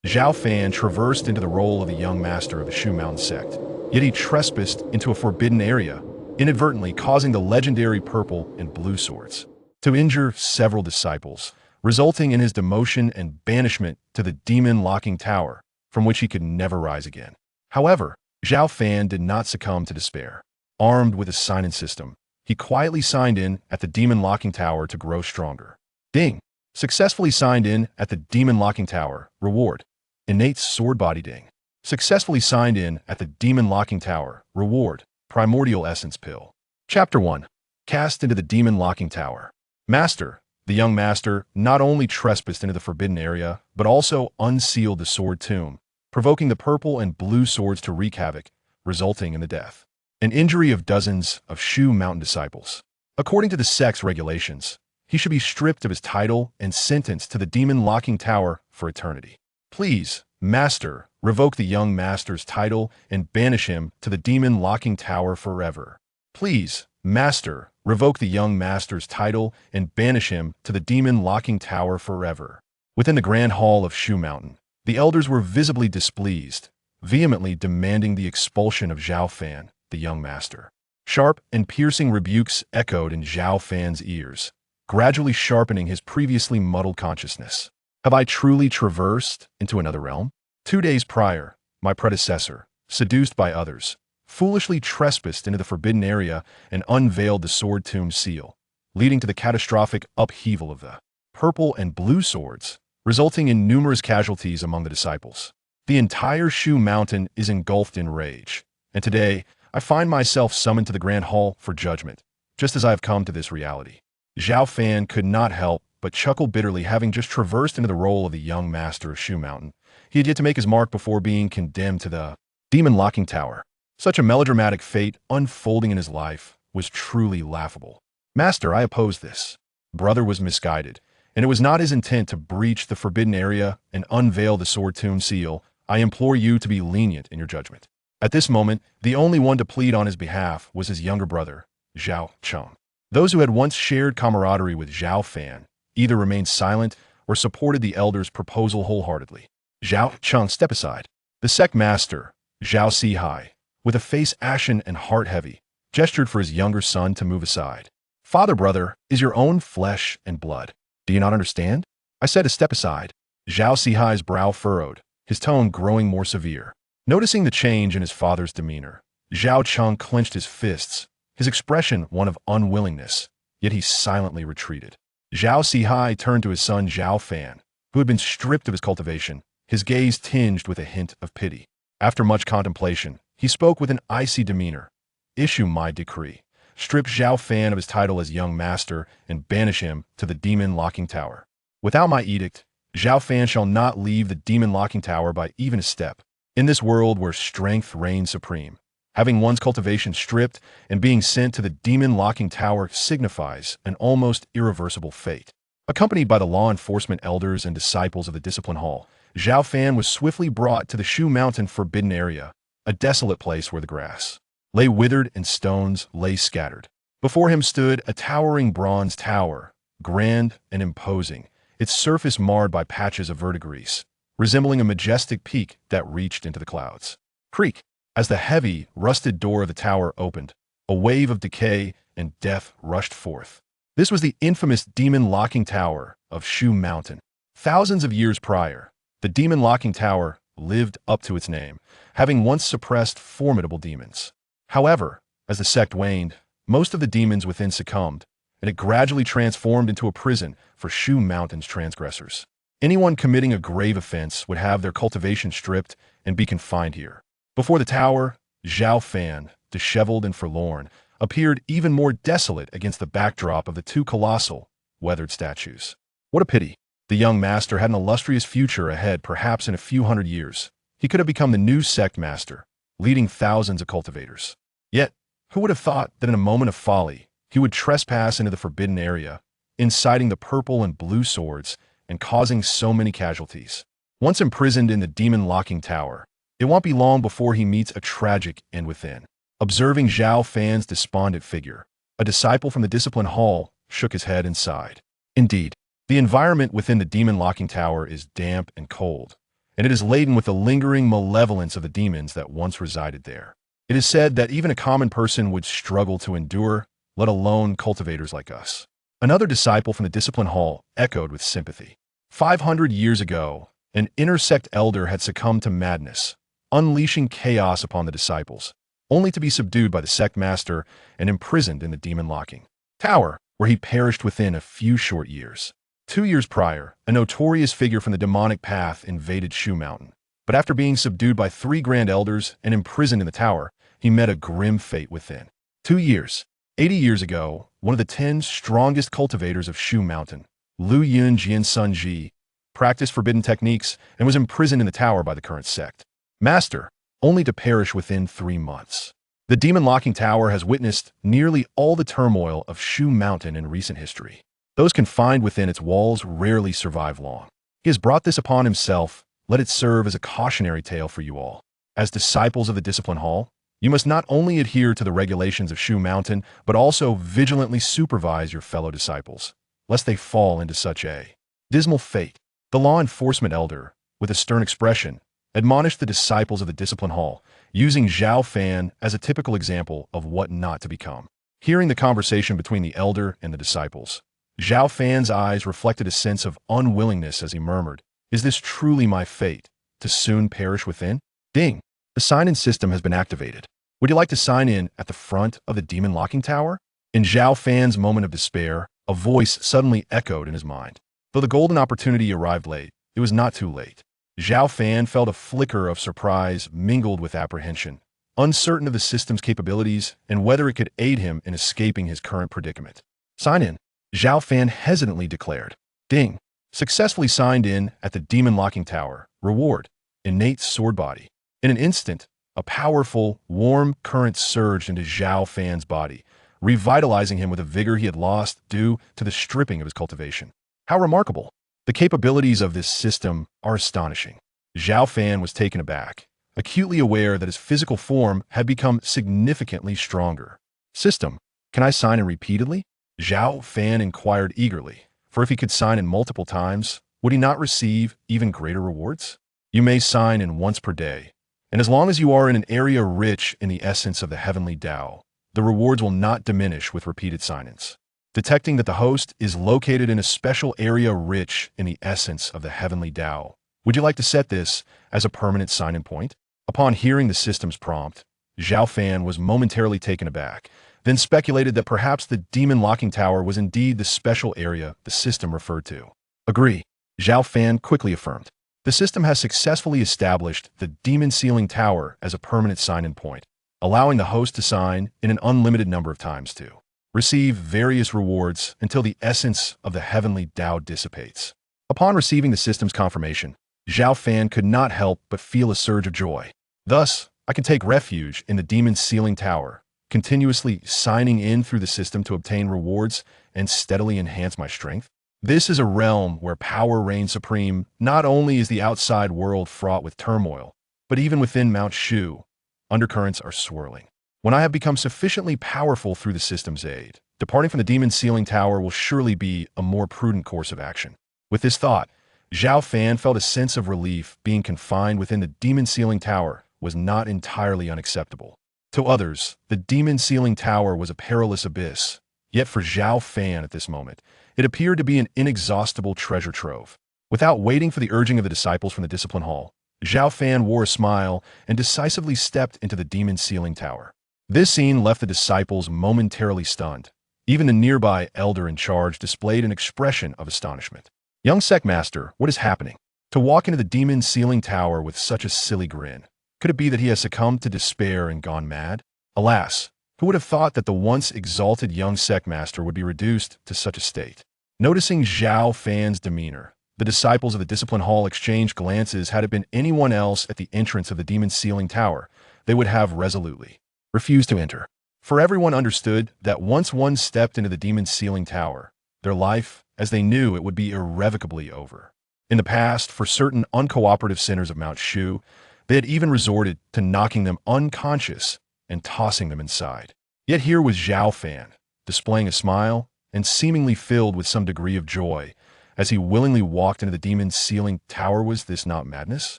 Zhao Fan traversed into the role of the young master of the Shu Mountain sect, yet he trespassed into a forbidden area, inadvertently causing the legendary purple and blue swords to injure several disciples, resulting in his demotion and banishment to the demon-locking tower, from which he could never rise again. However, Zhao Fan did not succumb to despair. Armed with a sign-in system, he quietly signed in at the demon-locking tower to grow stronger. Ding! Successfully signed in at the demon-locking tower. Reward: Innate Sword Body. Ding! Successfully signed in at the demon-locking tower. Reward: Primordial Essence Pill. Chapter 1. Cast into the demon-locking tower. Master, the young master, not only trespassed into the forbidden area, but also unsealed the sword tomb, provoking the purple and blue swords to wreak havoc, resulting in the death and injury of dozens of Shu Mountain disciples. According to the sect's regulations, he should be stripped of his title and sentenced to the demon-locking tower for eternity. Please, Master, revoke the young master's title and banish him to the demon-locking tower forever. Please, Master, revoke the young master's title and banish him to the demon-locking tower forever. Within the Grand Hall of Shu Mountain, the elders were visibly displeased, vehemently demanding the expulsion of Zhao Fan, the young master. Sharp and piercing rebukes echoed in Zhao Fan's ears, gradually sharpening his previously muddled consciousness. Have I truly traversed into another realm? 2 days prior, my predecessor, seduced by others, foolishly trespassed into the forbidden area and unveiled the sword tomb seal, leading to the catastrophic upheaval of the purple and blue swords, resulting in numerous casualties among the disciples. The entire Shu Mountain is engulfed in rage, and today I find myself summoned to the Grand Hall for judgment, just as I have come to this reality. Zhao Fan could not help but chuckle bitterly, having just traversed into the role of the young master of Shu Mountain. He had yet to make his mark before being condemned to the demon-locking tower. Such a melodramatic fate unfolding in his life was truly laughable. Master, I oppose this. Brother was misguided, and it was not his intent to breach the forbidden area and unveil the sword tomb seal. I implore you to be lenient in your judgment. At this moment, the only one to plead on his behalf was his younger brother, Zhao Cheng. Those who had once shared camaraderie with Zhao Fan either remained silent or supported the elder's proposal wholeheartedly. Zhao Cheng, step aside. The sect master, Zhao Sihai, with a face ashen and heart heavy, gestured for his younger son to move aside. Father, brother, is your own flesh and blood. Do you not understand? I said to step aside. Zhao Sihai's brow furrowed, his tone growing more severe. Noticing the change in his father's demeanor, Zhao Cheng clenched his fists, his expression one of unwillingness, yet he silently retreated. Zhao Sihai turned to his son Zhao Fan, who had been stripped of his cultivation, his gaze tinged with a hint of pity. After much contemplation, he spoke with an icy demeanor. Issue my decree. Strip Zhao Fan of his title as young master and banish him to the demon-locking tower. Without my edict, Zhao Fan shall not leave the demon-locking tower by even a step. In this world where strength reigns supreme, having one's cultivation stripped and being sent to the demon-locking tower signifies an almost irreversible fate. Accompanied by the law enforcement elders and disciples of the discipline hall, Zhao Fan was swiftly brought to the Shu Mountain forbidden area, a desolate place where the grass lay withered and stones lay scattered. Before him stood a towering bronze tower, grand and imposing, its surface marred by patches of verdigris, resembling a majestic peak that reached into the clouds. Creak! As the heavy, rusted door of the tower opened, a wave of decay and death rushed forth. This was the infamous demon-locking tower of Shu Mountain. Thousands of years prior, the demon-locking tower lived up to its name, having once suppressed formidable demons. However, as the sect waned, most of the demons within succumbed, and it gradually transformed into a prison for Shu Mountain's transgressors. Anyone committing a grave offense would have their cultivation stripped and be confined here. Before the tower, Zhao Fan, disheveled and forlorn, appeared even more desolate against the backdrop of the two colossal, weathered statues. What a pity. The young master had an illustrious future ahead, perhaps in a few hundred years. He could have become the new sect master, leading thousands of cultivators. Yet, who would have thought that in a moment of folly, he would trespass into the forbidden area, inciting the purple and blue swords and causing so many casualties. Once imprisoned in the demon-locking tower, it won't be long before he meets a tragic end within. Observing Zhao Fan's despondent figure, a disciple from the discipline hall shook his head and sighed. Indeed, the environment within the demon-locking tower is damp and cold, and it is laden with the lingering malevolence of the demons that once resided there. It is said that even a common person would struggle to endure, let alone cultivators like us. Another disciple from the discipline hall echoed with sympathy. 500 years ago, an inner sect elder had succumbed to madness, unleashing chaos upon the disciples, only to be subdued by the sect master and imprisoned in the demon-locking tower, where he perished within a few short years. 2 years prior, a notorious figure from the demonic path invaded Shu Mountain, but after being subdued by 3 grand elders and imprisoned in the tower, he met a grim fate within. 2 years. 80 years ago, one of the 10 strongest cultivators of Shu Mountain, Lu Yun Jian Ji, practiced forbidden techniques and was imprisoned in the tower by the current sect master, only to perish within 3 months. The demon-locking tower has witnessed nearly all the turmoil of Shu Mountain in recent history. Those confined within its walls rarely survive long. He has brought this upon himself. Let it serve as a cautionary tale for you all. As disciples of the Discipline Hall, you must not only adhere to the regulations of Shu Mountain, but also vigilantly supervise your fellow disciples, lest they fall into such a dismal fate. The law enforcement elder, with a stern expression, admonished the disciples of the Discipline Hall, using Zhao Fan as a typical example of what not to become. Hearing the conversation between the elder and the disciples, Zhao Fan's eyes reflected a sense of unwillingness as he murmured, "Is this truly my fate, to soon perish within?" Ding! The sign-in system has been activated. Would you like to sign in at the front of the demon-locking tower? In Zhao Fan's moment of despair, a voice suddenly echoed in his mind. Though the golden opportunity arrived late, it was not too late. Zhao Fan felt a flicker of surprise mingled with apprehension, uncertain of the system's capabilities and whether it could aid him in escaping his current predicament. "Sign in," Zhao Fan hesitantly declared. Ding! Successfully signed in at the demon-locking tower. Reward: Innate Sword Body. In an instant, a powerful, warm current surged into Zhao Fan's body, revitalizing him with a vigor he had lost due to the stripping of his cultivation. How remarkable! The capabilities of this system are astonishing. Zhao Fan was taken aback, acutely aware that his physical form had become significantly stronger. "System, can I sign in repeatedly?" Zhao Fan inquired eagerly, for if he could sign in multiple times, would he not receive even greater rewards? "You may sign in once per day, and as long as you are in an area rich in the essence of the heavenly Tao, the rewards will not diminish with repeated sign-ins." Detecting that the host is located in a special area rich in the essence of the heavenly Tao, would you like to set this as a permanent sign-in point? Upon hearing the system's prompt, Zhao Fan was momentarily taken aback, then speculated that perhaps the demon-locking tower was indeed the special area the system referred to. "Agree," Zhao Fan quickly affirmed. The system has successfully established the demon-sealing tower as a permanent sign-in point, allowing the host to sign in an unlimited number of times to receive various rewards until the essence of the heavenly Tao dissipates. Upon receiving the system's confirmation, Zhao Fan could not help but feel a surge of joy. Thus, I can take refuge in the demon-sealing tower, continuously signing in through the system to obtain rewards and steadily enhance my strength. This is a realm where power reigns supreme. Not only is the outside world fraught with turmoil, but even within Mount Shu, undercurrents are swirling. When I have become sufficiently powerful through the system's aid, departing from the demon-sealing tower will surely be a more prudent course of action. With this thought, Zhao Fan felt a sense of relief. Being confined within the demon-sealing tower was not entirely unacceptable. To others, the demon-sealing tower was a perilous abyss, yet for Zhao Fan at this moment, it appeared to be an inexhaustible treasure trove. Without waiting for the urging of the disciples from the Discipline Hall, Zhao Fan wore a smile and decisively stepped into the demon-sealing tower. This scene left the disciples momentarily stunned. Even the nearby elder in charge displayed an expression of astonishment. "Young sect master, what is happening?" To walk into the demon-sealing tower with such a silly grin. Could it be that he has succumbed to despair and gone mad? Alas, who would have thought that the once exalted young sect master would be reduced to such a state? Noticing Zhao Fan's demeanor, the disciples of the Discipline Hall exchanged glances. Had it been anyone else at the entrance of the demon-sealing tower, they would have resolutely refused to enter. For everyone understood that once one stepped into the demon-sealing tower, their life, as they knew it, would be irrevocably over. In the past, for certain uncooperative sinners of Mount Shu, they had even resorted to knocking them unconscious and tossing them inside. Yet here was Zhao Fan, displaying a smile and seemingly filled with some degree of joy, as he willingly walked into the demon-sealing tower. Was this not madness?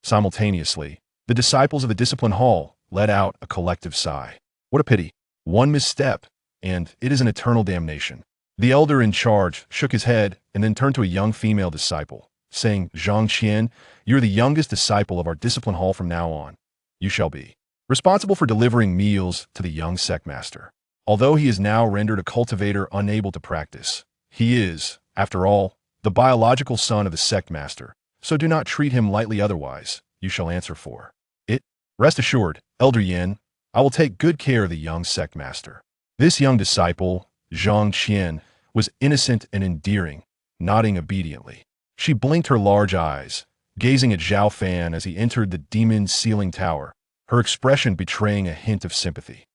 Simultaneously, the disciples of the discipline hall let out a collective sigh. What a pity. One misstep, and it is an eternal damnation. The elder in charge shook his head and then turned to a young female disciple, saying, Zhang Qian, you're the youngest disciple of our discipline hall from now on. You shall be responsible for delivering meals to the young sect master. Although he is now rendered a cultivator unable to practice, he is, after all, the biological son of the sect master, so do not treat him lightly, otherwise you shall answer for it. Rest assured, Elder Yin, I will take good care of the young sect master. This young disciple, Zhang Qian, was innocent and endearing, nodding obediently. She blinked her large eyes, gazing at Zhao Fan as he entered the demon's ceiling tower, her expression betraying a hint of sympathy.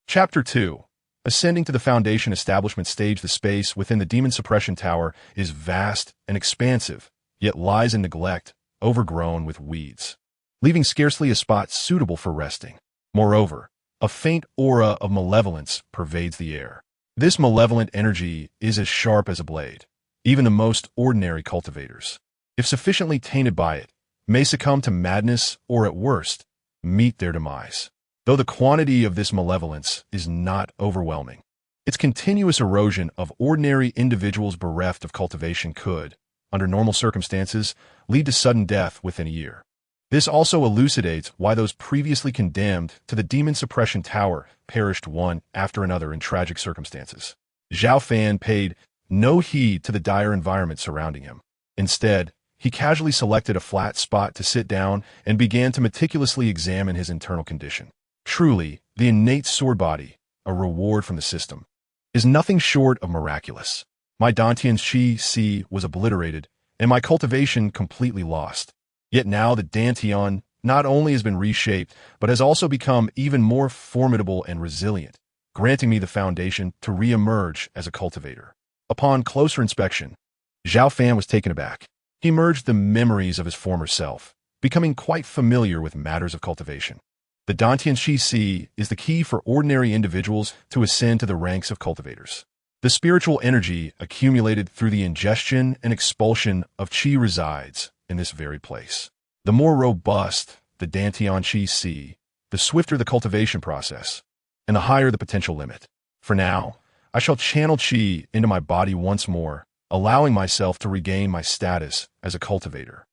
Chapter 2. Ascending to the Foundation Establishment stage. The space within the Demon Suppression Tower is vast and expansive, yet lies in neglect, overgrown with weeds, leaving scarcely a spot suitable for resting. Moreover, a faint aura of malevolence pervades the air. This malevolent energy is as sharp as a blade. Even the most ordinary cultivators, if sufficiently tainted by it, may succumb to madness or, at worst, meet their demise. Though the quantity of this malevolence is not overwhelming, its continuous erosion of ordinary individuals bereft of cultivation could, under normal circumstances, lead to sudden death within a year. This also elucidates why those previously condemned to the Demon Suppression Tower perished one after another in tragic circumstances. Zhao Fan paid no heed to the dire environment surrounding him. Instead, he casually selected a flat spot to sit down and began to meticulously examine his internal condition. Truly, the innate sword body, a reward from the system, is nothing short of miraculous. My Dantian's Qi was obliterated, and my cultivation completely lost. Yet now the Dantian not only has been reshaped, but has also become even more formidable and resilient, granting me the foundation to re-emerge as a cultivator. Upon closer inspection, Zhao Fan was taken aback. He merged the memories of his former self, becoming quite familiar with matters of cultivation. The Dantian Qi is the key for ordinary individuals to ascend to the ranks of cultivators. The spiritual energy accumulated through the ingestion and expulsion of Qi resides in this very place. The more robust the Dantian Qi, the swifter the cultivation process, and the higher the potential limit. For now, I shall channel Qi into my body once more, allowing myself to regain my status as a cultivator.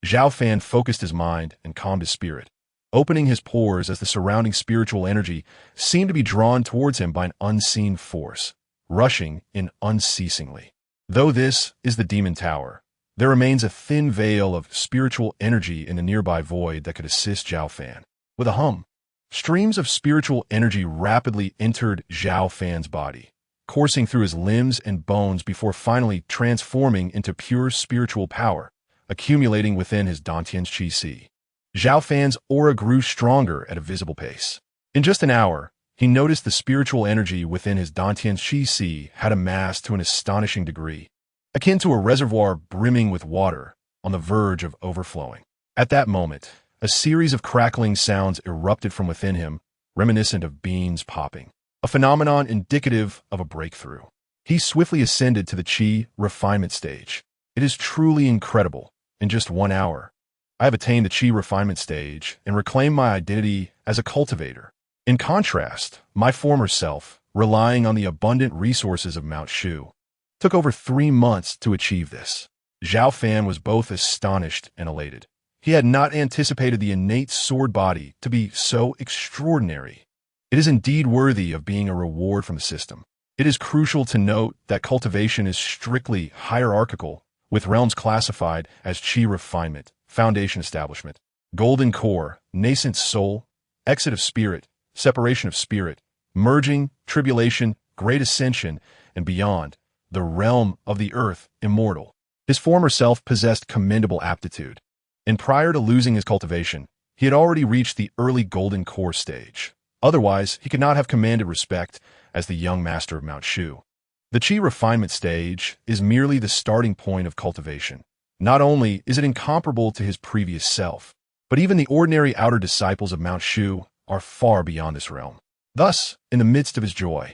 Zhao Fan focused his mind and calmed his spirit, opening his pores as the surrounding spiritual energy seemed to be drawn towards him by an unseen force, rushing in unceasingly. Though this is the Demon Tower, there remains a thin veil of spiritual energy in the nearby void that could assist Zhao Fan. With a hum, streams of spiritual energy rapidly entered Zhao Fan's body, coursing through his limbs and bones before finally transforming into pure spiritual power, accumulating within his Dantian's Qi. Zhao Fan's aura grew stronger at a visible pace. In just an hour, he noticed the spiritual energy within his Dantian's Qi had amassed to an astonishing degree, akin to a reservoir brimming with water on the verge of overflowing. At that moment, a series of crackling sounds erupted from within him, reminiscent of beans popping, a phenomenon indicative of a breakthrough. He swiftly ascended to the Qi refinement stage. It is truly incredible. In just 1 hour, I have attained the Qi refinement stage and reclaimed my identity as a cultivator. In contrast, my former self, relying on the abundant resources of Mount Shu, took over 3 months to achieve this. Zhao Fan was both astonished and elated. He had not anticipated the innate sword body to be so extraordinary. It is indeed worthy of being a reward from the system. It is crucial to note that cultivation is strictly hierarchical, with realms classified as Qi refinement, foundation establishment, golden core, nascent soul, exit of spirit, separation of spirit, merging, tribulation, great ascension, and beyond, the realm of the earth, immortal. His former self possessed commendable aptitude, and prior to losing his cultivation, he had already reached the early golden core stage. Otherwise, he could not have commanded respect as the young master of Mount Shu. The Qi refinement stage is merely the starting point of cultivation. Not only is it incomparable to his previous self, but even the ordinary outer disciples of Mount Shu are far beyond this realm. Thus, in the midst of his joy,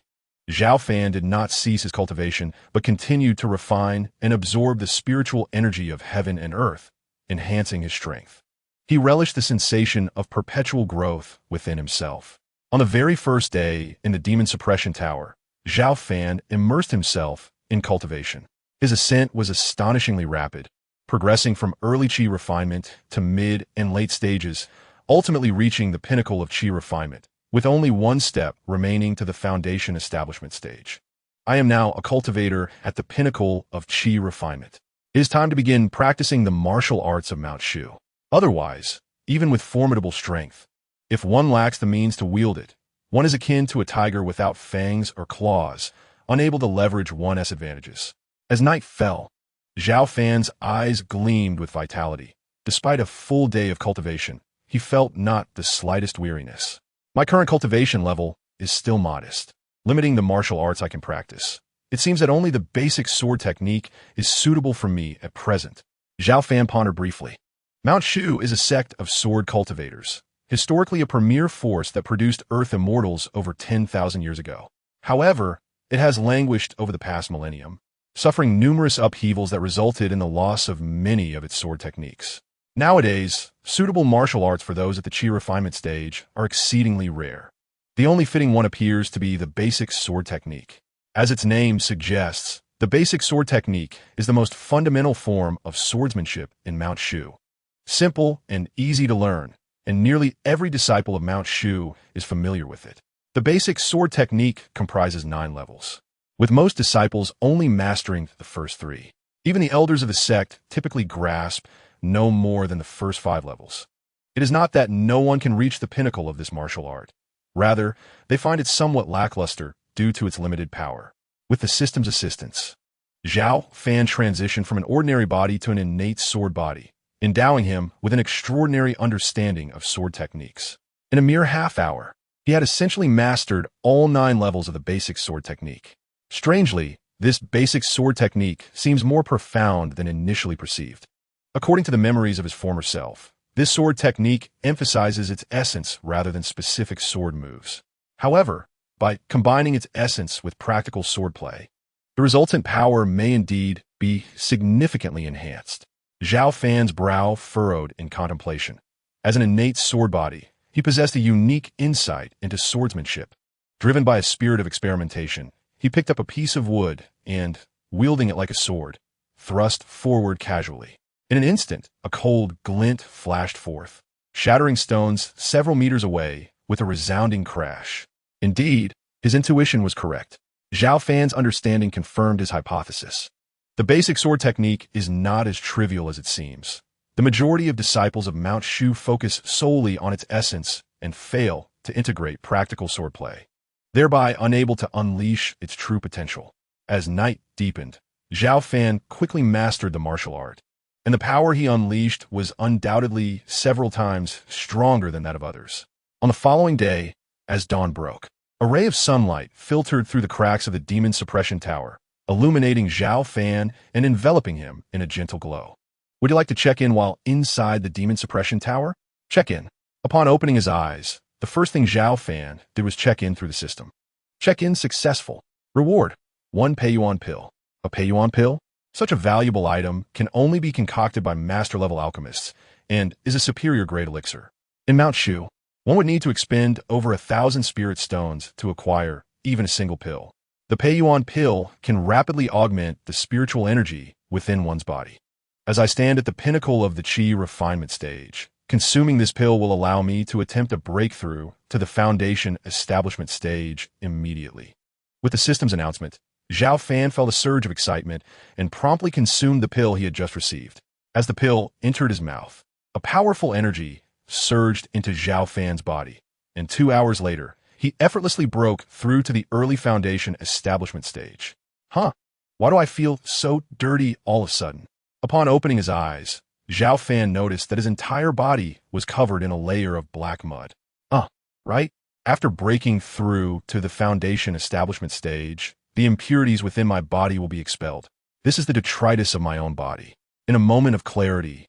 Zhao Fan did not cease his cultivation, but continued to refine and absorb the spiritual energy of heaven and earth, enhancing his strength. He relished the sensation of perpetual growth within himself. On the very first day in the Demon Suppression Tower, Zhao Fan immersed himself in cultivation. His ascent was astonishingly rapid, progressing from early qi refinement to mid and late stages, ultimately reaching the pinnacle of qi refinement, with only one step remaining to the foundation establishment stage. I am now a cultivator at the pinnacle of qi refinement. It is time to begin practicing the martial arts of Mount Shu. Otherwise, even with formidable strength, if one lacks the means to wield it, one is akin to a tiger without fangs or claws, unable to leverage one's advantages. As night fell, Zhao Fan's eyes gleamed with vitality. Despite a full day of cultivation, he felt not the slightest weariness. My current cultivation level is still modest, limiting the martial arts I can practice. It seems that only the basic sword technique is suitable for me at present. Zhao Fan pondered briefly. Mount Shu is a sect of sword cultivators, historically a premier force that produced Earth Immortals over 10,000 years ago. However, it has languished over the past millennium, suffering numerous upheavals that resulted in the loss of many of its sword techniques. Nowadays, suitable martial arts for those at the qi refinement stage are exceedingly rare. The only fitting one appears to be the basic sword technique. As its name suggests, the basic sword technique is the most fundamental form of swordsmanship in Mount Shu. Simple and easy to learn, and nearly every disciple of Mount Shu is familiar with it. The basic sword technique comprises 9 levels, with most disciples only mastering the first 3. Even the elders of the sect typically grasp no more than the first 5 levels. It is not that no one can reach the pinnacle of this martial art. Rather, they find it somewhat lackluster due to its limited power. With the system's assistance, Zhao Fan transitioned from an ordinary body to an innate sword body, endowing him with an extraordinary understanding of sword techniques. In a mere half hour, he had essentially mastered all 9 levels of the basic sword technique. Strangely, this basic sword technique seems more profound than initially perceived. According to the memories of his former self, this sword technique emphasizes its essence rather than specific sword moves. However, by combining its essence with practical swordplay, the resultant power may indeed be significantly enhanced. Zhao Fan's brow furrowed in contemplation. As an innate sword body, he possessed a unique insight into swordsmanship. Driven by a spirit of experimentation, he picked up a piece of wood and, wielding it like a sword, thrust forward casually. In an instant, a cold glint flashed forth, shattering stones several meters away with a resounding crash. Indeed, his intuition was correct. Zhao Fan's understanding confirmed his hypothesis. The basic sword technique is not as trivial as it seems. The majority of disciples of Mount Shu focus solely on its essence and fail to integrate practical swordplay, thereby unable to unleash its true potential. As night deepened, Zhao Fan quickly mastered the martial art, and the power he unleashed was undoubtedly several times stronger than that of others. On the following day, as dawn broke, a ray of sunlight filtered through the cracks of the Demon Suppression Tower, illuminating Zhao Fan and enveloping him in a gentle glow. Would you like to check in while inside the Demon Suppression Tower? Check in. Upon opening his eyes, the first thing Zhao Fan did was check in through the system. Check-in successful. Reward: 1 Peiyuan Pill. A Peiyuan Pill? Such a valuable item can only be concocted by master-level alchemists and is a superior grade elixir. In Mount Shu, one would need to expend over 1,000 spirit stones to acquire even a single pill. The Peiyuan Pill can rapidly augment the spiritual energy within one's body. As I stand at the pinnacle of the qi refinement stage, consuming this pill will allow me to attempt a breakthrough to the foundation establishment stage immediately. With the system's announcement, Zhao Fan felt a surge of excitement and promptly consumed the pill he had just received. As the pill entered his mouth, a powerful energy surged into Zhao Fan's body, and 2 hours later, he effortlessly broke through to the early foundation establishment stage. Why do I feel so dirty all of a sudden? Upon opening his eyes, Zhao Fan noticed that his entire body was covered in a layer of black mud. Right? After breaking through to the foundation establishment stage, the impurities within my body will be expelled. This is the detritus of my own body. In a moment of clarity,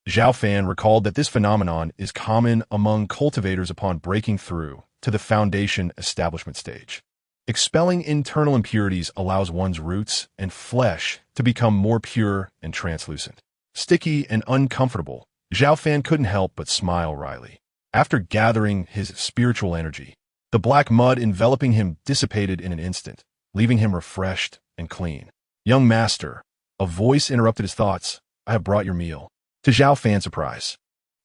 Zhao Fan recalled that this phenomenon is common among cultivators upon breaking through to the foundation establishment stage. Expelling internal impurities allows one's roots and flesh to become more pure and translucent. Sticky and uncomfortable, Zhao Fan couldn't help but smile wryly. After gathering his spiritual energy, the black mud enveloping him dissipated in an instant, leaving him refreshed and clean. "Young master," a voice interrupted his thoughts. "I have brought your meal." To Zhao Fan's surprise,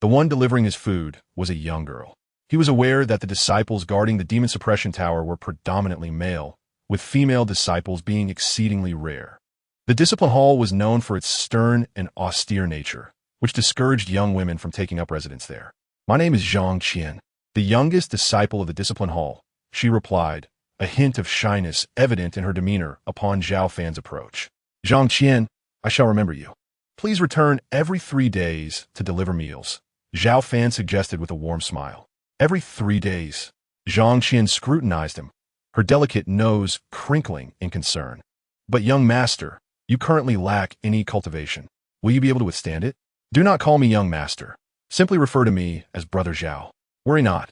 the one delivering his food was a young girl. He was aware that the disciples guarding the demon suppression tower were predominantly male, with female disciples being exceedingly rare. The discipline hall was known for its stern and austere nature, which discouraged young women from taking up residence there. "My name is Zhang Qian, the youngest disciple of the discipline hall," she replied, a hint of shyness evident in her demeanor upon Zhao Fan's approach. "Zhang Qian, I shall remember you. Please return every 3 days to deliver meals," Zhao Fan suggested with a warm smile. "Every 3 days?" Zhang Qian scrutinized him, her delicate nose crinkling in concern. "But young master, you currently lack any cultivation. Will you be able to withstand it?" "Do not call me young master. Simply refer to me as Brother Zhao. Worry not.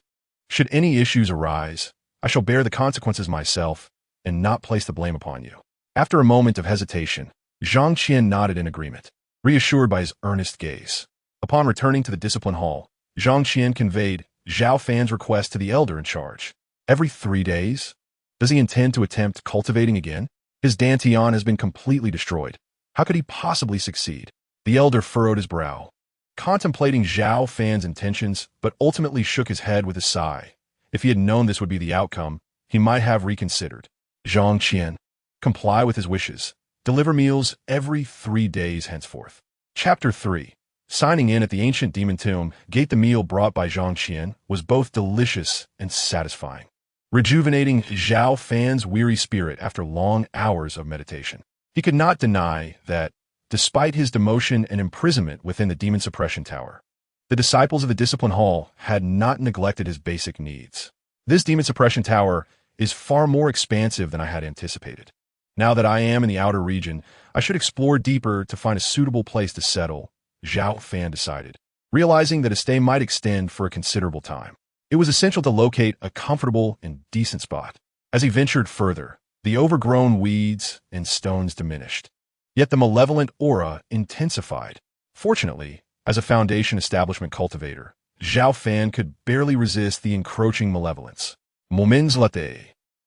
Should any issues arise, I shall bear the consequences myself and not place the blame upon you." After a moment of hesitation, Zhang Qian nodded in agreement, reassured by his earnest gaze. Upon returning to the discipline hall, Zhang Qian conveyed Zhao Fan's request to the elder in charge. "Every 3 days? Does he intend to attempt cultivating again? His Dantian has been completely destroyed. How could he possibly succeed?" The elder furrowed his brow, contemplating Zhao Fan's intentions, but ultimately shook his head with a sigh. If he had known this would be the outcome, he might have reconsidered. "Zhang Qian, comply with his wishes. Deliver meals every 3 days henceforth." Chapter 3. Signing in at the ancient demon tomb gate, the meal brought by Zhang Qian was both delicious and satisfying, rejuvenating Zhao Fan's weary spirit after long hours of meditation. He could not deny that, despite his demotion and imprisonment within the demon suppression tower, the disciples of the discipline hall had not neglected his basic needs. This demon suppression tower is far more expansive than I had anticipated. Now that I am in the outer region, I should explore deeper to find a suitable place to settle, Zhao Fan decided, realizing that his stay might extend for a considerable time. It was essential to locate a comfortable and decent spot. As he ventured further, the overgrown weeds and stones diminished, yet the malevolent aura intensified. Fortunately, as a foundation establishment cultivator, Zhao Fan could barely resist the encroaching malevolence. Moments later,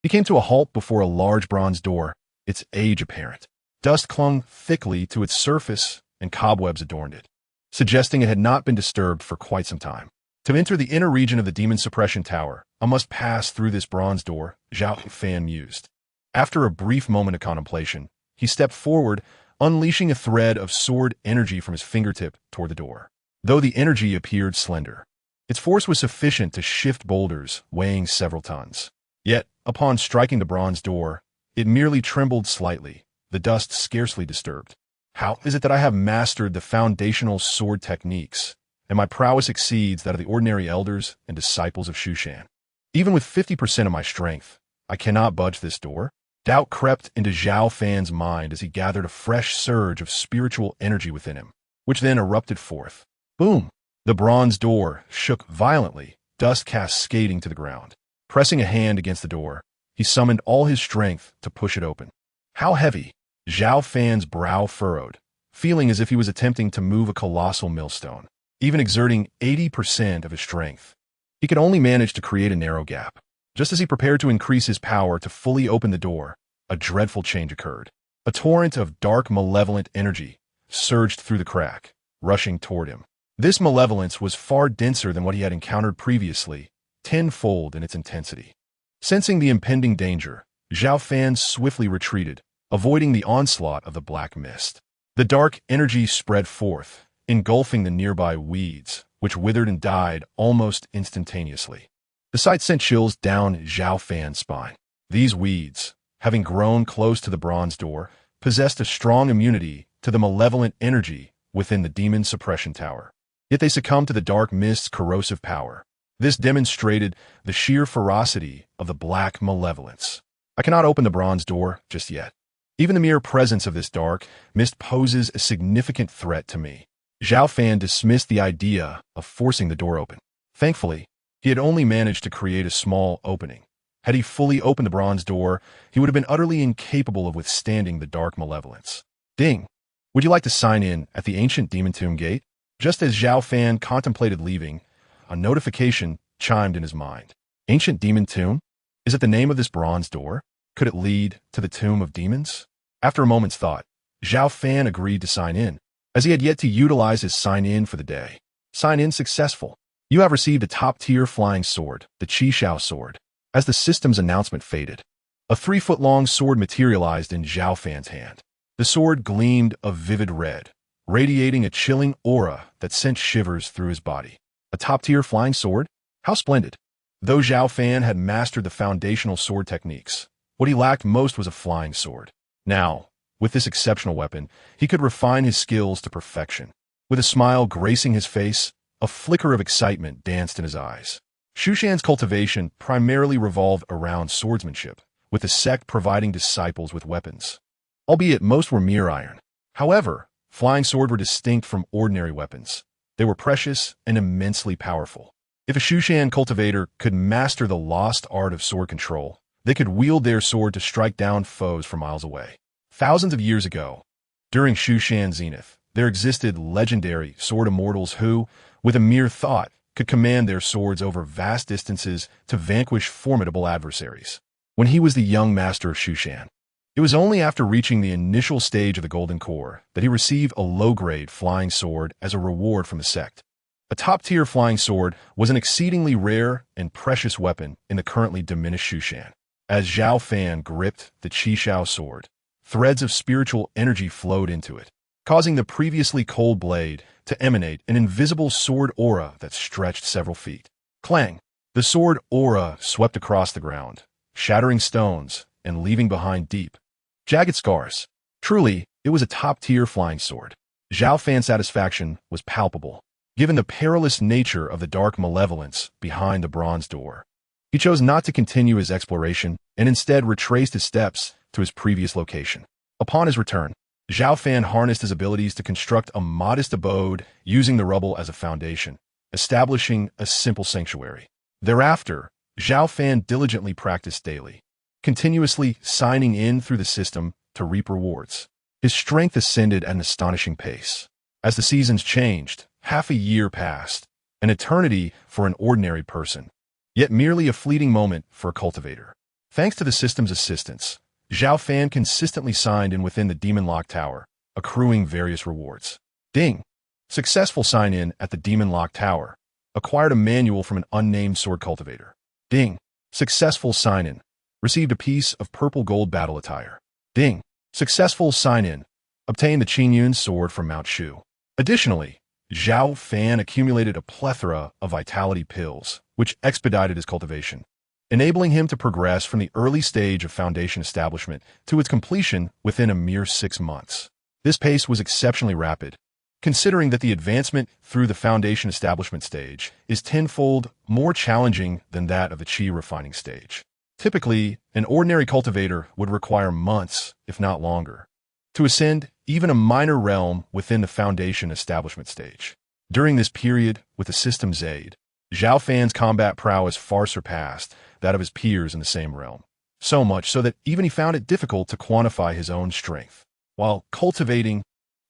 he came to a halt before a large bronze door, its age apparent. Dust clung thickly to its surface and cobwebs adorned it, suggesting it had not been disturbed for quite some time. To enter the inner region of the demon suppression tower, I must pass through this bronze door, Zhao Fan mused. After a brief moment of contemplation, he stepped forward, unleashing a thread of sword energy from his fingertip toward the door. Though the energy appeared slender, its force was sufficient to shift boulders weighing several tons. Yet, upon striking the bronze door, it merely trembled slightly, the dust scarcely disturbed. How is it that I have mastered the foundational sword techniques, and my prowess exceeds that of the ordinary elders and disciples of Shushan? Even with 50% of my strength, I cannot budge this door? Doubt crept into Zhao Fan's mind as he gathered a fresh surge of spiritual energy within him, which then erupted forth. Boom! The bronze door shook violently, dust cascading to the ground. Pressing a hand against the door, he summoned all his strength to push it open. How heavy! Zhao Fan's brow furrowed, feeling as if he was attempting to move a colossal millstone. Even exerting 80% of his strength, he could only manage to create a narrow gap. Just as he prepared to increase his power to fully open the door, a dreadful change occurred. A torrent of dark, malevolent energy surged through the crack, rushing toward him. This malevolence was far denser than what he had encountered previously, tenfold in its intensity. Sensing the impending danger, Zhao Fan swiftly retreated, avoiding the onslaught of the black mist. The dark energy spread forth, engulfing the nearby weeds, which withered and died almost instantaneously. The sight sent chills down Zhao Fan's spine. These weeds, having grown close to the bronze door, possessed a strong immunity to the malevolent energy within the demon suppression tower. Yet they succumbed to the dark mist's corrosive power. This demonstrated the sheer ferocity of the black malevolence. I cannot open the bronze door just yet. Even the mere presence of this dark mist poses a significant threat to me. Zhao Fan dismissed the idea of forcing the door open. Thankfully, he had only managed to create a small opening. Had he fully opened the bronze door, he would have been utterly incapable of withstanding the dark malevolence. Ding! Would you like to sign in at the ancient demon tomb gate? Just as Zhao Fan contemplated leaving, a notification chimed in his mind. Ancient demon tomb? Is it the name of this bronze door? Could it lead to the tomb of demons? After a moment's thought, Zhao Fan agreed to sign in, as he had yet to utilize his sign-in for the day. Sign-in successful. You have received a top-tier flying sword, the Qishao sword. As the system's announcement faded, a 3-foot-long sword materialized in Zhao Fan's hand. The sword gleamed a vivid red, radiating a chilling aura that sent shivers through his body. A top-tier flying sword? How splendid! Though Zhao Fan had mastered the foundational sword techniques, what he lacked most was a flying sword. Now, with this exceptional weapon, he could refine his skills to perfection. With a smile gracing his face, a flicker of excitement danced in his eyes. Shushan's cultivation primarily revolved around swordsmanship, with the sect providing disciples with weapons. Albeit most were mere iron. However, flying swords were distinct from ordinary weapons. They were precious and immensely powerful. If a Shushan cultivator could master the lost art of sword control, they could wield their sword to strike down foes from miles away. Thousands of years ago, during Shushan's zenith, there existed legendary sword immortals who, with a mere thought, could command their swords over vast distances to vanquish formidable adversaries. When he was the young master of Shushan, it was only after reaching the initial stage of the Golden Core that he received a low-grade flying sword as a reward from the sect. A top-tier flying sword was an exceedingly rare and precious weapon in the currently diminished Shushan. As Zhao Fan gripped the Qishao sword, threads of spiritual energy flowed into it, causing the previously cold blade to emanate an invisible sword aura that stretched several feet. Clang! The sword aura swept across the ground, shattering stones and leaving behind deep, jagged scars. Truly, it was a top-tier flying sword. Zhao Fan's satisfaction was palpable, given the perilous nature of the dark malevolence behind the bronze door. He chose not to continue his exploration and instead retraced his steps to his previous location. Upon his return, Zhao Fan harnessed his abilities to construct a modest abode using the rubble as a foundation, establishing a simple sanctuary. Thereafter, Zhao Fan diligently practiced daily, continuously signing in through the system to reap rewards. His strength ascended at an astonishing pace. As the seasons changed, half a year passed, an eternity for an ordinary person, yet merely a fleeting moment for a cultivator. Thanks to the system's assistance, Zhao Fan consistently signed in within the Demon Lock Tower, accruing various rewards. Ding! Successful sign-in at the Demon Lock Tower. Acquired a manual from an unnamed sword cultivator. Ding! Successful sign-in. Received a piece of purple gold battle attire. Ding! Successful sign-in. Obtained the Qingyun sword from Mount Shu. Additionally, Zhao Fan accumulated a plethora of vitality pills, which expedited his cultivation, enabling him to progress from the early stage of foundation establishment to its completion within a mere 6 months. This pace was exceptionally rapid, considering that the advancement through the foundation establishment stage is tenfold more challenging than that of the Qi refining stage. Typically, an ordinary cultivator would require months, if not longer, to ascend even a minor realm within the foundation establishment stage. During this period, with the system's aid, Zhao Fan's combat prowess far surpassed that of his peers in the same realm, so much so that even he found it difficult to quantify his own strength. While cultivating,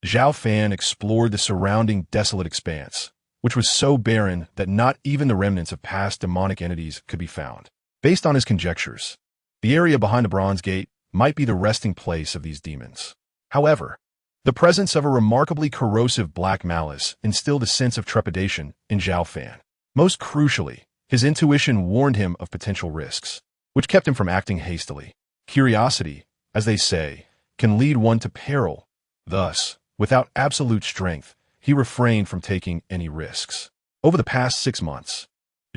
Zhao Fan explored the surrounding desolate expanse, which was so barren that not even the remnants of past demonic entities could be found. Based on his conjectures, the area behind the Bronze Gate might be the resting place of these demons. However, the presence of a remarkably corrosive black malice instilled a sense of trepidation in Zhao Fan. Most crucially, his intuition warned him of potential risks, which kept him from acting hastily. Curiosity, as they say, can lead one to peril. Thus, without absolute strength, he refrained from taking any risks. Over the past 6 months,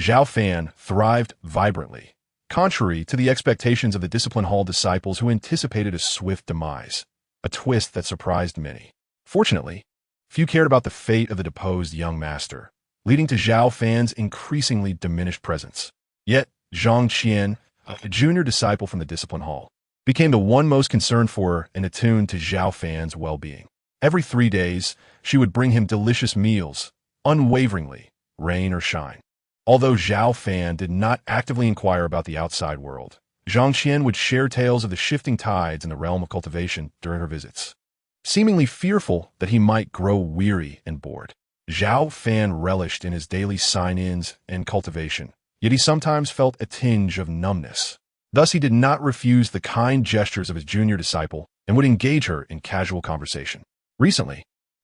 Zhao Fan thrived vibrantly, contrary to the expectations of the Discipline Hall disciples who anticipated a swift demise, a twist that surprised many. Fortunately, few cared about the fate of the deposed young master, leading to Zhao Fan's increasingly diminished presence. Yet, Zhang Qian, a junior disciple from the Discipline Hall, became the one most concerned for and attuned to Zhao Fan's well-being. Every 3 days, she would bring him delicious meals, unwaveringly, rain or shine. Although Zhao Fan did not actively inquire about the outside world, Zhang Qian would share tales of the shifting tides in the realm of cultivation during her visits. seemingly fearful that he might grow weary and bored. Zhao Fan relished in his daily sign-ins and cultivation, yet he sometimes felt a tinge of numbness. Thus he did not refuse the kind gestures of his junior disciple and would engage her in casual conversation. Recently,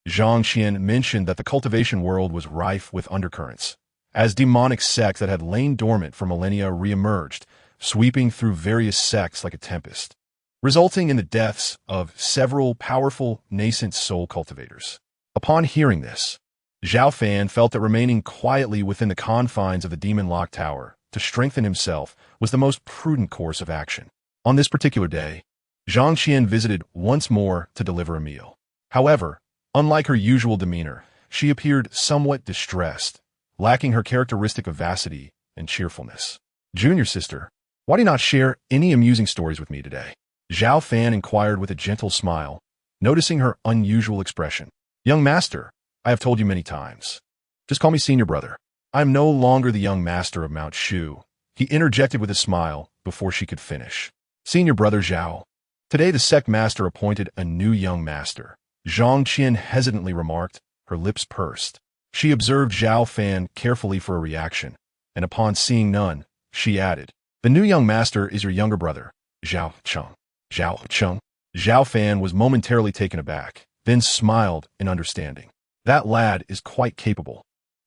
Zhang Qian mentioned that the cultivation world was rife with undercurrents, as demonic sects that had lain dormant for millennia re-emerged, sweeping through various sects like a tempest, resulting in the deaths of several powerful nascent soul cultivators. Upon hearing this, Zhao Fan felt that remaining quietly within the confines of the Demon Lock Tower to strengthen himself was the most prudent course of action. On this particular day, Zhang Qian visited once more to deliver a meal. However, unlike her usual demeanor, she appeared somewhat distressed, lacking her characteristic vivacity and cheerfulness. "Junior sister, why do you not share any amusing stories with me today?" Zhao Fan inquired with a gentle smile, noticing her unusual expression. "Young master, I have told you many times. Just call me senior brother. I am no longer the young master of Mount Shu," he interjected with a smile before she could finish. "Senior brother Zhao. Today the sect master appointed a new young master," Zhang Qian hesitantly remarked, her lips pursed. She observed Zhao Fan carefully for a reaction, and upon seeing none, she added, "The new young master is your younger brother, Zhao Cheng." Zhao Cheng. Zhao Fan was momentarily taken aback, then smiled in understanding. "That lad is quite capable.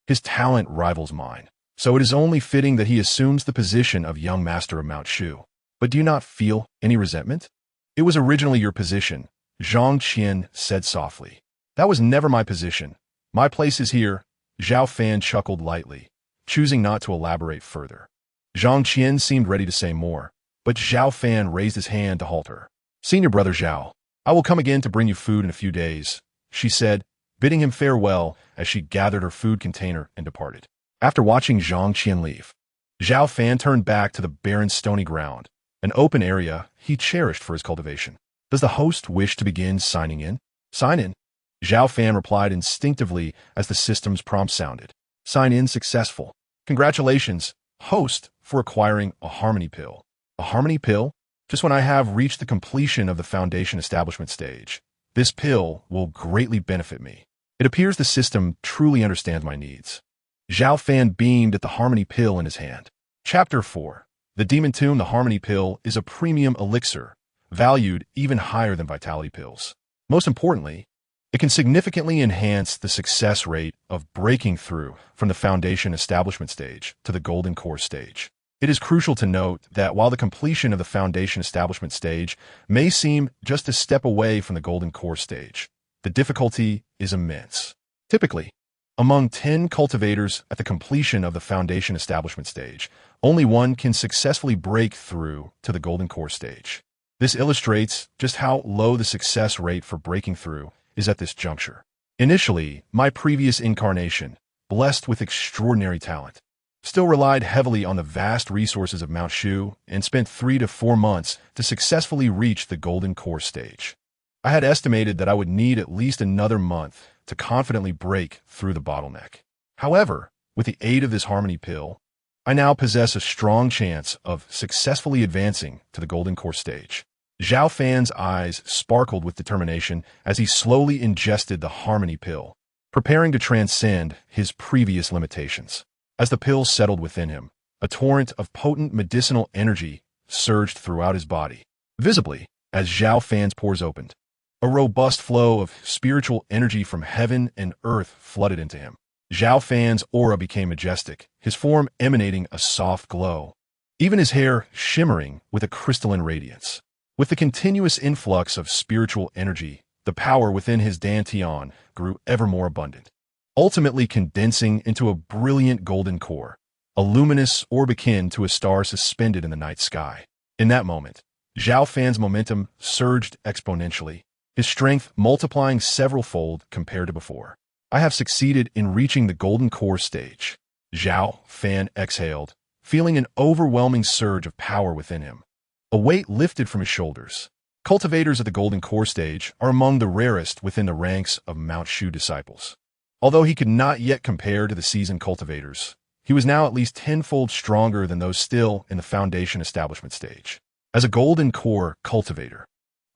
His talent rivals mine, so it is only fitting that he assumes the position of young master of Mount Shu. But do you not feel any resentment?" "It was originally your position," Zhang Qian said softly. "That was never my position. My place is here." Zhao Fan chuckled lightly, choosing not to elaborate further. Zhang Qian seemed ready to say more, but Zhao Fan raised his hand to halt her. "Senior brother Zhao, I will come again to bring you food in a few days," she said, bidding him farewell as she gathered her food container and departed. After watching Zhang Qian leave, Zhao Fan turned back to the barren stony ground, an open area he cherished for his cultivation. "Does the host wish to begin signing in?" "Sign in," Zhao Fan replied instinctively as the system's prompt sounded. "Sign in successful. Congratulations, host, for acquiring a harmony pill." "A harmony pill? Just when I have reached the completion of the foundation establishment stage. This pill will greatly benefit me. It appears the system truly understands my needs." Zhao Fan beamed at the harmony pill in his hand. Chapter 4. The Demon Tomb. The harmony pill is a premium elixir, valued even higher than vitality pills. Most importantly, it can significantly enhance the success rate of breaking through from the foundation establishment stage to the golden core stage. It is crucial to note that while the completion of the foundation establishment stage may seem just a step away from the golden core stage, the difficulty is immense. Typically, among 10 cultivators at the completion of the foundation establishment stage, only one can successfully break through to the golden core stage. This illustrates just how low the success rate for breaking through is at this juncture. Initially, my previous incarnation, blessed with extraordinary talent, still relied heavily on the vast resources of Mount Shu and spent 3 to 4 months to successfully reach the golden core stage. I had estimated that I would need at least another month to confidently break through the bottleneck. However, with the aid of this harmony pill, I now possess a strong chance of successfully advancing to the golden core stage. Zhao Fan's eyes sparkled with determination as he slowly ingested the harmony pill, preparing to transcend his previous limitations. As the pill settled within him, a torrent of potent medicinal energy surged throughout his body. Visibly, as Zhao Fan's pores opened, a robust flow of spiritual energy from heaven and earth flooded into him. Zhao Fan's aura became majestic, his form emanating a soft glow, even his hair shimmering with a crystalline radiance. With the continuous influx of spiritual energy, the power within his dantian grew ever more abundant, ultimately condensing into a brilliant golden core, a luminous orb akin to a star suspended in the night sky. In that moment, Zhao Fan's momentum surged exponentially, his strength multiplying several-fold compared to before. "I have succeeded in reaching the golden core stage." Zhao Fan exhaled, feeling an overwhelming surge of power within him. A weight lifted from his shoulders. Cultivators of the golden core stage are among the rarest within the ranks of Mount Shu disciples. Although he could not yet compare to the seasoned cultivators, he was now at least tenfold stronger than those still in the foundation establishment stage. As a golden core cultivator,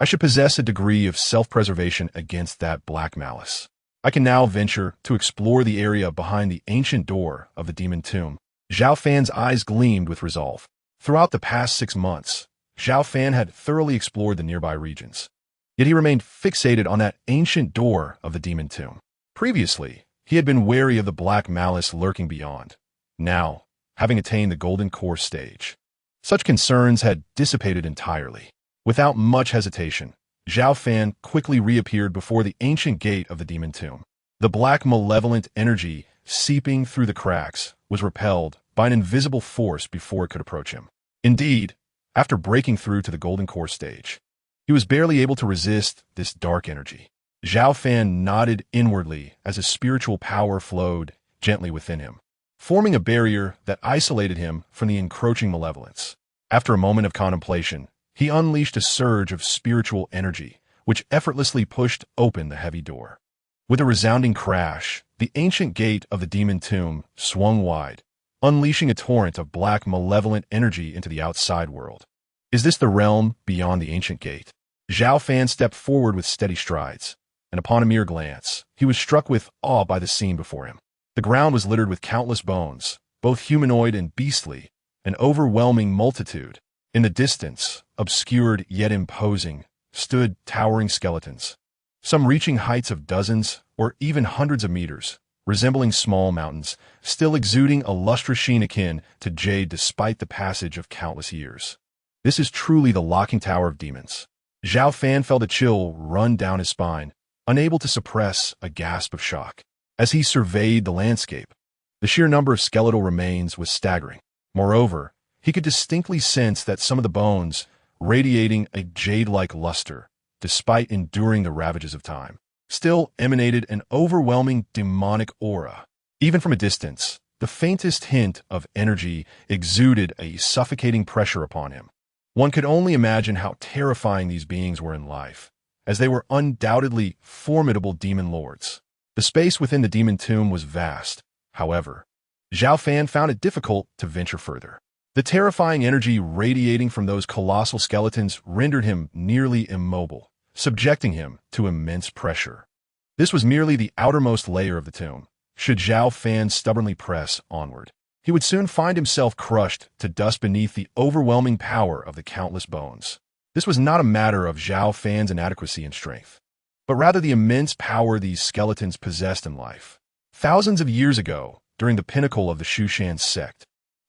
I should possess a degree of self-preservation against that black malice. I can now venture to explore the area behind the ancient door of the demon tomb. Zhao Fan's eyes gleamed with resolve. Throughout the past 6 months, Zhao Fan had thoroughly explored the nearby regions. Yet he remained fixated on that ancient door of the demon tomb. Previously, he had been wary of the black malice lurking beyond. Now, having attained the golden core stage, such concerns had dissipated entirely. Without much hesitation, Zhao Fan quickly reappeared before the ancient gate of the demon tomb. The black malevolent energy seeping through the cracks was repelled by an invisible force before it could approach him. Indeed, after breaking through to the golden core stage, he was barely able to resist this dark energy. Zhao Fan nodded inwardly as his spiritual power flowed gently within him, forming a barrier that isolated him from the encroaching malevolence. After a moment of contemplation, he unleashed a surge of spiritual energy, which effortlessly pushed open the heavy door. With a resounding crash, the ancient gate of the demon tomb swung wide, unleashing a torrent of black malevolent energy into the outside world. Is this the realm beyond the ancient gate? Zhao Fan stepped forward with steady strides, and upon a mere glance, he was struck with awe by the scene before him. The ground was littered with countless bones, both humanoid and beastly, an overwhelming multitude. In the distance, obscured yet imposing, stood towering skeletons, some reaching heights of dozens or even hundreds of meters, resembling small mountains, still exuding a lustrous sheen akin to jade despite the passage of countless years. This is truly the locking tower of demons. Zhao Fan felt a chill run down his spine, unable to suppress a gasp of shock. As he surveyed the landscape, the sheer number of skeletal remains was staggering. Moreover, he could distinctly sense that some of the bones, radiating a jade-like luster, despite enduring the ravages of time, still emanated an overwhelming demonic aura. Even from a distance, the faintest hint of energy exuded a suffocating pressure upon him. One could only imagine how terrifying these beings were in life, as they were undoubtedly formidable demon lords. The space within the demon tomb was vast. However, Zhao Fan found it difficult to venture further. The terrifying energy radiating from those colossal skeletons rendered him nearly immobile, subjecting him to immense pressure. This was merely the outermost layer of the tomb. Should Zhao Fan stubbornly press onward, he would soon find himself crushed to dust beneath the overwhelming power of the countless bones. This was not a matter of Zhao Fan's inadequacy in strength, but rather the immense power these skeletons possessed in life. Thousands of years ago, during the pinnacle of the Shushan sect,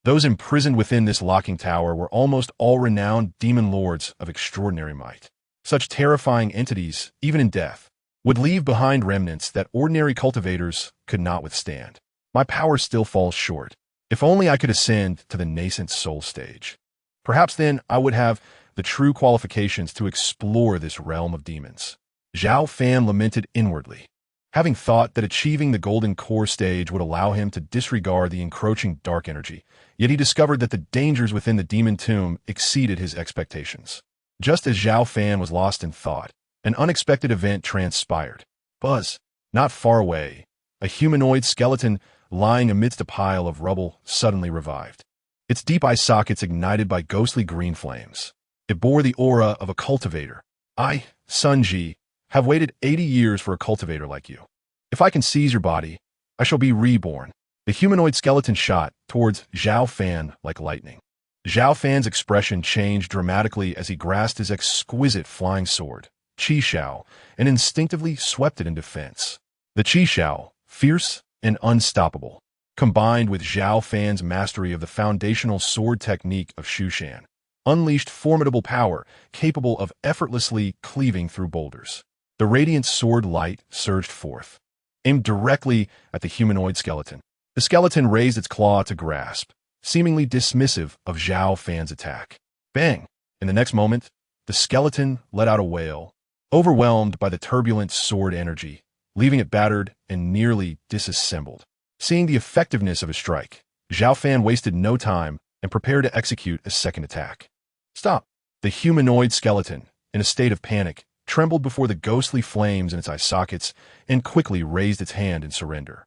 those imprisoned within this locking tower were almost all renowned demon lords of extraordinary might. Such terrifying entities, even in death, would leave behind remnants that ordinary cultivators could not withstand. My power still falls short. If only I could ascend to the nascent soul stage. Perhaps then I would have the true qualifications to explore this realm of demons. Zhao Fan lamented inwardly, having thought that achieving the golden core stage would allow him to disregard the encroaching dark energy, yet he discovered that the dangers within the demon tomb exceeded his expectations. Just as Zhao Fan was lost in thought, an unexpected event transpired. Buzz, not far away, a humanoid skeleton lying amidst a pile of rubble suddenly revived. Its deep eye sockets ignited by ghostly green flames. It bore the aura of a cultivator. I, Sun Ji, have waited 80 years for a cultivator like you. If I can seize your body, I shall be reborn. The humanoid skeleton shot towards Zhao Fan like lightning. Zhao Fan's expression changed dramatically as he grasped his exquisite flying sword, Qi Xiao, and instinctively swept it in defense. The Qi Xiao, fierce and unstoppable, combined with Zhao Fan's mastery of the foundational sword technique of Shushan, unleashed formidable power capable of effortlessly cleaving through boulders. The radiant sword light surged forth, aimed directly at the humanoid skeleton. The skeleton raised its claw to grasp, seemingly dismissive of Zhao Fan's attack. Bang! In the next moment, the skeleton let out a wail, overwhelmed by the turbulent sword energy, leaving it battered and nearly disassembled. Seeing the effectiveness of his strike, Zhao Fan wasted no time and prepared to execute a second attack. Stop! The humanoid skeleton, in a state of panic, trembled before the ghostly flames in its eye sockets and quickly raised its hand in surrender.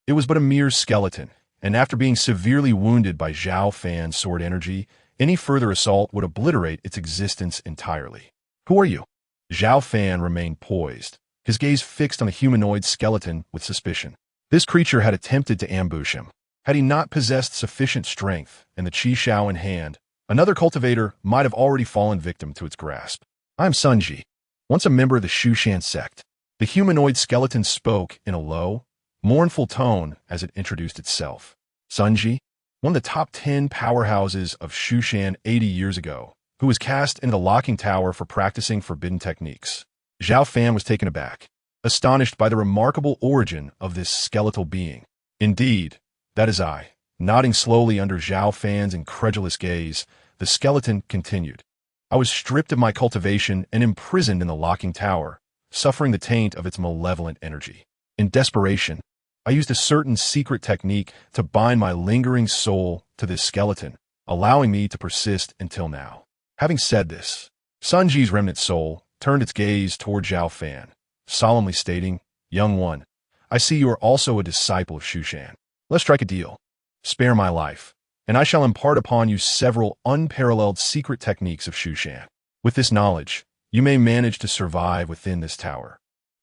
It was but a mere skeleton, and after being severely wounded by Zhao Fan's sword energy, any further assault would obliterate its existence entirely. Who are you? Zhao Fan remained poised, his gaze fixed on the humanoid skeleton with suspicion. This creature had attempted to ambush him. Had he not possessed sufficient strength and the Qi Shao in hand, another cultivator might have already fallen victim to its grasp. I am Sun Ji, once a member of the Shushan sect. The humanoid skeleton spoke in a low, mournful tone as it introduced itself. Sun Ji, one of the top 10 powerhouses of Shushan 80 years ago, who was cast into the locking tower for practicing forbidden techniques. Zhao Fan was taken aback, astonished by the remarkable origin of this skeletal being. Indeed, that is I. Nodding slowly under Zhao Fan's incredulous gaze, the skeleton continued. I was stripped of my cultivation and imprisoned in the locking tower, suffering the taint of its malevolent energy. In desperation, I used a certain secret technique to bind my lingering soul to this skeleton, allowing me to persist until now. Having said this, Sun Ji's remnant soul turned its gaze toward Zhao Fan, solemnly stating, "Young one, I see you are also a disciple of Shushan. Let's strike a deal. Spare my life, and I shall impart upon you several unparalleled secret techniques of Shushan. With this knowledge, you may manage to survive within this tower."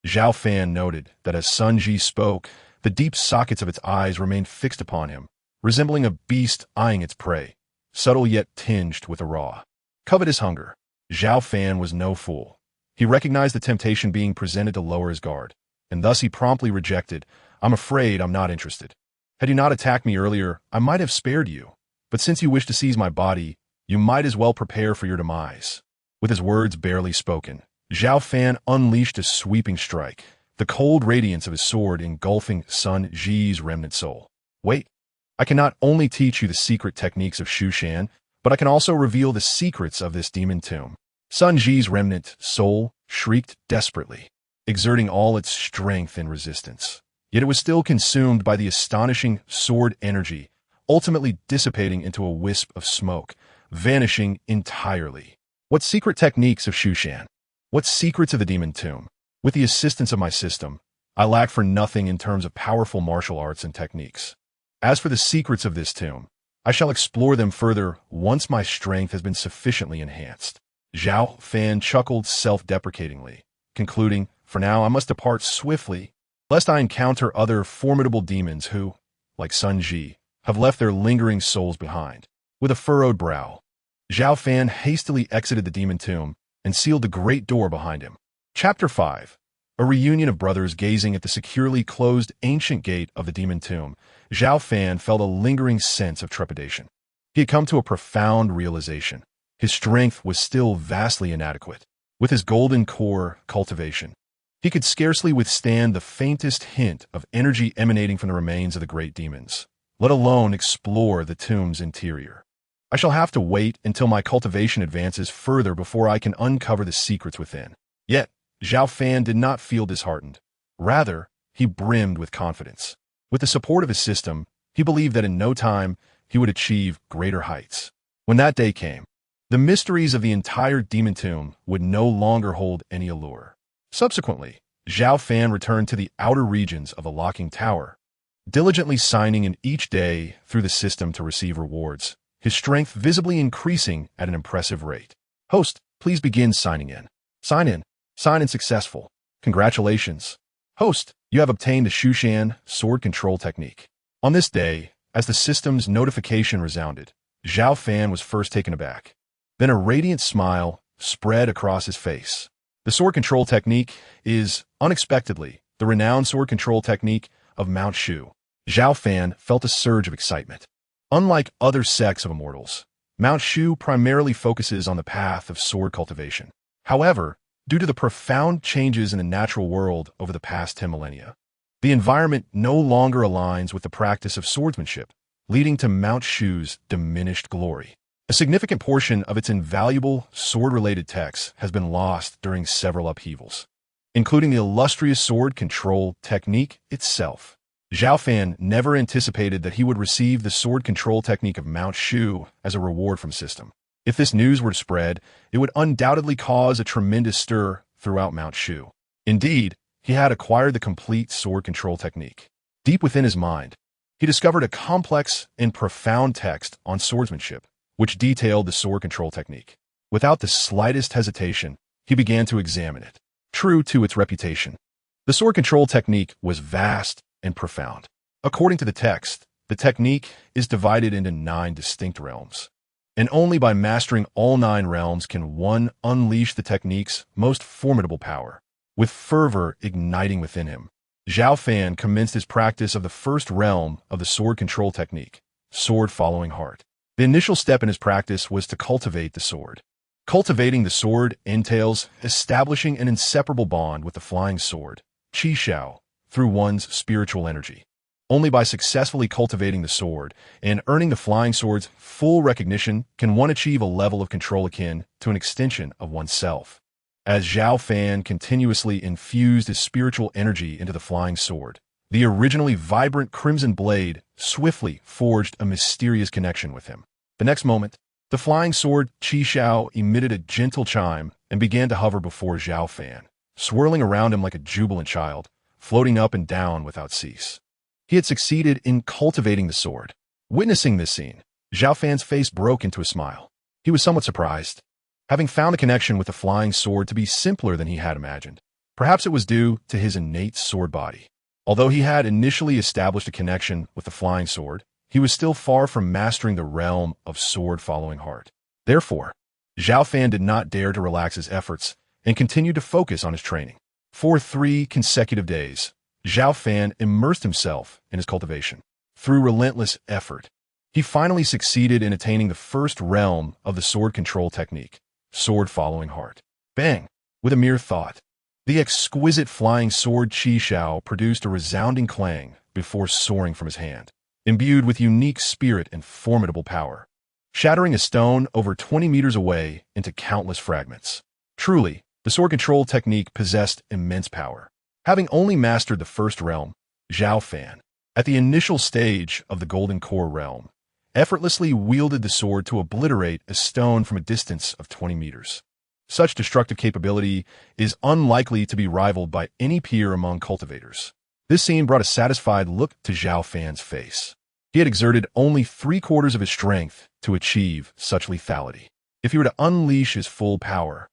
Zhao Fan noted that as Sun Ji spoke, the deep sockets of its eyes remained fixed upon him, resembling a beast eyeing its prey, subtle yet tinged with a raw, covetous hunger. Zhao Fan was no fool. He recognized the temptation being presented to lower his guard, and thus he promptly rejected, "I'm afraid I'm not interested. Had you not attacked me earlier, I might have spared you. But since you wish to seize my body, you might as well prepare for your demise." With his words barely spoken, Zhao Fan unleashed a sweeping strike, the cold radiance of his sword engulfing Sun Ji's remnant soul. "Wait, I can not only teach you the secret techniques of Shushan, but I can also reveal the secrets of this demon tomb." Sun Ji's remnant soul shrieked desperately, exerting all its strength in resistance. Yet it was still consumed by the astonishing sword energy, ultimately dissipating into a wisp of smoke, vanishing entirely. What secret techniques of Shushan? What secrets of the demon tomb? With the assistance of my system, I lack for nothing in terms of powerful martial arts and techniques. As for the secrets of this tomb, I shall explore them further once my strength has been sufficiently enhanced. Zhao Fan chuckled self-deprecatingly, concluding, "For now I must depart swiftly, lest I encounter other formidable demons who, like Sun Ji, have left their lingering souls behind." With a furrowed brow, Zhao Fan hastily exited the demon tomb and sealed the great door behind him. Chapter 5. A reunion of brothers gazing at the securely closed ancient gate of the demon tomb. Zhao Fan felt a lingering sense of trepidation. He had come to a profound realization. His strength was still vastly inadequate. With his golden core cultivation, he could scarcely withstand the faintest hint of energy emanating from the remains of the great demons, let alone explore the tomb's interior. I shall have to wait until my cultivation advances further before I can uncover the secrets within. Yet, Zhao Fan did not feel disheartened. Rather, he brimmed with confidence. With the support of his system, he believed that in no time he would achieve greater heights. When that day came, the mysteries of the entire demon tomb would no longer hold any allure. Subsequently, Zhao Fan returned to the outer regions of the locking tower, diligently signing in each day through the system to receive rewards, his strength visibly increasing at an impressive rate. "Host, please begin signing in." "Sign in. Sign in successful. Congratulations. Host, you have obtained the Shushan sword control technique." On this day, as the system's notification resounded, Zhao Fan was first taken aback. Then a radiant smile spread across his face. The sword control technique is, unexpectedly, the renowned sword control technique of Mount Shu. Zhao Fan felt a surge of excitement. Unlike other sects of immortals, Mount Shu primarily focuses on the path of sword cultivation. However, due to the profound changes in the natural world over the past 10 millennia, the environment no longer aligns with the practice of swordsmanship, leading to Mount Shu's diminished glory. A significant portion of its invaluable sword-related texts has been lost during several upheavals, including the illustrious sword control technique itself. Zhao Fan never anticipated that he would receive the sword control technique of Mount Shu as a reward from system. If this news were to spread, it would undoubtedly cause a tremendous stir throughout Mount Shu. Indeed, he had acquired the complete sword control technique. Deep within his mind, he discovered a complex and profound text on swordsmanship, which detailed the sword control technique. Without the slightest hesitation, he began to examine it. True to its reputation, the sword control technique was vast and profound. According to the text, the technique is divided into 9 distinct realms, and only by mastering all 9 realms can one unleash the technique's most formidable power. With fervor igniting within him, Zhao Fan commenced his practice of the first realm of the sword control technique, sword following heart. The initial step in his practice was to cultivate the sword. Cultivating the sword entails establishing an inseparable bond with the flying sword, Qi Shao, through one's spiritual energy. Only by successfully cultivating the sword and earning the flying sword's full recognition can one achieve a level of control akin to an extension of oneself. As Zhao Fan continuously infused his spiritual energy into the flying sword, the originally vibrant crimson blade swiftly forged a mysterious connection with him. The next moment, the flying sword Qi Shao emitted a gentle chime and began to hover before Zhao Fan, swirling around him like a jubilant child, floating up and down without cease. He had succeeded in cultivating the sword. Witnessing this scene, Zhao Fan's face broke into a smile. He was somewhat surprised, having found the connection with the flying sword to be simpler than he had imagined. Perhaps it was due to his innate sword body. Although he had initially established a connection with the flying sword, he was still far from mastering the realm of sword-following heart. Therefore, Zhao Fan did not dare to relax his efforts and continued to focus on his training. For 3 consecutive days, Zhao Fan immersed himself in his cultivation. Through relentless effort, he finally succeeded in attaining the first realm of the sword control technique, sword following heart. Bang! With a mere thought, the exquisite flying sword Qi Shao produced a resounding clang before soaring from his hand, imbued with unique spirit and formidable power, shattering a stone over 20 meters away into countless fragments. Truly, the sword control technique possessed immense power. Having only mastered the first realm, Zhao Fan, at the initial stage of the Golden Core realm, effortlessly wielded the sword to obliterate a stone from a distance of 20 meters. Such destructive capability is unlikely to be rivaled by any peer among cultivators. This scene brought a satisfied look to Zhao Fan's face. He had exerted only 3/4 of his strength to achieve such lethality. If he were to unleash his full power,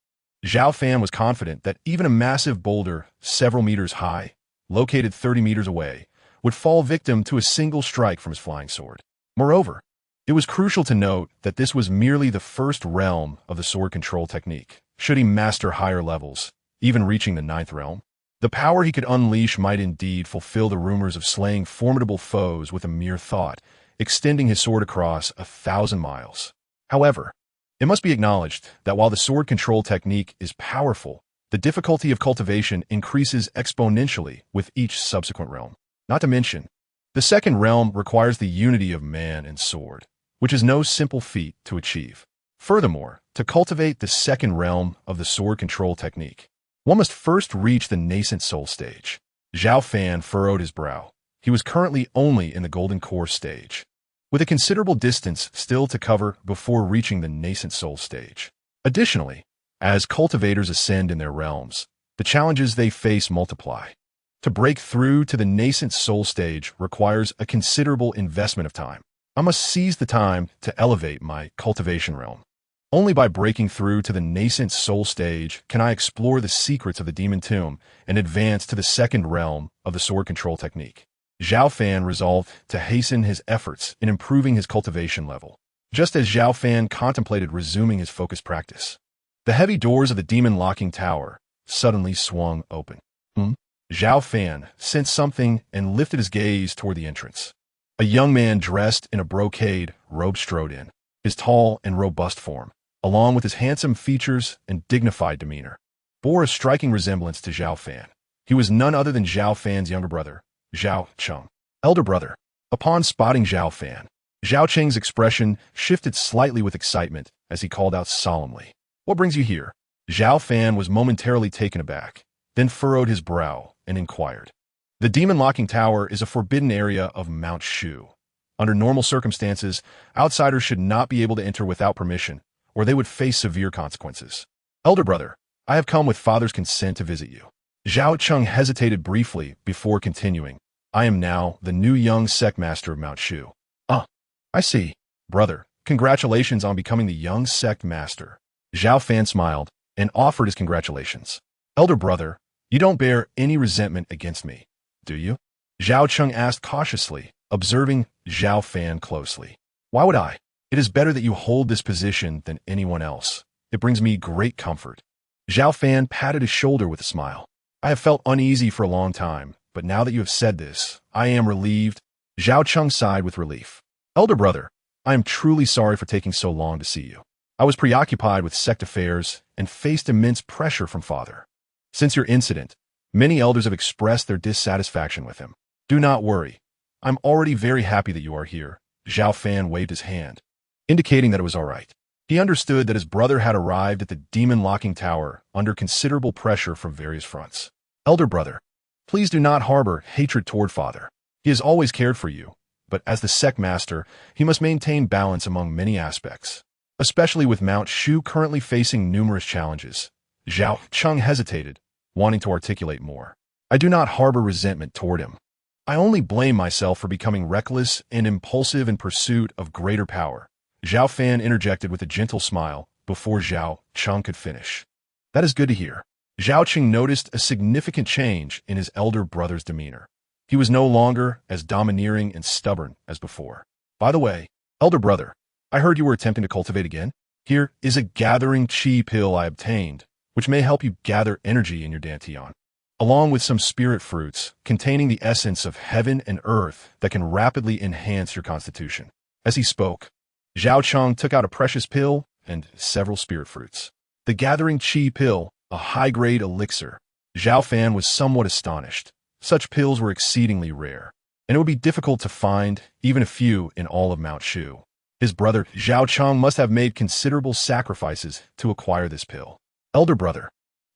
Zhao Fan was confident that even a massive boulder several meters high, located 30 meters away, would fall victim to a single strike from his flying sword. Moreover, it was crucial to note that this was merely the first realm of the sword control technique. Should he master higher levels, even reaching the 9th realm, the power he could unleash might indeed fulfill the rumors of slaying formidable foes with a mere thought, extending his sword across 1,000 miles. However, it must be acknowledged that while the sword control technique is powerful, the difficulty of cultivation increases exponentially with each subsequent realm. Not to mention, the second realm requires the unity of man and sword, which is no simple feat to achieve. Furthermore, to cultivate the second realm of the sword control technique, one must first reach the nascent soul stage. Zhao Fan furrowed his brow. He was currently only in the Golden Core stage, with a considerable distance still to cover before reaching the nascent soul stage. Additionally, as cultivators ascend in their realms, the challenges they face multiply. To break through to the nascent soul stage requires a considerable investment of time. I must seize the time to elevate my cultivation realm. Only by breaking through to the nascent soul stage can I explore the secrets of the demon tomb and advance to the second realm of the sword control technique. Zhao Fan resolved to hasten his efforts in improving his cultivation level. Just as Zhao Fan contemplated resuming his focused practice, the heavy doors of the demon-locking tower suddenly swung open. Zhao Fan sensed something and lifted his gaze toward the entrance. A young man dressed in a brocade robe strode in. His tall and robust form, along with his handsome features and dignified demeanor, bore a striking resemblance to Zhao Fan. He was none other than Zhao Fan's younger brother, Zhao Cheng. Elder brother. Upon spotting Zhao Fan, Zhao Cheng's expression shifted slightly with excitement as he called out solemnly, "What brings you here?" Zhao Fan was momentarily taken aback, then furrowed his brow and inquired. The demon-locking tower is a forbidden area of Mount Shu. Under normal circumstances, outsiders should not be able to enter without permission, or they would face severe consequences. Elder brother, I have come with father's consent to visit you. Zhao Cheng hesitated briefly before continuing. I am now the new young sect master of Mount Shu. I see. Brother, congratulations on becoming the young sect master. Zhao Fan smiled, and offered his congratulations. Elder brother, you don't bear any resentment against me, do you? Zhao Cheng asked cautiously, observing Zhao Fan closely. Why would I? It is better that you hold this position than anyone else. It brings me great comfort. Zhao Fan patted his shoulder with a smile. I have felt uneasy for a long time, but now that you have said this, I am relieved. Zhao Cheng sighed with relief. Elder brother, I am truly sorry for taking so long to see you. I was preoccupied with sect affairs and faced immense pressure from father. Since your incident, many elders have expressed their dissatisfaction with him. Do not worry. I'm already very happy that you are here. Zhao Fan waved his hand, indicating that it was all right. He understood that his brother had arrived at the demon locking tower under considerable pressure from various fronts. Elder brother, please do not harbor hatred toward father. He has always cared for you, but as the sect master, he must maintain balance among many aspects, especially with Mount Shu currently facing numerous challenges. Zhao Cheng hesitated, wanting to articulate more. I do not harbor resentment toward him. I only blame myself for becoming reckless and impulsive in pursuit of greater power. Zhao Fan interjected with a gentle smile before Zhao Cheng could finish. That is good to hear. Zhao Cheng noticed a significant change in his elder brother's demeanor. He was no longer as domineering and stubborn as before. By the way, elder brother, I heard you were attempting to cultivate again. Here is a gathering chi pill I obtained, which may help you gather energy in your dantian, along with some spirit fruits containing the essence of heaven and earth that can rapidly enhance your constitution. As he spoke, Zhao Cheng took out a precious pill and several spirit fruits. The gathering chi pill, a high-grade elixir. Zhao Fan was somewhat astonished. Such pills were exceedingly rare, and it would be difficult to find even a few in all of Mount Shu. His brother Zhao Cheng must have made considerable sacrifices to acquire this pill. Elder brother,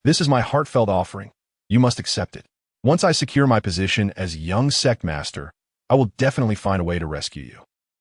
this is my heartfelt offering. You must accept it. Once I secure my position as young sect master, I will definitely find a way to rescue you.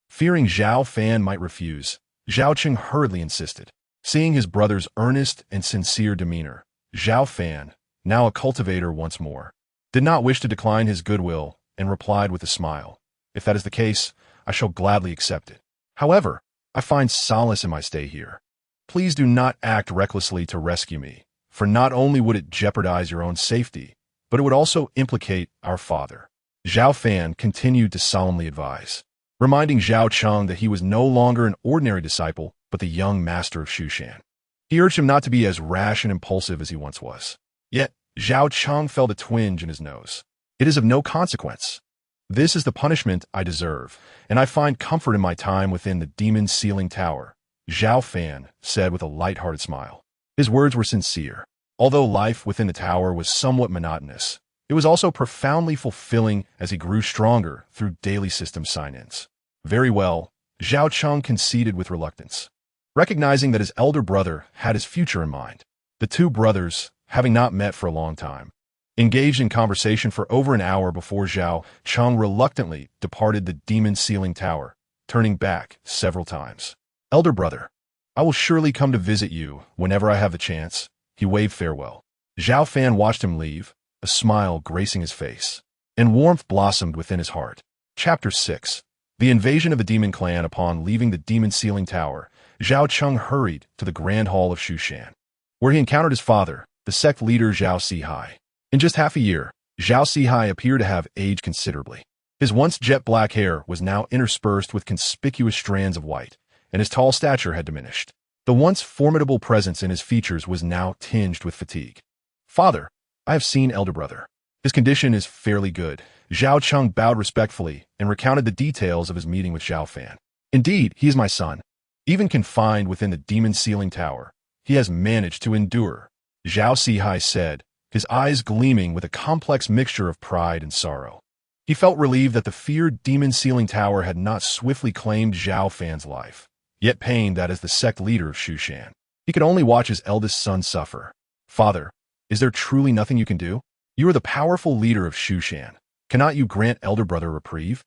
Fearing Zhao Fan might refuse, Zhao Cheng hurriedly insisted. Seeing his brother's earnest and sincere demeanor, Zhao Fan, now a cultivator once more, did not wish to decline his goodwill and replied with a smile. If that is the case, I shall gladly accept it. However, I find solace in my stay here. Please do not act recklessly to rescue me, for not only would it jeopardize your own safety, but it would also implicate our father. Zhao Fan continued to solemnly advise, reminding Zhao Cheng that he was no longer an ordinary disciple, but the young master of Shushan. He urged him not to be as rash and impulsive as he once was. Yet, Zhao Cheng felt a twinge in his nose. It is of no consequence. This is the punishment I deserve, and I find comfort in my time within the demon sealing tower, Zhao Fan said with a light-hearted smile. His words were sincere. Although life within the tower was somewhat monotonous, it was also profoundly fulfilling as he grew stronger through daily system sign-ins. Very well, Zhao Cheng conceded with reluctance, recognizing that his elder brother had his future in mind. The two brothers, having not met for a long time, engaged in conversation for over an hour before Zhao Cheng reluctantly departed the demon sealing tower, turning back several times. Elder brother, I will surely come to visit you whenever I have the chance. He waved farewell. Zhao Fan watched him leave, a smile gracing his face, and warmth blossomed within his heart. Chapter 6. The invasion of the demon clan. Upon leaving the demon sealing tower, Zhao Cheng hurried to the grand hall of Shushan, where he encountered his father, the sect leader Zhao Sihai. In just half a year, Zhao Sihai appeared to have aged considerably. His once jet-black hair was now interspersed with conspicuous strands of white, and his tall stature had diminished. The once formidable presence in his features was now tinged with fatigue. Father, I have seen elder brother. His condition is fairly good. Zhao Cheng bowed respectfully and recounted the details of his meeting with Zhao Fan. Indeed, he is my son. Even confined within the demon sealing tower, he has managed to endure, Zhao Sihai said, his eyes gleaming with a complex mixture of pride and sorrow. He felt relieved that the feared demon sealing tower had not swiftly claimed Zhao Fan's life, yet pained that as the sect leader of Shushan, he could only watch his eldest son suffer. Father, is there truly nothing you can do? You are the powerful leader of Shushan. Cannot you grant elder brother reprieve?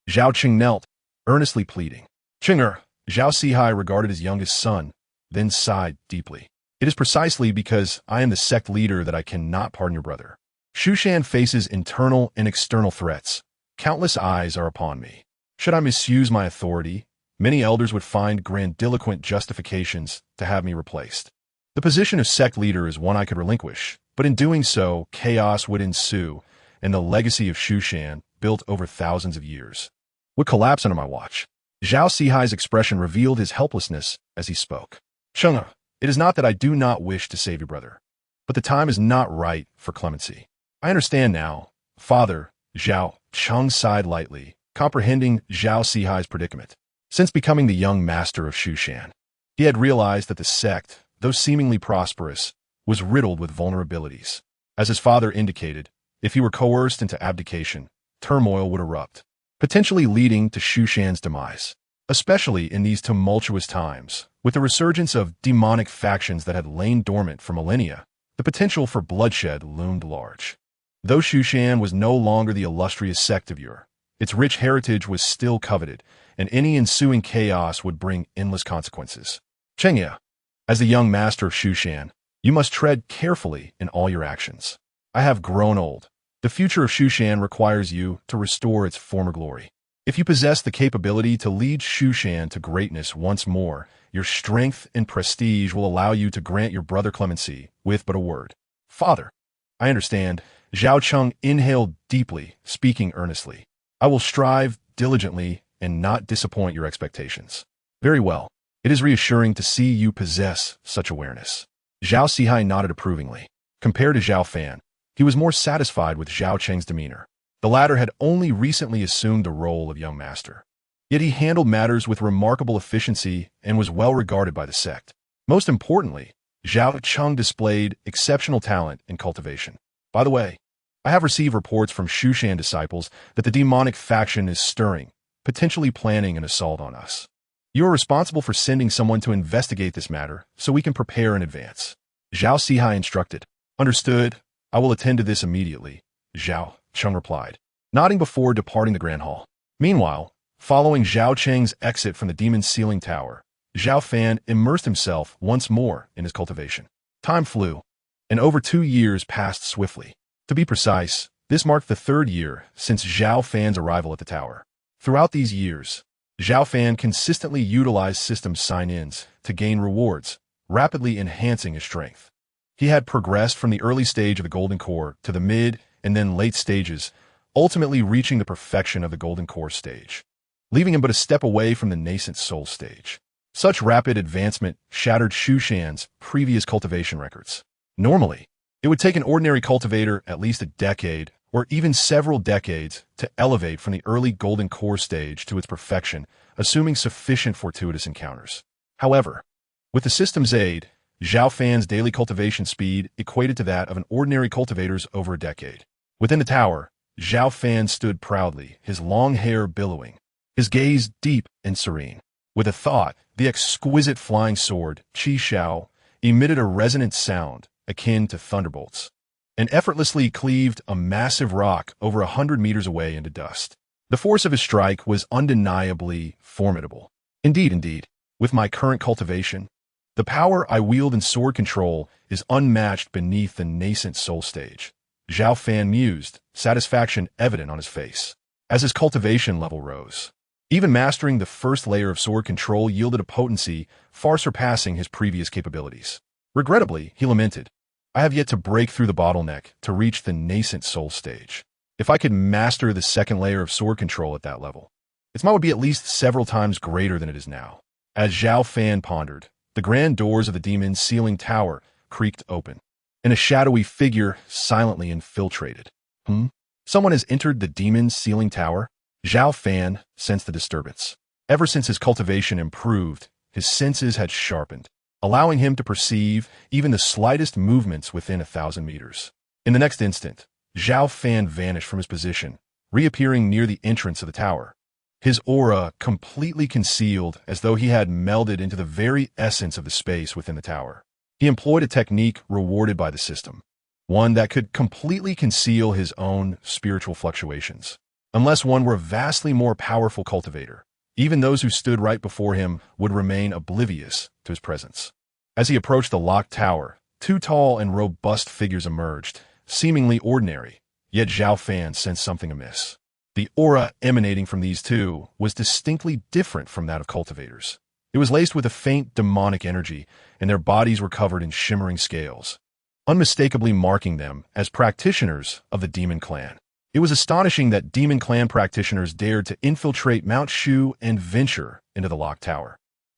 Zhao Cheng knelt, earnestly pleading. Chenger, Zhao Sihai regarded his youngest son, then sighed deeply. It is precisely because I am the sect leader that I cannot pardon your brother. Shushan faces internal and external threats. Countless eyes are upon me. Should I misuse my authority, many elders would find grandiloquent justifications to have me replaced. The position of sect leader is one I could relinquish, but in doing so, chaos would ensue, and the legacy of Shushan, built over thousands of years, would collapse under my watch. Zhao Sihai's expression revealed his helplessness as he spoke. Cheng, it is not that I do not wish to save your brother, but the time is not right for clemency. I understand now, Father. Zhao Cheng sighed lightly, comprehending Zhao Sihai's predicament. Since becoming the young master of Shushan, he had realized that the sect, though seemingly prosperous, was riddled with vulnerabilities. As his father indicated, if he were coerced into abdication, turmoil would erupt, potentially leading to Shushan's demise. Especially in these tumultuous times, with the resurgence of demonic factions that had lain dormant for millennia, the potential for bloodshed loomed large. Though Shushan was no longer the illustrious sect of yore, its rich heritage was still coveted, and any ensuing chaos would bring endless consequences. Chengya, as the young master of Shushan, you must tread carefully in all your actions. I have grown old. The future of Shushan requires you to restore its former glory. If you possess the capability to lead Shushan to greatness once more, your strength and prestige will allow you to grant your brother clemency with but a word. Father, I understand. Zhao Cheng inhaled deeply, speaking earnestly. I will strive diligently and not disappoint your expectations. Very well. It is reassuring to see you possess such awareness. Zhao Sihai nodded approvingly. Compared to Zhao Fan, he was more satisfied with Zhao Cheng's demeanor. The latter had only recently assumed the role of young master. Yet he handled matters with remarkable efficiency and was well regarded by the sect. Most importantly, Zhao Cheng displayed exceptional talent in cultivation. By the way, I have received reports from Shushan disciples that the demonic faction is stirring, potentially planning an assault on us. You are responsible for sending someone to investigate this matter so we can prepare in advance. Zhao Sihai instructed. Understood. I will attend to this immediately, Zhao Cheng replied, nodding before departing the Grand Hall. Meanwhile, following Zhao Cheng's exit from the Demon's Ceiling Tower, Zhao Fan immersed himself once more in his cultivation. Time flew, and over 2 years passed swiftly. To be precise, this marked the 3rd year since Zhao Fan's arrival at the tower. Throughout these years, Zhao Fan consistently utilized system sign-ins to gain rewards, rapidly enhancing his strength. He had progressed from the early stage of the Golden Core to the mid and then late stages, ultimately reaching the perfection of the Golden Core stage, leaving him but a step away from the nascent Soul stage. Such rapid advancement shattered Shushan's previous cultivation records. Normally, it would take an ordinary cultivator at least a decade or even several decades to elevate from the early Golden Core stage to its perfection, assuming sufficient fortuitous encounters. However, with the system's aid, Zhao Fan's daily cultivation speed equated to that of an ordinary cultivator's over a decade. Within the tower, Zhao Fan stood proudly, his long hair billowing, his gaze deep and serene. With a thought, the exquisite flying sword, Qi Shao, emitted a resonant sound akin to thunderbolts, and effortlessly cleaved a massive rock over 100 meters away into dust. The force of his strike was undeniably formidable. Indeed, with my current cultivation, the power I wield in sword control is unmatched beneath the nascent soul stage. Zhao Fan mused, satisfaction evident on his face. As his cultivation level rose, even mastering the first layer of sword control yielded a potency far surpassing his previous capabilities. Regrettably, he lamented, I have yet to break through the bottleneck to reach the nascent soul stage. If I could master the second layer of sword control at that level, its might would be at least several times greater than it is now. As Zhao Fan pondered, the grand doors of the Demon's Ceiling Tower creaked open, and a shadowy figure silently infiltrated. Someone has entered the Demon's Ceiling Tower? Zhao Fan sensed the disturbance. Ever since his cultivation improved, his senses had sharpened, allowing him to perceive even the slightest movements within 1,000 meters. In the next instant, Zhao Fan vanished from his position, reappearing near the entrance of the tower, his aura completely concealed as though he had melded into the very essence of the space within the tower. He employed a technique rewarded by the system, one that could completely conceal his own spiritual fluctuations. Unless one were a vastly more powerful cultivator, even those who stood right before him would remain oblivious to his presence. As he approached the locked tower, 2 tall and robust figures emerged, seemingly ordinary, yet Zhao Fan sensed something amiss. The aura emanating from these two was distinctly different from that of cultivators. It was laced with a faint demonic energy, and their bodies were covered in shimmering scales, unmistakably marking them as practitioners of the Demon Clan. It was astonishing that Demon Clan practitioners dared to infiltrate Mount Shu and venture into the locked tower.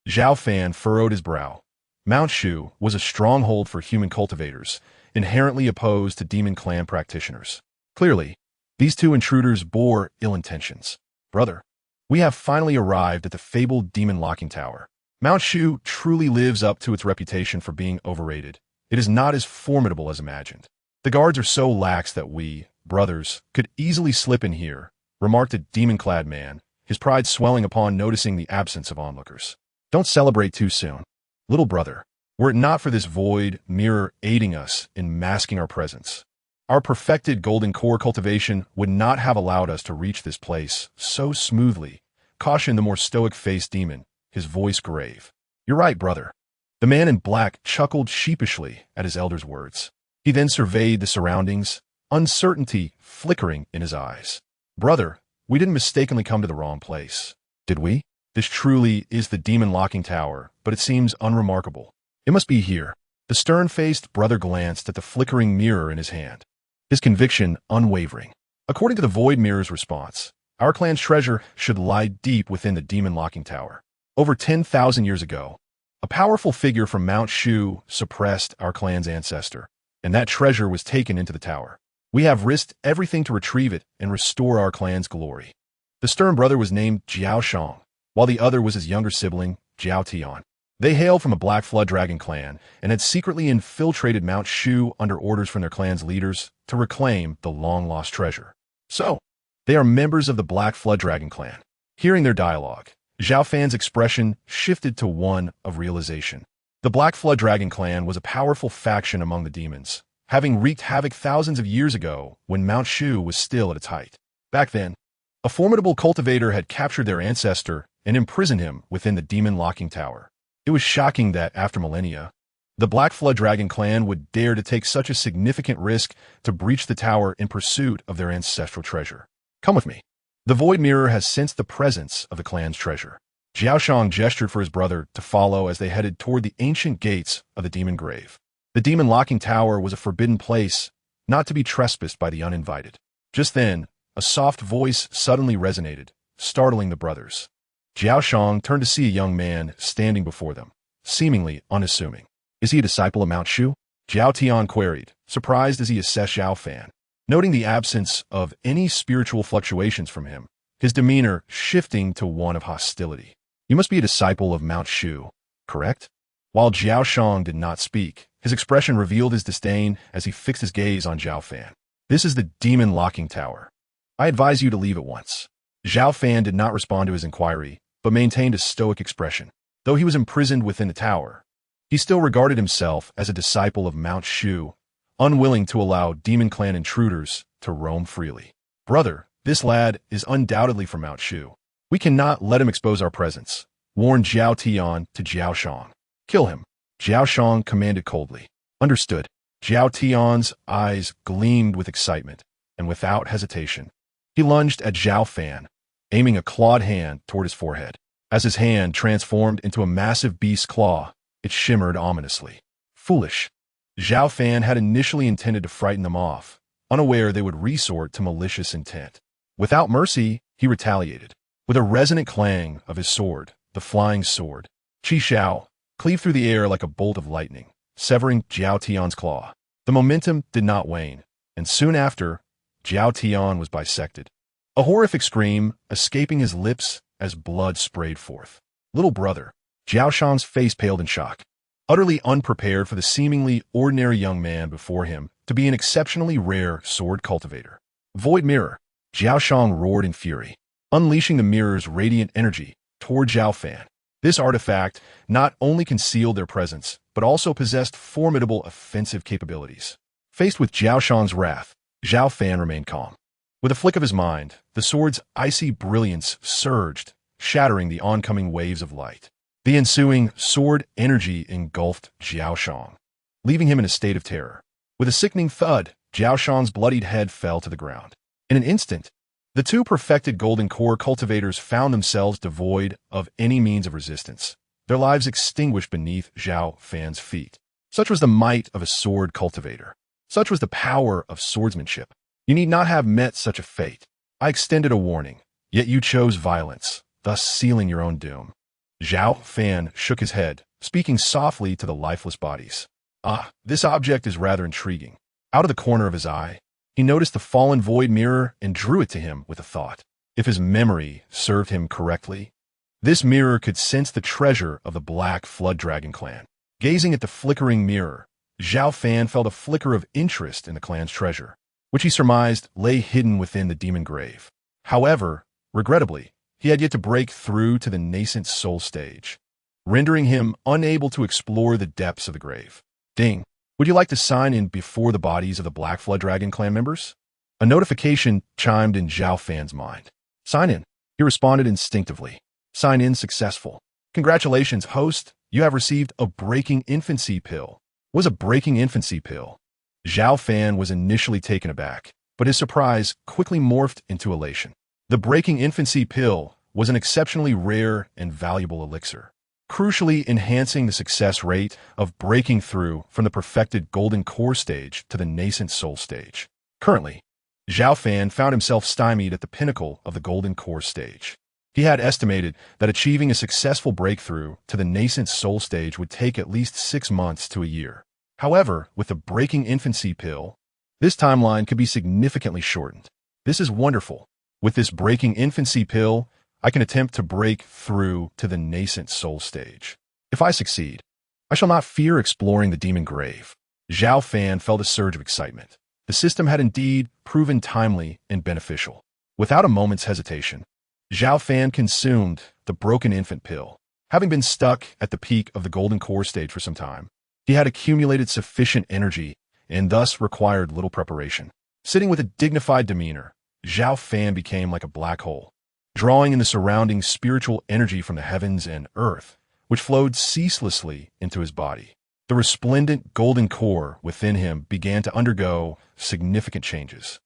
Zhao Fan furrowed his brow. Mount Shu was a stronghold for human cultivators, inherently opposed to Demon Clan practitioners. Clearly, these two intruders bore ill intentions. Brother, we have finally arrived at the fabled Demon Locking Tower. Mount Shu truly lives up to its reputation for being overrated. It is not as formidable as imagined. The guards are so lax that we, brothers, could easily slip in here, remarked a demon-clad man, his pride swelling upon noticing the absence of onlookers. Don't celebrate too soon. Little brother, were it not for this void mirror aiding us in masking our presence, our perfected golden core cultivation would not have allowed us to reach this place so smoothly, cautioned the more stoic-faced demon, his voice grave. You're right, brother. The man in black chuckled sheepishly at his elder's words. He then surveyed the surroundings, uncertainty flickering in his eyes. Brother, we didn't mistakenly come to the wrong place, did we? This truly is the Demon Locking Tower, but it seems unremarkable. It must be here. The stern-faced brother glanced at the flickering mirror in his hand, his conviction unwavering. According to the Void Mirror's response, our clan's treasure should lie deep within the Demon Locking Tower. Over 10,000 years ago, a powerful figure from Mount Shu suppressed our clan's ancestor, and that treasure was taken into the tower. We have risked everything to retrieve it and restore our clan's glory. The stern brother was named Jiao Shang, while the other was his younger sibling, Zhao Tian. They hailed from a Black Flood Dragon clan and had secretly infiltrated Mount Shu under orders from their clan's leaders to reclaim the long-lost treasure. So, they are members of the Black Flood Dragon clan. Hearing their dialogue, Zhao Fan's expression shifted to one of realization. The Black Flood Dragon clan was a powerful faction among the demons, having wreaked havoc thousands of years ago when Mount Shu was still at its height. Back then, a formidable cultivator had captured their ancestor and imprisoned him within the Demon Locking Tower. It was shocking that, after millennia, the Black Flood Dragon clan would dare to take such a significant risk to breach the tower in pursuit of their ancestral treasure. Come with me. The Void Mirror has sensed the presence of the clan's treasure. Jiao Shang gestured for his brother to follow as they headed toward the ancient gates of the Demon Grave. The Demon Locking Tower was a forbidden place, not to be trespassed by the uninvited. Just then, a soft voice suddenly resonated, startling the brothers. Jiao Shang turned to see a young man standing before them, seemingly unassuming. Is he a disciple of Mount Shu? Zhao Tian queried, surprised as he assessed Zhao Fan. Noting the absence of any spiritual fluctuations from him, his demeanor shifting to one of hostility. You must be a disciple of Mount Shu, correct? While Jiao Shang did not speak, his expression revealed his disdain as he fixed his gaze on Zhao Fan. This is the Demon Locking Tower. I advise you to leave at once. Zhao Fan did not respond to his inquiry, but maintained a stoic expression. Though he was imprisoned within the tower, he still regarded himself as a disciple of Mount Shu, unwilling to allow Demon Clan intruders to roam freely. Brother, this lad is undoubtedly from Mount Shu. We cannot let him expose our presence, warned Zhao Tian to Jiao Shang. Kill him, Jiao Shang commanded coldly. Understood. Zhao Tian's eyes gleamed with excitement, and without hesitation, he lunged at Zhao Fan, aiming a clawed hand toward his forehead. As his hand transformed into a massive beast's claw, it shimmered ominously. Foolish. Zhao Fan had initially intended to frighten them off, unaware they would resort to malicious intent. Without mercy, he retaliated. With a resonant clang of his sword, the flying sword, Qi Xiao cleaved through the air like a bolt of lightning, severing Zhao Tian's claw. The momentum did not wane, and soon after, Zhao Tian was bisected. A horrific scream escaping his lips as blood sprayed forth. Little brother, Jiao Shang's face paled in shock. Utterly unprepared for the seemingly ordinary young man before him to be an exceptionally rare sword cultivator. Void Mirror, Jiao Shang roared in fury, unleashing the mirror's radiant energy toward Zhao Fan. This artifact not only concealed their presence, but also possessed formidable offensive capabilities. Faced with Jiao Shang's wrath, Zhao Fan remained calm. With a flick of his mind, the sword's icy brilliance surged, shattering the oncoming waves of light. The ensuing sword energy engulfed Jiao Shang, leaving him in a state of terror. With a sickening thud, Jiao Shang's bloodied head fell to the ground. In an instant, the two perfected golden core cultivators found themselves devoid of any means of resistance, their lives extinguished beneath Zhao Fan's feet. Such was the might of a sword cultivator. Such was the power of swordsmanship. You need not have met such a fate. I extended a warning, yet you chose violence, thus sealing your own doom. Zhao Fan shook his head, speaking softly to the lifeless bodies. Ah, this object is rather intriguing. Out of the corner of his eye, he noticed the fallen void mirror and drew it to him with a thought. If his memory served him correctly, this mirror could sense the treasure of the Black Flood Dragon clan. Gazing at the flickering mirror, Zhao Fan felt a flicker of interest in the clan's treasure, which he surmised lay hidden within the demon grave. However, regrettably, he had yet to break through to the nascent soul stage, rendering him unable to explore the depths of the grave. Ding! Would you like to sign in before the bodies of the Black Flood Dragon clan members? A notification chimed in Zhao Fan's mind. Sign in. He responded instinctively. Sign in successful. Congratulations, host. You have received a breaking infancy pill. What was a breaking infancy pill? Zhao Fan was initially taken aback, but his surprise quickly morphed into elation. The breaking infancy pill was an exceptionally rare and valuable elixir, crucially enhancing the success rate of breaking through from the perfected golden core stage to the nascent soul stage. Currently, Zhao Fan found himself stymied at the pinnacle of the golden core stage. He had estimated that achieving a successful breakthrough to the nascent soul stage would take at least 6 months to a year. However, with the breaking infancy pill, this timeline could be significantly shortened. This is wonderful. With this breaking infancy pill, I can attempt to break through to the nascent soul stage. If I succeed, I shall not fear exploring the demon grave. Zhao Fan felt a surge of excitement. The system had indeed proven timely and beneficial. Without a moment's hesitation, Zhao Fan consumed the broken infant pill. Having been stuck at the peak of the golden core stage for some time, he had accumulated sufficient energy and thus required little preparation. Sitting with a dignified demeanor, Zhao Fan became like a black hole, drawing in the surrounding spiritual energy from the heavens and earth, which flowed ceaselessly into his body. The resplendent golden core within him began to undergo significant changes.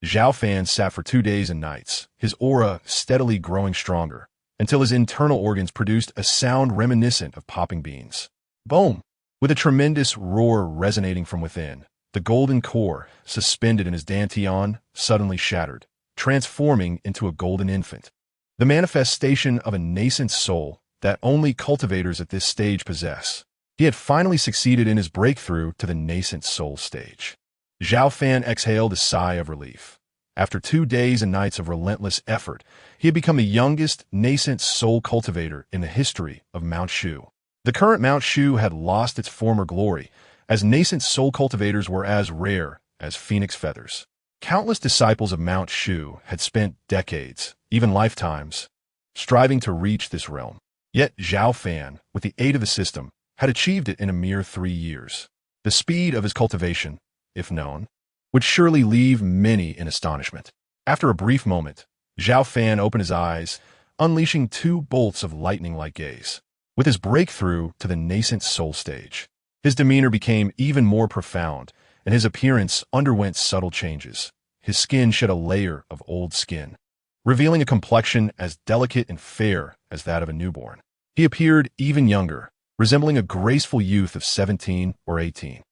Zhao Fan sat for 2 days and nights, his aura steadily growing stronger, until his internal organs produced a sound reminiscent of popping beans. Boom! With a tremendous roar resonating from within, the golden core, suspended in his dantian, suddenly shattered, transforming into a golden infant. The manifestation of a nascent soul that only cultivators at this stage possess. He had finally succeeded in his breakthrough to the nascent soul stage. Zhao Fan exhaled a sigh of relief. After 2 days and nights of relentless effort, he had become the youngest nascent soul cultivator in the history of Mount Shu. The current Mount Shu had lost its former glory, as nascent soul cultivators were as rare as phoenix feathers. Countless disciples of Mount Shu had spent decades, even lifetimes, striving to reach this realm. Yet Zhao Fan, with the aid of the system, had achieved it in a mere 3 years. The speed of his cultivation, if known, would surely leave many in astonishment. After a brief moment, Zhao Fan opened his eyes, unleashing 2 bolts of lightning-like gaze. With his breakthrough to the nascent soul stage, his demeanor became even more profound, and his appearance underwent subtle changes. His skin shed a layer of old skin, revealing a complexion as delicate and fair as that of a newborn. He appeared even younger, resembling a graceful youth of 17 or 18.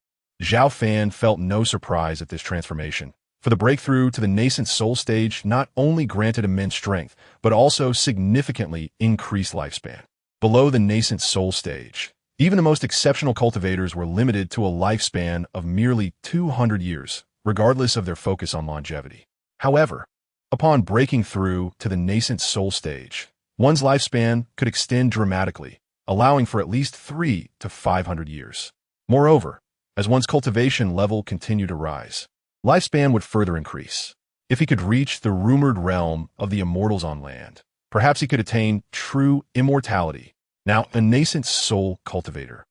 Zhao Fan felt no surprise at this transformation, for the breakthrough to the nascent soul stage not only granted immense strength, but also significantly increased lifespan. Below the nascent soul stage, even the most exceptional cultivators were limited to a lifespan of merely 200 years, regardless of their focus on longevity. However, upon breaking through to the nascent soul stage, one's lifespan could extend dramatically, allowing for at least 300 to 500 years. Moreover, as one's cultivation level continued to rise, lifespan would further increase. If he could reach the rumored realm of the immortals on land, perhaps he could attain true immortality. Now, a nascent soul cultivator,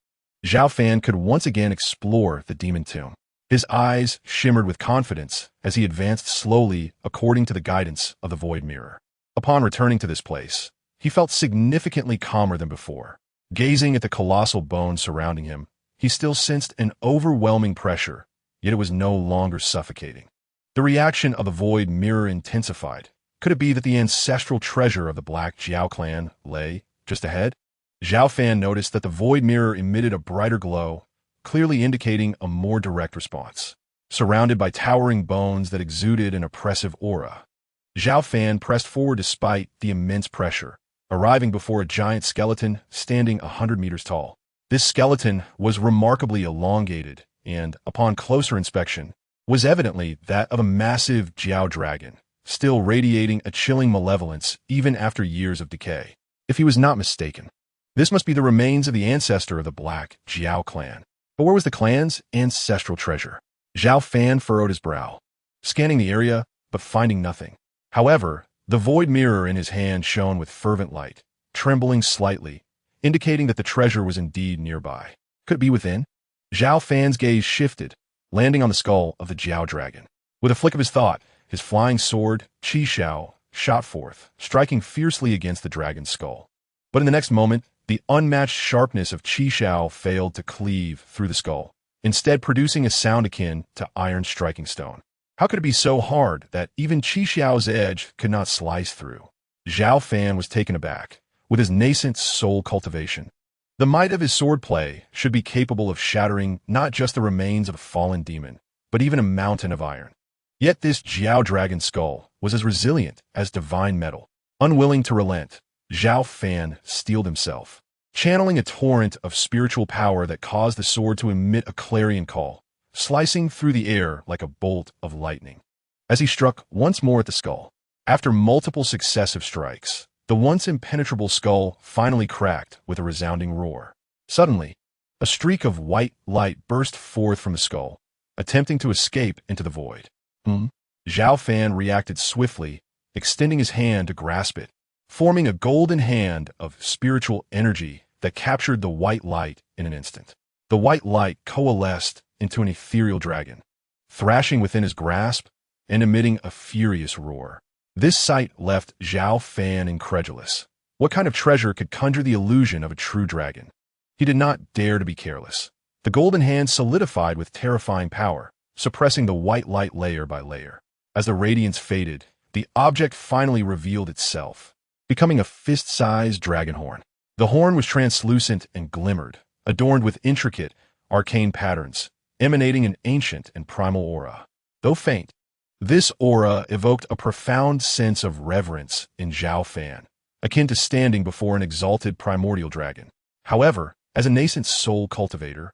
Zhao Fan could once again explore the demon tomb. His eyes shimmered with confidence as he advanced slowly according to the guidance of the void mirror. Upon returning to this place, he felt significantly calmer than before. Gazing at the colossal bones surrounding him, he still sensed an overwhelming pressure, yet it was no longer suffocating. The reaction of the void mirror intensified. Could it be that the ancestral treasure of the Black Jiao clan lay just ahead? Zhao Fan noticed that the void mirror emitted a brighter glow, clearly indicating a more direct response. Surrounded by towering bones that exuded an oppressive aura, Zhao Fan pressed forward despite the immense pressure, arriving before a giant skeleton standing 100 meters tall. This skeleton was remarkably elongated and, upon closer inspection, was evidently that of a massive Jiao dragon, still radiating a chilling malevolence even after years of decay. If he was not mistaken, this must be the remains of the ancestor of the Black Jiao clan. But where was the clan's ancestral treasure? Zhao Fan furrowed his brow, scanning the area, but finding nothing. However, the void mirror in his hand shone with fervent light, trembling slightly, indicating that the treasure was indeed nearby. Could it be within? Zhao Fan's gaze shifted, landing on the skull of the Jiao dragon. With a flick of his thought, his flying sword, Qi Xiao, shot forth, striking fiercely against the dragon's skull. But in the next moment, the unmatched sharpness of Qi Xiao failed to cleave through the skull, instead producing a sound akin to iron striking stone. How could it be so hard that even Qi Xiao's edge could not slice through? Zhao Fan was taken aback. With his nascent soul cultivation, the might of his swordplay should be capable of shattering not just the remains of a fallen demon, but even a mountain of iron. Yet this Jiao dragon skull was as resilient as divine metal. Unwilling to relent, Zhao Fan steeled himself, channeling a torrent of spiritual power that caused the sword to emit a clarion call, slicing through the air like a bolt of lightning. As he struck once more at the skull, after multiple successive strikes, the once impenetrable skull finally cracked with a resounding roar. Suddenly, a streak of white light burst forth from the skull, attempting to escape into the void. Zhao Fan reacted swiftly, extending his hand to grasp it, forming a golden hand of spiritual energy that captured the white light in an instant. The white light coalesced into an ethereal dragon, thrashing within his grasp and emitting a furious roar. This sight left Zhao Fan incredulous. What kind of treasure could conjure the illusion of a true dragon? He did not dare to be careless. The golden hand solidified with terrifying power, suppressing the white light layer by layer. As the radiance faded, the object finally revealed itself, becoming a fist-sized dragon horn. The horn was translucent and glimmered, adorned with intricate, arcane patterns, emanating an ancient and primal aura. Though faint, this aura evoked a profound sense of reverence in Zhao Fan, akin to standing before an exalted primordial dragon. However, as a nascent soul cultivator,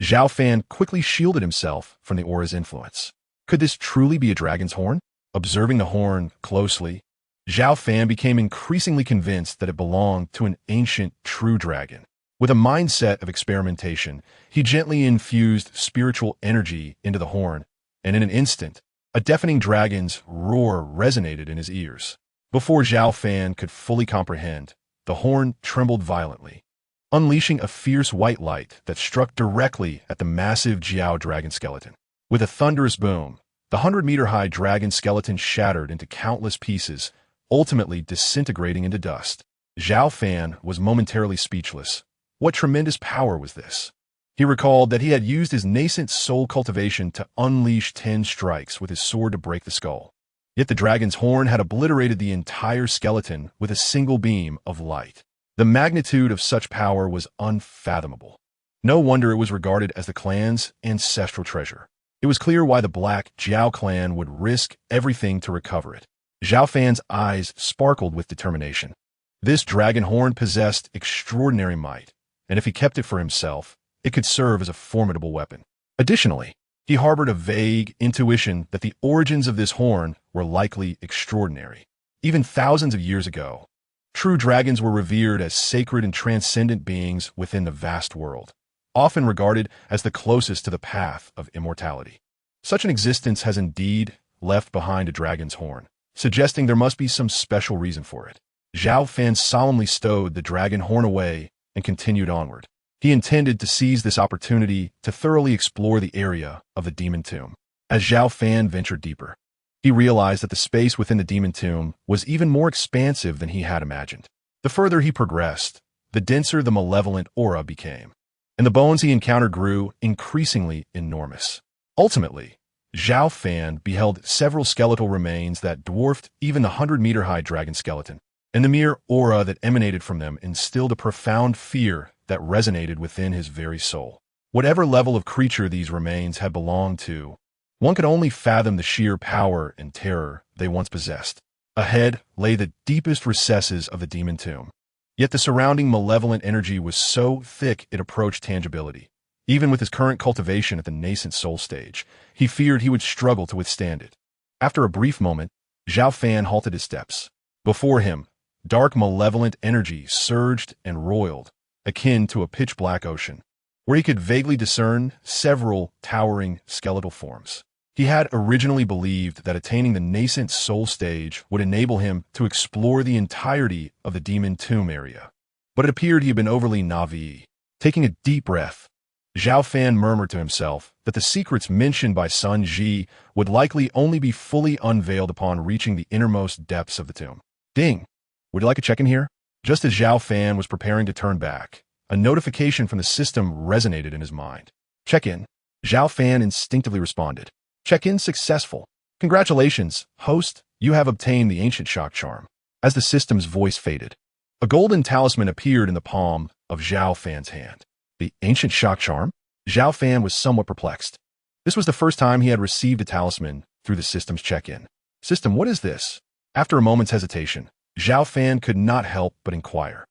Zhao Fan quickly shielded himself from the aura's influence. Could this truly be a dragon's horn? Observing the horn closely, Zhao Fan became increasingly convinced that it belonged to an ancient true dragon. With a mindset of experimentation, he gently infused spiritual energy into the horn, and in an instant, a deafening dragon's roar resonated in his ears. Before Zhao Fan could fully comprehend, the horn trembled violently, unleashing a fierce white light that struck directly at the massive Jiao dragon skeleton. With a thunderous boom, the 100-meter-high dragon skeleton shattered into countless pieces, ultimately disintegrating into dust. Zhao Fan was momentarily speechless. What tremendous power was this? He recalled that he had used his nascent soul cultivation to unleash 10 strikes with his sword to break the skull. Yet the dragon's horn had obliterated the entire skeleton with a single beam of light. The magnitude of such power was unfathomable. No wonder it was regarded as the clan's ancestral treasure. It was clear why the Black Jiao clan would risk everything to recover it. Zhao Fan's eyes sparkled with determination. This dragon horn possessed extraordinary might, and if he kept it for himself, it could serve as a formidable weapon. Additionally, he harbored a vague intuition that the origins of this horn were likely extraordinary. Even thousands of years ago, true dragons were revered as sacred and transcendent beings within the vast world, often regarded as the closest to the path of immortality. Such an existence has indeed left behind a dragon's horn, suggesting there must be some special reason for it. Zhao Fan solemnly stowed the dragon horn away and continued onward. He intended to seize this opportunity to thoroughly explore the area of the demon tomb. As Zhao Fan ventured deeper, he realized that the space within the demon tomb was even more expansive than he had imagined. The further he progressed, the denser the malevolent aura became, and the bones he encountered grew increasingly enormous. Ultimately, Zhao Fan beheld several skeletal remains that dwarfed even the 100-meter-high dragon skeleton. and the mere aura that emanated from them instilled a profound fear that resonated within his very soul. Whatever level of creature these remains had belonged to, one could only fathom the sheer power and terror they once possessed. Ahead lay the deepest recesses of the demon tomb. Yet the surrounding malevolent energy was so thick it approached tangibility. Even with his current cultivation at the nascent soul stage, he feared he would struggle to withstand it. After a brief moment, Zhao Fan halted his steps. Before him, dark malevolent energy surged and roiled, akin to a pitch-black ocean, where he could vaguely discern several towering skeletal forms. He had originally believed that attaining the nascent soul stage would enable him to explore the entirety of the demon tomb area. But it appeared he had been overly naive. Taking a deep breath, Zhao Fan murmured to himself that the secrets mentioned by Sun Ji would likely only be fully unveiled upon reaching the innermost depths of the tomb. Ding! Would you like a check-in here? Just as Zhao Fan was preparing to turn back, a notification from the system resonated in his mind. Check-in. Zhao Fan instinctively responded. Check-in successful. Congratulations, host, you have obtained the ancient shock charm. As the system's voice faded, a golden talisman appeared in the palm of Zhao Fan's hand. The ancient shock charm? Zhao Fan was somewhat perplexed. This was the first time he had received a talisman through the system's check-in. System, what is this? After a moment's hesitation, Zhao Fan could not help but inquire.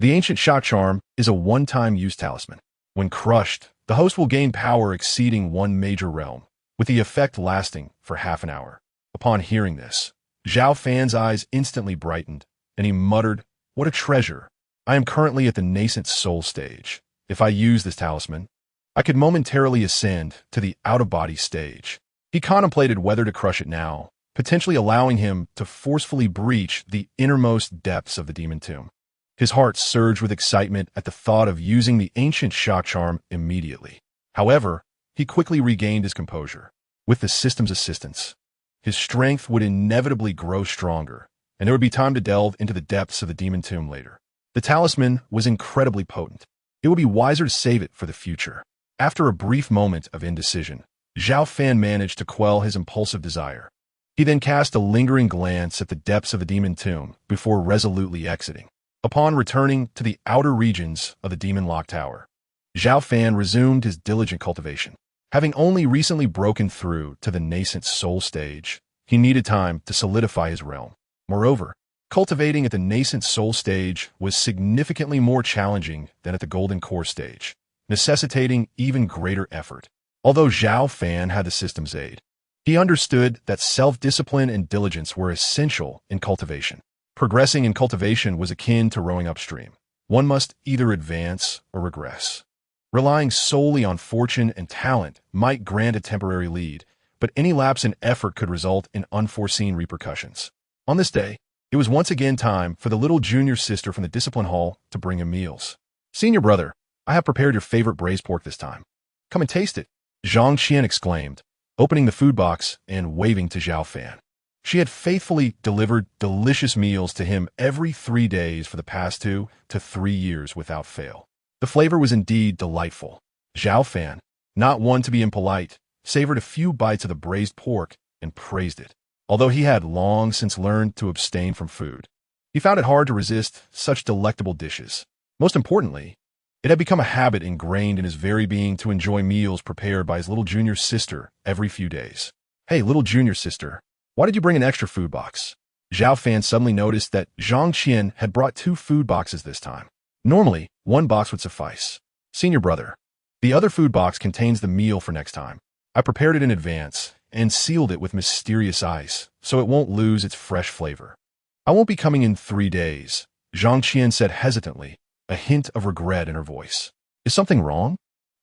The ancient shock charm is a one-time use talisman. When crushed, the host will gain power exceeding one major realm, with the effect lasting for half an hour. Upon hearing this, Zhao Fan's eyes instantly brightened, and he muttered, "What a treasure! I am currently at the nascent soul stage. If I use this talisman, I could momentarily ascend to the out-of-body stage." He contemplated whether to crush it now, potentially allowing him to forcefully breach the innermost depths of the demon tomb. His heart surged with excitement at the thought of using the ancient shock charm immediately. However, he quickly regained his composure. With the system's assistance, his strength would inevitably grow stronger, and there would be time to delve into the depths of the demon tomb later. The talisman was incredibly potent. It would be wiser to save it for the future. After a brief moment of indecision, Zhao Fan managed to quell his impulsive desire. He then cast a lingering glance at the depths of the demon tomb before resolutely exiting. Upon returning to the outer regions of the demon lock tower, Zhao Fan resumed his diligent cultivation. Having only recently broken through to the nascent soul stage, he needed time to solidify his realm. Moreover, cultivating at the nascent soul stage was significantly more challenging than at the golden core stage, necessitating even greater effort. Although Zhao Fan had the system's aid, he understood that self-discipline and diligence were essential in cultivation. Progressing in cultivation was akin to rowing upstream. One must either advance or regress. Relying solely on fortune and talent might grant a temporary lead, but any lapse in effort could result in unforeseen repercussions. On this day, it was once again time for the little junior sister from the discipline hall to bring him meals. "Senior brother, I have prepared your favorite braised pork this time. Come and taste it," Zhang Qian exclaimed, opening the food box and waving to Zhao Fan. She had faithfully delivered delicious meals to him every 3 days for the past 2 to 3 years without fail. The flavor was indeed delightful. Zhao Fan, not one to be impolite, savored a few bites of the braised pork and praised it. Although he had long since learned to abstain from food, he found it hard to resist such delectable dishes. Most importantly, it had become a habit ingrained in his very being to enjoy meals prepared by his little junior sister every few days. "Hey, little junior sister, why did you bring an extra food box?" Zhao Fan suddenly noticed that Zhang Qian had brought 2 food boxes this time. Normally, 1 box would suffice. "Senior brother, the other food box contains the meal for next time. I prepared it in advance and sealed it with mysterious ice so it won't lose its fresh flavor. I won't be coming in 3 days," Zhang Qian said hesitantly, a hint of regret in her voice. "Is something wrong?"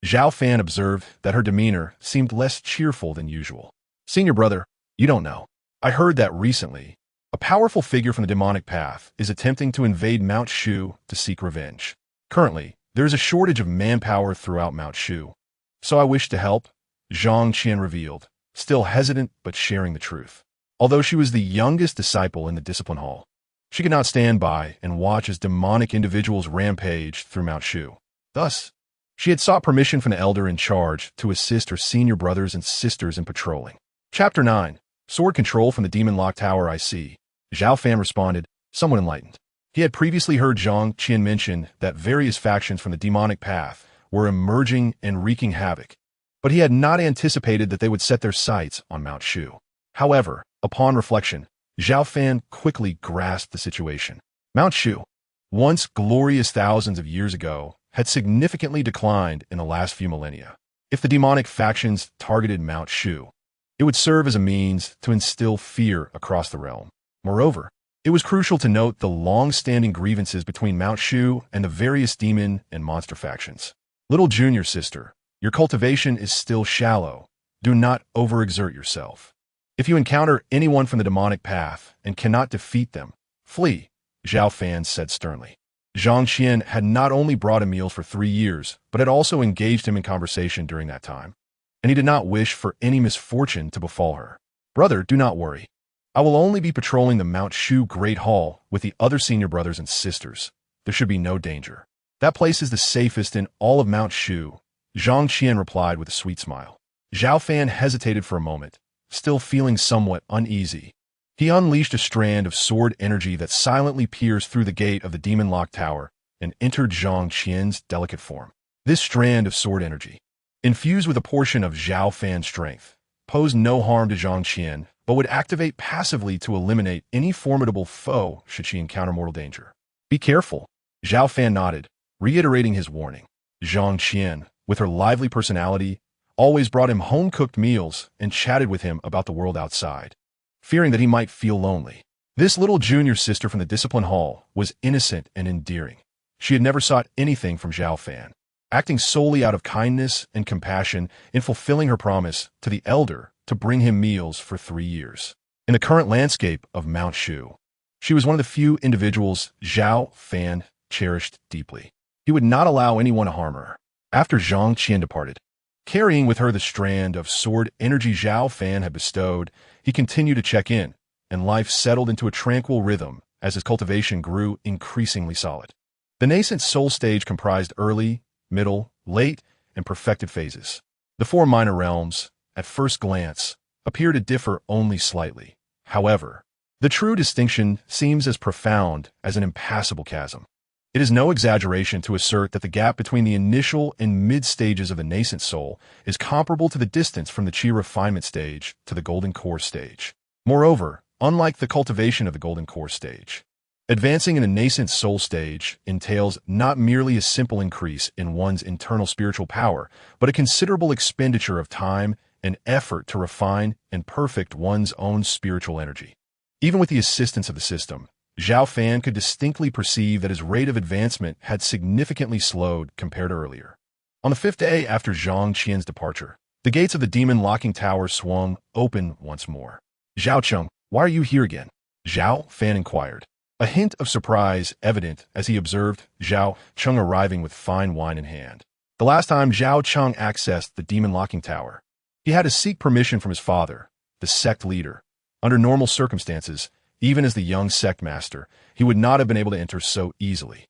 Zhao Fan observed that her demeanor seemed less cheerful than usual. "Senior brother, you don't know. I heard that recently a powerful figure from the demonic path is attempting to invade Mount Shu to seek revenge. Currently, there is a shortage of manpower throughout Mount Shu. So I wish to help," Zhang Qian revealed, still hesitant but sharing the truth. Although she was the youngest disciple in the discipline hall, she could not stand by and watch as demonic individuals rampaged through Mount Shu. Thus, she had sought permission from the elder in charge to assist her senior brothers and sisters in patrolling. Chapter 9. Sword control from the demon lock tower. "I see," Zhao Fan responded, somewhat enlightened. He had previously heard Zhang Qian mention that various factions from the demonic path were emerging and wreaking havoc, but he had not anticipated that they would set their sights on Mount Shu. However, upon reflection, Zhao Fan quickly grasped the situation. Mount Shu, once glorious thousands of years ago, had significantly declined in the last few millennia. If the demonic factions targeted Mount Shu, it would serve as a means to instill fear across the realm. Moreover, it was crucial to note the long-standing grievances between Mount Shu and the various demon and monster factions. Little junior sister, your cultivation is still shallow. Do not overexert yourself. If you encounter anyone from the demonic path and cannot defeat them, flee, Zhao Fan said sternly. Zhang Qian had not only brought him meals for 3 years, but had also engaged him in conversation during that time, and he did not wish for any misfortune to befall her. Brother, do not worry. I will only be patrolling the Mount Shu Great Hall with the other senior brothers and sisters. There should be no danger. That place is the safest in all of Mount Shu, Zhang Qian replied with a sweet smile. Zhao Fan hesitated for a moment, still feeling somewhat uneasy. He unleashed a strand of sword energy that silently pierced through the gate of the demon-locked tower and entered Zhang Qian's delicate form. This strand of sword energy, infused with a portion of Zhao Fan's strength, posed no harm to Zhang Qian, but would activate passively to eliminate any formidable foe should she encounter mortal danger. Be careful, Zhao Fan nodded, reiterating his warning. Zhang Qian, with her lively personality, always brought him home-cooked meals and chatted with him about the world outside, fearing that he might feel lonely. This little junior sister from the discipline hall was innocent and endearing. She had never sought anything from Zhao Fan, acting solely out of kindness and compassion in fulfilling her promise to the elder to bring him meals for 3 years. In the current landscape of Mount Shu, she was one of the few individuals Zhao Fan cherished deeply. He would not allow anyone to harm her. After Zhang Qian departed, carrying with her the strand of sword energy Zhao Fan had bestowed, he continued to check in, and life settled into a tranquil rhythm as his cultivation grew increasingly solid. The nascent soul stage comprised early, middle, late, and perfected phases. The 4 minor realms, at first glance, appear to differ only slightly. However, the true distinction seems as profound as an impassable chasm. It is no exaggeration to assert that the gap between the initial and mid-stages of the nascent soul is comparable to the distance from the chi refinement stage to the golden core stage. Moreover, unlike the cultivation of the golden core stage, advancing in the nascent soul stage entails not merely a simple increase in one's internal spiritual power, but a considerable expenditure of time and effort to refine and perfect one's own spiritual energy. Even with the assistance of the system, Zhao Fan could distinctly perceive that his rate of advancement had significantly slowed compared to earlier. On the 5th day after Zhang Qian's departure, the gates of the demon-locking tower swung open once more. Zhao Cheng, why are you here again? Zhao Fan inquired, a hint of surprise evident as he observed Zhao Cheng arriving with fine wine in hand. The last time Zhao Cheng accessed the demon-locking tower, he had to seek permission from his father, the sect leader. Under normal circumstances, even as the young sect master, he would not have been able to enter so easily.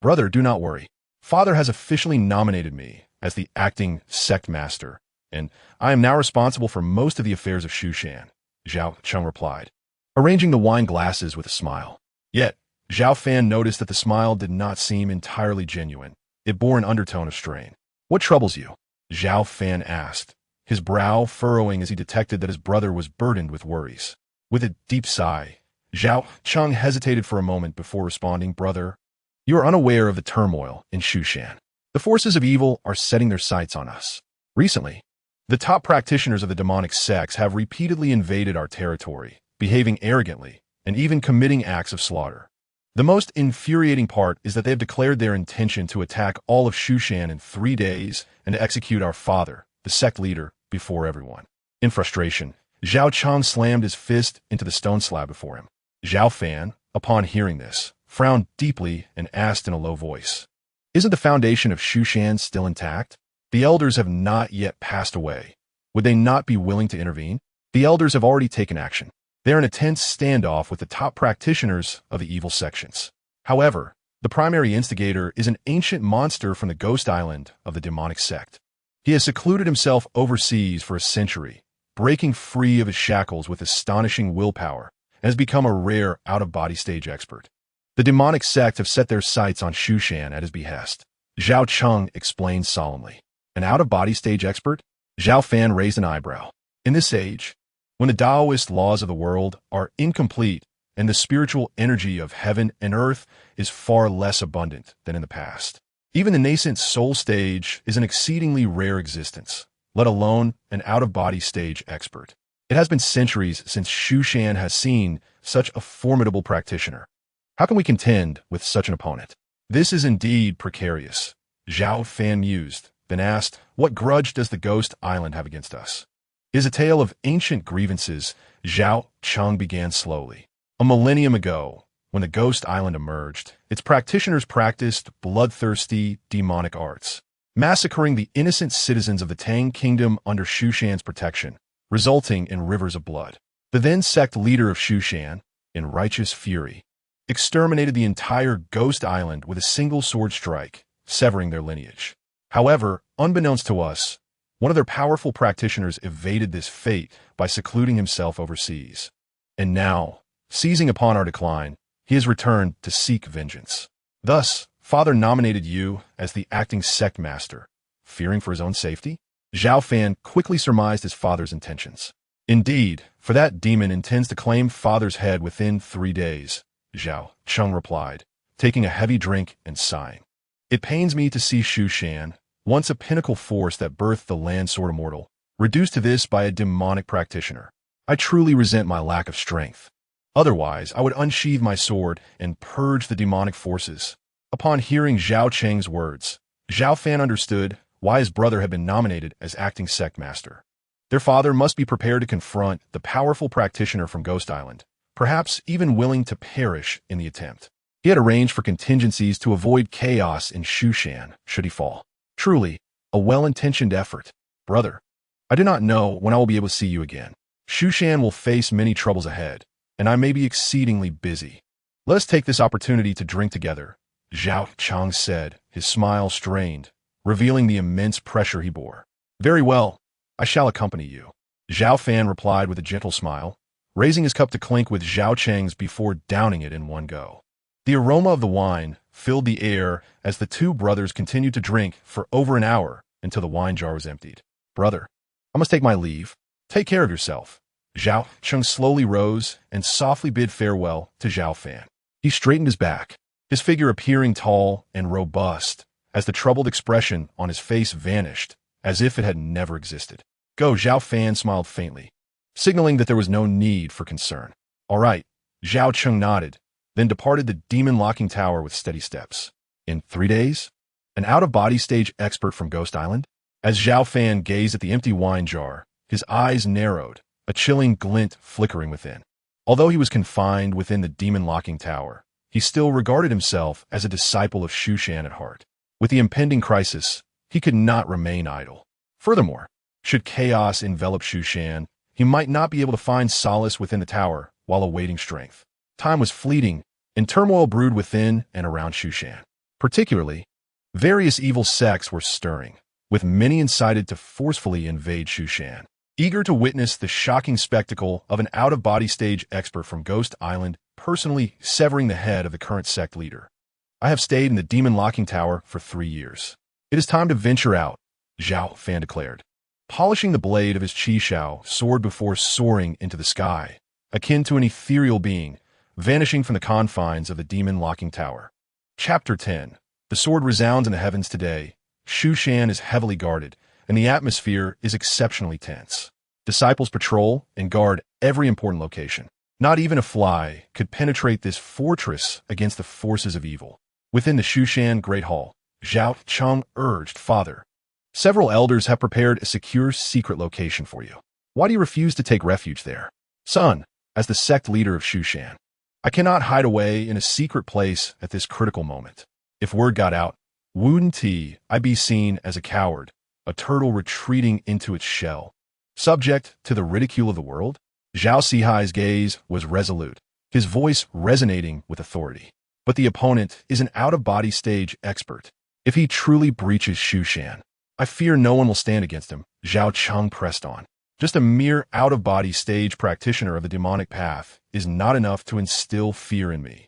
Brother, do not worry. Father has officially nominated me as the acting sect master, and I am now responsible for most of the affairs of Shushan, Zhao Cheng replied, arranging the wine glasses with a smile. Yet, Zhao Fan noticed that the smile did not seem entirely genuine. It bore an undertone of strain. What troubles you? Zhao Fan asked, his brow furrowing as he detected that his brother was burdened with worries. With a deep sigh, Zhao Cheng hesitated for a moment before responding, Brother, you are unaware of the turmoil in Shushan. The forces of evil are setting their sights on us. Recently, the top practitioners of the demonic sects have repeatedly invaded our territory, behaving arrogantly and even committing acts of slaughter. The most infuriating part is that they have declared their intention to attack all of Shushan in 3 days and to execute our father, the sect leader, before everyone. In frustration, Zhao Cheng slammed his fist into the stone slab before him. Zhao Fan, upon hearing this, frowned deeply and asked in a low voice, Isn't the foundation of Shushan still intact? The elders have not yet passed away. Would they not be willing to intervene? The elders have already taken action. They are in a tense standoff with the top practitioners of the evil sections. However, the primary instigator is an ancient monster from the Ghost Island of the demonic sect. He has secluded himself overseas for a century, breaking free of his shackles with astonishing willpower, and has become a rare out-of-body stage expert. The demonic sect have set their sights on Shushan at his behest. Zhao Cheng explained solemnly. An out-of-body stage expert? Zhao Fan raised an eyebrow. In this age, when the Taoist laws of the world are incomplete and the spiritual energy of heaven and earth is far less abundant than in the past, even the nascent soul stage is an exceedingly rare existence, let alone an out-of-body stage expert. It has been centuries since Shushan has seen such a formidable practitioner. How can we contend with such an opponent? This is indeed precarious. Zhao Fan mused, then asked, what grudge does the Ghost Island have against us? It is a tale of ancient grievances. Zhao Cheng began slowly. A millennium ago, when the Ghost Island emerged, its practitioners practiced bloodthirsty, demonic arts, massacring the innocent citizens of the Tang Kingdom under Shushan's protection, resulting in rivers of blood. The then sect leader of Shushan, in righteous fury, exterminated the entire Ghost Island with a single sword strike, severing their lineage. However, unbeknownst to us, one of their powerful practitioners evaded this fate by secluding himself overseas. And now, seizing upon our decline, he has returned to seek vengeance. Thus, Father nominated you as the acting sect master, fearing for his own safety? Zhao Fan quickly surmised his father's intentions. Indeed, for that demon intends to claim Father's head within 3 days, Zhao Cheng replied, taking a heavy drink and sighing. It pains me to see Shushan, once a pinnacle force that birthed the land sword Immortal, reduced to this by a demonic practitioner. I truly resent my lack of strength. Otherwise, I would unsheathe my sword and purge the demonic forces. Upon hearing Zhao Cheng's words, Zhao Fan understood why his brother had been nominated as acting sect master. Their father must be prepared to confront the powerful practitioner from Ghost Island, perhaps even willing to perish in the attempt. He had arranged for contingencies to avoid chaos in Shushan should he fall. Truly, a well-intentioned effort. Brother, I do not know when I will be able to see you again. Shushan will face many troubles ahead, and I may be exceedingly busy. Let us take this opportunity to drink together, Zhao Cheng said, his smile strained, revealing the immense pressure he bore. Very well, I shall accompany you. Zhao Fan replied with a gentle smile, raising his cup to clink with Zhao Cheng's before downing it in one go. The aroma of the wine filled the air as the two brothers continued to drink for over an hour until the wine jar was emptied. Brother, I must take my leave. Take care of yourself. Zhao Cheng slowly rose and softly bid farewell to Zhao Fan. He straightened his back, his figure appearing tall and robust as the troubled expression on his face vanished as if it had never existed. Go, Zhao Fan smiled faintly, signaling that there was no need for concern. All right, Zhao Cheng nodded, then departed the demon-locking tower with steady steps. In 3 days? An out-of-body stage expert from Ghost Island? As Zhao Fan gazed at the empty wine jar, his eyes narrowed, a chilling glint flickering within. Although he was confined within the demon-locking tower, he still regarded himself as a disciple of Shushan at heart. With the impending crisis, he could not remain idle. Furthermore, should chaos envelop Shushan, he might not be able to find solace within the tower while awaiting strength. Time was fleeting, and turmoil brewed within and around Shushan. Particularly, various evil sects were stirring, with many incited to forcefully invade Shushan. Eager to witness the shocking spectacle of an out-of-body stage expert from Ghost Island personally severing the head of the current sect leader. I have stayed in the demon-locking tower for 3 years. It is time to venture out, Zhao Fan declared, polishing the blade of his Qishao sword before soaring into the sky, akin to an ethereal being, vanishing from the confines of the demon-locking tower. Chapter 10. The sword resounds in the heavens today. Shushan is heavily guarded, and the atmosphere is exceptionally tense. Disciples patrol and guard every important location. Not even a fly could penetrate this fortress against the forces of evil. Within the Shushan Great Hall, Zhao Cheng urged, Father, several elders have prepared a secure secret location for you. Why do you refuse to take refuge there? Son, as the sect leader of Shushan, I cannot hide away in a secret place at this critical moment. If word got out, wouldn't I be seen as a coward, a turtle retreating into its shell, subject to the ridicule of the world? Zhao Sihai's gaze was resolute, his voice resonating with authority. But the opponent is an out-of-body stage expert. If he truly breaches Shushan, I fear no one will stand against him, Zhao Cheng pressed on. Just a mere out-of-body stage practitioner of the demonic path is not enough to instill fear in me.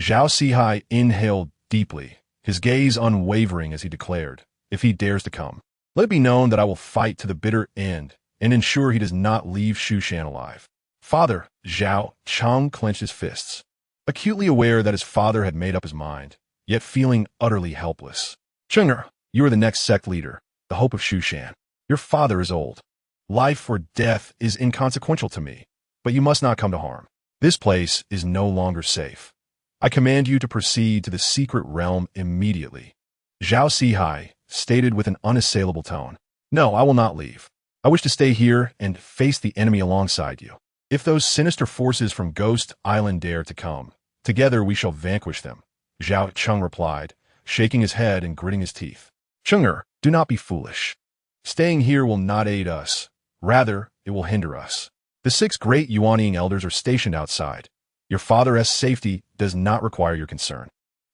Zhao Sihai inhaled deeply, his gaze unwavering as he declared, if he dares to come, let it be known that I will fight to the bitter end and ensure he does not leave Shushan alive. Father, Zhao Chang clenched his fists, acutely aware that his father had made up his mind, yet feeling utterly helpless. Cheng'er, you are the next sect leader, the hope of Shushan. Your father is old. Life or death is inconsequential to me, but you must not come to harm. This place is no longer safe. I command you to proceed to the secret realm immediately. Zhao Sihai stated with an unassailable tone. No, I will not leave. I wish to stay here and face the enemy alongside you. If those sinister forces from Ghost Island dare to come, together we shall vanquish them, Zhao Cheng replied, shaking his head and gritting his teeth. Cheng'er, do not be foolish. Staying here will not aid us. Rather, it will hinder us. The 6 great Yuanying elders are stationed outside. Your father's safety does not require your concern.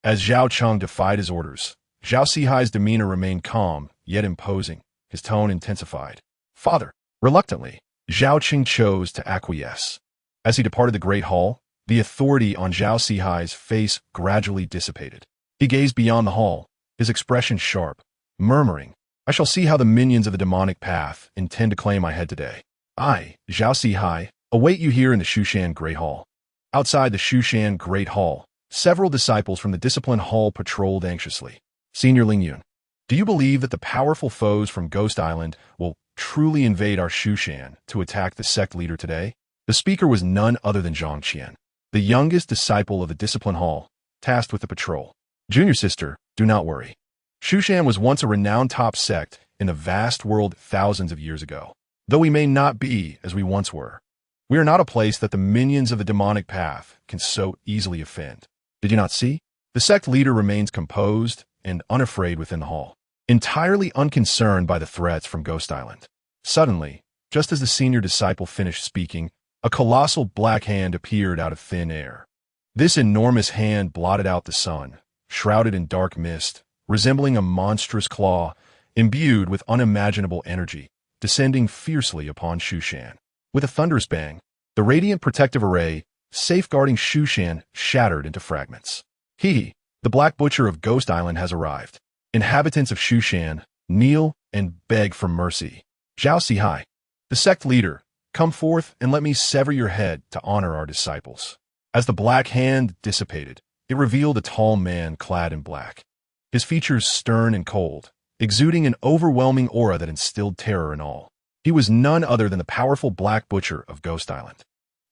As Zhao Cheng defied his orders, Zhao Sihai's demeanor remained calm, yet imposing. His tone intensified. Father, reluctantly, Zhao Qing chose to acquiesce. As he departed the great hall, the authority on Zhao Sihai's face gradually dissipated. He gazed beyond the hall, his expression sharp, murmuring, I shall see how the minions of the demonic path intend to claim my head today. I, Zhao Sihai, await you here in the Shushan Great Hall. Outside the Shushan Great Hall, several disciples from the Discipline Hall patrolled anxiously. Senior Ling Yun, do you believe that the powerful foes from Ghost Island will truly invade our Shushan to attack the sect leader today? The speaker was none other than Zhang Qian, the youngest disciple of the Discipline Hall, tasked with the patrol. Junior sister, do not worry. Shushan was once a renowned top sect in the vast world thousands of years ago. Though we may not be as we once were, we are not a place that the minions of the demonic path can so easily offend. Did you not see? The sect leader remains composed and unafraid within the hall, entirely unconcerned by the threats from Ghost Island. Suddenly, just as the senior disciple finished speaking, a colossal black hand appeared out of thin air. This enormous hand blotted out the sun, shrouded in dark mist, resembling a monstrous claw, imbued with unimaginable energy, descending fiercely upon Shushan. With a thunderous bang, the radiant protective array, safeguarding Shushan, shattered into fragments. He, the Black Butcher of Ghost Island, has arrived. Inhabitants of Shushan, kneel and beg for mercy. Zhao Sihai, the sect leader, come forth and let me sever your head to honor our disciples. As the black hand dissipated, it revealed a tall man clad in black. His features stern and cold, exuding an overwhelming aura that instilled terror in all. He was none other than the powerful Black Butcher of Ghost Island.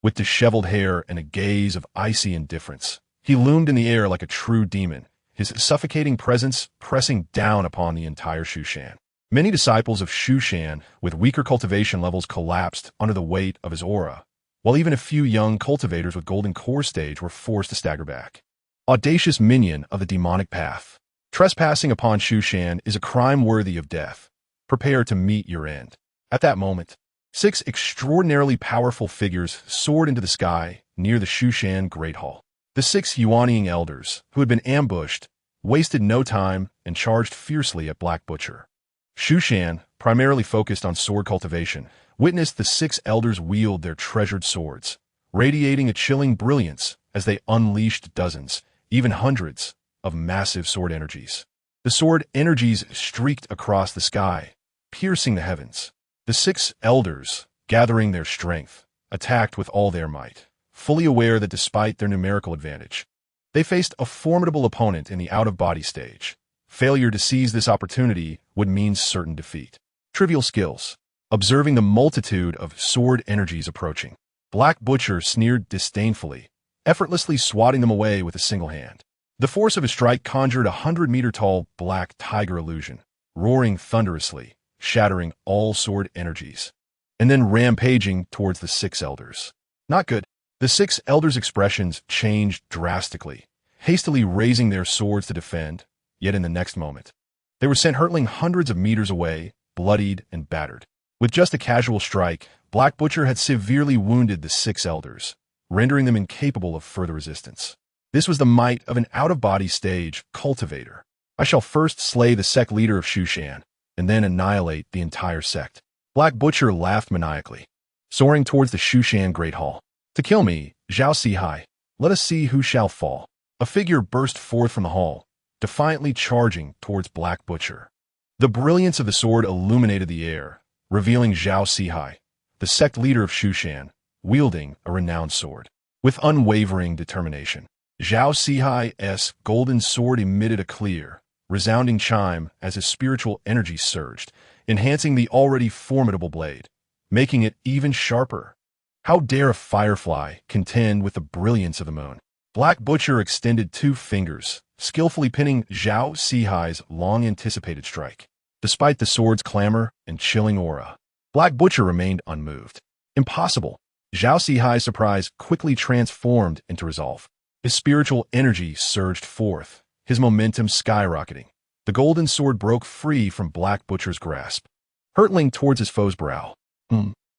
With disheveled hair and a gaze of icy indifference, he loomed in the air like a true demon, his suffocating presence pressing down upon the entire Shushan. Many disciples of Shushan with weaker cultivation levels collapsed under the weight of his aura, while even a few young cultivators with golden core stage were forced to stagger back. Audacious minion of the demonic path. Trespassing upon Shushan is a crime worthy of death. Prepare to meet your end. At that moment, 6 extraordinarily powerful figures soared into the sky near the Shushan Great Hall. The 6 Yuanying elders, who had been ambushed, wasted no time and charged fiercely at Black Butcher. Shushan, primarily focused on sword cultivation, witnessed the 6 elders wield their treasured swords, radiating a chilling brilliance as they unleashed dozens, even hundreds, of massive sword energies. The sword energies streaked across the sky, piercing the heavens. The 6 elders, gathering their strength, attacked with all their might, fully aware that despite their numerical advantage, they faced a formidable opponent in the out-of-body stage. Failure to seize this opportunity would mean certain defeat. Trivial skills. Observing the multitude of sword energies approaching, Black Butcher sneered disdainfully, effortlessly swatting them away with a single hand. The force of his strike conjured a 100-meter-tall black tiger illusion, roaring thunderously, shattering all sword energies, and then rampaging towards the 6 elders. Not good. The 6 elders' expressions changed drastically, hastily raising their swords to defend, yet in the next moment, they were sent hurtling hundreds of meters away, bloodied and battered. With just a casual strike, Black Butcher had severely wounded the 6 elders, rendering them incapable of further resistance. This was the might of an out-of-body stage cultivator. I shall first slay the sect leader of Shushan, and then annihilate the entire sect. Black Butcher laughed maniacally, soaring towards the Shushan Great Hall. To kill me, Zhao Sihai, let us see who shall fall. A figure burst forth from the hall, defiantly charging towards Black Butcher. The brilliance of the sword illuminated the air, revealing Zhao Sihai, the sect leader of Shushan, wielding a renowned sword. With unwavering determination, Zhao Sihai's golden sword emitted a clear, resounding chime as his spiritual energy surged, enhancing the already formidable blade, making it even sharper. How dare a firefly contend with the brilliance of the moon? Black Butcher extended 2 fingers, skillfully pinning Zhao Sihai's long-anticipated strike. Despite the sword's clamor and chilling aura, Black Butcher remained unmoved. Impossible. Zhao Sihai's surprise quickly transformed into resolve. His spiritual energy surged forth, his momentum skyrocketing. The golden sword broke free from Black Butcher's grasp, hurtling towards his foe's brow.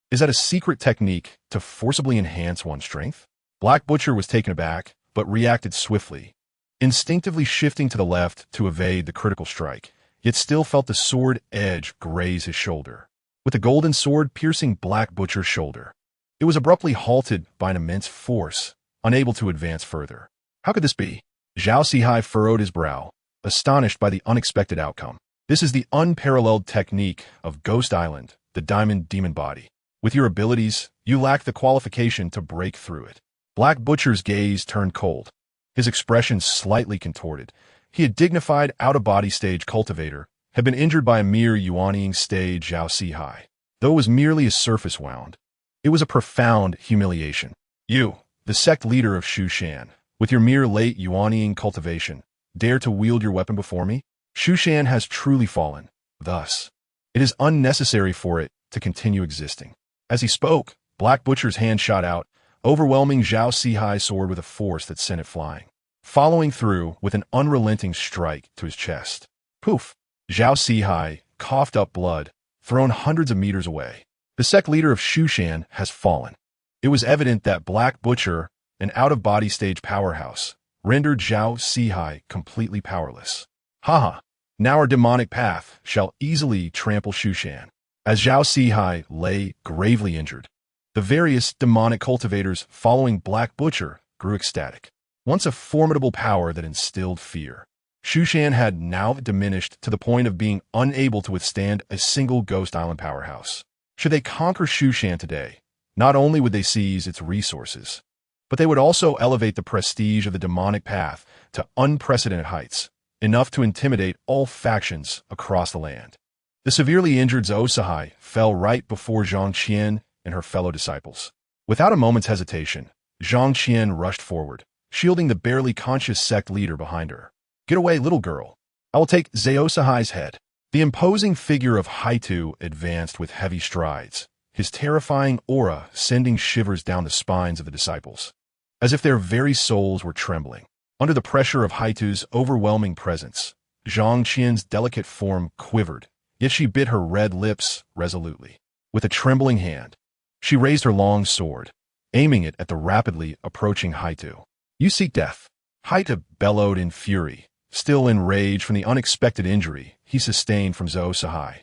Is that a secret technique to forcibly enhance one's strength? Black Butcher was taken aback, but reacted swiftly, instinctively shifting to the left to evade the critical strike, yet still felt the sword edge graze his shoulder. With the golden sword piercing Black Butcher's shoulder, it was abruptly halted by an immense force, unable to advance further. How could this be? Zhao Sihai furrowed his brow, astonished by the unexpected outcome. This is the unparalleled technique of Ghost Island, the Diamond Demon Body. With your abilities, you lack the qualification to break through it. Black Butcher's gaze turned cold, his expression slightly contorted. He, a dignified out-of-body stage cultivator, had been injured by a mere Yuanying stage Zhao Sihai. Though it was merely a surface wound, it was a profound humiliation. You, the sect leader of Shushan, with your mere late Yuanying cultivation, dare to wield your weapon before me? Shushan has truly fallen. Thus, it is unnecessary for it to continue existing. As he spoke, Black Butcher's hand shot out, overwhelming Zhao Sihai's sword with a force that sent it flying, following through with an unrelenting strike to his chest. Poof! Zhao Sihai coughed up blood, thrown hundreds of meters away. The sect leader of Shushan has fallen. It was evident that Black Butcher, an out-of-body stage powerhouse, rendered Zhao Sihai completely powerless. Haha! Now our demonic path shall easily trample Shushan. As Zhao Sihai lay gravely injured, the various demonic cultivators following Black Butcher grew ecstatic. Once a formidable power that instilled fear, Shushan had now diminished to the point of being unable to withstand a single Ghost Island powerhouse. Should they conquer Shushan today, not only would they seize its resources, but they would also elevate the prestige of the demonic path to unprecedented heights, enough to intimidate all factions across the land. The severely injured Zhao Sihai fell right before Zhang Qian and her fellow disciples. Without a moment's hesitation, Zhang Qian rushed forward, shielding the barely conscious sect leader behind her. Get away, little girl. I will take Zhao Sihai's head. The imposing figure of Haitu advanced with heavy strides, his terrifying aura sending shivers down the spines of the disciples, as if their very souls were trembling. Under the pressure of Haitu's overwhelming presence, Zhang Qian's delicate form quivered, yet she bit her red lips resolutely. With a trembling hand, she raised her long sword, aiming it at the rapidly approaching Haitu. You seek death. Haitu bellowed in fury, still enraged from the unexpected injury he sustained from Zhao Sihai.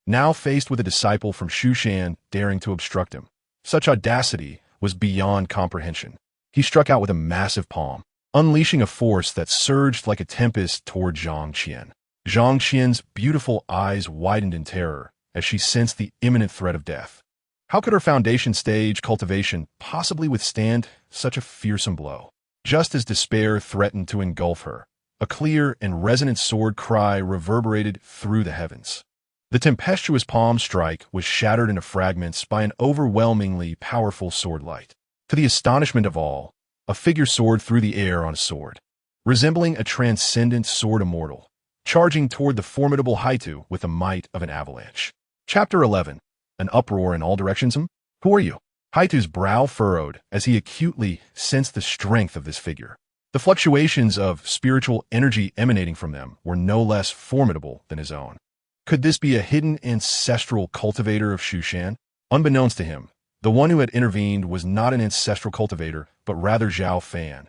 Now faced with a disciple from Shushan daring to obstruct him, such audacity was beyond comprehension. He struck out with a massive palm, unleashing a force that surged like a tempest toward Zhang Qian. Zhang Qian's beautiful eyes widened in terror as she sensed the imminent threat of death. How could her foundation stage cultivation possibly withstand such a fearsome blow? Just as despair threatened to engulf her, a clear and resonant sword cry reverberated through the heavens. The tempestuous palm strike was shattered into fragments by an overwhelmingly powerful sword light. To the astonishment of all, a figure soared through the air on a sword, resembling a transcendent sword immortal, charging toward the formidable Haitu with the might of an avalanche. Chapter 11. An uproar in all directions. Who are you? Haitu's brow furrowed as he acutely sensed the strength of this figure. The fluctuations of spiritual energy emanating from them were no less formidable than his own. Could this be a hidden ancestral cultivator of Shushan? Unbeknownst to him, the one who had intervened was not an ancestral cultivator, but rather Zhao Fan.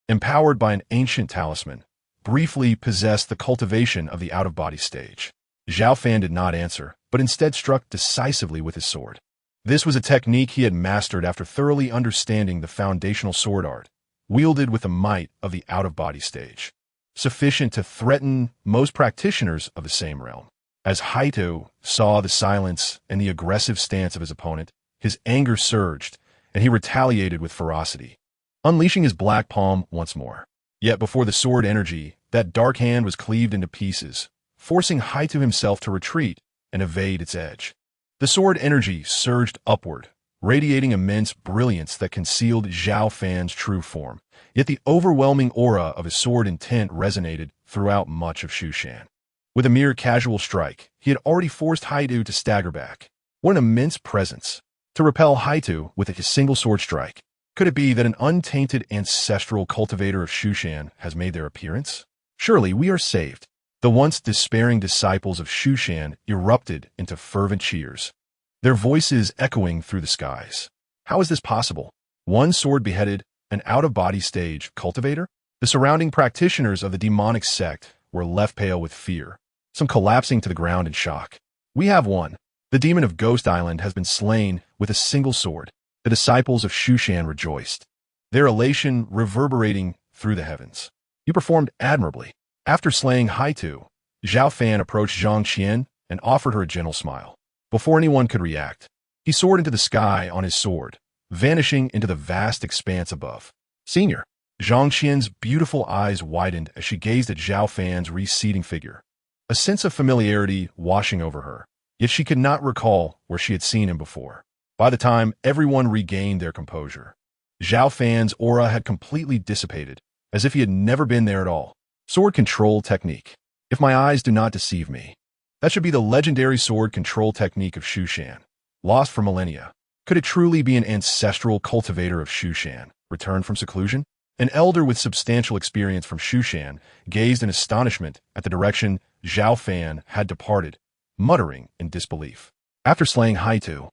Empowered by an ancient talisman, briefly possessed the cultivation of the out-of-body stage. Zhao Fan did not answer, but instead struck decisively with his sword. This was a technique he had mastered after thoroughly understanding the foundational sword art, wielded with the might of the out-of-body stage, sufficient to threaten most practitioners of the same realm. As Haito saw the silence and the aggressive stance of his opponent, his anger surged, and he retaliated with ferocity, unleashing his black palm once more. Yet before the sword energy, that dark hand was cleaved into pieces, forcing Haito himself to retreat and evade its edge. The sword energy surged upward, radiating immense brilliance that concealed Zhao Fan's true form, yet the overwhelming aura of his sword intent resonated throughout much of Shushan. With a mere casual strike, he had already forced Haito to stagger back. What an immense presence! To repel Haito with a single sword strike. Could it be that an untainted ancestral cultivator of Shushan has made their appearance? Surely we are saved. The once despairing disciples of Shushan erupted into fervent cheers, their voices echoing through the skies. How is this possible? One sword beheaded, an out-of-body stage cultivator? The surrounding practitioners of the demonic sect were left pale with fear, some collapsing to the ground in shock. We have won. The demon of Ghost Island has been slain with a single sword. The disciples of Shushan rejoiced, their elation reverberating through the heavens. You performed admirably. After slaying Haito, Zhao Fan approached Zhang Qian and offered her a gentle smile. Before anyone could react, he soared into the sky on his sword, vanishing into the vast expanse above. Senior, Zhang Qian's beautiful eyes widened as she gazed at Zhao Fan's receding figure, a sense of familiarity washing over her, yet she could not recall where she had seen him before. By the time everyone regained their composure, Zhao Fan's aura had completely dissipated, as if he had never been there at all. Sword control technique. If my eyes do not deceive me, that should be the legendary sword control technique of Shushan, lost for millennia. Could it truly be an ancestral cultivator of Shushan, returned from seclusion? An elder with substantial experience from Shushan gazed in astonishment at the direction Zhao Fan had departed, muttering in disbelief. After slaying Haito,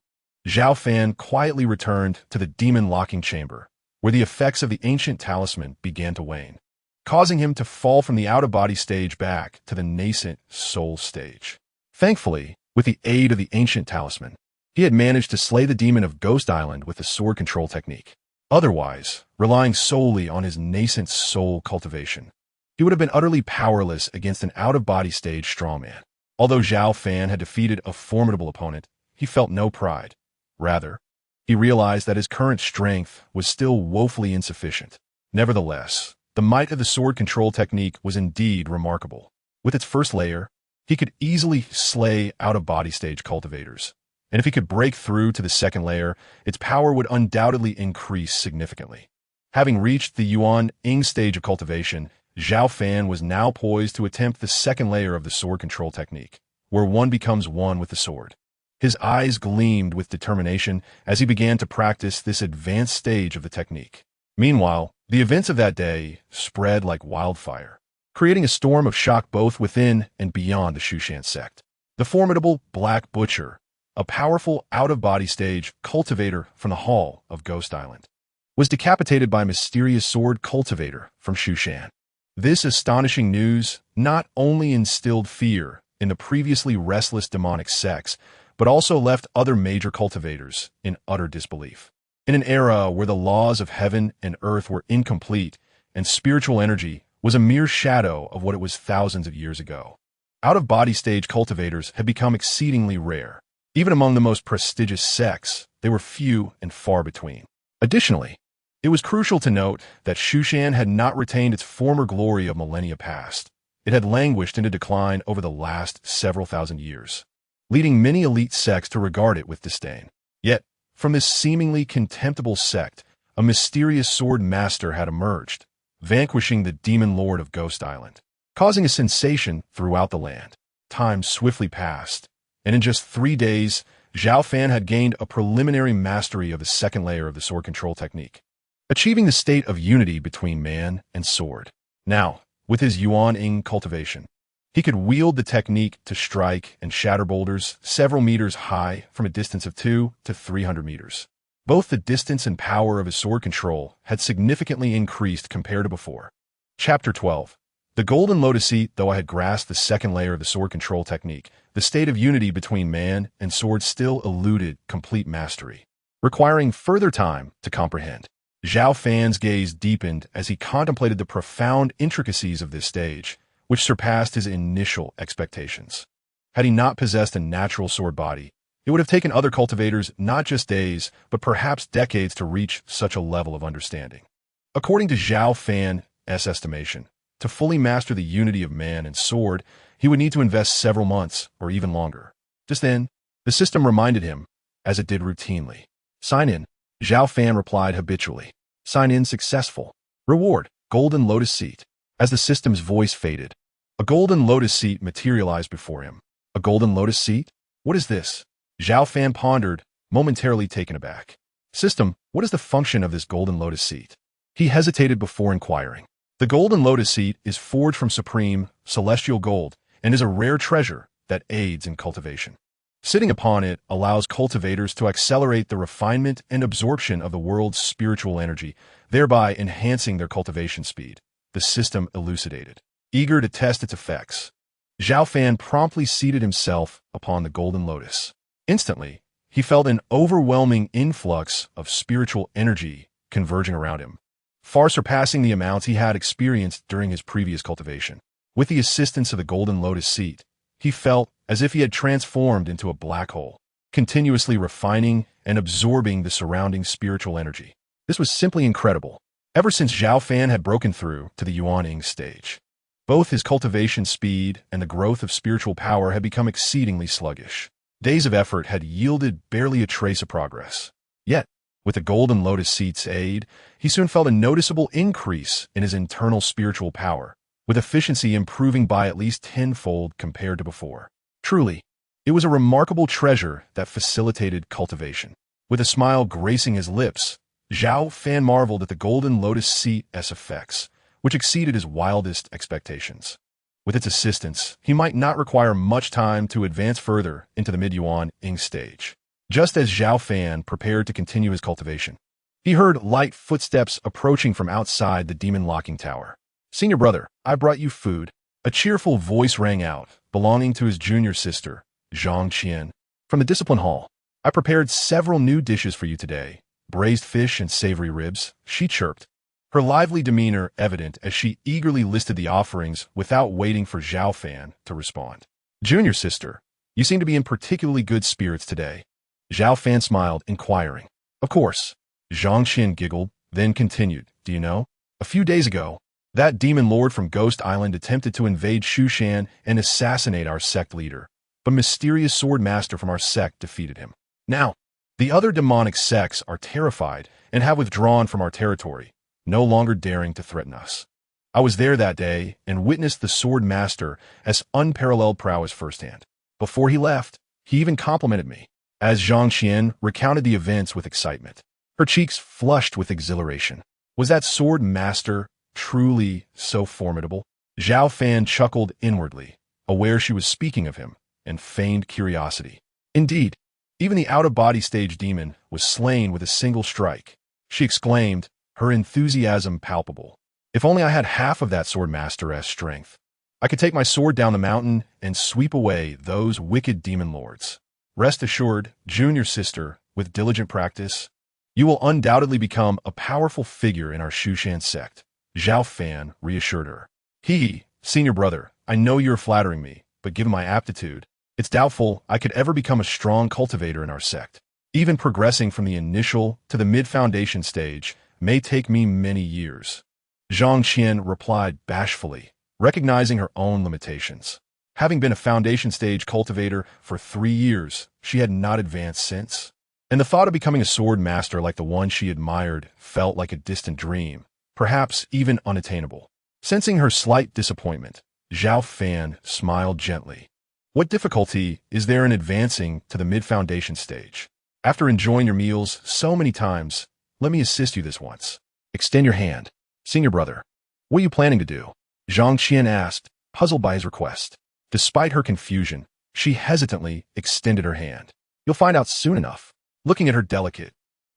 Zhao Fan quietly returned to the demon locking chamber, where the effects of the ancient talisman began to wane, causing him to fall from the out-of-body stage back to the nascent soul stage. Thankfully, with the aid of the ancient talisman, he had managed to slay the demon of Ghost Island with the sword control technique. Otherwise, relying solely on his nascent soul cultivation, he would have been utterly powerless against an out-of-body stage strawman. Although Zhao Fan had defeated a formidable opponent, he felt no pride. Rather, he realized that his current strength was still woefully insufficient. Nevertheless, the might of the sword control technique was indeed remarkable. With its first layer, he could easily slay out-of-body stage cultivators. And if he could break through to the second layer, its power would undoubtedly increase significantly. Having reached the Yuan Ying stage of cultivation, Zhao Fan was now poised to attempt the second layer of the sword control technique, where one becomes one with the sword. His eyes gleamed with determination as he began to practice this advanced stage of the technique. Meanwhile, the events of that day spread like wildfire, creating a storm of shock both within and beyond the Shushan sect. The formidable Black Butcher, a powerful out-of-body stage cultivator from the Hall of Ghost Island, was decapitated by a mysterious sword cultivator from Shushan. This astonishing news not only instilled fear in the previously restless demonic sects, but also left other major cultivators in utter disbelief. In an era where the laws of heaven and earth were incomplete and spiritual energy was a mere shadow of what it was thousands of years ago, out-of-body stage cultivators had become exceedingly rare. Even among the most prestigious sects, they were few and far between. Additionally, it was crucial to note that Shushan had not retained its former glory of millennia past. It had languished into decline over the last several thousand years, leading many elite sects to regard it with disdain. Yet, from this seemingly contemptible sect, a mysterious sword master had emerged, vanquishing the demon lord of Ghost Island, causing a sensation throughout the land. Time swiftly passed, and in just 3 days, Zhao Fan had gained a preliminary mastery of the second layer of the sword control technique, achieving the state of unity between man and sword. Now, with his Yuan Ying cultivation, he could wield the technique to strike and shatter boulders several meters high from a distance of 200 to 300 meters. Both the distance and power of his sword control had significantly increased compared to before. Chapter 12. The Golden Lotus Seat. Though I had grasped the second layer of the sword control technique, the state of unity between man and sword still eluded complete mastery, requiring further time to comprehend. Zhao Fan's gaze deepened as he contemplated the profound intricacies of this stage, which surpassed his initial expectations. Had he not possessed a natural sword body, it would have taken other cultivators not just days, but perhaps decades to reach such a level of understanding. According to Zhao Fan's estimation, to fully master the unity of man and sword, he would need to invest several months or even longer. Just then, the system reminded him, as it did routinely. Sign in. Zhao Fan replied habitually. Sign in successful. Reward, golden lotus seat. As the system's voice faded, a golden lotus seat materialized before him. A golden lotus seat? What is this? Zhao Fan pondered, momentarily taken aback. System, what is the function of this golden lotus seat? He hesitated before inquiring. The golden lotus seat is forged from supreme, celestial gold and is a rare treasure that aids in cultivation. Sitting upon it allows cultivators to accelerate the refinement and absorption of the world's spiritual energy, thereby enhancing their cultivation speed. The system elucidated. Eager to test its effects, Zhao Fan promptly seated himself upon the golden lotus. Instantly, he felt an overwhelming influx of spiritual energy converging around him, far surpassing the amounts he had experienced during his previous cultivation. With the assistance of the golden lotus seat, he felt as if he had transformed into a black hole, continuously refining and absorbing the surrounding spiritual energy. This was simply incredible. Ever since Zhao Fan had broken through to the Yuan stage, both his cultivation speed and the growth of spiritual power had become exceedingly sluggish. Days of effort had yielded barely a trace of progress. Yet, with the golden lotus seat's aid, he soon felt a noticeable increase in his internal spiritual power, with efficiency improving by at least tenfold compared to before. Truly, it was a remarkable treasure that facilitated cultivation. With a smile gracing his lips, Zhao Fan marveled at the golden lotus seat's effects, which exceeded his wildest expectations. With its assistance, he might not require much time to advance further into the mid-Yuan stage. Just as Zhao Fan prepared to continue his cultivation, he heard light footsteps approaching from outside the demon locking tower. Senior brother, I brought you food. A cheerful voice rang out, belonging to his junior sister, Zhang Qian. From the discipline hall, I prepared several new dishes for you today. Braised fish and savory ribs, she chirped, her lively demeanor evident as she eagerly listed the offerings without waiting for Zhao Fan to respond. Junior sister, you seem to be in particularly good spirits today. Zhao Fan smiled, inquiring. Of course. Zhang Qian giggled, then continued. Do you know? A few days ago, that demon lord from Ghost Island attempted to invade Shushan and assassinate our sect leader, but a mysterious sword master from our sect defeated him. Now, the other demonic sects are terrified and have withdrawn from our territory, no longer daring to threaten us. I was there that day and witnessed the sword master as unparalleled prowess firsthand. Before he left, he even complimented me, as Zhang Qian recounted the events with excitement. Her cheeks flushed with exhilaration. Was that sword master truly so formidable? Zhao Fan chuckled inwardly, aware she was speaking of him, and feigned curiosity. Indeed, even the out-of-body stage demon was slain with a single strike. She exclaimed, her enthusiasm palpable. If only I had half of that sword master's strength, I could take my sword down the mountain and sweep away those wicked demon lords. Rest assured, junior sister, with diligent practice, you will undoubtedly become a powerful figure in our Shushan sect, Zhao Fan reassured her. Senior brother, I know you're flattering me, but given my aptitude, it's doubtful I could ever become a strong cultivator in our sect. Even progressing from the initial to the mid-foundation stage may take me many years. Zhang Qian replied bashfully, recognizing her own limitations. Having been a foundation stage cultivator for 3 years, she had not advanced since. And the thought of becoming a sword master like the one she admired felt like a distant dream, perhaps even unattainable. Sensing her slight disappointment, Zhao Fan smiled gently. What difficulty is there in advancing to the mid-foundation stage? After enjoying your meals so many times, let me assist you this once. Extend your hand. Senior brother, what are you planning to do? Zhang Qian asked, puzzled by his request. Despite her confusion, she hesitantly extended her hand. You'll find out soon enough. Looking at her delicate,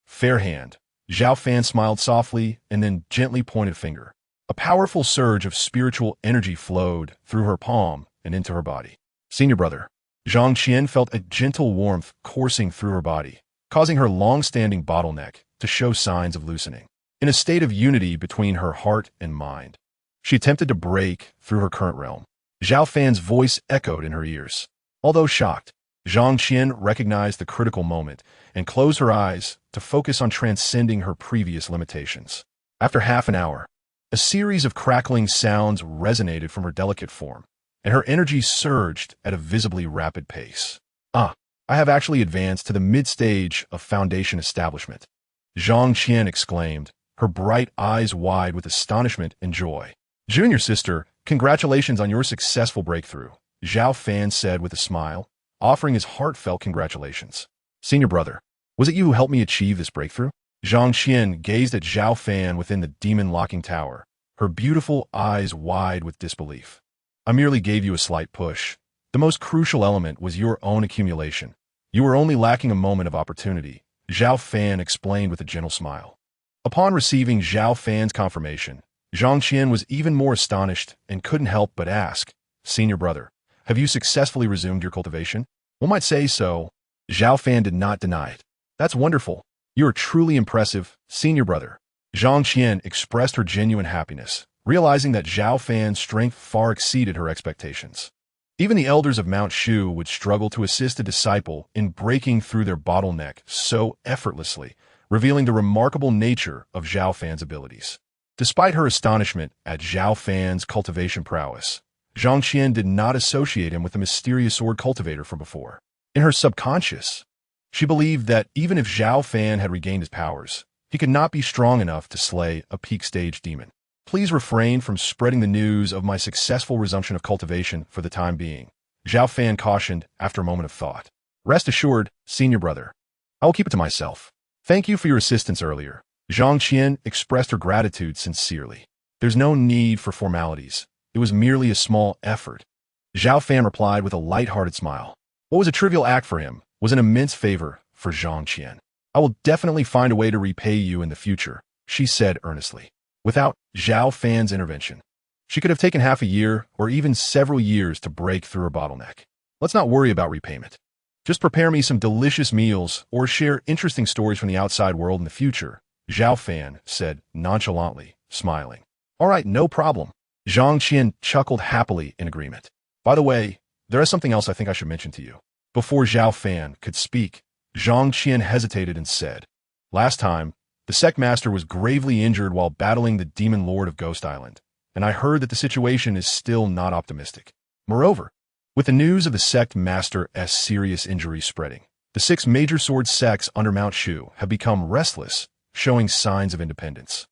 fair hand, Zhao Fan smiled softly and then gently pointed a finger. A powerful surge of spiritual energy flowed through her palm and into her body. Senior brother, Zhang Qian felt a gentle warmth coursing through her body, causing her long-standing bottleneck to show signs of loosening. in a state of unity between her heart and mind. She attempted to break through her current realm. Zhao Fan's voice echoed in her ears. Although shocked, Zhang Qian recognized the critical moment and closed her eyes to focus on transcending her previous limitations. After half an hour, a series of crackling sounds resonated from her delicate form, and her energy surged at a visibly rapid pace. I have actually advanced to the mid-stage of foundation establishment, Zhang Qian exclaimed, her bright eyes wide with astonishment and joy. Junior sister, congratulations on your successful breakthrough, Zhao Fan said with a smile, offering his heartfelt congratulations. Senior brother, was it you who helped me achieve this breakthrough? Zhang Qian gazed at Zhao Fan within the demon-locking tower, her beautiful eyes wide with disbelief. I merely gave you a slight push. The most crucial element was your own accumulation. You were only lacking a moment of opportunity, Zhao Fan explained with a gentle smile. Upon receiving Zhao Fan's confirmation, Zhang Qian was even more astonished and couldn't help but ask, Senior brother, have you successfully resumed your cultivation? One might say so. Zhao Fan did not deny it. That's wonderful. You are truly impressive, senior brother. Zhang Qian expressed her genuine happiness, realizing that Zhao Fan's strength far exceeded her expectations. Even the elders of Mount Shu would struggle to assist a disciple in breaking through their bottleneck so effortlessly, revealing the remarkable nature of Zhao Fan's abilities. Despite her astonishment at Zhao Fan's cultivation prowess, Zhang Qian did not associate him with the mysterious sword cultivator from before. In her subconscious, she believed that even if Zhao Fan had regained his powers, he could not be strong enough to slay a peak-stage demon. Please refrain from spreading the news of my successful resumption of cultivation for the time being, Zhao Fan cautioned after a moment of thought. Rest assured, senior brother, I will keep it to myself. Thank you for your assistance earlier. Zhang Qian expressed her gratitude sincerely. There's no need for formalities. It was merely a small effort. Zhao Fan replied with a light-hearted smile. What was a trivial act for him was an immense favor for Zhang Qian. I will definitely find a way to repay you in the future, she said earnestly. Without Zhao Fan's intervention, she could have taken half a year or even several years to break through her bottleneck. Let's not worry about repayment. Just prepare me some delicious meals or share interesting stories from the outside world in the future, Zhao Fan said nonchalantly, smiling. All right, no problem. Zhang Qian chuckled happily in agreement. By the way, there is something else I think I should mention to you. Before Zhao Fan could speak, Zhang Qian hesitated and said, Last time, the sect master was gravely injured while battling the demon lord of Ghost Island, and I heard that the situation is still not optimistic. Moreover, with the news of the sect master's serious injury spreading, the 6 major sword sects under Mount Shu have become restless, showing signs of independence,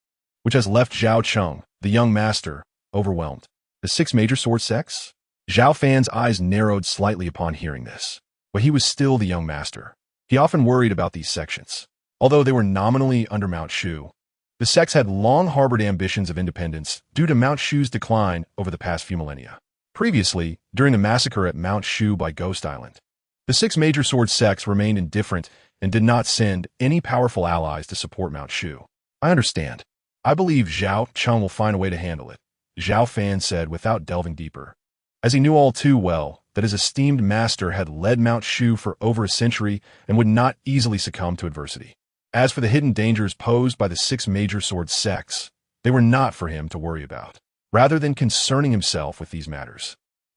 which has left Zhao Cheng, the young master, overwhelmed. The 6 major sword sects? Zhao Fan's eyes narrowed slightly upon hearing this, but he was still the young master. He often worried about these sections. Although they were nominally under Mount Shu, the sects had long harbored ambitions of independence due to Mount Shu's decline over the past few millennia. Previously, during the massacre at Mount Shu by Ghost Island, the 6 major sword sects remained indifferent and did not send any powerful allies to support Mount Shu. I understand. I believe Zhao Cheng will find a way to handle it, Zhao Fan said without delving deeper, as he knew all too well that his esteemed master had led Mount Shu for over a century and would not easily succumb to adversity. As for the hidden dangers posed by the 6 major sword sects, they were not for him to worry about. Rather than concerning himself with these matters,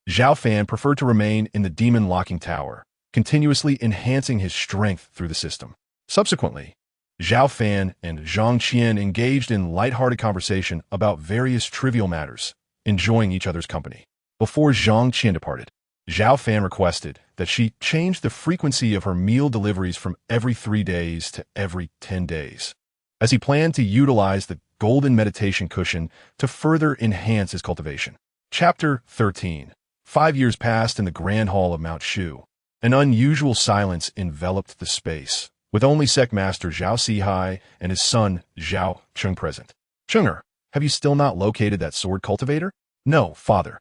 Zhao Fan preferred to remain in the demon-locking tower, continuously enhancing his strength through the system. Subsequently, Zhao Fan and Zhang Qian engaged in light-hearted conversation about various trivial matters, enjoying each other's company. Before Zhang Qian departed, Zhao Fan requested that she change the frequency of her meal deliveries from every 3 days to every 10 days, as he planned to utilize the golden meditation cushion to further enhance his cultivation. Chapter 13. 5 years passed in the Grand Hall of Mount Shu. An unusual silence enveloped the space, with only sect master Zhao Sihai and his son Zhao Cheng present. Chenger, have you still not located that sword cultivator? No, father.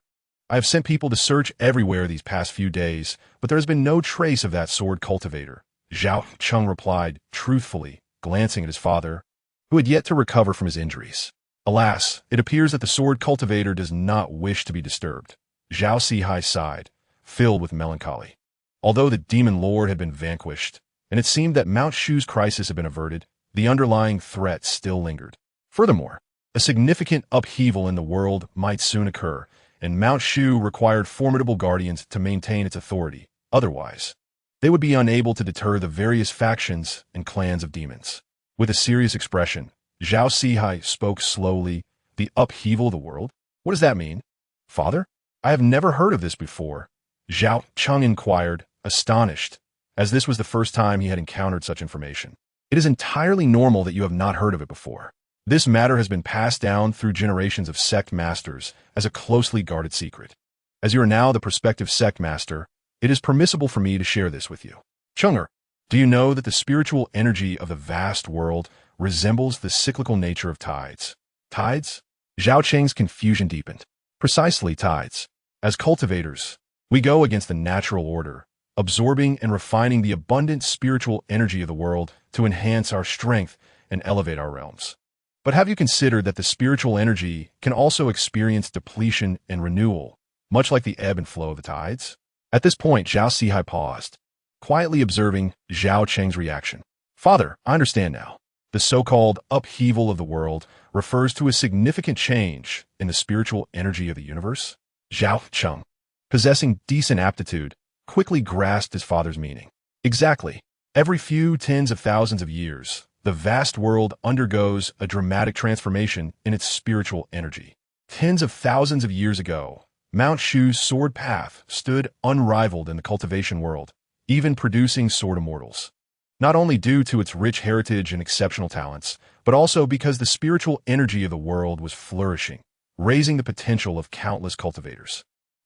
I have sent people to search everywhere these past few days, but there has been no trace of that sword cultivator, Zhao Cheng replied truthfully, glancing at his father, who had yet to recover from his injuries. Alas, it appears that the sword cultivator does not wish to be disturbed. Zhao Sihai sighed, filled with melancholy. Although the demon lord had been vanquished, and it seemed that Mount Shu's crisis had been averted, the underlying threat still lingered. Furthermore, a significant upheaval in the world might soon occur, and Mount Shu required formidable guardians to maintain its authority. Otherwise, they would be unable to deter the various factions and clans of demons. With a serious expression, Zhao Sihai spoke slowly. The upheaval of the world? What does that mean? Father? I have never heard of this before. Zhao Cheng inquired, astonished, as this was the first time he had encountered such information. It is entirely normal that you have not heard of it before. This matter has been passed down through generations of sect masters as a closely guarded secret. As you are now the prospective sect master, it is permissible for me to share this with you. Chenger, do you know that the spiritual energy of the vast world resembles the cyclical nature of tides? Tides? Zhao Cheng's confusion deepened. Precisely tides. As cultivators, we go against the natural order, absorbing and refining the abundant spiritual energy of the world to enhance our strength and elevate our realms. But have you considered that the spiritual energy can also experience depletion and renewal, much like the ebb and flow of the tides? At this point, Zhao Sihai paused, quietly observing Zhao Cheng's reaction. Father, I understand now. The so-called upheaval of the world refers to a significant change in the spiritual energy of the universe? Zhao Cheng, possessing decent aptitude, quickly grasped his father's meaning. Exactly. Every few tens of thousands of years, the vast world undergoes a dramatic transformation in its spiritual energy. Tens of thousands of years ago, Mount Shu's sword path stood unrivaled in the cultivation world, even producing sword immortals. Not only due to its rich heritage and exceptional talents, but also because the spiritual energy of the world was flourishing, raising the potential of countless cultivators.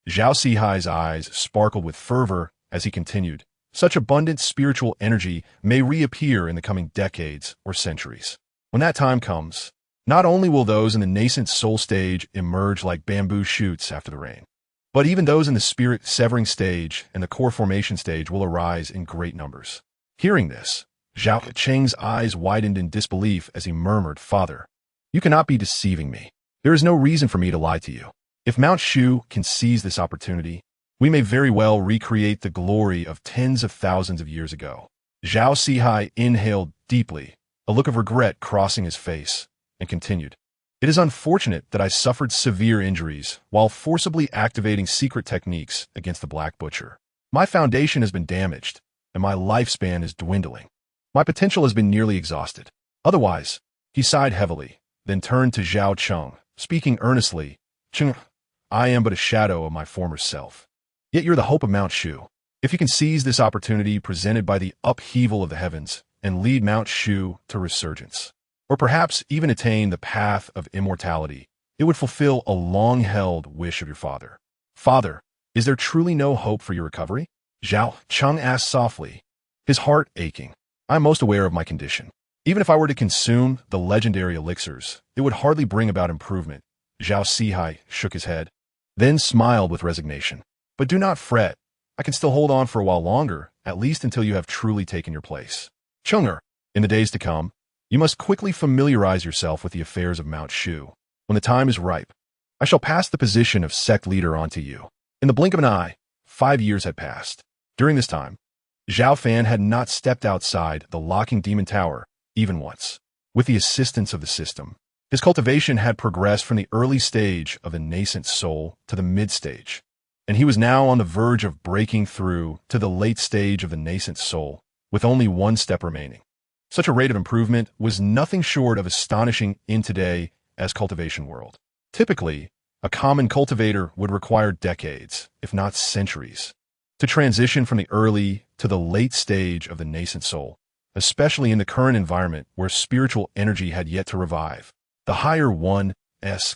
Zhao Sihai's eyes sparkled with fervor as he continued. Such abundant spiritual energy may reappear in the coming decades or centuries. When that time comes, not only will those in the nascent soul stage emerge like bamboo shoots after the rain, but even those in the spirit-severing stage and the core formation stage will arise in great numbers. Hearing this, Zhao Cheng's eyes widened in disbelief as he murmured, Father, you cannot be deceiving me. There is no reason for me to lie to you. If Mount Shu can seize this opportunity, we may very well recreate the glory of tens of thousands of years ago. Zhao Sihai inhaled deeply, a look of regret crossing his face, and continued. It is unfortunate that I suffered severe injuries while forcibly activating secret techniques against the Black Butcher. My foundation has been damaged, and my lifespan is dwindling. My potential has been nearly exhausted. Otherwise, he sighed heavily, then turned to Zhao Cheng, speaking earnestly, Cheng, I am but a shadow of my former self. Yet you're the hope of Mount Shu. If you can seize this opportunity presented by the upheaval of the heavens and lead Mount Shu to resurgence, or perhaps even attain the path of immortality, it would fulfill a long-held wish of your father. Father, is there truly no hope for your recovery? Zhao Cheng asked softly, his heart aching. I am most aware of my condition. Even if I were to consume the legendary elixirs, it would hardly bring about improvement. Zhao Sihai shook his head, then smiled with resignation. But do not fret. I can still hold on for a while longer, at least until you have truly taken your place. Chenger, in the days to come, you must quickly familiarize yourself with the affairs of Mount Shu. When the time is ripe, I shall pass the position of sect leader onto you. In the blink of an eye, 5 years had passed. During this time, Zhao Fan had not stepped outside the locking demon tower even once. With the assistance of the system, his cultivation had progressed from the early stage of the nascent soul to the mid-stage, and he was now on the verge of breaking through to the late stage of the nascent soul, with only one step remaining. Such a rate of improvement was nothing short of astonishing in today's cultivation world. Typically, a common cultivator would require decades, if not centuries, to transition from the early to the late stage of the nascent soul, especially in the current environment where spiritual energy had yet to revive. The higher one's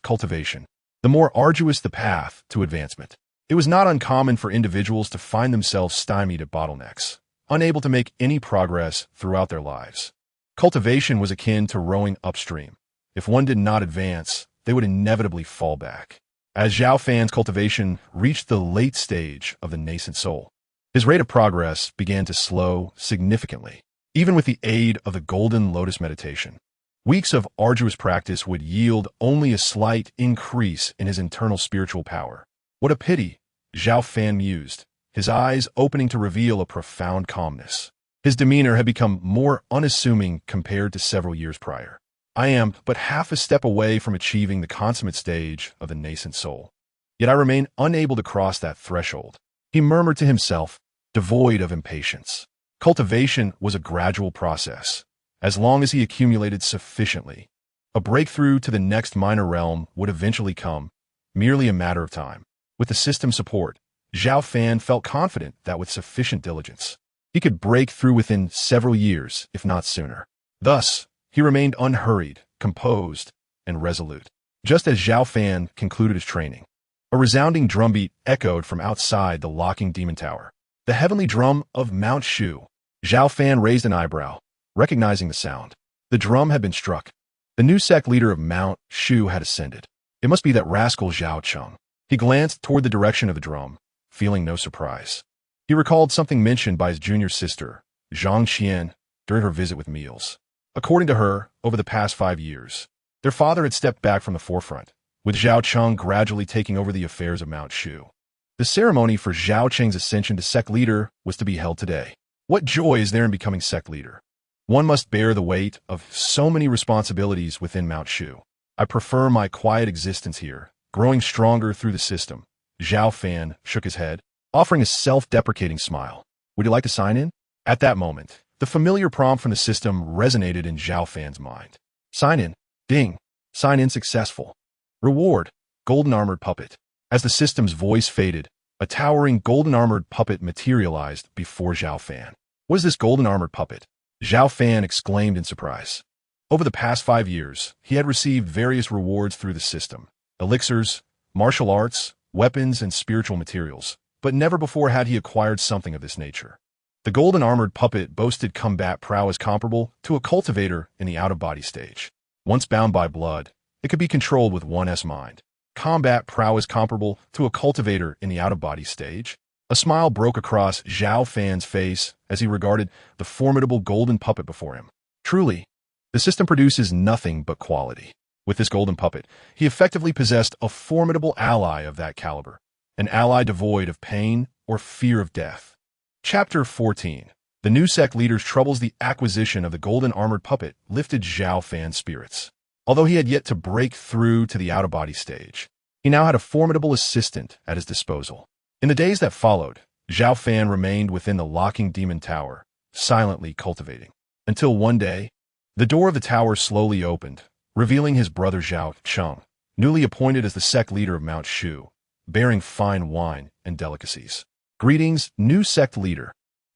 cultivation, the more arduous the path to advancement. It was not uncommon for individuals to find themselves stymied at bottlenecks, unable to make any progress throughout their lives. Cultivation was akin to rowing upstream. If one did not advance, they would inevitably fall back. As Zhao Fan's cultivation reached the late stage of the nascent soul, his rate of progress began to slow significantly. Even with the aid of the Golden Lotus meditation, weeks of arduous practice would yield only a slight increase in his internal spiritual power. What a pity, Zhao Fan mused, his eyes opening to reveal a profound calmness. His demeanor had become more unassuming compared to several years prior. I am but half a step away from achieving the consummate stage of the nascent soul. Yet I remain unable to cross that threshold. He murmured to himself, devoid of impatience. Cultivation was a gradual process. As long as he accumulated sufficiently, a breakthrough to the next minor realm would eventually come, merely a matter of time. With the system's support, Zhao Fan felt confident that with sufficient diligence, he could break through within several years, if not sooner. Thus, he remained unhurried, composed, and resolute. Just as Zhao Fan concluded his training, a resounding drumbeat echoed from outside the locking demon tower. The heavenly drum of Mount Shu. Zhao Fan raised an eyebrow, recognizing the sound. The drum had been struck. The new sect leader of Mount Shu had ascended. It must be that rascal Zhao Cheng. He glanced toward the direction of the drum, feeling no surprise. He recalled something mentioned by his junior sister, Zhang Qian, during her visit with meals. According to her, over the past 5 years, their father had stepped back from the forefront, with Zhao Cheng gradually taking over the affairs of Mount Shu. The ceremony for Zhao Cheng's ascension to sect leader was to be held today. What joy is there in becoming sect leader? One must bear the weight of so many responsibilities within Mount Shu. I prefer my quiet existence here, growing stronger through the system. Zhao Fan shook his head, offering a self-deprecating smile. Would you like to sign in? At that moment, the familiar prompt from the system resonated in Zhao Fan's mind. Sign in. Ding. Sign in successful. Reward. Golden armored puppet. As the system's voice faded, a towering golden armored puppet materialized before Zhao Fan. What is this golden armored puppet? Zhao Fan exclaimed in surprise. Over the past 5 years, he had received various rewards through the system. Elixirs, martial arts, weapons, and spiritual materials. But never before had he acquired something of this nature. The golden armored puppet boasted combat prowess comparable to a cultivator in the out-of-body stage. Once bound by blood, it could be controlled with one's mind. Combat prowess comparable to a cultivator in the out-of-body stage. A smile broke across Zhao Fan's face as he regarded the formidable golden puppet before him. Truly, the system produces nothing but quality. With this golden puppet, he effectively possessed a formidable ally of that caliber, an ally devoid of pain or fear of death. Chapter 14. The new sect leader's troubles. The acquisition of the golden armored puppet lifted Zhao Fan's spirits. Although he had yet to break through to the out-of-body stage, he now had a formidable assistant at his disposal. In the days that followed, Zhao Fan remained within the locking demon tower, silently cultivating. Until one day, the door of the tower slowly opened, revealing his brother Zhao Cheng, newly appointed as the sect leader of Mount Shu, bearing fine wine and delicacies. Greetings, new sect leader.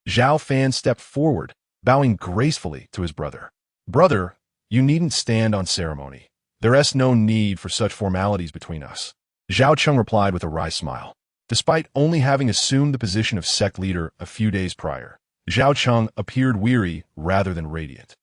Zhao Fan stepped forward, bowing gracefully to his brother. Brother, you needn't stand on ceremony. There is no need for such formalities between us. Zhao Cheng replied with a wry smile. Despite only having assumed the position of sect leader a few days prior, Zhao Cheng appeared weary rather than radiant.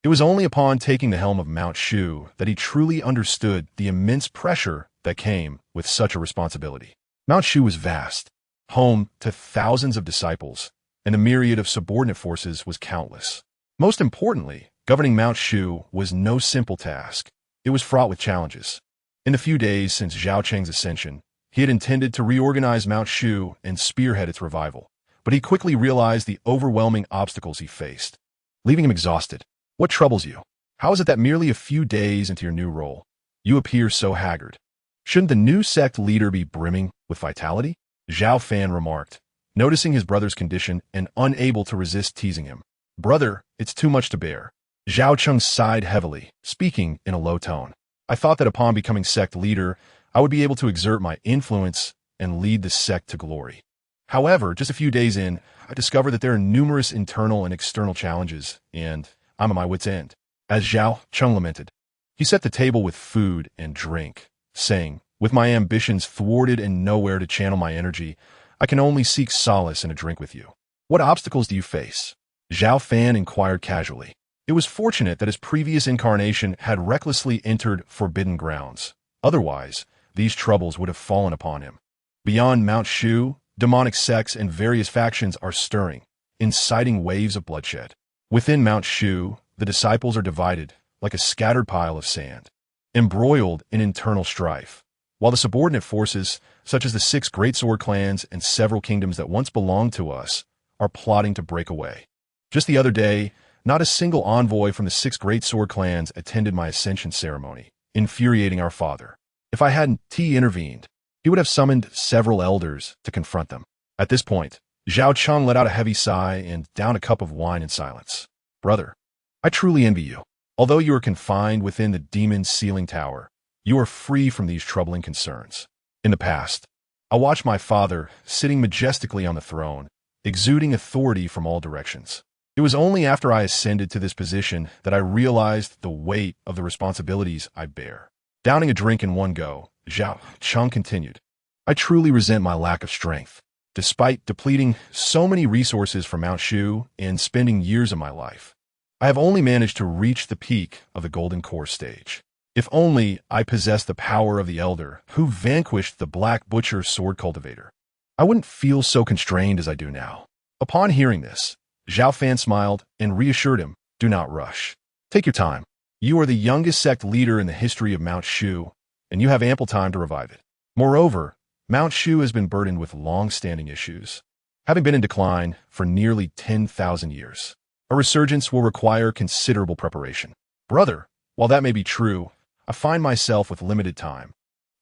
It was only upon taking the helm of Mount Shu that he truly understood the immense pressure that came with such a responsibility. Mount Shu was vast, home to thousands of disciples, and the myriad of subordinate forces was countless. Most importantly, governing Mount Shu was no simple task. It was fraught with challenges. In the few days since Zhao Cheng's ascension, he had intended to reorganize Mount Shu and spearhead its revival, but he quickly realized the overwhelming obstacles he faced, leaving him exhausted. What troubles you? How is it that merely a few days into your new role, you appear so haggard? Shouldn't the new sect leader be brimming with vitality? Zhao Fan remarked, noticing his brother's condition and unable to resist teasing him. Brother, it's too much to bear. Zhao Cheng sighed heavily, speaking in a low tone. I thought that upon becoming sect leader, I would be able to exert my influence and lead the sect to glory. However, just a few days in, I discovered that there are numerous internal and external challenges, and I'm at my wit's end. As Zhao Cheng lamented, he set the table with food and drink, saying, with my ambitions thwarted and nowhere to channel my energy, I can only seek solace in a drink with you. What obstacles do you face? Zhao Fan inquired casually. It was fortunate that his previous incarnation had recklessly entered forbidden grounds. Otherwise, these troubles would have fallen upon him. Beyond Mount Shu, demonic sects and various factions are stirring, inciting waves of bloodshed. Within Mount Shu, the disciples are divided, like a scattered pile of sand, embroiled in internal strife, while the subordinate forces, such as the 6 great sword clans and several kingdoms that once belonged to us, are plotting to break away. Just the other day, Not a single envoy from the 6 great sword clans attended my ascension ceremony, infuriating our father. If I hadn't intervened, he would have summoned several elders to confront them. At this point, Zhao Cheng let out a heavy sigh and downed a cup of wine in silence. Brother, I truly envy you. Although you are confined within the demon ceiling tower, you are free from these troubling concerns. In the past, I watched my father sitting majestically on the throne, exuding authority from all directions. It was only after I ascended to this position that I realized the weight of the responsibilities I bear. Downing a drink in one go, Zhao Cheng continued, I truly resent my lack of strength. Despite depleting so many resources from Mount Shu and spending years of my life, I have only managed to reach the peak of the Golden Core stage. If only I possessed the power of the Elder who vanquished the Black Butcher Sword Cultivator, I wouldn't feel so constrained as I do now. Upon hearing this, Zhao Fan smiled and reassured him, do not rush. Take your time. You are the youngest sect leader in the history of Mount Shu, and you have ample time to revive it. Moreover, Mount Shu has been burdened with long-standing issues, having been in decline for nearly 10,000 years. A resurgence will require considerable preparation. Brother, while that may be true, I find myself with limited time.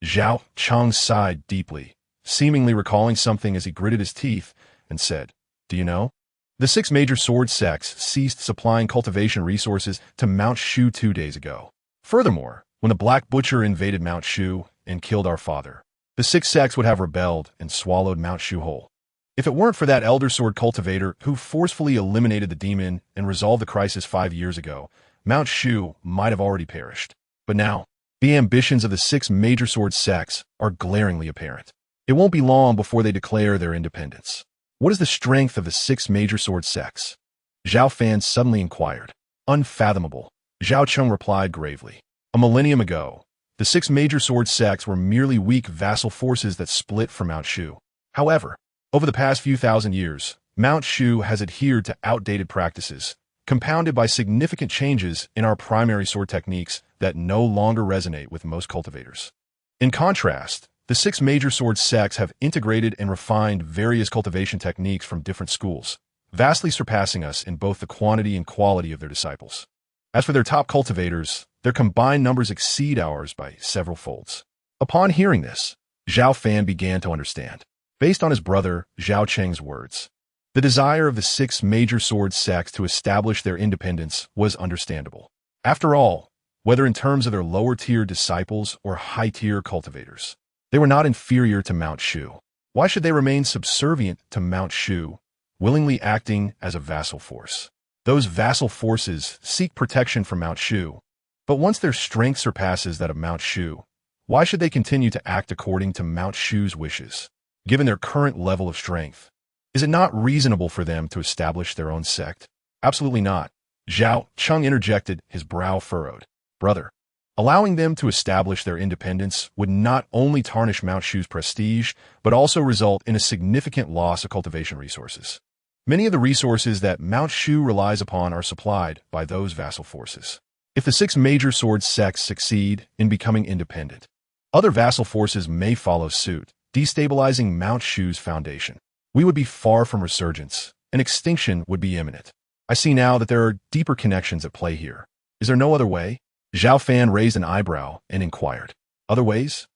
Zhao Cheng sighed deeply, seemingly recalling something as he gritted his teeth and said, do you know? The 6 major sword sects ceased supplying cultivation resources to Mount Shu 2 days ago. Furthermore, when the Black Butcher invaded Mount Shu and killed our father, the 6 sects would have rebelled and swallowed Mount Shu whole. If it weren't for that Elder Sword Cultivator who forcefully eliminated the demon and resolved the crisis 5 years ago, Mount Shu might have already perished. But now, the ambitions of the 6 major sword sects are glaringly apparent. It won't be long before they declare their independence. What is the strength of the 6 major sword sects? Zhao Fan suddenly inquired. Unfathomable, Zhao Cheng replied gravely. A millennium ago, the 6 major sword sects were merely weak vassal forces that split from Mount Shu. However, over the past few thousand years, Mount Shu has adhered to outdated practices, compounded by significant changes in our primary sword techniques that no longer resonate with most cultivators. In contrast, the 6 major sword sects have integrated and refined various cultivation techniques from different schools, vastly surpassing us in both the quantity and quality of their disciples. As for their top cultivators, their combined numbers exceed ours by several folds. Upon hearing this, Zhao Fan began to understand. Based on his brother Zhao Cheng's words, the desire of the 6 major sword sects to establish their independence was understandable. After all, whether in terms of their lower-tier disciples or high-tier cultivators, they were not inferior to Mount Shu. Why should they remain subservient to Mount Shu, willingly acting as a vassal force? Those vassal forces seek protection from Mount Shu, but once their strength surpasses that of Mount Shu, why should they continue to act according to Mount Shu's wishes? Given their current level of strength, is it not reasonable for them to establish their own sect? Absolutely not. Zhao Cheng interjected, his brow furrowed. Brother, allowing them to establish their independence would not only tarnish Mount Shu's prestige, but also result in a significant loss of cultivation resources. Many of the resources that Mount Shu relies upon are supplied by those vassal forces. If the 6 major sword sects succeed in becoming independent, other vassal forces may follow suit, destabilizing Mount Shu's foundation. We would be far from resurgence, and extinction would be imminent. I see now that there are deeper connections at play here. Is there no other way? Zhao Fan raised an eyebrow and inquired. Other ways?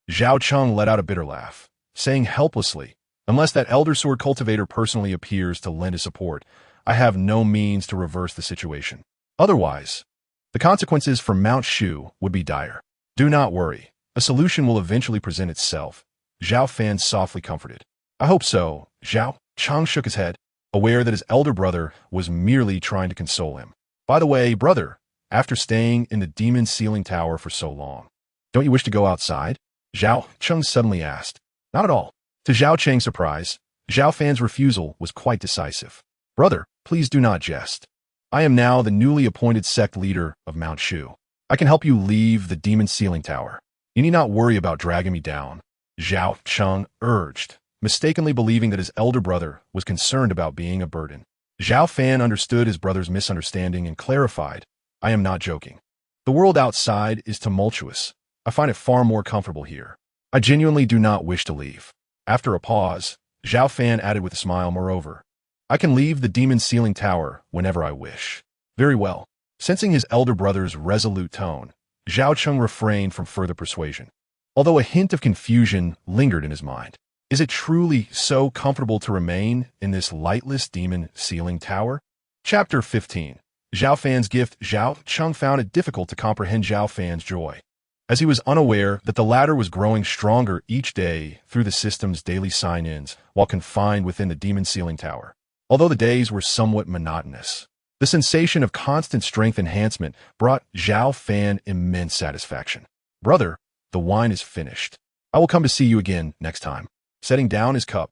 Zhao Cheng let out a bitter laugh, saying helplessly, unless that Elder Sword Cultivator personally appears to lend his support, I have no means to reverse the situation. Otherwise, the consequences for Mount Shu would be dire. Do not worry. A solution will eventually present itself, Zhao Fan softly comforted. I hope so. Zhao Cheng shook his head, aware that his elder brother was merely trying to console him. By the way, brother, after staying in the demon ceiling tower for so long, don't you wish to go outside? Zhao Cheng suddenly asked. Not at all. To Zhao Cheng's surprise, Zhao Fan's refusal was quite decisive. Brother, please do not jest. I am now the newly appointed sect leader of Mount Shu. I can help you leave the demon ceiling tower. You need not worry about dragging me down, Zhao Cheng urged, mistakenly believing that his elder brother was concerned about being a burden. Zhao Fan understood his brother's misunderstanding and clarified, I am not joking. The world outside is tumultuous. I find it far more comfortable here. I genuinely do not wish to leave. After a pause, Zhao Fan added with a smile, moreover, I can leave the demon ceiling tower whenever I wish. Very well. Sensing his elder brother's resolute tone, Zhao Cheng refrained from further persuasion, although a hint of confusion lingered in his mind. Is it truly so comfortable to remain in this lightless demon ceiling tower? Chapter 15. Zhao Fan's gift. Zhao Cheng found it difficult to comprehend Zhao Fan's joy, as he was unaware that the latter was growing stronger each day through the system's daily sign-ins while confined within the demon ceiling tower. Although the days were somewhat monotonous, the sensation of constant strength enhancement brought Zhao Fan immense satisfaction. Brother, the wine is finished. I will come to see you again next time. Setting down his cup,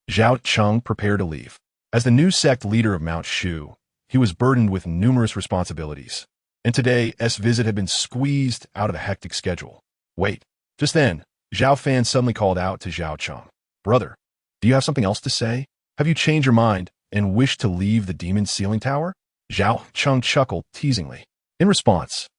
Zhao Cheng prepared to leave. As the new sect leader of Mount Shu, he was burdened with numerous responsibilities, and today's visit had been squeezed out of a hectic schedule. Wait. Just then, Zhao Fan suddenly called out to Zhao Cheng. Brother, do you have something else to say? Have you changed your mind and wish to leave the demon ceiling tower? Zhao Cheng chuckled teasingly. In response,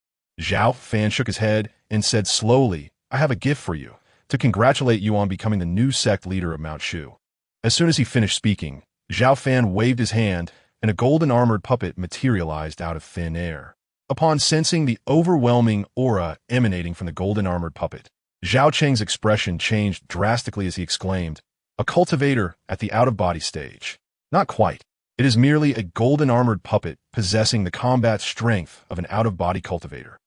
Zhao Fan shook his head and said slowly, I have a gift for you, to congratulate you on becoming the new sect leader of Mount Shu. As soon as he finished speaking, Zhao Fan waved his hand and a golden armored puppet materialized out of thin air. Upon sensing the overwhelming aura emanating from the golden armored puppet, Zhao Cheng's expression changed drastically as he exclaimed, a cultivator at the out-of-body stage. Not quite. It is merely a golden armored puppet possessing the combat strength of an out-of-body cultivator.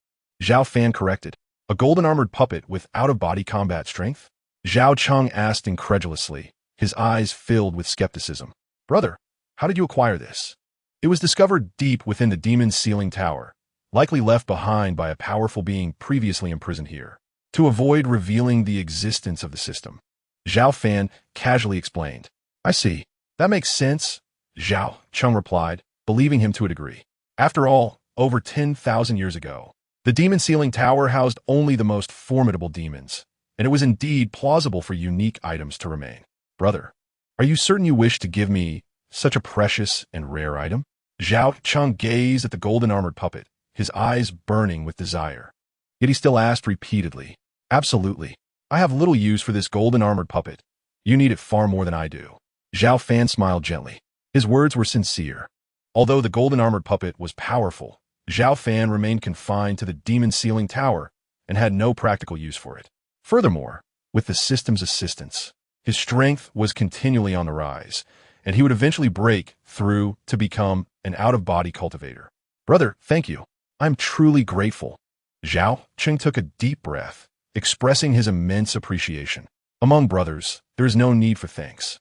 Zhao Fan corrected. A golden armored puppet with out-of-body combat strength? Zhao Cheng asked incredulously, his eyes filled with skepticism. Brother, how did you acquire this? It was discovered deep within the demon ceiling tower, likely left behind by a powerful being previously imprisoned here, to avoid revealing the existence of the system. Zhao Fan casually explained. I see. That makes sense, Zhao Cheng replied, believing him to a degree. After all, over 10,000 years ago, the demon ceiling tower housed only the most formidable demons, and it was indeed plausible for unique items to remain. Brother, are you certain you wish to give me such a precious and rare item? Zhao Cheng gazed at the golden armored puppet, his eyes burning with desire. Yet he still asked repeatedly, Absolutely. I have little use for this golden armored puppet. You need it far more than I do. Zhao Fan smiled gently. His words were sincere. Although the golden armored puppet was powerful, Zhao Fan remained confined to the demon ceiling tower and had no practical use for it. Furthermore, with the system's assistance, his strength was continually on the rise, and he would eventually break through to become an out-of-body cultivator. Brother, thank you. I'm truly grateful. Zhao Cheng took a deep breath, expressing his immense appreciation. Among brothers, there is no need for thanks.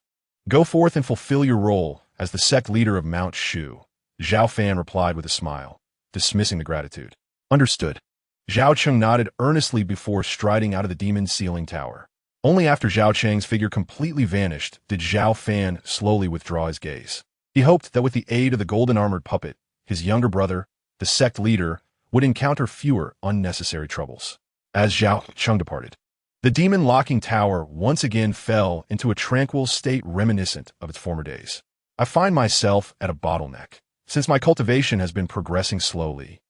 Go forth and fulfill your role as the sect leader of Mount Shu, Zhao Fan replied with a smile, dismissing the gratitude. Understood. Zhao Cheng nodded earnestly before striding out of the demon ceiling tower. Only after Zhao Cheng's figure completely vanished did Zhao Fan slowly withdraw his gaze. He hoped that with the aid of the golden armored puppet, his younger brother, the sect leader, would encounter fewer unnecessary troubles. As Zhao Cheng departed, the demon locking tower once again fell into a tranquil state reminiscent of its former days. I find myself at a bottleneck. Since my cultivation has been progressing slowly,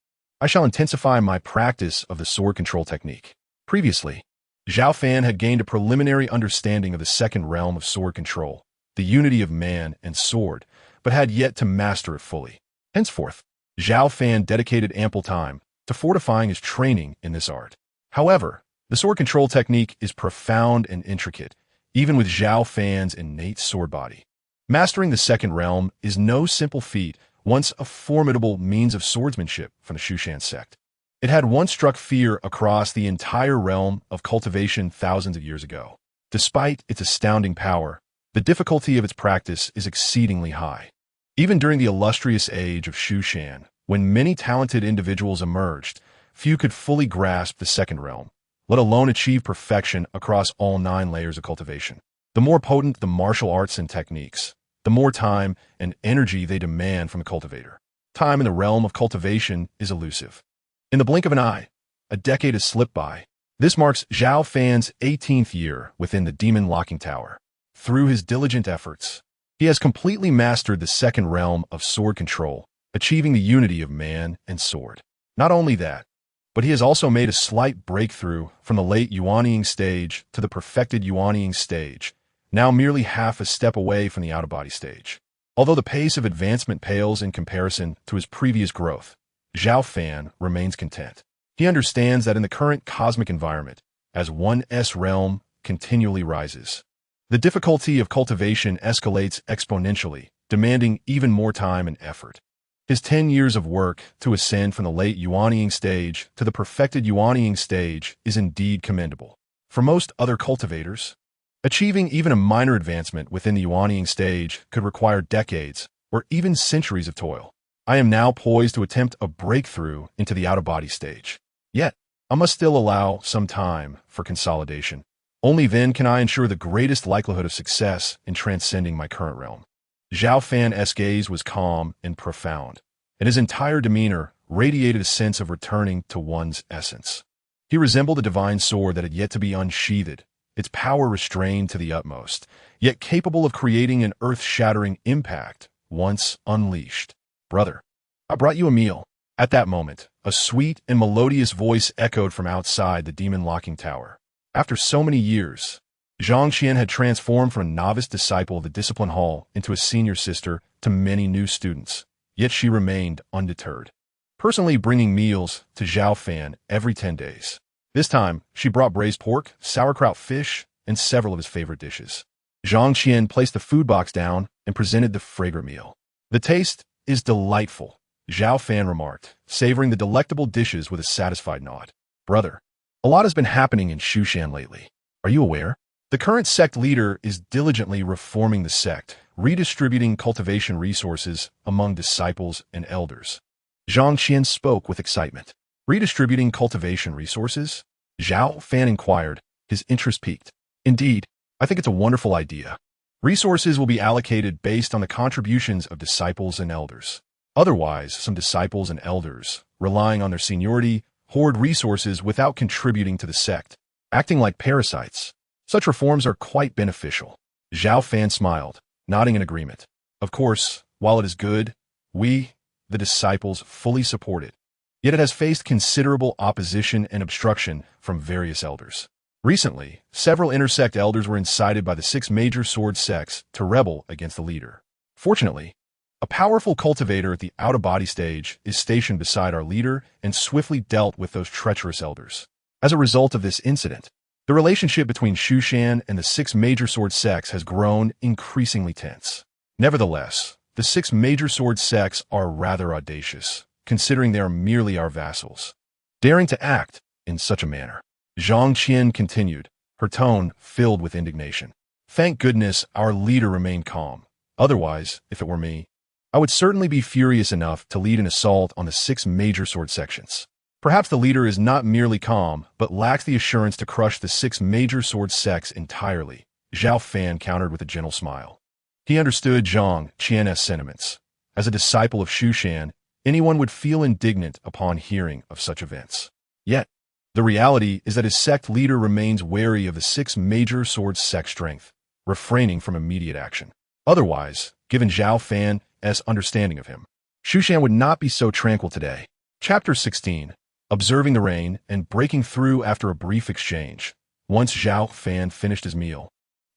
I shall intensify my practice of the sword control technique. Previously, Zhao Fan had gained a preliminary understanding of the second realm of sword control, the unity of man and sword, but had yet to master it fully. Henceforth, Zhao Fan dedicated ample time to fortifying his training in this art. However, the sword control technique is profound and intricate, even with Zhao Fan's innate sword body. Mastering the second realm is no simple feat, once a formidable means of swordsmanship from the Shushan sect. It had once struck fear across the entire realm of cultivation thousands of years ago. Despite its astounding power, the difficulty of its practice is exceedingly high. Even during the illustrious age of Shushan, when many talented individuals emerged, few could fully grasp the second realm, let alone achieve perfection across all 9 layers of cultivation. The more potent the martial arts and techniques, the more time and energy they demand from the cultivator. Time in the realm of cultivation is elusive. In the blink of an eye, a decade has slipped by. This marks Zhao Fan's 18th year within the demon locking tower. Through his diligent efforts, he has completely mastered the second realm of sword control, achieving the unity of man and sword. Not only that, but he has also made a slight breakthrough from the late Yuanying stage to the perfected Yuanying stage, now merely half a step away from the out-of-body stage. Although the pace of advancement pales in comparison to his previous growth, Zhao Fan remains content. He understands that in the current cosmic environment, as 1's realm continually rises, the difficulty of cultivation escalates exponentially, demanding even more time and effort. His 10 years of work to ascend from the late Yuanying stage to the perfected Yuanying stage is indeed commendable. For most other cultivators, achieving even a minor advancement within the Yuanying stage could require decades or even centuries of toil. I am now poised to attempt a breakthrough into the out-of-body stage. Yet, I must still allow some time for consolidation. Only then can I ensure the greatest likelihood of success in transcending my current realm. Zhao Fan's gaze was calm and profound, and his entire demeanor radiated a sense of returning to one's essence. He resembled a divine sword that had yet to be unsheathed, its power restrained to the utmost, yet capable of creating an earth-shattering impact once unleashed. "Brother, I brought you a meal." At that moment, a sweet and melodious voice echoed from outside the demon-locking tower. After so many years, Zhang Qian had transformed from a novice disciple of the discipline hall into a senior sister to many new students, yet she remained undeterred, personally bringing meals to Zhao Fan every 10 days. This time, she brought braised pork, sauerkraut fish, and several of his favorite dishes. Zhang Qian placed the food box down and presented the fragrant meal. "The taste is delightful," Zhao Fan remarked, savoring the delectable dishes with a satisfied nod. "Brother, a lot has been happening in Shushan lately. Are you aware? The current sect leader is diligently reforming the sect, redistributing cultivation resources among disciples and elders." Zhang Qian spoke with excitement. "Redistributing cultivation resources?" Zhao Fan inquired, his interest piqued. "Indeed, I think it's a wonderful idea. Resources will be allocated based on the contributions of disciples and elders. Otherwise, some disciples and elders, relying on their seniority, hoard resources without contributing to the sect, acting like parasites. Such reforms are quite beneficial." Zhao Fan smiled, nodding in agreement. "Of course, while it is good, we, the disciples, fully support it. Yet it has faced considerable opposition and obstruction from various elders. Recently, several intersect elders were incited by the 6 major sword sects to rebel against the leader. Fortunately, a powerful cultivator at the out-of-body stage is stationed beside our leader and swiftly dealt with those treacherous elders. As a result of this incident, the relationship between Shushan and the 6 major sword sects has grown increasingly tense. Nevertheless, the 6 major sword sects are rather audacious, considering they are merely our vassals, daring to act in such a manner." Zhang Qian continued, her tone filled with indignation. "Thank goodness our leader remained calm. Otherwise, if it were me, I would certainly be furious enough to lead an assault on the 6 major sword sections. Perhaps the leader is not merely calm, but lacks the assurance to crush the 6 major sword sects entirely," Zhao Fan countered with a gentle smile. He understood Zhang Qian's sentiments. As a disciple of Shushan, anyone would feel indignant upon hearing of such events. Yet, the reality is that his sect leader remains wary of the 6 major sword sect strength, refraining from immediate action. Otherwise, given Zhao Fan's understanding of him, Shushan would not be so tranquil today. Chapter 16. Observing the rain and breaking through after a brief exchange. Once Zhao Fan finished his meal,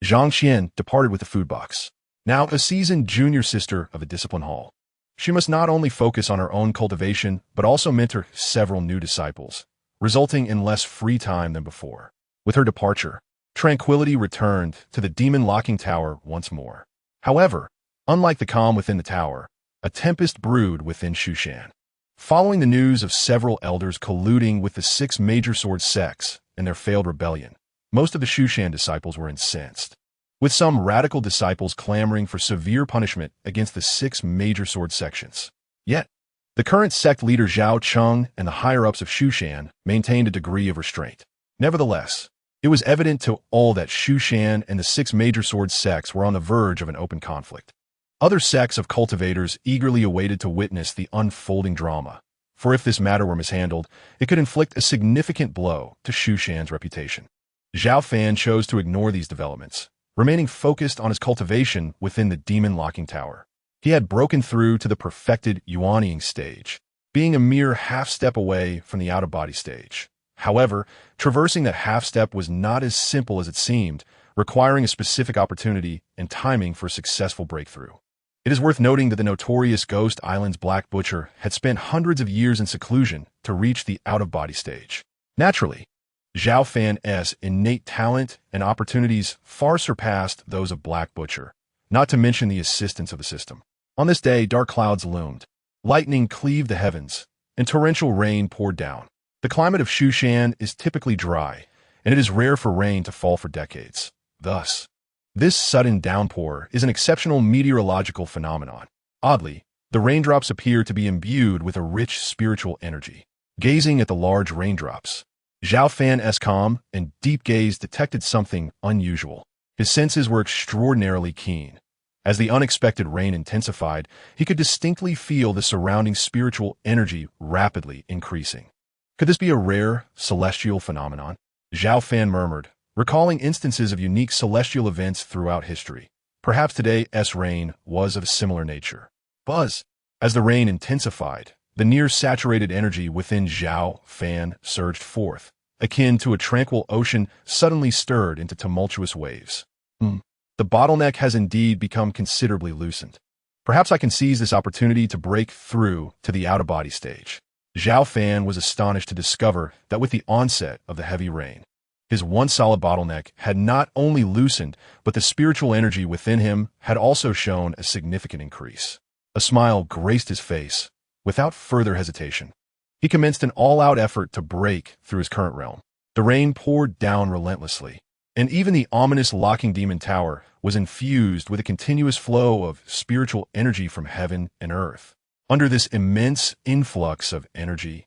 Zhang Qian departed with the food box. Now a seasoned junior sister of a discipline hall, she must not only focus on her own cultivation, but also mentor several new disciples, resulting in less free time than before. With her departure, tranquility returned to the demon-locking tower once more. However, unlike the calm within the tower, a tempest brewed within Shushan. Following the news of several elders colluding with the 6 major sword sects and their failed rebellion, most of the Shushan disciples were incensed, with some radical disciples clamoring for severe punishment against the 6 major sword sections. Yet, the current sect leader Zhao Cheng and the higher-ups of Shushan maintained a degree of restraint. Nevertheless, it was evident to all that Shushan and the 6 major sword sects were on the verge of an open conflict. Other sects of cultivators eagerly awaited to witness the unfolding drama, for if this matter were mishandled, it could inflict a significant blow to Shushan's reputation. Zhao Fan chose to ignore these developments, remaining focused on his cultivation within the demon-locking tower. He had broken through to the perfected Yuanying stage, being a mere half-step away from the out-of-body stage. However, traversing that half-step was not as simple as it seemed, requiring a specific opportunity and timing for a successful breakthrough. It is worth noting that the notorious Ghost Island's Black Butcher had spent hundreds of years in seclusion to reach the out-of-body stage. Naturally, Zhao Fan's innate talent and opportunities far surpassed those of Black Butcher, not to mention the assistance of the system. On this day, dark clouds loomed. Lightning cleaved the heavens, and torrential rain poured down. The climate of Shushan is typically dry, and it is rare for rain to fall for decades. Thus, this sudden downpour is an exceptional meteorological phenomenon. Oddly, the raindrops appear to be imbued with a rich spiritual energy. Gazing at the large raindrops, Zhao Fan's calm and deep gaze detected something unusual. His senses were extraordinarily keen. As the unexpected rain intensified, he could distinctly feel the surrounding spiritual energy rapidly increasing. Could this be a rare, celestial phenomenon? Zhao Fan murmured, recalling instances of unique celestial events throughout history. Perhaps today's rain was of a similar nature. Buzz! As the rain intensified, the near-saturated energy within Zhao Fan surged forth, akin to a tranquil ocean suddenly stirred into tumultuous waves. The bottleneck has indeed become considerably loosened. Perhaps I can seize this opportunity to break through to the out-of-body stage. Zhao Fan was astonished to discover that with the onset of the heavy rain, his once solid bottleneck had not only loosened, but the spiritual energy within him had also shown a significant increase. A smile graced his face. Without further hesitation, he commenced an all-out effort to break through his current realm. The rain poured down relentlessly, and even the ominous locking demon tower was infused with a continuous flow of spiritual energy from heaven and earth. Under this immense influx of energy,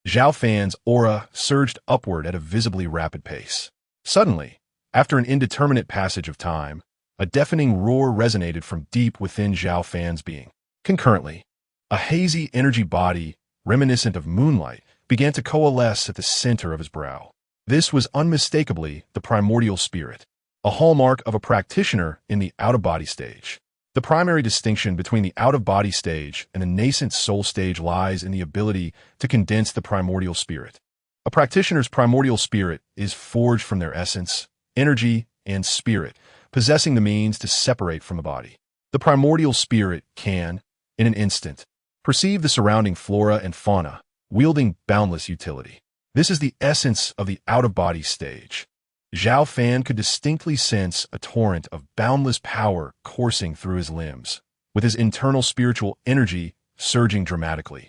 Zhao Fan's aura surged upward at a visibly rapid pace. Suddenly, after an indeterminate passage of time, a deafening roar resonated from deep within Zhao Fan's being. Concurrently, a hazy energy body, reminiscent of moonlight, began to coalesce at the center of his brow. This was unmistakably the primordial spirit, a hallmark of a practitioner in the out-of-body stage. The primary distinction between the out-of-body stage and the nascent soul stage lies in the ability to condense the primordial spirit. A practitioner's primordial spirit is forged from their essence, energy, and spirit, possessing the means to separate from the body. The primordial spirit can, in an instant, perceive the surrounding flora and fauna, wielding boundless utility. This is the essence of the out-of-body stage. Zhao Fan could distinctly sense a torrent of boundless power coursing through his limbs, with his internal spiritual energy surging dramatically,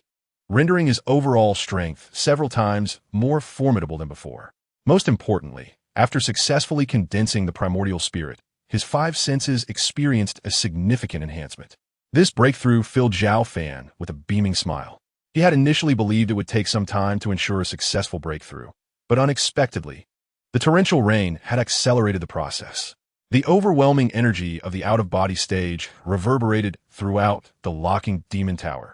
rendering his overall strength several times more formidable than before. Most importantly, after successfully condensing the primordial spirit, his five senses experienced a significant enhancement. This breakthrough filled Zhao Fan with a beaming smile. He had initially believed it would take some time to ensure a successful breakthrough, but unexpectedly, the torrential rain had accelerated the process. The overwhelming energy of the out-of-body stage reverberated throughout the locking demon tower,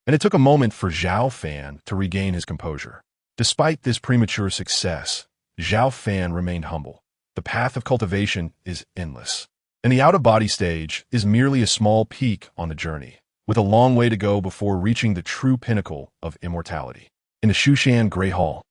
and it took a moment for Zhao Fan to regain his composure. Despite this premature success, Zhao Fan remained humble. The path of cultivation is endless, and the out-of-body stage is merely a small peak on the journey, with a long way to go before reaching the true pinnacle of immortality. In the Shushan Great Hall,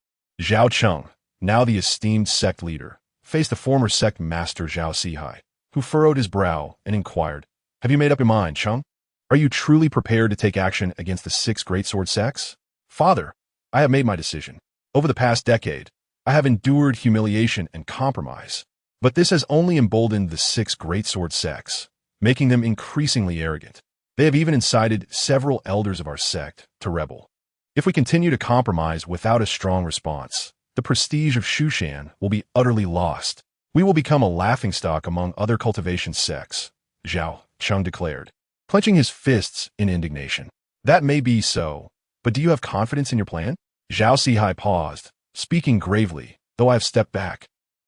Zhao Cheng, now the esteemed sect leader, faced the former sect master Zhao Sihai, who furrowed his brow and inquired, "Have you made up your mind, Cheng? Are you truly prepared to take action against the 6 great sword sects?" "Father, I have made my decision. Over the past decade, I have endured humiliation and compromise, but this has only emboldened the 6 great sword sects, making them increasingly arrogant. They have even incited several elders of our sect to rebel. If we continue to compromise without a strong response, the prestige of Shushan will be utterly lost. We will become a laughingstock among other cultivation sects," Zhao Cheng declared, clenching his fists in indignation. "That may be so, but do you have confidence in your plan?" Zhao Sihai paused, speaking gravely, though I have stepped back.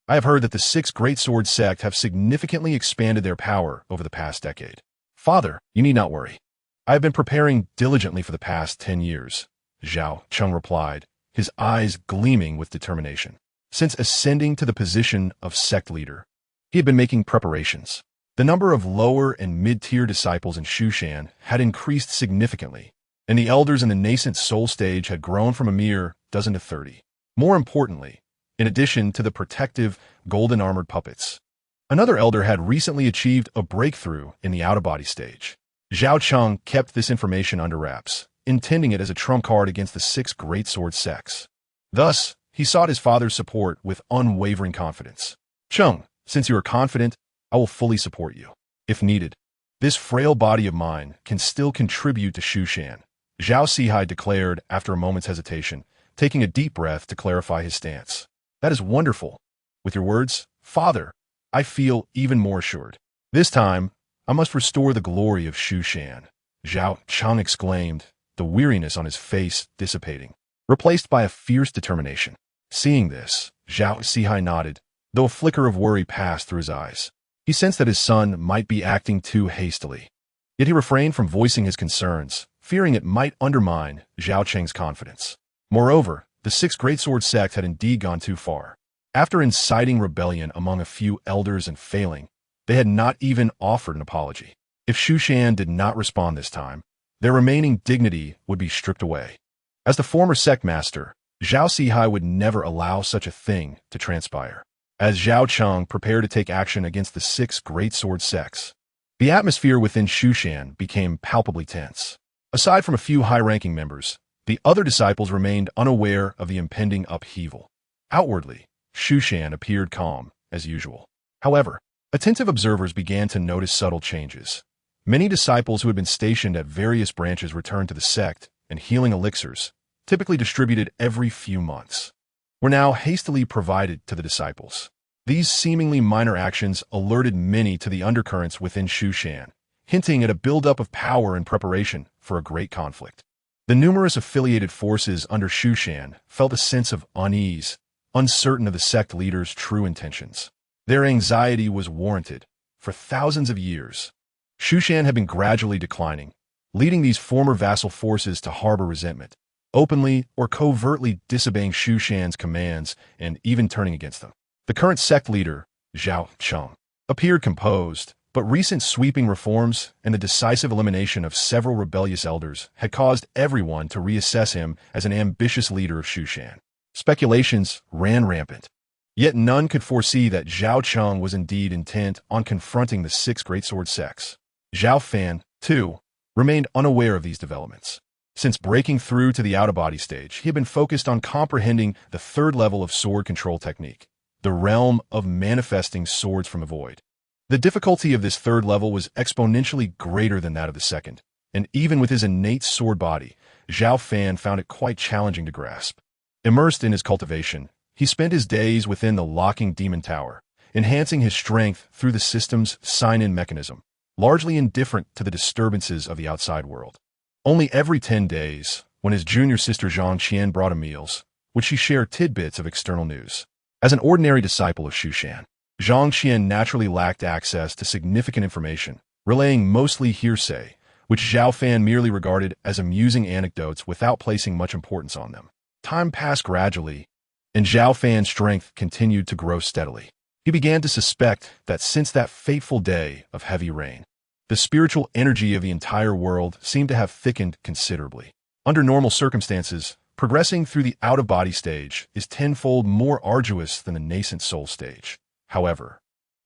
"I have heard that the 6 great sword sect have significantly expanded their power over the past decade. Father, you need not worry. I have been preparing diligently for the past 10 years, Zhao Cheng replied, his eyes gleaming with determination. Since ascending to the position of sect leader, he had been making preparations. The number of lower and mid-tier disciples in Shushan had increased significantly, and the elders in the nascent soul stage had grown from a mere dozen to 30. More importantly, in addition to the protective, golden-armored puppets, another elder had recently achieved a breakthrough in the out-of-body stage. Zhao Cheng kept this information under wraps, intending it as a trump card against the 6 great sword sects. Thus, he sought his father's support with unwavering confidence. Cheng, since you are confident, I will fully support you. If needed, this frail body of mine can still contribute to Shushan, Zhao Sihai declared after a moment's hesitation, taking a deep breath to clarify his stance. That is wonderful. With your words, Father, I feel even more assured. This time, I must restore the glory of Shushan, Zhao Cheng exclaimed, the weariness on his face dissipating, replaced by a fierce determination. Seeing this, Zhao Sihai nodded, though a flicker of worry passed through his eyes. He sensed that his son might be acting too hastily. Yet he refrained from voicing his concerns, fearing it might undermine Zhao Cheng's confidence. Moreover, the 6 great sword sect had indeed gone too far. After inciting rebellion among a few elders and failing, they had not even offered an apology. If Shushan did not respond this time, their remaining dignity would be stripped away. As the former sect master, Zhao Sihai would never allow such a thing to transpire. As Zhao Cheng prepared to take action against the 6 great sword sects, the atmosphere within Shushan became palpably tense. Aside from a few high-ranking members, the other disciples remained unaware of the impending upheaval. Outwardly, Shushan appeared calm, as usual. However, attentive observers began to notice subtle changes. Many disciples who had been stationed at various branches returned to the sect, and healing elixirs, typically distributed every few months, were now hastily provided to the disciples. These seemingly minor actions alerted many to the undercurrents within Shushan, hinting at a buildup of power in preparation for a great conflict. The numerous affiliated forces under Shushan felt a sense of unease, uncertain of the sect leaders' true intentions. Their anxiety was warranted. For thousands of years, Shushan had been gradually declining, leading these former vassal forces to harbor resentment, openly or covertly disobeying Shushan's commands and even turning against them. The current sect leader, Zhao Cheng, appeared composed, but recent sweeping reforms and the decisive elimination of several rebellious elders had caused everyone to reassess him as an ambitious leader of Shushan. Speculations ran rampant, yet none could foresee that Zhao Cheng was indeed intent on confronting the 6 great sword sects. Zhao Fan, too, remained unaware of these developments. Since breaking through to the out-of-body stage, he had been focused on comprehending the 3rd level of sword control technique, the realm of manifesting swords from the void. The difficulty of this 3rd level was exponentially greater than that of the 2nd, and even with his innate sword body, Zhao Fan found it quite challenging to grasp. Immersed in his cultivation, he spent his days within the locking demon tower, enhancing his strength through the system's sign-in mechanism, largely indifferent to the disturbances of the outside world. Only every 10 days, when his junior sister Zhang Qian brought him meals, would she share tidbits of external news. As an ordinary disciple of Shushan, Zhang Qian naturally lacked access to significant information, relaying mostly hearsay, which Zhao Fan merely regarded as amusing anecdotes without placing much importance on them. Time passed gradually, and Zhao Fan's strength continued to grow steadily. He began to suspect that since that fateful day of heavy rain, the spiritual energy of the entire world seemed to have thickened considerably. Under normal circumstances, progressing through the out-of-body stage is tenfold more arduous than the nascent soul stage. However,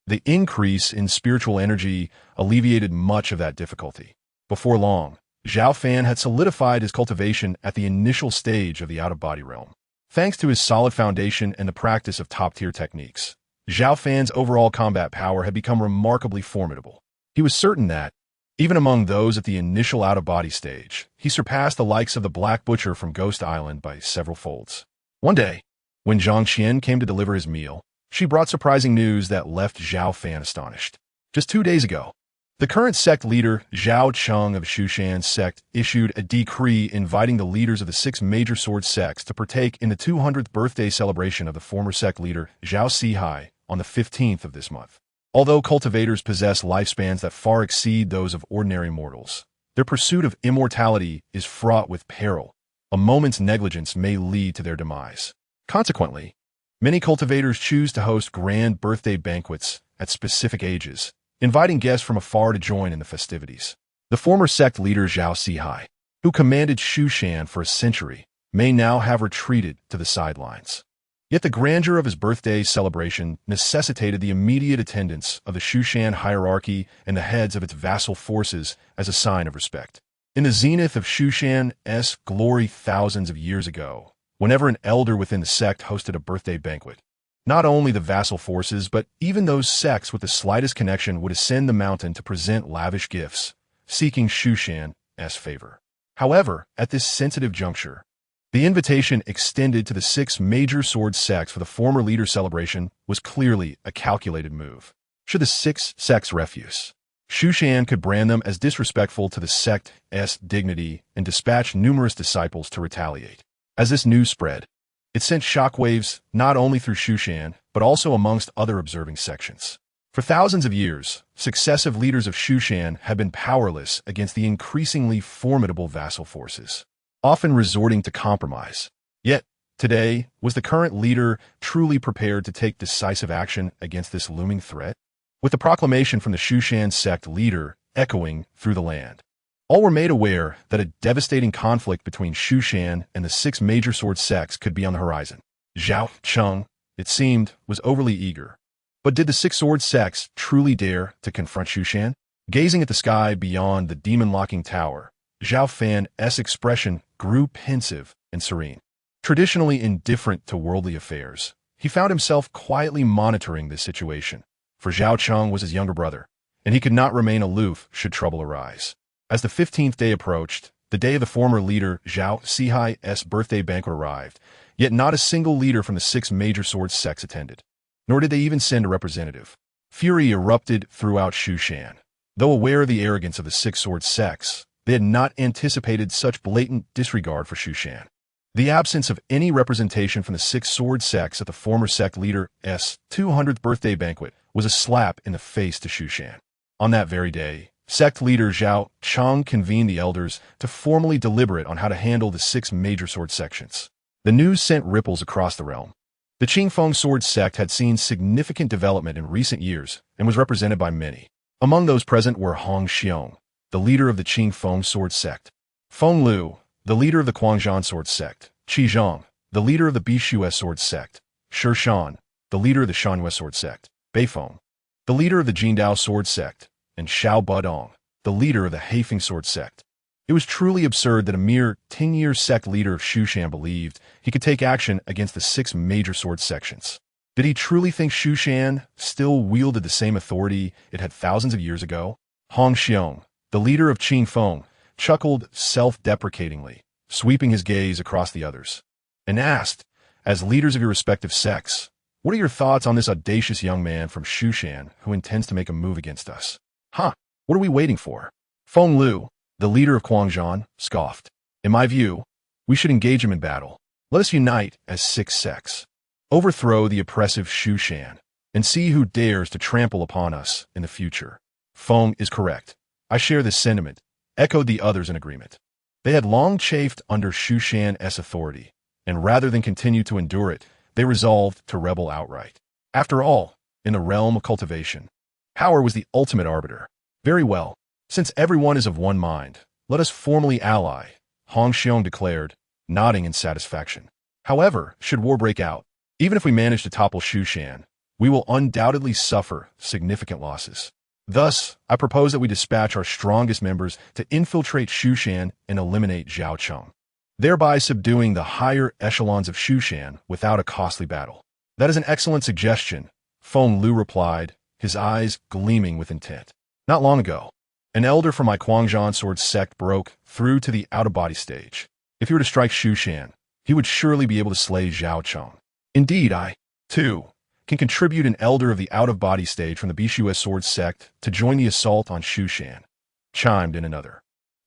the increase in spiritual energy alleviated much of that difficulty. Before long, Zhao Fan had solidified his cultivation at the initial stage of the out-of-body realm. Thanks to his solid foundation and the practice of top-tier techniques, Zhao Fan's overall combat power had become remarkably formidable. He was certain that, even among those at the initial out-of-body stage, he surpassed the likes of the Black Butcher from Ghost Island by several folds. One day, when Zhang Qian came to deliver his meal, she brought surprising news that left Zhao Fan astonished. Just 2 days ago, the current sect leader, Zhao Cheng of Shushan's sect, issued a decree inviting the leaders of the 6 major sword sects to partake in the 200th birthday celebration of the former sect leader, Zhao Sihai, on the 15th of this month. Although cultivators possess lifespans that far exceed those of ordinary mortals, their pursuit of immortality is fraught with peril. A moment's negligence may lead to their demise. Consequently, many cultivators choose to host grand birthday banquets at specific ages, inviting guests from afar to join in the festivities. The former sect leader Zhao Sihai, who commanded Shushan for a century, may now have retreated to the sidelines. Yet the grandeur of his birthday celebration necessitated the immediate attendance of the Shushan hierarchy and the heads of its vassal forces as a sign of respect. In the zenith of Shushan's glory thousands of years ago, whenever an elder within the sect hosted a birthday banquet, not only the vassal forces but even those sects with the slightest connection would ascend the mountain to present lavish gifts, seeking Shushan's favor. However, at this sensitive juncture, the invitation extended to the 6 major sword sects for the former leader's celebration was clearly a calculated move. Should the 6 sects refuse, Shushan could brand them as disrespectful to the sect's dignity and dispatch numerous disciples to retaliate. As this news spread, it sent shockwaves not only through Shushan, but also amongst other observing sections. For thousands of years, successive leaders of Shushan have been powerless against the increasingly formidable vassal forces, often resorting to compromise. Yet, today, was the current leader truly prepared to take decisive action against this looming threat? With the proclamation from the Shushan sect leader echoing through the land, all were made aware that a devastating conflict between Shushan and the 6 major sword sects could be on the horizon. Zhao Fan, it seemed, was overly eager. But did the 6 sword sects truly dare to confront Shushan? Gazing at the sky beyond the demon-locking tower, Zhao Fan's expression grew pensive and serene. Traditionally indifferent to worldly affairs, he found himself quietly monitoring this situation, for Zhao Cheng was his younger brother, and he could not remain aloof should trouble arise. As the 15th day approached, the day of the former leader Zhao Sihai's birthday banquet arrived, yet not a single leader from the 6 major sword sects attended, nor did they even send a representative. Fury erupted throughout Shushan. Though aware of the arrogance of the 6 sword sects, they had not anticipated such blatant disregard for Shushan. The absence of any representation from the 6 sword sects at the former sect leader's 200th birthday banquet was a slap in the face to Shushan. On that very day, sect leader Zhao Cheng convened the elders to formally deliberate on how to handle the 6 major sword sections. The news sent ripples across the realm. The Qingfeng sword sect had seen significant development in recent years and was represented by many. Among those present were Hong Xiong, the leader of the Qingfeng sword sect; Feng Lu, the leader of the Guangzhou sword sect; Qi Zhang, the leader of the Bishuo sword sect; Shushan, the leader of the Shanhua sword sect; Beifeng, the leader of the Jindao sword sect; and Xiao Budong, the leader of the Heifeng sword sect. It was truly absurd that a mere 10-year sect leader of Shushan believed he could take action against the 6 major sword sections. Did he truly think Shushan still wielded the same authority it had thousands of years ago? Hong Xiong, the leader of Qingfeng, chuckled self-deprecatingly, sweeping his gaze across the others, and asked, as leaders of your respective sects, what are your thoughts on this audacious young man from Shushan who intends to make a move against us? Huh, what are we waiting for? Feng Lu, the leader of Guangzhou, scoffed. In my view, we should engage him in battle. Let us unite as 6 sects, overthrow the oppressive Shushan, and see who dares to trample upon us in the future. Feng is correct. I share this sentiment, echoed the others in agreement. They had long chafed under Shushan's authority, and rather than continue to endure it, they resolved to rebel outright. After all, in the realm of cultivation, power was the ultimate arbiter. Very well. Since everyone is of one mind, let us formally ally, Hong Xiong declared, nodding in satisfaction. However, should war break out, even if we manage to topple Shushan, we will undoubtedly suffer significant losses. Thus, I propose that we dispatch our strongest members to infiltrate Shushan and eliminate Zhao Cheng, thereby subduing the higher echelons of Shushan without a costly battle. That is an excellent suggestion, Feng Lu replied, his eyes gleaming with intent. Not long ago, an elder from my Guangzhou sword sect broke through to the out-of-body stage. If he were to strike Shushan, he would surely be able to slay Zhao Cheng. Indeed, I, too, can contribute an elder of the out-of-body stage from the Bishuo sword sect to join the assault on Shushan, chimed in another.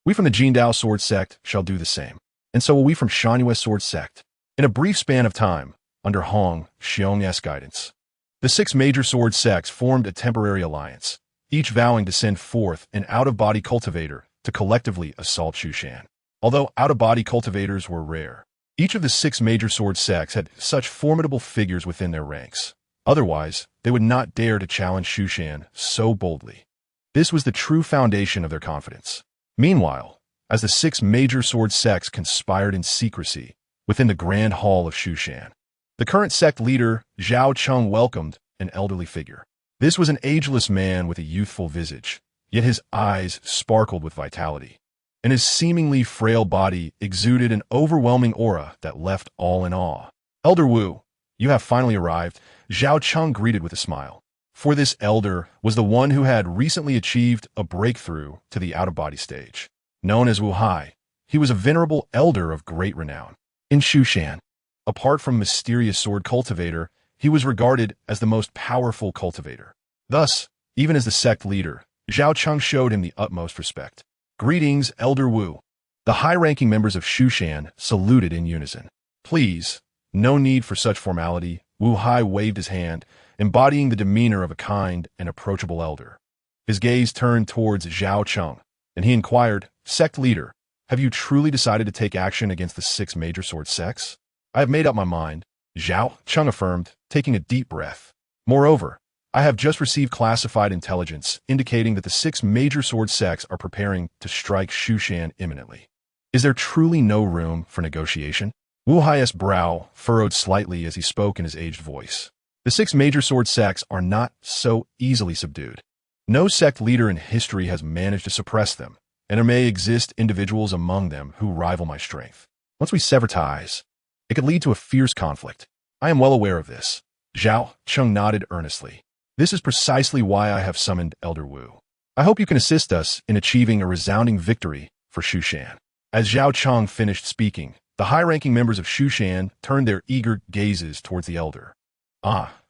We from the Jindao sword sect shall do the same, and so will we from Shanhua sword sect. In a brief span of time, under Hong Xiong's guidance, the 6 major sword sects formed a temporary alliance, each vowing to send forth an out-of-body cultivator to collectively assault Shushan. Although out-of-body cultivators were rare, each of the 6 major sword sects had such formidable figures within their ranks. Otherwise, they would not dare to challenge Shushan so boldly. This was the true foundation of their confidence. Meanwhile, as the 6 major sword sects conspired in secrecy within the grand hall of Shushan, The current sect leader, Zhao Cheng, welcomed an elderly figure. This was an ageless man with a youthful visage, yet his eyes sparkled with vitality, and his seemingly frail body exuded an overwhelming aura that left all in awe. Elder Wu, you have finally arrived, Zhao Cheng greeted with a smile. For this elder was the one who had recently achieved a breakthrough to the out-of-body stage. Known as Wu Hai, he was a venerable elder of great renown. In Shushan, apart from mysterious sword cultivator, he was regarded as the most powerful cultivator. Thus, even as the sect leader, Zhao Cheng showed him the utmost respect. Greetings, Elder Wu. The high-ranking members of Shushan saluted in unison. Please, no need for such formality. Wu Hai waved his hand, embodying the demeanor of a kind and approachable elder. His gaze turned towards Zhao Cheng, and he inquired, Sect leader, have you truly decided to take action against the 6 major sword sects? I have made up my mind, Zhao Cheng affirmed, taking a deep breath. Moreover, I have just received classified intelligence indicating that the 6 major sword sects are preparing to strike Shushan imminently. Is there truly no room for negotiation? Wu Hai's brow furrowed slightly as he spoke in his aged voice. The 6 major sword sects are not so easily subdued. No sect leader in history has managed to suppress them, and there may exist individuals among them who rival my strength. Once we sever ties, it could lead to a fierce conflict. I am well aware of this. Zhao Cheng nodded earnestly. This is precisely why I have summoned Elder Wu. I hope you can assist us in achieving a resounding victory for Shushan. As Zhao Cheng finished speaking, the high-ranking members of Shushan turned their eager gazes towards the elder.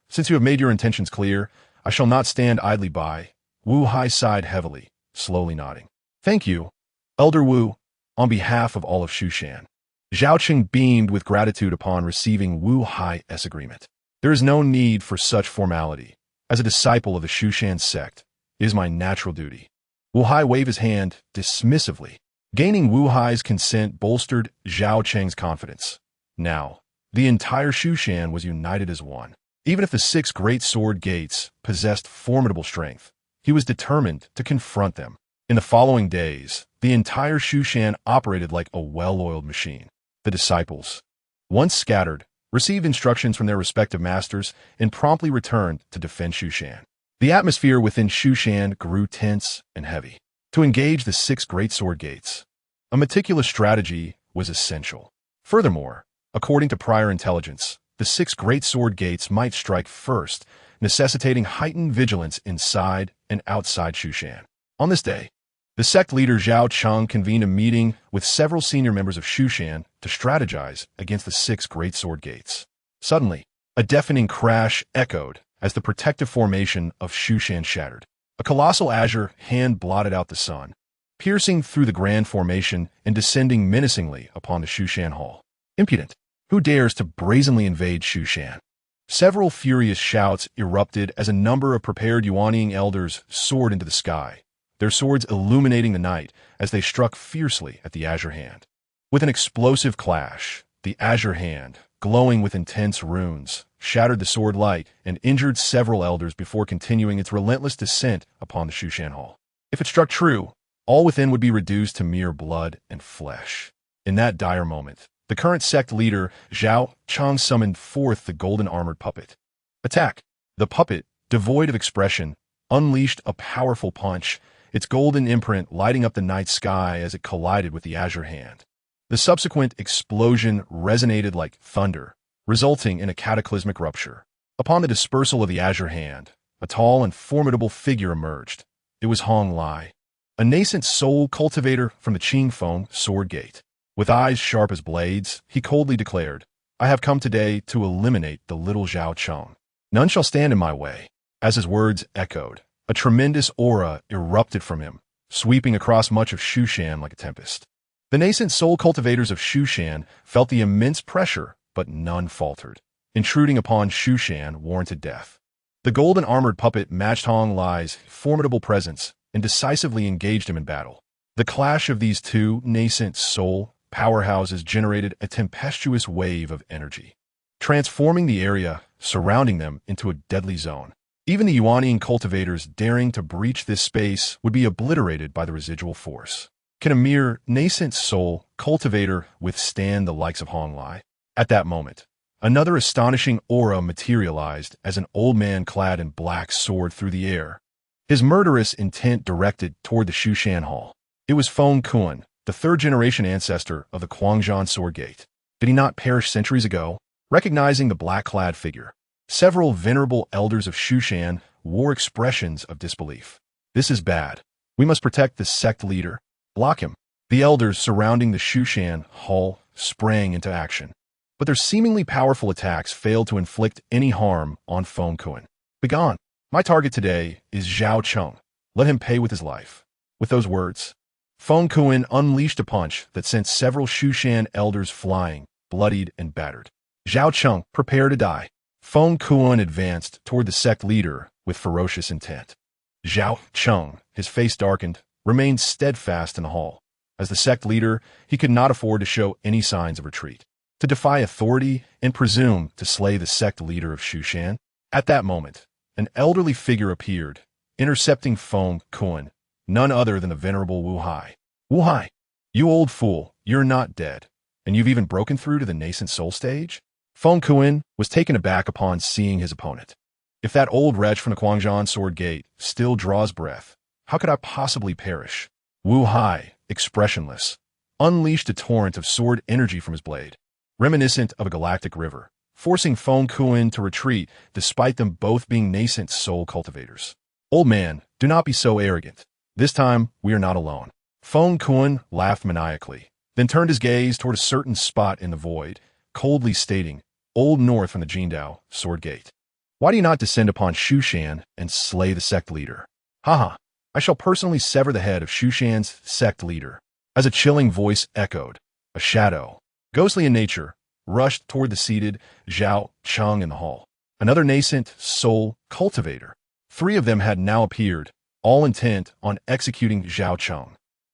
Since you have made your intentions clear, I shall not stand idly by. Wu Hai sighed heavily, slowly nodding. Thank you, Elder Wu, on behalf of all of Shushan. Zhao Cheng beamed with gratitude upon receiving Wu Hai's agreement. There is no need for such formality. As a disciple of the Shushan sect, it is my natural duty. Wu Hai waved his hand dismissively. Gaining Wu Hai's consent bolstered Zhao Cheng's confidence. Now, the entire Shushan was united as one. Even if the 6 great sword gates possessed formidable strength, he was determined to confront them. In the following days, the entire Shushan operated like a well-oiled machine. The disciples, once scattered, received instructions from their respective masters and promptly returned to defend Shushan. The atmosphere within Shushan grew tense and heavy. To engage the 6 great sword gates, a meticulous strategy was essential. Furthermore, according to prior intelligence, the 6 great sword gates might strike first, necessitating heightened vigilance inside and outside Shushan. On this day, the sect leader Zhao Cheng convened a meeting with several senior members of Shushan to strategize against the 6 great sword gates. Suddenly, a deafening crash echoed as the protective formation of Shushan shattered. A colossal azure hand blotted out the sun, piercing through the grand formation and descending menacingly upon the Shushan hall. Impudent! Who dares to brazenly invade Shushan? Several furious shouts erupted as a number of prepared Yuaniing elders soared into the sky, their swords illuminating the night as they struck fiercely at the azure hand. With an explosive clash, the azure hand, glowing with intense runes, shattered the sword light and injured several elders before continuing its relentless descent upon the Shushan hall. If it struck true, all within would be reduced to mere blood and flesh. In that dire moment, the current sect leader, Zhao Cheng, summoned forth the golden armored puppet. Attack! The puppet, devoid of expression, unleashed a powerful punch, its golden imprint lighting up the night sky as it collided with the azure hand. The subsequent explosion resonated like thunder, resulting in a cataclysmic rupture. Upon the dispersal of the azure hand, a tall and formidable figure emerged. It was Hong Lai, a nascent soul cultivator from the Qingfeng Sword Gate. With eyes sharp as blades, he coldly declared, I have come today to eliminate the little Zhao Cheng. None shall stand in my way. As his words echoed, a tremendous aura erupted from him, sweeping across much of Shushan like a tempest. The nascent soul cultivators of Shushan felt the immense pressure, but none faltered. Intruding upon Shushan warranted death. The golden armored puppet matched Hong Lai's formidable presence and decisively engaged him in battle. The clash of these 2 nascent soul powerhouses generated a tempestuous wave of energy, transforming the area surrounding them into a deadly zone. Even the Yuaniing cultivators daring to breach this space would be obliterated by the residual force. Can a mere nascent soul cultivator withstand the likes of Hong Lai? At that moment, Another astonishing aura materialized as an old man clad in black soared through the air, his murderous intent directed toward the Shushan Hall. It was Feng Kuan, the third-generation ancestor of the Quanzhan Sword Gate. Did he not perish centuries ago? Recognizing the black-clad figure, several venerable elders of Shushan wore expressions of disbelief. This is bad. We must protect the sect leader. Block him. The elders surrounding the Shushan Hall sprang into action, but their seemingly powerful attacks failed to inflict any harm on Feng Kuan. Begone! My target today is Zhao Cheng. Let him pay with his life. With those words, Feng Kuan unleashed a punch that sent several Shushan elders flying, bloodied and battered. Zhao Cheng, prepare to die. Feng Kuan advanced toward the sect leader with ferocious intent. Zhao Cheng, his face darkened, remained steadfast in the hall. As the sect leader, he could not afford to show any signs of retreat, to defy authority and presume to slay the sect leader of Shushan. At that moment, an elderly figure appeared, intercepting Feng Kuan, none other than the venerable Wu Hai. Wu Hai, you old fool, you're not dead, and you've even broken through to the nascent soul stage? Feng Kuan was taken aback upon seeing his opponent. If that old wretch from the Quanzhan Sword Gate still draws breath, how could I possibly perish? Wu Hai, expressionless, unleashed a torrent of sword energy from his blade, reminiscent of a galactic river, forcing Feng Kuan to retreat despite them both being nascent soul cultivators. Old man, do not be so arrogant. This time, we are not alone. Feng Kuan laughed maniacally, then turned his gaze toward a certain spot in the void, coldly stating, Old North from the Jindao Sword Gate. Why do you not descend upon Shushan and slay the sect leader? Haha, I shall personally sever the head of Shushan's sect leader. As a chilling voice echoed, a shadow, ghostly in nature, rushed toward the seated Zhao Cheng in the hall. Another nascent soul cultivator. 3 of them had now appeared, all intent on executing Zhao Cheng.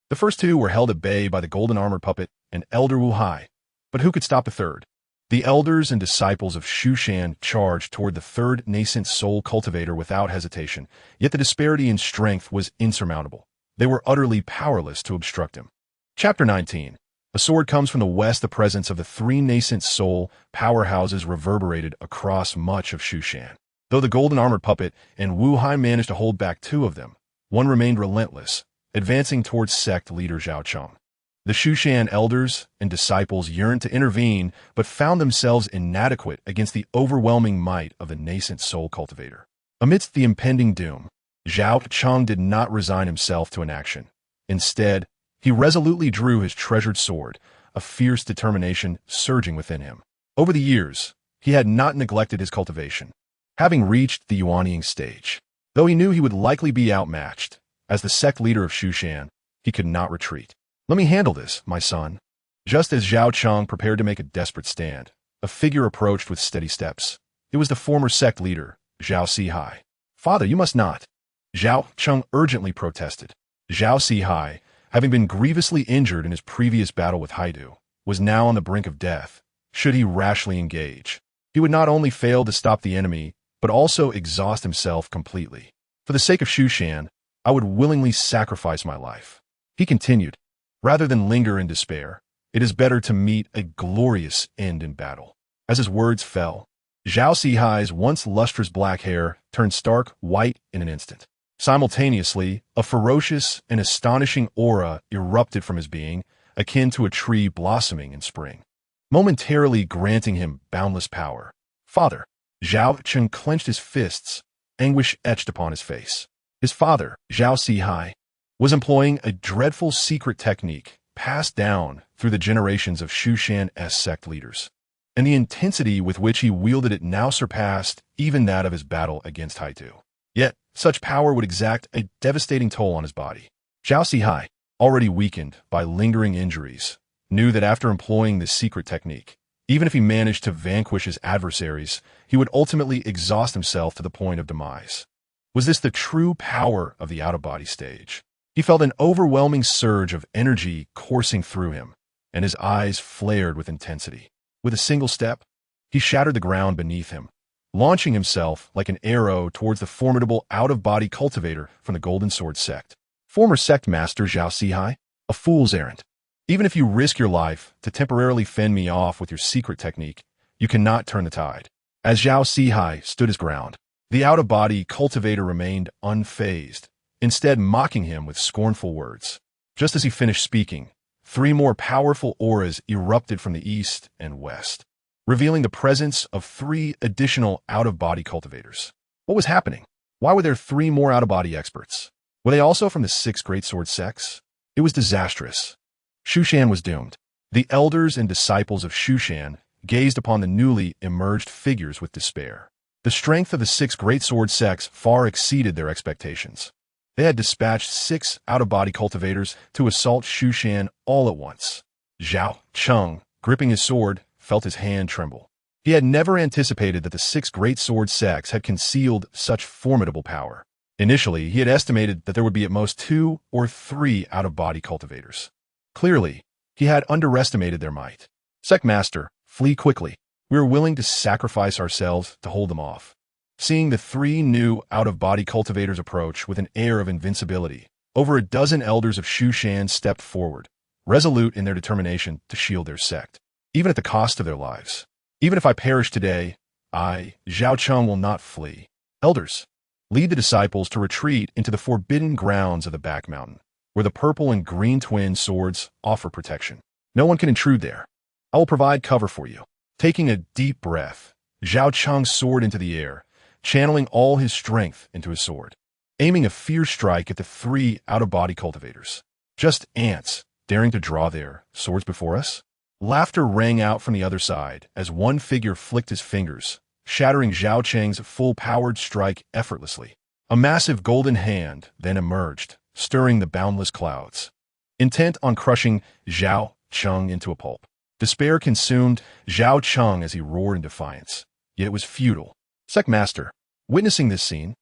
The first 2 were held at bay by the golden armored puppet and Elder Wu Hai, but who could stop the third? The elders and disciples of Shushan charged toward the third nascent soul cultivator without hesitation, yet the disparity in strength was insurmountable. They were utterly powerless to obstruct him. Chapter 19. A sword comes from the west. The presence of the 3 nascent soul powerhouses reverberated across much of Shushan. Though the golden armored puppet and Wu Hai managed to hold back 2 of them, one remained relentless, advancing towards sect leader Zhao Cheng. The Shushan elders and disciples yearned to intervene, but found themselves inadequate against the overwhelming might of the nascent soul cultivator. Amidst the impending doom, Zhao Cheng did not resign himself to inaction. Instead, he resolutely drew his treasured sword, a fierce determination surging within him. Over the years, he had not neglected his cultivation, having reached the Yuanying stage. Though he knew he would likely be outmatched, as the sect leader of Shushan, he could not retreat. Let me handle this, my son. Just as Zhao Cheng prepared to make a desperate stand, a figure approached with steady steps. It was the former sect leader, Zhao Sihai. Father, you must not. Zhao Cheng urgently protested. Zhao Sihai, having been grievously injured in his previous battle with Haidu, was now on the brink of death. Should he rashly engage, he would not only fail to stop the enemy, but also exhaust himself completely. For the sake of Shushan, I would willingly sacrifice my life. He continued, rather than linger in despair, it is better to meet a glorious end in battle. As his words fell, Zhao Sihai's once lustrous black hair turned stark white in an instant. Simultaneously, a ferocious and astonishing aura erupted from his being, akin to a tree blossoming in spring, momentarily granting him boundless power. Father, Zhao Cheng clenched his fists, anguish etched upon his face. His father, Zhao Sihai, was employing a dreadful secret technique passed down through the generations of Shushan's sect leaders, and the intensity with which he wielded it now surpassed even that of his battle against Haidu. Yet, such power would exact a devastating toll on his body. Zhao Sihai, already weakened by lingering injuries, knew that after employing this secret technique, even if he managed to vanquish his adversaries, he would ultimately exhaust himself to the point of demise. Was this the true power of the out-of-body stage? He felt an overwhelming surge of energy coursing through him, and his eyes flared with intensity. With a single step, he shattered the ground beneath him, launching himself like an arrow towards the formidable out-of-body cultivator from the Golden Sword sect. Former sect master Zhao Sihai, a fool's errand. Even if you risk your life to temporarily fend me off with your secret technique, You cannot turn the tide. As Zhao Sihai stood his ground, the out-of-body cultivator remained unfazed, instead mocking him with scornful words. Just as he finished speaking, 3 more powerful auras erupted from the east and west, revealing the presence of 3 additional out-of-body cultivators. What was happening? Why were there 3 more out-of-body experts? Were they also from the 6 great sword sects? It was disastrous. Shushan was doomed. The elders and disciples of Shushan gazed upon the newly emerged figures with despair. The strength of the 6 great sword sects far exceeded their expectations. They had dispatched 6 out-of-body cultivators to assault Shushan all at once. Zhao Cheng, gripping his sword, felt his hand tremble. He had never anticipated that the 6 great sword sects had concealed such formidable power. Initially, he had estimated that there would be at most 2 or 3 out-of-body cultivators. Clearly, he had underestimated their might. Sect Master, flee quickly. We are willing to sacrifice ourselves to hold them off. Seeing the 3 new out-of-body cultivators approach with an air of invincibility, over a dozen elders of Shushan stepped forward, resolute in their determination to shield their sect, even at the cost of their lives. Even if I perish today, I, Zhao Cheng, will not flee. Elders, lead the disciples to retreat into the forbidden grounds of the back mountain, where the purple and green twin swords offer protection. No one can intrude there. I will provide cover for you. Taking a deep breath, Zhao Cheng soared into the air, channeling all his strength into his sword, aiming a fierce strike at the 3 out-of-body cultivators. Just ants, daring to draw their swords before us? Laughter rang out from the other side as one figure flicked his fingers, shattering Zhao Cheng's full-powered strike effortlessly. A massive golden hand then emerged, stirring the boundless clouds, intent on crushing Zhao Cheng into a pulp. Despair consumed Zhao Cheng as he roared in defiance, yet it was futile. Sect Master, witnessing this scene,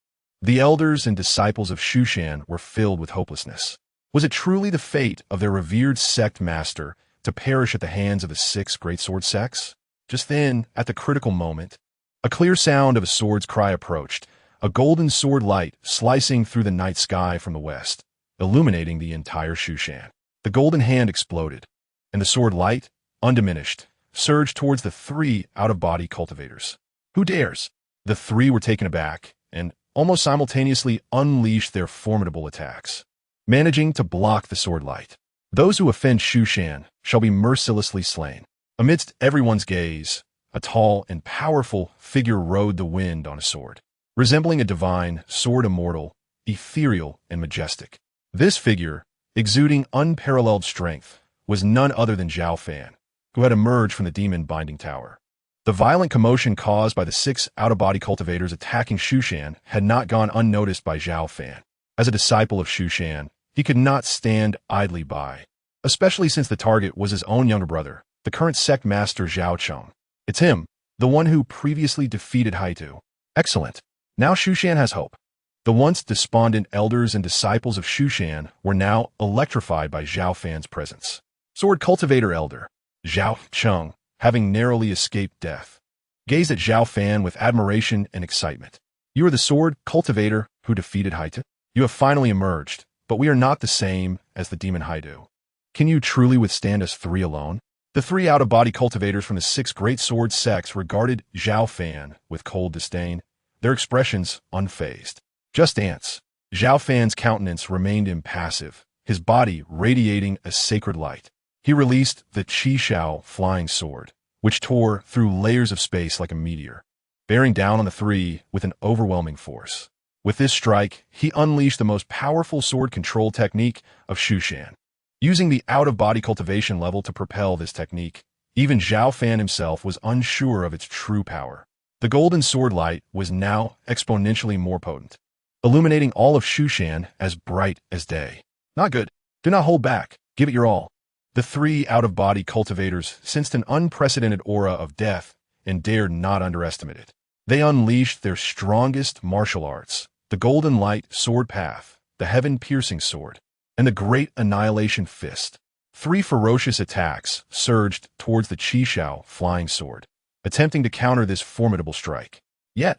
the elders and disciples of Shushan were filled with hopelessness. Was it truly the fate of their revered sect master to perish at the hands of the 6 great sword sects? Just then, at the critical moment, a clear sound of a sword's cry approached, a golden sword light slicing through the night sky from the west, illuminating the entire Shushan. The golden hand exploded, and the sword light, undiminished, surged towards the 3 out-of-body cultivators. Who dares? The 3 were taken aback and almost simultaneously unleashed their formidable attacks, managing to block the sword light. Those who offend Shushan shall be mercilessly slain. Amidst everyone's gaze, a tall and powerful figure rode the wind on a sword, resembling a divine sword immortal, ethereal and majestic. This figure, exuding unparalleled strength, was none other than Zhao Fan, who had emerged from the demon binding tower. The violent commotion caused by the 6 out-of-body cultivators attacking Shushan had not gone unnoticed by Zhao Fan. As a disciple of Shushan, he could not stand idly by, especially since the target was his own younger brother, the current sect master Zhao Cheng. It's him, the one who previously defeated Haitu. Excellent. Now Shushan has hope. The once despondent elders and disciples of Shushan were now electrified by Zhao Fan's presence. Sword cultivator elder, Zhao Cheng, having narrowly escaped death, gazed at Zhao Fan with admiration and excitement. You are the sword cultivator who defeated Haitu? You have finally emerged, but we are not the same as the demon Haidu. Can you truly withstand us 3 alone? The 3 out-of-body cultivators from the 6 great sword sects regarded Zhao Fan with cold disdain, their expressions unfazed. Just ants. Zhao Fan's countenance remained impassive, his body radiating a sacred light. He released the Qi Shao flying sword, which tore through layers of space like a meteor, bearing down on the 3 with an overwhelming force. With this strike, he unleashed the most powerful sword control technique of Shushan. Using the out-of-body cultivation level to propel this technique, even Zhao Fan himself was unsure of its true power. The golden sword light was now exponentially more potent, illuminating all of Shushan as bright as day. Not good. Do not hold back. Give it your all. The 3 out-of-body cultivators sensed an unprecedented aura of death and dared not underestimate it. They unleashed their strongest martial arts, the Golden Light Sword Path, the Heaven-Piercing Sword, and the Great Annihilation Fist. 3 ferocious attacks surged towards the Qi Shao flying sword, attempting to counter this formidable strike. Yet,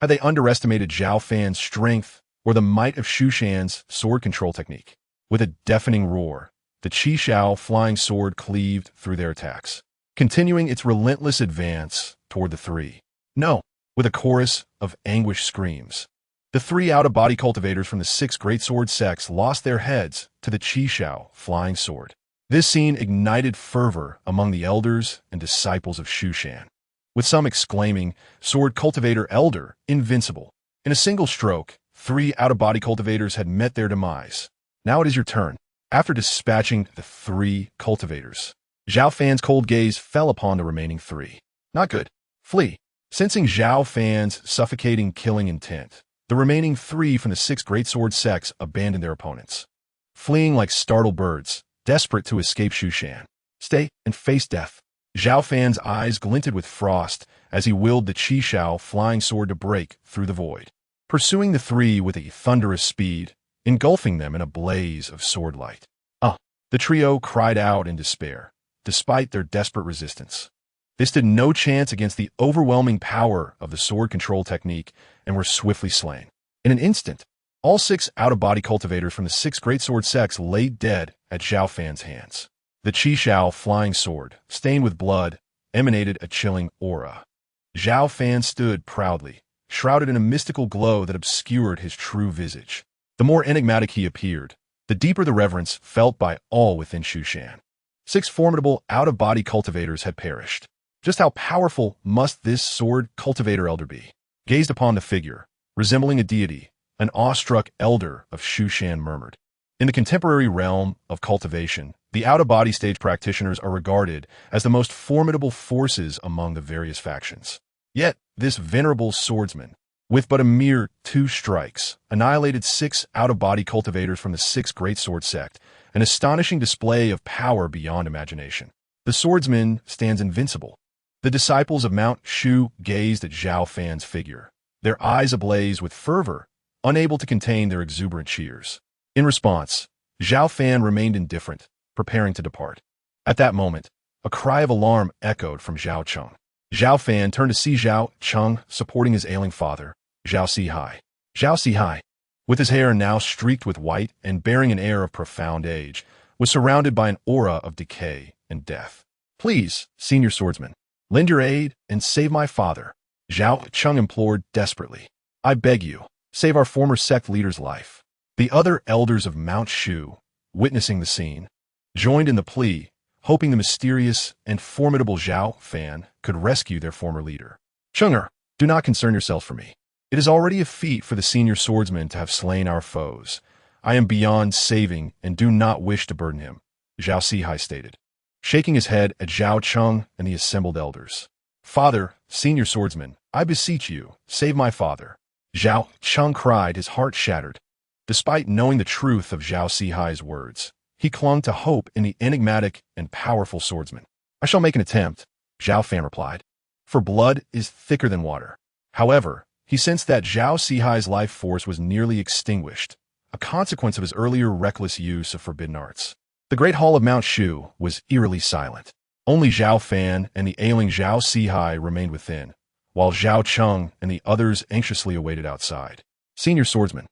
had they underestimated Zhao Fan's strength or the might of Shushan's sword control technique? With a deafening roar, the Qi Shao flying sword cleaved through their attacks, continuing its relentless advance toward the three. No, with a chorus of anguished screams. The three out-of-body cultivators from the six great sword sects lost their heads to the Qishao flying sword. This scene ignited fervor among the elders and disciples of Shushan, with some exclaiming, "Sword cultivator elder, invincible." In a single stroke, three out-of-body cultivators had met their demise. Now it is your turn. After dispatching the three cultivators, Zhao Fan's cold gaze fell upon the remaining three. Not good. Flee. Sensing Zhao Fan's suffocating killing intent, the remaining three from the six great sword sects abandoned their opponents, fleeing like startled birds, desperate to escape Shushan. Stay and face death. Zhao Fan's eyes glinted with frost as he willed the Qishao flying sword to break through the void, pursuing the three with a thunderous speed, engulfing them in a blaze of sword light. The trio cried out in despair, despite their desperate resistance. They stood no chance against the overwhelming power of the sword control technique and were swiftly slain. In an instant, all six out-of-body cultivators from the six great sword sects lay dead at Zhao Fan's hands. The Qishao flying sword, stained with blood, emanated a chilling aura. Zhao Fan stood proudly, shrouded in a mystical glow that obscured his true visage. The more enigmatic he appeared, the deeper the reverence felt by all within Shushan. Six formidable out-of-body cultivators had perished. Just how powerful must this sword cultivator elder be? Gazed upon the figure, resembling a deity, an awestruck elder of Shushan murmured. In the contemporary realm of cultivation, the out-of-body stage practitioners are regarded as the most formidable forces among the various factions. Yet, this venerable swordsman, with but a mere 2 strikes, annihilated 6 out-of-body cultivators from the 6 great sword sect, an astonishing display of power beyond imagination. The swordsman stands invincible. The disciples of Mount Shu gazed at Zhao Fan's figure, their eyes ablaze with fervor, unable to contain their exuberant cheers. In response, Zhao Fan remained indifferent, preparing to depart. At that moment, a cry of alarm echoed from Zhao Cheng. Zhao Fan turned to see Zhao Cheng supporting his ailing father, Zhao Sihai. Zhao Sihai, with his hair now streaked with white and bearing an air of profound age, was surrounded by an aura of decay and death. "Please, senior swordsman, lend your aid and save my father," Zhao Cheng implored desperately. "I beg you, save our former sect leader's life." The other elders of Mount Shu, witnessing the scene, joined in the plea, hoping the mysterious and formidable Zhao Fan could rescue their former leader. "Chenger, do not concern yourself for me. It is already a feat for the senior swordsman to have slain our foes. I am beyond saving and do not wish to burden him," Zhao Sihai stated, shaking his head at Zhao Cheng and the assembled elders. "Father, senior swordsman, I beseech you, save my father," Zhao Cheng cried, his heart shattered. Despite knowing the truth of Zhao Sihai's words, he clung to hope in the enigmatic and powerful swordsman. "I shall make an attempt," Zhao Fan replied, "for blood is thicker than water." However, he sensed that Zhao Sihai's life force was nearly extinguished, a consequence of his earlier reckless use of forbidden arts. The great hall of Mount Shu was eerily silent. Only Zhao Fan and the ailing Zhao Sihai remained within, while Zhao Cheng and the others anxiously awaited outside. "Senior swordsman,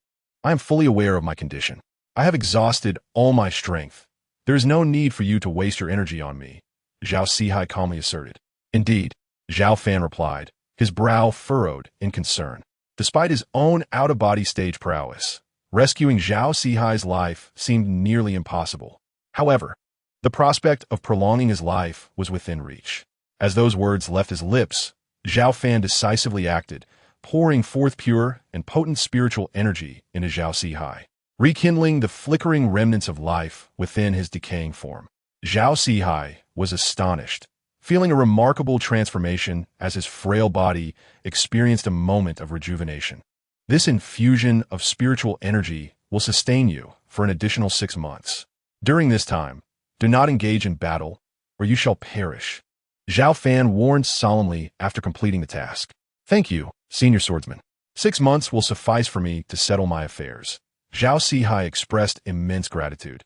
I am fully aware of my condition. I have exhausted all my strength. There is no need for you to waste your energy on me," Zhao Sihai calmly asserted. "Indeed," Zhao Fan replied, his brow furrowed in concern. Despite his own out-of-body stage prowess, rescuing Zhao Sihai's life seemed nearly impossible. However, the prospect of prolonging his life was within reach. As those words left his lips, Zhao Fan decisively acted, pouring forth pure and potent spiritual energy into Zhao Sihai, rekindling the flickering remnants of life within his decaying form. Zhao Sihai was astonished, feeling a remarkable transformation as his frail body experienced a moment of rejuvenation. "This infusion of spiritual energy will sustain you for an additional 6 months. During this time, do not engage in battle, or you shall perish," Zhao Fan warned solemnly after completing the task. "Thank you, senior swordsman. 6 months will suffice for me to settle my affairs." Zhao Sihai expressed immense gratitude.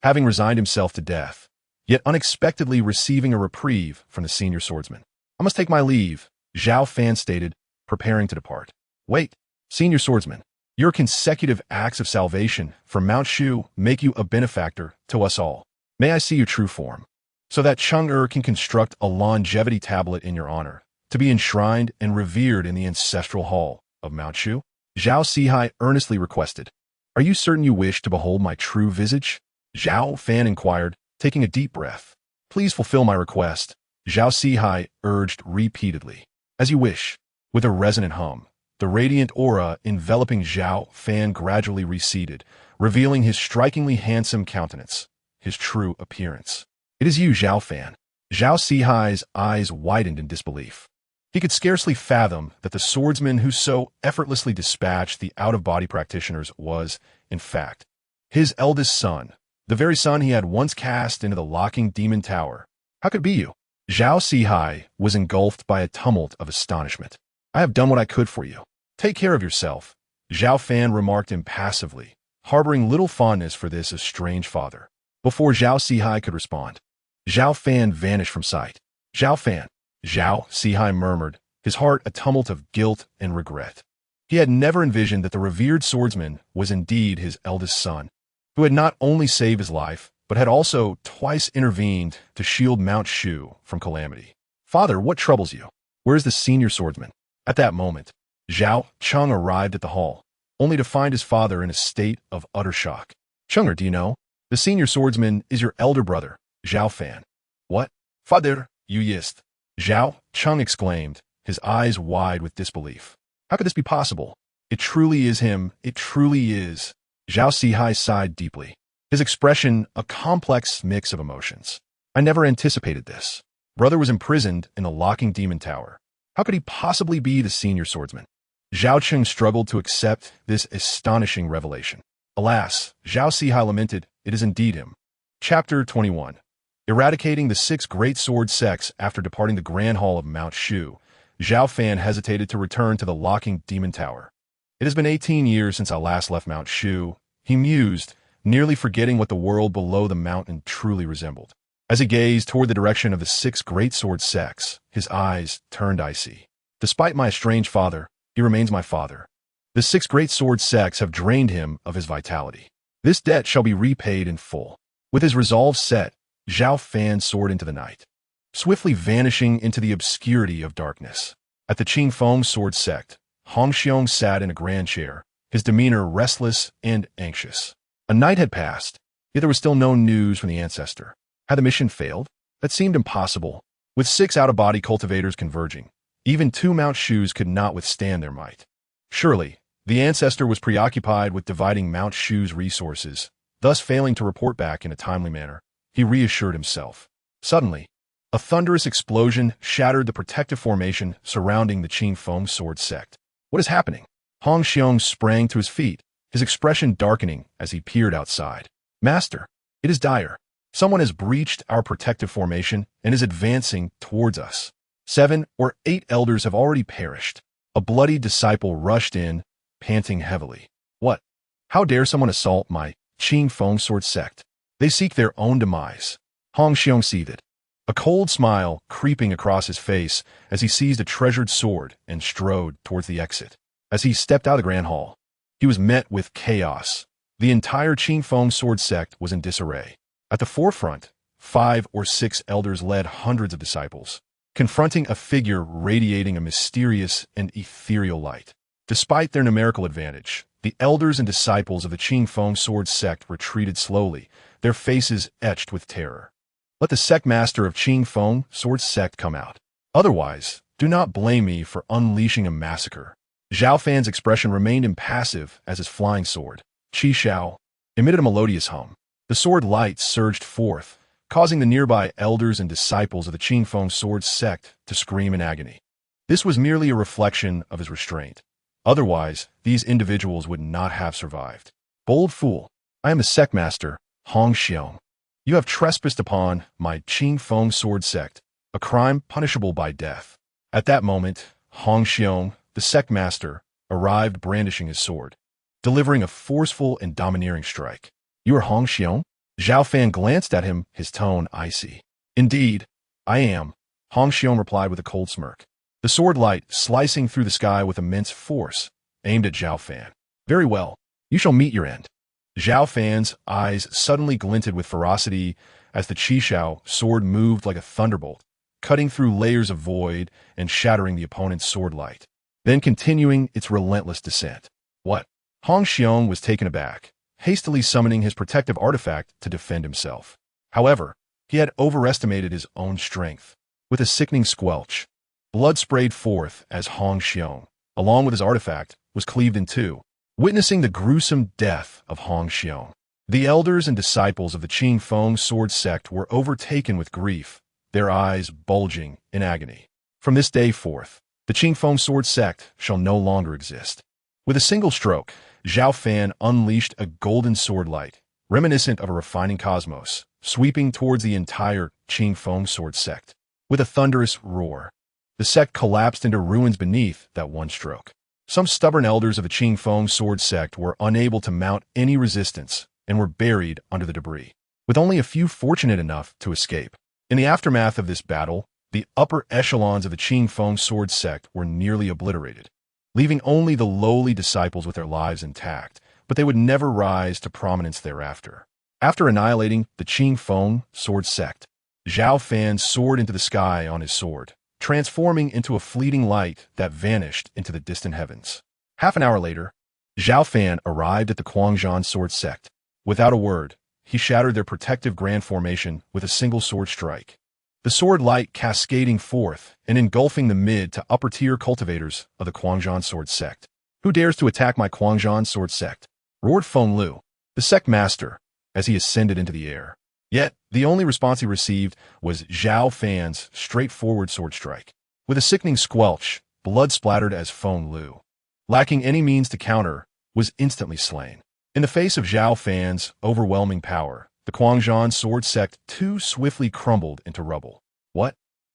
Having resigned himself to death, yet unexpectedly receiving a reprieve from the senior swordsman. "I must take my leave," Zhao Fan stated, preparing to depart. "Wait, senior swordsman. Your consecutive acts of salvation from Mount Shu make you a benefactor to us all. May I see your true form?" so that Chang'e can construct a longevity tablet in your honor, to be enshrined and revered in the ancestral hall of Mount Shu? Zhao Sihai earnestly requested. Are you certain you wish to behold my true visage? Zhao Fan inquired, taking a deep breath. Please fulfill my request, Zhao Sihai urged repeatedly. As you wish. With a resonant hum, the radiant aura enveloping Zhao Fan gradually receded, revealing his strikingly handsome countenance, his true appearance. It is you, Zhao Fan. Zhao Sihai's eyes widened in disbelief. He could scarcely fathom that the swordsman who so effortlessly dispatched the out-of-body practitioners was, in fact, his eldest son, the very son he had once cast into the locking demon tower. How could it be you? Zhao Sihai was engulfed by a tumult of astonishment. I have done what I could for you. Take care of yourself, Zhao Fan remarked impassively, harboring little fondness for this estranged father. Before Zhao Sihai could respond, Zhao Fan vanished from sight. Zhao Fan, Zhao Sihai murmured, his heart a tumult of guilt and regret. He had never envisioned that the revered swordsman was indeed his eldest son, who had not only saved his life, but had also twice intervened to shield Mount Shu from calamity. Father, what troubles you? Where is the senior swordsman? At that moment, Zhao Cheng arrived at the hall, only to find his father in a state of utter shock. Cheng'er, do you know? The senior swordsman is your elder brother, Zhao Fan. What? Father, you yist. Zhao Cheng exclaimed, his eyes wide with disbelief. How could this be possible? It truly is him, it truly is. Zhao Sihai sighed deeply, his expression a complex mix of emotions. I never anticipated this. Brother was imprisoned in the locking demon tower. How could he possibly be the senior swordsman? Zhao Cheng struggled to accept this astonishing revelation. Alas, Zhao Sihai lamented, it is indeed him. Chapter 21. Eradicating the 6 great sword sects after departing the Grand Hall of Mount Shu, Zhao Fan hesitated to return to the locking demon tower. It has been 18 years since I last left Mount Shu, he mused, nearly forgetting what the world below the mountain truly resembled. As he gazed toward the direction of the 6 great sword sects, his eyes turned icy. Despite my estranged father, he remains my father. The 6 great sword sects have drained him of his vitality. This debt shall be repaid in full. With his resolve set, Zhao Fan soared into the night, swiftly vanishing into the obscurity of darkness. At the Qingfeng sword sect, Hong Xiong sat in a grand chair, his demeanor restless and anxious. A night had passed, yet there was still no news from the ancestor. Had the mission failed? That seemed impossible. With 6 out-of-body cultivators converging, even 2 Mount Shus could not withstand their might. Surely, the ancestor was preoccupied with dividing Mount Shu's resources, thus failing to report back in a timely manner. He reassured himself. Suddenly, a thunderous explosion shattered the protective formation surrounding the Qingfeng sword sect. What is happening? Hong Xiong sprang to his feet, his expression darkening as he peered outside. Master, it is dire. Someone has breached our protective formation and is advancing towards us. 7 or 8 elders have already perished. A bloody disciple rushed in, panting heavily. What? How dare someone assault my Qingfeng sword sect? They seek their own demise. Hong Xiong seethed, a cold smile creeping across his face as he seized a treasured sword and strode towards the exit. As he stepped out of the Grand Hall, he was met with chaos. The entire Qingfeng sword sect was in disarray. At the forefront, 5 or 6 elders led hundreds of disciples, confronting a figure radiating a mysterious and ethereal light. Despite their numerical advantage, the elders and disciples of the Qingfeng sword sect retreated slowly, their faces etched with terror. Let the sect master of Qingfeng sword sect come out. Otherwise, do not blame me for unleashing a massacre. Zhao Fan's expression remained impassive as his flying sword, Qi Shao, emitted a melodious hum. The sword light surged forth, causing the nearby elders and disciples of the Qingfeng sword sect to scream in agony. This was merely a reflection of his restraint. Otherwise, these individuals would not have survived. Bold fool, I am the sect master, Hong Xiong. You have trespassed upon my Qingfeng sword sect, a crime punishable by death. At that moment, Hong Xiong, the sect master, arrived brandishing his sword, delivering a forceful and domineering strike. You are Hong Xiong? Zhao Fan glanced at him, his tone icy. Indeed, I am, Hong Xiong replied with a cold smirk. The sword light, slicing through the sky with immense force, aimed at Zhao Fan. Very well, you shall meet your end. Zhao Fan's eyes suddenly glinted with ferocity as the Qishao sword moved like a thunderbolt, cutting through layers of void and shattering the opponent's sword light, then continuing its relentless descent. What? Hong Xiong was taken aback, hastily summoning his protective artifact to defend himself. However, he had overestimated his own strength. With a sickening squelch, blood sprayed forth as Hong Xiong, along with his artifact, was cleaved in two, witnessing the gruesome death of Hong Xiong. The elders and disciples of the Qing Feng sword sect were overtaken with grief, their eyes bulging in agony. From this day forth, the Qing Feng sword sect shall no longer exist. With a single stroke, Zhao Fan unleashed a golden sword light, reminiscent of a refining cosmos, sweeping towards the entire Qing Feng sword sect. With a thunderous roar, the sect collapsed into ruins beneath that one stroke. Some stubborn elders of the Qing Feng sword sect were unable to mount any resistance and were buried under the debris, with only a few fortunate enough to escape. In the aftermath of this battle, the upper echelons of the Qing Feng sword sect were nearly obliterated, leaving only the lowly disciples with their lives intact, but they would never rise to prominence thereafter. After annihilating the Qing Feng sword sect, Zhao Fan soared into the sky on his sword, transforming into a fleeting light that vanished into the distant heavens. Half an hour later, Zhao Fan arrived at the Quanzhan sword sect. Without a word, he shattered their protective grand formation with a single sword strike. The sword light cascading forth and engulfing the mid to upper tier cultivators of the Quanzhan sword sect. "Who dares to attack my Quanzhan sword sect?" roared Feng Lu, the sect master, as he ascended into the air. Yet, the only response he received was Zhao Fan's straightforward sword strike. With a sickening squelch, blood splattered as Feng Lu, lacking any means to counter, was instantly slain. In the face of Zhao Fan's overwhelming power, the Quanzhan sword sect too swiftly crumbled into rubble. What?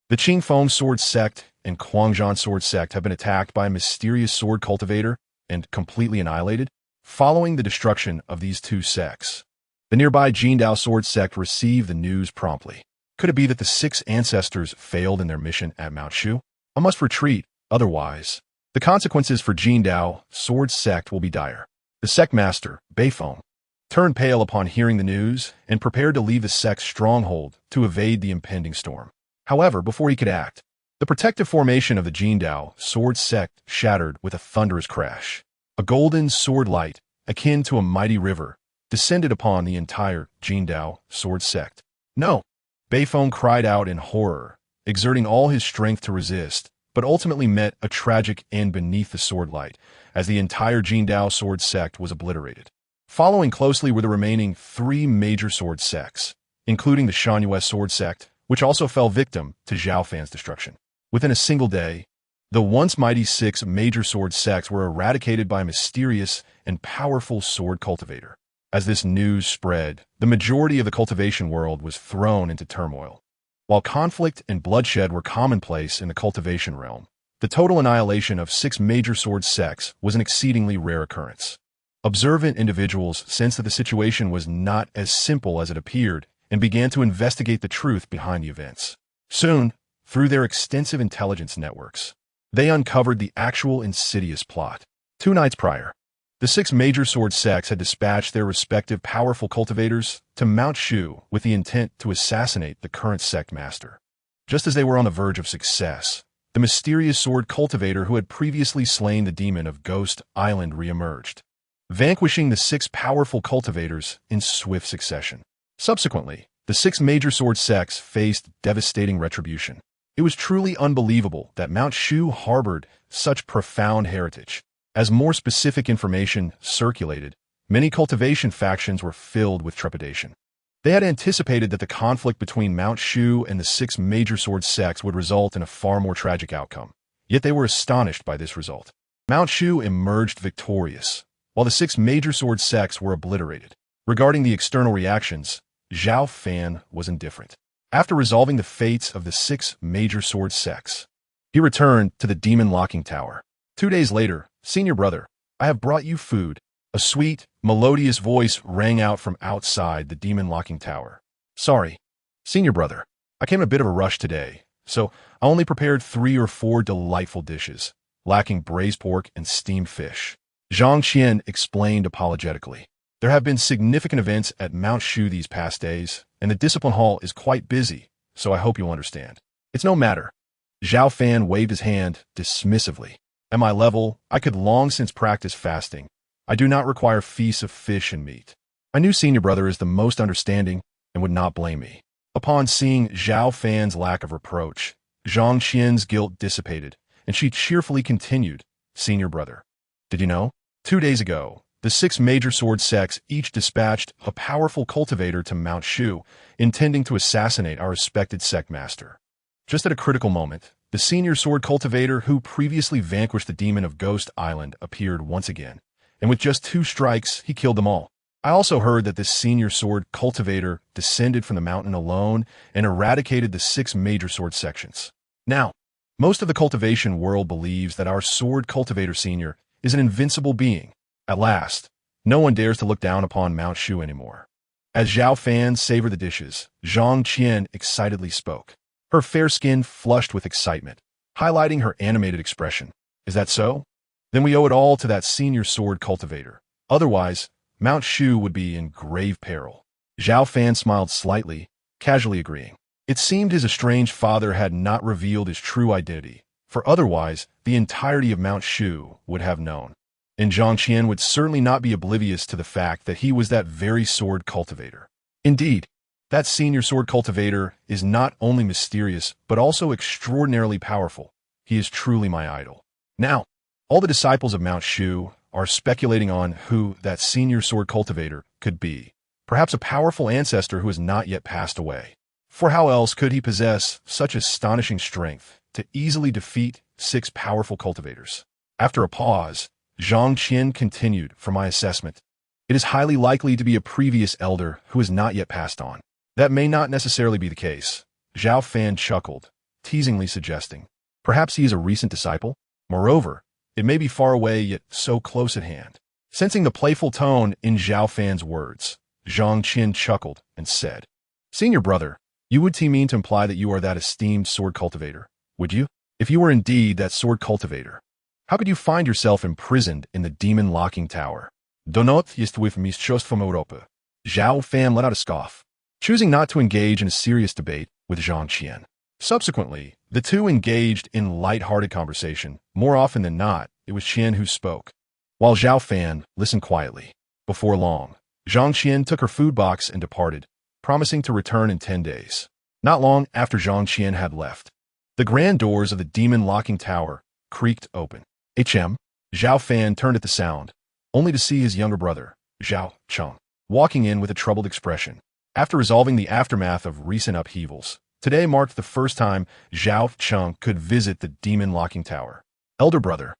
The Qing Feng sword sect and Quanzhan sword sect have been attacked by a mysterious sword cultivator and completely annihilated? Following the destruction of these two sects, the nearby Jindao sword sect received the news promptly. Could it be that the 6 ancestors failed in their mission at Mount Shu? I must retreat, otherwise the consequences for Jindao sword sect will be dire. The sect master, Beifeng, turned pale upon hearing the news and prepared to leave the sect's stronghold to evade the impending storm. However, before he could act, the protective formation of the Jindao sword sect shattered with a thunderous crash. A golden sword light, akin to a mighty river, descended upon the entire Jindao sword sect. "No!" Beifeng cried out in horror, exerting all his strength to resist, but ultimately met a tragic end beneath the sword light, as the entire Jindao sword sect was obliterated. Following closely were the remaining 3 major sword sects, including the Shanyue sword sect, which also fell victim to Zhao Fan's destruction. Within a single day, the once mighty 6 major sword sects were eradicated by a mysterious and powerful sword cultivator. As this news spread, the majority of the cultivation world was thrown into turmoil. While conflict and bloodshed were commonplace in the cultivation realm, the total annihilation of 6 major sword sects was an exceedingly rare occurrence. Observant individuals sensed that the situation was not as simple as it appeared and began to investigate the truth behind the events. Soon, through their extensive intelligence networks, they uncovered the actual insidious plot. 2 nights prior, the 6 major sword sects had dispatched their respective powerful cultivators to Mount Shu with the intent to assassinate the current sect master. Just as they were on the verge of success, the mysterious sword cultivator who had previously slain the demon of Ghost Island reemerged, vanquishing the 6 powerful cultivators in swift succession. Subsequently, the 6 major sword sects faced devastating retribution. It was truly unbelievable that Mount Shu harbored such profound heritage. As more specific information circulated, many cultivation factions were filled with trepidation. They had anticipated that the conflict between Mount Shu and the 6 major sword sects would result in a far more tragic outcome. Yet they were astonished by this result. Mount Shu emerged victorious, while the 6 major sword sects were obliterated. Regarding the external reactions, Zhao Fan was indifferent. After resolving the fates of the 6 major sword sects, he returned to the demon locking tower. 2 days later, "Senior brother, I have brought you food." A sweet, melodious voice rang out from outside the demon locking tower. "Sorry, senior brother, I came a bit of a rush today, so I only prepared 3 or 4 delightful dishes, lacking braised pork and steamed fish." Zhang Qian explained apologetically. "There have been significant events at Mount Shu these past days, and the discipline hall is quite busy, so I hope you'll understand. It's no matter. Zhao Fan waved his hand dismissively. At my level, I could long since practice fasting. I do not require feasts of fish and meat. I knew senior brother is the most understanding and would not blame me. Upon seeing Zhao Fan's lack of reproach, Zhang Qian's guilt dissipated, and she cheerfully continued, Senior brother, did you know? 2 days ago, the 6 major sword sects each dispatched a powerful cultivator to Mount Shu, intending to assassinate our respected sect master. Just at a critical moment, the senior sword cultivator who previously vanquished the demon of Ghost Island appeared once again, and with just 2 strikes, he killed them all. I also heard that this senior sword cultivator descended from the mountain alone and eradicated the 6 major sword sections. Now, most of the cultivation world believes that our sword cultivator senior is an invincible being. At last, no one dares to look down upon Mount Shu anymore. As Zhao Fan savored the dishes, Zhang Qian excitedly spoke. Her fair skin flushed with excitement, highlighting her animated expression. Is that so? Then we owe it all to that senior sword cultivator. Otherwise, Mount Shu would be in grave peril. Zhao Fan smiled slightly, casually agreeing. It seemed his estranged father had not revealed his true identity, for otherwise the entirety of Mount Shu would have known. And Zhang Qian would certainly not be oblivious to the fact that he was that very sword cultivator. Indeed, that senior sword cultivator is not only mysterious, but also extraordinarily powerful. He is truly my idol. Now, all the disciples of Mount Shu are speculating on who that senior sword cultivator could be. Perhaps a powerful ancestor who has not yet passed away. For how else could he possess such astonishing strength to easily defeat 6 powerful cultivators? After a pause, Zhang Qian continued, from my assessment, it is highly likely to be a previous elder who has not yet passed on. That may not necessarily be the case. Zhao Fan chuckled, teasingly suggesting, perhaps he is a recent disciple? Moreover, it may be far away yet so close at hand. Sensing the playful tone in Zhao Fan's words, Zhang Qian chuckled and said, Senior brother, you would mean to imply that you are that esteemed sword cultivator, would you? If you were indeed that sword cultivator, how could you find yourself imprisoned in the demon locking tower? Donot jest with mistrzostwem Europy. Zhao Fan let out a scoff, choosing not to engage in a serious debate with Zhang Qian. Subsequently, the two engaged in light-hearted conversation. More often than not, it was Qian who spoke, while Zhao Fan listened quietly. Before long, Zhang Qian took her food box and departed, promising to return in 10 days. Not long after Zhang Qian had left, the grand doors of the demon-locking tower creaked open. Zhao Fan turned at the sound, only to see his younger brother, Zhao Cheng, walking in with a troubled expression. After resolving the aftermath of recent upheavals, today marked the first time Zhao Cheng could visit the demon-locking tower. Elder brother.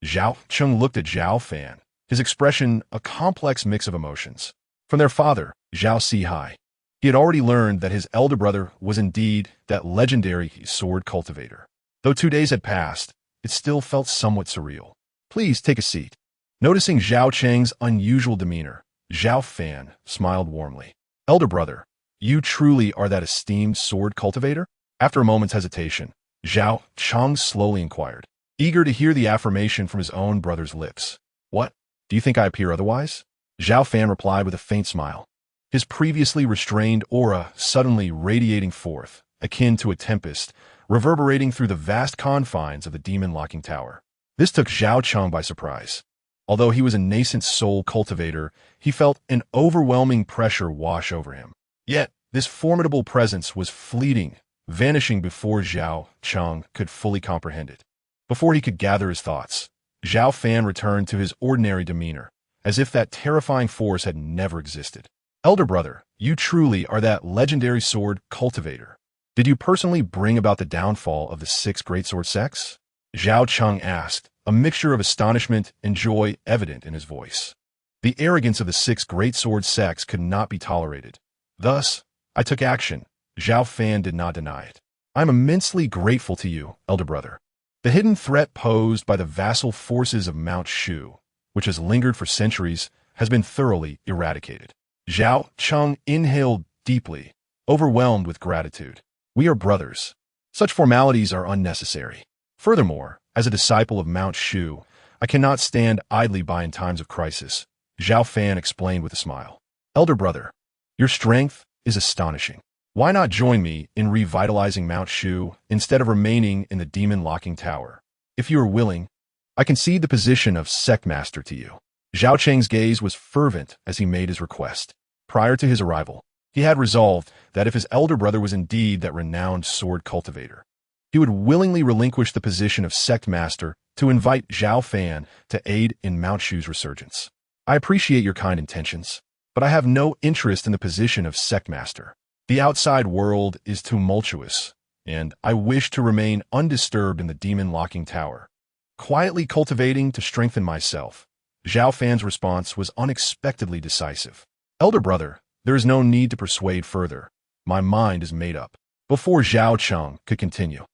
Zhao Cheng looked at Zhao Fan, his expression a complex mix of emotions. From their father, Zhao Sihai, he had already learned that his elder brother was indeed that legendary sword cultivator. Though 2 days had passed, it still felt somewhat surreal. Please take a seat. Noticing Zhao Cheng's unusual demeanor, Zhao Fan smiled warmly. Elder brother, you truly are that esteemed sword cultivator? After a moment's hesitation, Zhao Cheng slowly inquired, eager to hear the affirmation from his own brother's lips. What? Do you think I appear otherwise? Zhao Fan replied with a faint smile, his previously restrained aura suddenly radiating forth, akin to a tempest, reverberating through the vast confines of the demon-locking tower. This took Zhao Cheng by surprise. Although he was a nascent soul cultivator, he felt an overwhelming pressure wash over him. Yet, this formidable presence was fleeting, vanishing before Zhao Cheng could fully comprehend it. Before he could gather his thoughts, Zhao Fan returned to his ordinary demeanor, as if that terrifying force had never existed. Elder brother, you truly are that legendary sword cultivator. Did you personally bring about the downfall of the 6 great sword sects? Zhao Cheng asked, a mixture of astonishment and joy evident in his voice. The arrogance of the 6 great sword sects could not be tolerated. Thus, I took action. Zhao Fan did not deny it. I am immensely grateful to you, elder brother. The hidden threat posed by the vassal forces of Mount Shu, which has lingered for centuries, has been thoroughly eradicated. Zhao Cheng inhaled deeply, overwhelmed with gratitude. We are brothers. Such formalities are unnecessary. Furthermore, as a disciple of Mount Shu, I cannot stand idly by in times of crisis, Zhao Fan explained with a smile. Elder brother, your strength is astonishing. Why not join me in revitalizing Mount Shu instead of remaining in the demon-locking tower? If you are willing, I concede the position of sect master to you. Zhao Cheng's gaze was fervent as he made his request. Prior to his arrival, he had resolved that if his elder brother was indeed that renowned sword cultivator, he would willingly relinquish the position of sect master to invite Zhao Fan to aid in Mount Shu's resurgence. I appreciate your kind intentions, but I have no interest in the position of sect master. The outside world is tumultuous, and I wish to remain undisturbed in the demon-locking tower, quietly cultivating to strengthen myself. Zhao Fan's response was unexpectedly decisive. Elder brother, there is no need to persuade further. My mind is made up. Before Zhao Cheng could continue,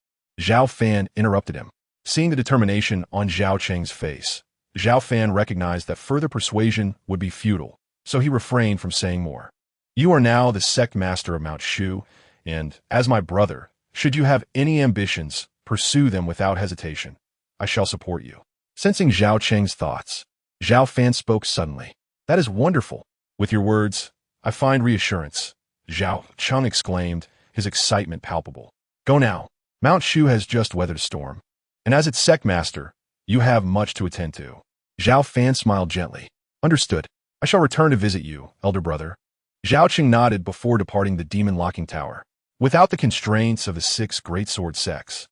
Zhao Fan interrupted him. Seeing the determination on Zhao Cheng's face, Zhao Fan recognized that further persuasion would be futile, so he refrained from saying more. You are now the sect master of Mount Shu, and, as my brother, should you have any ambitions, pursue them without hesitation. I shall support you. Sensing Zhao Cheng's thoughts, Zhao Fan spoke suddenly. That is wonderful. With your words, I find reassurance. Zhao Cheng exclaimed, his excitement palpable. Go now. Mount Shu has just weathered a storm, and as its sect master, you have much to attend to. Zhao Fan smiled gently. Understood. I shall return to visit you, elder brother. Zhao Cheng nodded before departing the demon-locking tower. Without the constraints of the 6 great sword sects,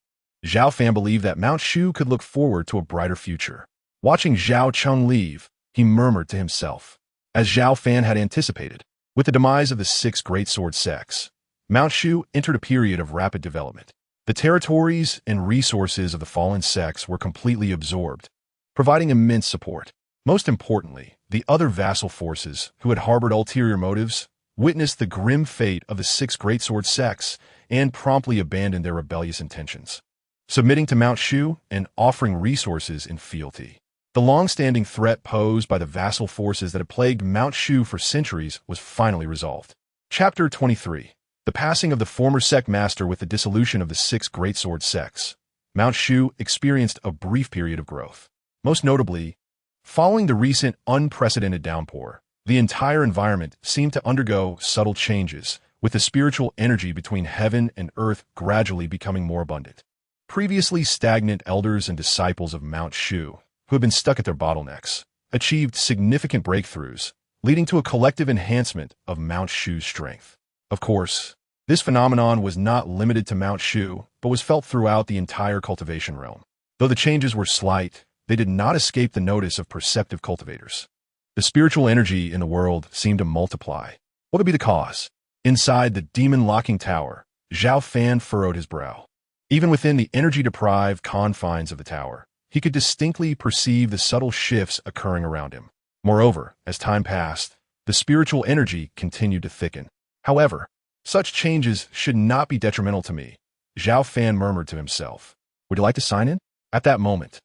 Zhao Fan believed that Mount Shu could look forward to a brighter future. Watching Zhao Cheng leave, he murmured to himself. As Zhao Fan had anticipated, with the demise of the 6 great sword sects, Mount Shu entered a period of rapid development. The territories and resources of the fallen sects were completely absorbed, providing immense support. Most importantly, the other vassal forces, who had harbored ulterior motives, witnessed the grim fate of the 6 great sword sects and promptly abandoned their rebellious intentions, submitting to Mount Shu and offering resources in fealty. The long-standing threat posed by the vassal forces that had plagued Mount Shu for centuries was finally resolved. Chapter 23. The passing of the former sect master with the dissolution of the 6 great sword sects, Mount Shu experienced a brief period of growth. Most notably, following the recent unprecedented downpour, the entire environment seemed to undergo subtle changes, with the spiritual energy between heaven and earth gradually becoming more abundant. Previously stagnant elders and disciples of Mount Shu, who had been stuck at their bottlenecks, achieved significant breakthroughs, leading to a collective enhancement of Mount Shu's strength. Of course, this phenomenon was not limited to Mount Shu, but was felt throughout the entire cultivation realm. Though the changes were slight, they did not escape the notice of perceptive cultivators. The spiritual energy in the world seemed to multiply. What could be the cause? Inside the demon-locking tower, Zhao Fan furrowed his brow. Even within the energy-deprived confines of the tower, he could distinctly perceive the subtle shifts occurring around him. Moreover, as time passed, the spiritual energy continued to thicken. However, such changes should not be detrimental to me, Zhao Fan murmured to himself. Would you like to sign in? At that moment,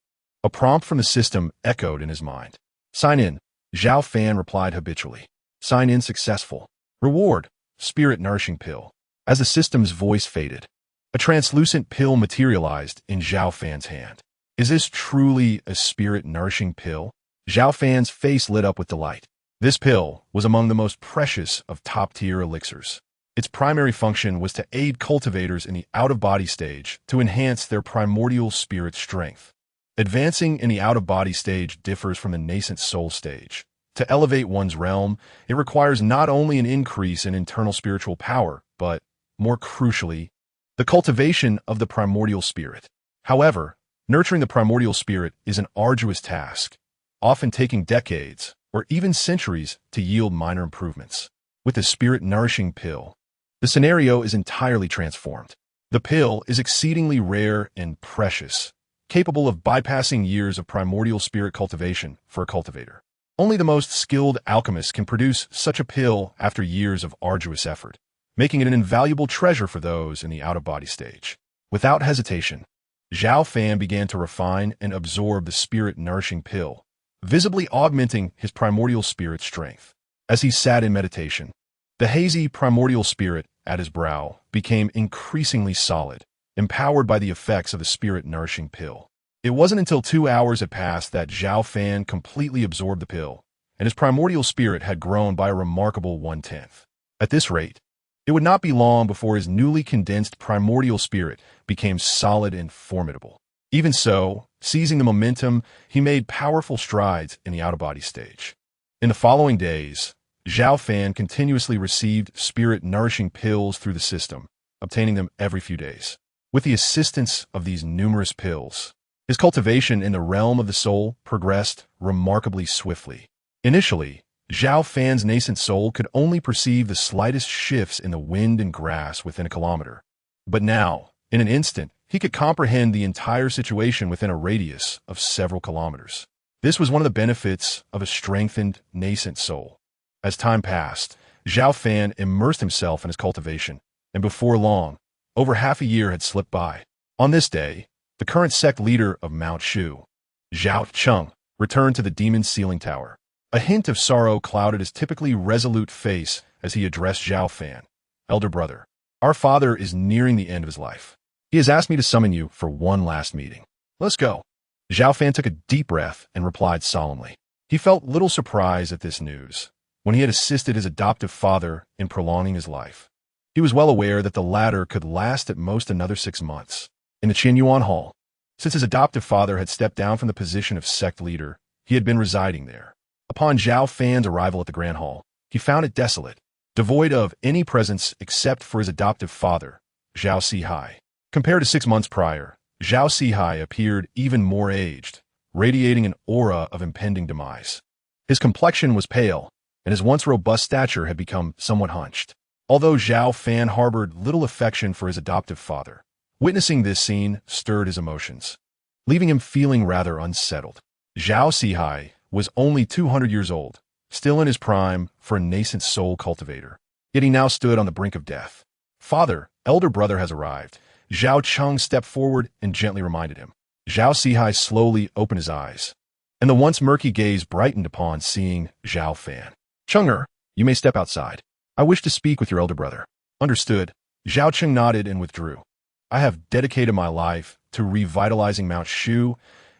a prompt from the system echoed in his mind. Sign in, Zhao Fan replied habitually. Sign in successful. Reward, spirit-nourishing pill. As the system's voice faded, a translucent pill materialized in Zhao Fan's hand. Is this truly a spirit-nourishing pill? Zhao Fan's face lit up with delight. This pill was among the most precious of top-tier elixirs. Its primary function was to aid cultivators in the out-of-body stage to enhance their primordial spirit strength. Advancing in the out-of-body stage differs from the nascent soul stage. To elevate one's realm, it requires not only an increase in internal spiritual power, but, more crucially, the cultivation of the primordial spirit. However, nurturing the primordial spirit is an arduous task, often taking decades or even centuries to yield minor improvements. With the spirit-nourishing pill, the scenario is entirely transformed. The pill is exceedingly rare and precious, capable of bypassing years of primordial spirit cultivation for a cultivator. Only the most skilled alchemists can produce such a pill after years of arduous effort, making it an invaluable treasure for those in the out-of-body stage. Without hesitation, Zhao Fan began to refine and absorb the spirit-nourishing pill, visibly augmenting his primordial spirit strength. As he sat in meditation, the hazy primordial spirit at his brow became increasingly solid, empowered by the effects of the spirit-nourishing pill. It wasn't until 2 hours had passed that Zhao Fan completely absorbed the pill, and his primordial spirit had grown by a remarkable 1/10. At this rate, It would not be long before his newly condensed primordial spirit became solid and formidable. Even so, seizing the momentum, he made powerful strides in the out-of-body stage. In the following days, Zhao Fan continuously received spirit-nourishing pills through the system, obtaining them every few days. With the assistance of these numerous pills, his cultivation in the realm of the soul progressed remarkably swiftly. Initially, Zhao Fan's nascent soul could only perceive the slightest shifts in the wind and grass within a kilometer. But now, in an instant, he could comprehend the entire situation within a radius of several kilometers. This was one of the benefits of a strengthened, nascent soul. As time passed, Zhao Fan immersed himself in his cultivation, and before long, over half a year had slipped by. On this day, the current sect leader of Mount Shu, Zhao Cheng, returned to the demon's ceiling tower. A hint of sorrow clouded his typically resolute face as he addressed Zhao Fan. "Elder brother, our father is nearing the end of his life. He has asked me to summon you for one last meeting. Let's go." Zhao Fan took a deep breath and replied solemnly. He felt little surprise at this news, when he had assisted his adoptive father in prolonging his life. He was well aware that the latter could last at most another 6 months. In the Qianyuan Hall, since his adoptive father had stepped down from the position of sect leader, he had been residing there. Upon Zhao Fan's arrival at the Grand Hall, he found it desolate, devoid of any presence except for his adoptive father, Zhao Sihai. Compared to 6 months prior, Zhao Sihai appeared even more aged, radiating an aura of impending demise. His complexion was pale, and his once robust stature had become somewhat hunched. Although Zhao Fan harbored little affection for his adoptive father, witnessing this scene stirred his emotions, leaving him feeling rather unsettled. Zhao Sihai was only 200 years old, still in his prime for a nascent soul cultivator. Yet he now stood on the brink of death. "Father, elder brother has arrived." Zhao Cheng stepped forward and gently reminded him. Zhao Sihai slowly opened his eyes, and the once murky gaze brightened upon seeing Zhao Fan. "Chenger, you may step outside. I wish to speak with your elder brother." "Understood." Zhao Cheng nodded and withdrew. "I have dedicated my life to revitalizing Mount Shu,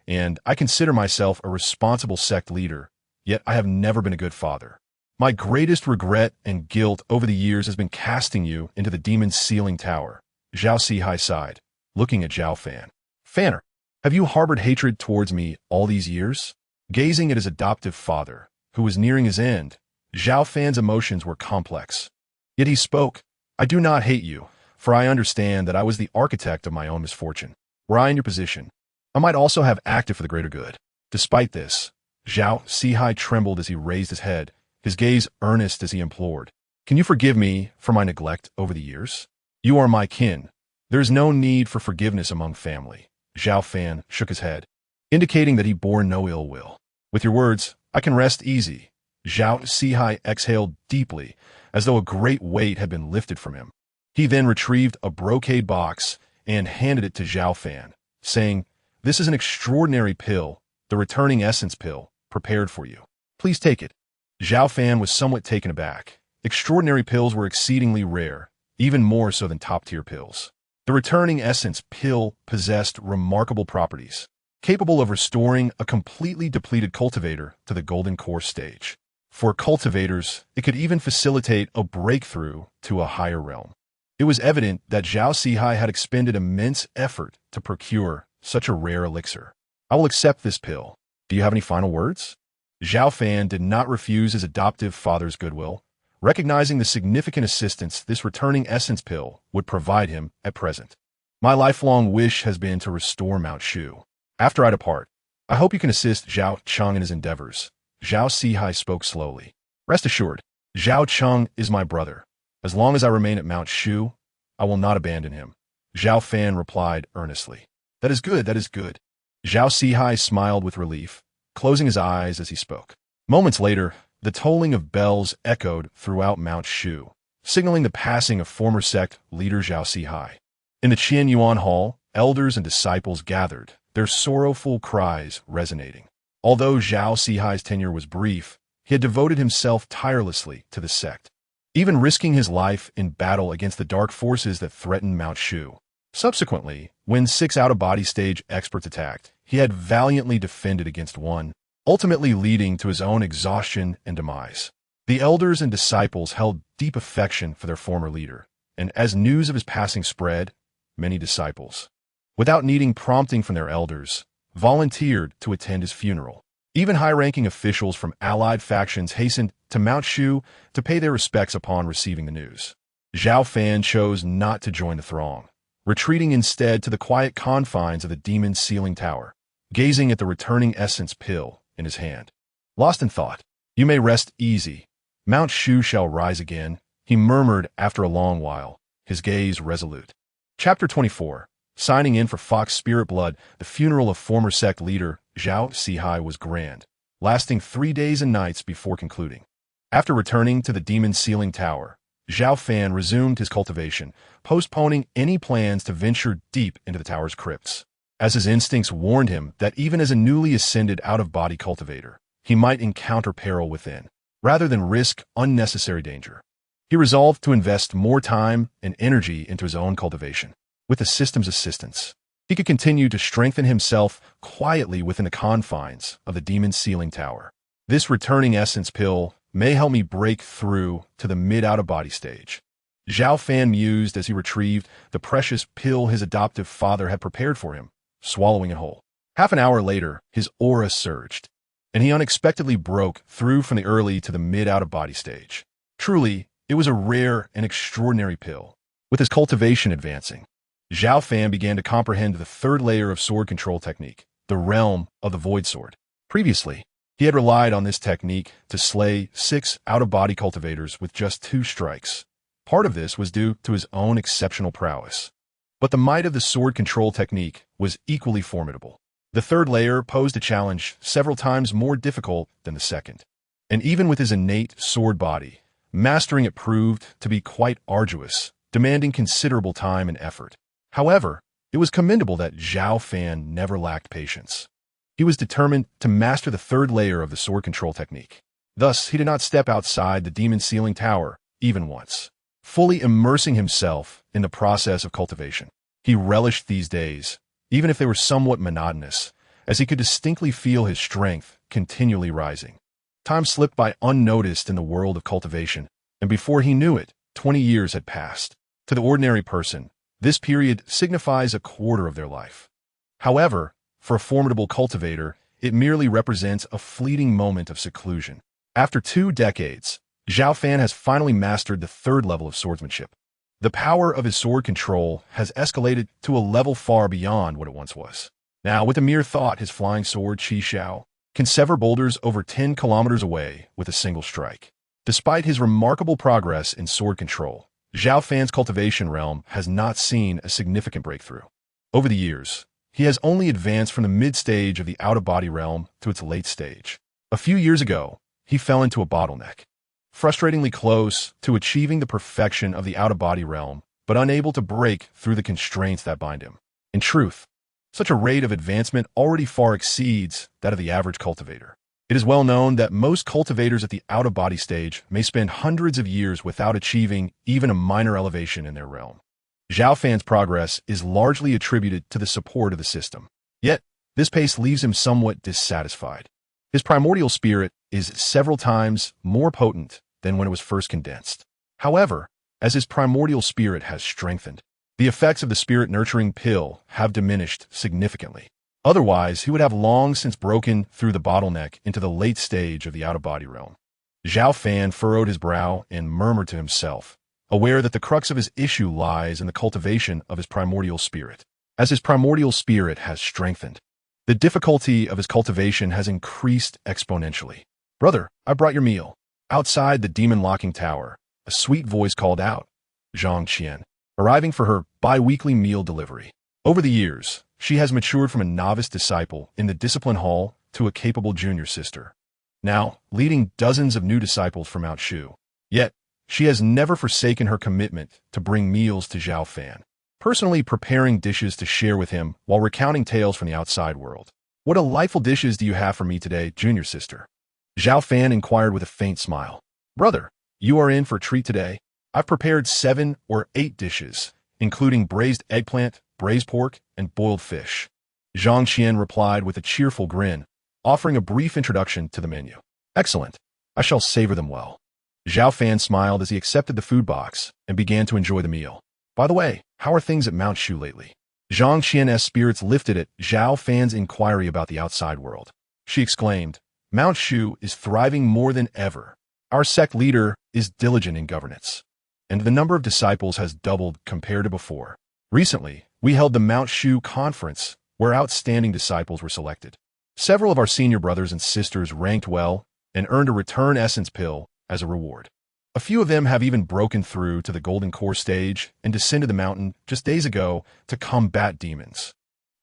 and I consider myself a responsible sect leader, yet I have never been a good father. My greatest regret and guilt over the years has been casting you into the demon's ceiling tower." Zhao Sihai sighed, looking at Zhao Fan. "Fanner, have you harbored hatred towards me all these years?" Gazing at his adoptive father, who was nearing his end, Zhao Fan's emotions were complex. Yet he spoke, "I do not hate you, for I understand that I was the architect of my own misfortune. Were I in your position, I might also have acted for the greater good." Despite this, Zhao Sihai trembled as he raised his head, his gaze earnest as he implored, "Can you forgive me for my neglect over the years? You are my kin. There is no need for forgiveness among family." Zhao Fan shook his head, indicating that he bore no ill will. "With your words, I can rest easy." Zhao Sihai exhaled deeply, as though a great weight had been lifted from him. He then retrieved a brocade box and handed it to Zhao Fan, saying, "This is an extraordinary pill, the returning essence pill, prepared for you. Please take it." Zhao Fan was somewhat taken aback. Extraordinary pills were exceedingly rare, even more so than top-tier pills. The returning essence pill possessed remarkable properties, capable of restoring a completely depleted cultivator to the golden core stage. For cultivators, it could even facilitate a breakthrough to a higher realm. It was evident that Zhao Sihai had expended immense effort to procure such a rare elixir. "I will accept this pill. Do you have any final words?" Zhao Fan did not refuse his adoptive father's goodwill, recognizing the significant assistance this returning essence pill would provide him at present. "My lifelong wish has been to restore Mount Shu. After I depart, I hope you can assist Zhao Cheng in his endeavors." Zhao Sihai spoke slowly. "Rest assured, Zhao Cheng is my brother. As long as I remain at Mount Shu, I will not abandon him." Zhao Fan replied earnestly. "That is good, that is good." Zhao Sihai smiled with relief, closing his eyes as he spoke. Moments later, the tolling of bells echoed throughout Mount Shu, signaling the passing of former sect leader Zhao Sihai. In the Qianyuan Hall, elders and disciples gathered, their sorrowful cries resonating. Although Zhao Sihai's tenure was brief, he had devoted himself tirelessly to the sect, even risking his life in battle against the dark forces that threatened Mount Shu. Subsequently, when 6 out-of-body stage experts attacked, he had valiantly defended against one, ultimately leading to his own exhaustion and demise. The elders and disciples held deep affection for their former leader, and as news of his passing spread, many disciples, without needing prompting from their elders, volunteered to attend his funeral. Even high-ranking officials from allied factions hastened to Mount Shu to pay their respects upon receiving the news. Zhao Fan chose not to join the throng, retreating instead to the quiet confines of the demon's ceiling tower, gazing at the returning essence pill in his hand. Lost in thought, "You may rest easy. Mount Shu shall rise again," he murmured after a long while, his gaze resolute. Chapter 24. Signing in for Fox Spirit Blood, the funeral of former sect leader Zhao Sihai was grand, lasting 3 days and nights before concluding. After returning to the demon's ceiling tower, Zhao Fan resumed his cultivation, postponing any plans to venture deep into the tower's crypts, as his instincts warned him that even as a newly ascended out-of-body cultivator, he might encounter peril within, rather than risk unnecessary danger. He resolved to invest more time and energy into his own cultivation. With the system's assistance, he could continue to strengthen himself quietly within the confines of the demon's ceiling tower. This returning essence pill may help me break through to the mid-out-of-body stage. Zhao Fan mused as he retrieved the precious pill his adoptive father had prepared for him, swallowing it whole. Half an hour later, his aura surged, and he unexpectedly broke through from the early to the mid-out-of-body stage. Truly, it was a rare and extraordinary pill. With his cultivation advancing, Zhao Fan began to comprehend the third layer of sword control technique, the realm of the void sword. Previously, he had relied on this technique to slay 6 out-of-body cultivators with just 2 strikes. Part of this was due to his own exceptional prowess. But the might of the sword control technique was equally formidable. The third layer posed a challenge several times more difficult than the second. And even with his innate sword body, mastering it proved to be quite arduous, demanding considerable time and effort. However, it was commendable that Zhao Fan never lacked patience. He was determined to master the third layer of the sword control technique. Thus, he did not step outside the demon's ceiling tower even once, fully immersing himself in the process of cultivation. He relished these days, even if they were somewhat monotonous, as he could distinctly feel his strength continually rising. Time slipped by unnoticed in the world of cultivation, and before he knew it, 20 years had passed. To the ordinary person, this period signifies a quarter of their life. However, for a formidable cultivator, it merely represents a fleeting moment of seclusion. After 2 decades, Zhao Fan has finally mastered the third level of swordsmanship. The power of his sword control has escalated to a level far beyond what it once was. Now, with a mere thought, his flying sword, Qi Xiao, can sever boulders over 10 kilometers away with a single strike. Despite his remarkable progress in sword control, Zhao Fan's cultivation realm has not seen a significant breakthrough. Over the years, he has only advanced from the mid-stage of the out-of-body realm to its late stage. A few years ago, he fell into a bottleneck, frustratingly close to achieving the perfection of the out-of-body realm, but unable to break through the constraints that bind him. In truth, such a rate of advancement already far exceeds that of the average cultivator. It is well known that most cultivators at the out-of-body stage may spend hundreds of years without achieving even a minor elevation in their realm. Zhao Fan's progress is largely attributed to the support of the system. Yet, this pace leaves him somewhat dissatisfied. His primordial spirit is several times more potent than when it was first condensed. However, as his primordial spirit has strengthened, the effects of the spirit-nurturing pill have diminished significantly. Otherwise, he would have long since broken through the bottleneck into the late stage of the out-of-body realm. Zhao Fan furrowed his brow and murmured to himself, aware that the crux of his issue lies in the cultivation of his primordial spirit. As his primordial spirit has strengthened, the difficulty of his cultivation has increased exponentially. "Brother, I brought your meal." Outside the demon-locking tower, a sweet voice called out, Zhang Qian, arriving for her bi-weekly meal delivery. Over the years, she has matured from a novice disciple in the discipline hall to a capable junior sister, now leading dozens of new disciples from Mount Shu. Yet, she has never forsaken her commitment to bring meals to Zhao Fan, personally preparing dishes to share with him while recounting tales from the outside world. "What delightful dishes do you have for me today, junior sister?" Zhao Fan inquired with a faint smile. "Brother, you are in for a treat today. I've prepared 7 or 8 dishes, including braised eggplant, braised pork, and boiled fish." Zhang Qian replied with a cheerful grin, offering a brief introduction to the menu. "Excellent. I shall savor them well." Zhao Fan smiled as he accepted the food box and began to enjoy the meal. By the way, how are things at Mount Shu lately? Zhang Qian's spirits lifted at Zhao Fan's inquiry about the outside world. She exclaimed, Mount Shu is thriving more than ever. Our sect leader is diligent in governance, and the number of disciples has doubled compared to before. Recently, we held the Mount Shu conference, where outstanding disciples were selected. Several of our senior brothers and sisters ranked well and earned a return essence pill as a reward. A few of them have even broken through to the Golden Core stage and descended the mountain just days ago to combat demons.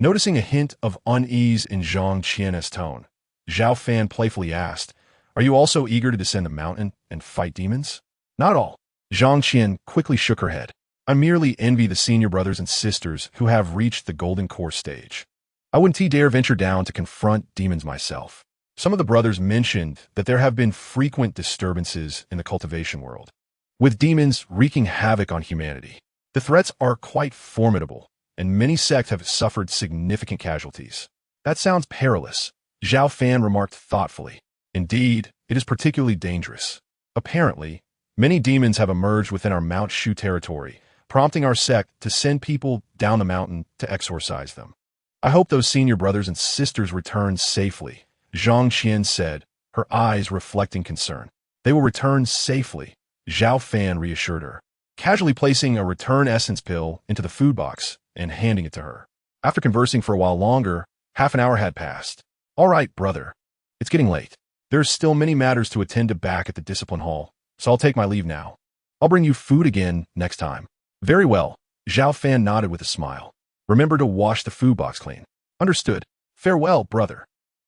Noticing a hint of unease in Zhang Qian's tone, Zhao Fan playfully asked, Are you also eager to descend the mountain and fight demons? Not all. Zhang Qian quickly shook her head. I merely envy the senior brothers and sisters who have reached the Golden Core stage. I wouldn't dare venture down to confront demons myself. Some of the brothers mentioned that there have been frequent disturbances in the cultivation world, with demons wreaking havoc on humanity. The threats are quite formidable, and many sects have suffered significant casualties. That sounds perilous, Zhao Fan remarked thoughtfully. Indeed, it is particularly dangerous. Apparently, many demons have emerged within our Mount Shu territory, prompting our sect to send people down the mountain to exorcise them. I hope those senior brothers and sisters return safely, Zhang Qian said, her eyes reflecting concern. They will return safely, Zhao Fan reassured her, casually placing a return essence pill into the food box and handing it to her. After conversing for a while longer, half an hour had passed. All right, brother. It's getting late. There's still many matters to attend to back at the discipline hall, so I'll take my leave now. I'll bring you food again next time. Very well, Zhao Fan nodded with a smile. Remember to wash the food box clean. Understood. Farewell, brother.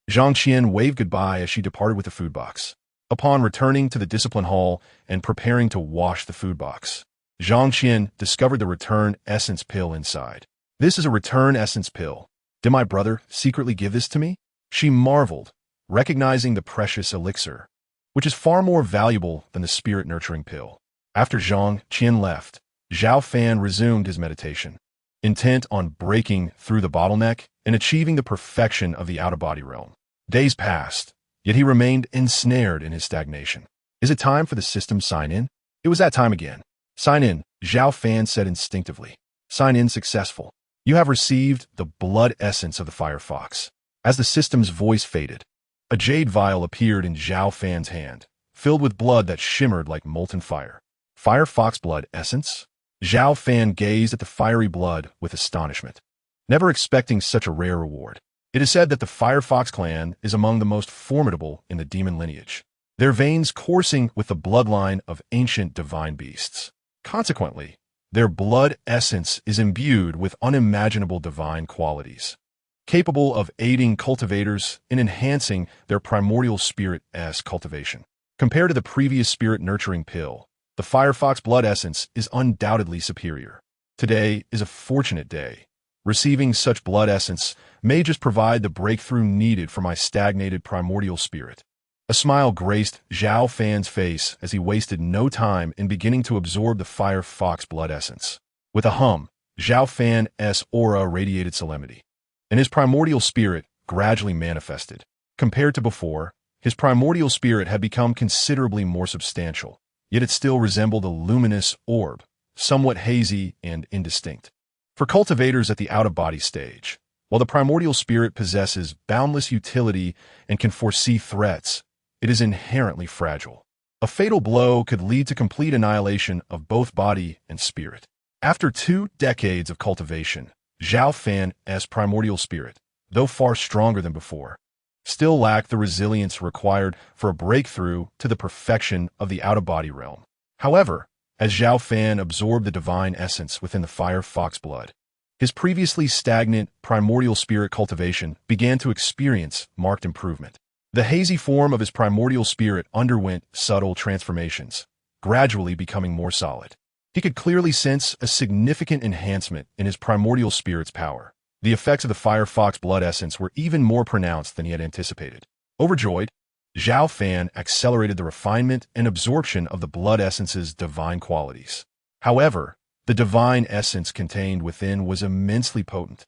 Zhang Qian waved goodbye as she departed with the food box. Upon returning to the discipline hall and preparing to wash the food box, Zhang Qian discovered the return essence pill inside. This is a return essence pill. Did my brother secretly give this to me? She marveled, recognizing the precious elixir, which is far more valuable than the spirit-nurturing pill. After Zhang Qian left, Zhao Fan resumed his meditation, intent on breaking through the bottleneck and achieving the perfection of the out-of-body realm. Days passed, yet he remained ensnared in his stagnation. Is it time for the system sign-in? It was that time again. Sign in, Zhao Fan said instinctively. Sign in successful. You have received the blood essence of the fire fox. As the system's voice faded, a jade vial appeared in Zhao Fan's hand, filled with blood that shimmered like molten fire. Fire fox blood essence? Zhao Fan gazed at the fiery blood with astonishment, never expecting such a rare reward. It is said that the Firefox clan is among the most formidable in the demon lineage, their veins coursing with the bloodline of ancient divine beasts. Consequently, their blood essence is imbued with unimaginable divine qualities, capable of aiding cultivators in enhancing their primordial spirit-s cultivation. Compared to the previous spirit-nurturing pill, the Firefox blood essence is undoubtedly superior. Today is a fortunate day. Receiving such blood essence may just provide the breakthrough needed for my stagnated primordial spirit. A smile graced Zhao Fan's face as he wasted no time in beginning to absorb the Firefox blood essence. With a hum, Zhao Fan's aura radiated solemnity, and his primordial spirit gradually manifested. Compared to before, his primordial spirit had become considerably more substantial, yet it still resembled a luminous orb, somewhat hazy and indistinct. For cultivators at the out-of-body stage, while the primordial spirit possesses boundless utility and can foresee threats, it is inherently fragile. A fatal blow could lead to complete annihilation of both body and spirit. After 2 decades of cultivation, Zhao Fan's primordial spirit, though far stronger than before, still lacked the resilience required for a breakthrough to the perfection of the out-of-body realm. However, as Zhao Fan absorbed the divine essence within the Firefox blood, his previously stagnant primordial spirit cultivation began to experience marked improvement. The hazy form of his primordial spirit underwent subtle transformations, gradually becoming more solid. He could clearly sense a significant enhancement in his primordial spirit's power. The effects of the Firefox blood essence were even more pronounced than he had anticipated. Overjoyed, Zhao Fan accelerated the refinement and absorption of the blood essence's divine qualities. However, the divine essence contained within was immensely potent,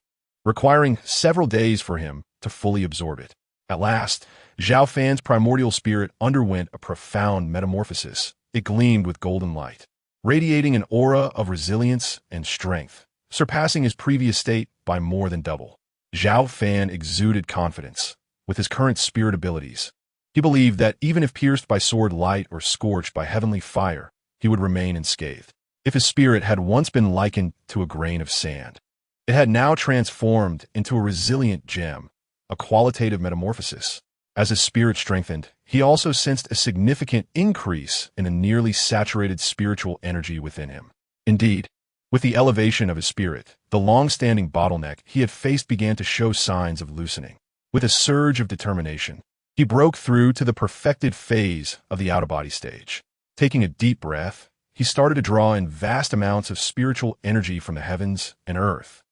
requiring several days for him to fully absorb it. At last, Zhao Fan's primordial spirit underwent a profound metamorphosis, It gleamed with golden light, radiating an aura of resilience and strength, surpassing his previous state by more than double. Zhao Fan exuded confidence. With his current spirit abilities, he believed that even if pierced by sword light or scorched by heavenly fire, he would remain unscathed. If his spirit had once been likened to a grain of sand, it had now transformed into a resilient gem, a qualitative metamorphosis. As his spirit strengthened, he also sensed a significant increase in the nearly saturated spiritual energy within him. Indeed, with the elevation of his spirit, the long-standing bottleneck he had faced began to show signs of loosening. With a surge of determination, he broke through to the perfected phase of the out-of-body stage. Taking a deep breath, he started to draw in vast amounts of spiritual energy from the heavens and earth.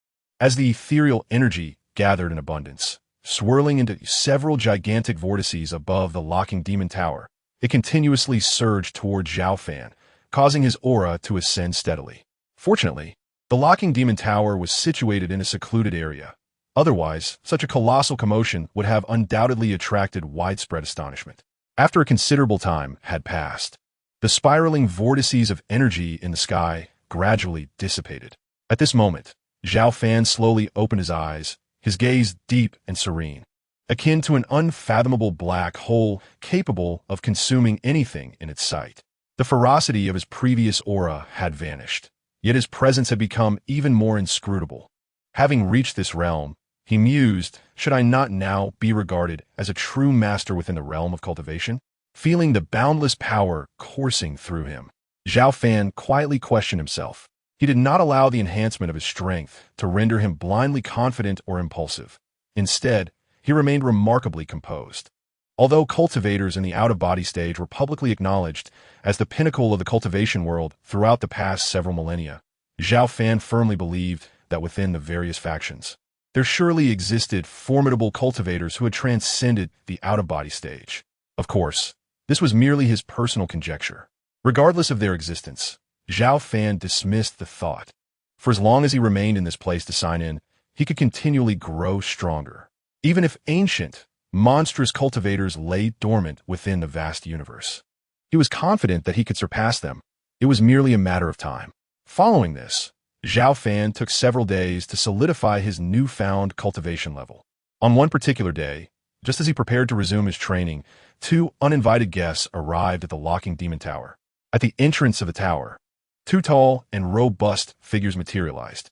As the ethereal energy gathered in abundance, swirling into several gigantic vortices above the locking demon tower, it continuously surged toward Zhao Fan, causing his aura to ascend steadily. Fortunately, the locking demon tower was situated in a secluded area. Otherwise, such a colossal commotion would have undoubtedly attracted widespread astonishment. After a considerable time had passed, the spiraling vortices of energy in the sky gradually dissipated. At this moment, Zhao Fan slowly opened his eyes, his gaze deep and serene, akin to an unfathomable black hole capable of consuming anything in its sight. The ferocity of his previous aura had vanished, yet his presence had become even more inscrutable. Having reached this realm, he mused, should I not now be regarded as a true master within the realm of cultivation? Feeling the boundless power coursing through him, Zhao Fan quietly questioned himself. He did not allow the enhancement of his strength to render him blindly confident or impulsive. Instead, he remained remarkably composed. Although cultivators in the out-of-body stage were publicly acknowledged as the pinnacle of the cultivation world throughout the past several millennia, Zhao Fan firmly believed that within the various factions, there surely existed formidable cultivators who had transcended the out-of-body stage. Of course, this was merely his personal conjecture. Regardless of their existence, Zhao Fan dismissed the thought. For as long as he remained in this place to sign in, he could continually grow stronger. Even if ancient, monstrous cultivators lay dormant within the vast universe, he was confident that he could surpass them. It was merely a matter of time. Following this, Zhao Fan took several days to solidify his newfound cultivation level. On one particular day, just as he prepared to resume his training, two uninvited guests arrived at the locking demon tower. At the entrance of the tower, two tall and robust figures materialized.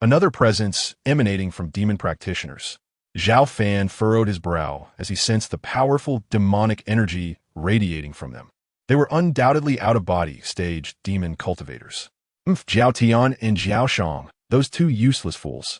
Another presence emanating from demon practitioners. Zhao Fan furrowed his brow as he sensed the powerful demonic energy radiating from them. They were undoubtedly out-of-body stage demon cultivators. Zhao Tian and Zhao Shang, those two useless fools.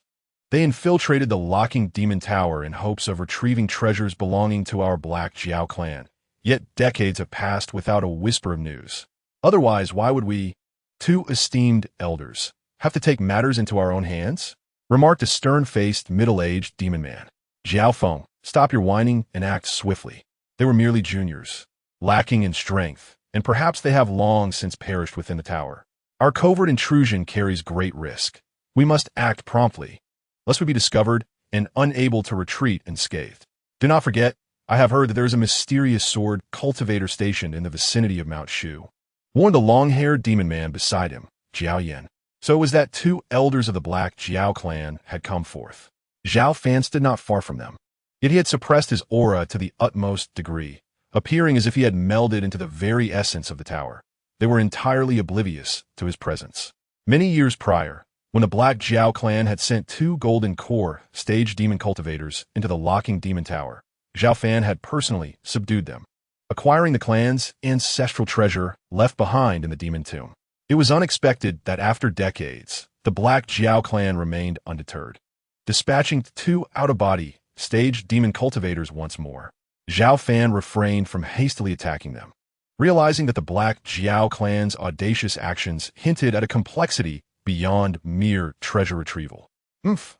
They infiltrated the locking demon tower in hopes of retrieving treasures belonging to our Black Jiao clan. Yet decades have passed without a whisper of news. Otherwise, why would we, two esteemed elders, have to take matters into our own hands? Remarked a stern-faced, middle-aged demon man. Zhao Feng, stop your whining and act swiftly. They were merely juniors, lacking in strength, and perhaps they have long since perished within the tower. Our covert intrusion carries great risk. We must act promptly, lest we be discovered and unable to retreat unscathed. Do not forget, I have heard that there is a mysterious sword cultivator stationed in the vicinity of Mount Shu, warned the long-haired demon man beside him, Jiao Yan. So it was that two elders of the Black Jiao clan had come forth. Zhao Fan stood not far from them, yet he had suppressed his aura to the utmost degree, appearing as if he had melded into the very essence of the tower. They were entirely oblivious to his presence. Many years prior, when the Black Jiao clan had sent two golden core stage demon cultivators into the locking demon tower, Zhao Fan had personally subdued them, acquiring the clan's ancestral treasure left behind in the demon tomb. It was unexpected that after decades, the Black Jiao clan remained undeterred, dispatching two out-of-body stage demon cultivators once more. Zhao Fan refrained from hastily attacking them, realizing that the Black Jiao clan's audacious actions hinted at a complexity beyond mere treasure retrieval.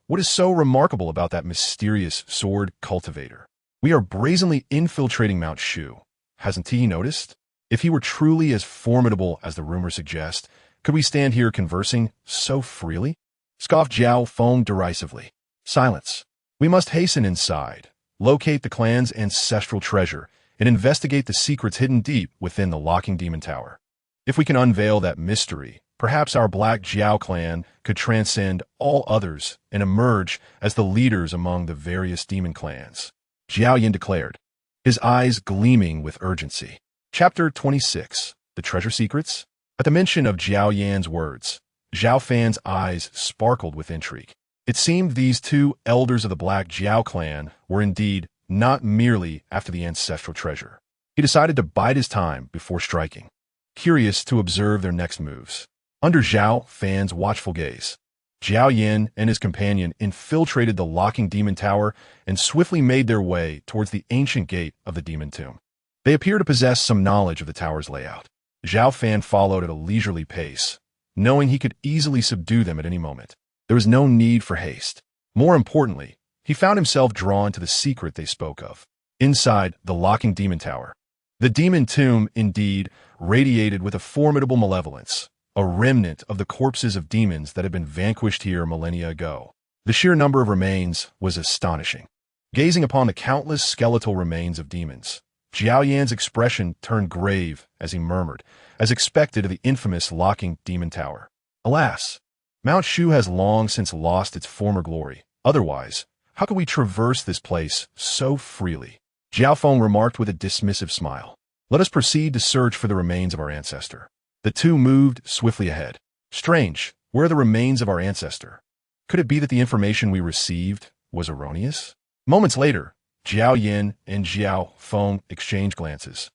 What is so remarkable about that mysterious sword cultivator? We are brazenly infiltrating Mount Shu. Hasn't he noticed? If he were truly as formidable as the rumors suggest, could we stand here conversing so freely? Scoffed Zhao Feng derisively. Silence. We must hasten inside, locate the clan's ancestral treasure, and investigate the secrets hidden deep within the locking demon tower. If we can unveil that mystery, perhaps our Black Jiao clan could transcend all others and emerge as the leaders among the various demon clans, Jiao Yin declared, his eyes gleaming with urgency. Chapter 26. The Treasure Secrets? At the mention of Jiao Yan's words, Zhao Fan's eyes sparkled with intrigue. It seemed these two elders of the Black Jiao clan were indeed not merely after the ancestral treasure. He decided to bide his time before striking, curious to observe their next moves. Under Zhao Fan's watchful gaze, Jiao Yin and his companion infiltrated the locking demon tower and swiftly made their way towards the ancient gate of the demon tomb. They appear to possess some knowledge of the tower's layout. Zhao Fan followed at a leisurely pace, knowing he could easily subdue them at any moment. There was no need for haste. More importantly, he found himself drawn to the secret they spoke of. Inside the locking demon tower, the demon tomb indeed radiated with a formidable malevolence, a remnant of the corpses of demons that had been vanquished here millennia ago. The sheer number of remains was astonishing. Gazing upon the countless skeletal remains of demons, Jiao Yan's expression turned grave as he murmured, as expected of the infamous locking demon tower. Alas, Mount Shu has long since lost its former glory. Otherwise, how could we traverse this place so freely? Zhao Feng remarked with a dismissive smile. Let us proceed to search for the remains of our ancestor. The two moved swiftly ahead. Strange, where are the remains of our ancestor? Could it be that the information we received was erroneous? Moments later, Jiao Yin and Zhao Feng exchanged glances.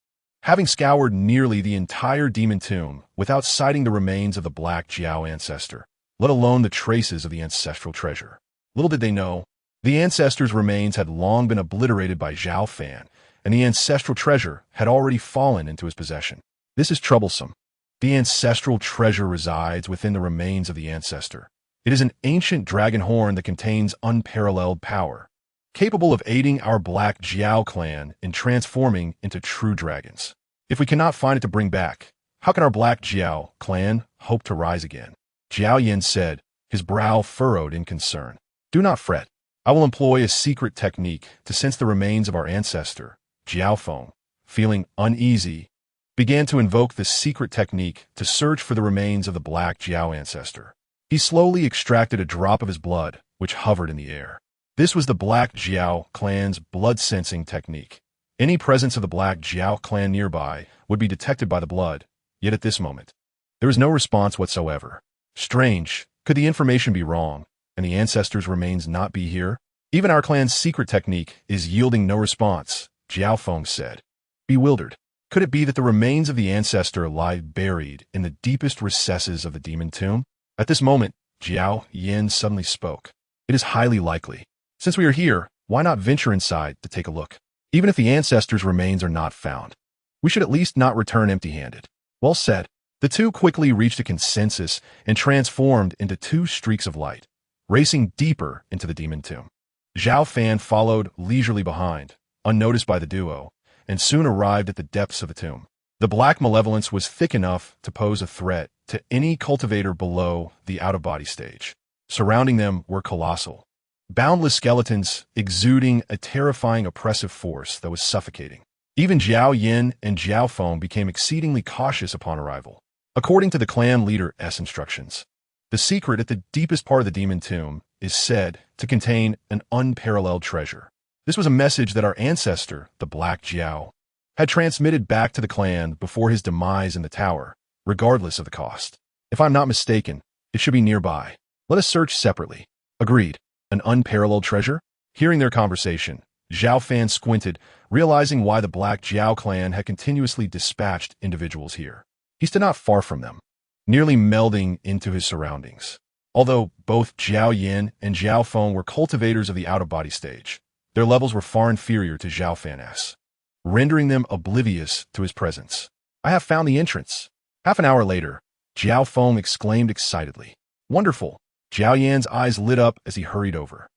Having scoured nearly the entire demon tomb without sighting the remains of the Black Jiao ancestor, let alone the traces of the ancestral treasure. Little did they know, the ancestor's remains had long been obliterated by Zhao Fan, and the ancestral treasure had already fallen into his possession. This is troublesome. The ancestral treasure resides within the remains of the ancestor. It is an ancient dragon horn that contains unparalleled power, capable of aiding our Black Jiao clan in transforming into true dragons. If we cannot find it to bring back, how can our Black Jiao clan hope to rise again? Jiao Yin said, his brow furrowed in concern. Do not fret. I will employ a secret technique to sense the remains of our ancestor. Jiao Feng, feeling uneasy, began to invoke the secret technique to search for the remains of the Black Jiao ancestor. He slowly extracted a drop of his blood, which hovered in the air. This was the Black Jiao clan's blood-sensing technique. Any presence of the Black Jiao clan nearby would be detected by the blood, yet at this moment, there was no response whatsoever. Strange, could the information be wrong, and the ancestor's remains not be here? Even our clan's secret technique is yielding no response, Jiao Feng said. Bewildered, could it be that the remains of the ancestor lie buried in the deepest recesses of the demon tomb? At this moment, Jiao Yin suddenly spoke. It is highly likely. Since we are here, why not venture inside to take a look? Even if the ancestor's remains are not found, we should at least not return empty-handed. Well said. The two quickly reached a consensus and transformed into two streaks of light, racing deeper into the demon tomb. Zhao Fan followed leisurely behind, unnoticed by the duo, and soon arrived at the depths of the tomb. The black malevolence was thick enough to pose a threat to any cultivator below the out-of-body stage. Surrounding them were colossal, boundless skeletons exuding a terrifying oppressive force that was suffocating. Even Jiao Yin and Zhao Feng became exceedingly cautious upon arrival. According to the clan leader's instructions, the secret at the deepest part of the demon tomb is said to contain an unparalleled treasure. This was a message that our ancestor, the Black Jiao, had transmitted back to the clan before his demise in the tower, regardless of the cost. If I'm not mistaken, it should be nearby. Let us search separately. Agreed. An unparalleled treasure? Hearing their conversation, Zhao Fan squinted, realizing why the Black Jiao clan had continuously dispatched individuals here. He stood not far from them, nearly melding into his surroundings. Although both Jiao Yin and Zhao Feng were cultivators of the out-of-body stage, their levels were far inferior to Zhao Fan's, rendering them oblivious to his presence. I have found the entrance. Half an hour later, Zhao Feng exclaimed excitedly. Wonderful! Jiao Yan's eyes lit up as he hurried over.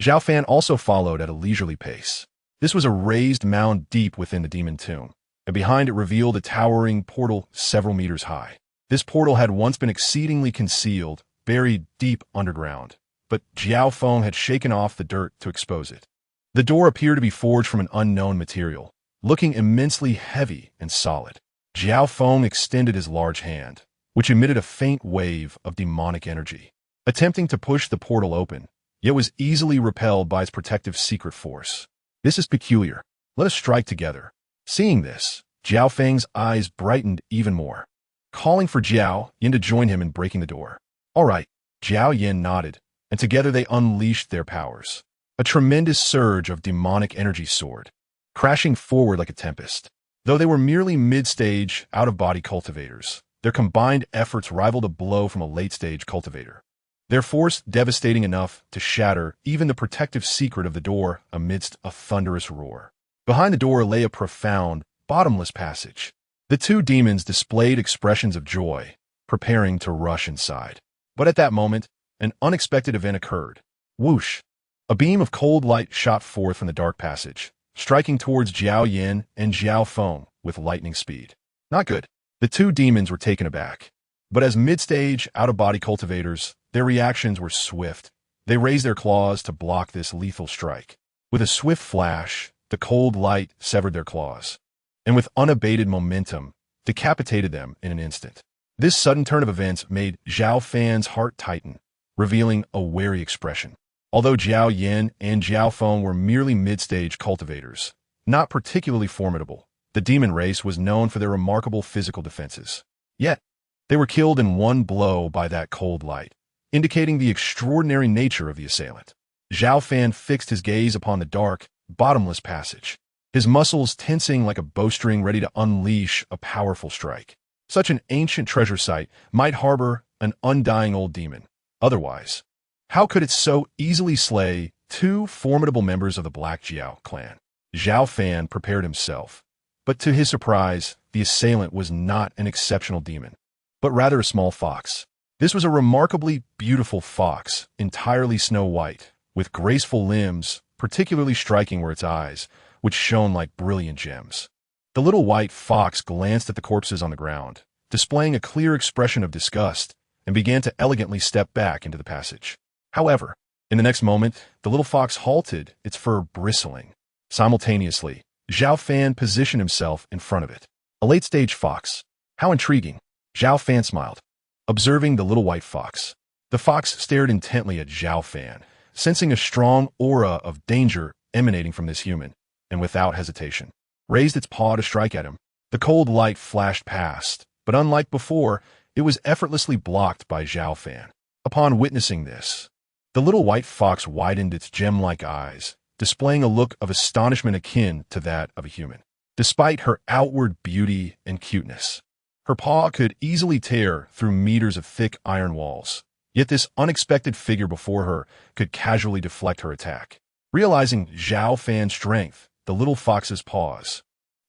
Zhao Fan also followed at a leisurely pace. This was a raised mound deep within the demon tomb, and behind it revealed a towering portal several meters high. This portal had once been exceedingly concealed, buried deep underground, but Jiao Feng had shaken off the dirt to expose it. The door appeared to be forged from an unknown material, looking immensely heavy and solid. Zhao Fan extended his large hand, which emitted a faint wave of demonic energy, attempting to push the portal open, yet was easily repelled by its protective secret force. This is peculiar. Let us strike together. Seeing this, Zhao Fan's eyes brightened even more, calling for Zhao Yin to join him in breaking the door. All right, Zhao Yin nodded, and together they unleashed their powers. A tremendous surge of demonic energy soared, crashing forward like a tempest. Though they were merely mid-stage, out-of-body cultivators, their combined efforts rivaled a blow from a late-stage cultivator. Their force devastating enough to shatter even the protective secret of the door amidst a thunderous roar. Behind the door lay a profound, bottomless passage. The two demons displayed expressions of joy, preparing to rush inside. But at that moment, an unexpected event occurred. Whoosh! A beam of cold light shot forth from the dark passage, striking towards Zhao Yin and Zhao Fan with lightning speed. Not good. The two demons were taken aback. But as mid-stage, out-of-body cultivators, their reactions were swift. They raised their claws to block this lethal strike. With a swift flash, the cold light severed their claws, and with unabated momentum, decapitated them in an instant. This sudden turn of events made Zhao Fan's heart tighten, revealing a wary expression. Although Zhao Yin and Zhao Fan were merely mid-stage cultivators, not particularly formidable, the demon race was known for their remarkable physical defenses. Yet, they were killed in one blow by that cold light, indicating the extraordinary nature of the assailant. Zhao Fan fixed his gaze upon the dark, bottomless passage, his muscles tensing like a bowstring ready to unleash a powerful strike. Such an ancient treasure site might harbor an undying old demon. Otherwise, how could it so easily slay two formidable members of the Black Jiao clan? Zhao Fan prepared himself, but to his surprise, the assailant was not an exceptional demon, but rather a small fox. This was a remarkably beautiful fox, entirely snow white, with graceful limbs, particularly striking were its eyes, which shone like brilliant gems. The little white fox glanced at the corpses on the ground, displaying a clear expression of disgust, and began to elegantly step back into the passage. However, in the next moment, the little fox halted, its fur bristling. Simultaneously, Zhao Fan positioned himself in front of it. A late-stage fox. How intriguing. Zhao Fan smiled, observing the little white fox. The fox stared intently at Zhao Fan, sensing a strong aura of danger emanating from this human, and without hesitation, raised its paw to strike at him. The cold light flashed past, but unlike before, it was effortlessly blocked by Zhao Fan. Upon witnessing this, the little white fox widened its gem-like eyes, displaying a look of astonishment akin to that of a human. Despite her outward beauty and cuteness, her paw could easily tear through meters of thick iron walls. Yet this unexpected figure before her could casually deflect her attack. Realizing Zhao Fan's strength, the little fox's paws,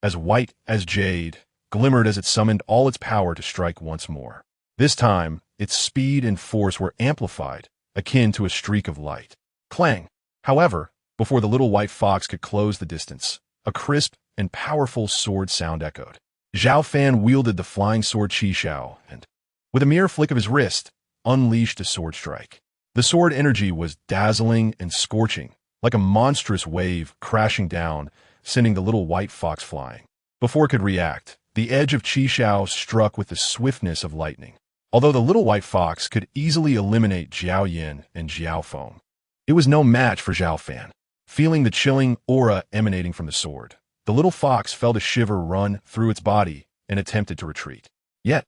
as white as jade, glimmered as it summoned all its power to strike once more. This time, its speed and force were amplified, akin to a streak of light. Clang! However, before the little white fox could close the distance, a crisp and powerful sword sound echoed. Zhao Fan wielded the flying sword Qishao and, with a mere flick of his wrist, unleashed a sword strike. The sword energy was dazzling and scorching, like a monstrous wave crashing down, sending the little white fox flying. Before it could react, the edge of Qishao struck with the swiftness of lightning. Although the little white fox could easily eliminate Zhao Yin and Zhao Fan, it was no match for Zhao Fan. Feeling the chilling aura emanating from the sword, the little fox felt a shiver run through its body and attempted to retreat. Yet,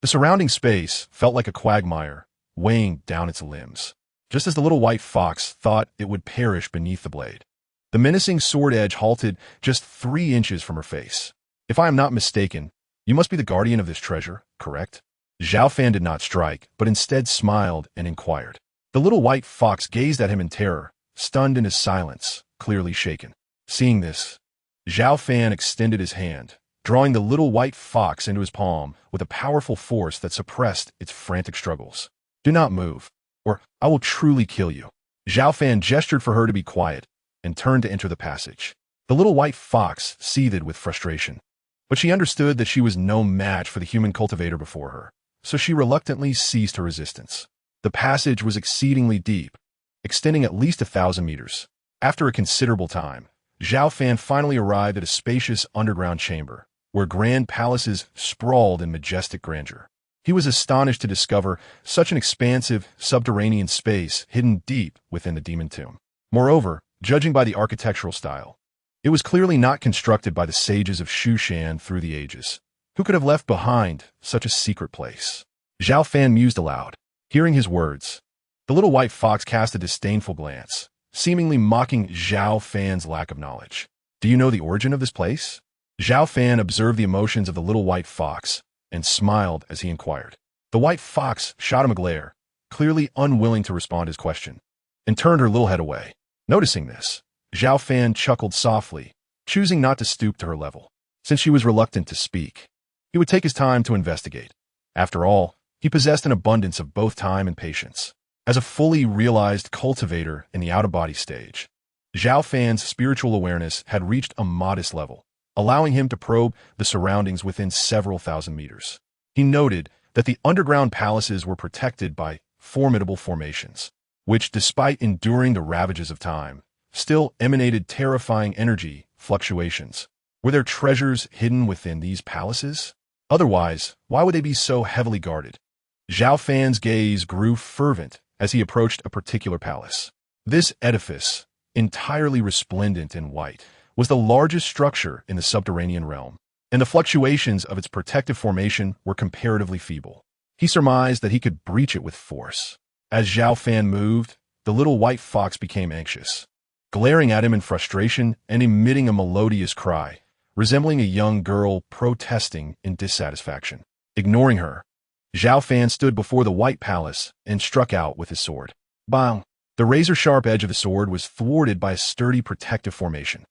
the surrounding space felt like a quagmire, weighing down its limbs, just as the little white fox thought it would perish beneath the blade. The menacing sword edge halted just 3 inches from her face. If I am not mistaken, you must be the guardian of this treasure, correct? Zhao Fan did not strike, but instead smiled and inquired. The little white fox gazed at him in terror, stunned into silence, clearly shaken. Seeing this, Zhao Fan extended his hand, drawing the little white fox into his palm with a powerful force that suppressed its frantic struggles. Do not move, or I will truly kill you. Zhao Fan gestured for her to be quiet and turned to enter the passage. The little white fox seethed with frustration, but she understood that she was no match for the human cultivator before her, so she reluctantly ceased her resistance. The passage was exceedingly deep, extending at least 1,000 meters. After a considerable time, Zhao Fan finally arrived at a spacious underground chamber, where grand palaces sprawled in majestic grandeur. He was astonished to discover such an expansive, subterranean space hidden deep within the demon tomb. Moreover, judging by the architectural style, it was clearly not constructed by the sages of Shushan through the ages. Who could have left behind such a secret place? Zhao Fan mused aloud. Hearing his words, the little white fox cast a disdainful glance, seemingly mocking Zhao Fan's lack of knowledge. Do you know the origin of this place? Zhao Fan observed the emotions of the little white fox and smiled as he inquired. The white fox shot him a glare, clearly unwilling to respond to his question, and turned her little head away. Noticing this, Zhao Fan chuckled softly, choosing not to stoop to her level. Since she was reluctant to speak, he would take his time to investigate. After all, he possessed an abundance of both time and patience. As a fully realized cultivator in the out-of-body stage, Zhao Fan's spiritual awareness had reached a modest level, allowing him to probe the surroundings within several thousand meters. He noted that the underground palaces were protected by formidable formations, which, despite enduring the ravages of time, still emanated terrifying energy fluctuations. Were there treasures hidden within these palaces? Otherwise, why would they be so heavily guarded? Zhao Fan's gaze grew fervent as he approached a particular palace. This edifice, entirely resplendent in white, was the largest structure in the subterranean realm, and the fluctuations of its protective formation were comparatively feeble. He surmised that he could breach it with force. As Zhao Fan moved, the little white fox became anxious, glaring at him in frustration and emitting a melodious cry, resembling a young girl protesting in dissatisfaction. Ignoring her, Zhao Fan stood before the white palace and struck out with his sword. Bang! The razor-sharp edge of the sword was thwarted by a sturdy protective formation.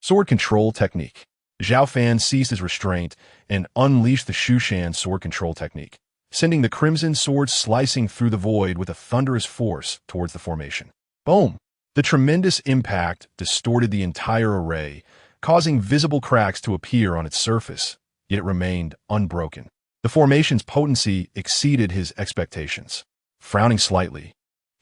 Sword control technique. Zhao Fan seized his restraint and unleashed the Shushan sword control technique, sending the crimson sword slicing through the void with a thunderous force towards the formation. Boom! The tremendous impact distorted the entire array, causing visible cracks to appear on its surface, yet it remained unbroken. The formation's potency exceeded his expectations. Frowning slightly,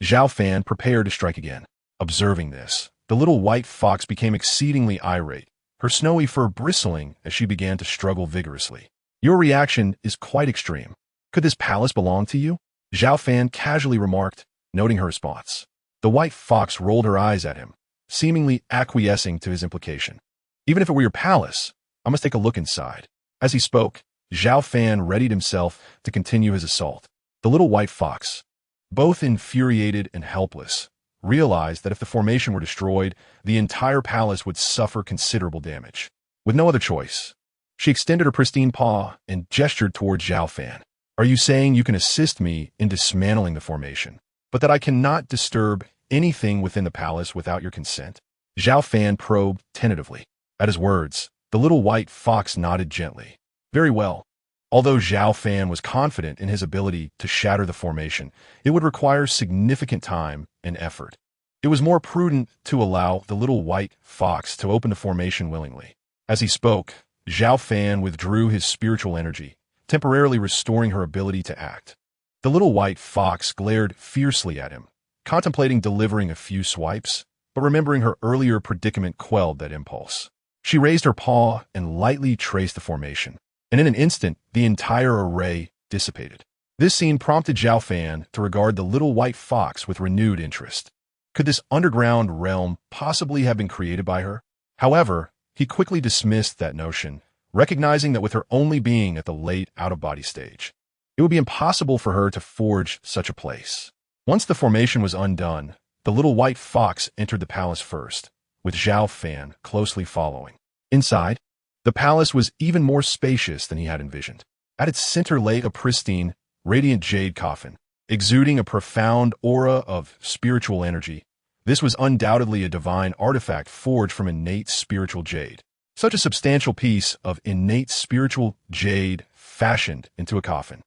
Zhao Fan prepared to strike again. Observing this, the little white fox became exceedingly irate, her snowy fur bristling as she began to struggle vigorously. Your reaction is quite extreme. Could this palace belong to you? Zhao Fan casually remarked, noting her response. The white fox rolled her eyes at him, seemingly acquiescing to his implication. Even if it were your palace, I must take a look inside. As he spoke, Zhao Fan readied himself to continue his assault. The little white fox, both infuriated and helpless, realized that if the formation were destroyed, the entire palace would suffer considerable damage. With no other choice, she extended her pristine paw and gestured towards Zhao Fan. Are you saying you can assist me in dismantling the formation, but that I cannot disturb anything within the palace without your consent? Zhao Fan probed tentatively. At his words, the little white fox nodded gently. Very well. Although Zhao Fan was confident in his ability to shatter the formation, it would require significant time and effort. It was more prudent to allow the little white fox to open the formation willingly. As he spoke, Zhao Fan withdrew his spiritual energy, temporarily restoring her ability to act. The little white fox glared fiercely at him, contemplating delivering a few swipes, but remembering her earlier predicament quelled that impulse. She raised her paw and lightly traced the formation, and in an instant, the entire array dissipated. This scene prompted Zhao Fan to regard the little white fox with renewed interest. Could this underground realm possibly have been created by her? However, he quickly dismissed that notion, recognizing that with her only being at the late out-of-body stage, it would be impossible for her to forge such a place. Once the formation was undone, the little white fox entered the palace first, with Zhao Fan closely following. Inside, the palace was even more spacious than he had envisioned. At its center lay a pristine, radiant jade coffin, exuding a profound aura of spiritual energy. This was undoubtedly a divine artifact forged from innate spiritual jade. Such a substantial piece of innate spiritual jade fashioned into a coffin.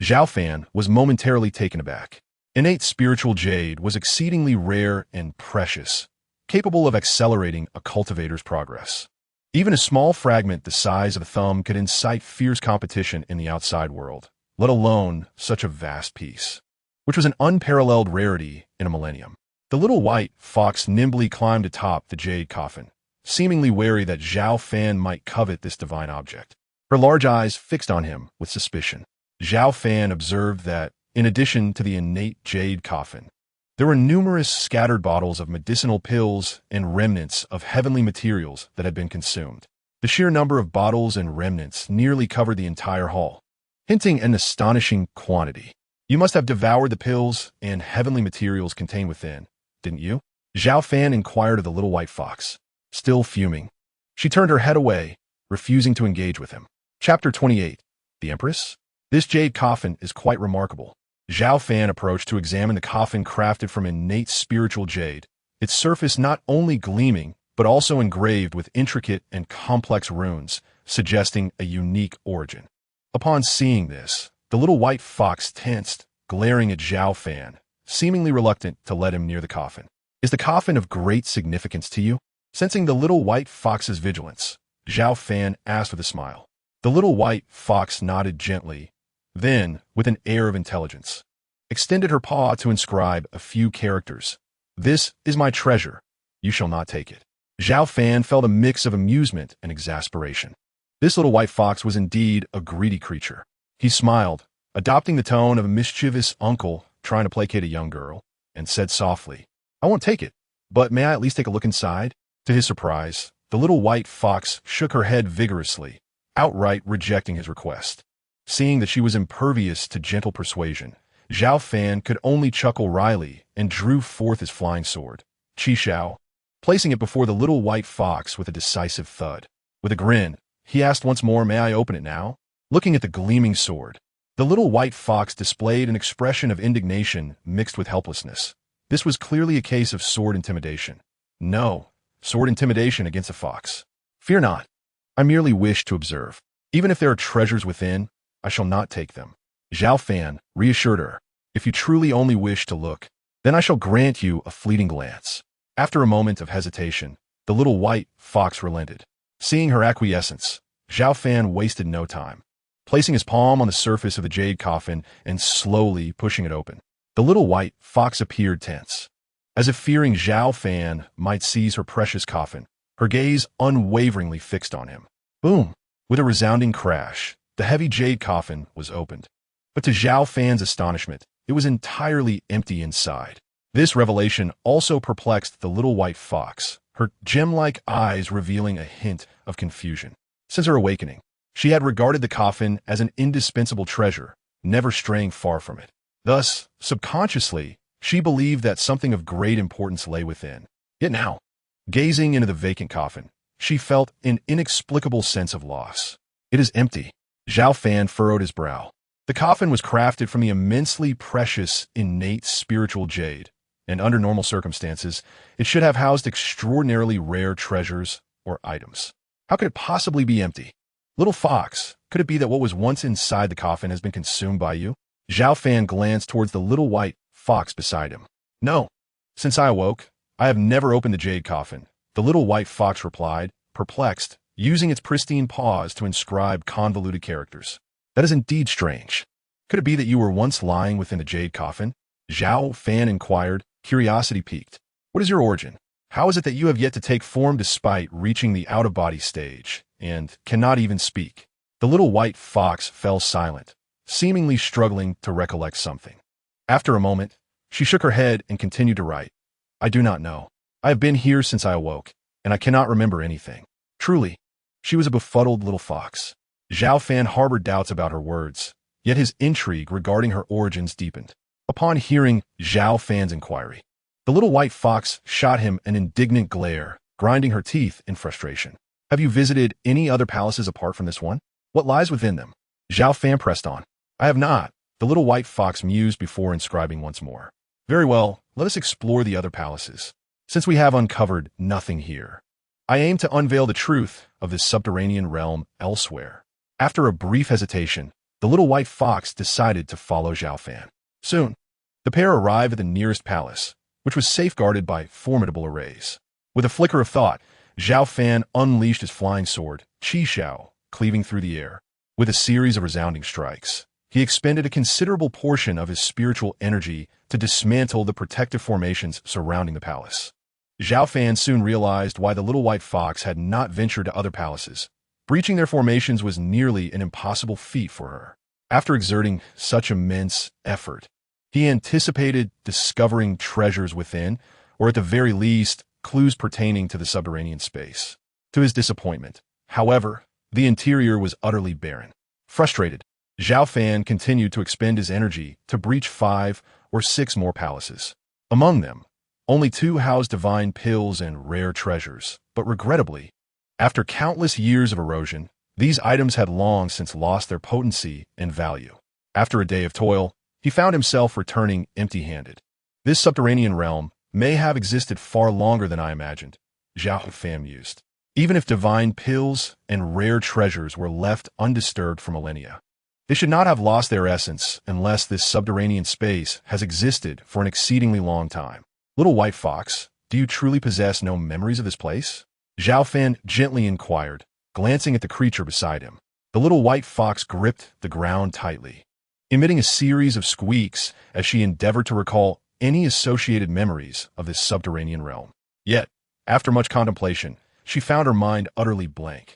Zhao Fan was momentarily taken aback. Innate spiritual jade was exceedingly rare and precious, capable of accelerating a cultivator's progress. Even a small fragment the size of a thumb could incite fierce competition in the outside world, let alone such a vast piece, which was an unparalleled rarity in a millennium. The little white fox nimbly climbed atop the jade coffin, seemingly wary that Zhao Fan might covet this divine object. Her large eyes fixed on him with suspicion. Zhao Fan observed that, in addition to the innate jade coffin, there were numerous scattered bottles of medicinal pills and remnants of heavenly materials that had been consumed. The sheer number of bottles and remnants nearly covered the entire hall, hinting an astonishing quantity. You must have devoured the pills and heavenly materials contained within, didn't you? Zhao Fan inquired of the little white fox. Still fuming, she turned her head away, refusing to engage with him. Chapter 28. The Empress? This jade coffin is quite remarkable. Zhao Fan approached to examine the coffin crafted from innate spiritual jade, its surface not only gleaming, but also engraved with intricate and complex runes, suggesting a unique origin. Upon seeing this, the little white fox tensed, glaring at Zhao Fan, seemingly reluctant to let him near the coffin. Is the coffin of great significance to you? Sensing the little white fox's vigilance, Zhao Fan asked with a smile. The little white fox nodded gently, then, with an air of intelligence, extended her paw to inscribe a few characters. This is my treasure. You shall not take it. Zhao Fan felt a mix of amusement and exasperation. This little white fox was indeed a greedy creature. He smiled, adopting the tone of a mischievous uncle trying to placate a young girl, and said softly, I won't take it, but may I at least take a look inside? To his surprise, the little white fox shook her head vigorously, outright rejecting his request. Seeing that she was impervious to gentle persuasion, Zhao Fan could only chuckle wryly and drew forth his flying sword, Qi Xiao, placing it before the little white fox with a decisive thud. With a grin, he asked once more, may I open it now? Looking at the gleaming sword, the little white fox displayed an expression of indignation mixed with helplessness. This was clearly a case of sword intimidation. No, sword intimidation against a fox. Fear not. I merely wish to observe. Even if there are treasures within, I shall not take them. Zhao Fan reassured her. If you truly only wish to look, then I shall grant you a fleeting glance. After a moment of hesitation, the little white fox relented. Seeing her acquiescence, Zhao Fan wasted no time. Placing his palm on the surface of the jade coffin and slowly pushing it open, the little white fox appeared tense. As if fearing Zhao Fan might seize her precious coffin, her gaze unwaveringly fixed on him. Boom! With a resounding crash, the heavy jade coffin was opened. But to Zhao Fan's astonishment, it was entirely empty inside. This revelation also perplexed the little white fox, her gem-like eyes revealing a hint of confusion. Since her awakening, she had regarded the coffin as an indispensable treasure, never straying far from it. Thus, subconsciously, she believed that something of great importance lay within. Yet now, gazing into the vacant coffin, she felt an inexplicable sense of loss. It is empty. Zhao Fan furrowed his brow. The coffin was crafted from the immensely precious, innate spiritual jade, and under normal circumstances, it should have housed extraordinarily rare treasures or items. How could it possibly be empty? Little fox, could it be that what was once inside the coffin has been consumed by you? Zhao Fan glanced towards the little white fox beside him. No. Since I awoke, I have never opened the jade coffin, the little white fox replied, perplexed, using its pristine paws to inscribe convoluted characters. That is indeed strange. Could it be that you were once lying within the jade coffin? Zhao Fan inquired, curiosity piqued. What is your origin? How is it that you have yet to take form despite reaching the out-of-body stage, and cannot even speak? The little white fox fell silent, seemingly struggling to recollect something. After a moment, she shook her head and continued to write. I do not know. I have been here since I awoke, and I cannot remember anything. Truly, she was a befuddled little fox. Zhao Fan harbored doubts about her words, yet his intrigue regarding her origins deepened. Upon hearing Zhao Fan's inquiry, the little white fox shot him an indignant glare, grinding her teeth in frustration. Have you visited any other palaces apart from this one? What lies within them? Zhao Fan pressed on. I have not, the little white fox mused before inscribing once more. Very well, let us explore the other palaces. Since we have uncovered nothing here, I aim to unveil the truth of this subterranean realm elsewhere. After a brief hesitation, the little white fox decided to follow Zhao Fan. Soon, the pair arrived at the nearest palace, which was safeguarded by formidable arrays. With a flicker of thought, Zhao Fan unleashed his flying sword, Qi Xiao, cleaving through the air. With a series of resounding strikes, he expended a considerable portion of his spiritual energy to dismantle the protective formations surrounding the palace. Zhao Fan soon realized why the little white fox had not ventured to other palaces. Breaching their formations was nearly an impossible feat for her. After exerting such immense effort, he anticipated discovering treasures within, or at the very least, clues pertaining to the subterranean space. To his disappointment, however, the interior was utterly barren. Frustrated, Zhao Fan continued to expend his energy to breach 5 or 6 more palaces. Among them, only 2 housed divine pills and rare treasures, but regrettably, after countless years of erosion, these items had long since lost their potency and value. After a day of toil, he found himself returning empty-handed. This subterranean realm may have existed far longer than I imagined, Zhao Fan mused. Even if divine pills and rare treasures were left undisturbed for millennia, they should not have lost their essence unless this subterranean space has existed for an exceedingly long time. Little white fox, do you truly possess no memories of this place? Zhao Fan gently inquired, glancing at the creature beside him. The little white fox gripped the ground tightly, emitting a series of squeaks as she endeavored to recall any associated memories of this subterranean realm. Yet, after much contemplation, she found her mind utterly blank,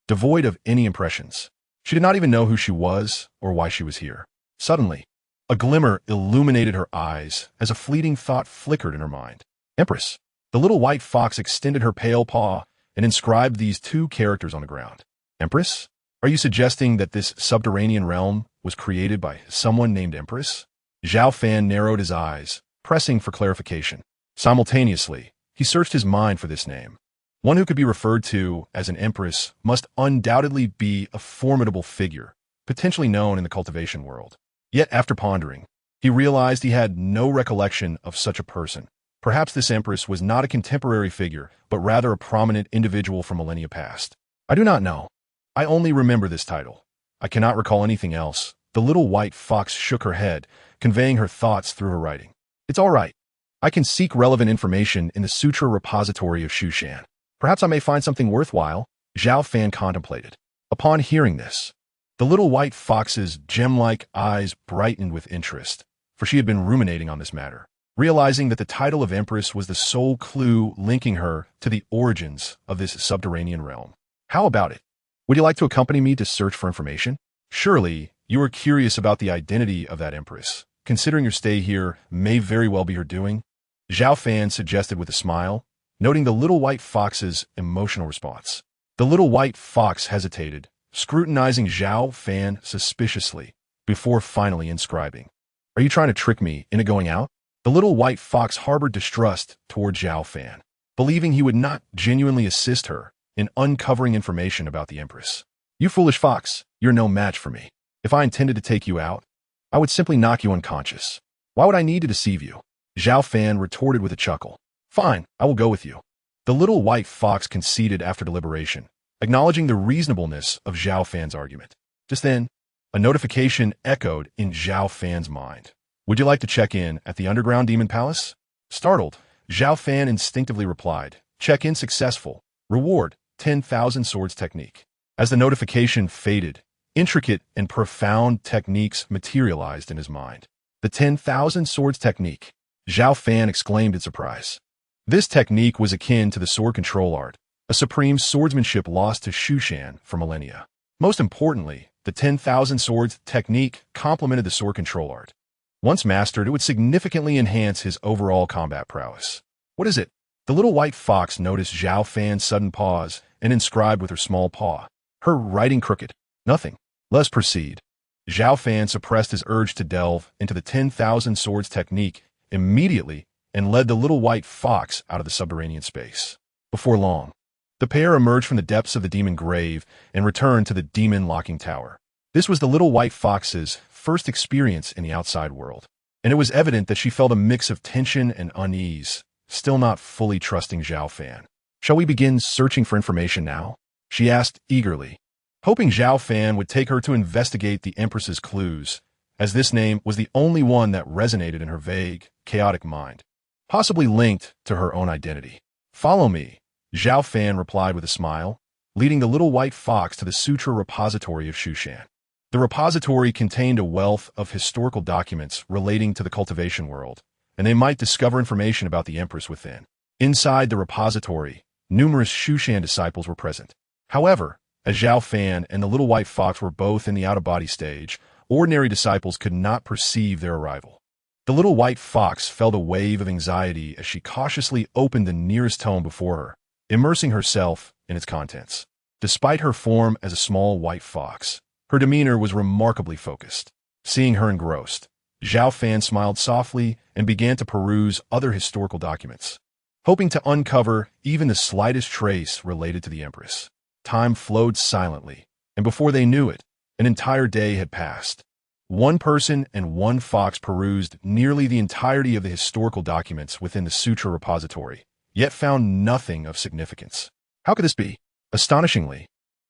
devoid of any impressions. She did not even know who she was or why she was here. Suddenly, a glimmer illuminated her eyes as a fleeting thought flickered in her mind. Empress. The little white fox extended her pale paw and inscribed these 2 characters on the ground. Empress? Are you suggesting that this subterranean realm was created by someone named Empress? Zhao Fan narrowed his eyes, pressing for clarification. Simultaneously, he searched his mind for this name. One who could be referred to as an empress must undoubtedly be a formidable figure, potentially known in the cultivation world. Yet after pondering, he realized he had no recollection of such a person. Perhaps this empress was not a contemporary figure, but rather a prominent individual from millennia past. I do not know. I only remember this title. I cannot recall anything else. The little white fox shook her head, conveying her thoughts through her writing. It's all right. I can seek relevant information in the sutra repository of Shushan. Perhaps I may find something worthwhile, Zhao Fan contemplated. Upon hearing this, the little white fox's gem-like eyes brightened with interest, for she had been ruminating on this matter, realizing that the title of Empress was the sole clue linking her to the origins of this subterranean realm. How about it? Would you like to accompany me to search for information? Surely, you are curious about the identity of that Empress, considering your stay here may very well be her doing, Zhao Fan suggested with a smile, noting the little white fox's emotional response. The little white fox hesitated, scrutinizing Zhao Fan suspiciously, before finally inscribing. Are you trying to trick me into going out? The little white fox harbored distrust toward Zhao Fan, believing he would not genuinely assist her in uncovering information about the Empress. You foolish fox, you're no match for me. If I intended to take you out, I would simply knock you unconscious. Why would I need to deceive you? Zhao Fan retorted with a chuckle. Fine, I will go with you. The little white fox conceded after deliberation, acknowledging the reasonableness of Zhao Fan's argument. Just then, a notification echoed in Zhao Fan's mind. Would you like to check in at the underground demon palace? Startled, Zhao Fan instinctively replied, check-in successful. Reward, 10,000 swords technique. As the notification faded, intricate and profound techniques materialized in his mind. The 10,000 swords technique, Zhao Fan exclaimed in surprise. This technique was akin to the sword control art, a supreme swordsmanship lost to Shushan for millennia. Most importantly, the 10,000 swords technique complemented the sword control art. Once mastered, it would significantly enhance his overall combat prowess. What is it? The little white fox noticed Zhao Fan's sudden pause and inscribed with her small paw. Her writing crooked. Nothing. Let's proceed. Zhao Fan suppressed his urge to delve into the 10,000 swords technique immediately and led the little white fox out of the subterranean space. Before long, the pair emerged from the depths of the demon grave and returned to the demon locking tower. This was the little white fox's first experience in the outside world, and it was evident that she felt a mix of tension and unease, still not fully trusting Zhao Fan. Shall we begin searching for information now? She asked eagerly, hoping Zhao Fan would take her to investigate the Empress's clues, as this name was the only one that resonated in her vague, chaotic mind, possibly linked to her own identity. Follow me, Zhao Fan replied with a smile, leading the little white fox to the sutra repository of Shushan. The repository contained a wealth of historical documents relating to the cultivation world, and they might discover information about the Empress within. Inside the repository, numerous Shushan disciples were present. However, as Zhao Fan and the little white fox were both in the out-of-body stage, ordinary disciples could not perceive their arrival. The little white fox felt a wave of anxiety as she cautiously opened the nearest tome before her, immersing herself in its contents. Despite her form as a small white fox, her demeanor was remarkably focused. Seeing her engrossed, Zhao Fan smiled softly and began to peruse other historical documents, hoping to uncover even the slightest trace related to the Empress. Time flowed silently, and before they knew it, an entire day had passed. One person and one fox perused nearly the entirety of the historical documents within the Sutra repository, yet found nothing of significance. How could this be? Astonishingly,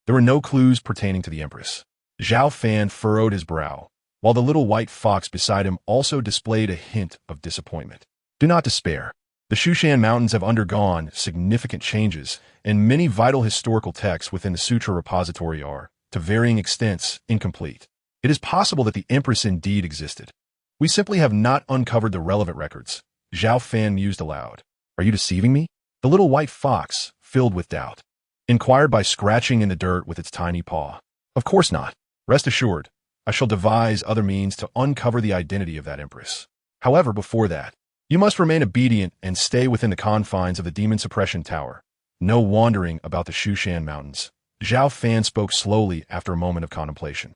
there were no clues pertaining to the Empress. Zhao Fan furrowed his brow, while the little white fox beside him also displayed a hint of disappointment. Do not despair. The Shushan Mountains have undergone significant changes, and many vital historical texts within the Sutra repository are, to varying extents, incomplete. It is possible that the Empress indeed existed. We simply have not uncovered the relevant records. Zhao Fan mused aloud. Are you deceiving me? The little white fox, filled with doubt, inquired by scratching in the dirt with its tiny paw. Of course not. Rest assured, I shall devise other means to uncover the identity of that Empress. However, before that, you must remain obedient and stay within the confines of the Demon Suppression Tower. No wandering about the Shushan Mountains. Zhao Fan spoke slowly after a moment of contemplation.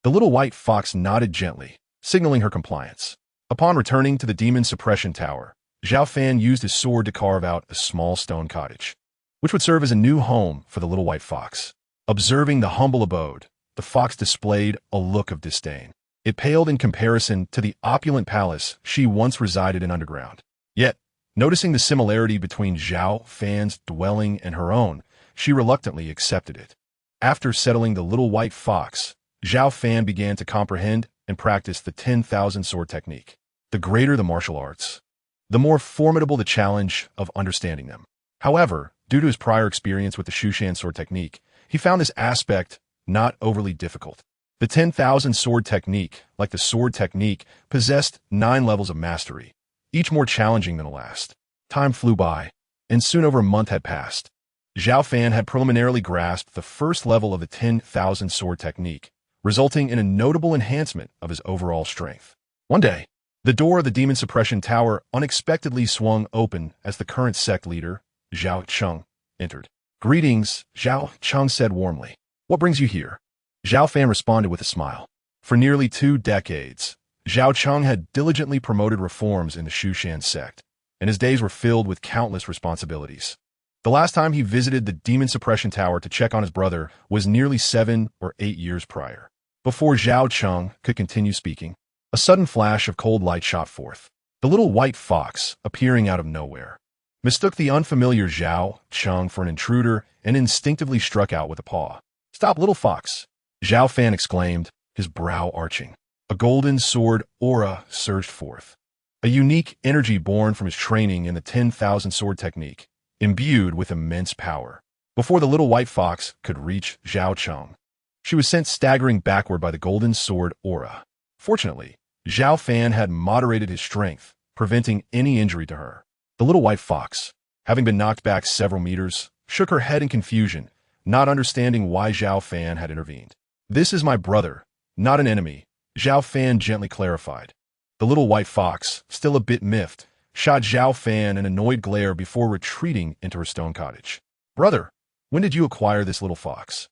The little white fox nodded gently, signaling her compliance. Upon returning to the Demon Suppression Tower, Zhao Fan used his sword to carve out a small stone cottage, which would serve as a new home for the little white fox. Observing the humble abode, the fox displayed a look of disdain. It paled in comparison to the opulent palace she once resided in underground. Yet, noticing the similarity between Zhao Fan's dwelling and her own, she reluctantly accepted it. After settling the little white fox, Zhao Fan began to comprehend and practice the 10,000 sword technique. The greater the martial arts, the more formidable the challenge of understanding them. However, due to his prior experience with the Shushan sword technique, he found this aspect not overly difficult. The 10,000 sword technique, like the sword technique, possessed 9 levels of mastery, each more challenging than the last. Time flew by, and soon over a month had passed. Zhao Fan had preliminarily grasped the first level of the 10,000 sword technique, resulting in a notable enhancement of his overall strength. One day, the door of the Demon Suppression Tower unexpectedly swung open as the current sect leader, Zhao Cheng, entered. Greetings, Zhao Cheng said warmly. What brings you here? Zhao Fan responded with a smile. For nearly 2 decades, Zhao Cheng had diligently promoted reforms in the Shushan sect, and his days were filled with countless responsibilities. The last time he visited the Demon Suppression Tower to check on his brother was nearly 7 or 8 years prior. Before Zhao Cheng could continue speaking, a sudden flash of cold light shot forth. The little white fox, appearing out of nowhere, mistook the unfamiliar Zhao Cheng for an intruder and instinctively struck out with a paw. Stop, little fox! Zhao Fan exclaimed, his brow arching. A golden sword aura surged forth, a unique energy born from his training in the 10,000 sword technique, imbued with immense power. Before the little white fox could reach Zhao Cheng, she was sent staggering backward by the golden sword aura. Fortunately, Zhao Fan had moderated his strength, preventing any injury to her. The little white fox, having been knocked back several meters, shook her head in confusion, not understanding why Zhao Fan had intervened. This is my brother, not an enemy, Zhao Fan gently clarified. The little white fox, still a bit miffed, shot Zhao Fan an annoyed glare before retreating into her stone cottage. Brother, when did you acquire this little fox?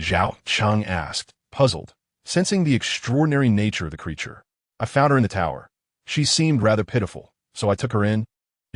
Zhao Cheng asked, puzzled, sensing the extraordinary nature of the creature. I found her in the tower. She seemed rather pitiful, so I took her in.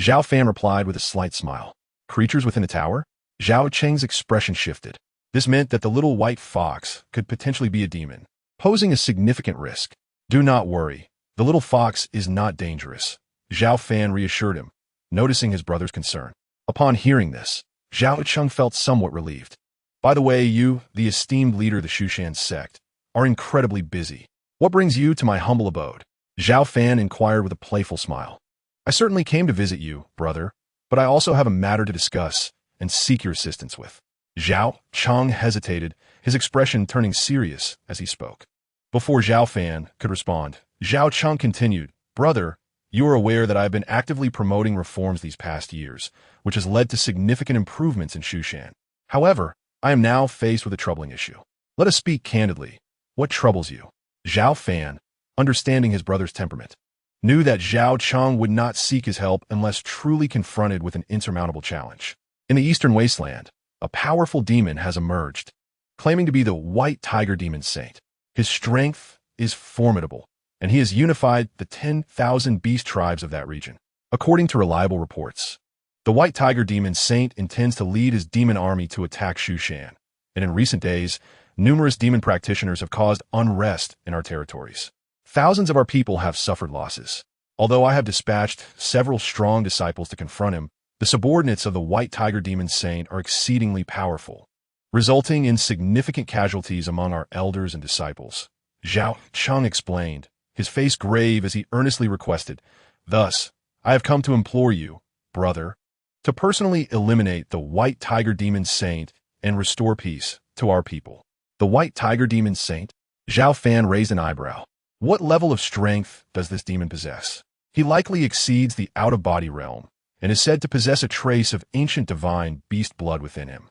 Zhao Fan replied with a slight smile. Creatures within the tower? Zhao Cheng's expression shifted. This meant that the little white fox could potentially be a demon, posing a significant risk. Do not worry. The little fox is not dangerous, Zhao Fan reassured him, noticing his brother's concern. Upon hearing this, Zhao Cheng felt somewhat relieved. By the way, you, the esteemed leader of the Shushan sect, are incredibly busy. What brings you to my humble abode? Zhao Fan inquired with a playful smile. I certainly came to visit you, brother, but I also have a matter to discuss and seek your assistance with. Zhao Cheng hesitated, his expression turning serious as he spoke. Before Zhao Fan could respond, Zhao Cheng continued, "Brother, you are aware that I have been actively promoting reforms these past years, which has led to significant improvements in Shushan. However, I am now faced with a troubling issue. Let us speak candidly. What troubles you?" Zhao Fan, understanding his brother's temperament, knew that Zhao Cheng would not seek his help unless truly confronted with an insurmountable challenge. In the Eastern Wasteland, a powerful demon has emerged, claiming to be the White Tiger Demon Saint. His strength is formidable, and he has unified the 10,000 beast tribes of that region. According to reliable reports, the White Tiger Demon Saint intends to lead his demon army to attack Shushan, and in recent days, numerous demon practitioners have caused unrest in our territories. Thousands of our people have suffered losses. Although I have dispatched several strong disciples to confront him, the subordinates of the White Tiger Demon Saint are exceedingly powerful, resulting in significant casualties among our elders and disciples. Zhao Cheng explained, his face grave as he earnestly requested, "Thus, I have come to implore you, brother, to personally eliminate the White Tiger Demon Saint and restore peace to our people." The White Tiger Demon Saint? Zhao Fan raised an eyebrow. What level of strength does this demon possess? He likely exceeds the out-of-body realm, and is said to possess a trace of ancient divine beast blood within him,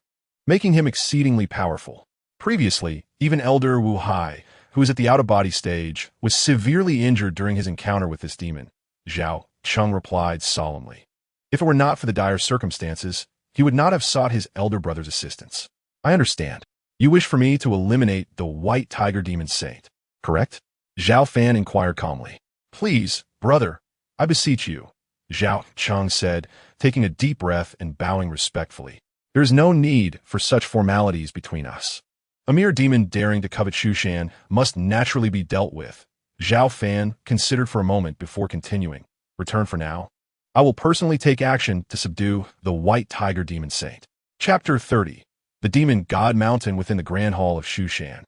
making him exceedingly powerful. Previously, even Elder Wu Hai, who is at the out-of-body stage, was severely injured during his encounter with this demon. Zhao Cheng replied solemnly. If it were not for the dire circumstances, he would not have sought his elder brother's assistance. I understand. You wish for me to eliminate the White Tiger Demon Saint, correct? Zhao Fan inquired calmly. Please, brother, I beseech you, Zhao Cheng said, taking a deep breath and bowing respectfully. There is no need for such formalities between us. A mere demon daring to covet Shushan must naturally be dealt with. Zhao Fan considered for a moment before continuing. Return for now. I will personally take action to subdue the White Tiger Demon Saint. Chapter 30. The Demon God Mountain within the Grand Hall of Shushan.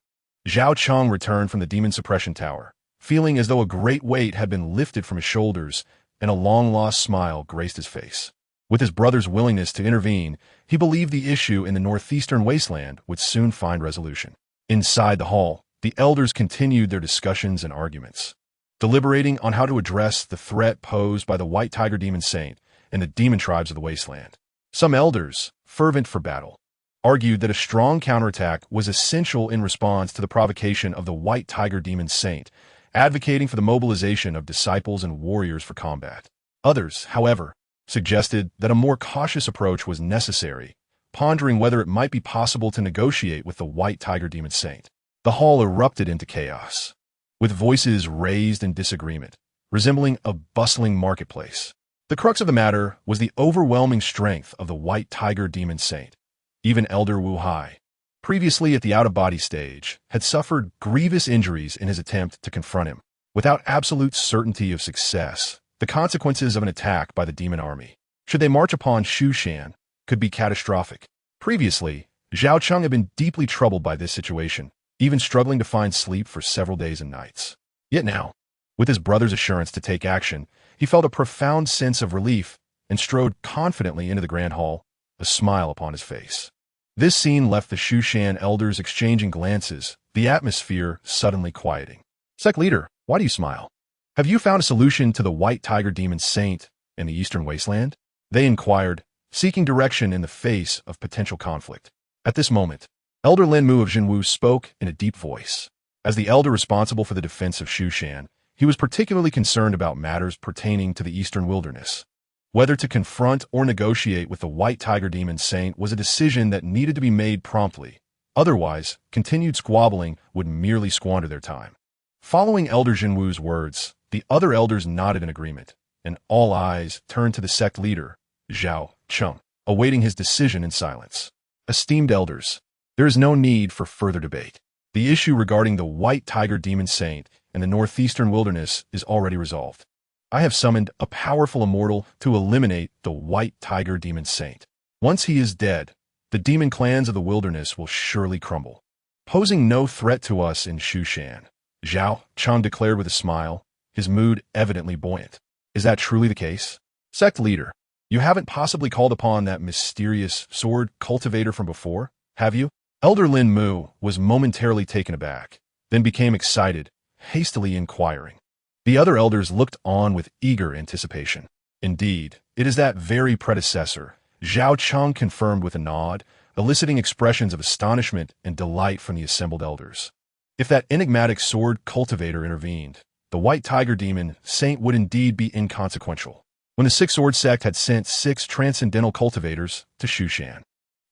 Zhao Cheng returned from the Demon Suppression Tower, feeling as though a great weight had been lifted from his shoulders, and a long-lost smile graced his face. With his brother's willingness to intervene, he believed the issue in the northeastern wasteland would soon find resolution. Inside the hall, the elders continued their discussions and arguments, deliberating on how to address the threat posed by the White Tiger Demon Saint and the demon tribes of the wasteland. Some elders, fervent for battle, argued that a strong counterattack was essential in response to the provocation of the White Tiger Demon Saint, advocating for the mobilization of disciples and warriors for combat. Others, however, suggested that a more cautious approach was necessary, pondering whether it might be possible to negotiate with the White Tiger Demon Saint. The hall erupted into chaos, with voices raised in disagreement, resembling a bustling marketplace. The crux of the matter was the overwhelming strength of the White Tiger Demon Saint. Even Elder Wu Hai, previously at the out-of-body stage, had suffered grievous injuries in his attempt to confront him. Without absolute certainty of success, the consequences of an attack by the demon army, should they march upon Shushan, could be catastrophic. Previously, Zhao Cheng had been deeply troubled by this situation, even struggling to find sleep for several days and nights. Yet now, with his brother's assurance to take action, he felt a profound sense of relief and strode confidently into the grand hall, a smile upon his face. This scene left the Shushan elders exchanging glances, the atmosphere suddenly quieting. Sect leader, why do you smile? Have you found a solution to the White Tiger Demon Saint in the Eastern Wasteland? They inquired, seeking direction in the face of potential conflict. At this moment, Elder Lin Mu of Jinwu spoke in a deep voice. As the elder responsible for the defense of Shushan, he was particularly concerned about matters pertaining to the Eastern Wilderness. Whether to confront or negotiate with the White Tiger Demon Saint was a decision that needed to be made promptly. Otherwise, continued squabbling would merely squander their time. Following Elder Jinwu's words, the other elders nodded in agreement, and all eyes turned to the sect leader, Zhao Cheng, awaiting his decision in silence. Esteemed elders, there is no need for further debate. The issue regarding the White Tiger Demon Saint and the northeastern wilderness is already resolved. I have summoned a powerful immortal to eliminate the White Tiger Demon Saint. Once he is dead, the demon clans of the wilderness will surely crumble, posing no threat to us in Shushan. Zhao Cheng declared with a smile, his mood evidently buoyant. Is that truly the case? Sect leader, you haven't possibly called upon that mysterious sword cultivator from before, have you? Elder Lin Mu was momentarily taken aback, then became excited, hastily inquiring. The other elders looked on with eager anticipation. Indeed, it is that very predecessor, Zhao Cheng confirmed with a nod, eliciting expressions of astonishment and delight from the assembled elders. If that enigmatic sword cultivator intervened, the white tiger demon saint would indeed be inconsequential. When the Six Sword sect had sent 6 transcendental cultivators to Shushan,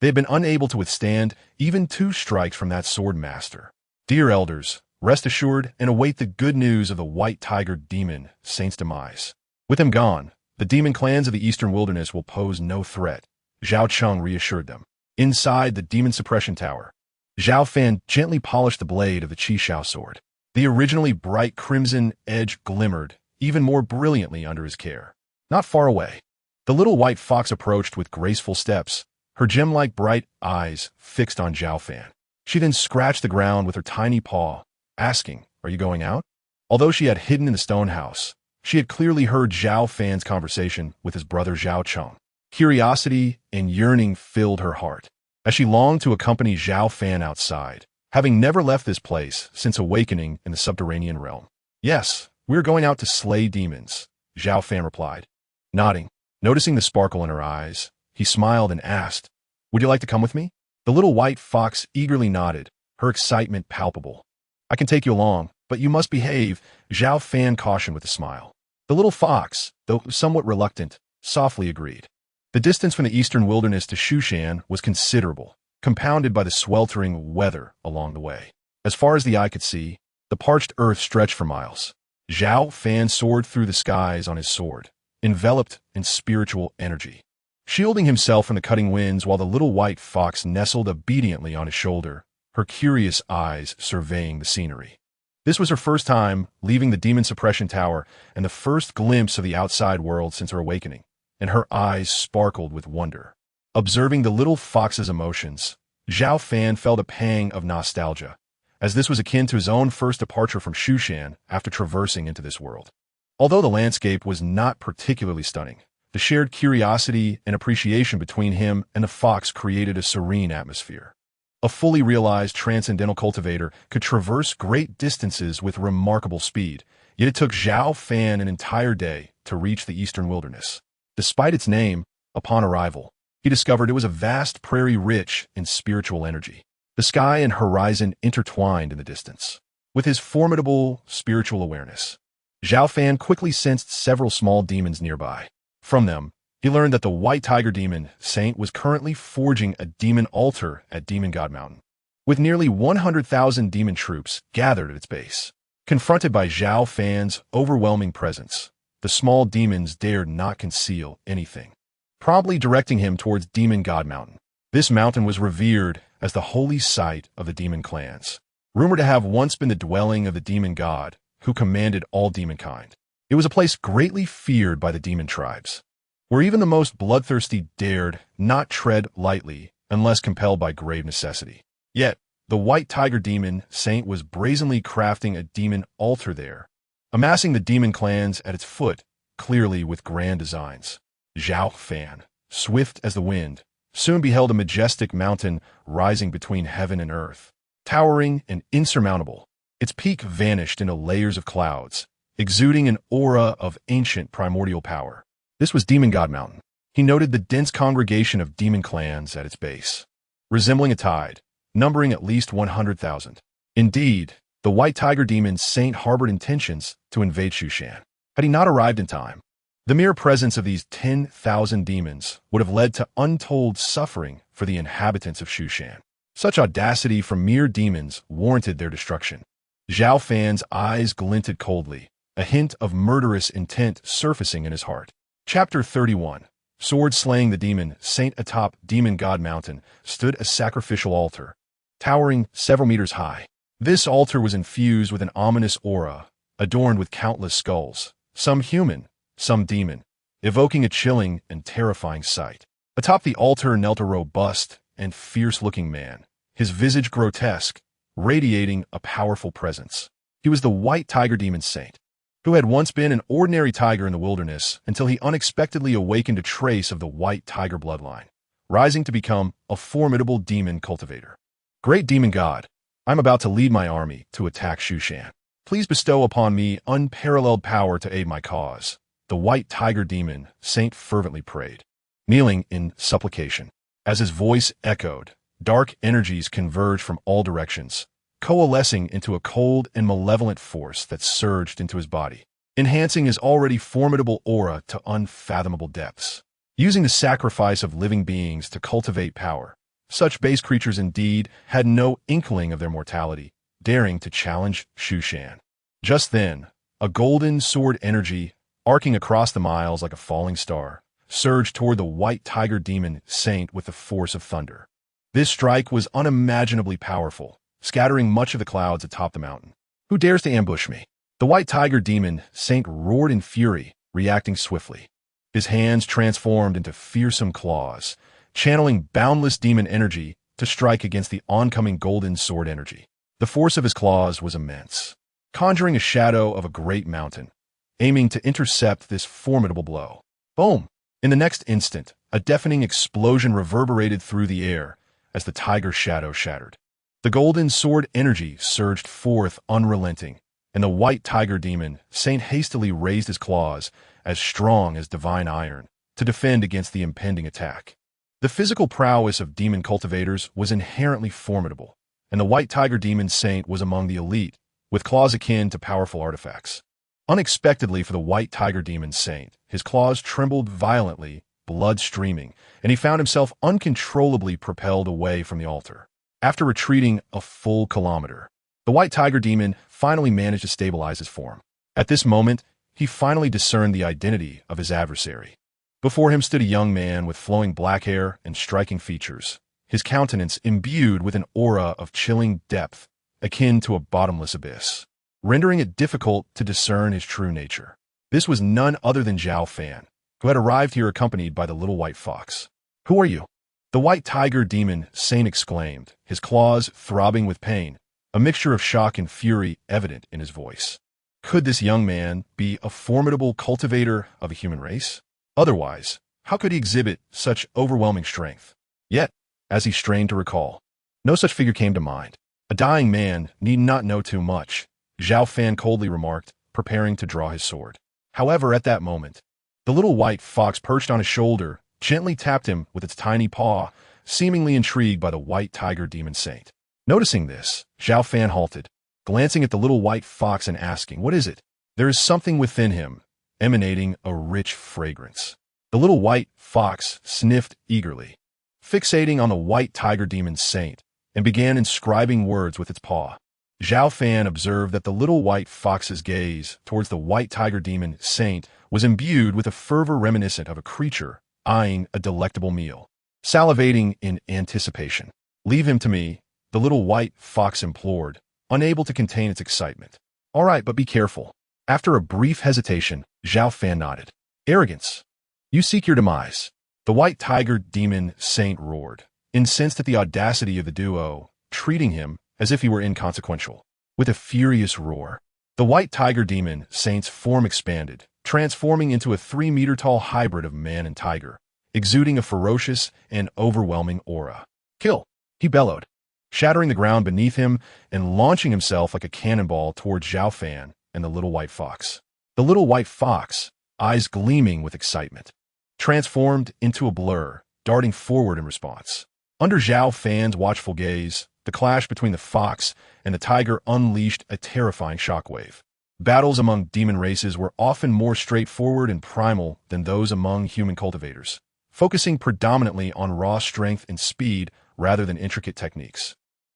they had been unable to withstand even 2 strikes from that sword master. Dear elders, rest assured and await the good news of the white tiger demon saint's demise. With him gone, the demon clans of the eastern wilderness will pose no threat, Zhao Cheng reassured them. Inside the demon suppression tower, Zhao Fan gently polished the blade of the Qishao sword. The originally bright crimson edge glimmered even more brilliantly under his care. Not far away, the little white fox approached with graceful steps, her gem-like bright eyes fixed on Zhao Fan. She then scratched the ground with her tiny paw, asking, "Are you going out?" Although she had hidden in the stone house, she had clearly heard Zhao Fan's conversation with his brother Zhao Cheng. Curiosity and yearning filled her heart, as she longed to accompany Zhao Fan outside, having never left this place since awakening in the subterranean realm. "Yes, we're going out to slay demons," Zhao Fan replied. Nodding, noticing the sparkle in her eyes, he smiled and asked, "Would you like to come with me?" The little white fox eagerly nodded, her excitement palpable. "I can take you along, but you must behave," Zhao Fan cautioned with a smile. The little fox, though somewhat reluctant, softly agreed. The distance from the eastern wilderness to Shushan was considerable, compounded by the sweltering weather along the way. As far as the eye could see, the parched earth stretched for miles. Zhao Fan soared through the skies on his sword, enveloped in spiritual energy, shielding himself from the cutting winds while the little white fox nestled obediently on his shoulder, her curious eyes surveying the scenery. This was her first time leaving the demon suppression tower and the first glimpse of the outside world since her awakening, and her eyes sparkled with wonder. Observing the little fox's emotions, Zhao Fan felt a pang of nostalgia, as this was akin to his own first departure from Shushan after traversing into this world. Although the landscape was not particularly stunning, the shared curiosity and appreciation between him and the fox created a serene atmosphere. A fully realized transcendental cultivator could traverse great distances with remarkable speed, yet it took Zhao Fan an entire day to reach the eastern wilderness. Despite its name, upon arrival, he discovered it was a vast prairie rich in spiritual energy. The sky and horizon intertwined in the distance. With his formidable spiritual awareness, Zhao Fan quickly sensed several small demons nearby. From them, he learned that the white tiger demon saint was currently forging a demon altar at Demon God Mountain, with nearly 100,000 demon troops gathered at its base. Confronted by Zhao Fan's overwhelming presence, the small demons dared not conceal anything, promptly directing him towards Demon God Mountain. This mountain was revered as the holy site of the demon clans, rumored to have once been the dwelling of the demon god who commanded all demonkind. It was a place greatly feared by the demon tribes, where even the most bloodthirsty dared not tread lightly unless compelled by grave necessity. Yet, the white tiger demon saint was brazenly crafting a demon altar there, amassing the demon clans at its foot, clearly with grand designs. Zhao Fan, swift as the wind, soon beheld a majestic mountain rising between heaven and earth, towering and insurmountable. Its peak vanished into layers of clouds, exuding an aura of ancient primordial power. This was Demon God Mountain. He noted the dense congregation of demon clans at its base, resembling a tide, numbering at least 100,000. Indeed, the white tiger demon saint harbored intentions to invade Shushan. Had he not arrived in time, the mere presence of these 10,000 demons would have led to untold suffering for the inhabitants of Shushan. Such audacity from mere demons warranted their destruction. Zhao Fan's eyes glinted coldly, a hint of murderous intent surfacing in his heart. Chapter 31. Sword slaying the demon saint atop Demon God Mountain stood a sacrificial altar, towering several meters high. This altar was infused with an ominous aura, adorned with countless skulls, some human, some demon, evoking a chilling and terrifying sight. Atop the altar knelt a robust and fierce-looking man, his visage grotesque, radiating a powerful presence. He was the white tiger demon saint, who had once been an ordinary tiger in the wilderness until he unexpectedly awakened a trace of the white tiger bloodline, rising to become a formidable demon cultivator. Great demon god, I'm about to lead my army to attack Shushan. Please bestow upon me unparalleled power to aid my cause. The white tiger demon saint fervently prayed, kneeling in supplication. As his voice echoed, dark energies converged from all directions, coalescing into a cold and malevolent force that surged into his body, enhancing his already formidable aura to unfathomable depths. Using the sacrifice of living beings to cultivate power, such base creatures indeed had no inkling of their mortality, daring to challenge Shushan. Just then, a golden sword energy, arcing across the miles like a falling star, surged toward the white tiger demon saint with the force of thunder. This strike was unimaginably powerful, scattering much of the clouds atop the mountain. Who dares to ambush me? The white tiger demon saint roared in fury, reacting swiftly. His hands transformed into fearsome claws, channeling boundless demon energy to strike against the oncoming golden sword energy. The force of his claws was immense, conjuring a shadow of a great mountain, aiming to intercept this formidable blow. Boom! In the next instant, a deafening explosion reverberated through the air as the tiger's shadow shattered. The golden sword energy surged forth unrelenting, and the white tiger demon saint hastily raised his claws, as strong as divine iron, to defend against the impending attack. The physical prowess of demon cultivators was inherently formidable, and the white tiger demon saint was among the elite, with claws akin to powerful artifacts. Unexpectedly for the white tiger demon saint, his claws trembled violently, blood streaming, and he found himself uncontrollably propelled away from the altar. After retreating a full kilometer, the white tiger demon finally managed to stabilize his form. At this moment, he finally discerned the identity of his adversary. Before him stood a young man with flowing black hair and striking features, his countenance imbued with an aura of chilling depth, akin to a bottomless abyss, rendering it difficult to discern his true nature. This was none other than Zhao Fan, who had arrived here accompanied by the little white fox. "Who are you?" The white tiger demon saint exclaimed, his claws throbbing with pain, a mixture of shock and fury evident in his voice. Could this young man be a formidable cultivator of a human race? Otherwise, how could he exhibit such overwhelming strength? Yet, as he strained to recall, no such figure came to mind. A dying man need not know too much, Zhao Fan coldly remarked, preparing to draw his sword. However, at that moment, the little white fox perched on his shoulder gently tapped him with its tiny paw, seemingly intrigued by the white tiger demon saint. Noticing this, Zhao Fan halted, glancing at the little white fox and asking, "What is it?" There is something within him, emanating a rich fragrance. The little white fox sniffed eagerly, fixating on the white tiger demon saint, and began inscribing words with its paw. Zhao Fan observed that the little white fox's gaze towards the white tiger demon saint was imbued with a fervor reminiscent of a creature eyeing a delectable meal, salivating in anticipation. "Leave him to me," the little white fox implored, unable to contain its excitement. "All right, but be careful." After a brief hesitation, Zhao Fan nodded. "Arrogance. You seek your demise." The white tiger demon saint roared, incensed at the audacity of the duo, treating him as if he were inconsequential. With a furious roar, the white tiger demon saint's form expanded, transforming into a 3-meter-tall hybrid of man and tiger, exuding a ferocious and overwhelming aura. "Kill!" he bellowed, shattering the ground beneath him and launching himself like a cannonball towards Zhao Fan and the little white fox. The little white fox, eyes gleaming with excitement, transformed into a blur, darting forward in response. Under Zhao Fan's watchful gaze, the clash between the fox and the tiger unleashed a terrifying shockwave. Battles among demon races were often more straightforward and primal than those among human cultivators, focusing predominantly on raw strength and speed rather than intricate techniques.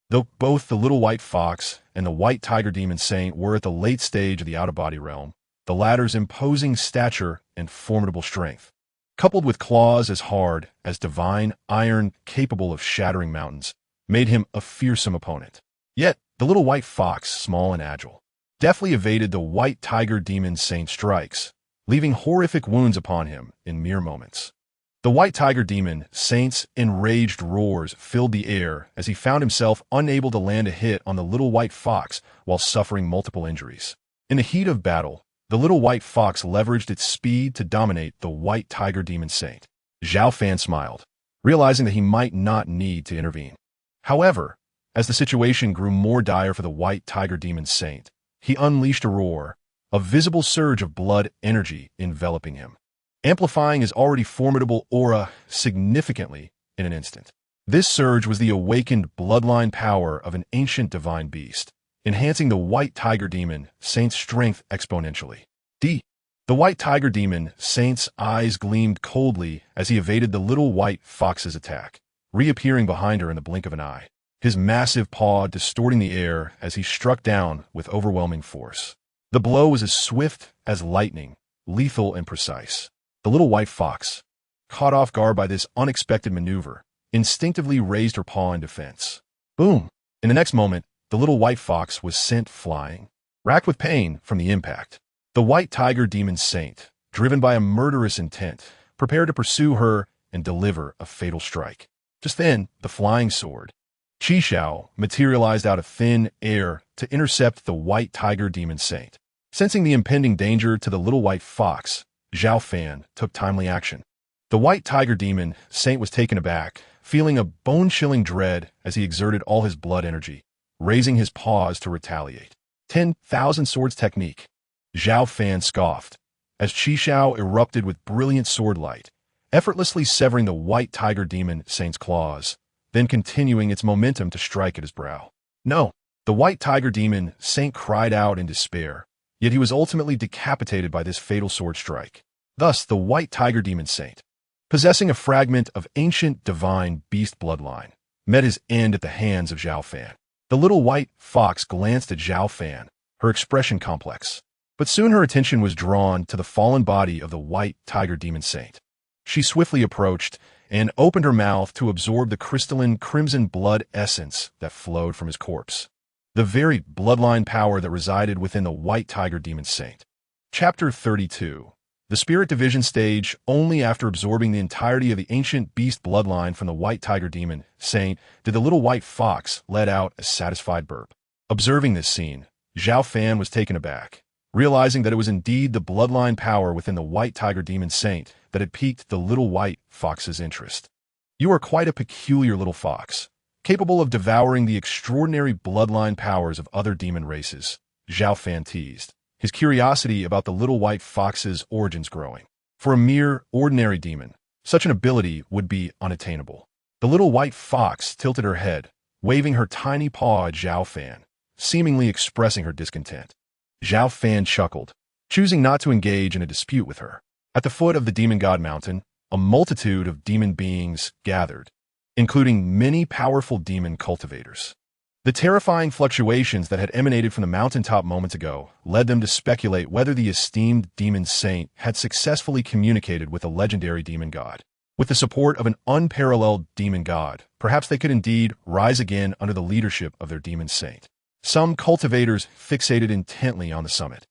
Though both the little white fox and the white tiger demon saint were at the late stage of the out-of-body realm, the latter's imposing stature and formidable strength, coupled with claws as hard as divine iron capable of shattering mountains, made him a fearsome opponent. Yet, the little white fox, small and agile, deftly evaded the white tiger demon saint's strikes, leaving horrific wounds upon him in mere moments. The white tiger demon saint's enraged roars filled the air as he found himself unable to land a hit on the little white fox while suffering multiple injuries. In the heat of battle, the little white fox leveraged its speed to dominate the white tiger demon saint. Zhao Fan smiled, realizing that he might not need to intervene. However, As the situation grew more dire for the white tiger demon saint, he unleashed a roar, a visible surge of blood energy enveloping him, amplifying his already formidable aura significantly in an instant. This surge was the awakened bloodline power of an ancient divine beast, enhancing the white tiger demon saint's strength exponentially. The white tiger demon saint's eyes gleamed coldly as he evaded the little white fox's attack, reappearing behind her in the blink of an eye, his massive paw distorting the air as he struck down with overwhelming force. The blow was as swift as lightning, lethal and precise. The little white fox, caught off guard by this unexpected maneuver, instinctively raised her paw in defense. Boom! In the next moment, the little white fox was sent flying, racked with pain from the impact. The white tiger demon saint, driven by a murderous intent, prepared to pursue her and deliver a fatal strike. Just then, the flying sword, Shushan, materialized out of thin air to intercept the white tiger demon saint. Sensing the impending danger to the little white fox, Zhao Fan took timely action. The white tiger demon saint was taken aback, feeling a bone-chilling dread as he exerted all his blood energy, raising his paws to retaliate. 10,000 swords technique. Zhao Fan scoffed, as Shushan erupted with brilliant sword light, effortlessly severing the white tiger demon saint's claws, then continuing its momentum to strike at his brow. No! The white tiger demon saint cried out in despair, yet he was ultimately decapitated by this fatal sword strike. Thus, the white tiger demon saint, possessing a fragment of ancient divine beast bloodline, met his end at the hands of Zhao Fan. The little white fox glanced at Zhao Fan, her expression complex. But soon her attention was drawn to the fallen body of the white tiger demon saint. She swiftly approached and opened her mouth to absorb the crystalline crimson blood essence that flowed from his corpse, the very bloodline power that resided within the white tiger demon saint. Chapter 32. The Spirit Division stage. Only after absorbing the entirety of the ancient beast bloodline from the white tiger demon saint did the little white fox let out a satisfied burp. Observing this scene, Zhao Fan was taken aback, realizing that it was indeed the bloodline power within the white tiger demon saint that had piqued the little white fox's interest. You are quite a peculiar little fox, capable of devouring the extraordinary bloodline powers of other demon races, Zhao Fan teased, his curiosity about the little white fox's origins growing. For a mere ordinary demon, such an ability would be unattainable. The little white fox tilted her head, waving her tiny paw at Zhao Fan, seemingly expressing her discontent. Zhao Fan chuckled, choosing not to engage in a dispute with her. At the foot of the Demon God Mountain, a multitude of demon beings gathered, including many powerful demon cultivators. The terrifying fluctuations that had emanated from the mountaintop moments ago led them to speculate whether the esteemed demon saint had successfully communicated with a legendary demon god. With the support of an unparalleled demon god, perhaps they could indeed rise again under the leadership of their demon saint. Some cultivators fixated intently on the summit,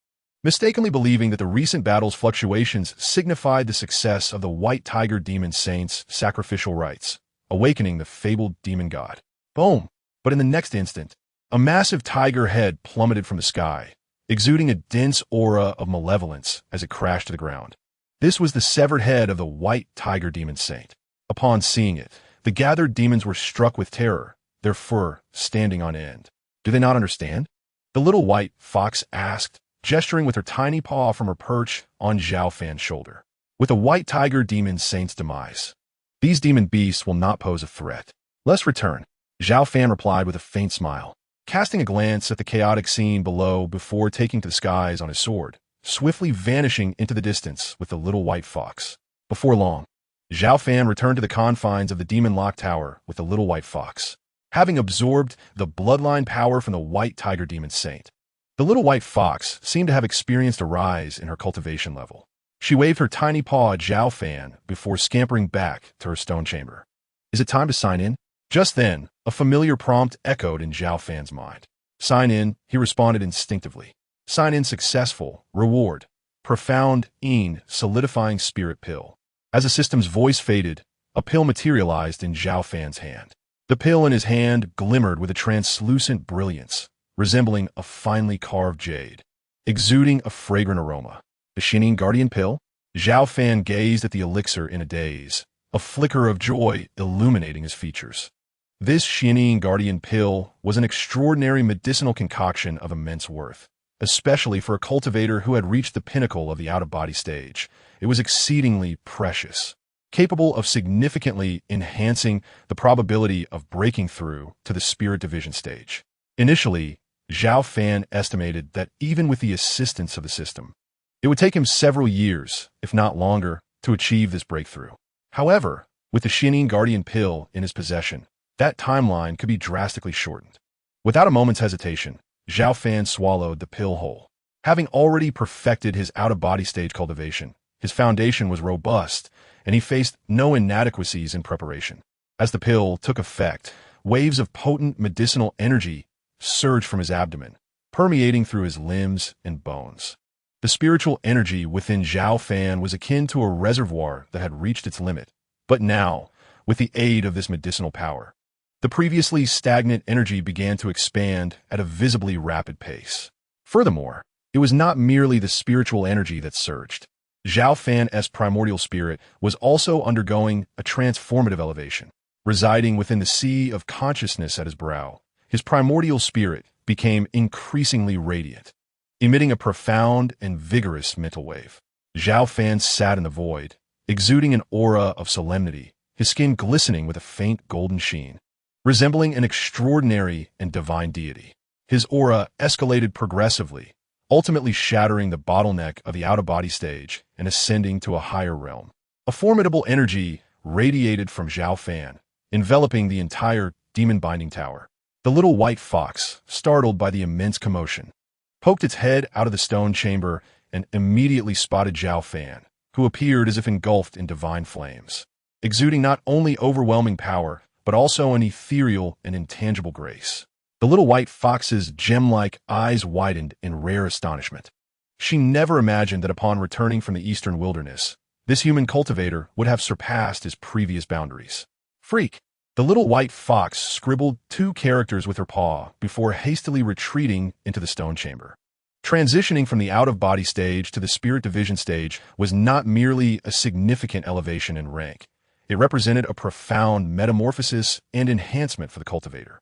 mistakenly believing that the recent battle's fluctuations signified the success of the white tiger demon saint's sacrificial rites, awakening the fabled demon god. Boom! But in the next instant, a massive tiger head plummeted from the sky, exuding a dense aura of malevolence as it crashed to the ground. This was the severed head of the white tiger demon saint. Upon seeing it, the gathered demons were struck with terror, their fur standing on end. Do they not understand? The little white fox asked, gesturing with her tiny paw from her perch on Zhao Fan's shoulder. With the white tiger demon saint's demise, these demon beasts will not pose a threat. Let's return, Zhao Fan replied with a faint smile, casting a glance at the chaotic scene below before taking to the skies on his sword, swiftly vanishing into the distance with the little white fox. Before long, Zhao Fan returned to the confines of the demon lock tower with the little white fox, having absorbed the bloodline power from the white tiger demon saint. The little white fox seemed to have experienced a rise in her cultivation level. She waved her tiny paw at Zhao Fan before scampering back to her stone chamber. Is it time to sign in? Just then, a familiar prompt echoed in Zhao Fan's mind. Sign in, he responded instinctively. Sign in successful, reward, profound, solidifying spirit pill. As the system's voice faded, a pill materialized in Zhao Fan's hand. The pill in his hand glimmered with a translucent brilliance, resembling a finely carved jade, exuding a fragrant aroma. The shining guardian pill? Zhao Fan gazed at the elixir in a daze, a flicker of joy illuminating his features. This Xianyin Guardian Pill was an extraordinary medicinal concoction of immense worth, especially for a cultivator who had reached the pinnacle of the out-of-body stage. It was exceedingly precious, capable of significantly enhancing the probability of breaking through to the spirit division stage. Initially, Zhao Fan estimated that even with the assistance of the system, it would take him several years, if not longer, to achieve this breakthrough. However, with the Xianyin Guardian Pill in his possession, that timeline could be drastically shortened. Without a moment's hesitation, Zhao Fan swallowed the pill whole. Having already perfected his out-of-body stage cultivation, his foundation was robust, and he faced no inadequacies in preparation. As the pill took effect, waves of potent medicinal energy surged from his abdomen, permeating through his limbs and bones. The spiritual energy within Zhao Fan was akin to a reservoir that had reached its limit. But now, with the aid of this medicinal power, the previously stagnant energy began to expand at a visibly rapid pace. Furthermore, it was not merely the spiritual energy that surged. Zhao Fan's primordial spirit was also undergoing a transformative elevation. Residing within the sea of consciousness at his brow, his primordial spirit became increasingly radiant, emitting a profound and vigorous mental wave. Zhao Fan sat in the void, exuding an aura of solemnity, his skin glistening with a faint golden sheen, resembling an extraordinary and divine deity. His aura escalated progressively, ultimately shattering the bottleneck of the out-of-body stage and ascending to a higher realm. A formidable energy radiated from Zhao Fan, enveloping the entire demon-binding tower. The little white fox, startled by the immense commotion, poked its head out of the stone chamber and immediately spotted Zhao Fan, who appeared as if engulfed in divine flames, exuding not only overwhelming power, but also an ethereal and intangible grace. The little white fox's gem-like eyes widened in rare astonishment. She never imagined that upon returning from the eastern wilderness, this human cultivator would have surpassed his previous boundaries. Freak! The little white fox scribbled 2 characters with her paw before hastily retreating into the stone chamber. Transitioning from the out-of-body stage to the spirit division stage was not merely a significant elevation in rank. It represented a profound metamorphosis and enhancement for the cultivator.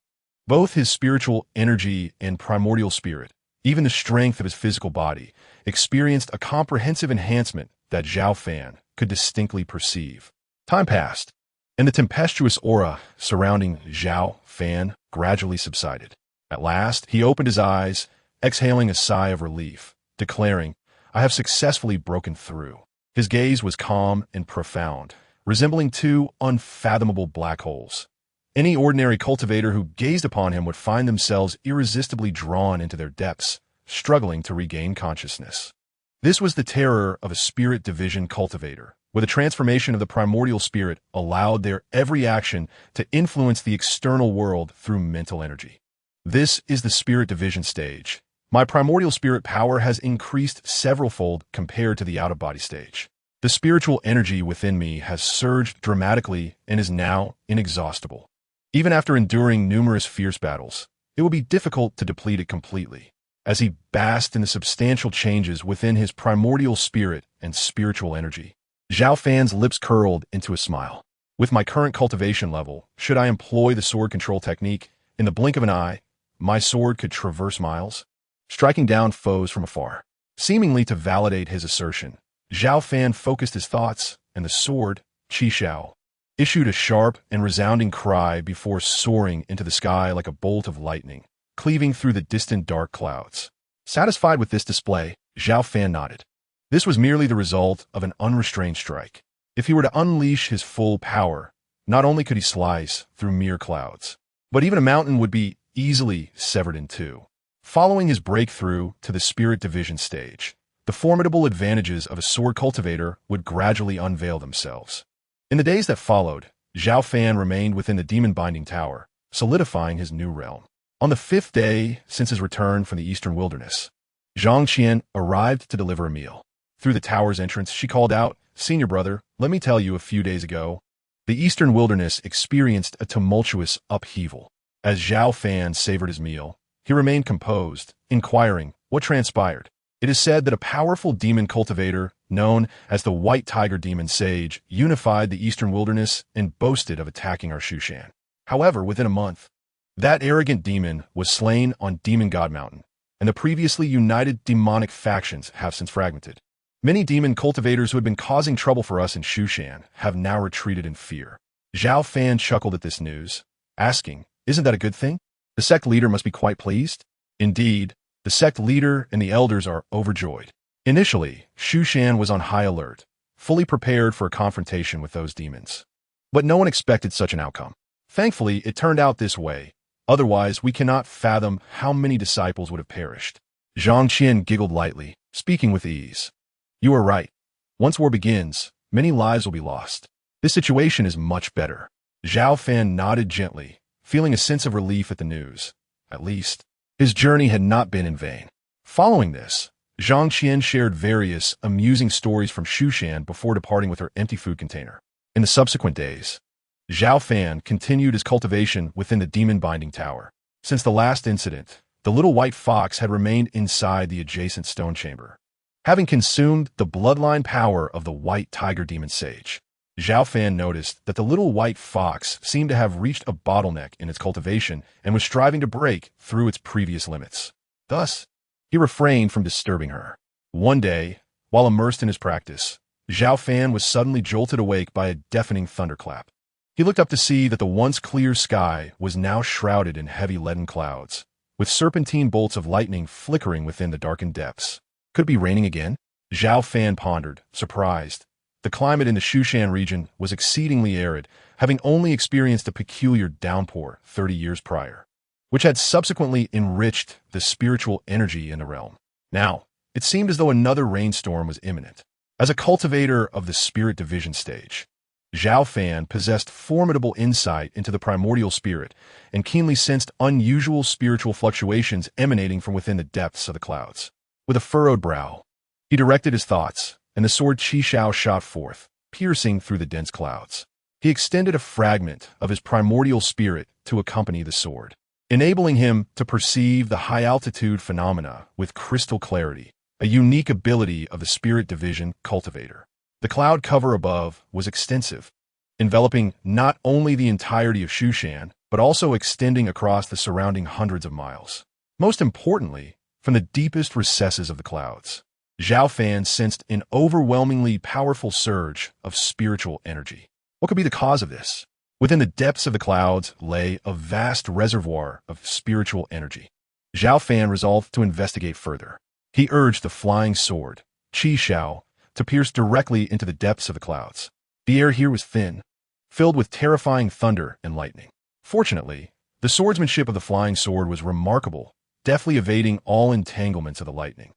Both his spiritual energy and primordial spirit, even the strength of his physical body, experienced a comprehensive enhancement that Zhao Fan could distinctly perceive. Time passed, and the tempestuous aura surrounding Zhao Fan gradually subsided. At last, he opened his eyes, exhaling a sigh of relief, declaring, "I have successfully broken through." His gaze was calm and profound, resembling 2 unfathomable black holes. Any ordinary cultivator who gazed upon him would find themselves irresistibly drawn into their depths, struggling to regain consciousness. This was the terror of a spirit division cultivator, where the transformation of the primordial spirit allowed their every action to influence the external world through mental energy. This is the spirit division stage. My primordial spirit power has increased severalfold compared to the out-of-body stage. The spiritual energy within me has surged dramatically and is now inexhaustible. Even after enduring numerous fierce battles, it will be difficult to deplete it completely. As he basked in the substantial changes within his primordial spirit and spiritual energy, Zhao Fan's lips curled into a smile. With my current cultivation level, should I employ the sword control technique, in the blink of an eye, my sword could traverse miles, striking down foes from afar. Seemingly to validate his assertion, Zhao Fan focused his thoughts, and the sword, Qi Shao, issued a sharp and resounding cry before soaring into the sky like a bolt of lightning, cleaving through the distant dark clouds. Satisfied with this display, Zhao Fan nodded. This was merely the result of an unrestrained strike. If he were to unleash his full power, not only could he slice through mere clouds, but even a mountain would be easily severed in 2. Following his breakthrough to the spirit division stage, the formidable advantages of a sword cultivator would gradually unveil themselves. In the days that followed, Zhao Fan remained within the demon-binding tower, solidifying his new realm. On the 5th day since his return from the eastern wilderness, Zhang Qian arrived to deliver a meal. Through the tower's entrance, she called out, "Senior brother, let me tell you, a few days ago, the eastern wilderness experienced a tumultuous upheaval." As Zhao Fan savored his meal, he remained composed, inquiring, "What transpired?" It is said that a powerful demon cultivator, known as the White Tiger Demon Sage, unified the eastern wilderness and boasted of attacking our Shushan. However, within a month, that arrogant demon was slain on Demon God Mountain, and the previously united demonic factions have since fragmented. Many demon cultivators who had been causing trouble for us in Shushan have now retreated in fear. Zhao Fan chuckled at this news, asking, "Isn't that a good thing? The sect leader must be quite pleased." Indeed, the sect leader and the elders are overjoyed. Initially, Shushan was on high alert, fully prepared for a confrontation with those demons. But no one expected such an outcome. Thankfully, it turned out this way. Otherwise, we cannot fathom how many disciples would have perished. Zhang Qian giggled lightly, speaking with ease. "You are right. Once war begins, many lives will be lost. This situation is much better." Zhao Fan nodded gently, feeling a sense of relief at the news. At least, his journey had not been in vain. Following this, Zhang Qian shared various amusing stories from Shushan before departing with her empty food container. In the subsequent days, Zhao Fan continued his cultivation within the demon binding tower. Since the last incident, the little white fox had remained inside the adjacent stone chamber, having consumed the bloodline power of the white tiger demon sage. Zhao Fan noticed that the little white fox seemed to have reached a bottleneck in its cultivation and was striving to break through its previous limits. Thus, he refrained from disturbing her. One day, while immersed in his practice, Zhao Fan was suddenly jolted awake by a deafening thunderclap. He looked up to see that the once clear sky was now shrouded in heavy leaden clouds, with serpentine bolts of lightning flickering within the darkened depths. Could it be raining again? Zhao Fan pondered, surprised. The climate in the Shushan region was exceedingly arid, having only experienced a peculiar downpour 30 years prior, which had subsequently enriched the spiritual energy in the realm. Now, it seemed as though another rainstorm was imminent. As a cultivator of the spirit division stage, Zhao Fan possessed formidable insight into the primordial spirit and keenly sensed unusual spiritual fluctuations emanating from within the depths of the clouds. With a furrowed brow, he directed his thoughts, and the sword Qi Shao shot forth, piercing through the dense clouds. He extended a fragment of his primordial spirit to accompany the sword, enabling him to perceive the high-altitude phenomena with crystal clarity, a unique ability of the spirit division cultivator. The cloud cover above was extensive, enveloping not only the entirety of Shushan, but also extending across the surrounding hundreds of miles. Most importantly, from the deepest recesses of the clouds, Zhao Fan sensed an overwhelmingly powerful surge of spiritual energy. What could be the cause of this? Within the depths of the clouds lay a vast reservoir of spiritual energy. Zhao Fan resolved to investigate further. He urged the flying sword, Qi Shao, to pierce directly into the depths of the clouds. The air here was thin, filled with terrifying thunder and lightning. Fortunately, the swordsmanship of the flying sword was remarkable, deftly evading all entanglements of the lightning,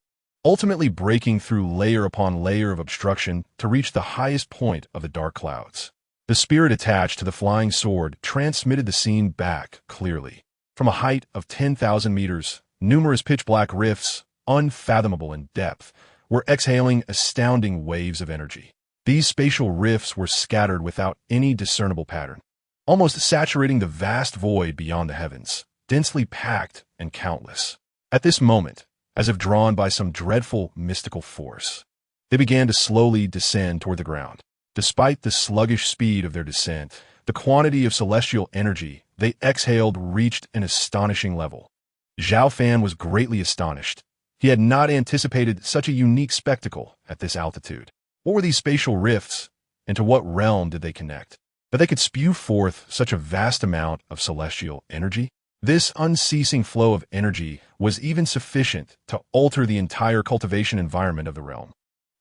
ultimately breaking through layer upon layer of obstruction to reach the highest point of the dark clouds. The spirit attached to the flying sword transmitted the scene back clearly. From a height of 10,000 meters, numerous pitch-black rifts, unfathomable in depth, were exhaling astounding waves of energy. These spatial rifts were scattered without any discernible pattern, almost saturating the vast void beyond the heavens, densely packed and countless. At this moment, as if drawn by some dreadful mystical force, they began to slowly descend toward the ground. Despite the sluggish speed of their descent, the quantity of celestial energy they exhaled reached an astonishing level. Zhao Fan was greatly astonished. He had not anticipated such a unique spectacle at this altitude. What were these spatial rifts, and to what realm did they connect, that they could spew forth such a vast amount of celestial energy? This unceasing flow of energy was even sufficient to alter the entire cultivation environment of the realm.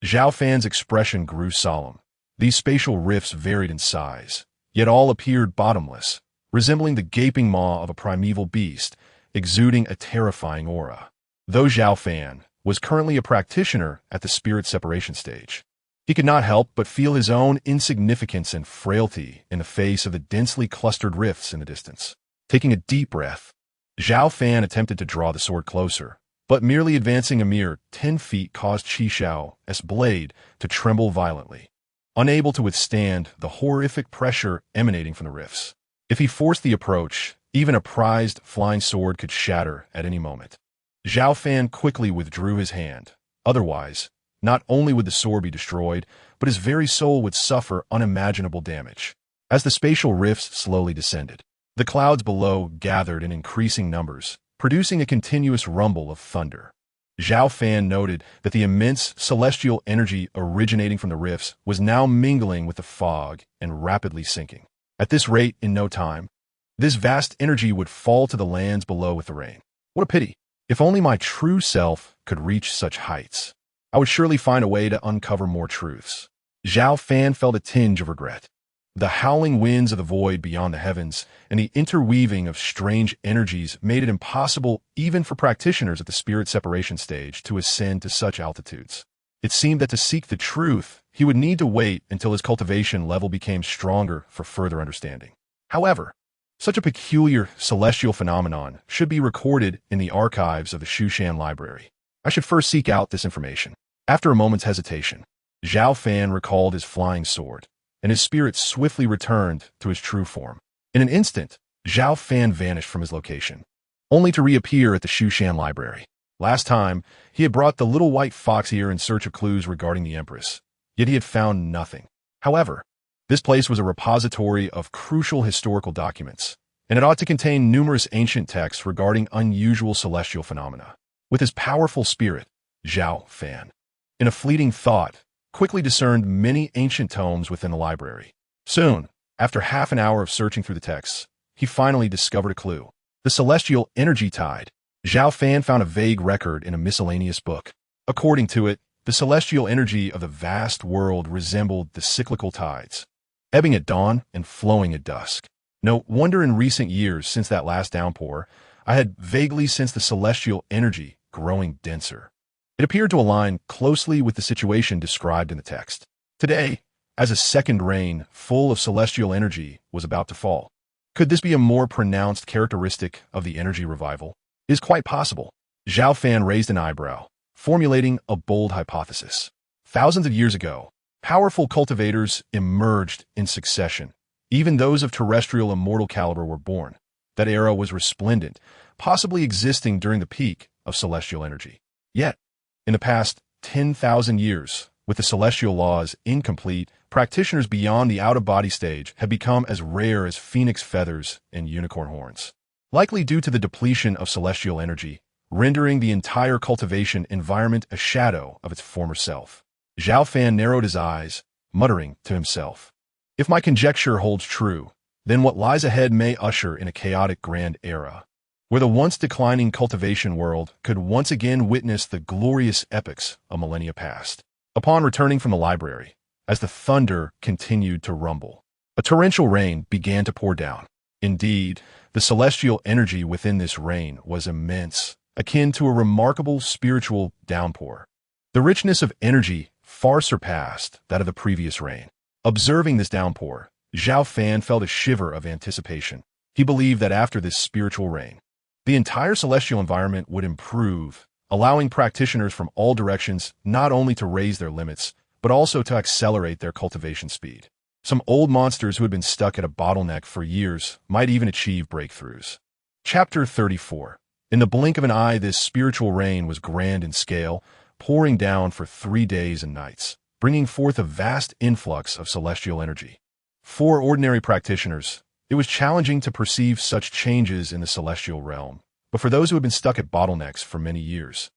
Zhao Fan's expression grew solemn. These spatial rifts varied in size, yet all appeared bottomless, resembling the gaping maw of a primeval beast, exuding a terrifying aura. Though Zhao Fan was currently a practitioner at the spirit separation stage, he could not help but feel his own insignificance and frailty in the face of the densely clustered rifts in the distance. Taking a deep breath, Zhao Fan attempted to draw the sword closer, but merely advancing a mere 10 feet caused Qi Shao's blade to tremble violently, unable to withstand the horrific pressure emanating from the rifts. If he forced the approach, even a prized flying sword could shatter at any moment. Zhao Fan quickly withdrew his hand. Otherwise, not only would the sword be destroyed, but his very soul would suffer unimaginable damage. As the spatial rifts slowly descended, The clouds below gathered in increasing numbers, producing a continuous rumble of thunder. Zhao Fan noted that the immense celestial energy originating from the rifts was now mingling with the fog and rapidly sinking. At this rate, in no time, this vast energy would fall to the lands below with the rain. What a pity. If only my true self could reach such heights, I would surely find a way to uncover more truths. Zhao Fan felt a tinge of regret. The howling winds of the void beyond the heavens and the interweaving of strange energies made it impossible even for practitioners at the spirit separation stage to ascend to such altitudes. It seemed that to seek the truth, he would need to wait until his cultivation level became stronger for further understanding. However, such a peculiar celestial phenomenon should be recorded in the archives of the Shushan library. I should first seek out this information. After a moment's hesitation, Zhao Fan recalled his flying sword, and his spirit swiftly returned to his true form. In an instant, Zhao Fan vanished from his location, only to reappear at the Shushan library. Last time, he had brought the little white fox here in search of clues regarding the Empress, yet he had found nothing. However, this place was a repository of crucial historical documents, and it ought to contain numerous ancient texts regarding unusual celestial phenomena. With his powerful spirit, Zhao Fan, in a fleeting thought, quickly discerned many ancient tomes within the library. Soon, after half an hour of searching through the texts, he finally discovered a clue. The celestial energy tide. Zhao Fan found a vague record in a miscellaneous book. According to it, the celestial energy of the vast world resembled the cyclical tides, ebbing at dawn and flowing at dusk. No wonder in recent years since that last downpour, I had vaguely sensed the celestial energy growing denser. It appeared to align closely with the situation described in the text. Today, as a second rain full of celestial energy was about to fall. Could this be a more pronounced characteristic of the energy revival? It is quite possible. Zhao Fan raised an eyebrow, formulating a bold hypothesis. Thousands of years ago, powerful cultivators emerged in succession. Even those of terrestrial immortal caliber were born. That era was resplendent, possibly existing during the peak of celestial energy. Yet, in the past 10,000 years, with the celestial laws incomplete, practitioners beyond the out-of-body stage have become as rare as phoenix feathers and unicorn horns. Likely due to the depletion of celestial energy, rendering the entire cultivation environment a shadow of its former self. Zhao Fan narrowed his eyes, muttering to himself, "If my conjecture holds true, then what lies ahead may usher in a chaotic grand era, where the once declining cultivation world could once again witness the glorious epochs of millennia past." Upon returning from the library, as the thunder continued to rumble, a torrential rain began to pour down. Indeed, the celestial energy within this rain was immense, akin to a remarkable spiritual downpour. The richness of energy far surpassed that of the previous rain. Observing this downpour, Zhao Fan felt a shiver of anticipation. He believed that after this spiritual rain, the entire celestial environment would improve, allowing practitioners from all directions not only to raise their limits, but also to accelerate their cultivation speed. Some old monsters who had been stuck at a bottleneck for years might even achieve breakthroughs. Chapter 34. In the blink of an eye, this spiritual rain was grand in scale, pouring down for 3 days and nights, bringing forth a vast influx of celestial energy. For ordinary practitioners, it was challenging to perceive such changes in the celestial realm, but for those who had been stuck at bottlenecks for many years,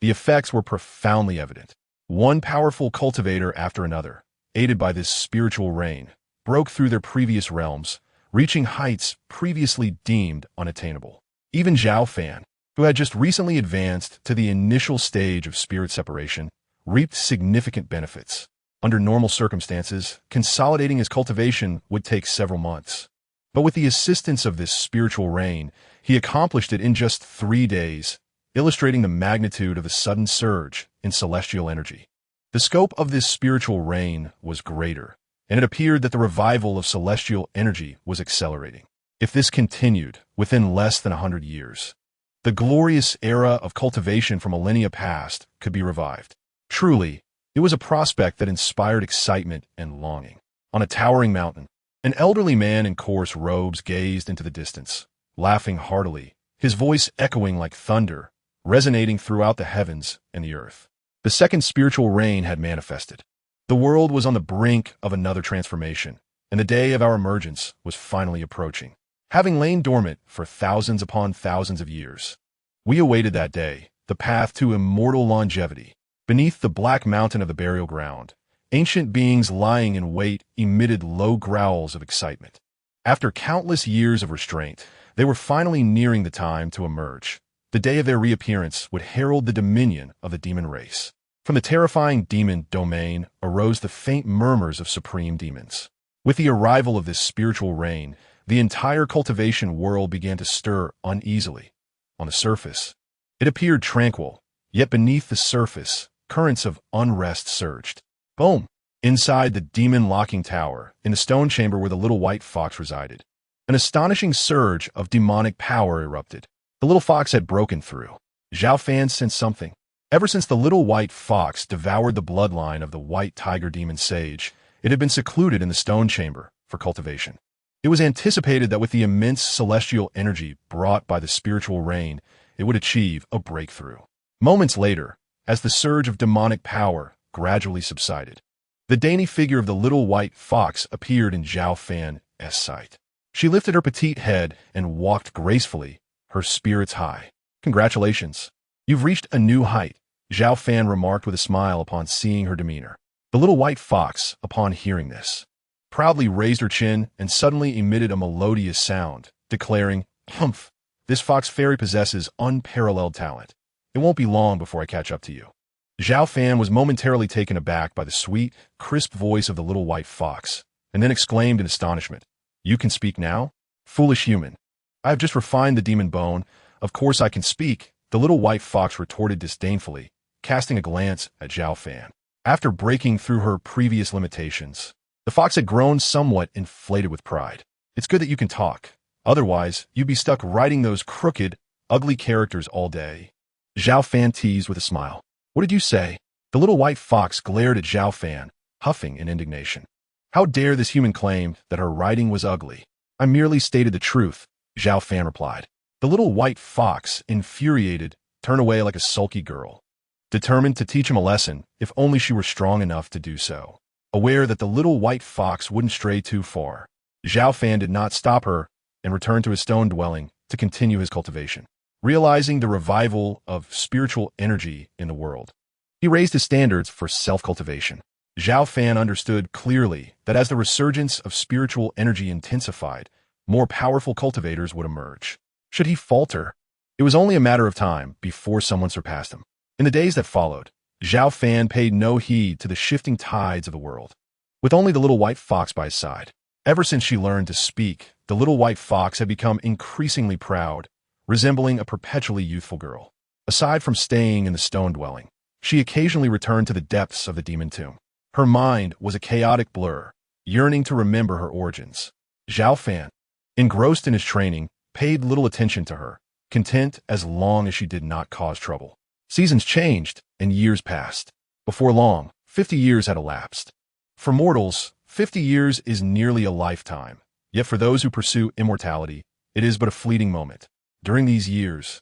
the effects were profoundly evident. One powerful cultivator after another, aided by this spiritual rain, broke through their previous realms, reaching heights previously deemed unattainable. Even Zhao Fan, who had just recently advanced to the initial stage of spirit separation, reaped significant benefits. Under normal circumstances, consolidating his cultivation would take several months. But with the assistance of this spiritual rain, he accomplished it in just 3 days, illustrating the magnitude of the sudden surge in celestial energy. The scope of this spiritual rain was greater, and it appeared that the revival of celestial energy was accelerating. If this continued within less than 100 years, the glorious era of cultivation from millennia past could be revived. Truly, it was a prospect that inspired excitement and longing. On a towering mountain, an elderly man in coarse robes gazed into the distance, laughing heartily, his voice echoing like thunder, resonating throughout the heavens and the earth. The second spiritual rain had manifested. The world was on the brink of another transformation, and the day of our emergence was finally approaching. having lain dormant for thousands upon thousands of years. We awaited that day, the path to immortal longevity. Beneath the black mountain of the burial ground, ancient beings lying in wait emitted low growls of excitement. After countless years of restraint, they were finally nearing the time to emerge. The day of their reappearance would herald the dominion of the demon race. From the terrifying demon domain arose the faint murmurs of supreme demons. With the arrival of this spiritual reign, the entire cultivation world began to stir uneasily. On the surface, it appeared tranquil, yet beneath the surface, currents of unrest surged. Boom! Inside the demon-locking tower, in the stone chamber where the little white fox resided, an astonishing surge of demonic power erupted. The little fox had broken through. Zhao Fan sensed something. Ever since the little white fox devoured the bloodline of the white tiger demon sage, it had been secluded in the stone chamber for cultivation. It was anticipated that with the immense celestial energy brought by the spiritual reign, it would achieve a breakthrough. Moments later, as the surge of demonic power gradually subsided, the dainty figure of the little white fox appeared in Zhao Fan's sight. She lifted her petite head and walked gracefully, her spirits high. "Congratulations. You've reached a new height," Zhao Fan remarked with a smile upon seeing her demeanor. The little white fox, upon hearing this, proudly raised her chin and suddenly emitted a melodious sound, declaring, "Humph, this fox fairy possesses unparalleled talent. It won't be long before I catch up to you." Zhao Fan was momentarily taken aback by the sweet, crisp voice of the little white fox, and then exclaimed in astonishment, "You can speak now? Foolish human. I have just refined the demon bone. Of course I can speak," the little white fox retorted disdainfully, casting a glance at Zhao Fan. After breaking through her previous limitations, the fox had grown somewhat inflated with pride. "It's good that you can talk. Otherwise, you'd be stuck writing those crooked, ugly characters all day." Zhao Fan teased with a smile. "What did you say?" The little white fox glared at Zhao Fan, huffing in indignation. How dare this human claim that her writing was ugly? "I merely stated the truth," Zhao Fan replied. The little white fox, infuriated, turned away like a sulky girl, determined to teach him a lesson if only she were strong enough to do so. Aware that the little white fox wouldn't stray too far, Zhao Fan did not stop her and returned to his stone dwelling to continue his cultivation. Realizing the revival of spiritual energy in the world, he raised his standards for self-cultivation. Zhao Fan understood clearly that as the resurgence of spiritual energy intensified, more powerful cultivators would emerge. Should he falter, it was only a matter of time before someone surpassed him. In the days that followed, Zhao Fan paid no heed to the shifting tides of the world, with only the little white fox by his side. Ever since she learned to speak, the little white fox had become increasingly proud, resembling a perpetually youthful girl. Aside from staying in the stone dwelling, she occasionally returned to the depths of the demon tomb. Her mind was a chaotic blur, yearning to remember her origins. Zhao Fan, engrossed in his training, paid little attention to her, content as long as she did not cause trouble. Seasons changed, and years passed. Before long, 50 years had elapsed. For mortals, 50 years is nearly a lifetime, yet for those who pursue immortality, it is but a fleeting moment. During these years,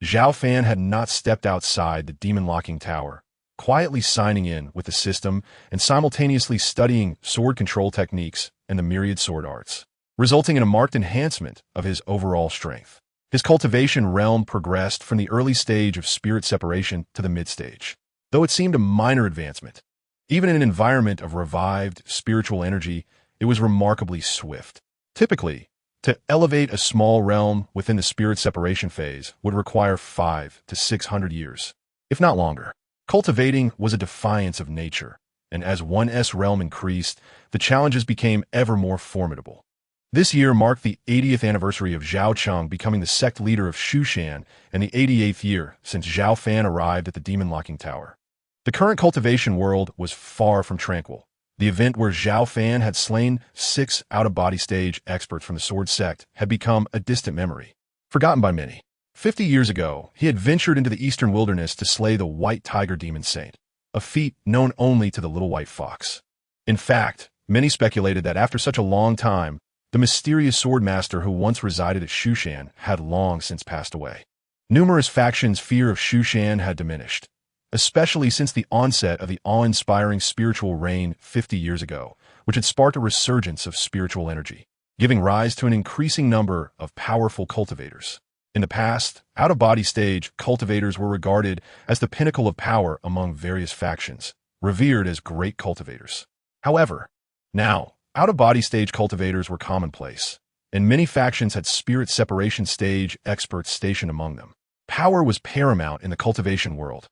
Zhao Fan had not stepped outside the demon-locking tower, quietly signing in with the system and simultaneously studying sword control techniques and the myriad sword arts, resulting in a marked enhancement of his overall strength. His cultivation realm progressed from the early stage of spirit separation to the mid-stage, though it seemed a minor advancement. Even in an environment of revived spiritual energy, it was remarkably swift. Typically, to elevate a small realm within the spirit separation phase would require 500 to 600 years, if not longer. Cultivating was a defiance of nature, and as 1's realm increased, the challenges became ever more formidable. This year marked the 80th anniversary of Zhao Cheng becoming the sect leader of Shushan and the 88th year since Zhao Fan arrived at the demon-locking tower. The current cultivation world was far from tranquil. The event where Zhao Fan had slain 6 out-of-body stage experts from the sword sect had become a distant memory, forgotten by many. 50 years ago, he had ventured into the eastern wilderness to slay the white tiger demon saint, a feat known only to the little white fox. In fact, many speculated that after such a long time, the mysterious swordmaster who once resided at Shushan had long since passed away. Numerous factions' fear of Shushan had diminished, especially since the onset of the awe-inspiring spiritual reign 50 years ago, which had sparked a resurgence of spiritual energy. giving rise to an increasing number of powerful cultivators. In the past, out-of-body stage cultivators were regarded as the pinnacle of power among various factions, revered as great cultivators. However, now, out-of-body stage cultivators were commonplace, and many factions had spirit separation stage experts stationed among them. Power was paramount in the cultivation world.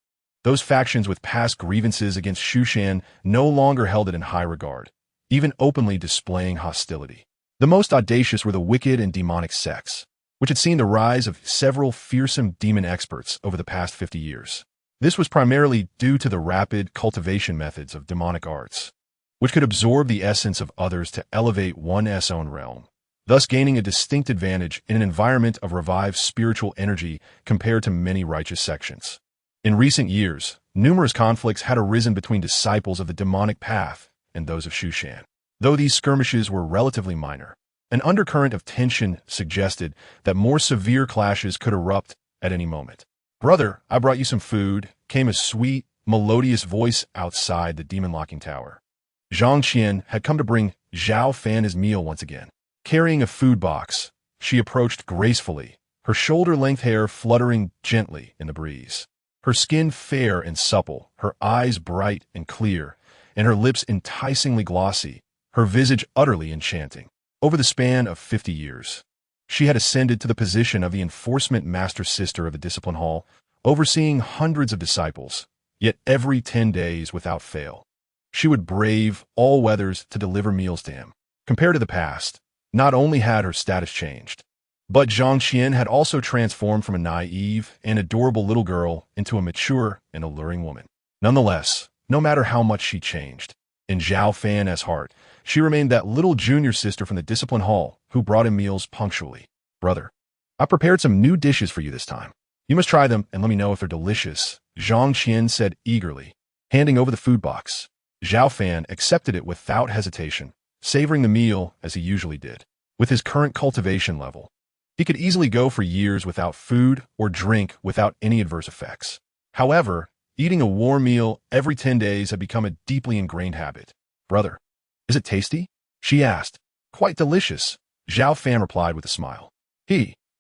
Those factions with past grievances against Shushan no longer held it in high regard, even openly displaying hostility. The most audacious were the wicked and demonic sects, which had seen the rise of several fearsome demon experts over the past 50 years. This was primarily due to the rapid cultivation methods of demonic arts, which could absorb the essence of others to elevate one's own realm, thus gaining a distinct advantage in an environment of revived spiritual energy compared to many righteous sections. In recent years, numerous conflicts had arisen between disciples of the demonic path and those of Shushan. Though these skirmishes were relatively minor, an undercurrent of tension suggested that more severe clashes could erupt at any moment. "Brother, I brought you some food," came a sweet, melodious voice outside the demon-locking tower. Zhang Qian had come to bring Zhao Fan his meal once again. Carrying a food box, she approached gracefully, her shoulder-length hair fluttering gently in the breeze. Her skin fair and supple, her eyes bright and clear, and her lips enticingly glossy, her visage utterly enchanting. Over the span of 50 years, she had ascended to the position of the enforcement master sister of the discipline hall, overseeing hundreds of disciples, yet every 10 days without fail. She would brave all weathers to deliver meals to him. Compared to the past, not only had her status changed, but Zhang Qian had also transformed from a naive and adorable little girl into a mature and alluring woman. Nonetheless, no matter how much she changed, in Zhao Fan's heart, she remained that little junior sister from the discipline hall who brought him meals punctually. "Brother, I prepared some new dishes for you this time. You must try them and let me know if they're delicious," Zhang Qian said eagerly, handing over the food box. Zhao Fan accepted it without hesitation, savoring the meal as he usually did. With his current cultivation level, he could easily go for years without food or drink without any adverse effects. However, eating a warm meal every 10 days had become a deeply ingrained habit. "Brother, is it tasty?" she asked. "Quite delicious," Zhao Fan replied with a smile.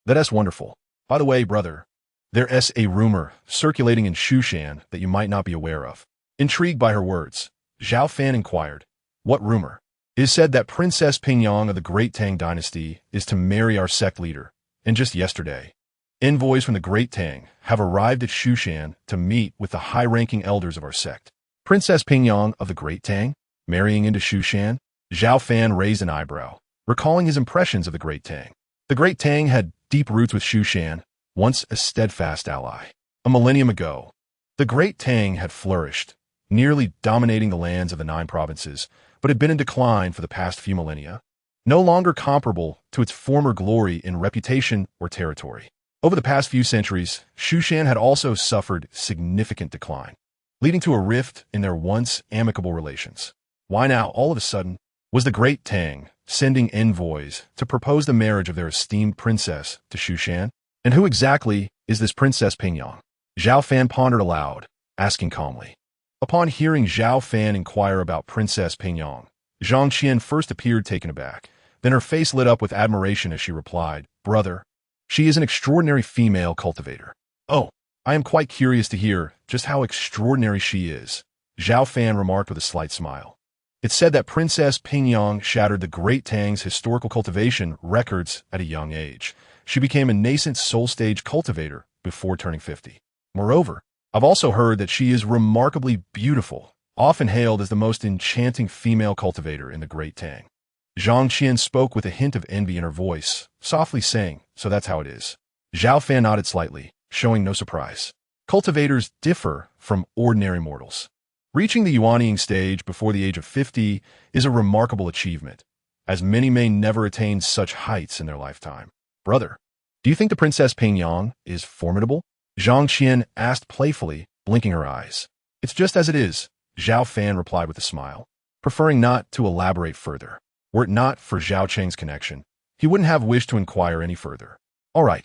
That's wonderful. By the way, brother, there's a rumor circulating in Shushan that you might not be aware of." Intrigued by her words, Zhao Fan inquired, "What rumor?" "It is said that Princess Peiyuan of the Great Tang Dynasty is to marry our sect leader, and just yesterday, envoys from the Great Tang have arrived at Shushan to meet with the high-ranking elders of our sect." "Princess Peiyuan of the Great Tang? Marrying into Shushan?" Zhao Fan raised an eyebrow, recalling his impressions of the Great Tang. The Great Tang had deep roots with Shushan, once a steadfast ally. A millennium ago, the Great Tang had flourished, nearly dominating the lands of the 9 provinces, but had been in decline for the past few millennia, no longer comparable to its former glory in reputation or territory. Over the past few centuries, Shushan had also suffered significant decline, leading to a rift in their once amicable relations. Why now, all of a sudden, was the Great Tang sending envoys to propose the marriage of their esteemed princess to Shushan? And who exactly is this Princess Peiyuan? Zhao Fan pondered aloud, asking calmly. Upon hearing Zhao Fan inquire about Princess Peiyuan, Zhang Qian first appeared taken aback. Then her face lit up with admiration as she replied, "Brother, she is an extraordinary female cultivator." "Oh, I am quite curious to hear just how extraordinary she is," Zhao Fan remarked with a slight smile. "It's said that Princess Peiyuan shattered the Great Tang's historical cultivation records at a young age. She became a nascent soul-stage cultivator before turning 50. Moreover, I've also heard that she is remarkably beautiful, often hailed as the most enchanting female cultivator in the Great Tang." Zhang Qian spoke with a hint of envy in her voice, softly saying, "So that's how it is." Zhao Fan nodded slightly, showing no surprise. Cultivators differ from ordinary mortals. Reaching the Yuanying stage before the age of 50 is a remarkable achievement, as many may never attain such heights in their lifetime. "Brother, do you think the Princess Peiyuan is formidable?" Zhang Qian asked playfully, blinking her eyes. "It's just as it is," Zhao Fan replied with a smile, preferring not to elaborate further. Were it not for Zhao Cheng's connection, he wouldn't have wished to inquire any further. All right.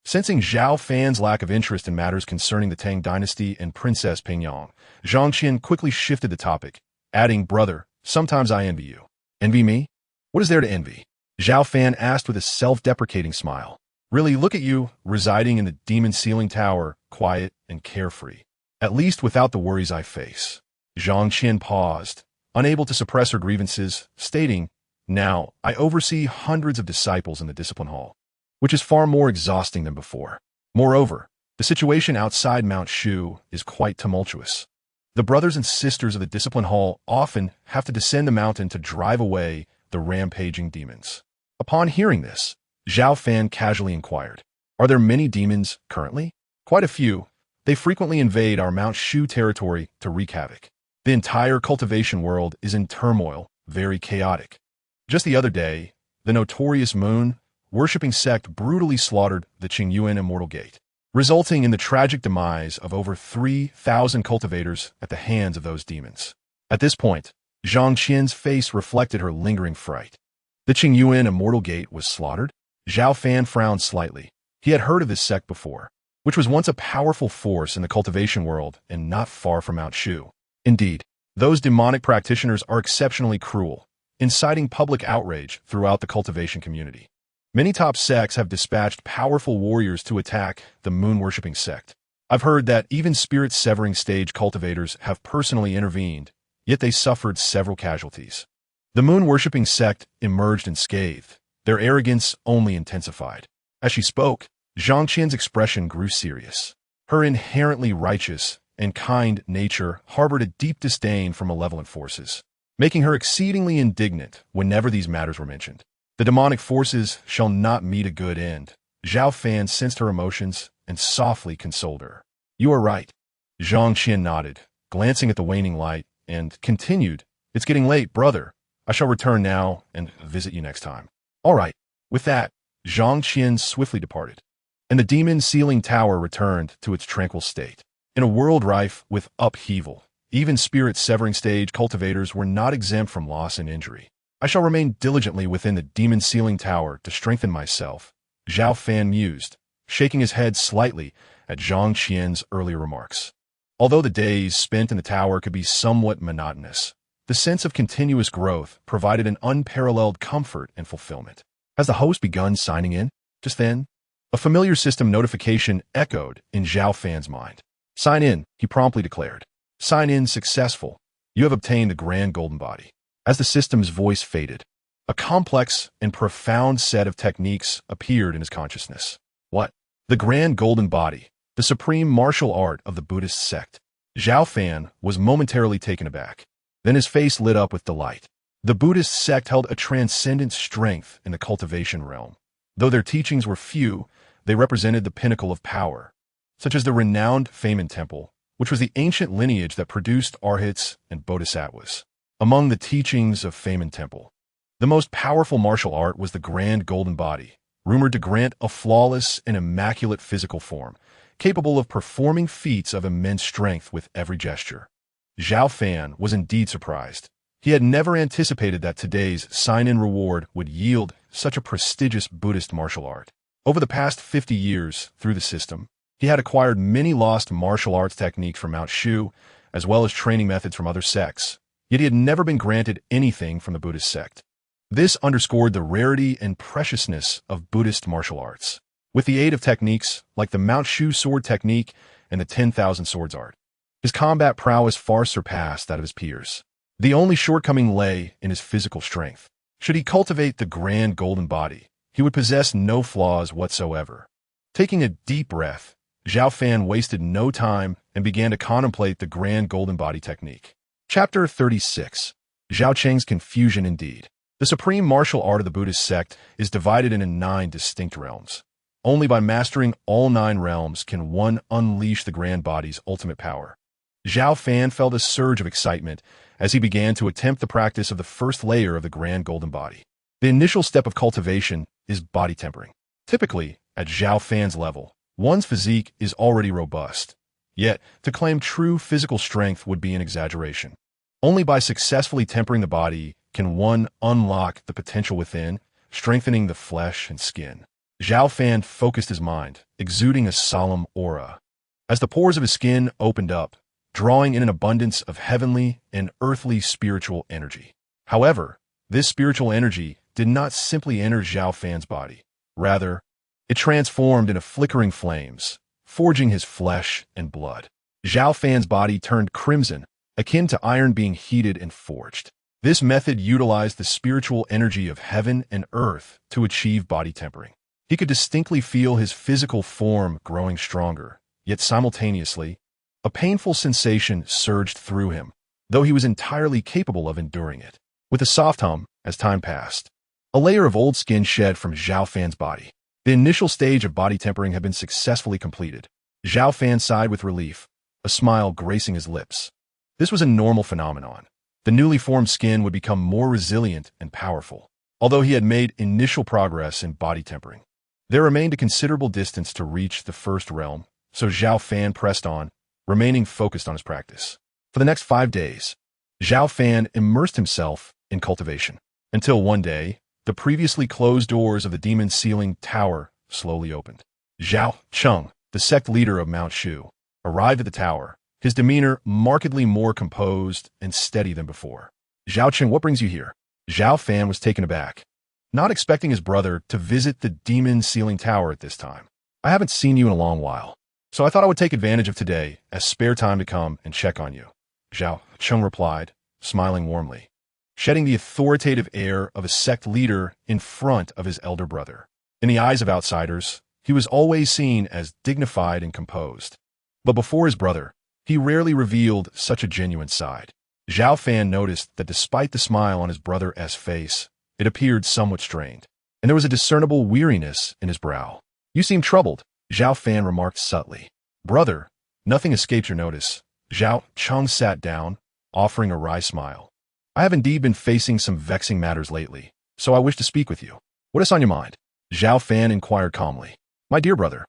Sensing Zhao Fan's lack of interest in matters concerning the Tang dynasty and Princess Peiyuan, Zhang Qian quickly shifted the topic, adding, "Brother, sometimes I envy you." "Envy me? What is there to envy?" Zhao Fan asked with a self-deprecating smile. Really, look at you, residing in the demon ceiling tower, quiet and carefree. At least without the worries I face. Zhang Qian paused, unable to suppress her grievances, stating, "Now, I oversee hundreds of disciples in the discipline hall, which is far more exhausting than before. Moreover, the situation outside Mount Shu is quite tumultuous. The brothers and sisters of the discipline hall often have to descend the mountain to drive away the rampaging demons." Upon hearing this, Zhao Fan casually inquired, "Are there many demons currently?" "Quite a few. They frequently invade our Mount Shu territory to wreak havoc. The entire cultivation world is in turmoil, very chaotic. Just the other day, the notorious moon-worshipping sect brutally slaughtered the Qingyuan Immortal Gate, resulting in the tragic demise of over 3,000 cultivators at the hands of those demons." At this point, Zhang Qian's face reflected her lingering fright. The Qingyuan Immortal Gate was slaughtered? Zhao Fan frowned slightly. He had heard of this sect before, which was once a powerful force in the cultivation world and not far from Mount Shu. Indeed, those demonic practitioners are exceptionally cruel, inciting public outrage throughout the cultivation community. Many top sects have dispatched powerful warriors to attack the moon-worshipping sect. I've heard that even spirit-severing stage cultivators have personally intervened, yet they suffered several casualties. The moon-worshipping sect emerged unscathed, their arrogance only intensified. As she spoke, Zhang Qian's expression grew serious. Her inherently righteous and kind nature harbored a deep disdain for malevolent forces, making her exceedingly indignant whenever these matters were mentioned. The demonic forces shall not meet a good end. Zhao Fan sensed her emotions and softly consoled her. "You are right." Zhang Qian nodded, glancing at the waning light, and continued, "It's getting late, brother. I shall return now and visit you next time." "All right." With that, Zhang Qian swiftly departed, and the demon ceiling tower returned to its tranquil state. In a world rife with upheaval, even spirit-severing stage cultivators were not exempt from loss and injury. "I shall remain diligently within the demon ceiling tower to strengthen myself," Zhao Fan mused, shaking his head slightly at Zhang Qian's earlier remarks. Although the days spent in the tower could be somewhat monotonous, the sense of continuous growth provided an unparalleled comfort and fulfillment. Has the host begun signing in? Just then, a familiar system notification echoed in Zhao Fan's mind. "Sign in," he promptly declared. "Sign in successful. You have obtained the Grand Golden Body." As the system's voice faded, a complex and profound set of techniques appeared in his consciousness. What? The Grand Golden Body, the supreme martial art of the Buddhist sect. Zhao Fan was momentarily taken aback. Then his face lit up with delight. The Buddhist sect held a transcendent strength in the cultivation realm. Though their teachings were few, they represented the pinnacle of power, such as the renowned Peiyuan Temple, which was the ancient lineage that produced arhats and bodhisattvas. Among the teachings of Peiyuan Temple, the most powerful martial art was the Grand Golden Body, rumored to grant a flawless and immaculate physical form, capable of performing feats of immense strength with every gesture. Zhao Fan was indeed surprised. He had never anticipated that today's sign-in reward would yield such a prestigious Buddhist martial art. Over the past 50 years, through the system, he had acquired many lost martial arts techniques from Mount Shu, as well as training methods from other sects, yet he had never been granted anything from the Buddhist sect. This underscored the rarity and preciousness of Buddhist martial arts. With the aid of techniques like the Mount Shu sword technique and the 10,000 swords art, his combat prowess far surpassed that of his peers. The only shortcoming lay in his physical strength. Should he cultivate the Grand Golden Body, he would possess no flaws whatsoever. Taking a deep breath, Zhao Fan wasted no time and began to contemplate the Grand Golden Body technique. Chapter 36. Zhao Cheng's Confusion Indeed. The supreme martial art of the Buddhist sect is divided into 9 distinct realms. Only by mastering all 9 realms can one unleash the Grand Body's ultimate power. Zhao Fan felt a surge of excitement as he began to attempt the practice of the first layer of the Grand Golden Body. The initial step of cultivation is body tempering. Typically, at Zhao Fan's level, one's physique is already robust. Yet, to claim true physical strength would be an exaggeration. Only by successfully tempering the body can one unlock the potential within, strengthening the flesh and skin. Zhao Fan focused his mind, exuding a solemn aura. As the pores of his skin opened up, drawing in an abundance of heavenly and earthly spiritual energy. However, this spiritual energy did not simply enter Zhao Fan's body. Rather, it transformed into flickering flames, forging his flesh and blood. Zhao Fan's body turned crimson, akin to iron being heated and forged. This method utilized the spiritual energy of heaven and earth to achieve body tempering. He could distinctly feel his physical form growing stronger, yet simultaneously, a painful sensation surged through him, though he was entirely capable of enduring it. With a soft hum, as time passed, a layer of old skin shed from Zhao Fan's body. The initial stage of body tempering had been successfully completed. Zhao Fan sighed with relief, a smile gracing his lips. This was a normal phenomenon. The newly formed skin would become more resilient and powerful. Although he had made initial progress in body tempering, there remained a considerable distance to reach the first realm, so Zhao Fan pressed on, remaining focused on his practice. For the next 5 days, Zhao Fan immersed himself in cultivation, until one day, the previously closed doors of the demon ceiling tower slowly opened. Zhao Cheng, the sect leader of Mount Shu, arrived at the tower, his demeanor markedly more composed and steady than before. Zhao Cheng, what brings you here? Zhao Fan was taken aback, not expecting his brother to visit the demon ceiling tower at this time. I haven't seen you in a long while, so I thought I would take advantage of today as spare time to come and check on you. Zhao Cheng replied, smiling warmly, shedding the authoritative air of a sect leader in front of his elder brother. In the eyes of outsiders, he was always seen as dignified and composed. But before his brother, he rarely revealed such a genuine side. Zhao Fan noticed that despite the smile on his brother's face, it appeared somewhat strained, and there was a discernible weariness in his brow. You seem troubled, Zhao Fan remarked subtly. Brother, nothing escaped your notice. Zhao Cheng sat down, offering a wry smile. I have indeed been facing some vexing matters lately, so I wish to speak with you. What is on your mind? Zhao Fan inquired calmly. My dear brother,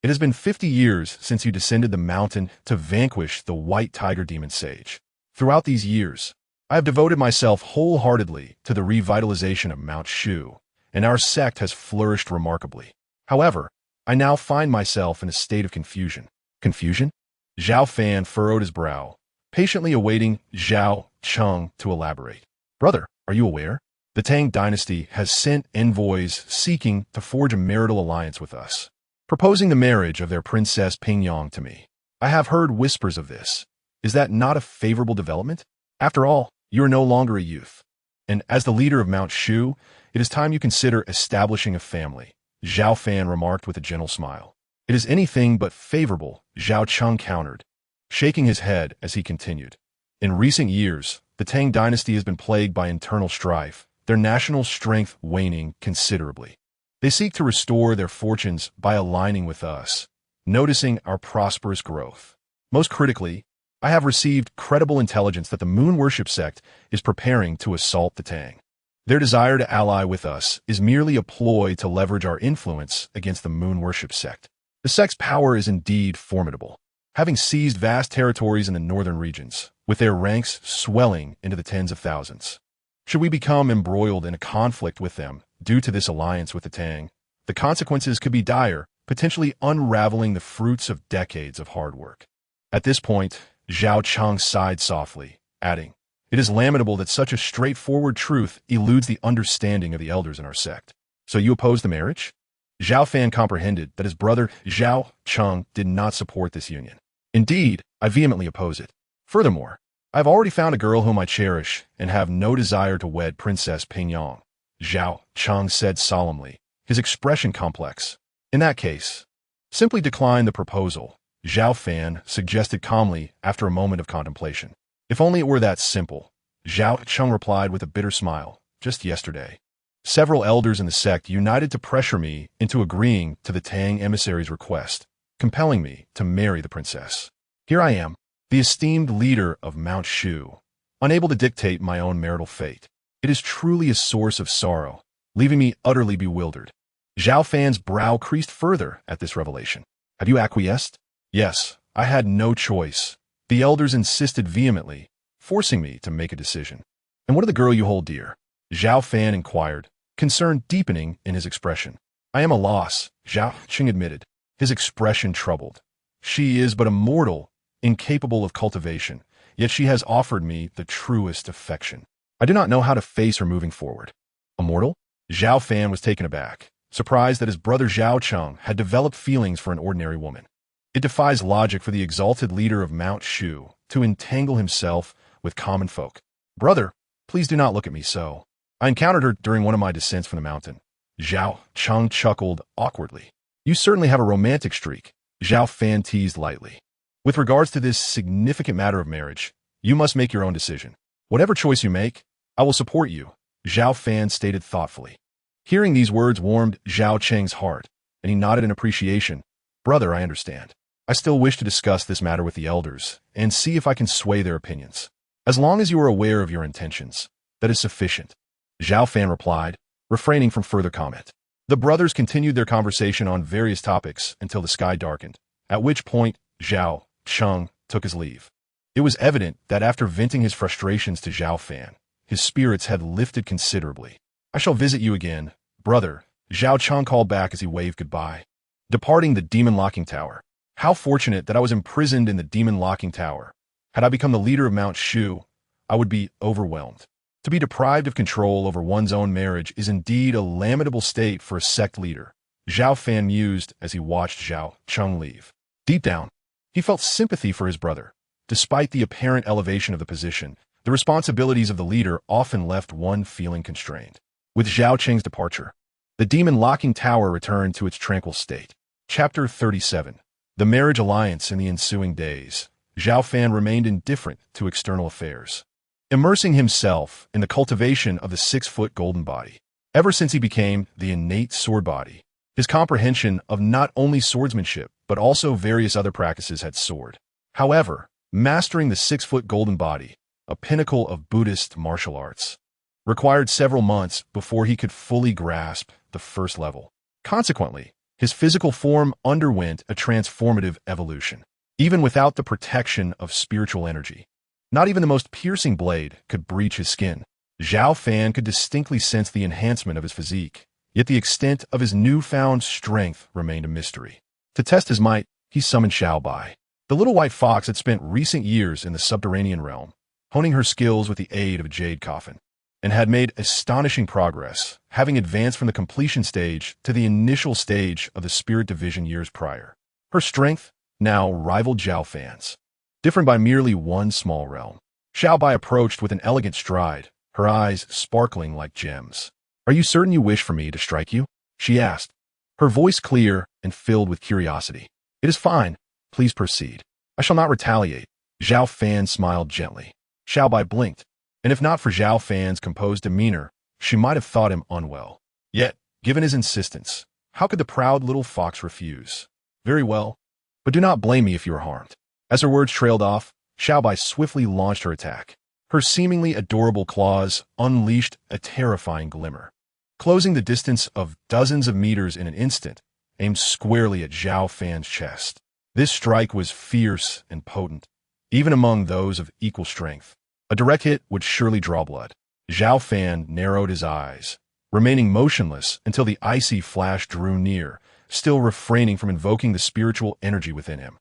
it has been 50 years since you descended the mountain to vanquish the White Tiger Demon Sage. Throughout these years, I have devoted myself wholeheartedly to the revitalization of Mount Shu, and our sect has flourished remarkably. However, I now find myself in a state of confusion. Confusion? Zhao Fan furrowed his brow, patiently awaiting Zhao Cheng to elaborate. Brother, are you aware? The Tang dynasty has sent envoys seeking to forge a marital alliance with us, proposing the marriage of their princess Peiyuan to me. I have heard whispers of this. Is that not a favorable development? After all, you are no longer a youth, and as the leader of Mount Shu, it is time you consider establishing a family, Zhao Fan remarked with a gentle smile. It is anything but favorable, Zhao Cheng countered, shaking his head as he continued. In recent years, the Tang dynasty has been plagued by internal strife, their national strength waning considerably. They seek to restore their fortunes by aligning with us, noticing our prosperous growth. Most critically, I have received credible intelligence that the Moon Worship sect is preparing to assault the Tang. Their desire to ally with us is merely a ploy to leverage our influence against the Moon Worship sect. The sect's power is indeed formidable, having seized vast territories in the northern regions, with their ranks swelling into the tens of thousands. Should we become embroiled in a conflict with them due to this alliance with the Tang, the consequences could be dire, potentially unraveling the fruits of decades of hard work. At this point, Zhao Cheng sighed softly, adding, It is lamentable that such a straightforward truth eludes the understanding of the elders in our sect. So you oppose the marriage? Zhao Fan comprehended that his brother Zhao Cheng did not support this union. Indeed, I vehemently oppose it. Furthermore, I have already found a girl whom I cherish and have no desire to wed Princess Peiyuan, Zhao Cheng said solemnly, his expression complex. In that case, simply decline the proposal, Zhao Fan suggested calmly after a moment of contemplation. If only it were that simple, Zhao Cheng replied with a bitter smile. Just yesterday, several elders in the sect united to pressure me into agreeing to the Tang emissary's request, compelling me to marry the princess. Here I am, the esteemed leader of Mount Shu, unable to dictate my own marital fate. It is truly a source of sorrow, leaving me utterly bewildered. Zhao Fan's brow creased further at this revelation. Have you acquiesced? Yes, I had no choice. The elders insisted vehemently, forcing me to make a decision. And what of the girl you hold dear? Zhao Fan inquired, concern deepening in his expression. I am a loss, Zhao Cheng admitted, his expression troubled. She is but a mortal, incapable of cultivation, yet she has offered me the truest affection. I do not know how to face her moving forward. A mortal? Zhao Fan was taken aback, surprised that his brother Zhao Cheng had developed feelings for an ordinary woman. It defies logic for the exalted leader of Mount Shu to entangle himself with common folk. Brother, please do not look at me so. I encountered her during one of my descents from the mountain. Zhao Cheng chuckled awkwardly. You certainly have a romantic streak, Zhao Fan teased lightly. With regards to this significant matter of marriage, you must make your own decision. Whatever choice you make, I will support you, Zhao Fan stated thoughtfully. Hearing these words warmed Zhao Cheng's heart, and he nodded in appreciation. Brother, I understand. I still wish to discuss this matter with the elders and see if I can sway their opinions. As long as you are aware of your intentions, that is sufficient, Zhao Fan replied, refraining from further comment. The brothers continued their conversation on various topics until the sky darkened, at which point Zhao Cheng took his leave. It was evident that after venting his frustrations to Zhao Fan, his spirits had lifted considerably. I shall visit you again, brother, Zhao Cheng called back as he waved goodbye. Departing the demon locking tower. How fortunate that I was imprisoned in the demon locking tower. Had I become the leader of Mount Shu, I would be overwhelmed. To be deprived of control over one's own marriage is indeed a lamentable state for a sect leader, Zhao Fan mused as he watched Zhao Cheng leave. Deep down, he felt sympathy for his brother. Despite the apparent elevation of the position, the responsibilities of the leader often left one feeling constrained. With Zhao Cheng's departure, the demon locking tower returned to its tranquil state. Chapter 37. The Marriage Alliance. In the ensuing days, Zhao Fan remained indifferent to external affairs, immersing himself in the cultivation of the 6-foot golden body. Ever since he became the innate sword body, his comprehension of not only swordsmanship but also various other practices had soared. However, mastering the 6-foot golden body, a pinnacle of Buddhist martial arts, required several months before he could fully grasp the first level. Consequently, his physical form underwent a transformative evolution. Even without the protection of spiritual energy, not even the most piercing blade could breach his skin. Zhao Fan could distinctly sense the enhancement of his physique, yet the extent of his newfound strength remained a mystery. To test his might, he summoned Xiao Bai. The little white fox had spent recent years in the subterranean realm, honing her skills with the aid of a jade coffin, and had made astonishing progress, having advanced from the completion stage to the initial stage of the spirit division years prior. Her strength now rivaled Zhao Fan's, different by merely one small realm. Xiao Bai approached with an elegant stride, her eyes sparkling like gems. Are you certain you wish for me to strike you? She asked, her voice clear and filled with curiosity. It is fine. Please proceed. I shall not retaliate. Zhao Fan smiled gently. Xiao Bai blinked, and if not for Zhao Fan's composed demeanor, she might have thought him unwell. Yet, given his insistence, how could the proud little fox refuse? Very well, but do not blame me if you are harmed. As her words trailed off, Xiao Bai swiftly launched her attack. Her seemingly adorable claws unleashed a terrifying glimmer, closing the distance of dozens of meters in an instant, aimed squarely at Zhao Fan's chest. This strike was fierce and potent, even among those of equal strength. A direct hit would surely draw blood. Zhao Fan narrowed his eyes, remaining motionless until the icy flash drew near, still refraining from invoking the spiritual energy within him.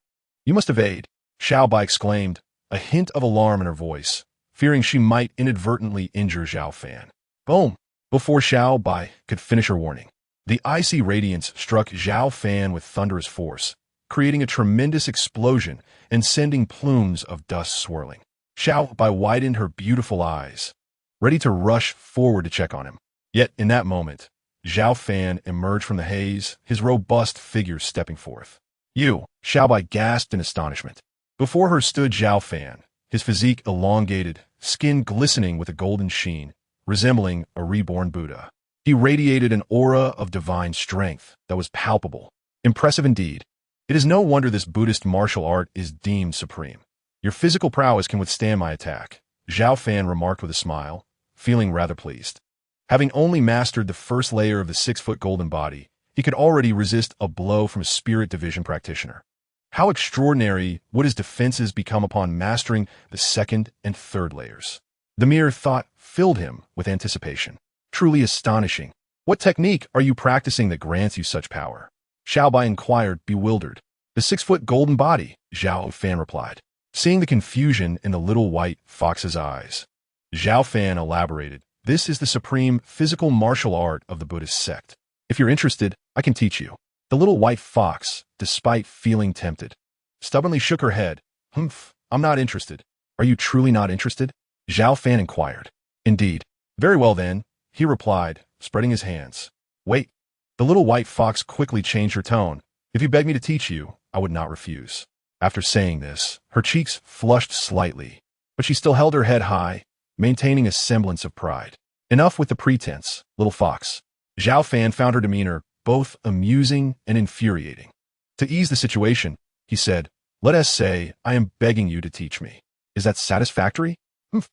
You must evade, Xiao Bai exclaimed, a hint of alarm in her voice, fearing she might inadvertently injure Zhao Fan. Boom! Before Xiao Bai could finish her warning, the icy radiance struck Zhao Fan with thunderous force, creating a tremendous explosion and sending plumes of dust swirling. Xiao Bai widened her beautiful eyes, ready to rush forward to check on him. Yet in that moment, Zhao Fan emerged from the haze, his robust figure stepping forth. You, Xiao Bai gasped in astonishment. Before her stood Zhao Fan, his physique elongated, skin glistening with a golden sheen, resembling a reborn Buddha. He radiated an aura of divine strength that was palpable. Impressive indeed. It is no wonder this Buddhist martial art is deemed supreme. Your physical prowess can withstand my attack, Zhao Fan remarked with a smile, feeling rather pleased. Having only mastered the first layer of the 6-foot golden body, he could already resist a blow from a spirit division practitioner. How extraordinary would his defenses become upon mastering the second and third layers? The mere thought filled him with anticipation. Truly astonishing. What technique are you practicing that grants you such power? Xiao Bai inquired, bewildered. The 6-foot golden body, Zhao Fan replied, seeing the confusion in the little white fox's eyes. Zhao Fan elaborated, This is the supreme physical martial art of the Buddhist sect. If you're interested, I can teach you. The little white fox, despite feeling tempted, stubbornly shook her head. Humph, I'm not interested. Are you truly not interested? Zhao Fan inquired. Indeed. Very well then, he replied, spreading his hands. Wait. The little white fox quickly changed her tone. If you beg me to teach you, I would not refuse. After saying this, her cheeks flushed slightly, but she still held her head high, maintaining a semblance of pride. Enough with the pretense, little fox. Zhao Fan found her demeanor both amusing and infuriating. To ease the situation, he said, let us say I am begging you to teach me. Is that satisfactory?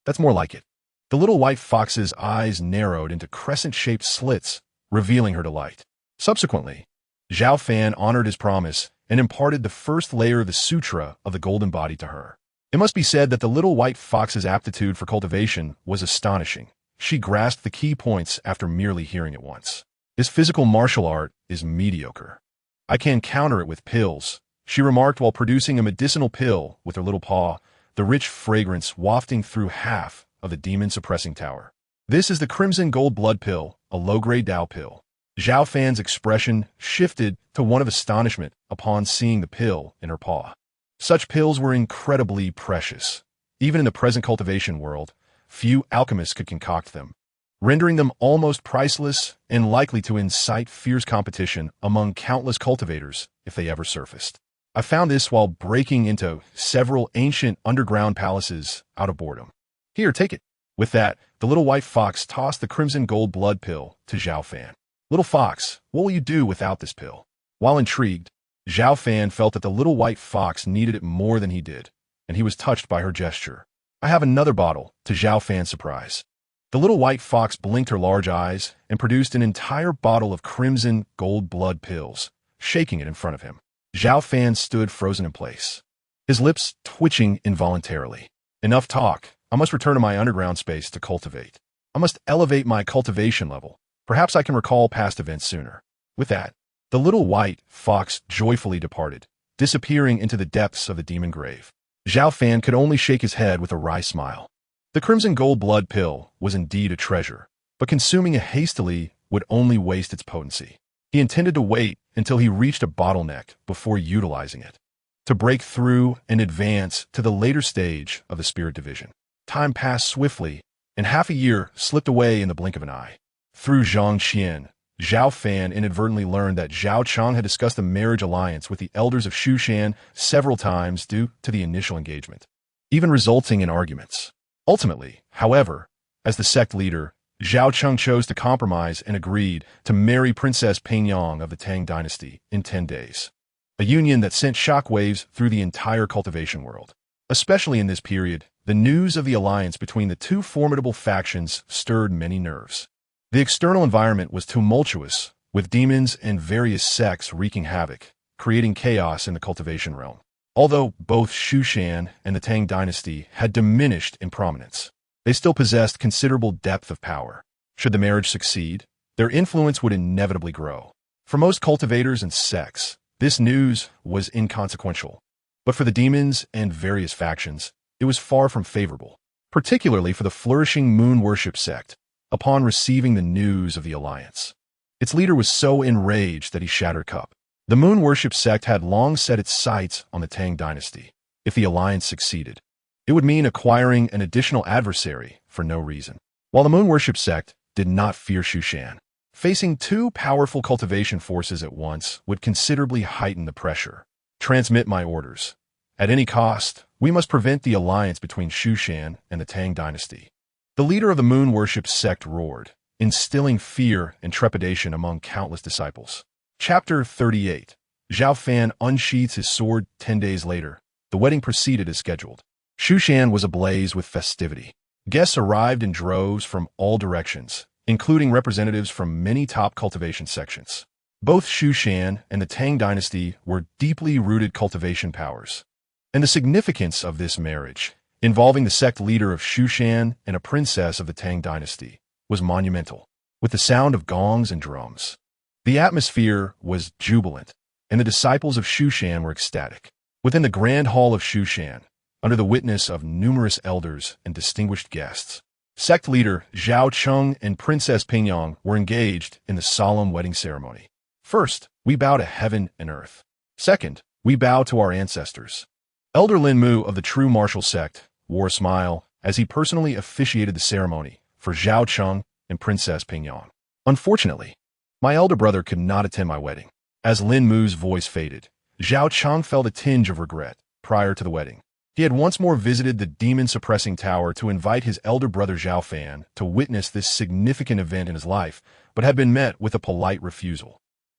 That's more like it. The little white fox's eyes narrowed into crescent-shaped slits, revealing her delight. Subsequently, Zhao Fan honored his promise and imparted the first layer of the Sutra of the Golden Body to her. It must be said that the little white fox's aptitude for cultivation was astonishing. She grasped the key points after merely hearing it once. This physical martial art is mediocre. I can counter it with pills, she remarked while producing a medicinal pill with her little paw, the rich fragrance wafting through half of the demon-suppressing tower. This is the Crimson Gold Blood Pill, a low-grade Dao pill. Zhao Fan's expression shifted to one of astonishment upon seeing the pill in her paw. Such pills were incredibly precious. Even in the present cultivation world, few alchemists could concoct them, rendering them almost priceless and likely to incite fierce competition among countless cultivators if they ever surfaced. I found this while breaking into several ancient underground palaces out of boredom. Here, take it. With that, the little white fox tossed the Crimson Gold Blood Pill to Zhao Fan. Little fox, what will you do without this pill? While intrigued, Zhao Fan felt that the little white fox needed it more than he did, and he was touched by her gesture. I have another bottle, to Zhao Fan's surprise. The little white fox blinked her large eyes and produced an entire bottle of Crimson Gold Blood Pills, shaking it in front of him. Zhao Fan stood frozen in place, his lips twitching involuntarily. Enough talk. I must return to my underground space to cultivate. I must elevate my cultivation level. Perhaps I can recall past events sooner. With that, the little white fox joyfully departed, disappearing into the depths of the demon grave. Zhao Fan could only shake his head with a wry smile. The Crimson Gold Blood Pill was indeed a treasure, but consuming it hastily would only waste its potency. He intended to wait until he reached a bottleneck before utilizing it, to break through and advance to the later stage of the spirit division. Time passed swiftly, and half a year slipped away in the blink of an eye. Through Zhang Qian, Zhao Fan inadvertently learned that Zhao Chang had discussed a marriage alliance with the elders of Shushan several times due to the initial engagement, even resulting in arguments. Ultimately, however, as the sect leader, Zhao Chang chose to compromise and agreed to marry Princess Peiyuan of the Tang dynasty in 10 days, a union that sent shockwaves through the entire cultivation world. Especially in this period, the news of the alliance between the two formidable factions stirred many nerves. The external environment was tumultuous, with demons and various sects wreaking havoc, creating chaos in the cultivation realm. Although both Shushan and the Tang dynasty had diminished in prominence, they still possessed considerable depth of power. Should the marriage succeed, their influence would inevitably grow. For most cultivators and sects, this news was inconsequential. But for the demons and various factions, it was far from favorable, particularly for the flourishing moon worship sect. Upon receiving the news of the alliance, its leader was so enraged that he shattered cup. The moon worship sect had long set its sights on the Tang dynasty. If the alliance succeeded, it would mean acquiring an additional adversary for no reason. While the moon worship sect did not fear Shushan, facing two powerful cultivation forces at once would considerably heighten the pressure. Transmit my orders. At any cost, we must prevent the alliance between Shushan and the Tang dynasty. The leader of the moon worship sect roared, instilling fear and trepidation among countless disciples. Chapter 38. Zhao Fan unsheathes his sword 10 days later. The wedding proceeded as scheduled. Shushan was ablaze with festivity. Guests arrived in droves from all directions, including representatives from many top cultivation sections. Both Shushan and the Tang dynasty were deeply rooted cultivation powers, and the significance of this marriage, involving the sect leader of Shushan and a princess of the Tang dynasty, was monumental. With the sound of gongs and drums, the atmosphere was jubilant, and the disciples of Shushan were ecstatic. Within the grand hall of Shushan, under the witness of numerous elders and distinguished guests, Sect leader Zhao Cheng and Princess Pingyang were engaged in the solemn wedding ceremony. First, we bow to heaven and earth. Second, we bow to our ancestors. Elder Lin Mu of the True Martial Sect wore a smile as he personally officiated the ceremony for Zhao Cheng and Princess Pingyang. Unfortunately, my elder brother could not attend my wedding. As Lin Mu's voice faded, Zhao Cheng felt a tinge of regret prior to the wedding. He had once more visited the demon-suppressing tower to invite his elder brother Zhao Fan to witness this significant event in his life, but had been met with a polite refusal.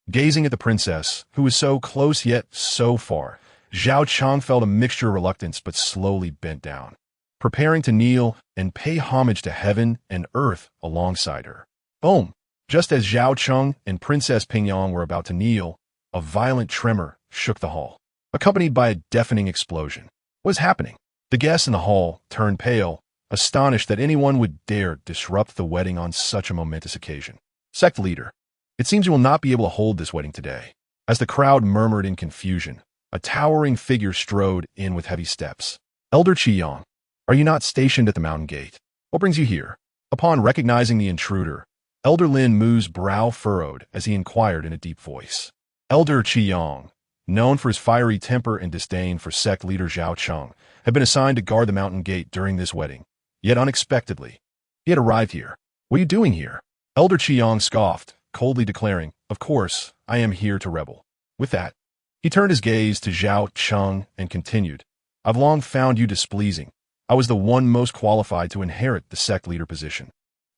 Gazing at the princess, who was so close yet so far, Zhao Cheng felt a mixture of reluctance but slowly bent down, preparing to kneel and pay homage to heaven and earth alongside her. Boom! Just as Zhao Cheng and Princess Pingyang were about to kneel, a violent tremor shook the hall, accompanied by a deafening explosion. What was happening? The guests in the hall turned pale, astonished that anyone would dare disrupt the wedding on such a momentous occasion. Sect leader, it seems you will not be able to hold this wedding today. As the crowd murmured in confusion, a towering figure strode in with heavy steps. Elder Qiyang, are you not stationed at the mountain gate? What brings you here? Upon recognizing the intruder, Elder Lin Mu's brow furrowed as he inquired in a deep voice. Elder Qiyang, known for his fiery temper and disdain for sect leader Zhao Cheng, had been assigned to guard the mountain gate during this wedding. Yet unexpectedly, he had arrived here. What are you doing here? Elder Qiyang scoffed, coldly declaring, of course, I am here to rebel. With that, he turned his gaze to Zhao Cheng and continued, I've long found you displeasing. I was the one most qualified to inherit the sect leader position.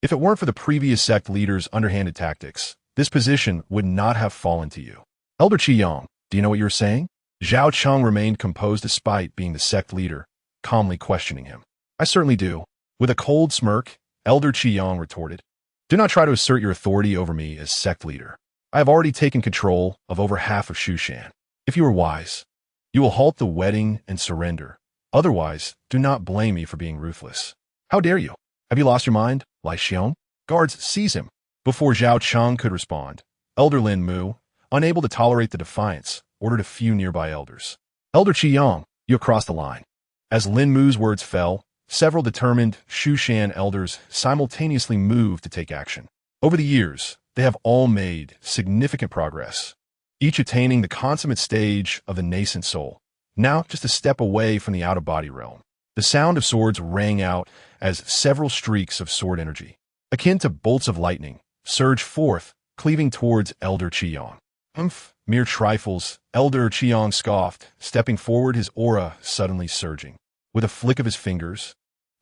If it weren't for the previous sect leader's underhanded tactics, this position would not have fallen to you. Elder Qiyang, do you know what you're saying? Zhao Cheng remained composed despite being the sect leader, calmly questioning him. I certainly do. With a cold smirk, Elder Qiyang retorted, do not try to assert your authority over me as sect leader. I have already taken control of over half of Shushan. If you are wise, you will halt the wedding and surrender. Otherwise, do not blame me for being ruthless. How dare you? Have you lost your mind, Lai Xiong? Guards, seize him. Before Zhao Cheng could respond, Elder Lin Mu, unable to tolerate the defiance, ordered a few nearby elders. Elder Qiyang, you have crossed the line. As Lin Mu's words fell, several determined Shushan elders simultaneously moved to take action. Over the years, they have all made significant progress, each attaining the consummate stage of the nascent soul, now just a step away from the out-of-body realm. The sound of swords rang out as several streaks of sword energy, akin to bolts of lightning, surged forth, cleaving towards Elder Qiyang. Mere trifles, Elder Qiyang scoffed, stepping forward, his aura suddenly surging. With a flick of his fingers,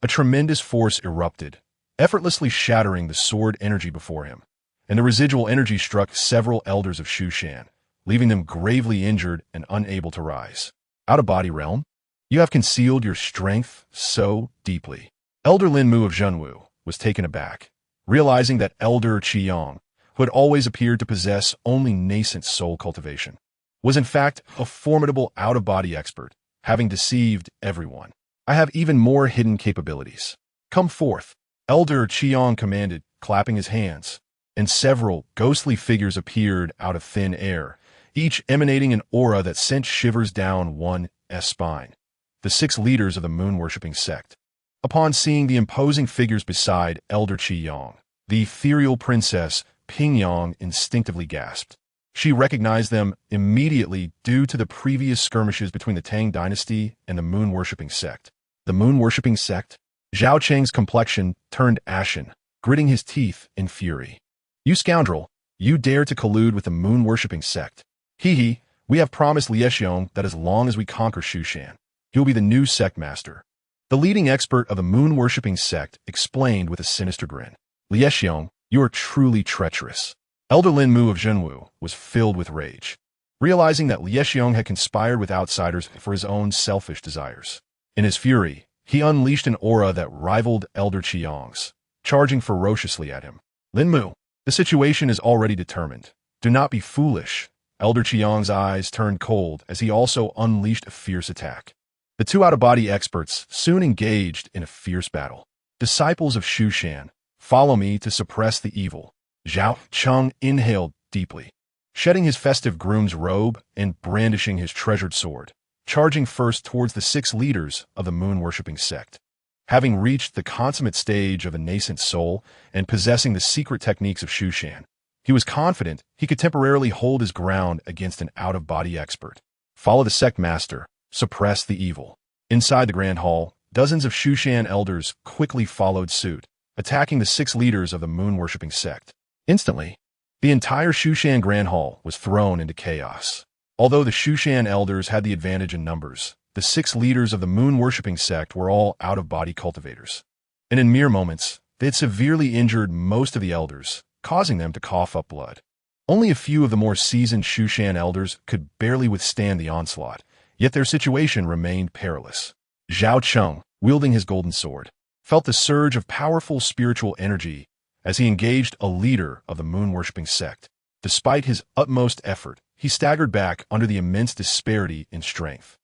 a tremendous force erupted, effortlessly shattering the sword energy before him, and the residual energy struck several elders of Shushan, leaving them gravely injured and unable to rise. Out-of-body realm? You have concealed your strength so deeply. Elder Lin Mu of Zhenwu was taken aback, realizing that Elder Qiyang, who had always appeared to possess only nascent soul cultivation, was in fact a formidable out-of-body expert, having deceived everyone. I have even more hidden capabilities. Come forth, Elder Qiyang commanded, clapping his hands, and several ghostly figures appeared out of thin air, each emanating an aura that sent shivers down one's spine. The 6 leaders of the moon-worshipping sect. Upon seeing the imposing figures beside Elder Qiyang, the ethereal princess Pingyang instinctively gasped. She recognized them immediately due to the previous skirmishes between the Tang dynasty and the moon-worshipping sect. The moon-worshipping sect? Zhao Cheng's complexion turned ashen, gritting his teeth in fury. You scoundrel, you dare to collude with the moon-worshipping sect. Hee, we have promised Liexiong that as long as we conquer Shushan, he will be the new sect master. The leading expert of the moon-worshipping sect explained with a sinister grin. Liexiong, you are truly treacherous. Elder Lin Mu of Zhenwu was filled with rage, realizing that Liexiong had conspired with outsiders for his own selfish desires. In his fury, he unleashed an aura that rivaled Elder Qiyang's, charging ferociously at him. Lin Mu, the situation is already determined. Do not be foolish. Elder Qiyang's eyes turned cold as he also unleashed a fierce attack. The 2 out-of-body experts soon engaged in a fierce battle. Disciples of Shushan, follow me to suppress the evil. Zhao Cheng inhaled deeply, shedding his festive groom's robe and brandishing his treasured sword, charging first towards the 6 leaders of the moon-worshipping sect. Having reached the consummate stage of a nascent soul and possessing the secret techniques of Shushan, he was confident he could temporarily hold his ground against an out-of-body expert. Follow the sect master, suppress the evil. Inside the Grand Hall, dozens of Shushan elders quickly followed suit, attacking the 6 leaders of the moon-worshipping sect. Instantly, the entire Shushan Grand Hall was thrown into chaos. Although the Shushan elders had the advantage in numbers, the 6 leaders of the moon-worshipping sect were all out-of-body cultivators. And in mere moments, they had severely injured most of the elders, causing them to cough up blood. Only a few of the more seasoned Shushan elders could barely withstand the onslaught, yet their situation remained perilous. Zhao Cheng, wielding his golden sword, felt the surge of powerful spiritual energy as he engaged a leader of the moon-worshipping sect. Despite his utmost effort, he staggered back under the immense disparity in strength.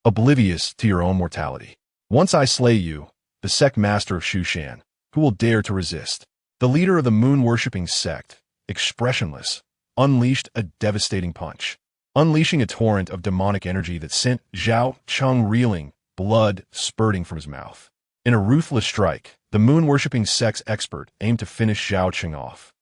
Oblivious to your own mortality. Once I slay you, the sect master of Shushan, who will dare to resist? The leader of the moon-worshipping sect, expressionless, unleashed a devastating punch, unleashing a torrent of demonic energy that sent Zhao Cheng reeling, blood spurting from his mouth. In a ruthless strike, the moon-worshipping sect's expert aimed to finish Zhao Cheng off.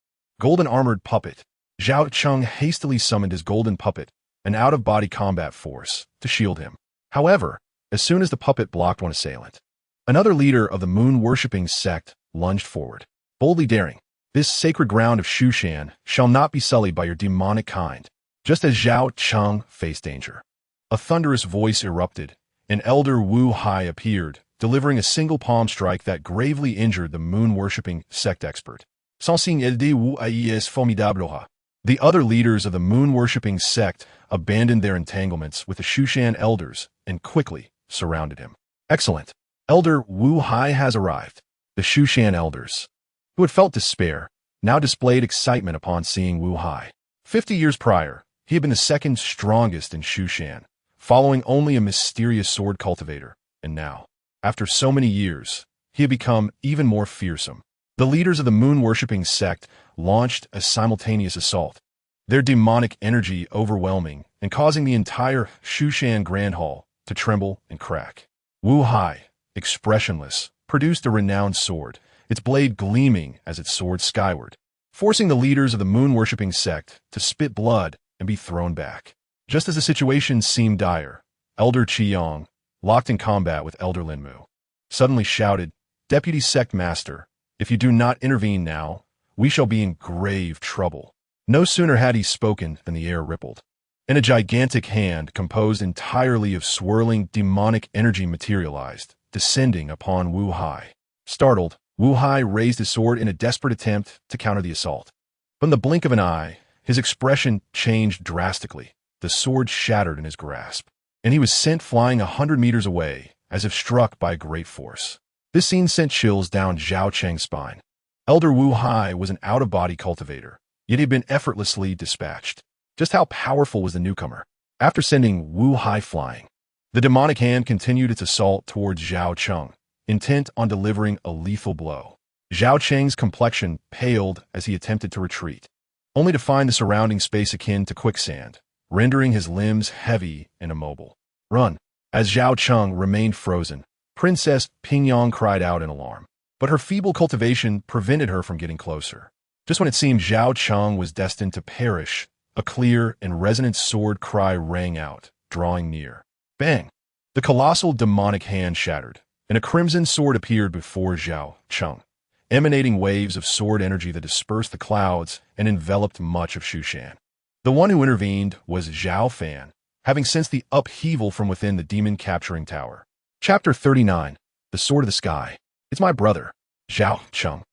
Golden-armored puppet. Zhao Cheng hastily summoned his golden puppet, an out-of-body combat force, to shield him. However, as soon as the puppet blocked one assailant, another leader of the moon-worshipping sect lunged forward, boldly daring, "This sacred ground of Shushan shall not be sullied by your demonic kind." Just as Zhao Cheng faced danger, a thunderous voice erupted, and Elder Wu Hai appeared, delivering a single palm strike that gravely injured the moon-worshipping sect expert. Sans Elder Wu Hai est formidable. The other leaders of the moon-worshipping sect abandoned their entanglements with the Shushan elders and quickly surrounded him. Excellent. Elder Wu Hai has arrived. The Shushan elders, who had felt despair, now displayed excitement upon seeing Wu Hai. 50 years prior, he had been the second strongest in Shushan, following only a mysterious sword cultivator, and now, after so many years, he had become even more fearsome. The leaders of the moon-worshipping sect launched a simultaneous assault, their demonic energy overwhelming and causing the entire Shushan Grand Hall to tremble and crack. Wu Hai, expressionless, produced a renowned sword, its blade gleaming as it soared skyward, forcing the leaders of the moon-worshipping sect to spit blood and be thrown back. Just as the situation seemed dire, Elder Qiyong, locked in combat with Elder Linmu, suddenly shouted, "Deputy Sect Master, if you do not intervene now, we shall be in grave trouble." No sooner had he spoken than the air rippled, and a gigantic hand composed entirely of swirling demonic energy materialized, descending upon Wu Hai. Startled, Wu Hai raised his sword in a desperate attempt to counter the assault. From the blink of an eye, his expression changed drastically. The sword shattered in his grasp, and he was sent flying 100 meters away, as if struck by a great force. This scene sent chills down Zhao Cheng's spine. Elder Wu Hai was an out-of-body cultivator, yet he had been effortlessly dispatched. Just how powerful was the newcomer? After sending Wu Hai flying, the demonic hand continued its assault towards Zhao Cheng, intent on delivering a lethal blow. Zhao Cheng's complexion paled as he attempted to retreat, only to find the surrounding space akin to quicksand, rendering his limbs heavy and immobile. "Run!" As Zhao Cheng remained frozen, Princess Pingyang cried out in alarm, but her feeble cultivation prevented her from getting closer. Just when it seemed Zhao Cheng was destined to perish, a clear and resonant sword cry rang out, drawing near. Bang! The colossal demonic hand shattered, and a crimson sword appeared before Zhao Cheng, emanating waves of sword energy that dispersed the clouds and enveloped much of Shushan. The one who intervened was Zhao Fan, having sensed the upheaval from within the demon-capturing tower. Chapter 39. The Sword of the Sky. "It's my brother." Zhao Cheng,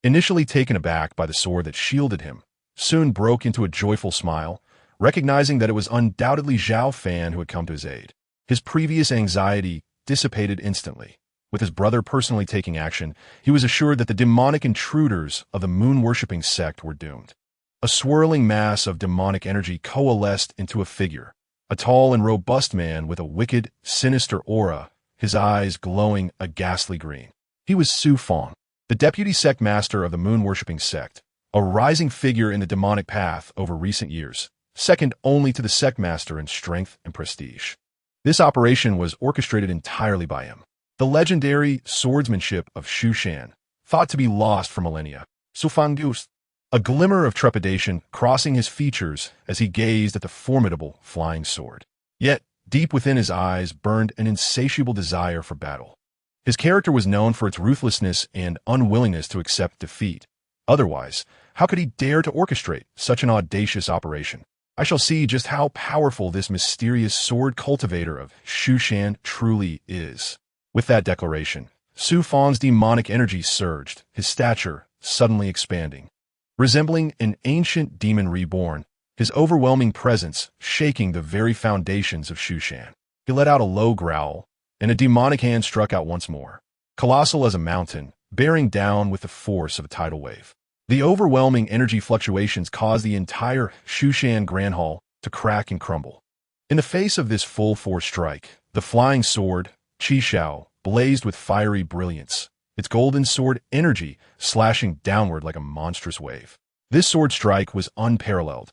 initially taken aback by the sword that shielded him, soon broke into a joyful smile, recognizing that it was undoubtedly Zhao Fan who had come to his aid. His previous anxiety dissipated instantly. With his brother personally taking action, he was assured that the demonic intruders of the moon-worshipping sect were doomed. A swirling mass of demonic energy coalesced into a figure, a tall and robust man with a wicked, sinister aura, his eyes glowing a ghastly green. He was Su Feng, the deputy sect master of the moon-worshipping sect, a rising figure in the demonic path over recent years, second only to the sect master in strength and prestige. This operation was orchestrated entirely by him. The legendary swordsmanship of Shushan, thought to be lost for millennia. Sufangust, a glimmer of trepidation crossing his features as he gazed at the formidable flying sword. Yet, deep within his eyes burned an insatiable desire for battle. His character was known for its ruthlessness and unwillingness to accept defeat. Otherwise, how could he dare to orchestrate such an audacious operation? I shall see just how powerful this mysterious sword cultivator of Shushan truly is. With that declaration, Su Fang's demonic energy surged, his stature suddenly expanding. Resembling an ancient demon reborn, his overwhelming presence shaking the very foundations of Shushan. He let out a low growl, and a demonic hand struck out once more. Colossal as a mountain, bearing down with the force of a tidal wave. The overwhelming energy fluctuations caused the entire Shushan Grand Hall to crack and crumble. In the face of this full-force strike, the flying sword, Qi Shao, blazed with fiery brilliance, its golden sword energy slashing downward like a monstrous wave. This sword strike was unparalleled,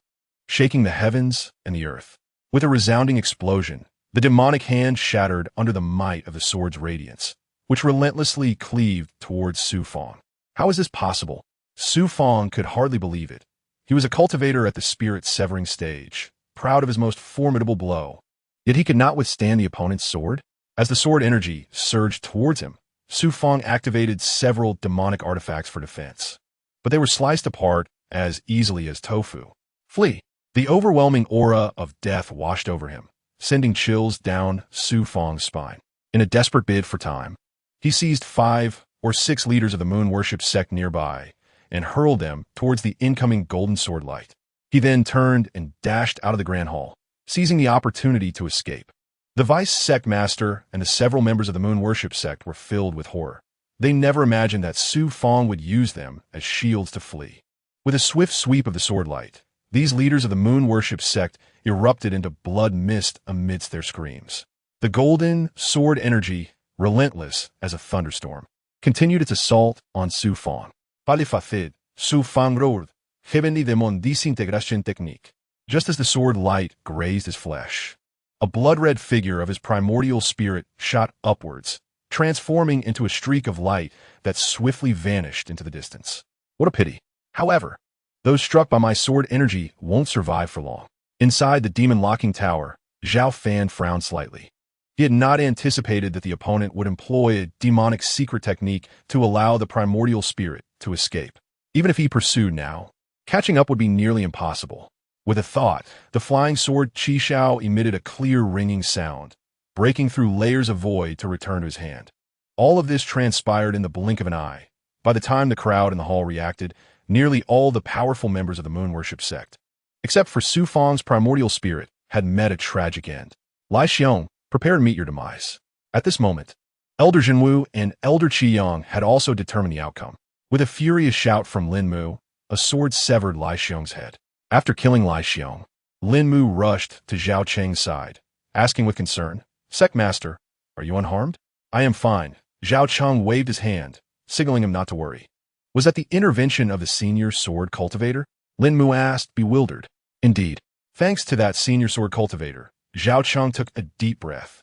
shaking the heavens and the earth. With a resounding explosion, the demonic hand shattered under the might of the sword's radiance, which relentlessly cleaved towards Su Fang. How is this possible? Su Fang could hardly believe it. He was a cultivator at the spirit-severing stage, proud of his most formidable blow. Yet he could not withstand the opponent's sword. As the sword energy surged towards him, Su Fang activated several demonic artifacts for defense. But they were sliced apart as easily as tofu. Flee! The overwhelming aura of death washed over him, sending chills down Su Fang's spine. In a desperate bid for time, he seized 5 or 6 leaders of the moon worship sect nearby and hurled them towards the incoming golden sword light. He then turned and dashed out of the Grand Hall, seizing the opportunity to escape. The vice sect master and the several members of the moon worship sect were filled with horror. They never imagined that Su Fang would use them as shields to flee. With a swift sweep of the sword light, these leaders of the moon worship sect erupted into blood mist amidst their screams. The golden sword energy, relentless as a thunderstorm, continued its assault on Su Fang. Palifacid, Su Fang roared, heavenly demon disintegration technique. Just as the sword light grazed his flesh, a blood-red figure of his primordial spirit shot upwards, transforming into a streak of light that swiftly vanished into the distance. What a pity. However, those struck by my sword energy won't survive for long. Inside the demon-locking tower, Zhao Fan frowned slightly. He had not anticipated that the opponent would employ a demonic secret technique to allow the primordial spirit to escape. Even if he pursued now, catching up would be nearly impossible. With a thought, the flying sword Qi Shao emitted a clear ringing sound, breaking through layers of void to return to his hand. All of this transpired in the blink of an eye. By the time the crowd in the hall reacted, nearly all the powerful members of the moon worship sect, except for Su Fang's primordial spirit, had met a tragic end. Lai Xiong, prepare to meet your demise. At this moment, Elder Jinwu and Elder Qiyang had also determined the outcome. With a furious shout from Lin Mu, a sword severed Lai Xiong's head. After killing Lai Xiong, Lin Mu rushed to Zhao Cheng's side, asking with concern, "Sect Master, are you unharmed?" "I am fine." Zhao Cheng waved his hand, signaling him not to worry. Was that the intervention of the senior sword cultivator? Lin Mu asked, bewildered. Indeed. Thanks to that senior sword cultivator, Zhao Cheng took a deep breath,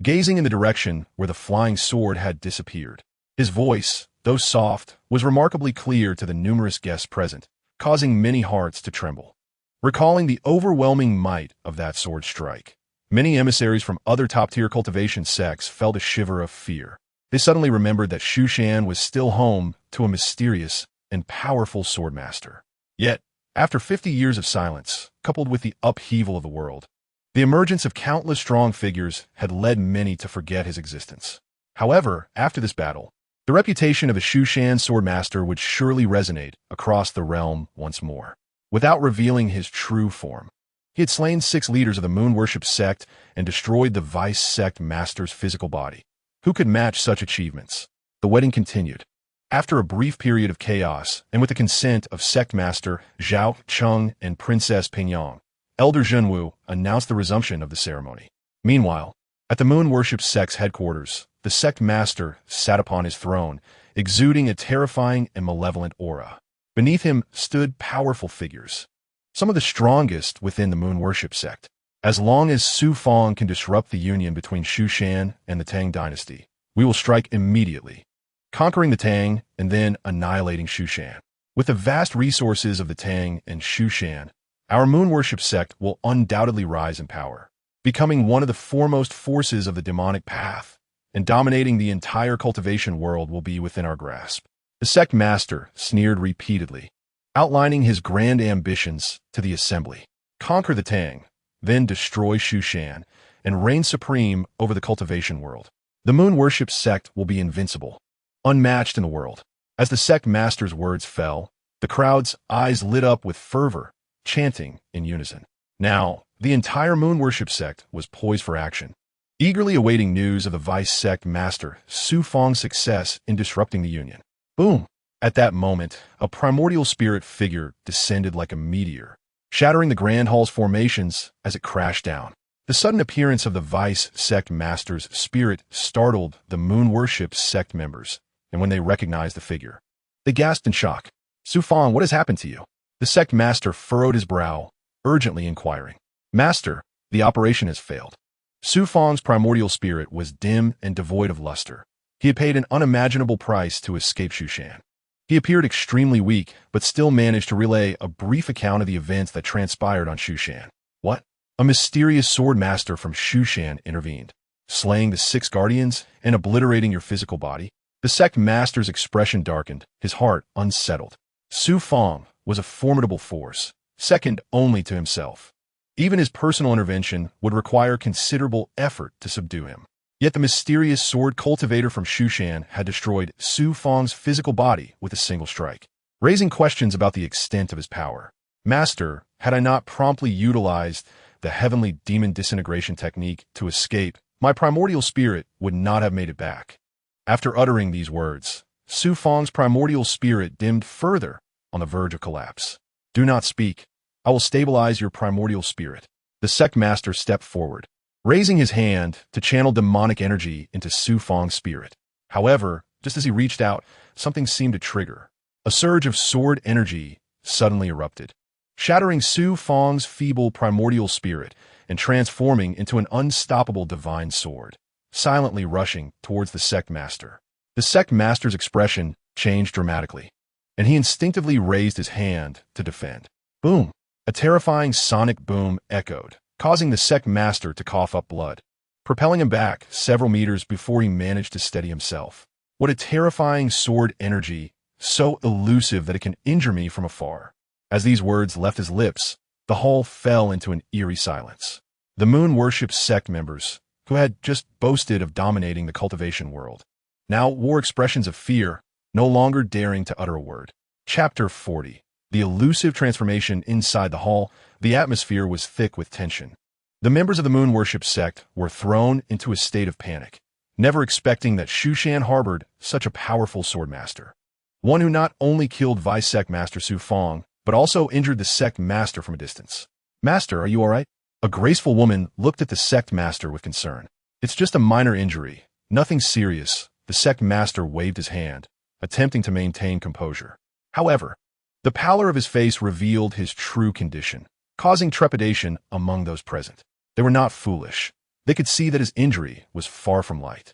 gazing in the direction where the flying sword had disappeared. His voice, though soft, was remarkably clear to the numerous guests present, causing many hearts to tremble. Recalling the overwhelming might of that sword strike, many emissaries from other top-tier cultivation sects felt a shiver of fear. They suddenly remembered that Shushan was still home to a mysterious and powerful swordmaster. Yet, after 50 years of silence, coupled with the upheaval of the world, the emergence of countless strong figures had led many to forget his existence. However, after this battle, the reputation of a Shushan swordmaster would surely resonate across the realm once more. Without revealing his true form, he had slain 6 leaders of the moon worship sect and destroyed the vice sect master's physical body. Who could match such achievements? The wedding continued. After a brief period of chaos, and with the consent of sect master Zhao Cheng and Princess Pingyang, Elder Zhenwu announced the resumption of the ceremony. Meanwhile, at the moon worship sect's headquarters, the sect master sat upon his throne, exuding a terrifying and malevolent aura. Beneath him stood powerful figures, some of the strongest within the moon worship sect. As long as Su Fang can disrupt the union between Shushan and the Tang dynasty, We will strike immediately, conquering the Tang and then annihilating Shushan. With the vast resources of the Tang and Shushan, our moon worship sect will undoubtedly rise in power, becoming one of the foremost forces of the demonic path, and dominating the entire cultivation world will be within our grasp. The sect master sneered repeatedly, outlining his grand ambitions to the assembly. Conquer the Tang, then destroy Shushan, and reign supreme over the cultivation world. The moon worship sect will be invincible, unmatched in the world. As the sect master's words fell, the crowd's eyes lit up with fervor, chanting in unison. Now, the entire moon worship sect was poised for action, eagerly awaiting news of the vice sect master Su Feng's success in disrupting the union. Boom! At that moment, a primordial spirit figure descended like a meteor, shattering the Grand Hall's formations as it crashed down. The sudden appearance of the vice sect master's spirit startled the moon worship sect members, and when they recognized the figure, they gasped in shock. Su Feng, what has happened to you? The sect master furrowed his brow, urgently inquiring. Master, the operation has failed. Su Feng's primordial spirit was dim and devoid of luster. He had paid an unimaginable price to escape Shushan. He appeared extremely weak, but still managed to relay a brief account of the events that transpired on Shushan. What? A mysterious sword master from Shushan intervened, slaying the 6 guardians and obliterating your physical body. The sect master's expression darkened, his heart unsettled. Su Feng was a formidable force, second only to himself. Even his personal intervention would require considerable effort to subdue him. Yet the mysterious sword cultivator from Shushan had destroyed Su Feng's physical body with a single strike, raising questions about the extent of his power. Master, had I not promptly utilized the heavenly demon disintegration technique to escape, my primordial spirit would not have made it back. After uttering these words, Su Feng's primordial spirit dimmed further on the verge of collapse. Do not speak. I will stabilize your primordial spirit. The sect master stepped forward, raising his hand to channel demonic energy into Su Feng's spirit. However, just as he reached out, something seemed to trigger. A surge of sword energy suddenly erupted, shattering Su Feng's feeble primordial spirit and transforming into an unstoppable divine sword, silently rushing towards the sect master. The sect master's expression changed dramatically, and he instinctively raised his hand to defend. Boom! A terrifying sonic boom echoed, causing the sect master to cough up blood, propelling him back several meters before he managed to steady himself. What a terrifying sword energy, so elusive that it can injure me from afar. As these words left his lips, the hall fell into an eerie silence. The moon worship sect members, who had just boasted of dominating the cultivation world, now wore expressions of fear, no longer daring to utter a word. Chapter 40. The elusive transformation inside the hall. The atmosphere was thick with tension. The members of the moon worship sect were thrown into a state of panic, never expecting that Shushan harbored such a powerful swordmaster. One who not only killed vice sect master Su Feng, but also injured the sect master from a distance. Master, are you all right? A graceful woman looked at the sect master with concern. It's just a minor injury, nothing serious. The sect master waved his hand, attempting to maintain composure. However, the pallor of his face revealed his true condition, causing trepidation among those present. They were not foolish. They could see that his injury was far from light.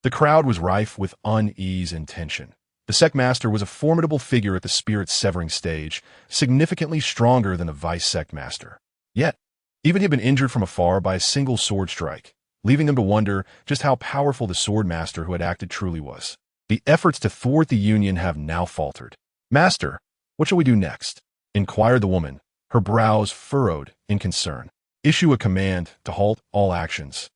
The crowd was rife with unease and tension. The sect master was a formidable figure at the spirit-severing stage, significantly stronger than the vice sect master. Yet, even he had been injured from afar by a single sword strike, leaving them to wonder just how powerful the sword master who had acted truly was. The efforts to thwart the union have now faltered. Master, what shall we do next? Inquired the woman, her brows furrowed in concern. Issue a command to halt all actions,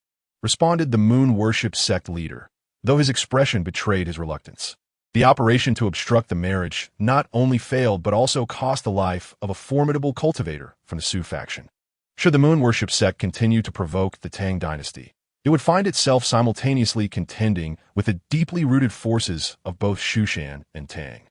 responded the moon worship sect leader, though his expression betrayed his reluctance. The operation to obstruct the marriage not only failed but also cost the life of a formidable cultivator from the Su faction. Should the moon worship sect continue to provoke the Tang dynasty, it would find itself simultaneously contending with the deeply rooted forces of both Shushan and Tang.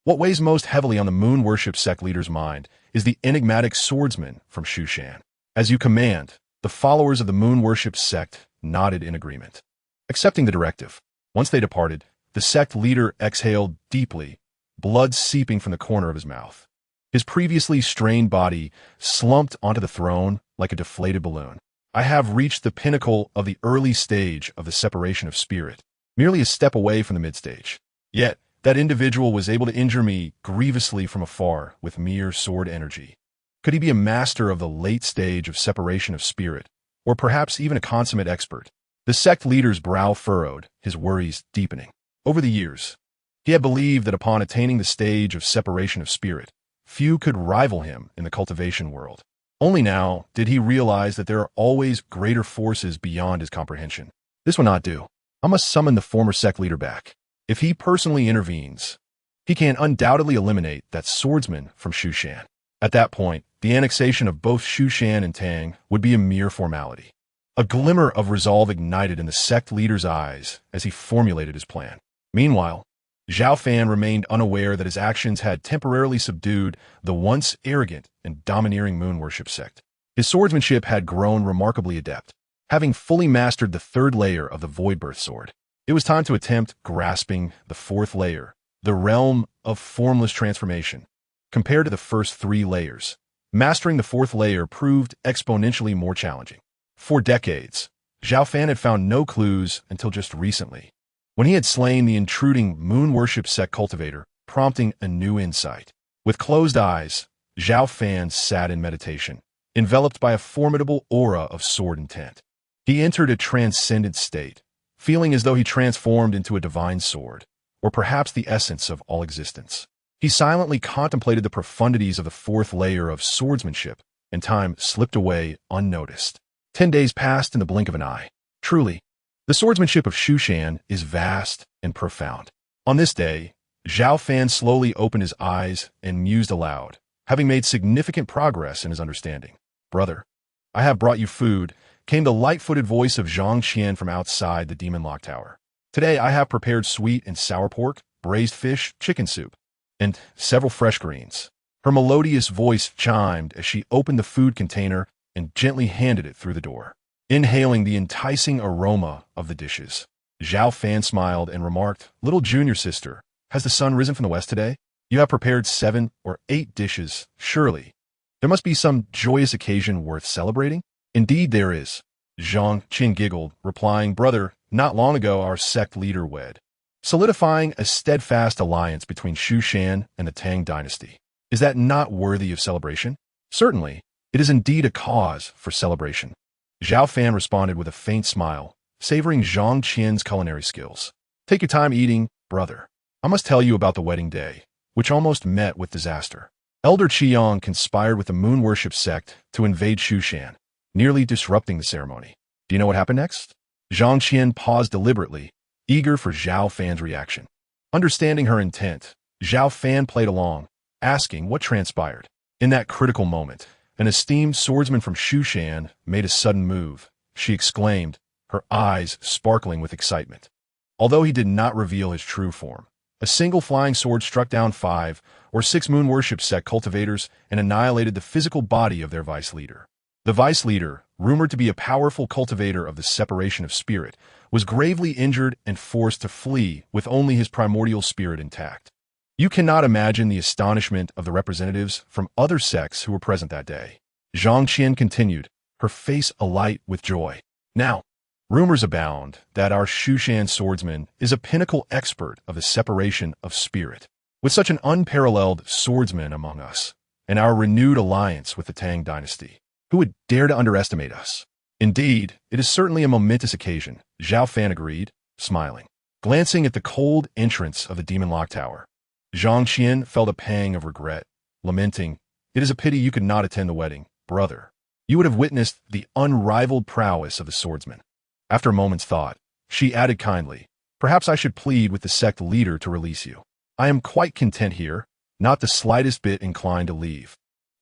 What weighs most heavily on the moon worship sect leader's mind is the enigmatic swordsman from Shushan. As you command, the followers of the moon worship sect nodded in agreement, accepting the directive. Once they departed, the sect leader exhaled deeply, blood seeping from the corner of his mouth. His previously strained body slumped onto the throne like a deflated balloon. I have reached the pinnacle of the early stage of the separation of spirit, merely a step away from the mid-stage. Yet, that individual was able to injure me grievously from afar with mere sword energy. Could he be a master of the late stage of separation of spirit, or perhaps even a consummate expert? The sect leader's brow furrowed, his worries deepening. Over the years, he had believed that upon attaining the stage of separation of spirit, few could rival him in the cultivation world. Only now did he realize that there are always greater forces beyond his comprehension. This will not do. I must summon the former sect leader back. If he personally intervenes, he can undoubtedly eliminate that swordsman from Shushan. At that point, the annexation of both Shushan and Tang would be a mere formality. A glimmer of resolve ignited in the sect leader's eyes as he formulated his plan. Meanwhile, Zhao Fan remained unaware that his actions had temporarily subdued the once arrogant and domineering moon worship sect. His swordsmanship had grown remarkably adept, having fully mastered the third layer of the Void Birth Sword. It was time to attempt grasping the fourth layer, the realm of formless transformation. Compared to the first three layers, mastering the fourth layer proved exponentially more challenging. For decades, Zhao Fan had found no clues until just recently, when he had slain the intruding moon worship sect cultivator, prompting a new insight. With closed eyes, Zhao Fan sat in meditation, enveloped by a formidable aura of sword intent. He entered a transcendent state, feeling as though he transformed into a divine sword, or perhaps the essence of all existence. He silently contemplated the profundities of the fourth layer of swordsmanship, and time slipped away unnoticed. 10 days passed in the blink of an eye. Truly, the swordsmanship of Shushan is vast and profound. On this day, Zhao Fan slowly opened his eyes and mused aloud, having made significant progress in his understanding. "Brother, I have brought you food," came the light-footed voice of Zhang Qian from outside the Demon Lock Tower. "Today I have prepared sweet and sour pork, braised fish, chicken soup, and several fresh greens." Her melodious voice chimed as she opened the food container and gently handed it through the door. Inhaling the enticing aroma of the dishes, Zhao Fan smiled and remarked, "Little junior sister, has the sun risen from the west today? You have prepared 7 or 8 dishes, surely. There must be some joyous occasion worth celebrating?" "Indeed there is," Zhang Qin giggled, replying, "Brother, not long ago our sect leader wed, solidifying a steadfast alliance between Shushan and the Tang dynasty. Is that not worthy of celebration?" "Certainly, it is indeed a cause for celebration." Zhao Fan responded with a faint smile, savoring Zhang Qian's culinary skills. "Take your time eating, brother. I must tell you about the wedding day, which almost met with disaster. Elder Qiyang conspired with the moon worship sect to invade Shushan, nearly disrupting the ceremony. Do you know what happened next?" Zhang Qian paused deliberately, eager for Zhao Fan's reaction. Understanding her intent, Zhao Fan played along, asking what transpired. In that critical moment, an esteemed swordsman from Shushan made a sudden move. She exclaimed, her eyes sparkling with excitement. Although he did not reveal his true form, a single flying sword struck down 5 or 6 moon worship sect cultivators and annihilated the physical body of their vice leader. The vice leader, rumored to be a powerful cultivator of the separation of spirit, was gravely injured and forced to flee with only his primordial spirit intact. You cannot imagine the astonishment of the representatives from other sects who were present that day. Zhang Qian continued, her face alight with joy. "Now, rumors abound that our Shushan swordsman is a pinnacle expert of the separation of spirit. With such an unparalleled swordsman among us, and our renewed alliance with the Tang dynasty, who would dare to underestimate us?" "Indeed, it is certainly a momentous occasion," Zhao Fan agreed, smiling. Glancing at the cold entrance of the Demon Lock Tower, Zhang Qian felt a pang of regret, lamenting, "It is a pity you could not attend the wedding, brother. You would have witnessed the unrivaled prowess of the swordsman." After a moment's thought, she added kindly, "Perhaps I should plead with the sect leader to release you. I am quite content here, not the slightest bit inclined to leave."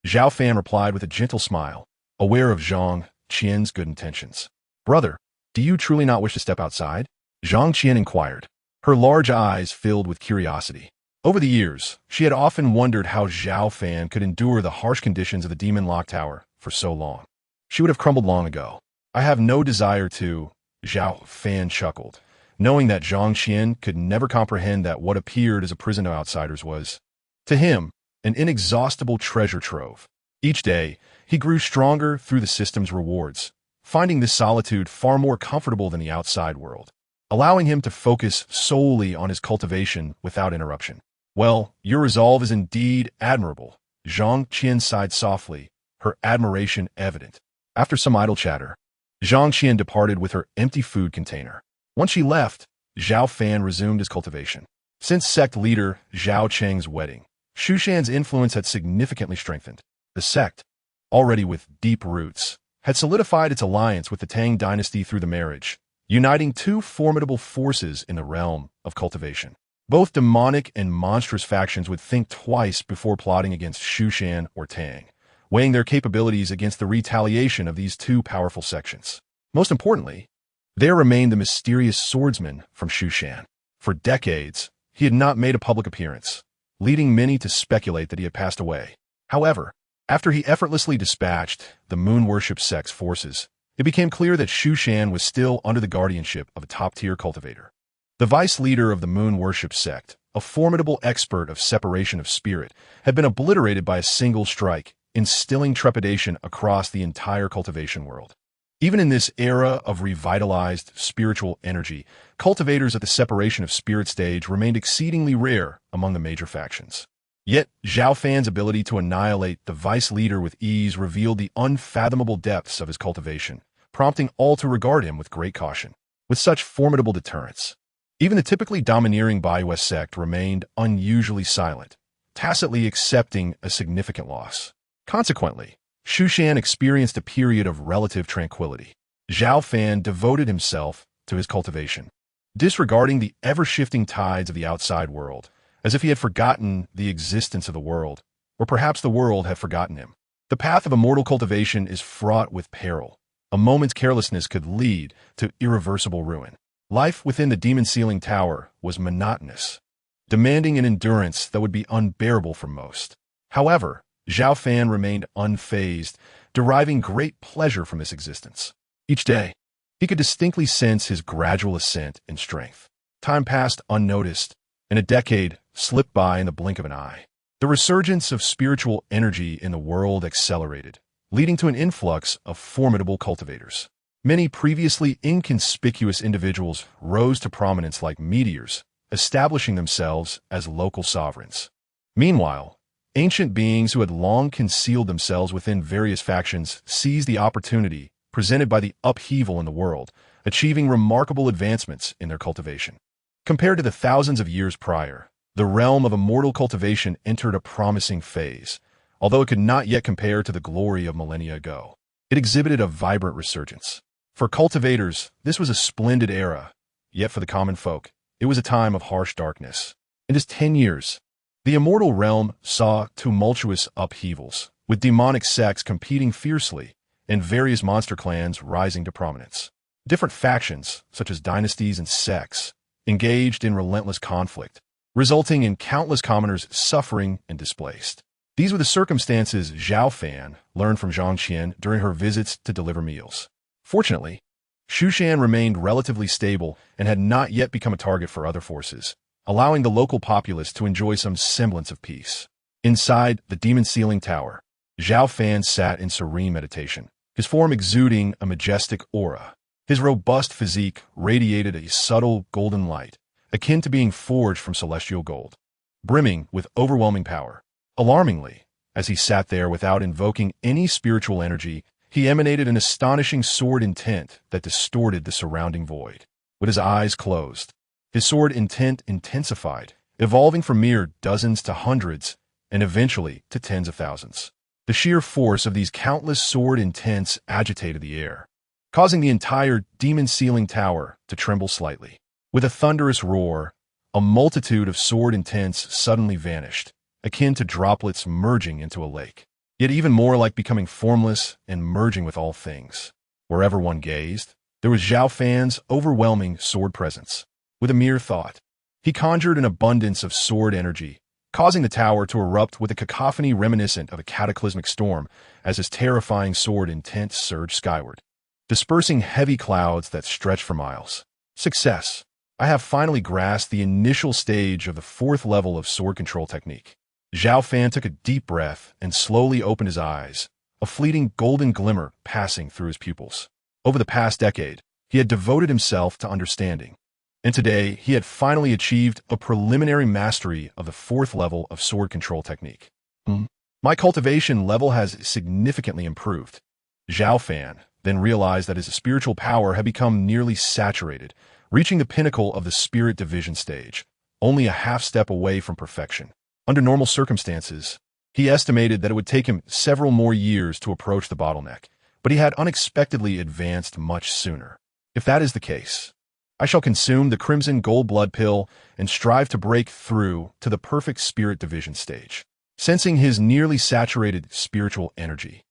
Zhao Fan replied with a gentle smile, aware of Zhang Qian's good intentions. "Brother, do you truly not wish to step outside?" Zhang Qian inquired, her large eyes filled with curiosity. Over the years, she had often wondered how Zhao Fan could endure the harsh conditions of the Demon Lock Tower for so long. She would have crumbled long ago. "I have no desire to," Zhao Fan chuckled, knowing that Zhang Qian could never comprehend that what appeared as a prison to outsiders was, to him, an inexhaustible treasure trove. Each day, he grew stronger through the system's rewards, finding this solitude far more comfortable than the outside world. allowing him to focus solely on his cultivation without interruption. "Well, your resolve is indeed admirable," Zhang Qian sighed softly, her admiration evident. After some idle chatter, Zhang Qian departed with her empty food container. Once she left, Zhao Fan resumed his cultivation. Since sect leader Zhao Cheng's wedding, Shushan's influence had significantly strengthened. The sect, already with deep roots, had solidified its alliance with the Tang dynasty through the marriage, uniting two formidable forces in the realm of cultivation. Both demonic and monstrous factions would think twice before plotting against Shushan or Tang, weighing their capabilities against the retaliation of these two powerful sections. Most importantly, there remained the mysterious swordsman from Shushan. For decades, he had not made a public appearance, leading many to speculate that he had passed away. However, after he effortlessly dispatched the moon worship sect's forces, it became clear that Shushan was still under the guardianship of a top-tier cultivator. The vice leader of the moon worship sect, a formidable expert of separation of spirit, had been obliterated by a single strike, instilling trepidation across the entire cultivation world. Even in this era of revitalized spiritual energy, cultivators at the separation of spirit stage remained exceedingly rare among the major factions. Yet, Zhao Fan's ability to annihilate the vice leader with ease revealed the unfathomable depths of his cultivation, prompting all to regard him with great caution. With such formidable deterrence, even the typically domineering Peiyuan sect remained unusually silent, tacitly accepting a significant loss. Consequently, Shushan experienced a period of relative tranquility. Zhao Fan devoted himself to his cultivation, disregarding the ever-shifting tides of the outside world, as if he had forgotten the existence of the world, or perhaps the world had forgotten him. The path of immortal cultivation is fraught with peril. A moment's carelessness could lead to irreversible ruin. Life within the demon ceiling tower was monotonous, demanding an endurance that would be unbearable for most. However, Zhao Fan remained unfazed, deriving great pleasure from this existence. Each day, he could distinctly sense his gradual ascent in strength. Time passed unnoticed, and a decade slipped by in the blink of an eye. The resurgence of spiritual energy in the world accelerated, leading to an influx of formidable cultivators. Many previously inconspicuous individuals rose to prominence like meteors, establishing themselves as local sovereigns. Meanwhile, ancient beings who had long concealed themselves within various factions seized the opportunity presented by the upheaval in the world, achieving remarkable advancements in their cultivation. Compared to the thousands of years prior, the realm of immortal cultivation entered a promising phase, although it could not yet compare to the glory of millennia ago. It exhibited a vibrant resurgence. For cultivators, this was a splendid era, yet for the common folk, it was a time of harsh darkness. In just 10 years, the immortal realm saw tumultuous upheavals, with demonic sects competing fiercely and various monster clans rising to prominence. Different factions, such as dynasties and sects, engaged in relentless conflict, resulting in countless commoners suffering and displaced. These were the circumstances Zhao Fan learned from Zhang Qian during her visits to deliver meals. Fortunately, Shushan remained relatively stable and had not yet become a target for other forces, allowing the local populace to enjoy some semblance of peace. Inside the demon ceiling tower, Zhao Fan sat in serene meditation, his form exuding a majestic aura. His robust physique radiated a subtle golden light, akin to being forged from celestial gold, brimming with overwhelming power. Alarmingly, as he sat there without invoking any spiritual energy, he emanated an astonishing sword intent that distorted the surrounding void. With his eyes closed, his sword intent intensified, evolving from mere dozens to hundreds, and eventually to tens of thousands. The sheer force of these countless sword intents agitated the air, causing the entire demon ceiling tower to tremble slightly. With a thunderous roar, a multitude of sword intents suddenly vanished, akin to droplets merging into a lake, yet even more like becoming formless and merging with all things. Wherever one gazed, there was Zhao Fan's overwhelming sword presence. With a mere thought, he conjured an abundance of sword energy, causing the tower to erupt with a cacophony reminiscent of a cataclysmic storm as his terrifying sword intent surged skyward, dispersing heavy clouds that stretched for miles. Success! I have finally grasped the initial stage of the 4th level of sword control technique. Zhao Fan took a deep breath and slowly opened his eyes, a fleeting golden glimmer passing through his pupils. Over the past decade, he had devoted himself to understanding, and today he had finally achieved a preliminary mastery of the 4th level of sword control technique. My cultivation level has significantly improved. Zhao Fan then realized that his spiritual power had become nearly saturated, reaching the pinnacle of the spirit division stage, only a half step away from perfection. Under normal circumstances, he estimated that it would take him several more years to approach the bottleneck, but he had unexpectedly advanced much sooner. If that is the case, I shall consume the crimson gold blood pill and strive to break through to the perfect spirit division stage. Sensing his nearly saturated spiritual energy,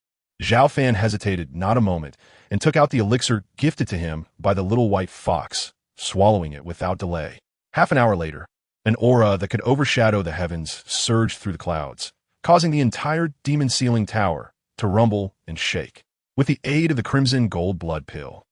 Zhao Fan hesitated not a moment and took out the elixir gifted to him by the little white fox, swallowing it without delay. Half an hour later, an aura that could overshadow the heavens surged through the clouds, causing the entire demon ceiling tower to rumble and shake. With the aid of the crimson gold blood pill,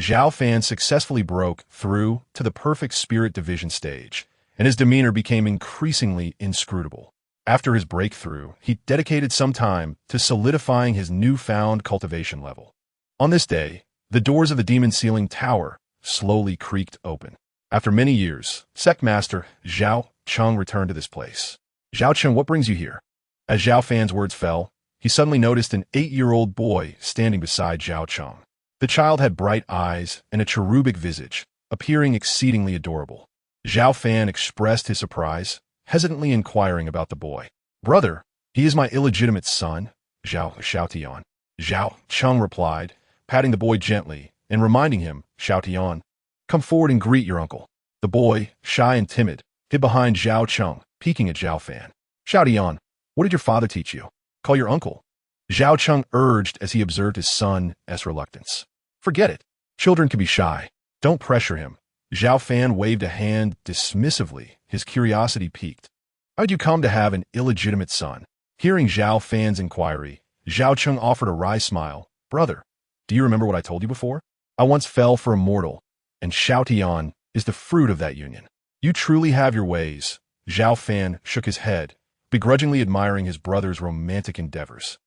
Zhao Fan successfully broke through to the perfect spirit division stage, and his demeanor became increasingly inscrutable. After his breakthrough, he dedicated some time to solidifying his newfound cultivation level. On this day, the doors of the demon ceiling tower slowly creaked open. After many years, Sect Master Zhao Cheng returned to this place. Zhao Cheng, what brings you here? As Zhao Fan's words fell, he suddenly noticed an 8-year-old boy standing beside Zhao Cheng. The child had bright eyes and a cherubic visage, appearing exceedingly adorable. Zhao Fan expressed his surprise, hesitantly inquiring about the boy. Brother, he is my illegitimate son, Zhao Xiaotian. Zhao Cheng replied, patting the boy gently and reminding him, Xiaotian, come forward and greet your uncle. The boy, shy and timid, hid behind Zhao Cheng, peeking at Zhao Fan. Xiaotian, what did your father teach you? Call your uncle. Zhao Cheng urged as he observed his son's reluctance. Forget it. Children can be shy. Don't pressure him. Zhao Fan waved a hand dismissively, his curiosity piqued. How'd you come to have an illegitimate son? Hearing Zhao Fan's inquiry, Zhao Cheng offered a wry smile. Brother, do you remember what I told you before? I once fell for Immortal, and Xiaotian is the fruit of that union. You truly have your ways. Zhao Fan shook his head, begrudgingly admiring his brother's romantic endeavors.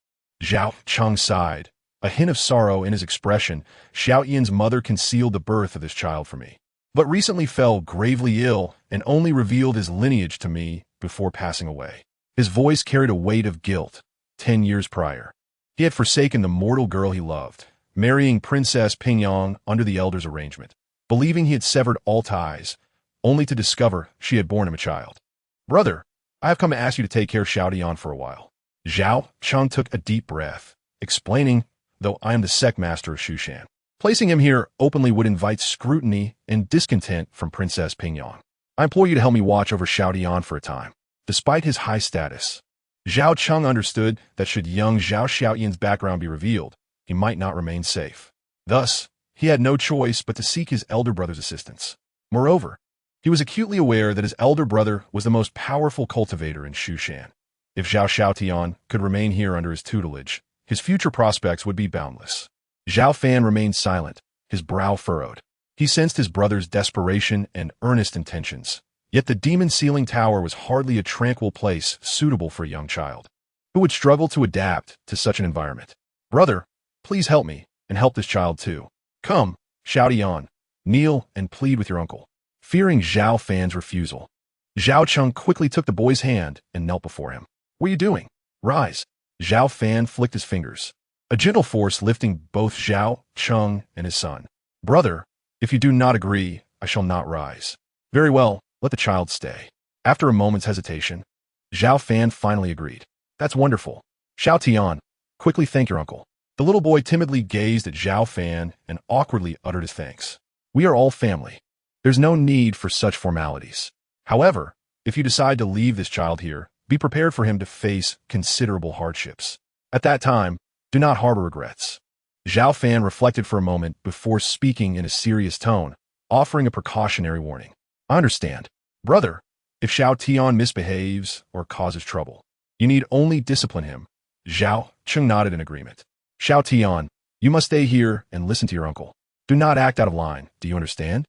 Zhao Cheng sighed, a hint of sorrow in his expression. Xiaotian's mother concealed the birth of this child from me, but recently fell gravely ill and only revealed his lineage to me before passing away. His voice carried a weight of guilt. 10 years prior, he had forsaken the mortal girl he loved, marrying Princess Peiyuan under the elder's arrangement, believing he had severed all ties, only to discover she had borne him a child. Brother, I have come to ask you to take care of Xiaotian for a while. Zhao Cheng took a deep breath, explaining, though I am the sect master of Shushan. Placing him here openly would invite scrutiny and discontent from Princess Peiyuan. I implore you to help me watch over Xiaotian for a time. Despite his high status, Zhao Cheng understood that should young Zhao Xiaotian's background be revealed, he might not remain safe. Thus, he had no choice but to seek his elder brother's assistance. Moreover, he was acutely aware that his elder brother was the most powerful cultivator in Shushan. If Zhao Xiaotian could remain here under his tutelage, his future prospects would be boundless. Zhao Fan remained silent, his brow furrowed. He sensed his brother's desperation and earnest intentions, yet the demon ceiling tower was hardly a tranquil place suitable for a young child, who would struggle to adapt to such an environment. Brother, please help me, and help this child too. Come, Xiaotian, kneel and plead with your uncle. Fearing Zhao Fan's refusal, Zhao Cheng quickly took the boy's hand and knelt before him. What are you doing? Rise. Zhao Fan flicked his fingers, a gentle force lifting both Zhao Cheng and his son. Brother, if you do not agree, I shall not rise. Very well, let the child stay. After a moment's hesitation, Zhao Fan finally agreed. That's wonderful. Xiaotian, quickly thank your uncle. The little boy timidly gazed at Zhao Fan and awkwardly uttered his thanks. We are all family. There's no need for such formalities. However, if you decide to leave this child here, be prepared for him to face considerable hardships. At that time, do not harbor regrets. Zhao Fan reflected for a moment before speaking in a serious tone, offering a precautionary warning. I understand. Brother, if Xiaotian misbehaves or causes trouble, you need only discipline him. Zhao Cheng nodded in agreement. Xiaotian, you must stay here and listen to your uncle. Do not act out of line, do you understand?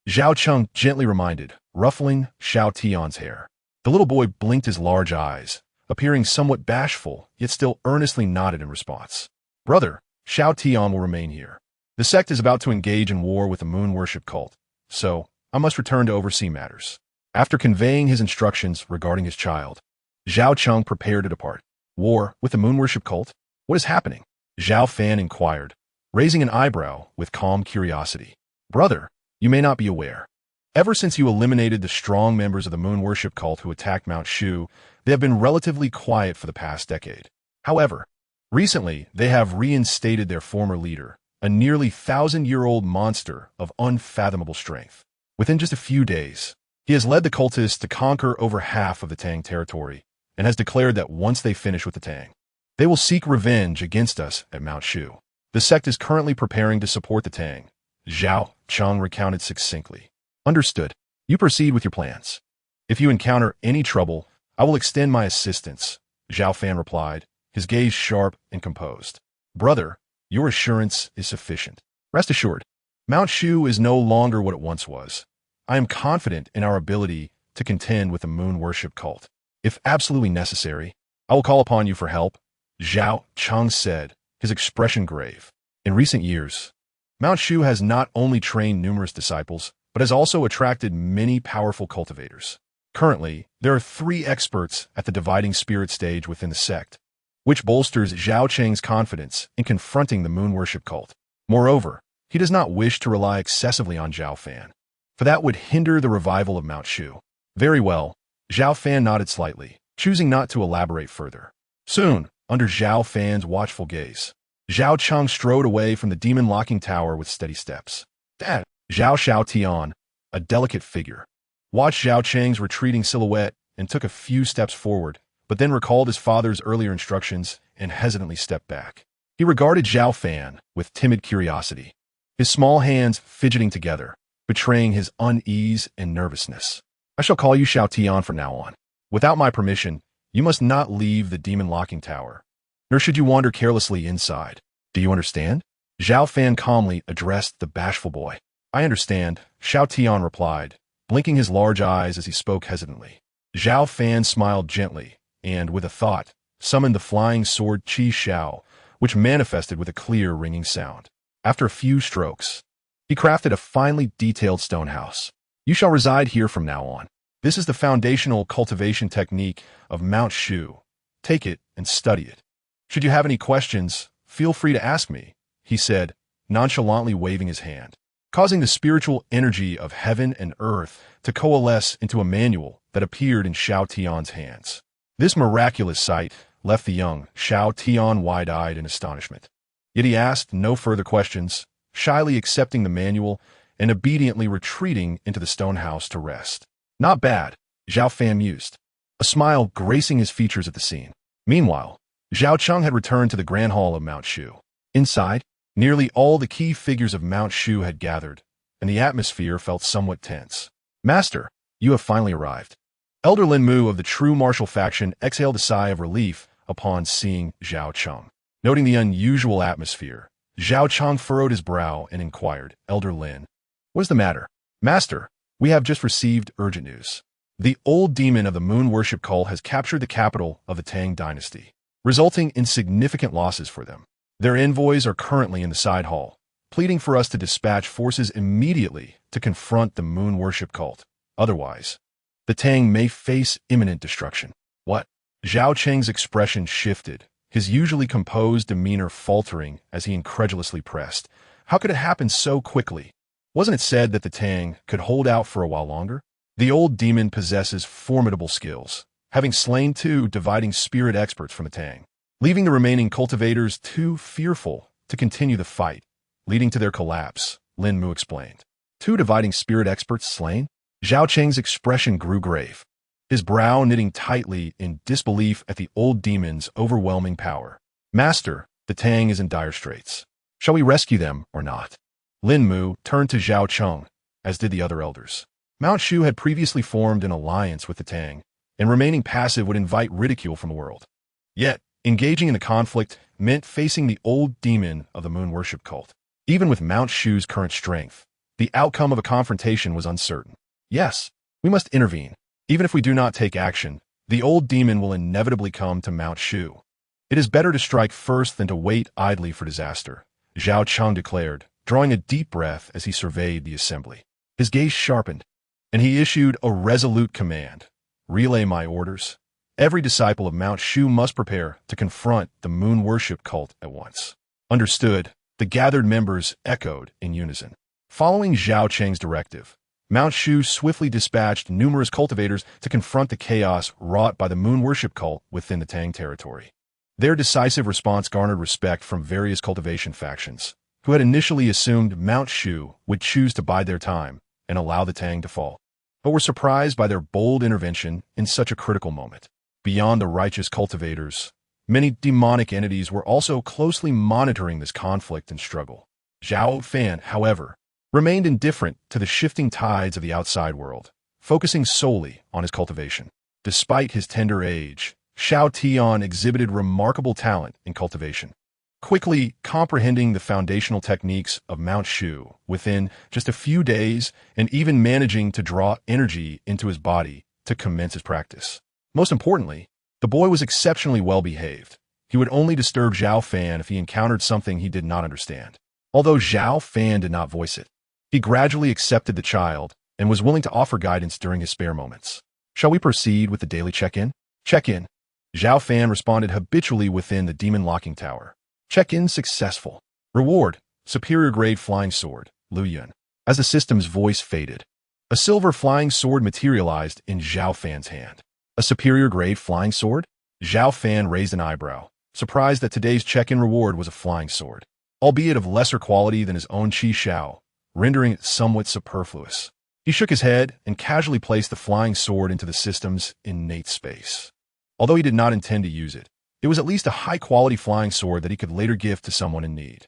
Zhao Cheng gently reminded, ruffling Xiaotian's hair. The little boy blinked his large eyes, appearing somewhat bashful, yet still earnestly nodded in response. Brother, Xiaotian will remain here. The sect is about to engage in war with the moon worship cult, so I must return to oversee matters. After conveying his instructions regarding his child, Zhao Cheng prepared to depart. War with the moon worship cult? What is happening? Zhao Fan inquired, raising an eyebrow with calm curiosity. Brother, you may not be aware. Ever since you eliminated the strong members of the moon worship cult who attacked Mount Shu, they have been relatively quiet for the past decade. However, recently they have reinstated their former leader, a nearly 1,000-year-old monster of unfathomable strength. Within just a few days, he has led the cultists to conquer over half of the Tang territory and has declared that once they finish with the Tang, they will seek revenge against us at Mount Shu. The sect is currently preparing to support the Tang. Zhao Cheng recounted succinctly. Understood. You proceed with your plans. If you encounter any trouble, I will extend my assistance, Zhao Fan replied, his gaze sharp and composed. Brother, your assurance is sufficient. Rest assured, Mount Shu is no longer what it once was. I am confident in our ability to contend with the moon worship cult. If absolutely necessary, I will call upon you for help, Zhao Cheng said, his expression grave. In recent years, Mount Shu has not only trained numerous disciples, but has also attracted many powerful cultivators. Currently, there are 3 experts at the dividing spirit stage within the sect, which bolsters Zhao Cheng's confidence in confronting the moon worship cult. Moreover, he does not wish to rely excessively on Zhao Fan, for that would hinder the revival of Mount Shu. Very well, Zhao Fan nodded slightly, choosing not to elaborate further. Soon, under Zhao Fan's watchful gaze, Zhao Cheng strode away from the demon-locking tower with steady steps. Dad, Zhao Xiaotian, a delicate figure, watched Zhao Cheng's retreating silhouette and took a few steps forward, but then recalled his father's earlier instructions and hesitantly stepped back. He regarded Zhao Fan with timid curiosity, his small hands fidgeting together, betraying his unease and nervousness. I shall call you Xiaotian from now on. Without my permission, you must not leave the demon-locking tower, nor should you wander carelessly inside. Do you understand? Zhao Fan calmly addressed the bashful boy. I understand, Xiaotian replied, blinking his large eyes as he spoke hesitantly. Zhao Fan smiled gently and, with a thought, summoned the flying sword Qi Xiao, which manifested with a clear ringing sound. After a few strokes, he crafted a finely detailed stone house. You shall reside here from now on. This is the foundational cultivation technique of Mount Shu. Take it and study it. Should you have any questions, feel free to ask me, he said, nonchalantly waving his hand, causing the spiritual energy of heaven and earth to coalesce into a manual that appeared in Xiao Tian's hands. This miraculous sight left the young Xiao Tian wide-eyed in astonishment. Yet he asked no further questions, shyly accepting the manual and obediently retreating into the stone house to rest. Not bad, Zhao Fan mused, a smile gracing his features at the scene. Meanwhile, Zhao Cheng had returned to the Grand Hall of Mount Shu. Inside, nearly all the key figures of Mount Shu had gathered, and the atmosphere felt somewhat tense. Master, you have finally arrived. Elder Lin Mu of the true martial faction exhaled a sigh of relief upon seeing Zhao Cheng. Noting the unusual atmosphere, Zhao Cheng furrowed his brow and inquired, Elder Lin, what is the matter? Master, we have just received urgent news. The old demon of the moon worship cult has captured the capital of the Tang dynasty, resulting in significant losses for them. Their envoys are currently in the side hall, pleading for us to dispatch forces immediately to confront the moon worship cult. Otherwise, the Tang may face imminent destruction. What? Zhao Cheng's expression shifted, his usually composed demeanor faltering as he incredulously pressed. How could it happen so quickly? Wasn't it said that the Tang could hold out for a while longer? The old demon possesses formidable skills, having slain 2 dividing spirit experts from the Tang, leaving the remaining cultivators too fearful to continue the fight, leading to their collapse, Lin Mu explained. 2 dividing spirit experts slain? Zhao Cheng's expression grew grave, his brow knitting tightly in disbelief at the old demon's overwhelming power. Master, the Tang is in dire straits. Shall we rescue them or not? Lin Mu turned to Zhao Cheng, as did the other elders. Mount Shu had previously formed an alliance with the Tang, and remaining passive would invite ridicule from the world. Yet, engaging in a conflict meant facing the old demon of the moon worship cult. Even with Mount Shu's current strength, the outcome of a confrontation was uncertain. Yes, we must intervene. Even if we do not take action, the old demon will inevitably come to Mount Shu. It is better to strike first than to wait idly for disaster, Zhao Cheng declared, drawing a deep breath as he surveyed the assembly. His gaze sharpened, and he issued a resolute command. Relay my orders. Every disciple of Mount Shu must prepare to confront the moon worship cult at once. Understood, the gathered members echoed in unison. Following Zhao Cheng's directive, Mount Shu swiftly dispatched numerous cultivators to confront the chaos wrought by the moon worship cult within the Tang territory. Their decisive response garnered respect from various cultivation factions, who had initially assumed Mount Shu would choose to bide their time and allow the Tang to fall, but were surprised by their bold intervention in such a critical moment. Beyond the righteous cultivators, many demonic entities were also closely monitoring this conflict and struggle. Zhao Fan, however, remained indifferent to the shifting tides of the outside world, focusing solely on his cultivation. Despite his tender age, Xiao Tian exhibited remarkable talent in cultivation, quickly comprehending the foundational techniques of Mount Shu within just a few days and even managing to draw energy into his body to commence his practice. Most importantly, the boy was exceptionally well-behaved. He would only disturb Zhao Fan if he encountered something he did not understand. Although Zhao Fan did not voice it, he gradually accepted the child and was willing to offer guidance during his spare moments. Shall we proceed with the daily check-in? Check-in. Zhao Fan responded habitually within the demon locking tower. Check-in successful. Reward, superior grade flying sword, Lu Yun. As the system's voice faded, a silver flying sword materialized in Zhao Fan's hand. A superior grade flying sword? Zhao Fan raised an eyebrow, surprised that today's check-in reward was a flying sword, albeit of lesser quality than his own Qi Shao, rendering it somewhat superfluous. He shook his head and casually placed the flying sword into the system's innate space. Although he did not intend to use it, it was at least a high-quality flying sword that he could later gift to someone in need.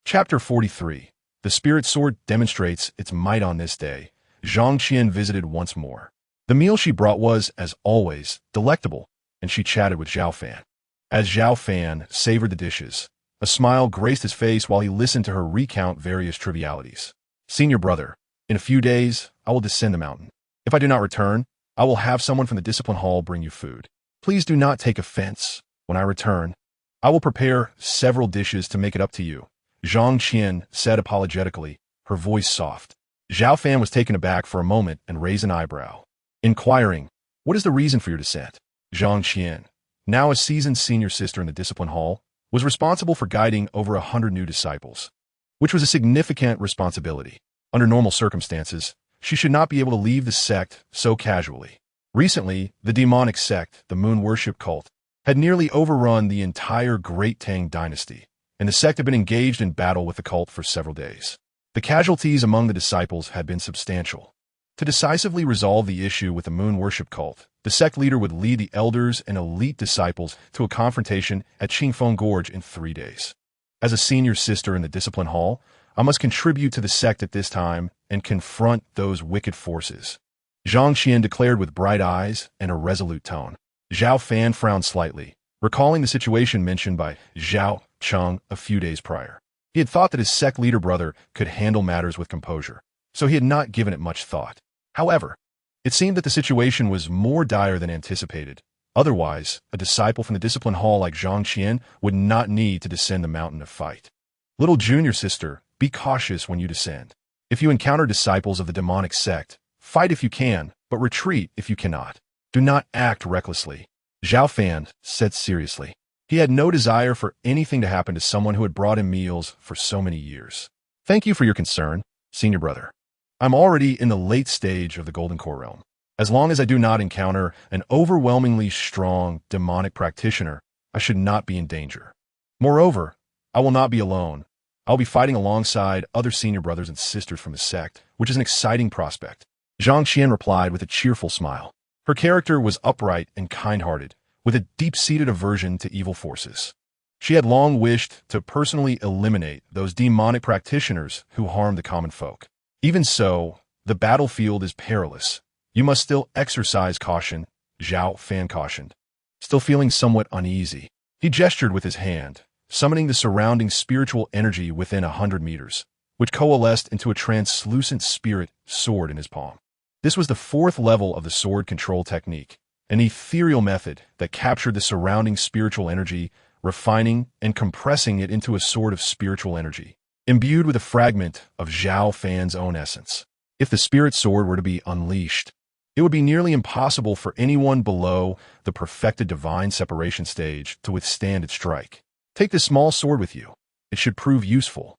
Chapter 43. The Spirit Sword demonstrates its might on this day. Zhang Qian visited once more. The meal she brought was, as always, delectable, and she chatted with Zhao Fan. As Zhao Fan savored the dishes, a smile graced his face while he listened to her recount various trivialities. Senior brother, in a few days, I will descend the mountain. If I do not return, I will have someone from the discipline hall bring you food. Please do not take offense. When I return, I will prepare several dishes to make it up to you, Zhang Qian said apologetically, her voice soft. Zhao Fan was taken aback for a moment and raised an eyebrow, inquiring, what is the reason for your descent? Zhang Qian, now a seasoned senior sister in the discipline hall, was responsible for guiding over 100 new disciples, which was a significant responsibility. Under normal circumstances, she should not be able to leave the sect so casually. Recently, the demonic sect, the moon worship cult, had nearly overrun the entire Great Tang dynasty, and the sect had been engaged in battle with the cult for several days. The casualties among the disciples had been substantial. To decisively resolve the issue with the moon worship cult, the sect leader would lead the elders and elite disciples to a confrontation at Qingfeng Gorge in 3 days. As a senior sister in the discipline hall, I must contribute to the sect at this time and confront those wicked forces, Zhang Qian declared with bright eyes and a resolute tone. Zhao Fan frowned slightly, recalling the situation mentioned by Zhao Cheng a few days prior. He had thought that his sect leader brother could handle matters with composure, so he had not given it much thought. However, it seemed that the situation was more dire than anticipated. Otherwise, a disciple from the discipline hall like Zhang Qian would not need to descend the mountain to fight. Little junior sister, be cautious when you descend. If you encounter disciples of the demonic sect, fight if you can, but retreat if you cannot. Do not act recklessly, Zhao Fan said seriously. He had no desire for anything to happen to someone who had brought him meals for so many years. Thank you for your concern, senior brother. I'm already in the late stage of the Golden Core realm. As long as I do not encounter an overwhelmingly strong demonic practitioner, I should not be in danger. Moreover, I will not be alone. I'll be fighting alongside other senior brothers and sisters from the sect, which is an exciting prospect. Zhang Qian replied with a cheerful smile. Her character was upright and kind-hearted, with a deep-seated aversion to evil forces. She had long wished to personally eliminate those demonic practitioners who harmed the common folk. Even so, the battlefield is perilous. You must still exercise caution, Zhao Fan cautioned. Still feeling somewhat uneasy, he gestured with his hand, summoning the surrounding spiritual energy within 100 meters, which coalesced into a translucent spirit sword in his palm. This was the 4th level of the sword control technique, an ethereal method that captured the surrounding spiritual energy, refining and compressing it into a sword of spiritual energy, imbued with a fragment of Zhao Fan's own essence. If the spirit sword were to be unleashed, it would be nearly impossible for anyone below the perfected divine separation stage to withstand its strike. Take this small sword with you. It should prove useful.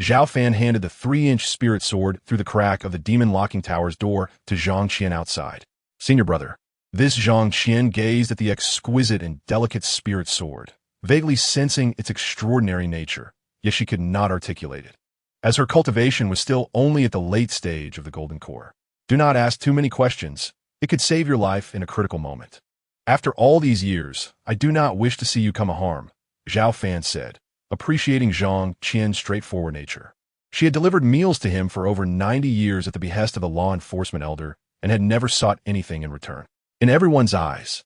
Zhao Fan handed the 3-inch spirit sword through the crack of the demon locking tower's door to Zhang Qian outside. Senior brother. This Zhang Qian gazed at the exquisite and delicate spirit sword, vaguely sensing its extraordinary nature, yet she could not articulate it, as her cultivation was still only at the late stage of the golden core. Do not ask too many questions. It could save your life in a critical moment. After all these years, I do not wish to see you come a harm, Zhao Fan said, appreciating Zhang Qian's straightforward nature. She had delivered meals to him for over 90 years at the behest of the law enforcement elder and had never sought anything in return. In everyone's eyes,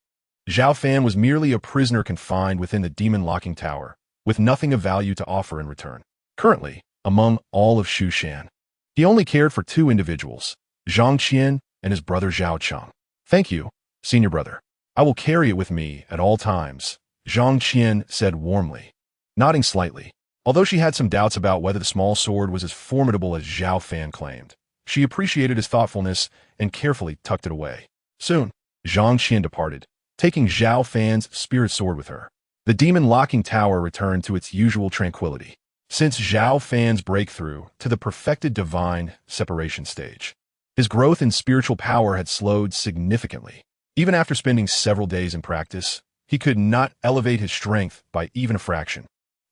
Zhao Fan was merely a prisoner confined within the demon locking tower, with nothing of value to offer in return. Currently, among all of Shushan, he only cared for 2 individuals, Zhang Qian and his brother Zhao Cheng. Thank you, senior brother. I will carry it with me at all times, Zhang Qian said warmly, nodding slightly. Although she had some doubts about whether the small sword was as formidable as Zhao Fan claimed, she appreciated his thoughtfulness and carefully tucked it away. Soon, Zhang Qian departed, taking Zhao Fan's spirit sword with her. The demon locking tower returned to its usual tranquility, since Zhao Fan's breakthrough to the perfected divine separation stage. His growth in spiritual power had slowed significantly. Even after spending several days in practice, he could not elevate his strength by even a fraction.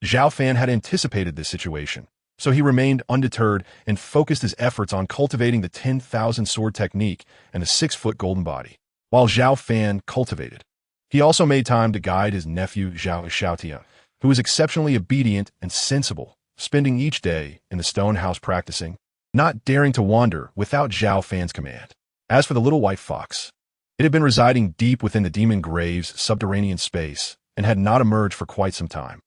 Zhao Fan had anticipated this situation, so he remained undeterred and focused his efforts on cultivating the 10,000 sword technique and the 6-foot golden body. While Zhao Fan cultivated, he also made time to guide his nephew Zhao Xiaotia, who was exceptionally obedient and sensible, spending each day in the stone house practicing, not daring to wander without Zhao Fan's command. As for the little white fox, it had been residing deep within the demon grave's subterranean space and had not emerged for quite some time.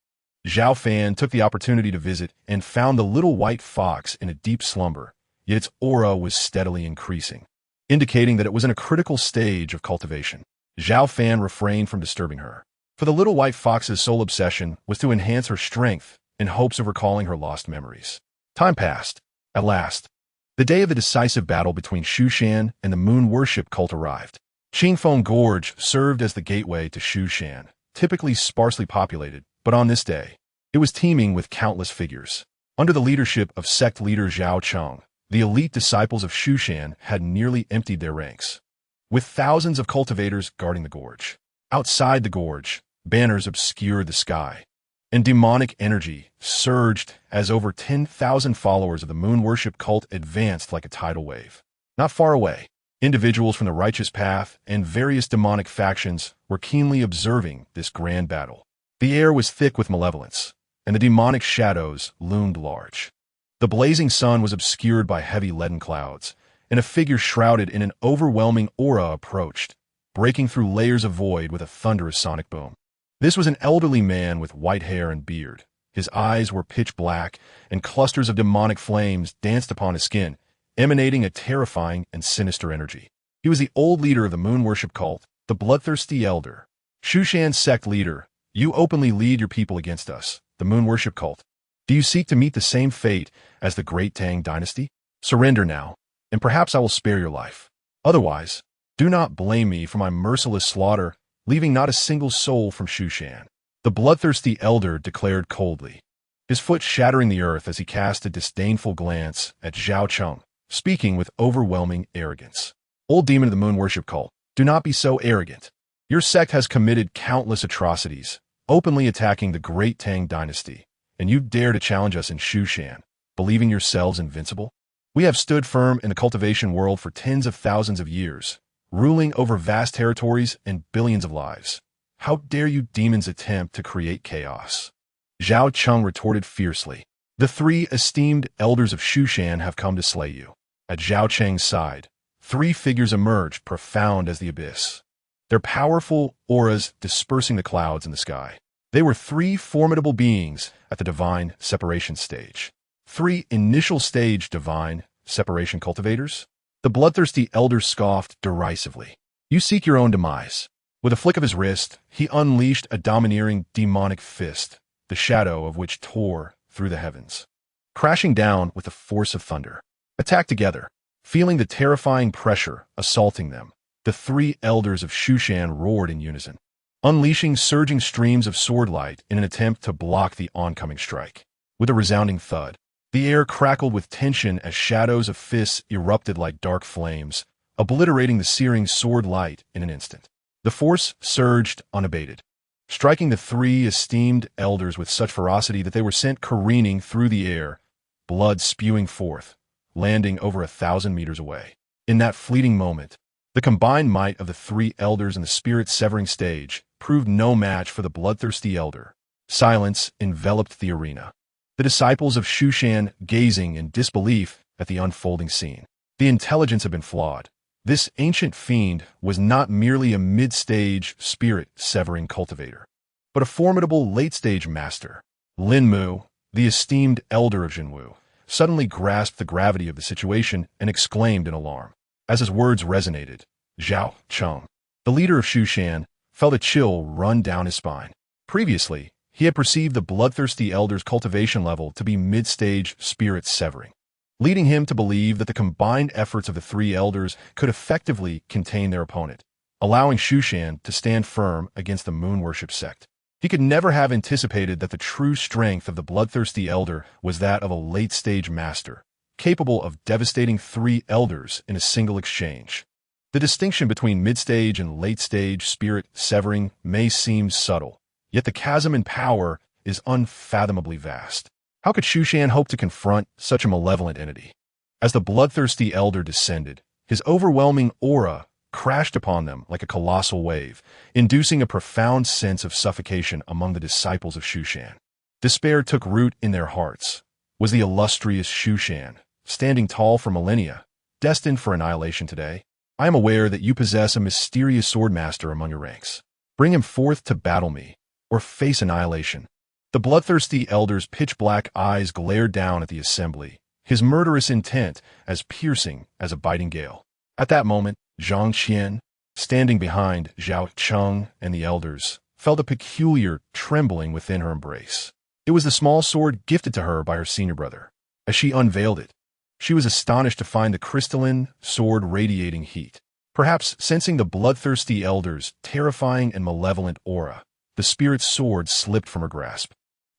Zhao Fan took the opportunity to visit and found the little white fox in a deep slumber, yet its aura was steadily increasing, indicating that it was in a critical stage of cultivation. Zhao Fan refrained from disturbing her, for the little white fox's sole obsession was to enhance her strength in hopes of recalling her lost memories. Time passed. At last, the day of the decisive battle between Shushan and the moon worship cult arrived. Qingfeng Gorge served as the gateway to Shushan, typically sparsely populated, but on this day, it was teeming with countless figures. Under the leadership of sect leader Zhao Cheng, the elite disciples of Shushan had nearly emptied their ranks, with thousands of cultivators guarding the gorge. Outside the gorge, banners obscured the sky, and demonic energy surged as over 10,000 followers of the moon worship cult advanced like a tidal wave. Not far away, individuals from the righteous path and various demonic factions were keenly observing this grand battle. The air was thick with malevolence, and the demonic shadows loomed large. The blazing sun was obscured by heavy leaden clouds, and a figure shrouded in an overwhelming aura approached, breaking through layers of void with a thunderous sonic boom. This was an elderly man with white hair and beard. His eyes were pitch black, and clusters of demonic flames danced upon his skin, emanating a terrifying and sinister energy. He was the old leader of the moon worship cult, the bloodthirsty elder. Shushan sect leader, you openly lead your people against us, the moon worship cult. Do you seek to meet the same fate as the great Tang dynasty? Surrender now, and perhaps I will spare your life. Otherwise, do not blame me for my merciless slaughter, leaving not a single soul from Shushan. The bloodthirsty elder declared coldly, his foot shattering the earth as he cast a disdainful glance at Zhao Cheng, speaking with overwhelming arrogance. Old demon of the moon worship cult, do not be so arrogant. Your sect has committed countless atrocities, openly attacking the great Tang dynasty, and you dare to challenge us in Shushan, believing yourselves invincible? We have stood firm in the cultivation world for tens of thousands of years, ruling over vast territories and billions of lives. How dare you demons attempt to create chaos? Zhao Cheng retorted fiercely. The 3 esteemed elders of Shushan have come to slay you. At Zhao Cheng's side, 3 figures emerged profound as the abyss, their powerful auras dispersing the clouds in the sky. They were 3 formidable beings at the divine separation stage. 3 initial stage divine separation cultivators. The bloodthirsty elder scoffed derisively. You seek your own demise. With a flick of his wrist, he unleashed a domineering demonic fist, the shadow of which tore through the heavens, crashing down with the force of thunder. Attack together. Feeling the terrifying pressure assaulting them, the three elders of Shushan roared in unison, unleashing surging streams of sword light in an attempt to block the oncoming strike. With a resounding thud, the air crackled with tension as shadows of fists erupted like dark flames, obliterating the searing sword light in an instant. The force surged unabated, striking the three esteemed elders with such ferocity that they were sent careening through the air, blood spewing forth, landing over 1,000 meters away. In that fleeting moment, the combined might of the three elders in the spirit-severing stage proved no match for the bloodthirsty elder. Silence enveloped the arena, the disciples of Shushan gazing in disbelief at the unfolding scene. The intelligence had been flawed. This ancient fiend was not merely a mid-stage spirit-severing cultivator, but a formidable late-stage master. Lin Mu, the esteemed elder of Jinwu, suddenly grasped the gravity of the situation and exclaimed in alarm. As his words resonated, Zhao Fan, the leader of Shushan, felt a chill run down his spine. Previously, he had perceived the bloodthirsty elder's cultivation level to be mid-stage spirit-severing, leading him to believe that the combined efforts of the three elders could effectively contain their opponent, allowing Shushan to stand firm against the moon worship sect. He could never have anticipated that the true strength of the bloodthirsty elder was that of a late-stage master, capable of devastating three elders in a single exchange. The distinction between mid-stage and late-stage spirit-severing may seem subtle, yet the chasm in power is unfathomably vast. How could Shushan hope to confront such a malevolent entity? As the bloodthirsty elder descended, his overwhelming aura crashed upon them like a colossal wave, inducing a profound sense of suffocation among the disciples of Shushan. Despair took root in their hearts. Was the illustrious Shushan, standing tall for millennia, destined for annihilation today? I am aware that you possess a mysterious swordmaster among your ranks. Bring him forth to battle me, or face annihilation. The bloodthirsty elder's pitch-black eyes glared down at the assembly, his murderous intent as piercing as a biting gale. At that moment, Zhang Qian, standing behind Zhao Cheng and the elders, felt a peculiar trembling within her embrace. It was the small sword gifted to her by her senior brother. As she unveiled it, she was astonished to find the crystalline sword radiating heat. Perhaps sensing the bloodthirsty elder's terrifying and malevolent aura, the spirit's sword slipped from her grasp,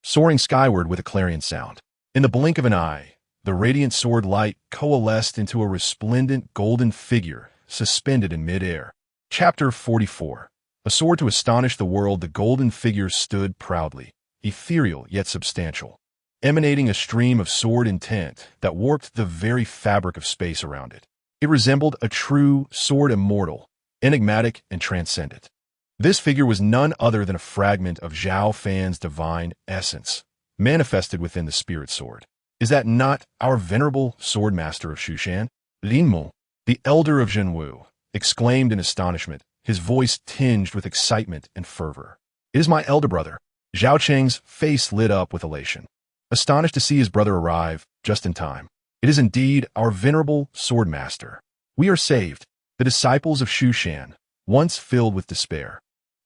soaring skyward with a clarion sound. In the blink of an eye, the radiant sword light coalesced into a resplendent golden figure suspended in mid-air. Chapter 44. A sword to astonish the world, the golden figure stood proudly, ethereal yet substantial, emanating a stream of sword intent that warped the very fabric of space around it. It resembled a true sword immortal, enigmatic and transcendent. This figure was none other than a fragment of Zhao Fan's divine essence, manifested within the spirit sword. Is that not our venerable swordmaster of Shushan? Lin Mu, the elder of Jinwu, exclaimed in astonishment, his voice tinged with excitement and fervor. It is my elder brother. Zhao Cheng's face lit up with elation, astonished to see his brother arrive just in time. It is indeed our venerable swordmaster. We are saved. The disciples of Shushan, once filled with despair,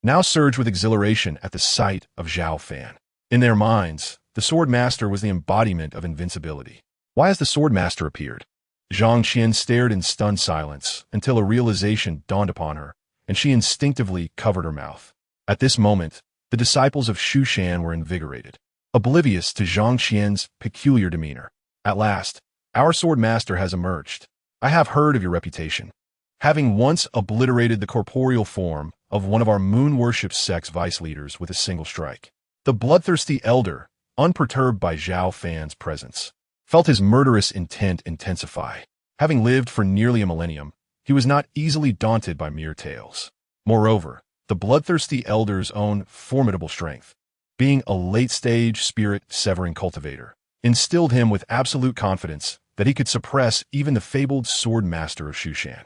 now surged with exhilaration at the sight of Zhao Fan. In their minds, the swordmaster was the embodiment of invincibility. Why has the swordmaster appeared? Zhang Qian stared in stunned silence until a realization dawned upon her, and she instinctively covered her mouth. At this moment, the disciples of Shushan were invigorated, oblivious to Zhang Qian's peculiar demeanor. At last, our swordmaster has emerged. I have heard of your reputation, having once obliterated the corporeal form of one of our moon worship sect's vice leaders with a single strike. The bloodthirsty elder, unperturbed by Zhao Fan's presence, felt his murderous intent intensify. Having lived for nearly a millennium, he was not easily daunted by mere tales. Moreover, the bloodthirsty elder's own formidable strength, being a late-stage spirit-severing cultivator, instilled him with absolute confidence that he could suppress even the fabled sword master of Shushan.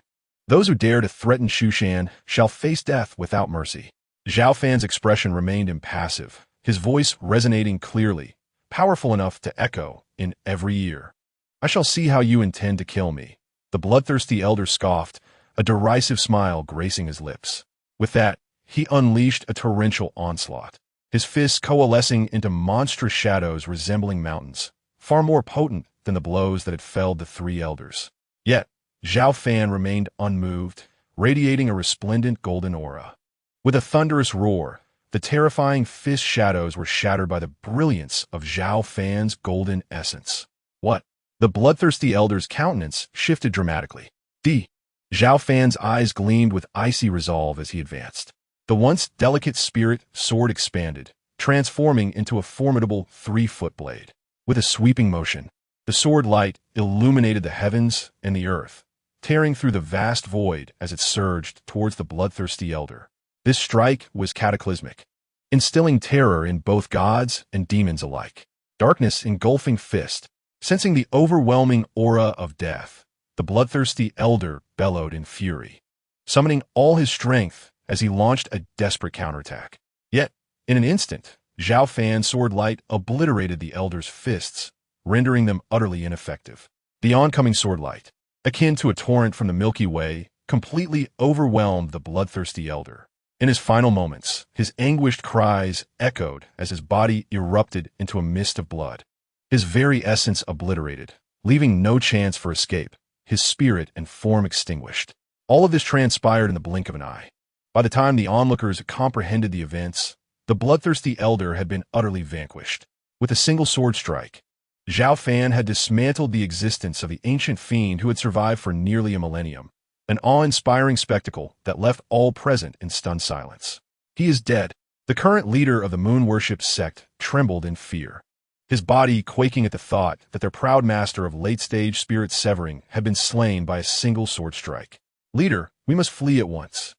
Those who dare to threaten Shushan shall face death without mercy. Zhao Fan's expression remained impassive, his voice resonating clearly, powerful enough to echo in every ear. I shall see how you intend to kill me. The bloodthirsty elder scoffed, a derisive smile gracing his lips. With that, he unleashed a torrential onslaught, his fists coalescing into monstrous shadows resembling mountains, far more potent than the blows that had felled the three elders. Yet, Zhao Fan remained unmoved, radiating a resplendent golden aura. With a thunderous roar, the terrifying fist shadows were shattered by the brilliance of Zhao Fan's golden essence. What? The bloodthirsty elder's countenance shifted dramatically. Zhao Fan's eyes gleamed with icy resolve as he advanced. The once delicate spirit sword expanded, transforming into a formidable 3-foot blade. With a sweeping motion, the sword light illuminated the heavens and the earth, tearing through the vast void as it surged towards the bloodthirsty elder. This strike was cataclysmic, instilling terror in both gods and demons alike. Darkness engulfing fist, sensing the overwhelming aura of death, the bloodthirsty elder bellowed in fury, summoning all his strength as he launched a desperate counterattack. Yet, in an instant, Zhao Fan's sword light obliterated the elder's fists, rendering them utterly ineffective. The oncoming sword light, akin to a torrent from the Milky Way, completely overwhelmed the bloodthirsty elder. In his final moments, his anguished cries echoed as his body erupted into a mist of blood. His very essence obliterated, leaving no chance for escape, his spirit and form extinguished. All of this transpired in the blink of an eye. By the time the onlookers comprehended the events, the bloodthirsty elder had been utterly vanquished. With a single sword strike, Zhao Fan had dismantled the existence of the ancient fiend who had survived for nearly a millennium, an awe-inspiring spectacle that left all present in stunned silence. He is dead. The current leader of the moon worship sect trembled in fear, his body quaking at the thought that their proud master of late-stage spirit severing had been slain by a single sword strike. "Leader, we must flee at once."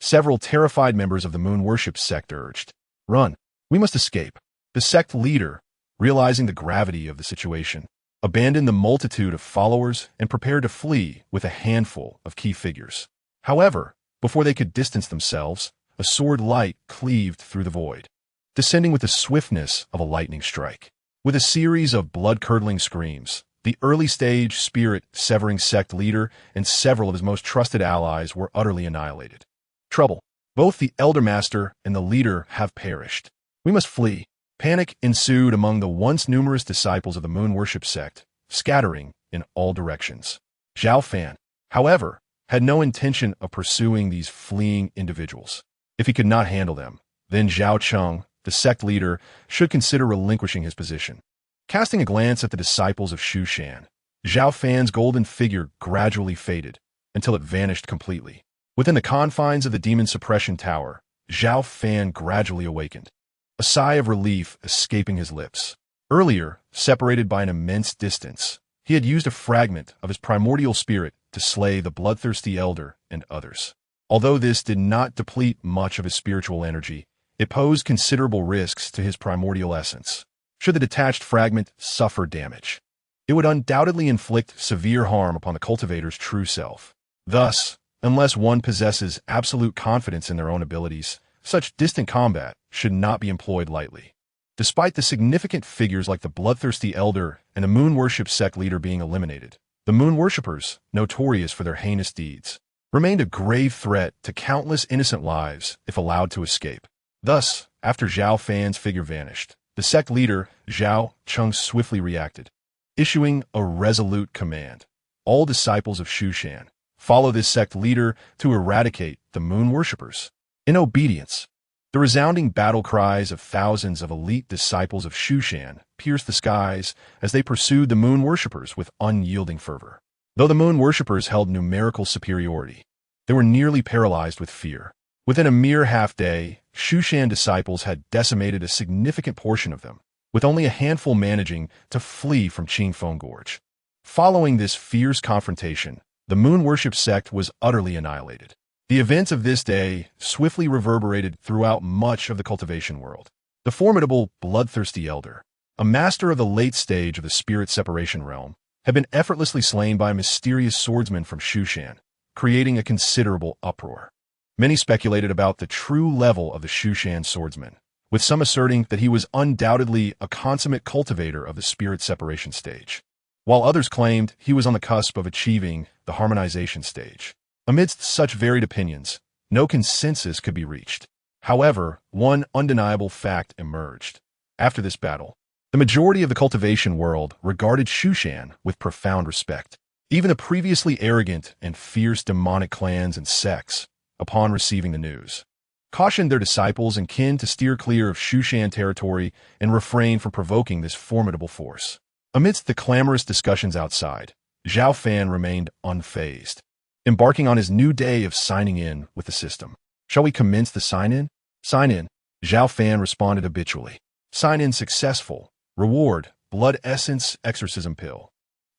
Several terrified members of the moon worship sect urged. "Run. We must escape." The sect leader, realizing the gravity of the situation, abandoned the multitude of followers and prepared to flee with a handful of key figures. However, before they could distance themselves, a sword light cleaved through the void, descending with the swiftness of a lightning strike. With a series of blood-curdling screams, the early-stage spirit-severing sect leader and several of his most trusted allies were utterly annihilated. Trouble. Both the Elder Master and the leader have perished. We must flee. Panic ensued among the once numerous disciples of the moon worship sect, scattering in all directions. Zhao Fan, however, had no intention of pursuing these fleeing individuals. If he could not handle them, then Zhao Cheng, the sect leader, should consider relinquishing his position. Casting a glance at the disciples of Shushan, Zhao Fan's golden figure gradually faded until it vanished completely. Within the confines of the demon suppression tower, Zhao Fan gradually awakened, a sigh of relief escaping his lips. Earlier, separated by an immense distance, he had used a fragment of his primordial spirit to slay the bloodthirsty elder and others. Although this did not deplete much of his spiritual energy, it posed considerable risks to his primordial essence. Should the detached fragment suffer damage, it would undoubtedly inflict severe harm upon the cultivator's true self. Thus, unless one possesses absolute confidence in their own abilities, such distant combat should not be employed lightly. Despite the significant figures like the bloodthirsty elder and the moon worship sect leader being eliminated, the moon worshippers, notorious for their heinous deeds, remained a grave threat to countless innocent lives if allowed to escape. Thus, after Zhao Fan's figure vanished, the sect leader, Zhao Cheng, swiftly reacted, issuing a resolute command. All disciples of Shushan, follow this sect leader to eradicate the moon worshippers. In obedience, the resounding battle cries of thousands of elite disciples of Shushan pierced the skies as they pursued the moon worshippers with unyielding fervor. Though the moon worshippers held numerical superiority, they were nearly paralyzed with fear. Within a mere half-day, Shushan disciples had decimated a significant portion of them, with only a handful managing to flee from Qingfeng Gorge. Following this fierce confrontation, the moon worship sect was utterly annihilated. The events of this day swiftly reverberated throughout much of the cultivation world. The formidable, bloodthirsty elder, a master of the late stage of the spirit separation realm, had been effortlessly slain by a mysterious swordsman from Shushan, creating a considerable uproar. Many speculated about the true level of the Shushan swordsman, with some asserting that he was undoubtedly a consummate cultivator of the spirit separation stage, while others claimed he was on the cusp of achieving the harmonization stage. Amidst such varied opinions, no consensus could be reached. However, one undeniable fact emerged. After this battle, the majority of the cultivation world regarded Shushan with profound respect. Even the previously arrogant and fierce demonic clans and sects, upon receiving the news, cautioned their disciples and kin to steer clear of Shushan territory and refrain from provoking this formidable force. Amidst the clamorous discussions outside, Zhao Fan remained unfazed, embarking on his new day of signing in with the system. "Shall we commence the sign-in?" "Sign in," Zhao Fan responded habitually. "Sign-in successful. Reward, blood essence exorcism pill."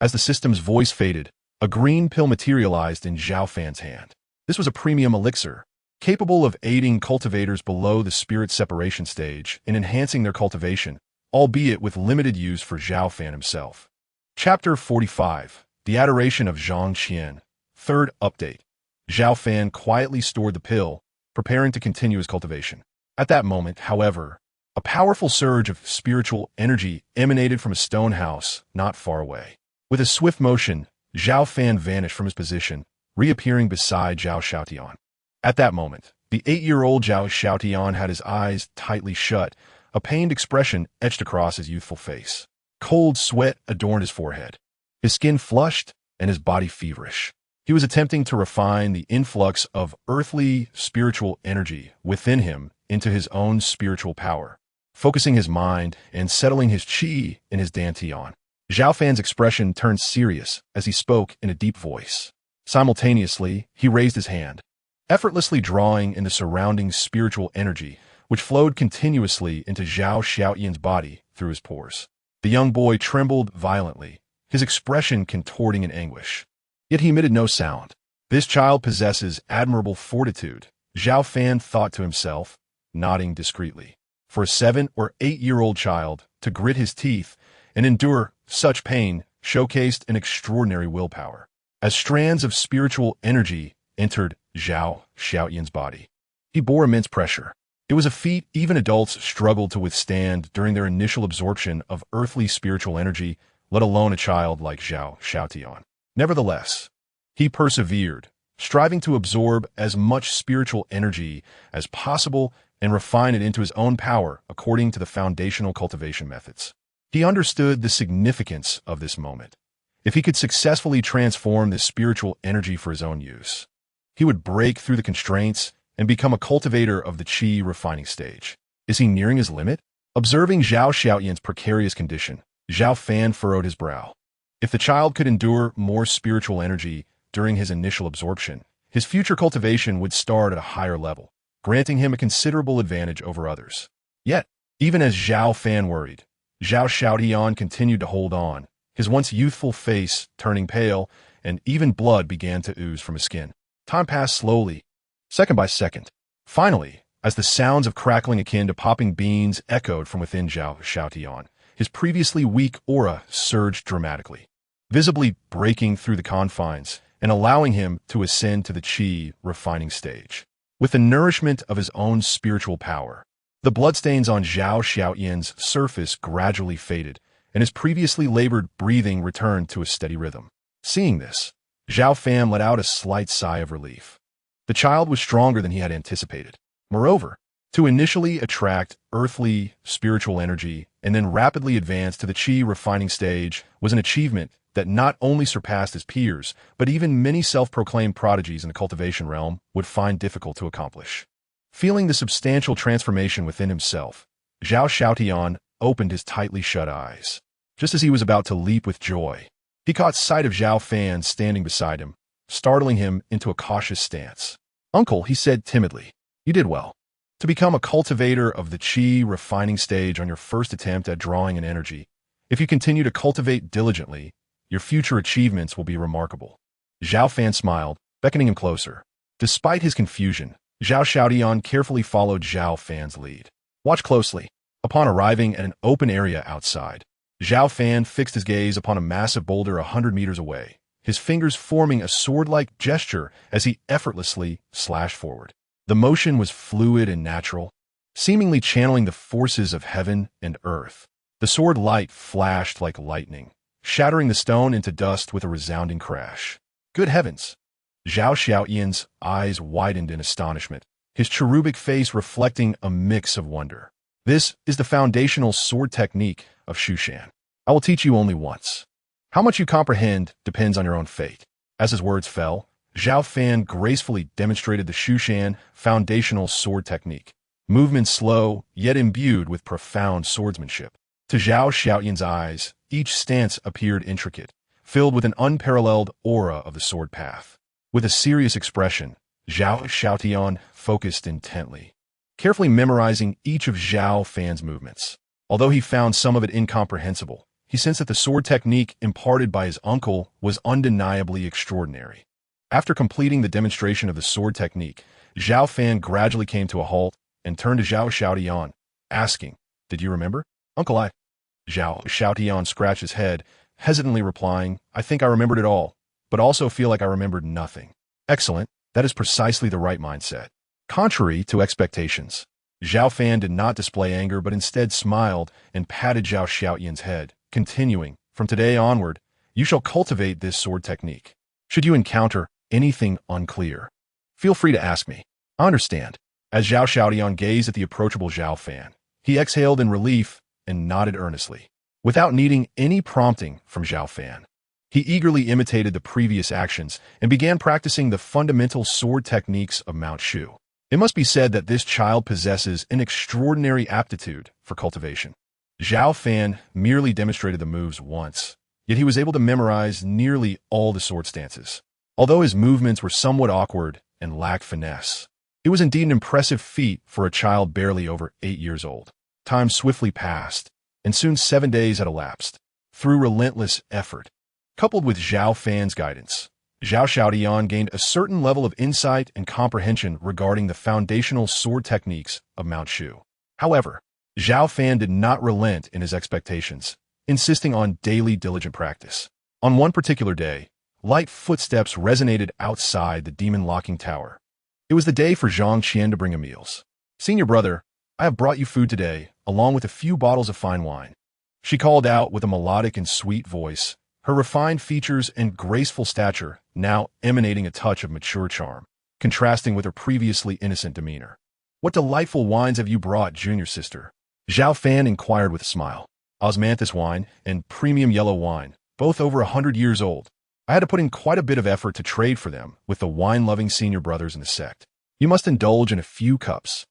As the system's voice faded, a green pill materialized in Zhao Fan's hand. This was a premium elixir, capable of aiding cultivators below the spirit separation stage in enhancing their cultivation, albeit with limited use for Zhao Fan himself. Chapter 45. The Adoration of Zhang Qian. Third update. Zhao Fan quietly stored the pill, preparing to continue his cultivation. At that moment, however, a powerful surge of spiritual energy emanated from a stone house not far away. With a swift motion, Zhao Fan vanished from his position, reappearing beside Zhao Xiaotian. At that moment, the 8-year-old Zhao Xiaotian had his eyes tightly shut, a pained expression etched across his youthful face. Cold sweat adorned his forehead, his skin flushed, and his body feverish. He was attempting to refine the influx of earthly spiritual energy within him into his own spiritual power, focusing his mind and settling his qi in his dantian. Zhao Fan's expression turned serious as he spoke in a deep voice. Simultaneously, he raised his hand, effortlessly drawing in the surrounding spiritual energy, which flowed continuously into Zhao Xiaotian's body through his pores. The young boy trembled violently, his expression contorting in anguish. Yet he emitted no sound. This child possesses admirable fortitude, Zhao Fan thought to himself, nodding discreetly. For a 7 or 8-year-old child to grit his teeth and endure such pain showcased an extraordinary willpower. As strands of spiritual energy entered Zhao Xiaotian's body, he bore immense pressure. It was a feat even adults struggled to withstand during their initial absorption of earthly spiritual energy, let alone a child like Zhao Xiaotian. Nevertheless, he persevered, striving to absorb as much spiritual energy as possible and refine it into his own power according to the foundational cultivation methods. He understood the significance of this moment. If he could successfully transform this spiritual energy for his own use, he would break through the constraints and become a cultivator of the qi refining stage. Is he nearing his limit? Observing Zhao Xiaotian's precarious condition, Zhao Fan furrowed his brow. If the child could endure more spiritual energy during his initial absorption, his future cultivation would start at a higher level, granting him a considerable advantage over others. Yet, even as Zhao Fan worried, Zhao Xiaotian continued to hold on, his once youthful face turning pale, and even blood began to ooze from his skin. Time passed slowly, second by second. Finally, as the sounds of crackling akin to popping beans echoed from within Zhao Xiaotian, his previously weak aura surged dramatically, visibly breaking through the confines and allowing him to ascend to the qi refining stage. With the nourishment of his own spiritual power, the bloodstains on Zhao Xiaotian's surface gradually faded, and his previously labored breathing returned to a steady rhythm. Seeing this, Zhao Fan let out a slight sigh of relief. The child was stronger than he had anticipated. Moreover, to initially attract earthly spiritual energy and then rapidly advance to the qi refining stage was an achievement that not only surpassed his peers, but even many self-proclaimed prodigies in the cultivation realm would find difficult to accomplish. Feeling the substantial transformation within himself, Zhao Xiaotian opened his tightly shut eyes. Just as he was about to leap with joy, he caught sight of Zhao Fan standing beside him, startling him into a cautious stance. "Uncle," he said timidly, "you did well. To become a cultivator of the qi refining stage on your first attempt at drawing an energy, if you continue to cultivate diligently, your future achievements will be remarkable." Zhao Fan smiled, beckoning him closer. Despite his confusion, Zhao Xiaotian carefully followed Zhao Fan's lead. "Watch closely." Upon arriving at an open area outside, Zhao Fan fixed his gaze upon a massive boulder 100 meters away, his fingers forming a sword-like gesture as he effortlessly slashed forward. The motion was fluid and natural, seemingly channeling the forces of heaven and earth. The sword light flashed like lightning, shattering the stone into dust with a resounding crash. Good heavens! Zhao Xiaotian's eyes widened in astonishment, his cherubic face reflecting a mix of wonder. "This is the foundational sword technique of Shushan. I will teach you only once. How much you comprehend depends on your own fate. As his words fell, Zhao Fan gracefully demonstrated the Shushan foundational sword technique. Movements slow, yet imbued with profound swordsmanship. To Zhao Xiaoyan's eyes, each stance appeared intricate, filled with an unparalleled aura of the sword path. With a serious expression, Zhao Xiaotian focused intently, carefully memorizing each of Zhao Fan's movements. Although he found some of it incomprehensible, he sensed that the sword technique imparted by his uncle was undeniably extraordinary. After completing the demonstration of the sword technique, Zhao Fan gradually came to a halt and turned to Zhao Xiaotian, asking, "Did you remember?" "Uncle, Zhao Xiaotian scratched his head, hesitantly replying, "I think I remembered it all, but also feel like I remembered nothing." "Excellent. That is precisely the right mindset." Contrary to expectations, Zhao Fan did not display anger but instead smiled and patted Zhao Xiaotian's head, continuing, "From today onward, you shall cultivate this sword technique. Should you encounter anything unclear, feel free to ask me. I understand." As Zhao Xiaotian gazed at the approachable Zhao Fan, he exhaled in relief and nodded earnestly. Without needing any prompting from Zhao Fan, he eagerly imitated the previous actions and began practicing the fundamental sword techniques of Mount Shu. It must be said that this child possesses an extraordinary aptitude for cultivation. Zhao Fan merely demonstrated the moves once, yet he was able to memorize nearly all the sword stances. Although his movements were somewhat awkward and lacked finesse, it was indeed an impressive feat for a child barely over 8 years old. Time swiftly passed, and soon 7 days had elapsed. Through relentless effort, coupled with Zhao Fan's guidance, Zhao Xiaotian gained a certain level of insight and comprehension regarding the foundational sword techniques of Mount Shu. However, Zhao Fan did not relent in his expectations, insisting on daily diligent practice. On one particular day, light footsteps resonated outside the demon-locking tower. It was the day for Zhang Qian to bring him meals. "Senior brother, I have brought you food today, along with a few bottles of fine wine," she called out with a melodic and sweet voice, her refined features and graceful stature now emanating a touch of mature charm, contrasting with her previously innocent demeanor. "What delightful wines have you brought, junior sister?" Zhao Fan inquired with a smile. "Osmanthus wine and premium yellow wine, both over 100 years old. I had to put in quite a bit of effort to trade for them with the wine-loving senior brothers in the sect. You must indulge in a few cups."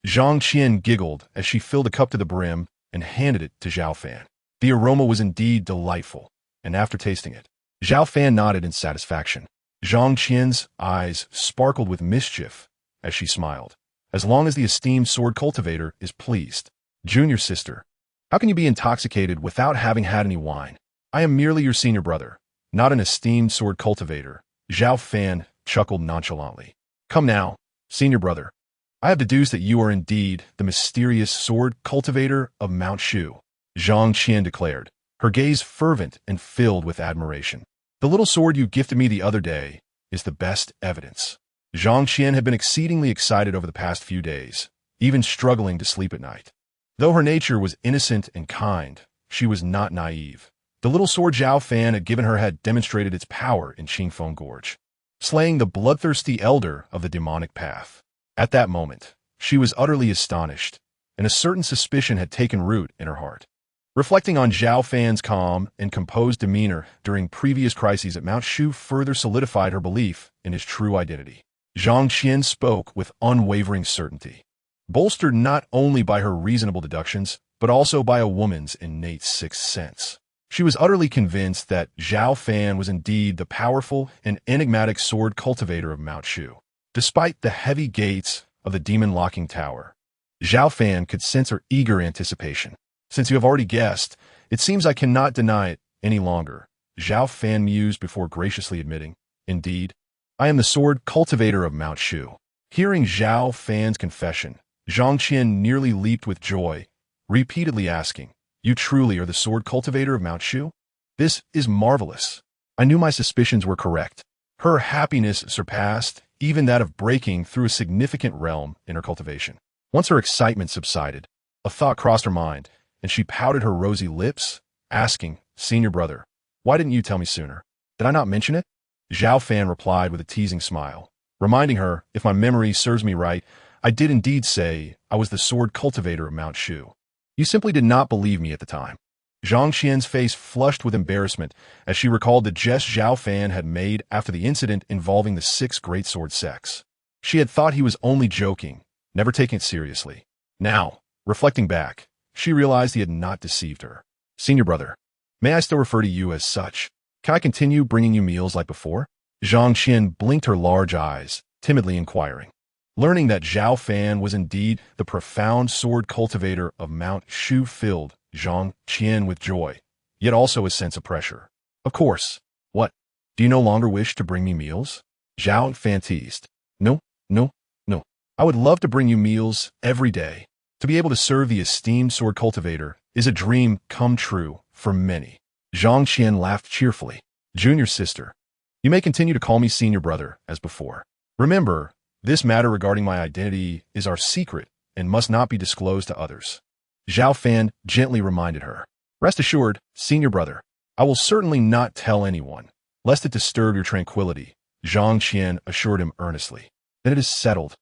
Zhang Qian giggled as she filled a cup to the brim and handed it to Zhao Fan. The aroma was indeed delightful, and after tasting it, Zhao Fan nodded in satisfaction. Zhang Qian's eyes sparkled with mischief as she smiled. "As long as the esteemed sword cultivator is pleased. Junior sister, how can you be intoxicated without having had any wine? I am merely your senior brother, not an esteemed sword cultivator." Zhao Fan chuckled nonchalantly. "Come now, senior brother. I have deduced that you are indeed the mysterious sword cultivator of Mount Shu," Zhang Qian declared, her gaze fervent and filled with admiration. "The little sword you gifted me the other day is the best evidence." Zhang Qian had been exceedingly excited over the past few days, even struggling to sleep at night. Though her nature was innocent and kind, she was not naive. The little sword Zhao Fan had given her had demonstrated its power in Qingfeng Gorge, slaying the bloodthirsty elder of the demonic path. At that moment, she was utterly astonished, and a certain suspicion had taken root in her heart. Reflecting on Zhao Fan's calm and composed demeanor during previous crises at Mount Shu further solidified her belief in his true identity. Zhang Qian spoke with unwavering certainty, bolstered not only by her reasonable deductions, but also by a woman's innate sixth sense. She was utterly convinced that Zhao Fan was indeed the powerful and enigmatic sword cultivator of Mount Shu. Despite the heavy gates of the demon-locking tower, Zhao Fan could sense her eager anticipation. "Since you have already guessed, it seems I cannot deny it any longer," Zhao Fan mused before graciously admitting, "Indeed, I am the sword cultivator of Mount Shu." Hearing Zhao Fan's confession, Zhang Qian nearly leaped with joy, repeatedly asking, "You truly are the sword cultivator of Mount Shu? This is marvelous. I knew my suspicions were correct." Her happiness surpassed even that of breaking through a significant realm in her cultivation. Once her excitement subsided, a thought crossed her mind, and she pouted her rosy lips, asking, "Senior brother, why didn't you tell me sooner? Did I not mention it?" Zhao Fan replied with a teasing smile, reminding her, if my memory serves me right, I did indeed say I was the sword cultivator of Mount Shu. You simply did not believe me at the time. Zhang Qian's face flushed with embarrassment as she recalled the jest Zhao Fan had made after the incident involving the 6 greatsword sects. She had thought he was only joking, never taking it seriously. Now, reflecting back, she realized he had not deceived her. Senior brother, may I still refer to you as such? Can I continue bringing you meals like before? Zhang Qian blinked her large eyes, timidly inquiring. Learning that Zhao Fan was indeed the profound sword cultivator of Mount Shu filled Zhang Qian with joy, yet also a sense of pressure. Of course. What? Do you no longer wish to bring me meals? Zhao Fan teased. No. I would love to bring you meals every day. To be able to serve the esteemed sword cultivator is a dream come true for many. Zhang Qian laughed cheerfully. Junior sister, you may continue to call me senior brother as before. Remember, this matter regarding my identity is our secret and must not be disclosed to others. Zhao Fan gently reminded her. Rest assured, senior brother, I will certainly not tell anyone, lest it disturb your tranquility, Zhang Qian assured him earnestly. Then it is settled,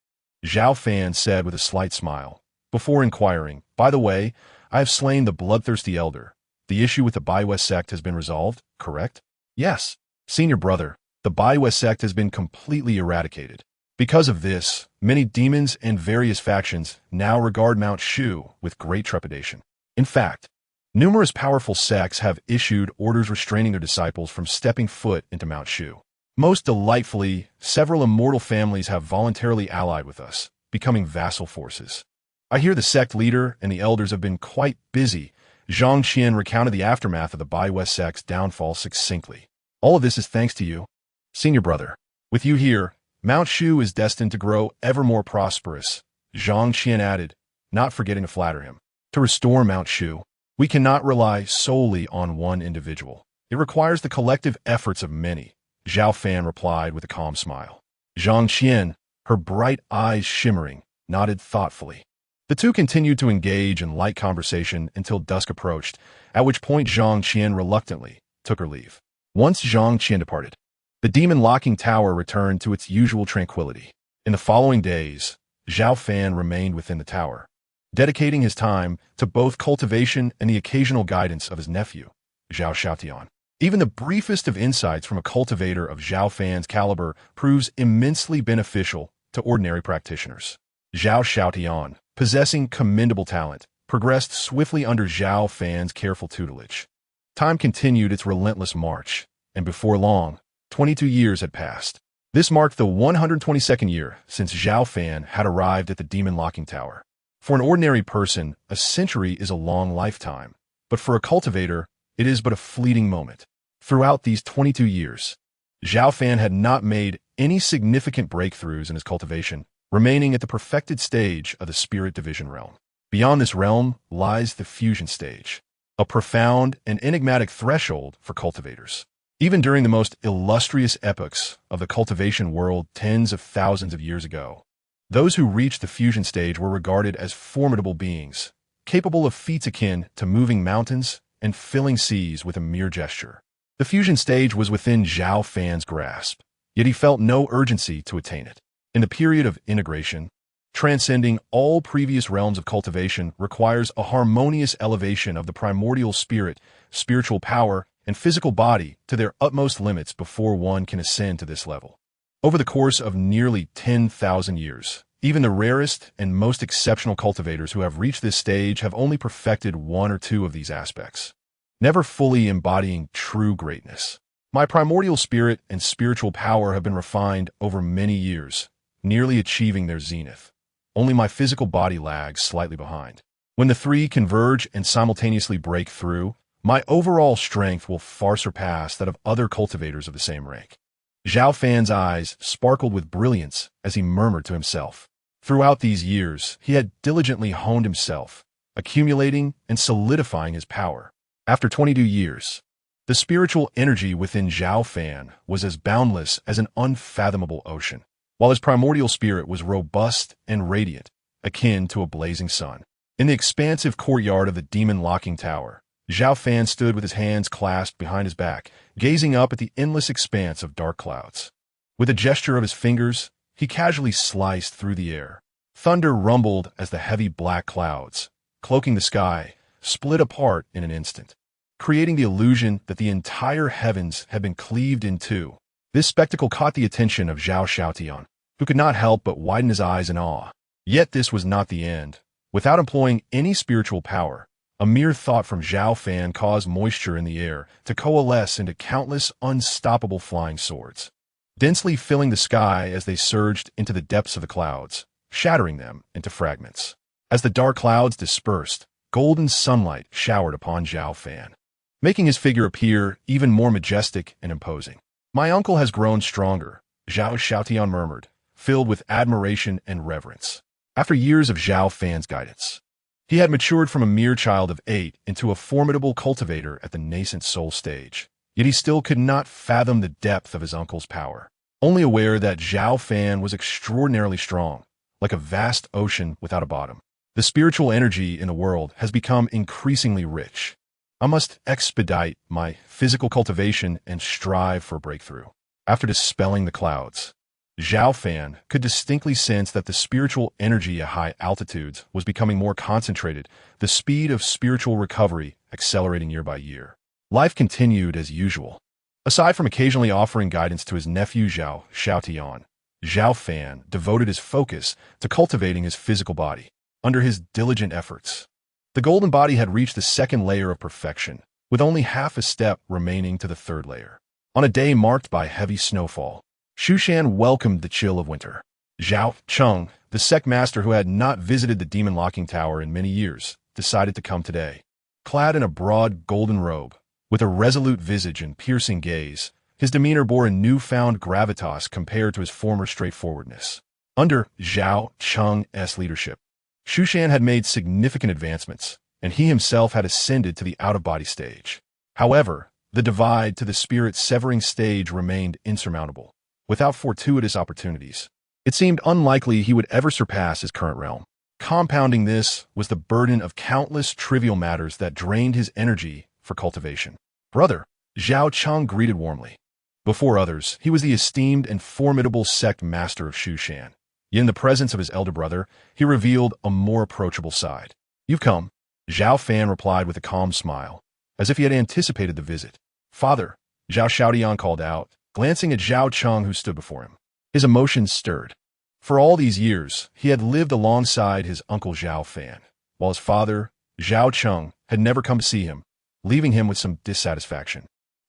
Zhao Fan said with a slight smile, before inquiring, by the way, I have slain the bloodthirsty elder. The issue with the Peiyuan sect has been resolved, correct? Yes, senior brother, the Peiyuan sect has been completely eradicated. Because of this, many demons and various factions now regard Mount Shu with great trepidation. In fact, numerous powerful sects have issued orders restraining their disciples from stepping foot into Mount Shu. Most delightfully, several immortal families have voluntarily allied with us, becoming vassal forces. I hear the sect leader and the elders have been quite busy. Zhang Qian recounted the aftermath of the Peiyuan sect's downfall succinctly. All of this is thanks to you, senior brother. With you here, Mount Shu is destined to grow ever more prosperous, Zhang Qian added, not forgetting to flatter him. To restore Mount Shu, we cannot rely solely on one individual. It requires the collective efforts of many, Zhao Fan replied with a calm smile. Zhang Qian, her bright eyes shimmering, nodded thoughtfully. The two continued to engage in light conversation until dusk approached, at which point Zhang Qian reluctantly took her leave. Once Zhang Qian departed, the demon-locking tower returned to its usual tranquility. In the following days, Zhao Fan remained within the tower, dedicating his time to both cultivation and the occasional guidance of his nephew, Zhao Xiaotian. Even the briefest of insights from a cultivator of Zhao Fan's caliber proves immensely beneficial to ordinary practitioners. Zhao Xiaotian, possessing commendable talent, progressed swiftly under Zhao Fan's careful tutelage. Time continued its relentless march, and before long, 22 years had passed. This marked the 122nd year since Zhao Fan had arrived at the demon-locking tower. For an ordinary person, a century is a long lifetime, but for a cultivator, it is but a fleeting moment. Throughout these 22 years, Zhao Fan had not made any significant breakthroughs in his cultivation, remaining at the perfected stage of the spirit division realm. Beyond this realm lies the fusion stage, a profound and enigmatic threshold for cultivators. Even during the most illustrious epochs of the cultivation world tens of thousands of years ago, those who reached the fusion stage were regarded as formidable beings, capable of feats akin to moving mountains and filling seas with a mere gesture. The fusion stage was within Zhao Fan's grasp, yet he felt no urgency to attain it. In the period of integration, transcending all previous realms of cultivation requires a harmonious elevation of the primordial spirit, spiritual power, and physical body to their utmost limits before one can ascend to this level. Over the course of nearly 10,000 years, even the rarest and most exceptional cultivators who have reached this stage have only perfected one or two of these aspects, never fully embodying true greatness. My primordial spirit and spiritual power have been refined over many years, nearly achieving their zenith. Only my physical body lags slightly behind. When the three converge and simultaneously break through, my overall strength will far surpass that of other cultivators of the same rank. Zhao Fan's eyes sparkled with brilliance as he murmured to himself. Throughout these years, he had diligently honed himself, accumulating and solidifying his power. After 22 years, the spiritual energy within Zhao Fan was as boundless as an unfathomable ocean, while his primordial spirit was robust and radiant, akin to a blazing sun. In the expansive courtyard of the demon-locking tower, Zhao Fan stood with his hands clasped behind his back, gazing up at the endless expanse of dark clouds. With a gesture of his fingers, he casually sliced through the air. Thunder rumbled as the heavy black clouds, cloaking the sky, split apart in an instant. creating the illusion that the entire heavens had been cleaved in two. This spectacle caught the attention of Zhao Xiaotian, who could not help but widen his eyes in awe. Yet this was not the end. Without employing any spiritual power, a mere thought from Zhao Fan caused moisture in the air to coalesce into countless unstoppable flying swords, densely filling the sky as they surged into the depths of the clouds, shattering them into fragments. As the dark clouds dispersed, golden sunlight showered upon Zhao Fan, making his figure appear even more majestic and imposing. "My uncle has grown stronger," Zhao Xiaotian murmured, filled with admiration and reverence. After years of Zhao Fan's guidance, he had matured from a mere child of 8 into a formidable cultivator at the nascent soul stage. Yet he still could not fathom the depth of his uncle's power, only aware that Zhao Fan was extraordinarily strong, like a vast ocean without a bottom. The spiritual energy in the world has become increasingly rich. I must expedite my physical cultivation and strive for breakthrough. After dispelling the clouds, Zhao Fan could distinctly sense that the spiritual energy at high altitudes was becoming more concentrated, the speed of spiritual recovery accelerating year by year. Life continued as usual. Aside from occasionally offering guidance to his nephew Zhao Xiaotian, Zhao Fan devoted his focus to cultivating his physical body. Under his diligent efforts, the golden body had reached the second layer of perfection, with only half a step remaining to the third layer. On a day marked by heavy snowfall, Shushan welcomed the chill of winter. Zhao Cheng, the sect master who had not visited the demon locking tower in many years, decided to come today. Clad in a broad golden robe, with a resolute visage and piercing gaze, his demeanor bore a newfound gravitas compared to his former straightforwardness. Under Zhao Cheng's leadership, Shushan had made significant advancements, and he himself had ascended to the out-of-body stage. However, the divide to the spirit-severing stage remained insurmountable. Without fortuitous opportunities, it seemed unlikely he would ever surpass his current realm. Compounding this was the burden of countless trivial matters that drained his energy for cultivation. "Brother," Zhao Cheng greeted warmly. Before others, he was the esteemed and formidable sect master of Shushan. Yet in the presence of his elder brother, he revealed a more approachable side. "You've come," Zhao Fan replied with a calm smile, as if he had anticipated the visit. "Father," Zhao Xiaotian called out, glancing at Zhao Cheng who stood before him. His emotions stirred. For all these years, he had lived alongside his uncle Zhao Fan, while his father, Zhao Cheng, had never come to see him, leaving him with some dissatisfaction.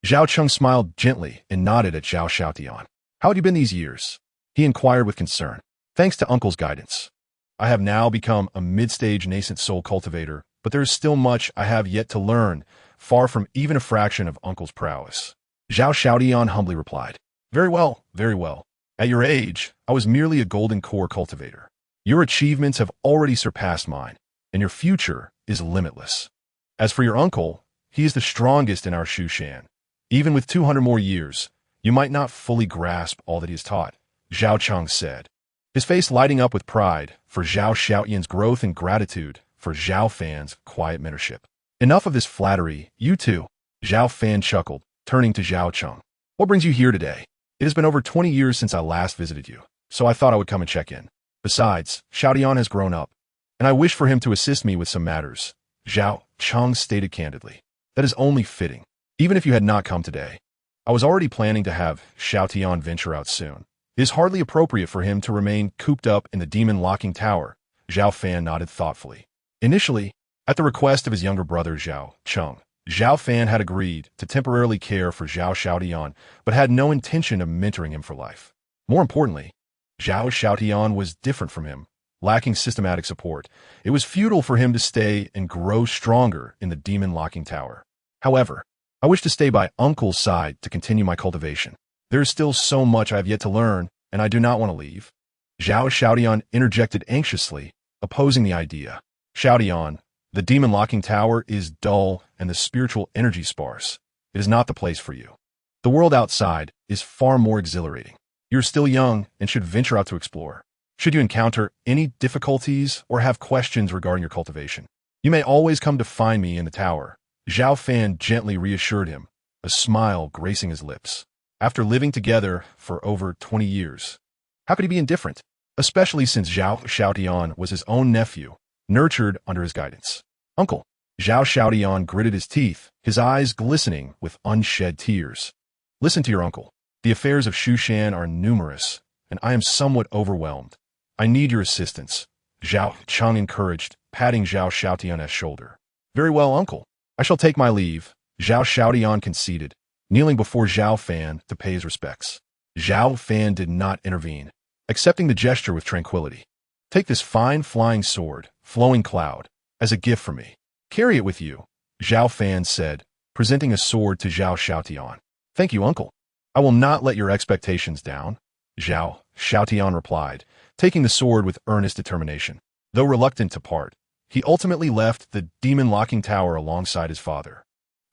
Zhao Cheng smiled gently and nodded at Zhao Xiaotian. "How had you been these years?" he inquired with concern. "Thanks to uncle's guidance, I have now become a mid-stage nascent soul cultivator, but there is still much I have yet to learn, far from even a fraction of uncle's prowess," Zhao Xiaotian humbly replied. Very well, very well. At your age, I was merely a golden core cultivator. Your achievements have already surpassed mine, and your future is limitless. As for your uncle, he is the strongest in our Shushan. Even with 200 more years, you might not fully grasp all that he has taught," Zhao Cheng said, his face lighting up with pride for Zhao Xiaotian's growth and gratitude for Zhao Fan's quiet mentorship. "Enough of this flattery, you too," Zhao Fan chuckled, turning to Zhao Cheng. "What brings you here today? It has been over 20 years since I last visited you, so I thought I would come and check in. Besides, Xiaotian has grown up, and I wish for him to assist me with some matters," Zhao Cheng stated candidly. "That is only fitting. Even if you had not come today, I was already planning to have Xiaotian venture out soon. It is hardly appropriate for him to remain cooped up in the demon locking tower," Zhao Fan nodded thoughtfully. Initially, at the request of his younger brother Zhao Cheng, Zhao Fan had agreed to temporarily care for Zhao Xiaotian, but had no intention of mentoring him for life. More importantly, Zhao Xiaotian was different from him, lacking systematic support. It was futile for him to stay and grow stronger in the demon locking tower. "However, I wish to stay by uncle's side to continue my cultivation. There is still so much I have yet to learn, and I do not want to leave," Zhao Xiaotian interjected anxiously, opposing the idea. "Xiaotian, the demon locking tower is dull and the spiritual energy sparse. It is not the place for you. The world outside is far more exhilarating. You're still young and should venture out to explore. Should you encounter any difficulties or have questions regarding your cultivation, you may always come to find me in the tower," Zhao Fan gently reassured him, a smile gracing his lips. After living together for over 20 years, how could he be indifferent? Especially since Zhao Xiaotian was his own nephew, nurtured under his guidance. "Uncle," Zhao Xiaotian gritted his teeth, his eyes glistening with unshed tears. Listen to your uncle. The affairs of Shushan are numerous, and I am somewhat overwhelmed. I need your assistance. Zhao Cheng encouraged, patting Zhao Xiaotian's shoulder. Very well, uncle. I shall take my leave. Zhao Xiaotian conceded, kneeling before Zhao Fan to pay his respects. Zhao Fan did not intervene, accepting the gesture with tranquility. Take this fine flying sword, flowing cloud, as a gift from me. Carry it with you, Zhao Fan said, presenting a sword to Zhao Xiaotian. Thank you, uncle. I will not let your expectations down, Zhao Xiaotian replied, taking the sword with earnest determination. Though reluctant to part, he ultimately left the demon-locking tower alongside his father,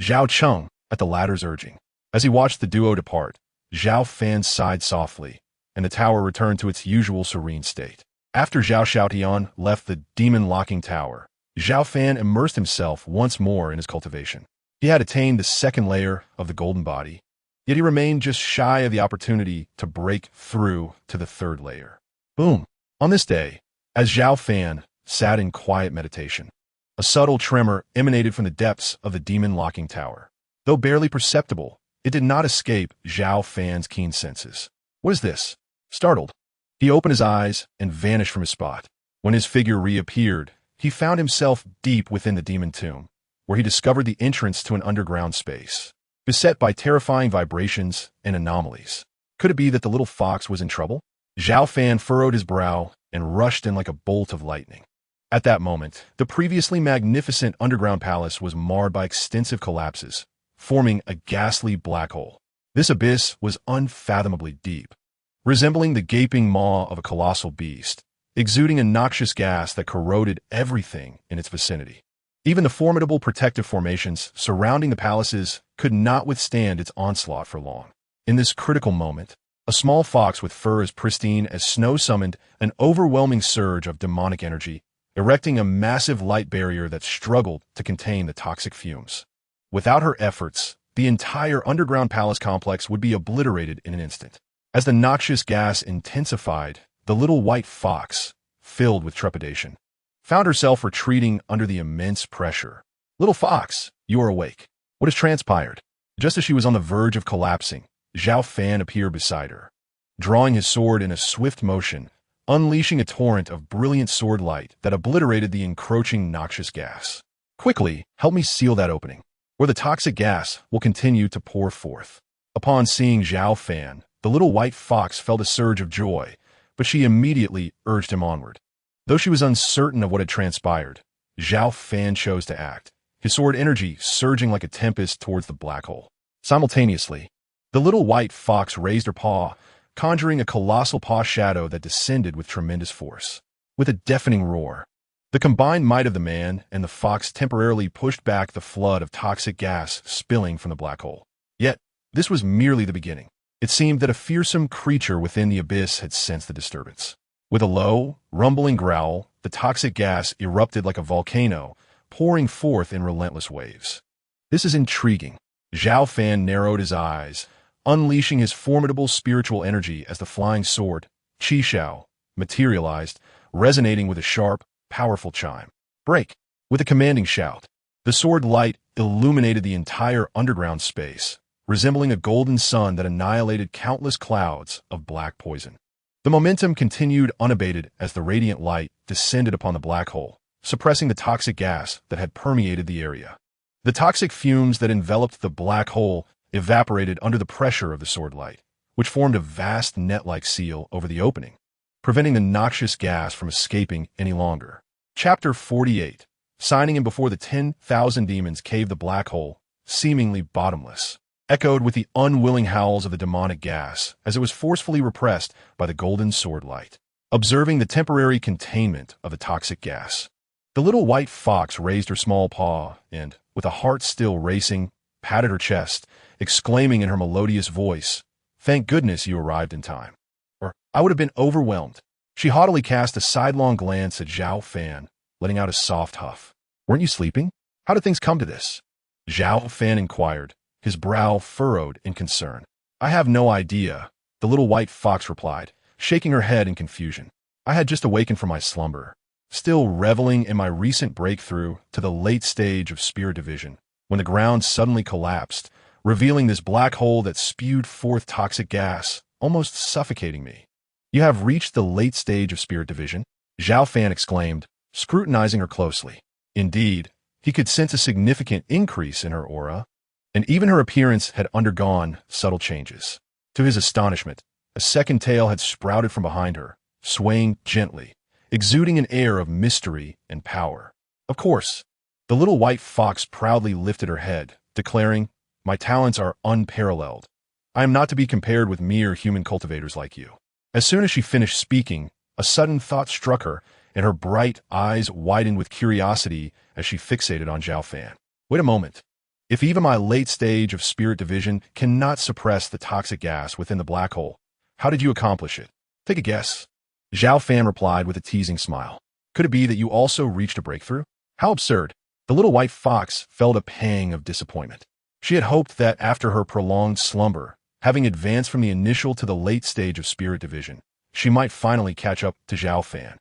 Zhao Cheng, at the latter's urging. As he watched the duo depart, Zhao Fan sighed softly, and the tower returned to its usual serene state. After Zhao Xiaotian left the demon-locking tower, Zhao Fan immersed himself once more in his cultivation. He had attained the second layer of the golden body, yet he remained just shy of the opportunity to break through to the third layer. Boom! On this day, as Zhao Fan sat in quiet meditation, a subtle tremor emanated from the depths of the demon-locking tower. Though barely perceptible, it did not escape Zhao Fan's keen senses. What is this? Startled, he opened his eyes and vanished from his spot. When his figure reappeared, he found himself deep within the demon tomb, where he discovered the entrance to an underground space, beset by terrifying vibrations and anomalies. Could it be that the little fox was in trouble? Zhao Fan furrowed his brow and rushed in like a bolt of lightning. At that moment, the previously magnificent underground palace was marred by extensive collapses, forming a ghastly black hole. This abyss was unfathomably deep, resembling the gaping maw of a colossal beast, exuding a noxious gas that corroded everything in its vicinity. Even the formidable protective formations surrounding the palaces could not withstand its onslaught for long. In this critical moment, a small fox with fur as pristine as snow summoned an overwhelming surge of demonic energy, erecting a massive light barrier that struggled to contain the toxic fumes. Without her efforts, the entire underground palace complex would be obliterated in an instant. As the noxious gas intensified, the little white fox, filled with trepidation, found herself retreating under the immense pressure. Little fox, you are awake. What has transpired? Just as she was on the verge of collapsing, Zhao Fan appeared beside her, drawing his sword in a swift motion, unleashing a torrent of brilliant sword light that obliterated the encroaching noxious gas. Quickly, help me seal that opening, or the toxic gas will continue to pour forth. Upon seeing Zhao Fan, the little white fox felt a surge of joy, but she immediately urged him onward. Though she was uncertain of what had transpired, Zhao Fan chose to act, his sword energy surging like a tempest towards the black hole. Simultaneously, the little white fox raised her paw, conjuring a colossal paw shadow that descended with tremendous force. With a deafening roar, the combined might of the man and the fox temporarily pushed back the flood of toxic gas spilling from the black hole. Yet, this was merely the beginning. It seemed that a fearsome creature within the abyss had sensed the disturbance. With a low, rumbling growl, the toxic gas erupted like a volcano, pouring forth in relentless waves. This is intriguing. Zhao Fan narrowed his eyes, unleashing his formidable spiritual energy as the flying sword, Qi Shao, materialized, resonating with a sharp, powerful chime. Break! With a commanding shout, the sword light illuminated the entire underground space, resembling a golden sun that annihilated countless clouds of black poison. The momentum continued unabated as the radiant light descended upon the black hole, suppressing the toxic gas that had permeated the area. The toxic fumes that enveloped the black hole evaporated under the pressure of the sword light, which formed a vast net-like seal over the opening, preventing the noxious gas from escaping any longer. Chapter 48. Signing in before the 10,000 demons caved the black hole, seemingly bottomless, echoed with the unwilling howls of the demonic gas as it was forcefully repressed by the golden sword light. Observing the temporary containment of the toxic gas, the little white fox raised her small paw and, with a heart still racing, patted her chest, exclaiming in her melodious voice, "Thank goodness you arrived in time, or I would have been overwhelmed." She haughtily cast a sidelong glance at Zhao Fan, letting out a soft huff. "Weren't you sleeping? How did things come to this?" Zhao Fan inquired, his brow furrowed in concern. "I have no idea," the little white fox replied, shaking her head in confusion. "I had just awakened from my slumber, still reveling in my recent breakthrough to the late stage of Spirit Division, when the ground suddenly collapsed, revealing this black hole that spewed forth toxic gas, almost suffocating me. You have reached the late stage of Spirit Division, Zhao Fan exclaimed, scrutinizing her closely. Indeed, he could sense a significant increase in her aura, and even her appearance had undergone subtle changes. To his astonishment, a second tail had sprouted from behind her, swaying gently, exuding an air of mystery and power. Of course, the little white fox proudly lifted her head, declaring, "My talents are unparalleled. I am not to be compared with mere human cultivators like you." As soon as she finished speaking, a sudden thought struck her, and her bright eyes widened with curiosity as she fixated on Zhao Fan. Wait a moment. If even my late stage of Spirit Division cannot suppress the toxic gas within the black hole, how did you accomplish it? Take a guess. Zhao Fan replied with a teasing smile. Could it be that you also reached a breakthrough? How absurd. The little white fox felt a pang of disappointment. She had hoped that after her prolonged slumber, having advanced from the initial to the late stage of Spirit Division, she might finally catch up to Zhao Fan,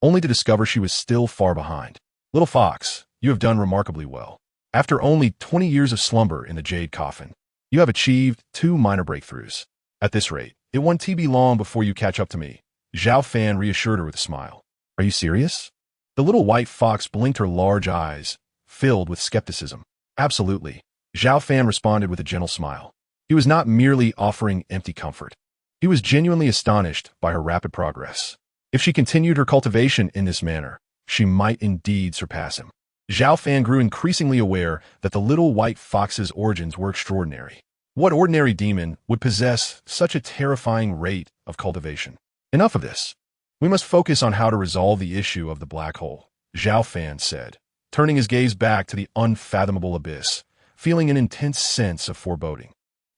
only to discover she was still far behind. Little fox, you have done remarkably well. After only 20 years of slumber in the jade coffin, you have achieved 2 minor breakthroughs. At this rate, it won't be long before you catch up to me, Zhao Fan reassured her with a smile. Are you serious? The little white fox blinked her large eyes, filled with skepticism. Absolutely, Zhao Fan responded with a gentle smile. He was not merely offering empty comfort. He was genuinely astonished by her rapid progress. If she continued her cultivation in this manner, she might indeed surpass him. Zhao Fan grew increasingly aware that the little white fox's origins were extraordinary. What ordinary demon would possess such a terrifying rate of cultivation? Enough of this. We must focus on how to resolve the issue of the black hole, Zhao Fan said, turning his gaze back to the unfathomable abyss, feeling an intense sense of foreboding.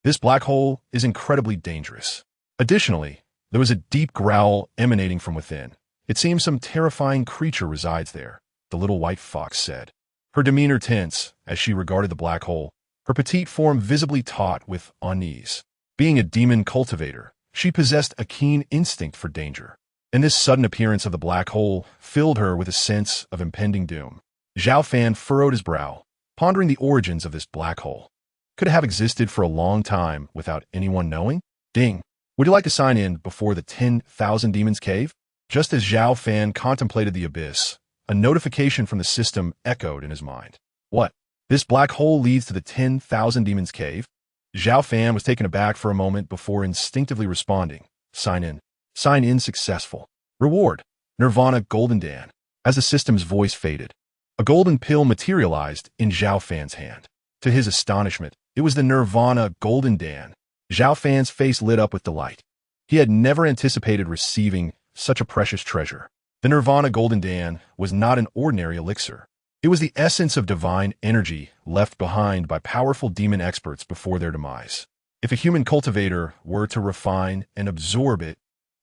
This black hole is incredibly dangerous. Additionally, there was a deep growl emanating from within. It seems some terrifying creature resides there, the little white fox said. Her demeanor tense as she regarded the black hole, her petite form visibly taut with unease. Being a demon cultivator, she possessed a keen instinct for danger, and this sudden appearance of the black hole filled her with a sense of impending doom. Zhao Fan furrowed his brow, pondering the origins of this black hole. Could it have existed for a long time without anyone knowing? Ding. Would you like to sign in before the 10,000 Demons Cave? Just as Zhao Fan contemplated the abyss, a notification from the system echoed in his mind. What? This black hole leads to the 10,000 Demons Cave? Zhao Fan was taken aback for a moment before instinctively responding. Sign in. Sign in successful. Reward. Nirvana Golden Dan. As the system's voice faded, a golden pill materialized in Zhao Fan's hand. To his astonishment, it was the Nirvana Golden Dan. Zhao Fan's face lit up with delight. He had never anticipated receiving such a precious treasure. The Nirvana Golden Dan was not an ordinary elixir. It was the essence of divine energy left behind by powerful demon experts before their demise. If a human cultivator were to refine and absorb it,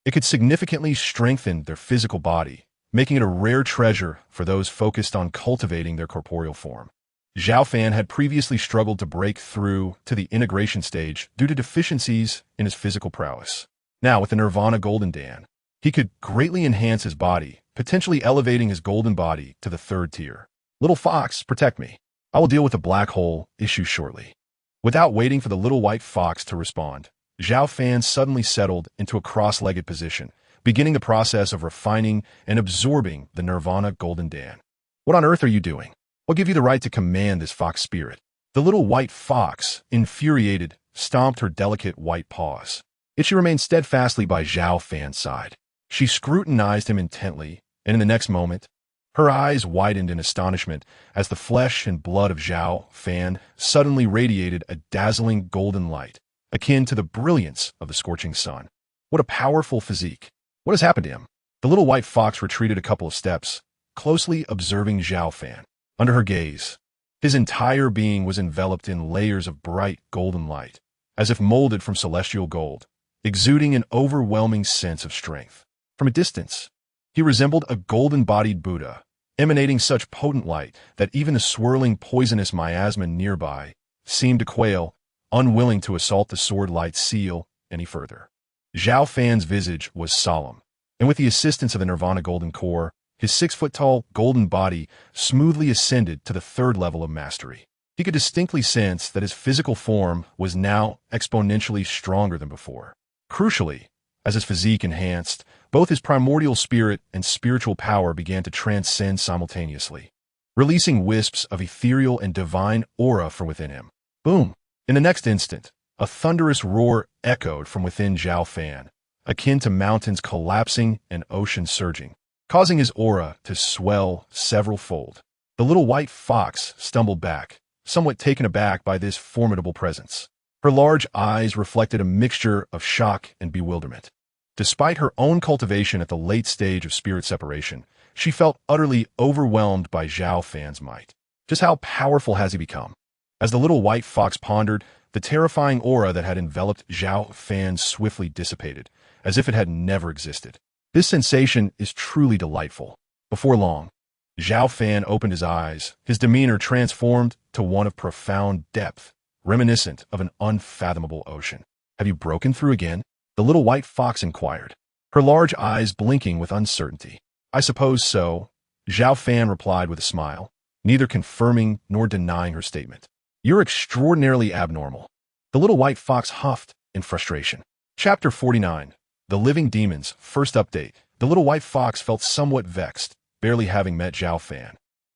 it could significantly strengthen their physical body, making it a rare treasure for those focused on cultivating their corporeal form. Zhao Fan had previously struggled to break through to the integration stage due to deficiencies in his physical prowess. Now, with the Nirvana Golden Dan, he could greatly enhance his body, potentially elevating his golden body to the 3rd tier. Little fox, protect me. I will deal with the black hole issue shortly. Without waiting for the little white fox to respond, Zhao Fan suddenly settled into a cross-legged position, beginning the process of refining and absorbing the Nirvana Golden Dan. What on earth are you doing? What gave you the right to command this fox spirit? The little white fox, infuriated, stomped her delicate white paws. Yet she remained steadfastly by Zhao Fan's side. She scrutinized him intently, and in the next moment, her eyes widened in astonishment as the flesh and blood of Zhao Fan suddenly radiated a dazzling golden light, akin to the brilliance of the scorching sun. What a powerful physique. What has happened to him? The little white fox retreated a couple of steps, closely observing Zhao Fan. Under her gaze, his entire being was enveloped in layers of bright golden light, as if molded from celestial gold, exuding an overwhelming sense of strength. From a distance, he resembled a golden-bodied Buddha, emanating such potent light that even the swirling poisonous miasma nearby seemed to quail, unwilling to assault the sword light's seal any further. Zhao Fan's visage was solemn, and with the assistance of the Nirvana Golden Core, His 6-foot-tall, golden body smoothly ascended to the third level of mastery. He could distinctly sense that his physical form was now exponentially stronger than before. Crucially, as his physique enhanced, both his primordial spirit and spiritual power began to transcend simultaneously, releasing wisps of ethereal and divine aura from within him. Boom! In the next instant, a thunderous roar echoed from within Zhao Fan, akin to mountains collapsing and oceans surging, causing his aura to swell several-fold. The little white fox stumbled back, somewhat taken aback by this formidable presence. Her large eyes reflected a mixture of shock and bewilderment. Despite her own cultivation at the late stage of spirit separation, she felt utterly overwhelmed by Zhao Fan's might. Just how powerful has he become? As the little white fox pondered, the terrifying aura that had enveloped Zhao Fan swiftly dissipated, as if it had never existed. This sensation is truly delightful. Before long, Zhao Fan opened his eyes, his demeanor transformed to one of profound depth, reminiscent of an unfathomable ocean. "Have you broken through again?" the little white fox inquired, her large eyes blinking with uncertainty. "I suppose so," Zhao Fan replied with a smile, neither confirming nor denying her statement. "You're extraordinarily abnormal." The little white fox huffed in frustration. Chapter 49. The Living Demons. First update. The little white fox felt somewhat vexed, barely having met Zhao Fan.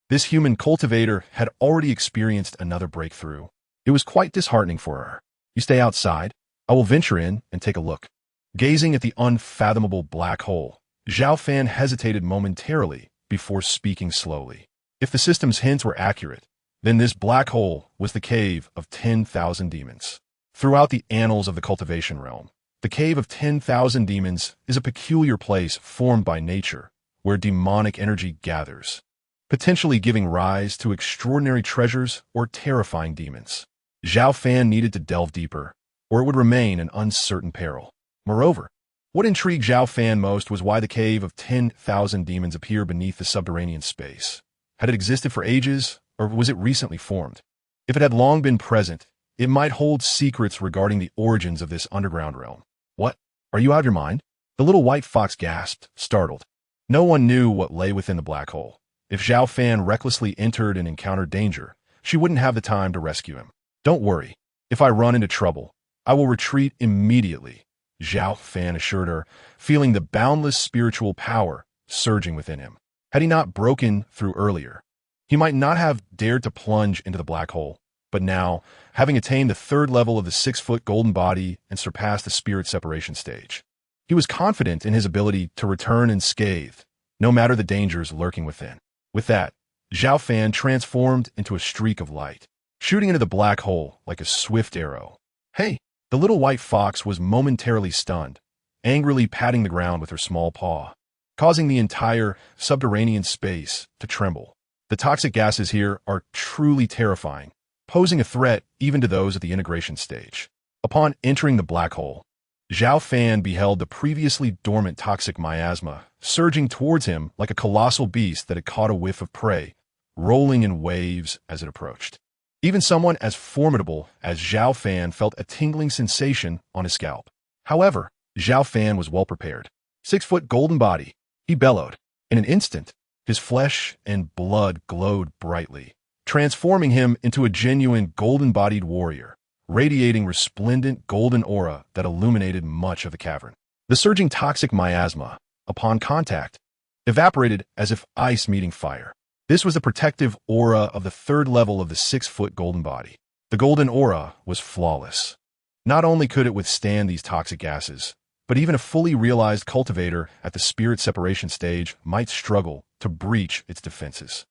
This human cultivator had already experienced another breakthrough. It was quite disheartening for her. "You stay outside. I will venture in and take a look." Gazing at the unfathomable black hole, Zhao Fan hesitated momentarily before speaking slowly. If the system's hints were accurate, then this black hole was the cave of 10,000 demons. Throughout the annals of the cultivation realm, the cave of 10,000 demons is a peculiar place formed by nature, where demonic energy gathers, potentially giving rise to extraordinary treasures or terrifying demons. Zhao Fan needed to delve deeper, or it would remain an uncertain peril. Moreover, what intrigued Zhao Fan most was why the cave of 10,000 demons appeared beneath the subterranean space. Had it existed for ages, or was it recently formed? If it had long been present, it might hold secrets regarding the origins of this underground realm. "What? Are you out of your mind?" The little white fox gasped, startled. No one knew what lay within the black hole. If Zhao Fan recklessly entered and encountered danger, she wouldn't have the time to rescue him. "Don't worry. If I run into trouble, I will retreat immediately," Zhao Fan assured her, feeling the boundless spiritual power surging within him. Had he not broken through earlier, he might not have dared to plunge into the black hole, but now, having attained the third level of the 6-foot golden body and surpassed the spirit separation stage, he was confident in his ability to return unscathed, no matter the dangers lurking within. With that, Zhao Fan transformed into a streak of light, shooting into the black hole like a swift arrow. "Hey!" The little white fox was momentarily stunned, angrily patting the ground with her small paw, causing the entire subterranean space to tremble. The toxic gases here are truly terrifying, posing a threat even to those at the integration stage. Upon entering the black hole, Zhao Fan beheld the previously dormant toxic miasma surging towards him like a colossal beast that had caught a whiff of prey, rolling in waves as it approached. Even someone as formidable as Zhao Fan felt a tingling sensation on his scalp. However, Zhao Fan was well prepared. 6-foot golden body, he bellowed. In an instant, his flesh and blood glowed brightly, transforming him into a genuine golden-bodied warrior, radiating resplendent golden aura that illuminated much of the cavern. The surging toxic miasma, upon contact, evaporated as if ice meeting fire. This was the protective aura of the third level of the 6-foot golden body. The golden aura was flawless. Not only could it withstand these toxic gases, but even a fully realized cultivator at the spirit separation stage might struggle to breach its defenses.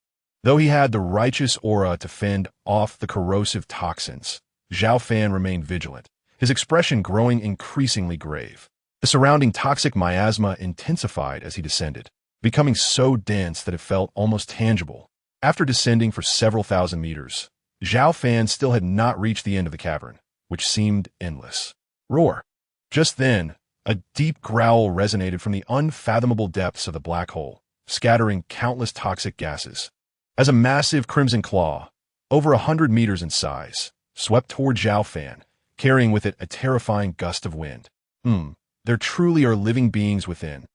Though he had the righteous aura to fend off the corrosive toxins, Zhao Fan remained vigilant, his expression growing increasingly grave. The surrounding toxic miasma intensified as he descended, becoming so dense that it felt almost tangible. After descending for several thousand meters, Zhao Fan still had not reached the end of the cavern, which seemed endless. Roar! Just then, a deep growl resonated from the unfathomable depths of the black hole, scattering countless toxic gases. As a massive crimson claw, over 100 meters in size, swept toward Zhao Fan, carrying with it a terrifying gust of wind. There truly are living beings within.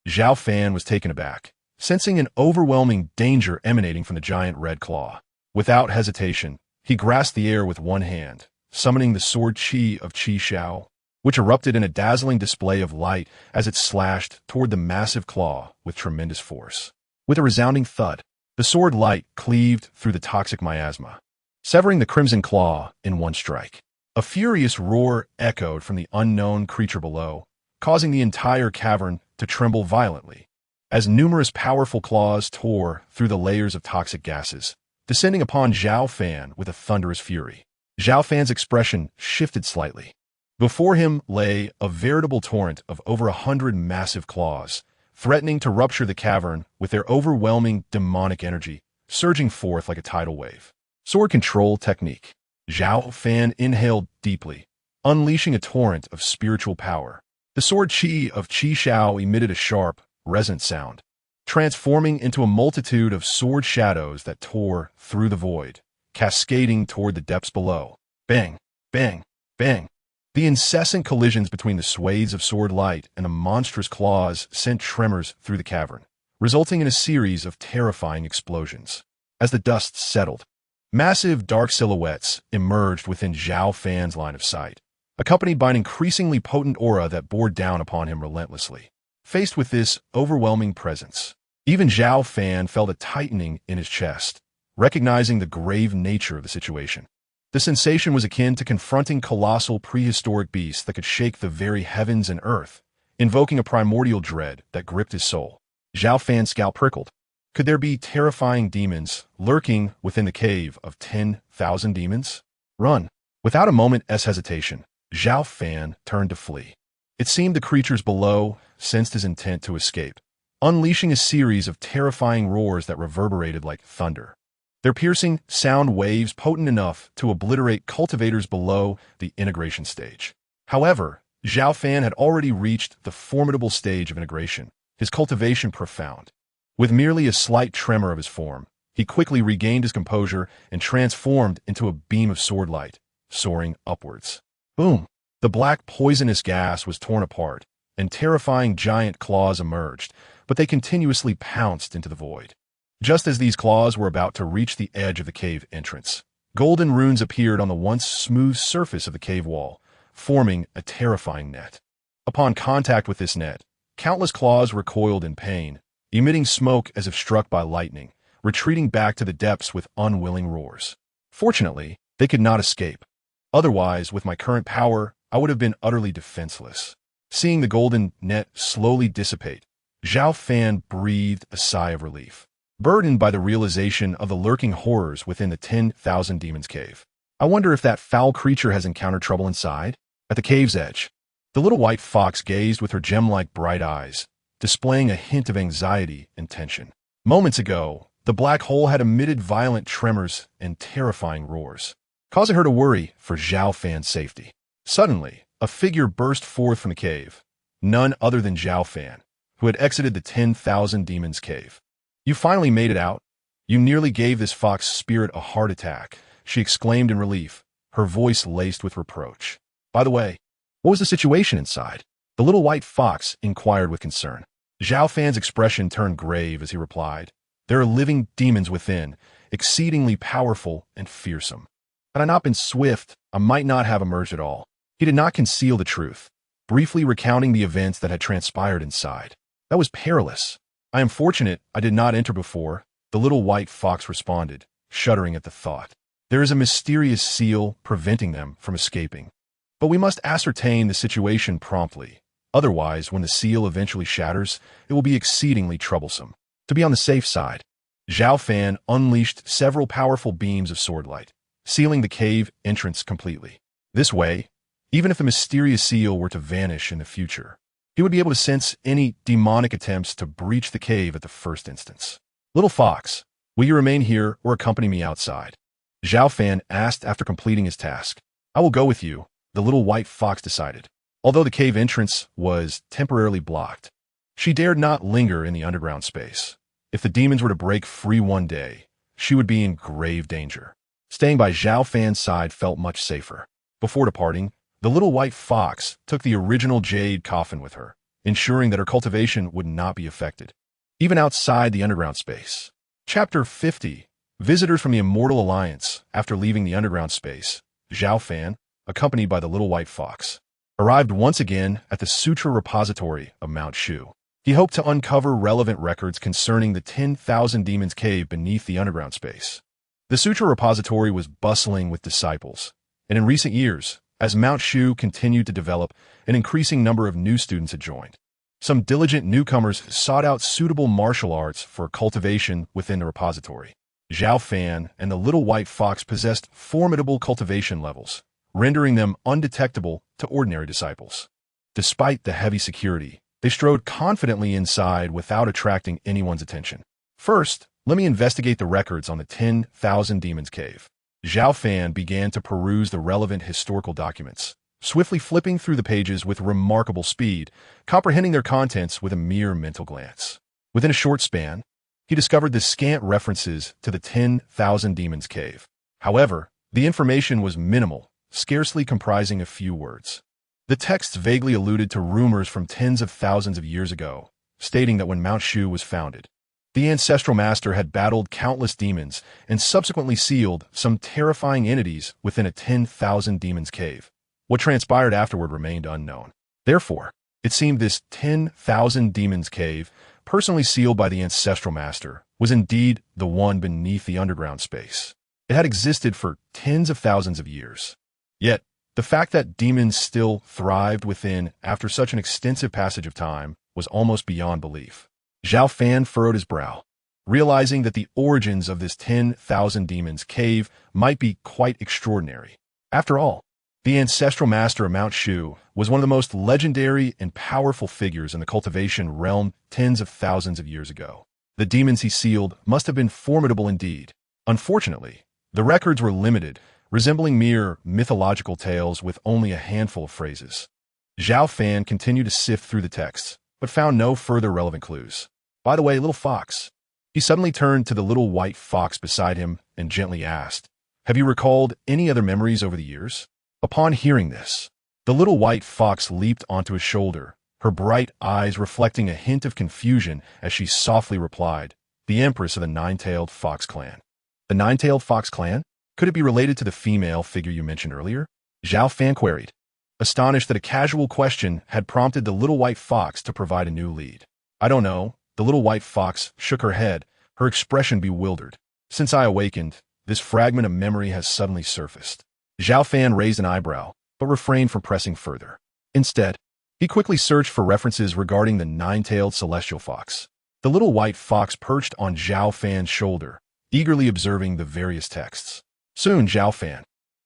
Zhao Fan was taken aback, sensing an overwhelming danger emanating from the giant red claw. Without hesitation, he grasped the air with one hand, summoning the sword Qi of Qi Shao, which erupted in a dazzling display of light as it slashed toward the massive claw with tremendous force. With a resounding thud, the sword light cleaved through the toxic miasma, severing the crimson claw in one strike. A furious roar echoed from the unknown creature below, causing the entire cavern to tremble violently, as numerous powerful claws tore through the layers of toxic gases, descending upon Zhao Fan with a thunderous fury. Zhao Fan's expression shifted slightly. Before him lay a veritable torrent of over 100 massive claws, threatening to rupture the cavern with their overwhelming demonic energy, surging forth like a tidal wave. Sword control technique. Zhao Fan inhaled deeply, unleashing a torrent of spiritual power. The sword Qi of Qi Shao emitted a sharp, resonant sound, transforming into a multitude of sword shadows that tore through the void, cascading toward the depths below. Bang, bang, bang. The incessant collisions between the swathes of sword light and the monstrous claws sent tremors through the cavern, resulting in a series of terrifying explosions. As the dust settled, massive dark silhouettes emerged within Zhao Fan's line of sight, accompanied by an increasingly potent aura that bore down upon him relentlessly. Faced with this overwhelming presence, even Zhao Fan felt a tightening in his chest, recognizing the grave nature of the situation. The sensation was akin to confronting colossal prehistoric beasts that could shake the very heavens and earth, invoking a primordial dread that gripped his soul. Zhao Fan's scalp prickled. Could there be terrifying demons lurking within the cave of 10,000 demons? Run! Without a moment's hesitation, Zhao Fan turned to flee. It seemed the creatures below sensed his intent to escape, unleashing a series of terrifying roars that reverberated like thunder. Their piercing sound waves potent enough to obliterate cultivators below the integration stage. However, Zhao Fan had already reached the formidable stage of integration, his cultivation profound. With merely a slight tremor of his form, he quickly regained his composure and transformed into a beam of sword light, soaring upwards. Boom! The black poisonous gas was torn apart, and terrifying giant claws emerged, but they continuously pounced into the void. Just as these claws were about to reach the edge of the cave entrance, golden runes appeared on the once smooth surface of the cave wall, forming a terrifying net. Upon contact with this net, countless claws recoiled in pain, emitting smoke as if struck by lightning, retreating back to the depths with unwilling roars. Fortunately, they could not escape. Otherwise, with my current power, I would have been utterly defenseless. Seeing the golden net slowly dissipate, Zhao Fan breathed a sigh of relief, burdened by the realization of the lurking horrors within the 10,000 demons cave. I wonder if that foul creature has encountered trouble inside? At the cave's edge, the little white fox gazed with her gem-like bright eyes, displaying a hint of anxiety and tension. Moments ago, the black hole had emitted violent tremors and terrifying roars, causing her to worry for Zhao Fan's safety. Suddenly, a figure burst forth from the cave, none other than Zhao Fan, who had exited the 10,000 demons cave. You finally made it out. You nearly gave this fox spirit a heart attack, she exclaimed in relief, her voice laced with reproach. By the way, what was the situation inside? The little white fox inquired with concern. Zhao Fan's expression turned grave as he replied, There are living demons within, exceedingly powerful and fearsome. Had I not been swift, I might not have emerged at all. He did not conceal the truth, briefly recounting the events that had transpired inside. That was perilous. I am fortunate I did not enter before, the little white fox responded, shuddering at the thought. There is a mysterious seal preventing them from escaping. But we must ascertain the situation promptly. Otherwise, when the seal eventually shatters, it will be exceedingly troublesome. To be on the safe side, Zhao Fan unleashed several powerful beams of sword light, sealing the cave entrance completely. This way, even if the mysterious seal were to vanish in the future, he would be able to sense any demonic attempts to breach the cave at the first instance. Little fox, will you remain here or accompany me outside? Zhao Fan asked after completing his task. I will go with you, the little white fox decided. Although the cave entrance was temporarily blocked, she dared not linger in the underground space. If the demons were to break free one day, she would be in grave danger. Staying by Zhao Fan's side felt much safer. Before departing, the little white fox took the original jade coffin with her, ensuring that her cultivation would not be affected. even outside the underground space. Chapter 50. Visitors from the Immortal Alliance. After leaving the underground space, Zhao Fan, accompanied by the Little White Fox, arrived once again at the Sutra Repository of Mount Shu. He hoped to uncover relevant records concerning the 10,000 Demons Cave beneath the underground space. The Sutra Repository was bustling with disciples, and in recent years, as Mount Shu continued to develop, an increasing number of new students had joined. Some diligent newcomers sought out suitable martial arts for cultivation within the repository. Zhao Fan and the Little White Fox possessed formidable cultivation levels, rendering them undetectable to ordinary disciples. Despite the heavy security, they strode confidently inside without attracting anyone's attention. First, let me investigate the records on the 10,000 Demons Cave. Zhao Fan began to peruse the relevant historical documents, swiftly flipping through the pages with remarkable speed, comprehending their contents with a mere mental glance. Within a short span, he discovered the scant references to the 10,000 Demons Cave. However, the information was minimal, scarcely comprising a few words. The texts vaguely alluded to rumors from tens of thousands of years ago, stating that when Mount Shu was founded, the ancestral master had battled countless demons and subsequently sealed some terrifying entities within a 10,000 Demons Cave. What transpired afterward remained unknown. Therefore, it seemed this 10,000 Demons Cave, personally sealed by the ancestral master, was indeed the one beneath the underground space. It had existed for tens of thousands of years. Yet, the fact that demons still thrived within after such an extensive passage of time was almost beyond belief. Zhao Fan furrowed his brow, realizing that the origins of this 10,000 Demons Cave might be quite extraordinary. After all, the ancestral master of Mount Shu was one of the most legendary and powerful figures in the cultivation realm tens of thousands of years ago. The demons he sealed must have been formidable indeed. Unfortunately, the records were limited, resembling mere mythological tales with only a handful of phrases. Zhao Fan continued to sift through the texts, but found no further relevant clues. By the way, Little Fox. He suddenly turned to the Little White Fox beside him and gently asked, "Have you recalled any other memories over the years?" Upon hearing this, the Little White Fox leaped onto his shoulder, her bright eyes reflecting a hint of confusion as she softly replied, "The Empress of the Nine-Tailed Fox Clan." The Nine-Tailed Fox Clan? Could it be related to the female figure you mentioned earlier? Zhao Fan queried, astonished that a casual question had prompted the Little White Fox to provide a new lead. "I don't know." The Little White Fox shook her head, her expression bewildered. "Since I awakened, this fragment of memory has suddenly surfaced." Zhao Fan raised an eyebrow, but refrained from pressing further. Instead, he quickly searched for references regarding the nine-tailed celestial fox. The Little White Fox perched on Zhao Fan's shoulder, eagerly observing the various texts. Soon Zhao Fan,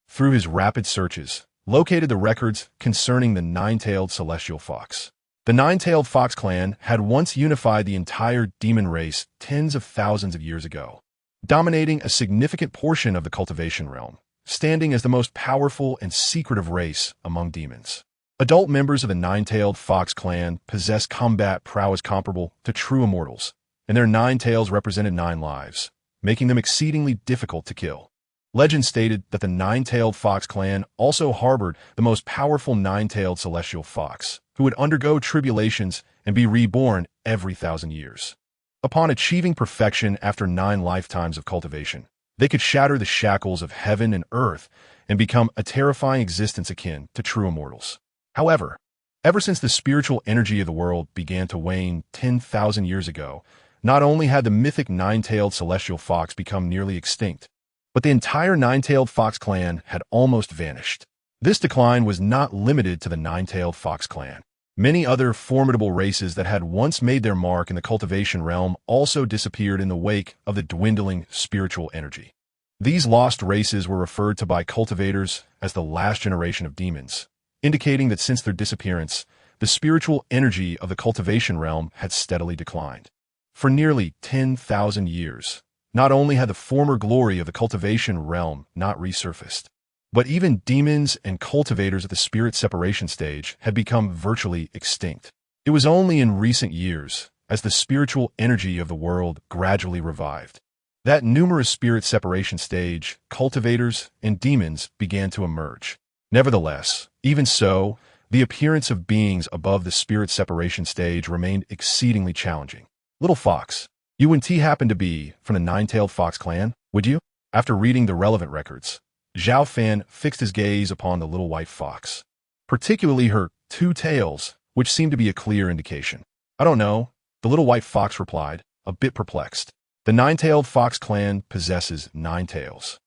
through his rapid searches, located the records concerning the nine-tailed celestial fox. The Nine-Tailed Fox Clan had once unified the entire demon race tens of thousands of years ago, dominating a significant portion of the cultivation realm, standing as the most powerful and secretive race among demons. Adult members of the Nine-Tailed Fox Clan possessed combat prowess comparable to true immortals, and their 9 tails represented 9 lives, making them exceedingly difficult to kill. Legend stated that the Nine-Tailed Fox Clan also harbored the most powerful nine-tailed celestial fox, who would undergo tribulations and be reborn every 1,000 years. Upon achieving perfection after 9 lifetimes of cultivation, they could shatter the shackles of heaven and earth and become a terrifying existence akin to true immortals. However, ever since the spiritual energy of the world began to wane 10,000 years ago, not only had the mythic nine-tailed celestial fox become nearly extinct, but the entire Nine-Tailed Fox Clan had almost vanished. This decline was not limited to the Nine-Tailed Fox Clan. Many other formidable races that had once made their mark in the cultivation realm also disappeared in the wake of the dwindling spiritual energy. These lost races were referred to by cultivators as the last generation of demons, indicating that since their disappearance, the spiritual energy of the cultivation realm had steadily declined. For nearly 10,000 years, not only had the former glory of the cultivation realm not resurfaced, but even demons and cultivators at the spirit separation stage had become virtually extinct. It was only in recent years, as the spiritual energy of the world gradually revived, that numerous spirit separation stage cultivators and demons began to emerge. Nevertheless, even so, the appearance of beings above the spirit separation stage remained exceedingly challenging. Little fox, you wouldn't happen to be from the nine-tailed fox clan, would you? After reading the relevant records, Zhao Fan fixed his gaze upon the little white fox, particularly her two tails, which seemed to be a clear indication. I don't know, the little white fox replied, a bit perplexed. The nine-tailed fox clan possesses 9 tails.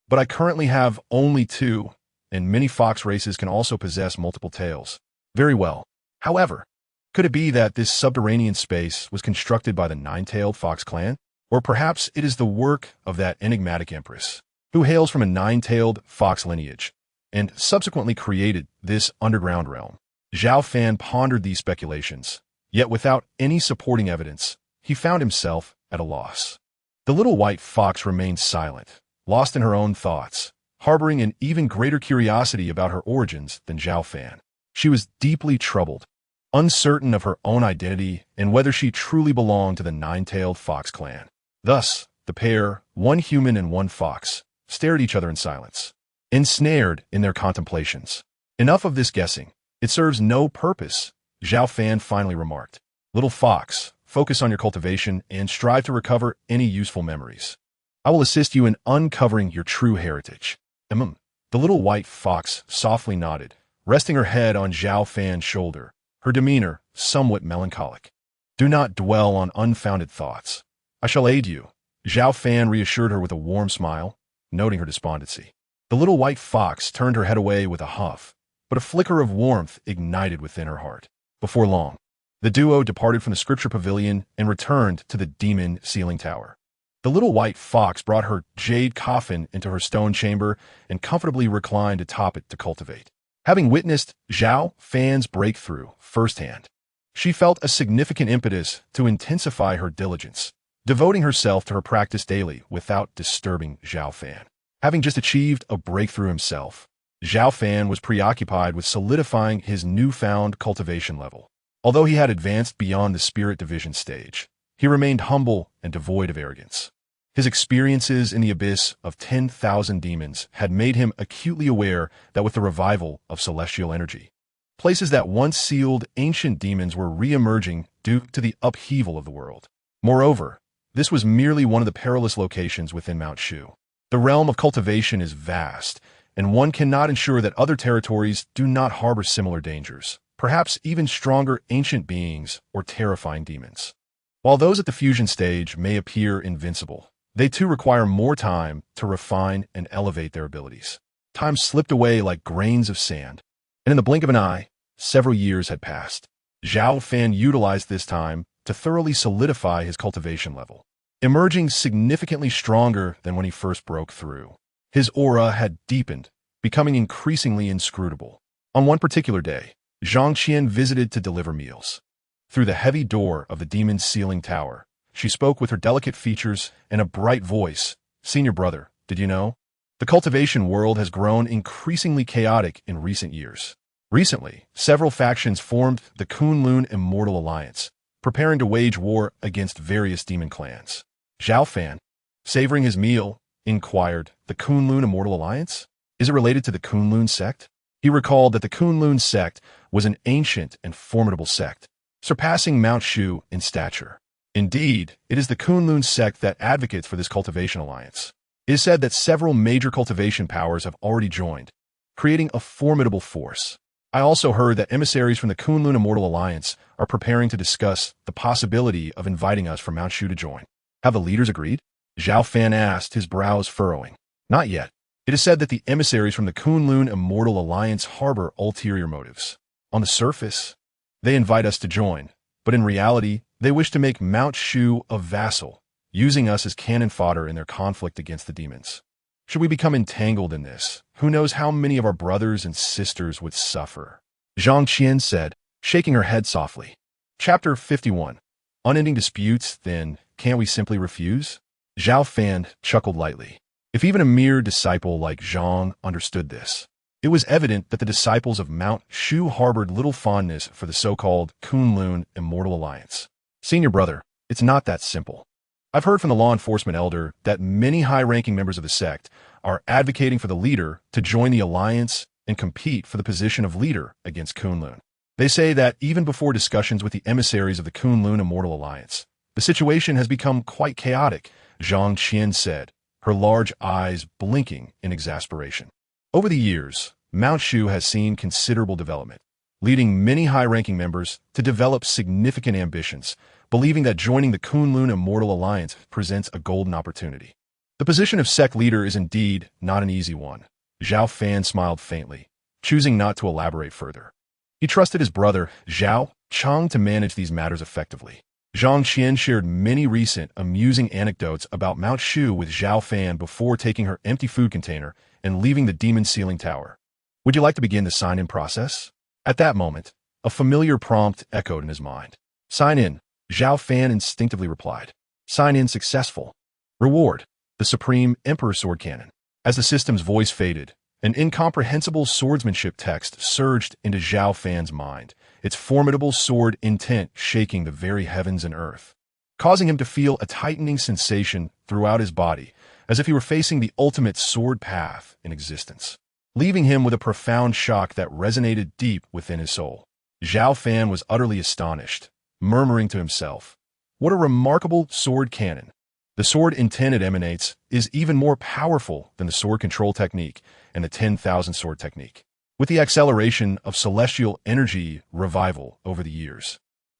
But I currently have only 2, and many fox races can also possess multiple tails. Very well. However, could it be that this subterranean space was constructed by the nine-tailed fox clan? Or perhaps it is the work of that enigmatic empress, who hails from a nine-tailed fox lineage, and subsequently created this underground realm. Zhao Fan pondered these speculations, yet without any supporting evidence, he found himself at a loss. The little white fox remained silent, lost in her own thoughts, harboring an even greater curiosity about her origins than Zhao Fan. She was deeply troubled, uncertain of her own identity and whether she truly belonged to the nine-tailed fox clan. Thus, the pair, one human and one fox, stared at each other in silence, ensnared in their contemplations. Enough of this guessing. It serves no purpose, Zhao Fan finally remarked. Little fox, focus on your cultivation and strive to recover any useful memories. I will assist you in uncovering your true heritage. The little white fox softly nodded, resting her head on Zhao Fan's shoulder, her demeanor somewhat melancholic. Do not dwell on unfounded thoughts. I shall aid you, Zhao Fan reassured her with a warm smile, noting her despondency. The little white fox turned her head away with a huff, but a flicker of warmth ignited within her heart. Before long, the duo departed from the scripture pavilion and returned to the demon ceiling tower. The little white fox brought her jade coffin into her stone chamber and comfortably reclined atop it to cultivate. Having witnessed Zhao Fan's breakthrough firsthand, she felt a significant impetus to intensify her diligence, devoting herself to her practice daily without disturbing Zhao Fan. Having just achieved a breakthrough himself, Zhao Fan was preoccupied with solidifying his newfound cultivation level. Although he had advanced beyond the spirit division stage, he remained humble and devoid of arrogance. His experiences in the abyss of 10,000 demons had made him acutely aware that with the revival of celestial energy, places that once sealed ancient demons were re-emerging due to the upheaval of the world. Moreover, this was merely one of the perilous locations within Mount Shu. The realm of cultivation is vast, and one cannot ensure that other territories do not harbor similar dangers, perhaps even stronger ancient beings or terrifying demons. While those at the fusion stage may appear invincible, they too require more time to refine and elevate their abilities. Time slipped away like grains of sand, and in the blink of an eye, several years had passed. Zhao Fan utilized this time to thoroughly solidify his cultivation level, emerging significantly stronger than when he first broke through. His aura had deepened, becoming increasingly inscrutable. On one particular day, Zhang Qian visited to deliver meals. Through the heavy door of the demon's ceiling tower, she spoke with her delicate features and a bright voice. Senior brother, did you know? The cultivation world has grown increasingly chaotic in recent years. Recently, several factions formed the Kunlun Immortal Alliance, preparing to wage war against various demon clans. Zhao Fan, savoring his meal, inquired, the Kunlun Immortal Alliance? Is it related to the Kunlun sect? He recalled that the Kunlun sect was an ancient and formidable sect, surpassing Mount Shu in stature. Indeed, it is the Kunlun sect that advocates for this cultivation alliance. It is said that several major cultivation powers have already joined, creating a formidable force. I also heard that emissaries from the Kunlun Immortal Alliance are preparing to discuss the possibility of inviting us from Mount Shu to join. Have the leaders agreed? Zhao Fan asked, his brows furrowing. Not yet. It is said that the emissaries from the Kunlun Immortal Alliance harbor ulterior motives. On the surface, they invite us to join, but in reality, they wish to make Mount Shu a vassal, using us as cannon fodder in their conflict against the demons. Should we become entangled in this, who knows how many of our brothers and sisters would suffer? Zhang Qian said, shaking her head softly. Chapter 51. Unending disputes, then, can't we simply refuse? Zhao Fan chuckled lightly. If even a mere disciple like Zhang understood this, it was evident that the disciples of Mount Shu harbored little fondness for the so-called Kunlun Immortal Alliance. Senior brother, it's not that simple. I've heard from the law enforcement elder that many high-ranking members of the sect are advocating for the leader to join the alliance and compete for the position of leader against Kunlun. They say that even before discussions with the emissaries of the Kunlun Immortal Alliance, The situation has become quite chaotic, Zhang Qian said, her large eyes blinking in exasperation. Over the years, Mount Shu has seen considerable development, leading many high-ranking members to develop significant ambitions, believing that joining the Kunlun Immortal Alliance presents a golden opportunity. The position of sect leader is indeed not an easy one. Zhao Fan smiled faintly, choosing not to elaborate further. He trusted his brother, Zhao Chang, to manage these matters effectively. Zhang Qian shared many recent, amusing anecdotes about Mount Shu with Zhao Fan before taking her empty food container and leaving the demon ceiling tower. Would you like to begin the sign-in process? At that moment, a familiar prompt echoed in his mind. Sign in, Zhao Fan instinctively replied. Sign in successful. Reward, the Supreme Emperor Sword Cannon. As the system's voice faded, an incomprehensible swordsmanship text surged into Zhao Fan's mind, its formidable sword intent shaking the very heavens and earth, causing him to feel a tightening sensation throughout his body, as if he were facing the ultimate sword path in existence, leaving him with a profound shock that resonated deep within his soul. Zhao Fan was utterly astonished, murmuring to himself, "What a remarkable sword cannon! The sword intent it emanates is even more powerful than the sword control technique and the 10,000 sword technique." With the acceleration of celestial energy revival over the years,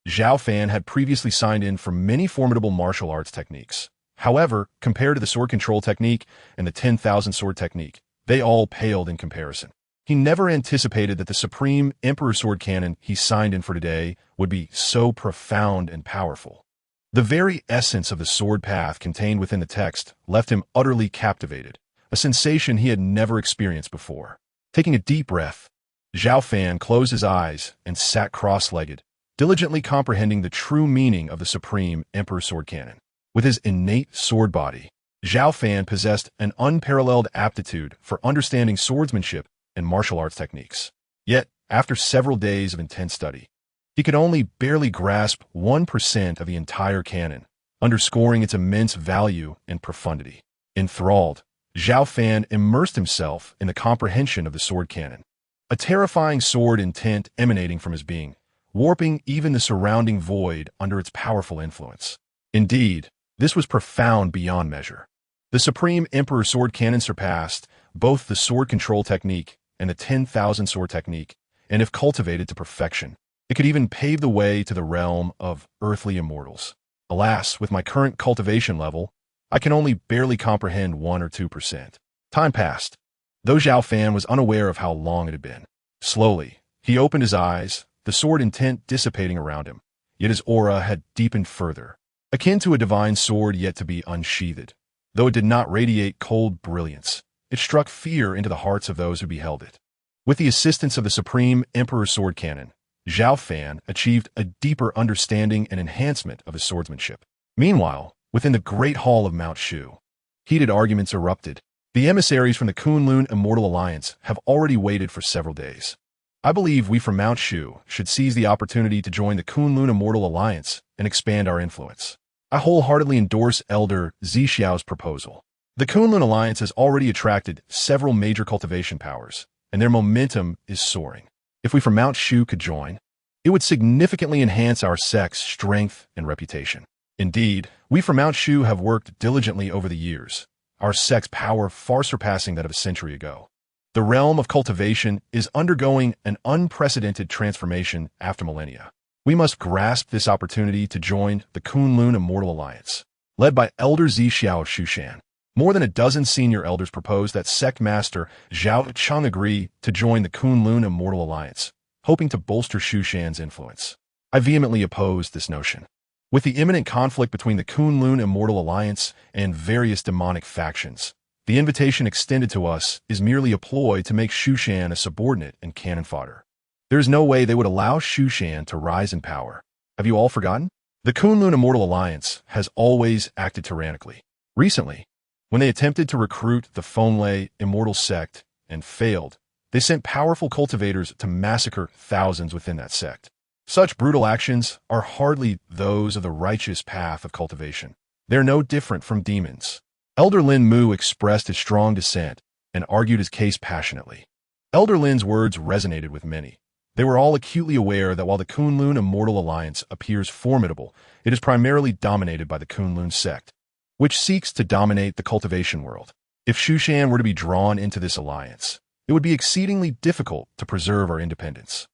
Zhao Fan had previously signed in for many formidable martial arts techniques. However, compared to the sword control technique and the 10,000 sword technique, they all paled in comparison. He never anticipated that the Supreme Emperor Sword Cannon he signed in for today would be so profound and powerful. The very essence of the sword path contained within the text left him utterly captivated, a sensation he had never experienced before. Taking a deep breath, Zhao Fan closed his eyes and sat cross-legged, diligently comprehending the true meaning of the Supreme Emperor Sword Cannon. With his innate sword body, Zhao Fan possessed an unparalleled aptitude for understanding swordsmanship and martial arts techniques. Yet, after several days of intense study, he could only barely grasp 1% of the entire canon, underscoring its immense value and profundity. Enthralled, Zhao Fan immersed himself in the comprehension of the sword cannon, a terrifying sword intent emanating from his being, warping even the surrounding void under its powerful influence. Indeed, this was profound beyond measure. The Supreme Emperor Sword Cannon surpassed both the sword control technique and the 10,000 sword technique, and if cultivated to perfection, it could even pave the way to the realm of earthly immortals. Alas, with my current cultivation level, I can only barely comprehend 1 or 2%. Time passed, though Zhao Fan was unaware of how long it had been. Slowly, he opened his eyes, the sword intent dissipating around him, yet his aura had deepened further, akin to a divine sword yet to be unsheathed. Though it did not radiate cold brilliance, it struck fear into the hearts of those who beheld it. With the assistance of the Supreme Emperor Sword Cannon, Zhao Fan achieved a deeper understanding and enhancement of his swordsmanship. Meanwhile, within the Great Hall of Mount Shu, heated arguments erupted. The emissaries from the Kunlun Immortal Alliance have already waited for several days. I believe we from Mount Shu should seize the opportunity to join the Kunlun Immortal Alliance and expand our influence. I wholeheartedly endorse Elder Zixiao's proposal. The Kunlun Alliance has already attracted several major cultivation powers, and their momentum is soaring. If we from Mount Shu could join, it would significantly enhance our sect's strength and reputation. Indeed, we from Mount Shu have worked diligently over the years, our sect's power far surpassing that of a century ago. The realm of cultivation is undergoing an unprecedented transformation after millennia. We must grasp this opportunity to join the Kunlun Immortal Alliance, led by Elder Zixiao of Shushan. More than a dozen senior elders proposed that sect master Zhao Chang agree to join the Kunlun Immortal Alliance, hoping to bolster Shushan's influence. I vehemently opposed this notion. With the imminent conflict between the Kunlun Immortal Alliance and various demonic factions, the invitation extended to us is merely a ploy to make Shushan a subordinate and cannon fodder. There is no way they would allow Shushan to rise in power. Have you all forgotten? The Kunlun Immortal Alliance has always acted tyrannically. Recently, when they attempted to recruit the Fonlei Immortal sect and failed, they sent powerful cultivators to massacre thousands within that sect. Such brutal actions are hardly those of the righteous path of cultivation. They are no different from demons. Elder Lin Mu expressed his strong dissent and argued his case passionately. Elder Lin's words resonated with many, They were all acutely aware that while the Kunlun Immortal Alliance appears formidable, it is primarily dominated by the Kunlun sect, which seeks to dominate the cultivation world. If Shushan were to be drawn into this alliance, it would be exceedingly difficult to preserve our independence.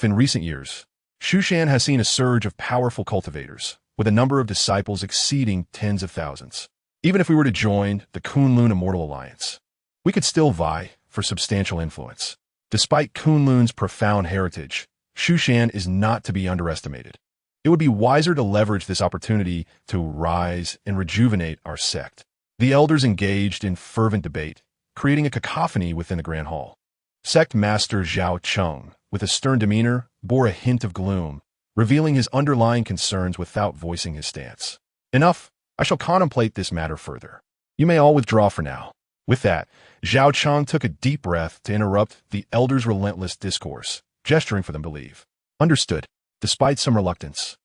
In recent years, Shushan has seen a surge of powerful cultivators, with a number of disciples exceeding tens of thousands. Even if we were to join the Kunlun Immortal Alliance, we could still vie for substantial influence. Despite Kunlun's profound heritage, Shushan is not to be underestimated. It would be wiser to leverage this opportunity to rise and rejuvenate our sect. The elders engaged in fervent debate, creating a cacophony within the Grand Hall. Sect Master Zhao Cheng, with a stern demeanor, bore a hint of gloom, revealing his underlying concerns without voicing his stance. Enough, I shall contemplate this matter further. You may all withdraw for now. With that, Zhao Cheng took a deep breath to interrupt the elders' relentless discourse, gesturing for them to leave. Understood. Despite some reluctance,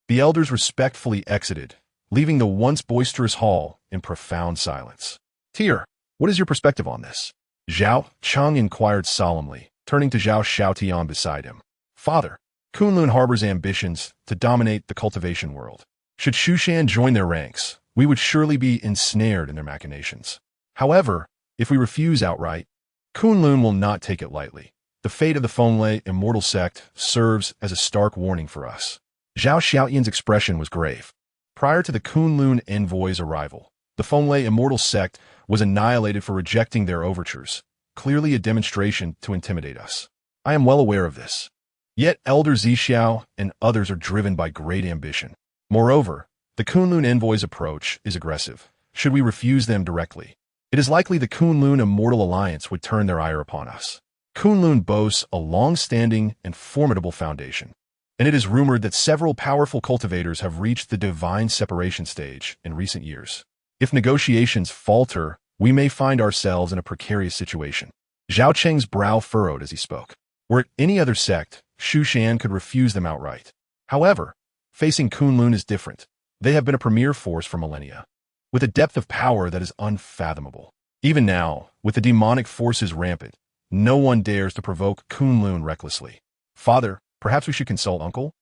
the elders respectfully exited, leaving the once boisterous hall in profound silence. Tier, what is your perspective on this? Zhao Cheng inquired solemnly, turning to Zhao Xiaotian beside him. Father, Kunlun harbors ambitions to dominate the cultivation world. Should Shushan join their ranks, we would surely be ensnared in their machinations. However, if we refuse outright, Kunlun will not take it lightly. The fate of the Fenglai Immortal sect serves as a stark warning for us. Zhao Xiaotian's expression was grave. Prior to the Kunlun envoy's arrival, the Fenglai Immortal sect was annihilated for rejecting their overtures, clearly a demonstration to intimidate us. I am well aware of this. Yet Elder Zixiao and others are driven by great ambition. Moreover, the Kunlun envoy's approach is aggressive. Should we refuse them directly, it is likely the Kunlun Immortal Alliance would turn their ire upon us. Kunlun boasts a long-standing and formidable foundation, and it is rumored that several powerful cultivators have reached the divine separation stage in recent years. If negotiations falter, we may find ourselves in a precarious situation. Zhao Cheng's brow furrowed as he spoke. Were it any other sect, Shushan could refuse them outright. However, facing Kunlun is different. They have been a premier force for millennia, with a depth of power that is unfathomable. Even now, with the demonic forces rampant, no one dares to provoke Kunlun recklessly. Father, perhaps we should consult Uncle?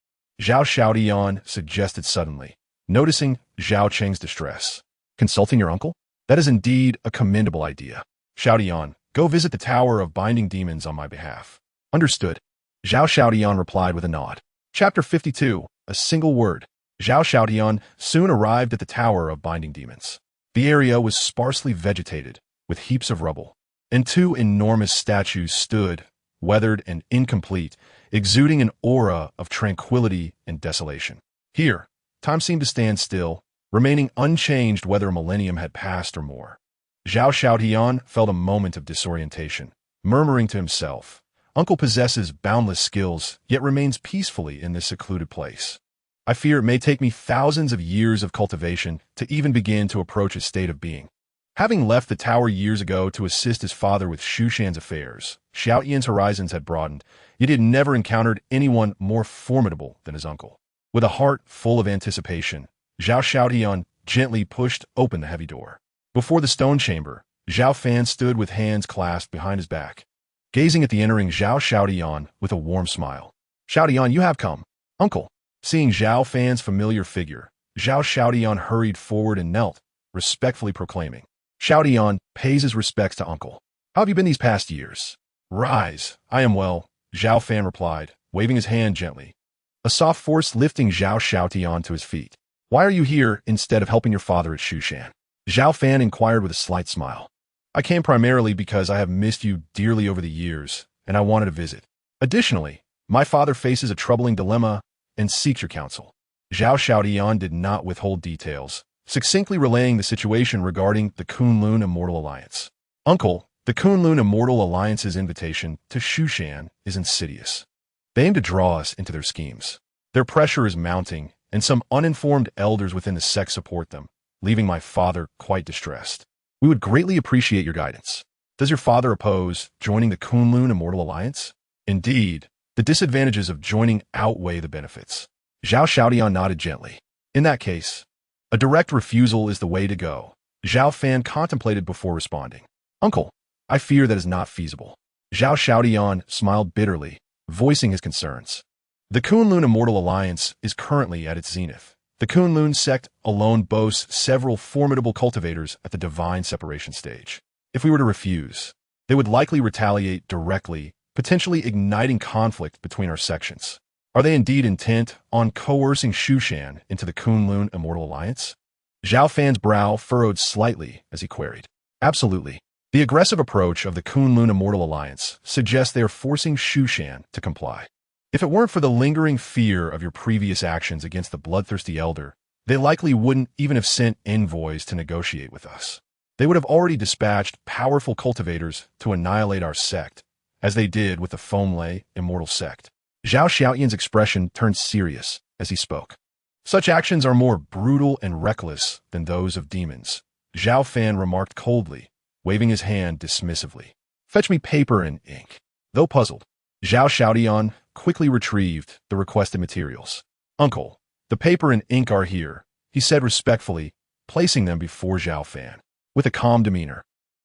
Zhao Xiaotian suggested suddenly, noticing Zhao Cheng's distress. Consulting your uncle? That is indeed a commendable idea. Xiaotian, go visit the Tower of Binding Demons on my behalf. Understood. Zhao Xiaotian replied with a nod. Chapter 52, a single word. Zhao Xiaotian soon arrived at the Tower of Binding Demons. The area was sparsely vegetated, with heaps of rubble, and two enormous statues stood, weathered and incomplete, exuding an aura of tranquility and desolation. Here, time seemed to stand still, remaining unchanged whether a millennium had passed or more. Zhao Xiaotian felt a moment of disorientation, murmuring to himself, Uncle possesses boundless skills, yet remains peacefully in this secluded place. I fear it may take me thousands of years of cultivation to even begin to approach his state of being. Having left the tower years ago to assist his father with Shushan's affairs, Xiaotian's horizons had broadened, yet he had never encountered anyone more formidable than his uncle. With a heart full of anticipation, Zhao Xiaotian gently pushed open the heavy door. Before the stone chamber, Zhao Fan stood with hands clasped behind his back, gazing at the entering Zhao Xiaotian with a warm smile. Xiaotian, you have come. Uncle. Seeing Zhao Fan's familiar figure, Zhao Xiaotian hurried forward and knelt, respectfully proclaiming, Xiaotian pays his respects to Uncle. How have you been these past years? Rise. I am well, Zhao Fan replied, waving his hand gently, a soft force lifting Zhao Xiaotian to his feet. Why are you here instead of helping your father at Shushan? Zhao Fan inquired with a slight smile. I came primarily because I have missed you dearly over the years, and I wanted to visit. Additionally, my father faces a troubling dilemma and seeks your counsel. Zhao Xiaotian did not withhold details, succinctly relaying the situation regarding the Kunlun Immortal Alliance. Uncle, the Kunlun Immortal Alliance's invitation to Shushan is insidious. They aim to draw us into their schemes. Their pressure is mounting, and some uninformed elders within the sect support them, leaving my father quite distressed. We would greatly appreciate your guidance. Does your father oppose joining the Kunlun Immortal Alliance? Indeed, the disadvantages of joining outweigh the benefits. Zhao Xiaotian nodded gently. In that case, a direct refusal is the way to go. Zhao Fan contemplated before responding. Uncle, I fear that is not feasible. Zhao Xiaotian smiled bitterly, voicing his concerns. The Kunlun Immortal Alliance is currently at its zenith. The Kunlun sect alone boasts several formidable cultivators at the divine separation stage. If we were to refuse, they would likely retaliate directly, potentially igniting conflict between our sections. Are they indeed intent on coercing Shushan into the Kunlun Immortal Alliance? Zhao Fan's brow furrowed slightly as he queried. Absolutely. The aggressive approach of the Kunlun Immortal Alliance suggests they are forcing Shushan to comply. If it weren't for the lingering fear of your previous actions against the bloodthirsty elder, they likely wouldn't even have sent envoys to negotiate with us. They would have already dispatched powerful cultivators to annihilate our sect, as they did with the Fomlay Immortal sect. Zhao Xiaoyan's expression turned serious as he spoke. Such actions are more brutal and reckless than those of demons, Zhao Fan remarked coldly, waving his hand dismissively. Fetch me paper and ink. Though puzzled, Zhao Xiaoyan quickly retrieved the requested materials. Uncle, the paper and ink are here, he said respectfully, placing them before Zhao Fan. With a calm demeanor,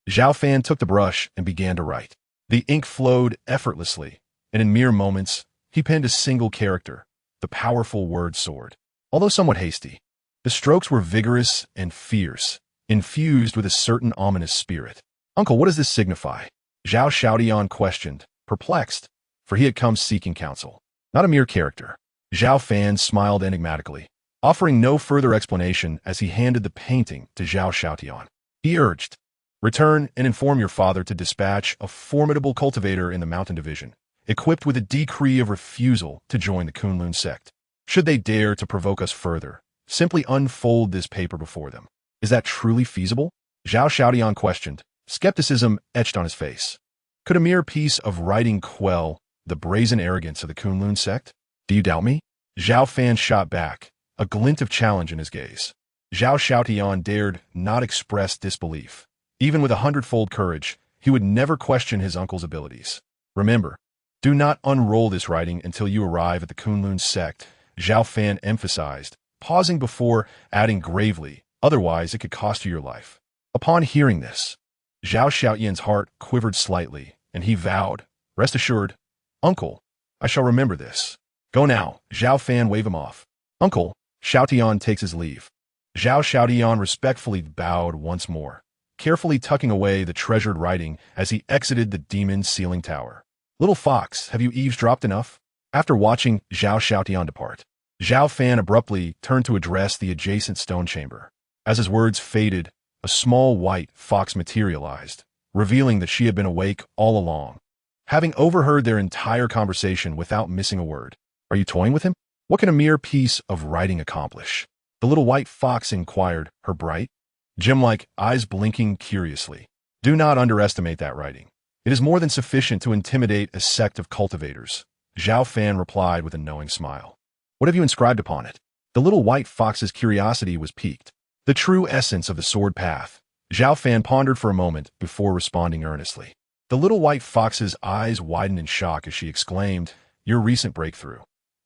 Zhao Fan took the brush and began to write. The ink flowed effortlessly, and in mere moments, he penned a single character, the powerful word sword. Although somewhat hasty, the strokes were vigorous and fierce, infused with a certain ominous spirit. Uncle, what does this signify? Zhao Xiaoyan questioned, perplexed, for he had come seeking counsel. Not a mere character. Zhao Fan smiled enigmatically, offering no further explanation as he handed the painting to Zhao Xiaoyan. He urged, return and inform your father to dispatch a formidable cultivator in the mountain division, equipped with a decree of refusal to join the Kunlun sect. Should they dare to provoke us further, simply unfold this paper before them. Is that truly feasible? Zhao Xiaoyan questioned, skepticism etched on his face. Could a mere piece of writing quell the brazen arrogance of the Kunlun sect? Do you doubt me? Zhao Fan shot back, a glint of challenge in his gaze. Zhao Xiaoyan dared not express disbelief. Even with 100-fold courage, he would never question his uncle's abilities. Remember, do not unroll this writing until you arrive at the Kunlun sect, Zhao Fan emphasized, pausing before adding gravely, otherwise it could cost you your life. Upon hearing this, Zhao Xiaoyan's heart quivered slightly, and he vowed, rest assured, Uncle, I shall remember this. Go now, Zhao Fan waved him off. Uncle, Xiaoyan takes his leave. Zhao Xiaoyan respectfully bowed once more, carefully tucking away the treasured writing as he exited the demon's ceiling tower. Little fox, have you eavesdropped enough? After watching Zhao Xiaoyan depart, Zhao Fan abruptly turned to address the adjacent stone chamber. As his words faded, a small white fox materialized, revealing that she had been awake all along, having overheard their entire conversation without missing a word. Are you toying with him? What can a mere piece of writing accomplish? The little white fox inquired, her bright, gem-like eyes blinking curiously. Do not underestimate that writing. It is more than sufficient to intimidate a sect of cultivators, Zhao Fan replied with a knowing smile. What have you inscribed upon it? The little white fox's curiosity was piqued. The true essence of the sword path. Zhao Fan pondered for a moment before responding earnestly. The little white fox's eyes widened in shock as she exclaimed, your recent breakthrough.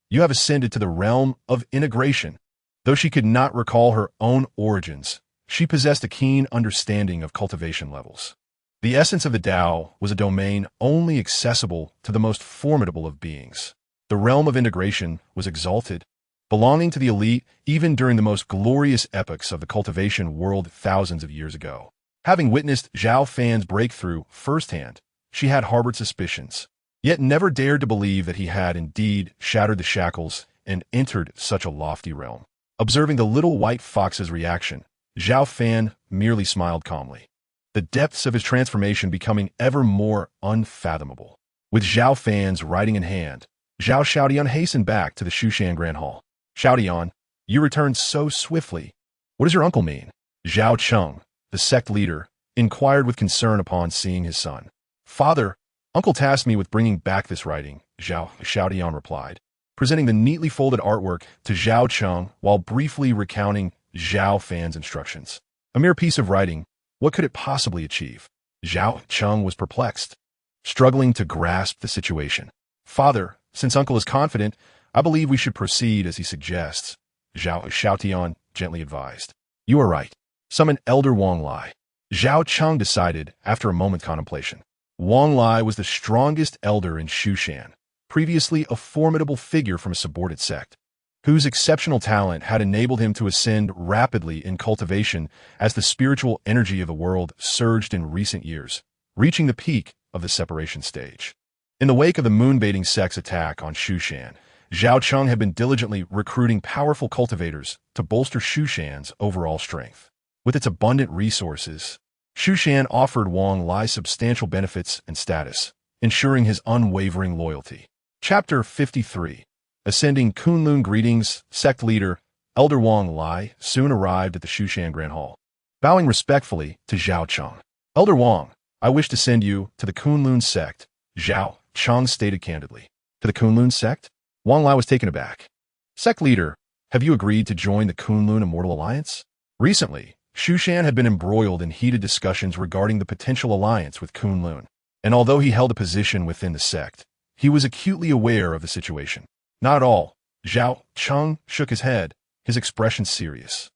You have ascended to the realm of integration. Though she could not recall her own origins, she possessed a keen understanding of cultivation levels. The essence of the Tao was a domain only accessible to the most formidable of beings. The realm of integration was exalted, belonging to the elite even during the most glorious epochs of the cultivation world thousands of years ago. Having witnessed Zhao Fan's breakthrough firsthand, she had harbored suspicions, yet never dared to believe that he had indeed shattered the shackles and entered such a lofty realm. Observing the little white fox's reaction, Zhao Fan merely smiled calmly, the depths of his transformation becoming ever more unfathomable. With Zhao Fan's writing in hand, Zhao Xiaoyan hastened back to the Shushan Grand Hall. Xiaoyan, you returned so swiftly. What does your uncle mean? Zhao Cheng, the sect leader, inquired with concern upon seeing his son. Father, Uncle tasked me with bringing back this writing, Zhao Xiaoyan replied, presenting the neatly folded artwork to Zhao Cheng while briefly recounting Zhao Fan's instructions. A mere piece of writing, what could it possibly achieve? Zhao Cheng was perplexed, struggling to grasp the situation. Father, since Uncle is confident, I believe we should proceed as he suggests, Zhao Xiaoyan gently advised. You are right. Summon Elder Wang Lai. Zhao Cheng decided after a moment's contemplation. Wang Lai was the strongest elder in Shushan, previously a formidable figure from a subordinate sect, whose exceptional talent had enabled him to ascend rapidly in cultivation as the spiritual energy of the world surged in recent years, reaching the peak of the separation stage. In the wake of the moonbaiting sect's attack on Shushan, Zhao Cheng had been diligently recruiting powerful cultivators to bolster Shushan's overall strength. With its abundant resources, Shushan offered Wang Lai substantial benefits and status, ensuring his unwavering loyalty. Chapter 53. Ascending Kunlun. Greetings, sect leader, Elder Wang Lai soon arrived at the Shushan Grand Hall. Bowing respectfully to Zhao Cheng. Elder Wang, I wish to send you to the Kunlun sect, Zhao Cheng stated candidly. To the Kunlun sect? Wang Lai was taken aback. Sect leader, have you agreed to join the Kunlun Immortal Alliance? Recently, Shushan had been embroiled in heated discussions regarding the potential alliance with Kunlun, and although he held a position within the sect, he was acutely aware of the situation. Not at all. Zhao Cheng shook his head, his expression serious.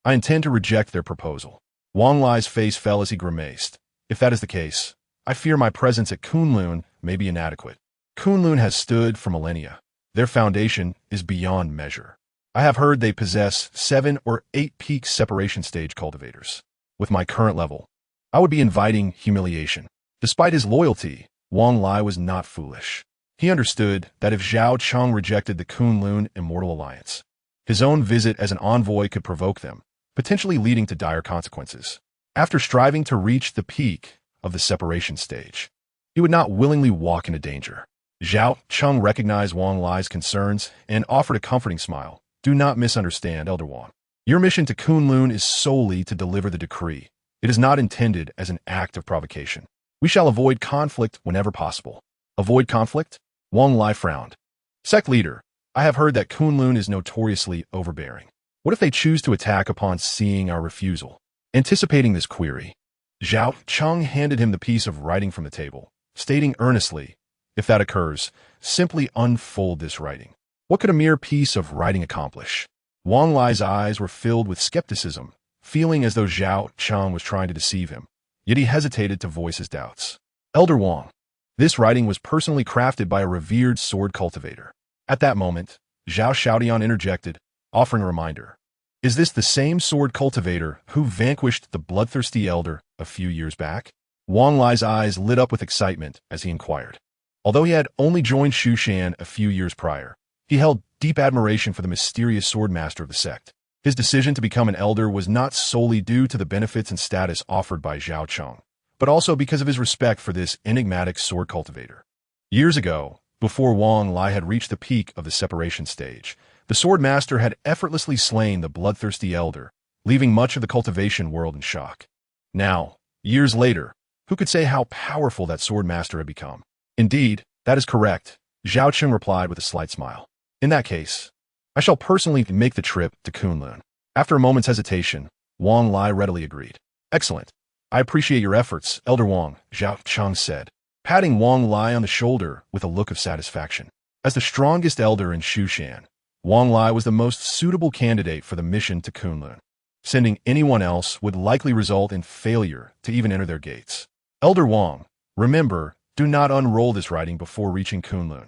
I intend to reject their proposal. Wang Lai's face fell as he grimaced. If that is the case, I fear my presence at Kunlun may be inadequate. Kunlun has stood for millennia. Their foundation is beyond measure. I have heard they possess 7 or 8 peak separation stage cultivators. With my current level, I would be inviting humiliation. Despite his loyalty, Wang Lai was not foolish. He understood that if Zhao Cheng rejected the Kunlun Immortal Alliance, his own visit as an envoy could provoke them, potentially leading to dire consequences. After striving to reach the peak of the separation stage, he would not willingly walk into danger. Zhao Cheng recognized Wang Lai's concerns and offered a comforting smile. Do not misunderstand, Elder Wang. Your mission to Kunlun is solely to deliver the decree. It is not intended as an act of provocation. We shall avoid conflict whenever possible. Avoid conflict? Wang Lai frowned. Sect leader, I have heard that Kunlun is notoriously overbearing. What if they choose to attack upon seeing our refusal? Anticipating this query, Zhao Cheng handed him the piece of writing from the table, stating earnestly, if that occurs, simply unfold this writing. What could a mere piece of writing accomplish? Wang Lai's eyes were filled with skepticism, feeling as though Zhao Cheng was trying to deceive him. Yet he hesitated to voice his doubts. Elder Wang, this writing was personally crafted by a revered sword cultivator. At that moment, Zhao Xiaodian interjected, offering a reminder. Is this the same sword cultivator who vanquished the bloodthirsty elder a few years back? Wang Lai's eyes lit up with excitement as he inquired. Although he had only joined Shushan a few years prior, he held deep admiration for the mysterious swordmaster of the sect. His decision to become an elder was not solely due to the benefits and status offered by Zhao Cheng, but also because of his respect for this enigmatic sword cultivator. Years ago, before Wang Lai had reached the peak of the separation stage, the swordmaster had effortlessly slain the bloodthirsty elder, leaving much of the cultivation world in shock. Now, years later, who could say how powerful that swordmaster had become? Indeed, that is correct, Zhao Cheng replied with a slight smile. In that case, I shall personally make the trip to Kunlun. After a moment's hesitation, Wang Lai readily agreed. Excellent. I appreciate your efforts, Elder Wang, Zhao Cheng said, patting Wang Lai on the shoulder with a look of satisfaction. As the strongest elder in Shushan, Wang Lai was the most suitable candidate for the mission to Kunlun. Sending anyone else would likely result in failure to even enter their gates. Elder Wang, remember, do not unroll this writing before reaching Kunlun,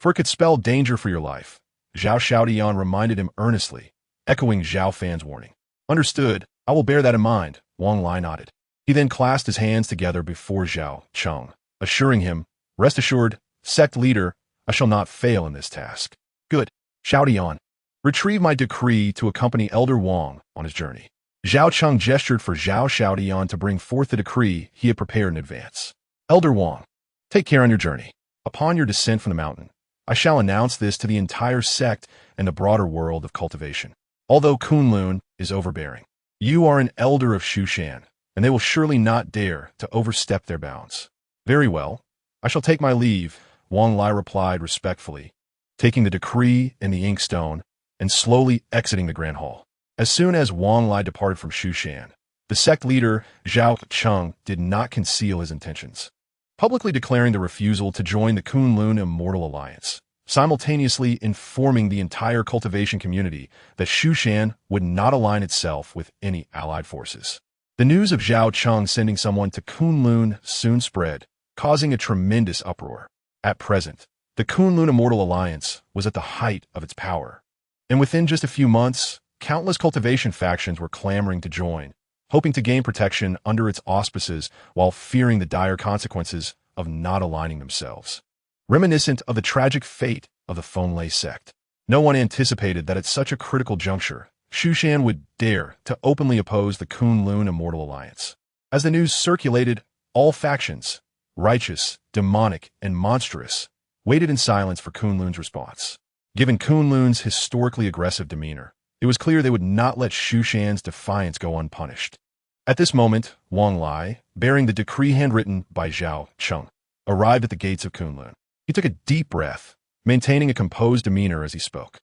for it could spell danger for your life. Zhao Xiaodian reminded him earnestly, echoing Zhao Fan's warning. Understood, I will bear that in mind, Wang Lai nodded. He then clasped his hands together before Zhao Cheng, assuring him, rest assured, sect leader, I shall not fail in this task. Good. Xiaodian, retrieve my decree to accompany Elder Wang on his journey. Zhao Cheng gestured for Zhao Xiaodian to bring forth the decree he had prepared in advance. Elder Wang, take care on your journey. Upon your descent from the mountain, I shall announce this to the entire sect and the broader world of cultivation. Although Kunlun is overbearing, you are an elder of Shushan, and they will surely not dare to overstep their bounds. Very well, I shall take my leave, Wang Lai replied respectfully, taking the decree and the inkstone and slowly exiting the Grand Hall. As soon as Wang Lai departed from Shushan, the sect leader, Zhao Cheng, did not conceal his intentions, publicly declaring the refusal to join the Kunlun Immortal Alliance, simultaneously informing the entire cultivation community that Shushan would not align itself with any allied forces. The news of Zhao Cheng sending someone to Kunlun soon spread, causing a tremendous uproar. At present, The Kunlun Immortal alliance was at the height of its power, and within just a few months, countless cultivation factions were clamoring to join, hoping to gain protection under its auspices while fearing the dire consequences of not aligning themselves. Reminiscent of the tragic fate of the Fonlei sect, no one anticipated that at such a critical juncture, Shushan would dare to openly oppose the Kunlun Immortal alliance. As the news circulated, all factions, righteous, demonic, and monstrous, waited in silence for Kunlun's response. Given Kunlun's historically aggressive demeanor, it was clear they would not let Shushan's defiance go unpunished. At this moment, Wang Lai, bearing the decree handwritten by Zhao Cheng, arrived at the gates of Kunlun. He took a deep breath, maintaining a composed demeanor as he spoke.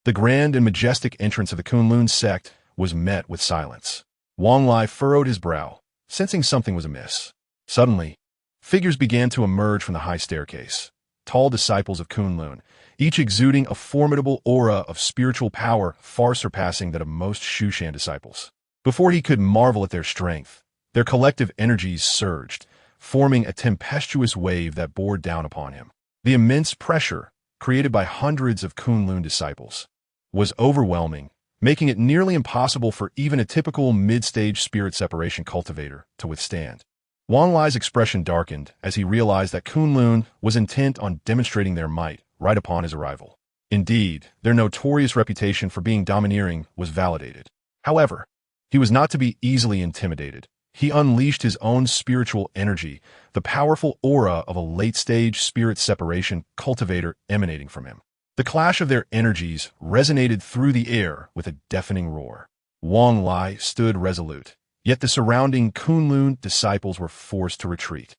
The grand and majestic entrance of the Kunlun sect was met with silence. Wang Lai furrowed his brow, sensing something was amiss. Suddenly, figures began to emerge from the high staircase. Tall disciples of Kunlun, each exuding a formidable aura of spiritual power far surpassing that of most Shushan disciples. Before he could marvel at their strength, their collective energies surged, forming a tempestuous wave that bore down upon him. The immense pressure, created by hundreds of Kunlun disciples, was overwhelming, making it nearly impossible for even a typical mid-stage spirit separation cultivator to withstand. Wang Lai's expression darkened as he realized that Kunlun was intent on demonstrating their might right upon his arrival. Indeed, their notorious reputation for being domineering was validated. However, he was not to be easily intimidated. He unleashed his own spiritual energy, the powerful aura of a late-stage spirit separation cultivator emanating from him. The clash of their energies resonated through the air with a deafening roar. Wang Lai stood resolute, yet the surrounding Kunlun disciples were forced to retreat,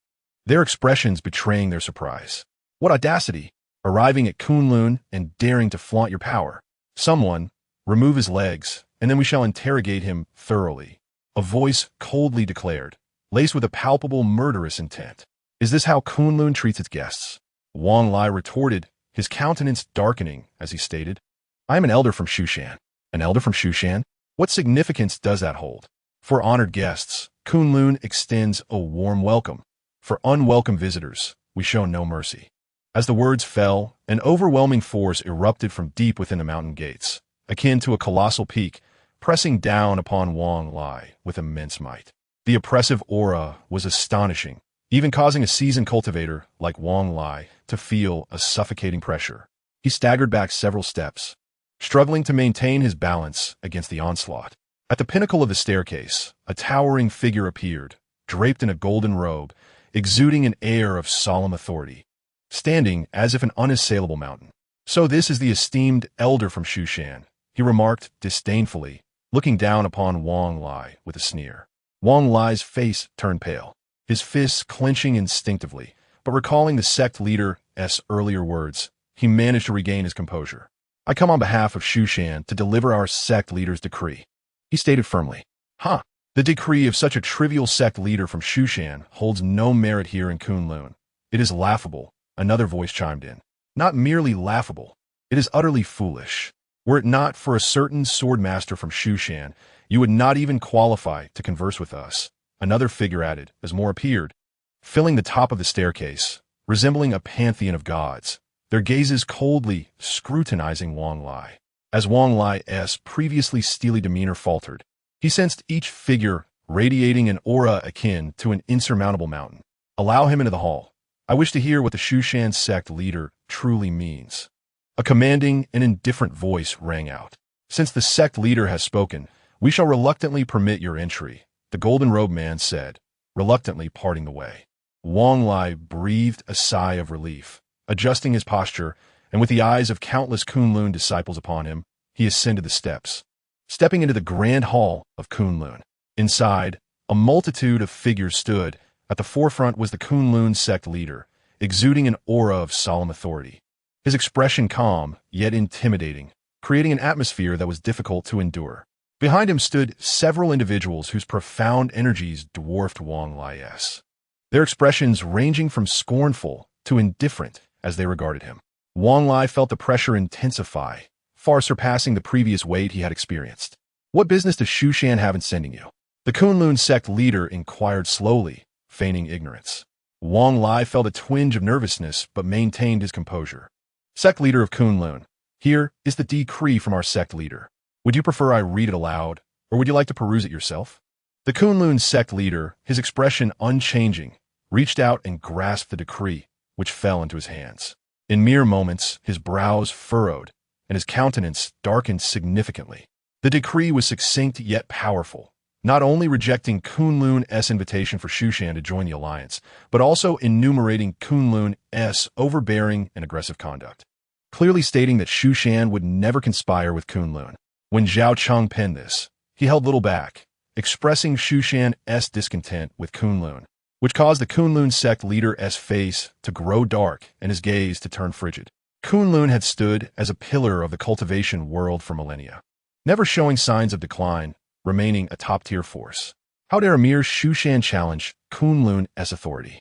their expressions betraying their surprise. What audacity! Arriving at Kunlun and daring to flaunt your power. Someone, remove his legs, and then we shall interrogate him thoroughly. A voice coldly declared, laced with a palpable murderous intent. Is this how Kunlun treats its guests? Wang Lai retorted, his countenance darkening as he stated, I am an elder from Shushan. An elder from Shushan? What significance does that hold? For honored guests, Kunlun extends a warm welcome. For unwelcome visitors, we show no mercy. As the words fell, an overwhelming force erupted from deep within the mountain gates, akin to a colossal peak, pressing down upon Wang Lai with immense might. The oppressive aura was astonishing, even causing a seasoned cultivator like Wang Lai to feel a suffocating pressure. He staggered back several steps, struggling to maintain his balance against the onslaught. At the pinnacle of the staircase, a towering figure appeared, draped in a golden robe, exuding an air of solemn authority, standing as if an unassailable mountain. So this is the esteemed elder from Shushan, he remarked disdainfully, looking down upon Wang Lai with a sneer. Wang Lai's face turned pale, his fists clenching instinctively, but recalling the sect leader's earlier words, he managed to regain his composure. I come on behalf of Shushan to deliver our sect leader's decree, he stated firmly. The decree of such a trivial sect leader from Shushan holds no merit here in Kunlun. It is laughable, another voice chimed in. Not merely laughable, it is utterly foolish. Were it not for a certain swordmaster from Shushan, you would not even qualify to converse with us, another figure added, as more appeared, filling the top of the staircase, resembling a pantheon of gods, their gazes coldly scrutinizing Wang Lai. As Wang Lai's previously steely demeanor faltered, he sensed each figure radiating an aura akin to an insurmountable mountain. Allow him into the hall. I wish to hear what the Shushan sect leader truly means. A commanding and indifferent voice rang out. Since the sect leader has spoken, we shall reluctantly permit your entry, the golden-robed man said, reluctantly parting the way. Wang Lai breathed a sigh of relief, adjusting his posture, and with the eyes of countless Kunlun disciples upon him, he ascended the steps, stepping into the grand hall of Kunlun. Inside, a multitude of figures stood. At the forefront was the Kunlun sect leader, exuding an aura of solemn authority. His expression calm, yet intimidating, creating an atmosphere that was difficult to endure. Behind him stood several individuals whose profound energies dwarfed Wang Lai's, their expressions ranging from scornful to indifferent as they regarded him. Wang Lai felt the pressure intensify, far surpassing the previous weight he had experienced. What business does Shushan have in sending you? The Kunlun sect leader inquired slowly, feigning ignorance. Wang Lai felt a twinge of nervousness but maintained his composure. Sect leader of Kunlun, here is the decree from our sect leader. Would you prefer I read it aloud, or would you like to peruse it yourself? The Kunlun sect leader, his expression unchanging, reached out and grasped the decree, which fell into his hands. In mere moments, his brows furrowed, and his countenance darkened significantly. The decree was succinct yet powerful, not only rejecting Kunlun's invitation for Shushan to join the alliance, but also enumerating Kunlun's overbearing and aggressive conduct, clearly stating that Shushan would never conspire with Kunlun. When Zhao Cheng penned this, he held little back, expressing Shushan's discontent with Kunlun, which caused the Kunlun sect leader's face to grow dark and his gaze to turn frigid. Kunlun had stood as a pillar of the cultivation world for millennia, never showing signs of decline, remaining a top-tier force. How dare a mere Shushan challenge Kunlun's authority?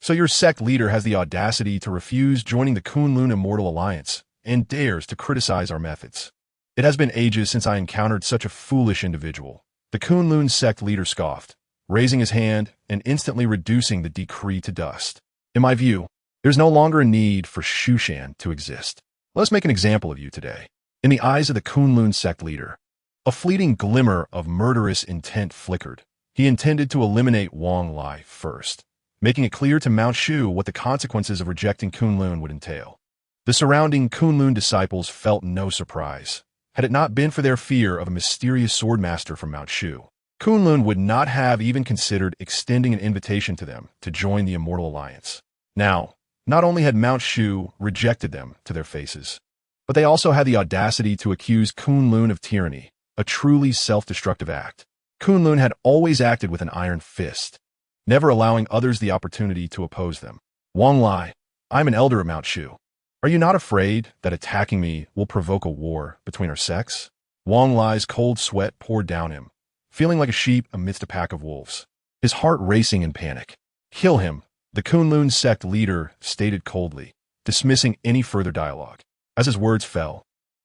So your sect leader has the audacity to refuse joining the Kunlun Immortal Alliance and dares to criticize our methods. It has been ages since I encountered such a foolish individual. The Kunlun sect leader scoffed, raising his hand and instantly reducing the decree to dust. In my view, there's no longer a need for Shushan to exist. Let's make an example of you today. In the eyes of the Kunlun sect leader, a fleeting glimmer of murderous intent flickered. He intended to eliminate Wang Lai first, making it clear to Mount Shu what the consequences of rejecting Kunlun would entail. The surrounding Kunlun disciples felt no surprise. Had it not been for their fear of a mysterious swordmaster from Mount Shu, Kunlun would not have even considered extending an invitation to them to join the Immortal Alliance. Now, not only had Mount Shu rejected them to their faces, but they also had the audacity to accuse Kunlun of tyranny, a truly self-destructive act. Kunlun had always acted with an iron fist, never allowing others the opportunity to oppose them. Wang Lai, I'm an elder of Mount Shu. Are you not afraid that attacking me will provoke a war between our sects? Wang Lai's cold sweat poured down him, feeling like a sheep amidst a pack of wolves, his heart racing in panic. Kill him, the Kunlun sect leader stated coldly, dismissing any further dialogue. As his words fell,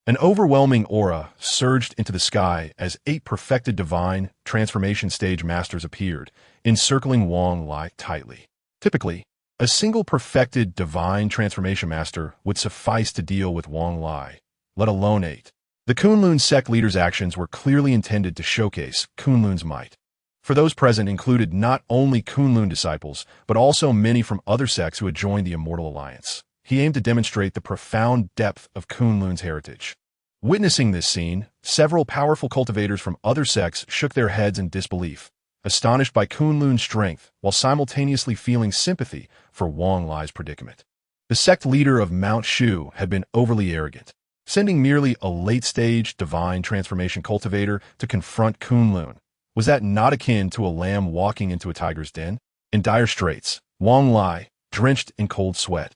an overwhelming aura surged into the sky as 8 perfected divine transformation stage masters appeared, encircling Wang Lai tightly. Typically, a single perfected divine transformation master would suffice to deal with Wang Lai, let alone 8. The Kunlun sect leader's actions were clearly intended to showcase Kunlun's might. For those present included not only Kunlun disciples, but also many from other sects who had joined the Immortal Alliance. He aimed to demonstrate the profound depth of Kunlun's heritage. Witnessing this scene, several powerful cultivators from other sects shook their heads in disbelief, astonished by Kunlun's strength while simultaneously feeling sympathy for Wang Lai's predicament. The sect leader of Mount Shu had been overly arrogant, sending merely a late-stage divine transformation cultivator to confront Kunlun. Was that not akin to a lamb walking into a tiger's den? In dire straits, Wang Lai, drenched in cold sweat,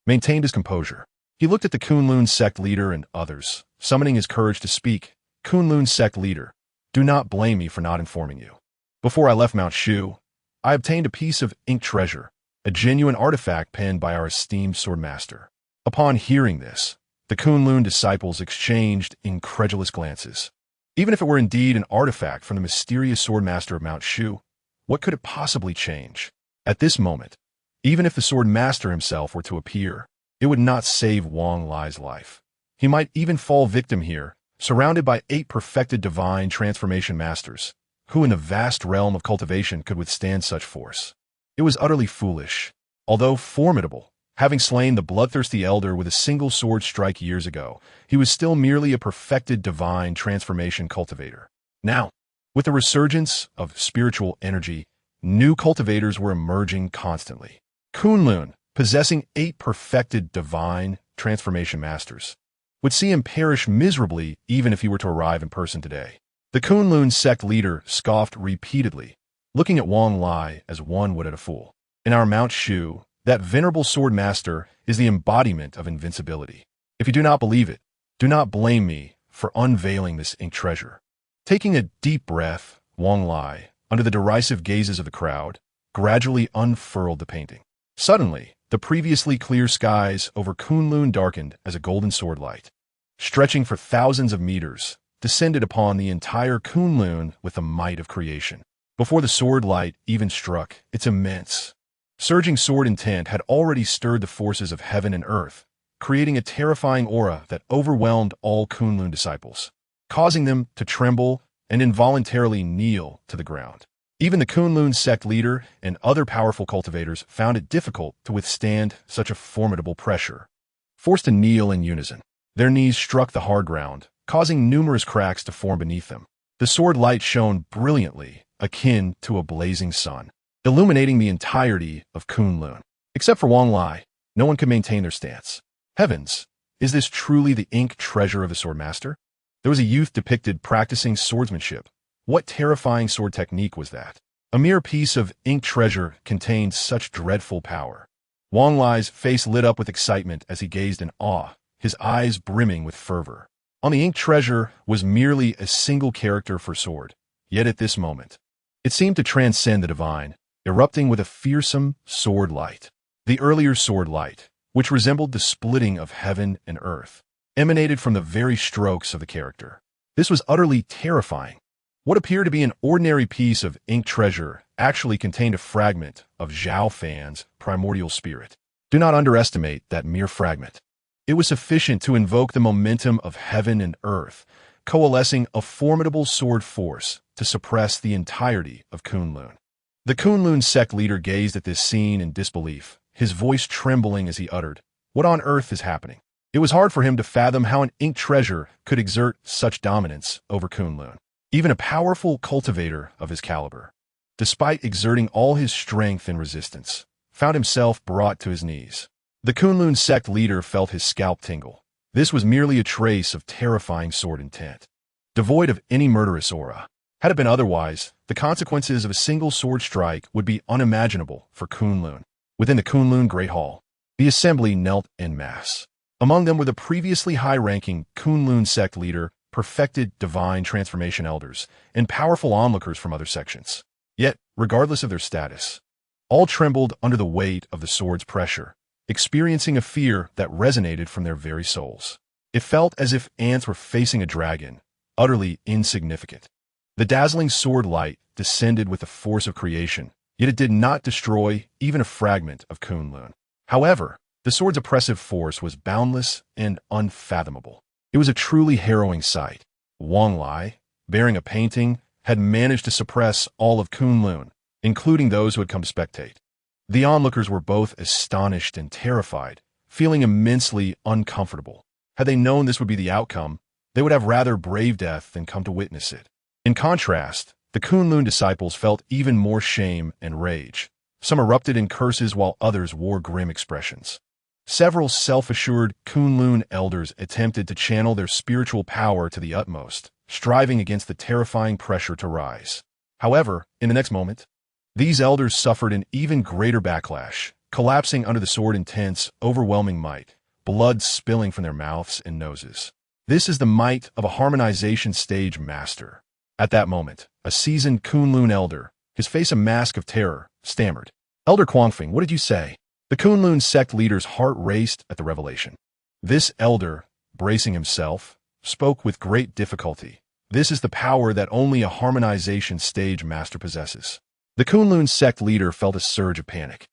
maintained his composure. He looked at the Kunlun sect leader and others, summoning his courage to speak. Kunlun sect leader, do not blame me for not informing you. Before I left Mount Shu, I obtained a piece of ink treasure, a genuine artifact penned by our esteemed swordmaster. Upon hearing this, the Kunlun disciples exchanged incredulous glances. Even if it were indeed an artifact from the mysterious swordmaster of Mount Shu, what could it possibly change? At this moment, even if the swordmaster himself were to appear, it would not save Wang Lai's life. He might even fall victim here, surrounded by 8 perfected divine transformation masters. Who in the vast realm of cultivation could withstand such force? It was utterly foolish. Although formidable, having slain the bloodthirsty elder with a single sword strike years ago, he was still merely a perfected divine transformation cultivator. Now, with the resurgence of spiritual energy, new cultivators were emerging constantly. Kunlun, possessing 8 perfected divine transformation masters, would see him perish miserably even if he were to arrive in person today. The Kunlun sect leader scoffed repeatedly, looking at Wang Lai as one would at a fool. In our Mount Shu, that venerable sword master is the embodiment of invincibility. If you do not believe it, do not blame me for unveiling this ink treasure. Taking a deep breath, Wang Lai, under the derisive gazes of the crowd, gradually unfurled the painting. Suddenly, the previously clear skies over Kunlun darkened as a golden sword light, stretching for thousands of meters, descended upon the entire Kunlun with the might of creation. Before the sword light even struck, its immense, Surging sword intent had already stirred the forces of heaven and earth, creating a terrifying aura that overwhelmed all Kunlun disciples, causing them to tremble and involuntarily kneel to the ground. Even the Kunlun sect leader and other powerful cultivators found it difficult to withstand such a formidable pressure. Forced to kneel in unison, their knees struck the hard ground, causing numerous cracks to form beneath them. The sword light shone brilliantly, akin to a blazing sun, illuminating the entirety of Kunlun. Except for Wang Lai, no one could maintain their stance. Heavens, is this truly the ink treasure of the swordmaster? There was a youth depicted practicing swordsmanship. What terrifying sword technique was that? A mere piece of ink treasure contained such dreadful power. Wang Lai's face lit up with excitement as he gazed in awe, his eyes brimming with fervor. On the ink treasure was merely a single character for sword, yet at this moment, it seemed to transcend the divine, erupting with a fearsome sword light. The earlier sword light, which resembled the splitting of heaven and earth, emanated from the very strokes of the character. This was utterly terrifying. What appeared to be an ordinary piece of ink treasure actually contained a fragment of Zhao Fan's primordial spirit. Do not underestimate that mere fragment. It was sufficient to invoke the momentum of heaven and earth, coalescing a formidable sword force to suppress the entirety of Kunlun. The Kunlun sect leader gazed at this scene in disbelief, his voice trembling as he uttered, "What on earth is happening?" It was hard for him to fathom how an ink treasure could exert such dominance over Kunlun, even a powerful cultivator of his caliber, despite exerting all his strength and resistance, found himself brought to his knees. The Kunlun sect leader felt his scalp tingle. This was merely a trace of terrifying sword intent, devoid of any murderous aura. Had it been otherwise, the consequences of a single sword strike would be unimaginable for Kunlun. Within the Kunlun Great Hall, the assembly knelt en masse. Among them were the previously high-ranking Kunlun sect leader, perfected divine transformation elders, and powerful onlookers from other sections. Yet, regardless of their status, all trembled under the weight of the sword's pressure, experiencing a fear that resonated from their very souls. It felt as if ants were facing a dragon, utterly insignificant. The dazzling sword light descended with the force of creation, yet it did not destroy even a fragment of Kunlun. However, the sword's oppressive force was boundless and unfathomable. It was a truly harrowing sight. Wang Lai, bearing a painting, had managed to suppress all of Kunlun, including those who had come to spectate. The onlookers were both astonished and terrified, feeling immensely uncomfortable. Had they known this would be the outcome, they would have rather braved death than come to witness it. In contrast, the Kunlun disciples felt even more shame and rage. Some erupted in curses while others wore grim expressions. Several self-assured Kunlun elders attempted to channel their spiritual power to the utmost, striving against the terrifying pressure to rise. However, in the next moment, these elders suffered an even greater backlash, collapsing under the sword intense, overwhelming might, blood spilling from their mouths and noses. This is the might of a harmonization stage master. At that moment, a seasoned Kunlun elder, his face a mask of terror, stammered, "Elder Quangfing, what did you say?" The Kunlun sect leader's heart raced at the revelation. This elder, bracing himself, spoke with great difficulty. This is the power that only a harmonization stage master possesses. The Kunlun sect leader felt a surge of panic,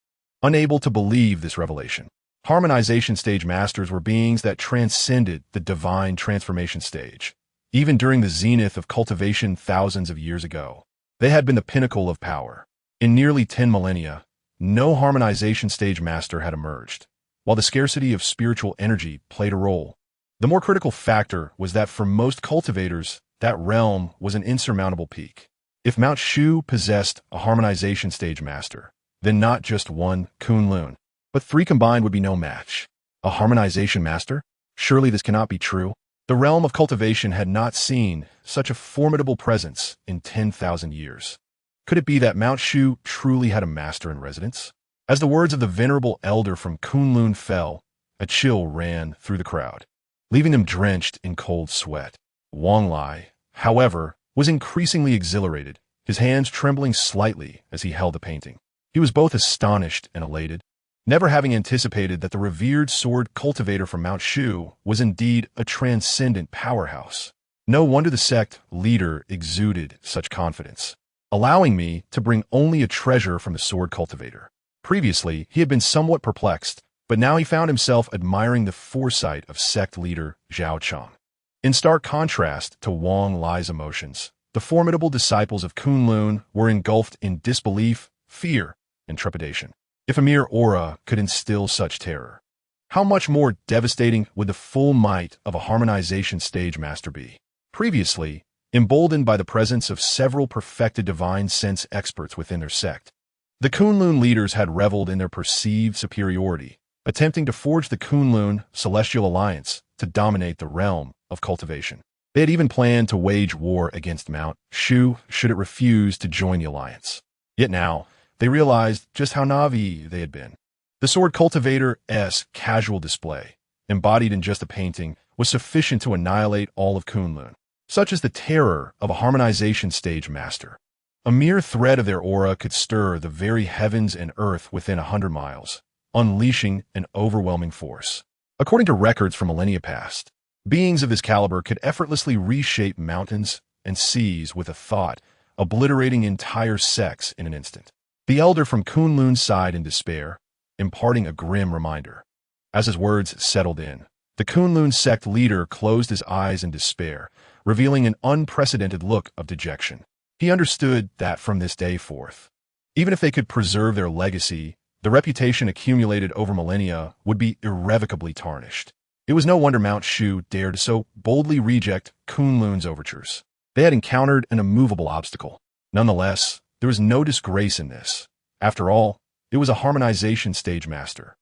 unable to believe this revelation. Harmonization stage masters were beings that transcended the divine transformation stage. Even during the zenith of cultivation thousands of years ago, they had been the pinnacle of power. In nearly 10 millennia, no harmonization stage master had emerged. While the scarcity of spiritual energy played a role, the more critical factor was that for most cultivators, that realm was an insurmountable peak. If Mount Shu possessed a harmonization stage master, then not just one Kunlun, but 3 combined would be no match. A harmonization master? Surely this cannot be true. The realm of cultivation had not seen such a formidable presence in 10,000 years. Could it be that Mount Shu truly had a master in residence? As the words of the venerable elder from Kunlun fell, a chill ran through the crowd, leaving them drenched in cold sweat. Wang Lai, however, was increasingly exhilarated, his hands trembling slightly as he held the painting. He was both astonished and elated, never having anticipated that the revered sword cultivator from Mount Shu was indeed a transcendent powerhouse. No wonder the sect leader exuded such confidence. "Allowing me to bring only a treasure from the sword cultivator," Previously, he had been somewhat perplexed, but now he found himself admiring the foresight of sect leader Zhao Fan. In stark contrast to Wang Lai's emotions, the formidable disciples of Kunlun were engulfed in disbelief, fear, and trepidation. If a mere aura could instill such terror, how much more devastating would the full might of a harmonization stage master be? Previously, emboldened by the presence of several perfected divine sense experts within their sect, the Kunlun leaders had reveled in their perceived superiority, attempting to forge the Kunlun Celestial Alliance to dominate the realm of cultivation. They had even planned to wage war against Mount Shu should it refuse to join the alliance. Yet now, they realized just how naive they had been. The sword cultivator's casual display, embodied in just a painting, was sufficient to annihilate all of Kunlun. Such is the terror of a harmonization stage master. A mere thread of their aura could stir the very heavens and earth within 100 miles, unleashing an overwhelming force. According to records from millennia past, beings of this caliber could effortlessly reshape mountains and seas with a thought, obliterating entire sects in an instant. The elder from Kunlun's sighed in despair, imparting a grim reminder. As his words settled in, the Kunlun sect leader closed his eyes in despair, revealing an unprecedented look of dejection. He understood that from this day forth, even if they could preserve their legacy, the reputation accumulated over millennia would be irrevocably tarnished. It was no wonder Mount Shu dared to so boldly reject Kunlun's overtures. They had encountered an immovable obstacle. Nonetheless, there was no disgrace in this. After all, it was a harmonization stage master.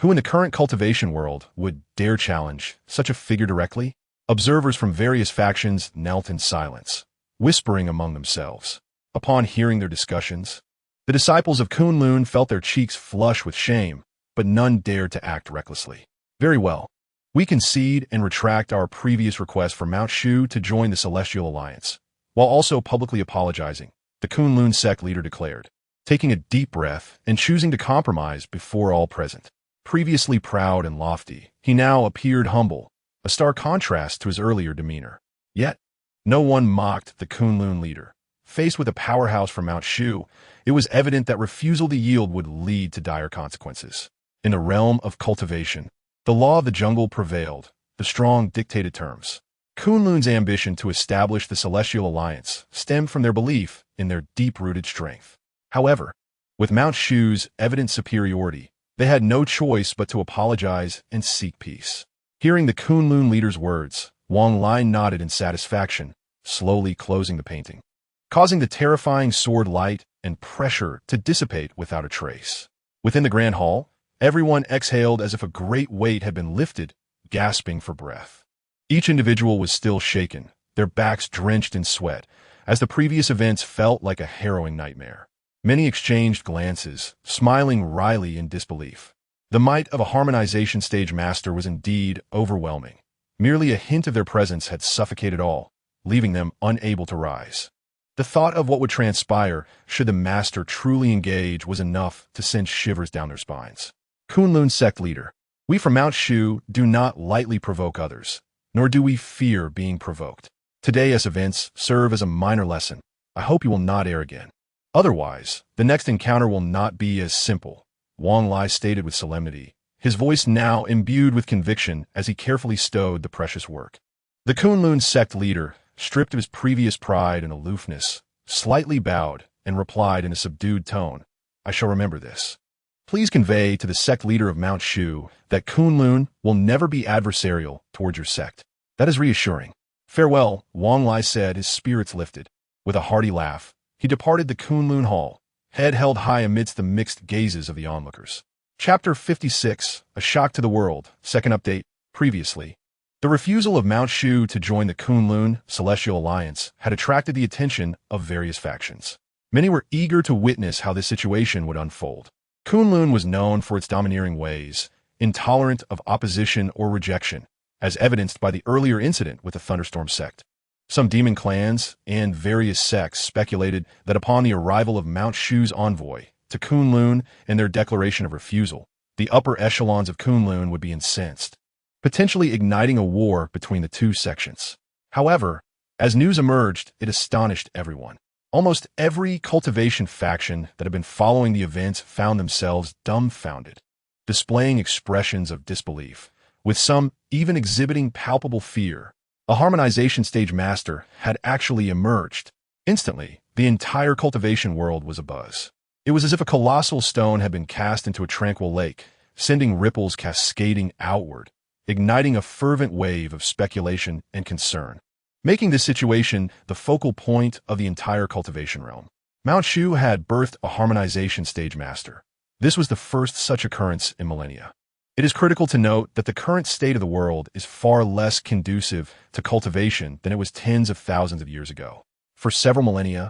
Who in the current cultivation world would dare challenge such a figure directly? Observers from various factions knelt in silence, whispering among themselves. Upon hearing their discussions, the disciples of Kunlun felt their cheeks flush with shame, but none dared to act recklessly. Very well. We concede and retract our previous request for Mount Shu to join the Celestial Alliance, while also publicly apologizing, the Kunlun sect leader declared, taking a deep breath and choosing to compromise before all present. Previously proud and lofty, he now appeared humble, a stark contrast to his earlier demeanor. Yet, no one mocked the Kunlun leader. Faced with a powerhouse from Mount Shu, it was evident that refusal to yield would lead to dire consequences. In the realm of cultivation, the law of the jungle prevailed. The strong dictated terms. Kunlun's ambition to establish the Celestial Alliance stemmed from their belief in their deep-rooted strength. However, with Mount Shu's evident superiority, they had no choice but to apologize and seek peace. Hearing the Kunlun leader's words, Wang Lai nodded in satisfaction, slowly closing the painting, causing the terrifying sword light and pressure to dissipate without a trace. Within the grand hall, everyone exhaled as if a great weight had been lifted, gasping for breath. Each individual was still shaken, their backs drenched in sweat, as the previous events felt like a harrowing nightmare. Many exchanged glances, smiling wryly in disbelief. The might of a harmonization stage master was indeed overwhelming. Merely a hint of their presence had suffocated all, leaving them unable to rise. The thought of what would transpire should the master truly engage was enough to send shivers down their spines. Kunlun sect leader, we from Mount Shu do not lightly provoke others, nor do we fear being provoked. Today's events serve as a minor lesson. I hope you will not err again. Otherwise, the next encounter will not be as simple, Wang Lai stated with solemnity, his voice now imbued with conviction as he carefully stowed the precious work. The Kunlun sect leader, stripped of his previous pride and aloofness, slightly bowed and replied in a subdued tone, I shall remember this. Please convey to the sect leader of Mount Shu that Kunlun will never be adversarial towards your sect. That is reassuring. Farewell, Wang Lai said, his spirits lifted. With a hearty laugh, he departed the Kunlun hall, head held high amidst the mixed gazes of the onlookers. Chapter 56, A Shock to the World, second update, previously. The refusal of Mount Shu to join the Kunlun Celestial Alliance had attracted the attention of various factions. Many were eager to witness how this situation would unfold. Kunlun was known for its domineering ways, intolerant of opposition or rejection, as evidenced by the earlier incident with the Thunderstorm sect. Some demon clans and various sects speculated that upon the arrival of Mount Shu's envoy to Kunlun and their declaration of refusal, the upper echelons of Kunlun would be incensed, potentially igniting a war between the two sections. However, as news emerged, it astonished everyone. Almost every cultivation faction that had been following the events found themselves dumbfounded, displaying expressions of disbelief, with some even exhibiting palpable fear. A harmonization stage master had actually emerged. Instantly, the entire cultivation world was abuzz. It was as if a colossal stone had been cast into a tranquil lake, sending ripples cascading outward, igniting a fervent wave of speculation and concern, making this situation the focal point of the entire cultivation realm. Mount Shu had birthed a harmonization stage master. This was the first such occurrence in millennia. It is critical to note that the current state of the world is far less conducive to cultivation than it was tens of thousands of years ago. For several millennia,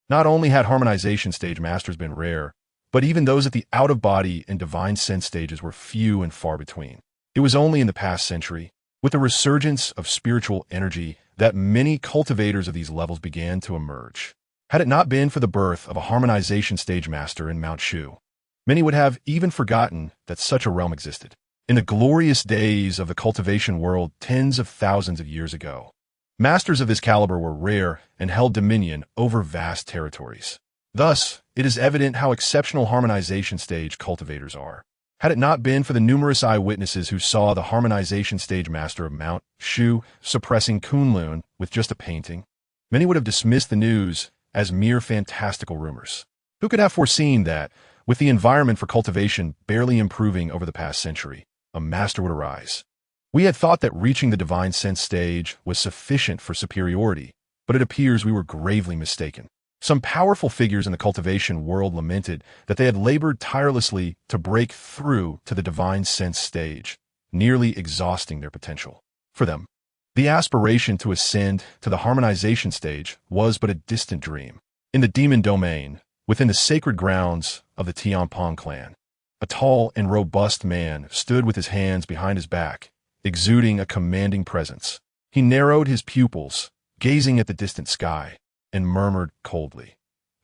not only had harmonization stage masters been rare, but even those at the out-of-body and divine sense stages were few and far between. It was only in the past century, with the resurgence of spiritual energy, that many cultivators of these levels began to emerge. Had it not been for the birth of a harmonization stage master in Mount Shu, many would have even forgotten that such a realm existed. In the glorious days of the cultivation world tens of thousands of years ago, masters of this caliber were rare and held dominion over vast territories. Thus, it is evident how exceptional harmonization stage cultivators are. Had it not been for the numerous eyewitnesses who saw the harmonization stage master of Mount Shu suppressing Kunlun with just a painting, many would have dismissed the news as mere fantastical rumors. Who could have foreseen that, with the environment for cultivation barely improving over the past century, a master would arise? We had thought that reaching the divine sense stage was sufficient for superiority, but it appears we were gravely mistaken. Some powerful figures in the cultivation world lamented that they had labored tirelessly to break through to the divine sense stage, nearly exhausting their potential. For them, the aspiration to ascend to the harmonization stage was but a distant dream. In the demon domain, within the sacred grounds of the Tianpong clan, a tall and robust man stood with his hands behind his back, exuding a commanding presence. He narrowed his pupils, gazing at the distant sky, and murmured coldly,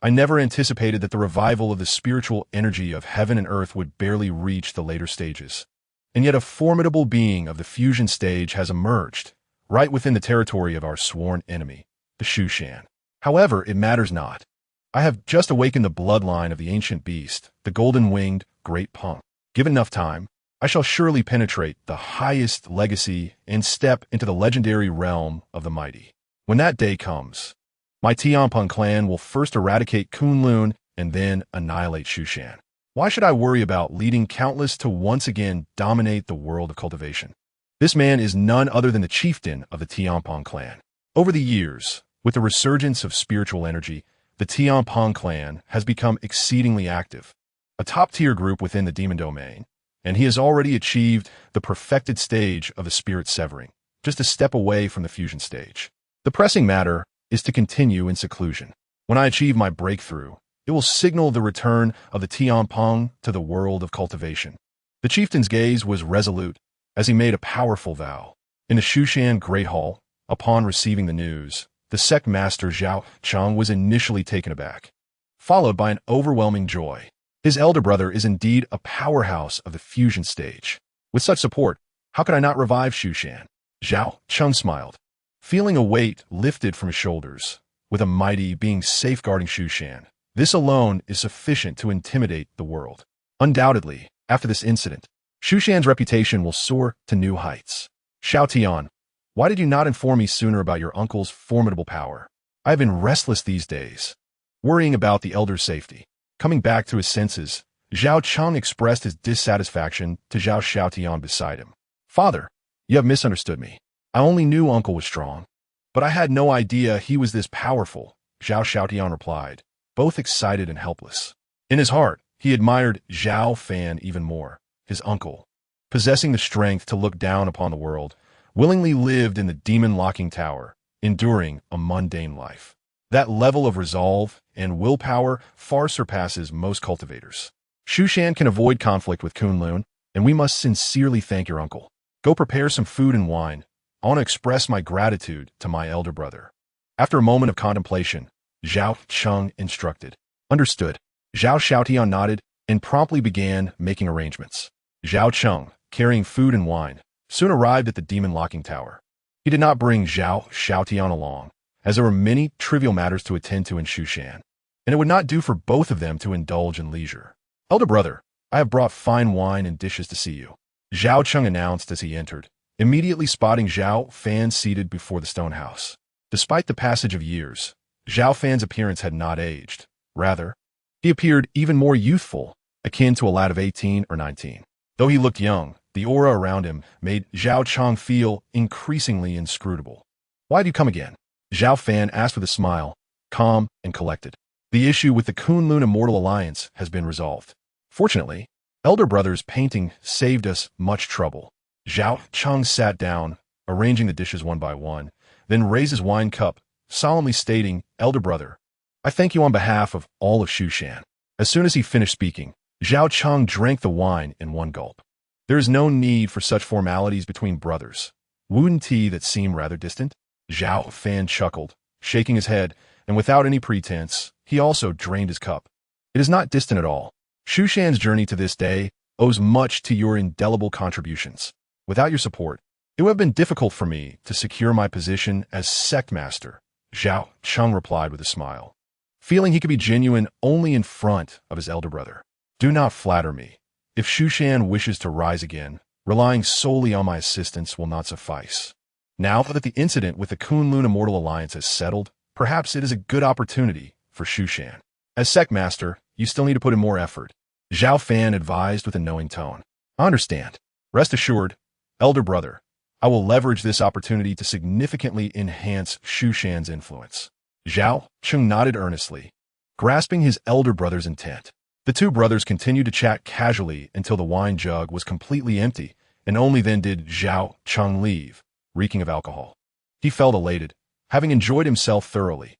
"I never anticipated that the revival of the spiritual energy of heaven and earth would barely reach the later stages. And yet a formidable being of the fusion stage has emerged, right within the territory of our sworn enemy, the Shushan. However, it matters not. I have just awakened the bloodline of the ancient beast, the golden-winged great punk. Given enough time, I shall surely penetrate the highest legacy and step into the legendary realm of the mighty. When that day comes, my Tianpeng clan will first eradicate Kunlun and then annihilate Shushan. Why should I worry about leading countless to once again dominate the world of cultivation? This man is none other than the chieftain of the Tianpeng clan. Over the years, with the resurgence of spiritual energy, the Tianpeng clan has become exceedingly active, a top-tier group within the demon domain, and he has already achieved the perfected stage of the spirit severing, just a step away from the fusion stage. The pressing matter is to continue in seclusion. When I achieve my breakthrough, it will signal the return of the Tianpeng to the world of cultivation. The chieftain's gaze was resolute as he made a powerful vow. In the Shushan Great Hall, upon receiving the news, the sect master Zhao Cheng was initially taken aback, followed by an overwhelming joy. His elder brother is indeed a powerhouse of the fusion stage. With such support, how could I not revive Shushan? Zhao Cheng smiled, feeling a weight lifted from his shoulders. With a mighty being safeguarding Shushan, this alone is sufficient to intimidate the world. Undoubtedly, after this incident, Shushan's reputation will soar to new heights. Xiao Tian, why did you not inform me sooner about your uncle's formidable power? I have been restless these days, worrying about the elder's safety. Coming back to his senses, Zhao Cheng expressed his dissatisfaction to Zhao Xiaotian beside him. Father, you have misunderstood me. I only knew uncle was strong, but I had no idea he was this powerful, Zhao Xiaotian replied, both excited and helpless. In his heart, he admired Zhao Fan even more, his uncle, possessing the strength to look down upon the world, willingly lived in the demon-locking tower, enduring a mundane life. That level of resolve and willpower far surpasses most cultivators. Shushan can avoid conflict with Kunlun, and we must sincerely thank your uncle. Go prepare some food and wine. I want to express my gratitude to my elder brother. After a moment of contemplation, Zhao Cheng instructed. Understood. Zhao Xiaotian nodded and promptly began making arrangements. Zhao Cheng, carrying food and wine, soon arrived at the demon locking tower. He did not bring Zhao Xiaotian along, as there were many trivial matters to attend to in Shushan, and it would not do for both of them to indulge in leisure. "Elder brother, I have brought fine wine and dishes to see you," Zhao Cheng announced as he entered, immediately spotting Zhao Fan seated before the stone house. Despite the passage of years, Zhao Fan's appearance had not aged. Rather, he appeared even more youthful, akin to a lad of 18 or 19. Though he looked young, the aura around him made Zhao Cheng feel increasingly inscrutable. "Why do you come again?" Zhao Fan asked with a smile, calm and collected. "The issue with the Kunlun Immortal Alliance has been resolved. Fortunately, Elder Brother's painting saved us much trouble." Zhao Cheng sat down, arranging the dishes one by one, then raised his wine cup, solemnly stating, "Elder Brother, I thank you on behalf of all of Shushan." As soon as he finished speaking, Zhao Cheng drank the wine in one gulp. There is no need for such formalities between brothers. Wouldn't he that seem rather distant? Zhao Fan chuckled, shaking his head, and without any pretense, he also drained his cup. "It is not distant at all. Shushan's journey to this day owes much to your indelible contributions. Without your support, it would have been difficult for me to secure my position as sect master," Zhao Cheng replied with a smile, feeling he could be genuine only in front of his elder brother. "Do not flatter me. If Shushan wishes to rise again, relying solely on my assistance will not suffice. Now that the incident with the Kunlun Immortal Alliance has settled, perhaps it is a good opportunity for Shushan. As sect master, you still need to put in more effort," Zhao Fan advised with a knowing tone. "I understand. Rest assured, elder brother, I will leverage this opportunity to significantly enhance Shushan's influence." Zhao Cheng nodded earnestly, grasping his elder brother's intent. The two brothers continued to chat casually until the wine jug was completely empty, and only then did Zhao Cheng leave, reeking of alcohol. He felt elated, having enjoyed himself thoroughly.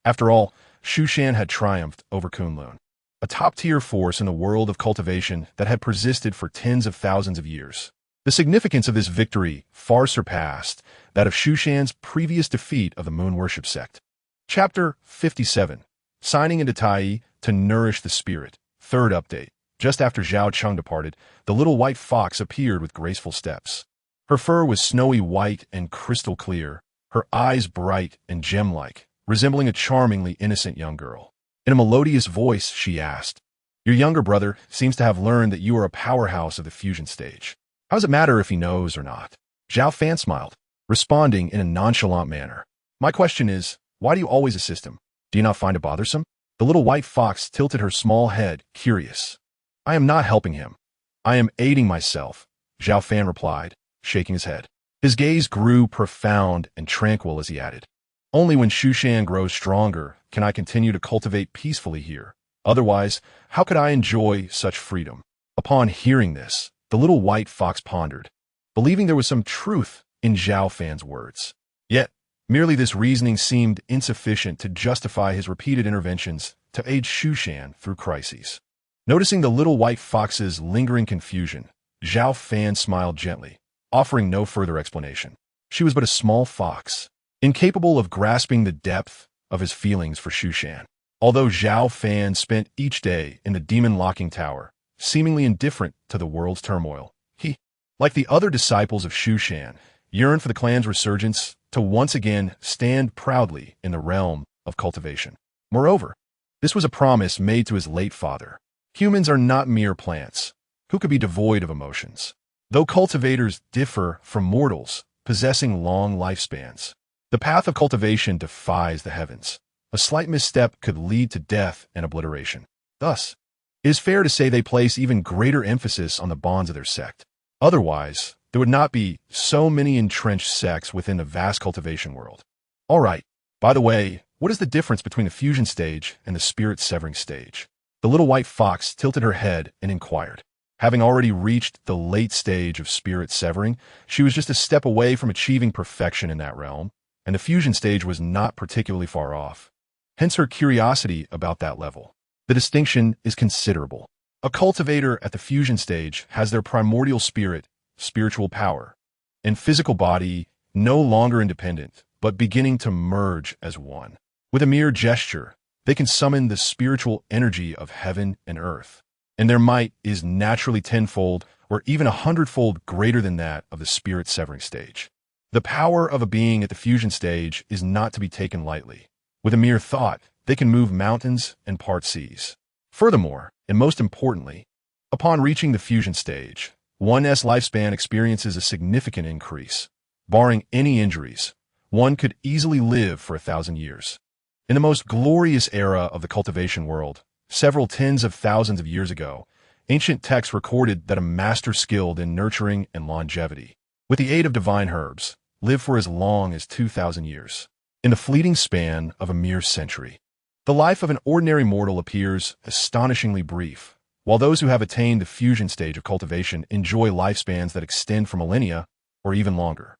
After all, Shushan had triumphed over Kunlun, a top-tier force in the world of cultivation that had persisted for tens of thousands of years. The significance of this victory far surpassed that of Shushan's previous defeat of the Moon Worship sect. Chapter 57. Signing into Tai to nourish the spirit. Third update. Just after Zhao Cheng departed, the little white fox appeared with graceful steps. Her fur was snowy white and crystal clear, her eyes bright and gem-like, resembling a charmingly innocent young girl. In a melodious voice, she asked, "Your younger brother seems to have learned that you are a powerhouse of the fusion stage. How does it matter if he knows or not?" Zhao Fan smiled, responding in a nonchalant manner. "My question is, why do you always assist him? Do you not find it bothersome?" The little white fox tilted her small head, curious. "I am not helping him. I am aiding myself," Zhao Fan replied, shaking his head. His gaze grew profound and tranquil as he added, "Only when Shushan grows stronger can I continue to cultivate peacefully here. Otherwise, how could I enjoy such freedom?" Upon hearing this, the little white fox pondered, believing there was some truth in Zhao Fan's words. Yet, merely this reasoning seemed insufficient to justify his repeated interventions to aid Shushan through crises. Noticing the little white fox's lingering confusion, Zhao Fan smiled gently, offering no further explanation. She was but a small fox, incapable of grasping the depth of his feelings for Shushan. Although Zhao Fan spent each day in the demon locking tower, seemingly indifferent to the world's turmoil, he, like the other disciples of Shushan, yearned for the clan's resurgence to once again stand proudly in the realm of cultivation. Moreover, this was a promise made to his late father. Humans are not mere plants, who could be devoid of emotions. Though cultivators differ from mortals, possessing long lifespans, the path of cultivation defies the heavens. A slight misstep could lead to death and obliteration. Thus, it is fair to say they place even greater emphasis on the bonds of their sect. Otherwise, there would not be so many entrenched sects within the vast cultivation world. All right, by the way, what is the difference between the fusion stage and the spirit-severing stage? The little white fox tilted her head and inquired. Having already reached the late stage of spirit-severing, she was just a step away from achieving perfection in that realm, and the fusion stage was not particularly far off. Hence her curiosity about that level. The distinction is considerable. A cultivator at the fusion stage has their primordial spirit, spiritual power, and physical body no longer independent, but beginning to merge as one. With a mere gesture, they can summon the spiritual energy of heaven and earth, and their might is naturally tenfold or even 100-fold greater than that of the spirit-severing stage. The power of a being at the fusion stage is not to be taken lightly. With a mere thought, they can move mountains and part seas. Furthermore, and most importantly, upon reaching the fusion stage, one's lifespan experiences a significant increase. Barring any injuries, one could easily live for 1,000 years. In the most glorious era of the cultivation world, several tens of thousands of years ago, ancient texts recorded that a master skilled in nurturing and longevity, with the aid of divine herbs, lived for as long as 2,000 years. In the fleeting span of a mere century, the life of an ordinary mortal appears astonishingly brief, while those who have attained the fusion stage of cultivation enjoy lifespans that extend for millennia or even longer.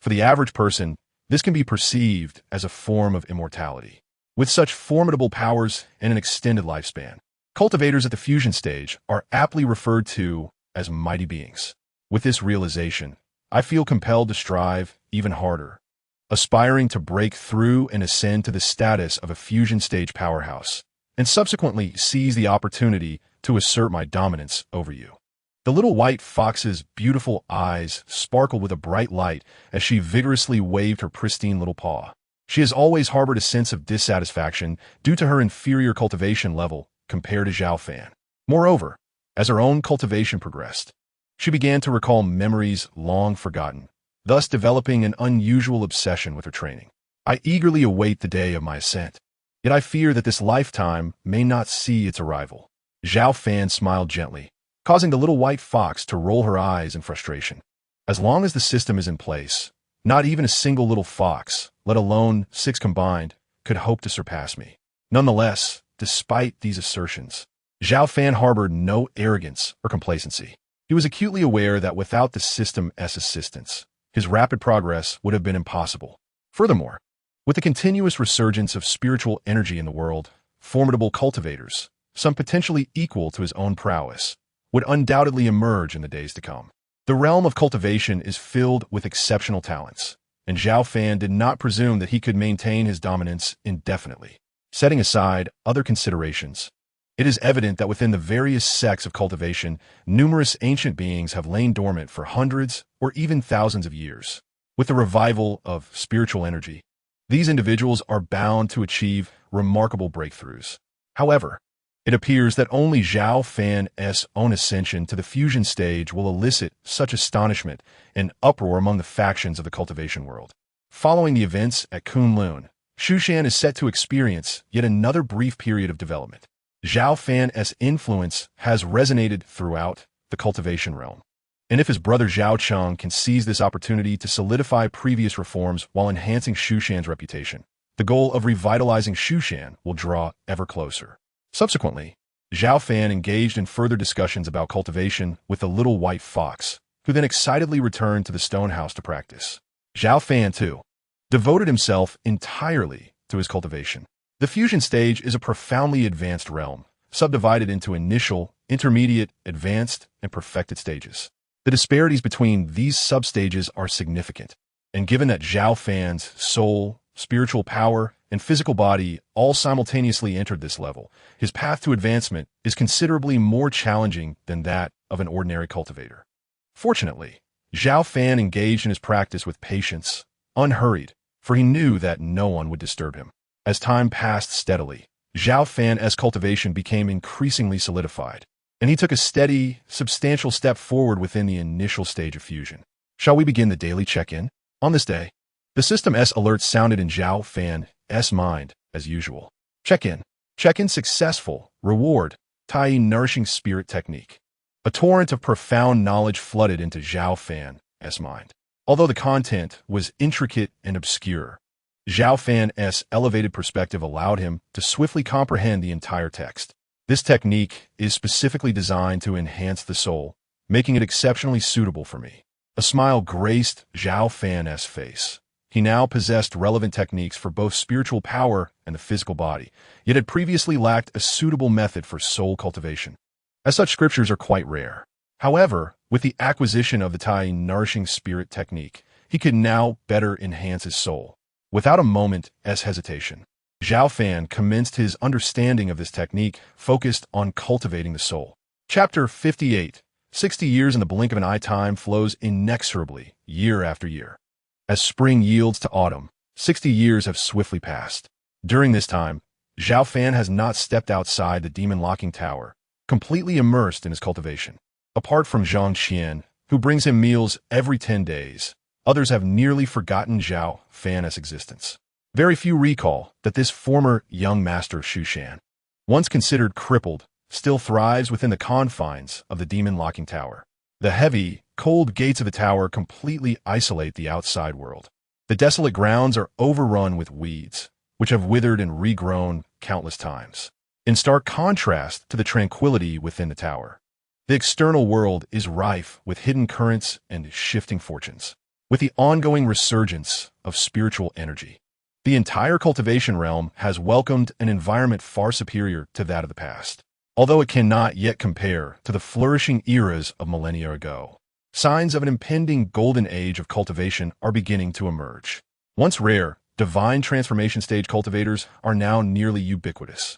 For the average person, this can be perceived as a form of immortality. With such formidable powers and an extended lifespan, cultivators at the fusion stage are aptly referred to as mighty beings. With this realization, I feel compelled to strive even harder, aspiring to break through and ascend to the status of a fusion stage powerhouse, and subsequently seize the opportunity to assert my dominance over you. The little white fox's beautiful eyes sparkled with a bright light as she vigorously waved her pristine little paw. She has always harbored a sense of dissatisfaction due to her inferior cultivation level compared to Zhao Fan. Moreover, as her own cultivation progressed, she began to recall memories long forgotten, thus developing an unusual obsession with her training. I eagerly await the day of my ascent, yet I fear that this lifetime may not see its arrival. Zhao Fan smiled gently, causing the little white fox to roll her eyes in frustration. As long as the system is in place, not even a single little fox, let alone 6 combined, could hope to surpass me. Nonetheless, despite these assertions, Zhao Fan harbored no arrogance or complacency. He was acutely aware that without the system's assistance, his rapid progress would have been impossible. Furthermore, with the continuous resurgence of spiritual energy in the world, formidable cultivators, some potentially equal to his own prowess, would undoubtedly emerge in the days to come. The realm of cultivation is filled with exceptional talents, and Zhao Fan did not presume that he could maintain his dominance indefinitely. Setting aside other considerations, it is evident that within the various sects of cultivation, numerous ancient beings have lain dormant for hundreds or even thousands of years. With the revival of spiritual energy, these individuals are bound to achieve remarkable breakthroughs. However, it appears that only Zhao Fan's own ascension to the fusion stage will elicit such astonishment and uproar among the factions of the cultivation world. Following the events at Kunlun, Shushan is set to experience yet another brief period of development. Zhao Fan's influence has resonated throughout the cultivation realm, and if his brother Zhao Cheng can seize this opportunity to solidify previous reforms while enhancing Shushan's reputation, the goal of revitalizing Shushan will draw ever closer. Subsequently, Zhao Fan engaged in further discussions about cultivation with the little white fox, who then excitedly returned to the stone house to practice. Zhao Fan, too, devoted himself entirely to his cultivation. The fusion stage is a profoundly advanced realm, subdivided into initial, intermediate, advanced, and perfected stages. The disparities between these substages are significant, and given that Zhao Fan's soul, spiritual power, and physical body all simultaneously entered this level, his path to advancement is considerably more challenging than that of an ordinary cultivator. Fortunately, Zhao Fan engaged in his practice with patience, unhurried, for he knew that no one would disturb him. As time passed steadily, Zhao Fan's cultivation became increasingly solidified, and he took a steady, substantial step forward within the initial stage of fusion. Shall we begin the daily check-in? On this day, the system's alerts sounded in Zhao Fan's mind, as usual. Check-in. Check-in successful. Reward. Tai nourishing spirit technique. A torrent of profound knowledge flooded into Zhao Fan's mind. Although the content was intricate and obscure, Zhao Fan's elevated perspective allowed him to swiftly comprehend the entire text. This technique is specifically designed to enhance the soul, making it exceptionally suitable for me. A smile graced Zhao Fan's face. He now possessed relevant techniques for both spiritual power and the physical body, yet had previously lacked a suitable method for soul cultivation. As such, scriptures are quite rare. However, with the acquisition of the Tai nourishing spirit technique, he could now better enhance his soul. Without a moment's hesitation, Zhao Fan commenced his understanding of this technique focused on cultivating the soul. Chapter 58. 60 years in the blink of an eye. Time flows inexorably, year after year. As spring yields to autumn, 60 years have swiftly passed. During this time, Zhao Fan has not stepped outside the demon-locking tower, completely immersed in his cultivation. Apart from Zhang Qian, who brings him meals every 10 days, others have nearly forgotten Zhao Fan's existence. Very few recall that this former young master of Shushan, once considered crippled, still thrives within the confines of the demon-locking tower. The heavy, cold gates of the tower completely isolate the outside world. The desolate grounds are overrun with weeds, which have withered and regrown countless times, in stark contrast to the tranquility within the tower. The external world is rife with hidden currents and shifting fortunes. With the ongoing resurgence of spiritual energy, the entire cultivation realm has welcomed an environment far superior to that of the past, although it cannot yet compare to the flourishing eras of millennia ago. Signs of an impending golden age of cultivation are beginning to emerge. Once rare, divine transformation stage cultivators are now nearly ubiquitous.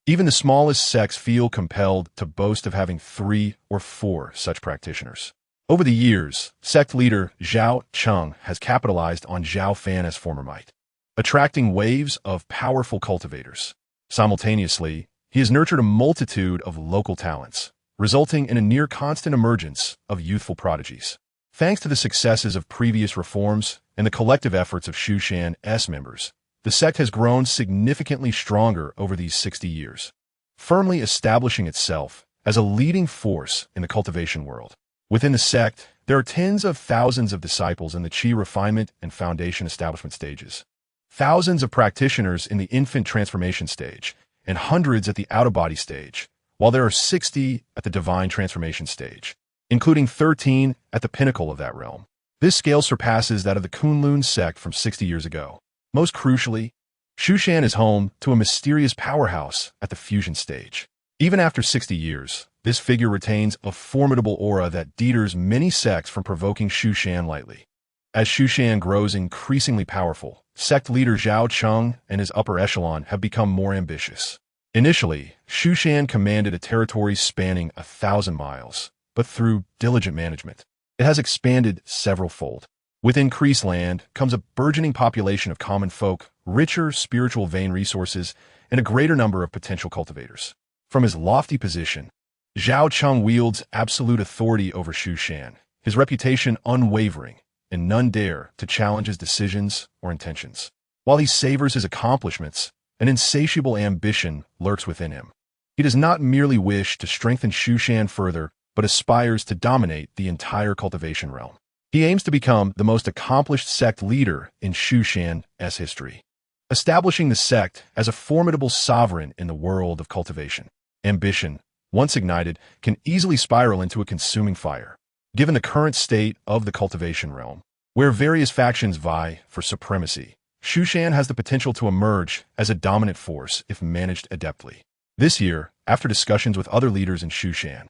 Even the smallest sects feel compelled to boast of having 3 or 4 such practitioners. Over the years, sect leader Zhao Cheng has capitalized on Zhao Fan's former might, attracting waves of powerful cultivators. Simultaneously, he has nurtured a multitude of local talents, resulting in a near-constant emergence of youthful prodigies. Thanks to the successes of previous reforms and the collective efforts of Shushan's members, the sect has grown significantly stronger over these 60 years, firmly establishing itself as a leading force in the cultivation world. Within the sect, there are tens of thousands of disciples in the Qi refinement and foundation establishment stages, thousands of practitioners in the infant transformation stage, and hundreds at the out-of-body stage, while there are 60 at the divine transformation stage, including 13 at the pinnacle of that realm. This scale surpasses that of the Kunlun sect from 60 years ago. Most crucially, Shushan is home to a mysterious powerhouse at the fusion stage. Even after 60 years, this figure retains a formidable aura that deters many sects from provoking Shushan lightly. As Shushan grows increasingly powerful, sect leader Zhao Cheng and his upper echelon have become more ambitious. Initially, Shushan commanded a territory spanning 1,000 miles, but through diligent management, it has expanded several-fold. With increased land comes a burgeoning population of common folk, richer spiritual vein resources, and a greater number of potential cultivators. From his lofty position, Zhao Cheng wields absolute authority over Shushan, his reputation unwavering, and none dare to challenge his decisions or intentions. While he savors his accomplishments, an insatiable ambition lurks within him. He does not merely wish to strengthen Shushan further, but aspires to dominate the entire cultivation realm. He aims to become the most accomplished sect leader in Shushan's history, establishing the sect as a formidable sovereign in the world of cultivation. Ambition, once ignited, can easily spiral into a consuming fire. Given the current state of the cultivation realm, where various factions vie for supremacy, Shushan has the potential to emerge as a dominant force if managed adeptly. This year, after discussions with other leaders in Shushan,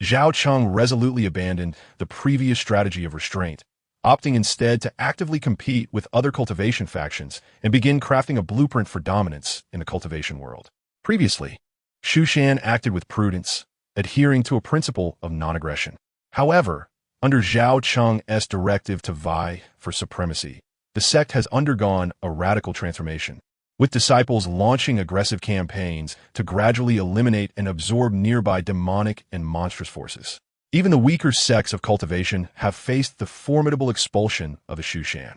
Zhao Cheng resolutely abandoned the previous strategy of restraint, opting instead to actively compete with other cultivation factions and begin crafting a blueprint for dominance in the cultivation world. Previously, Shushan acted with prudence, adhering to a principle of non-aggression. However, under Zhao Cheng's directive to vie for supremacy, the sect has undergone a radical transformation, with disciples launching aggressive campaigns to gradually eliminate and absorb nearby demonic and monstrous forces. Even the weaker sects of cultivation have faced the formidable expulsion of the Shushan.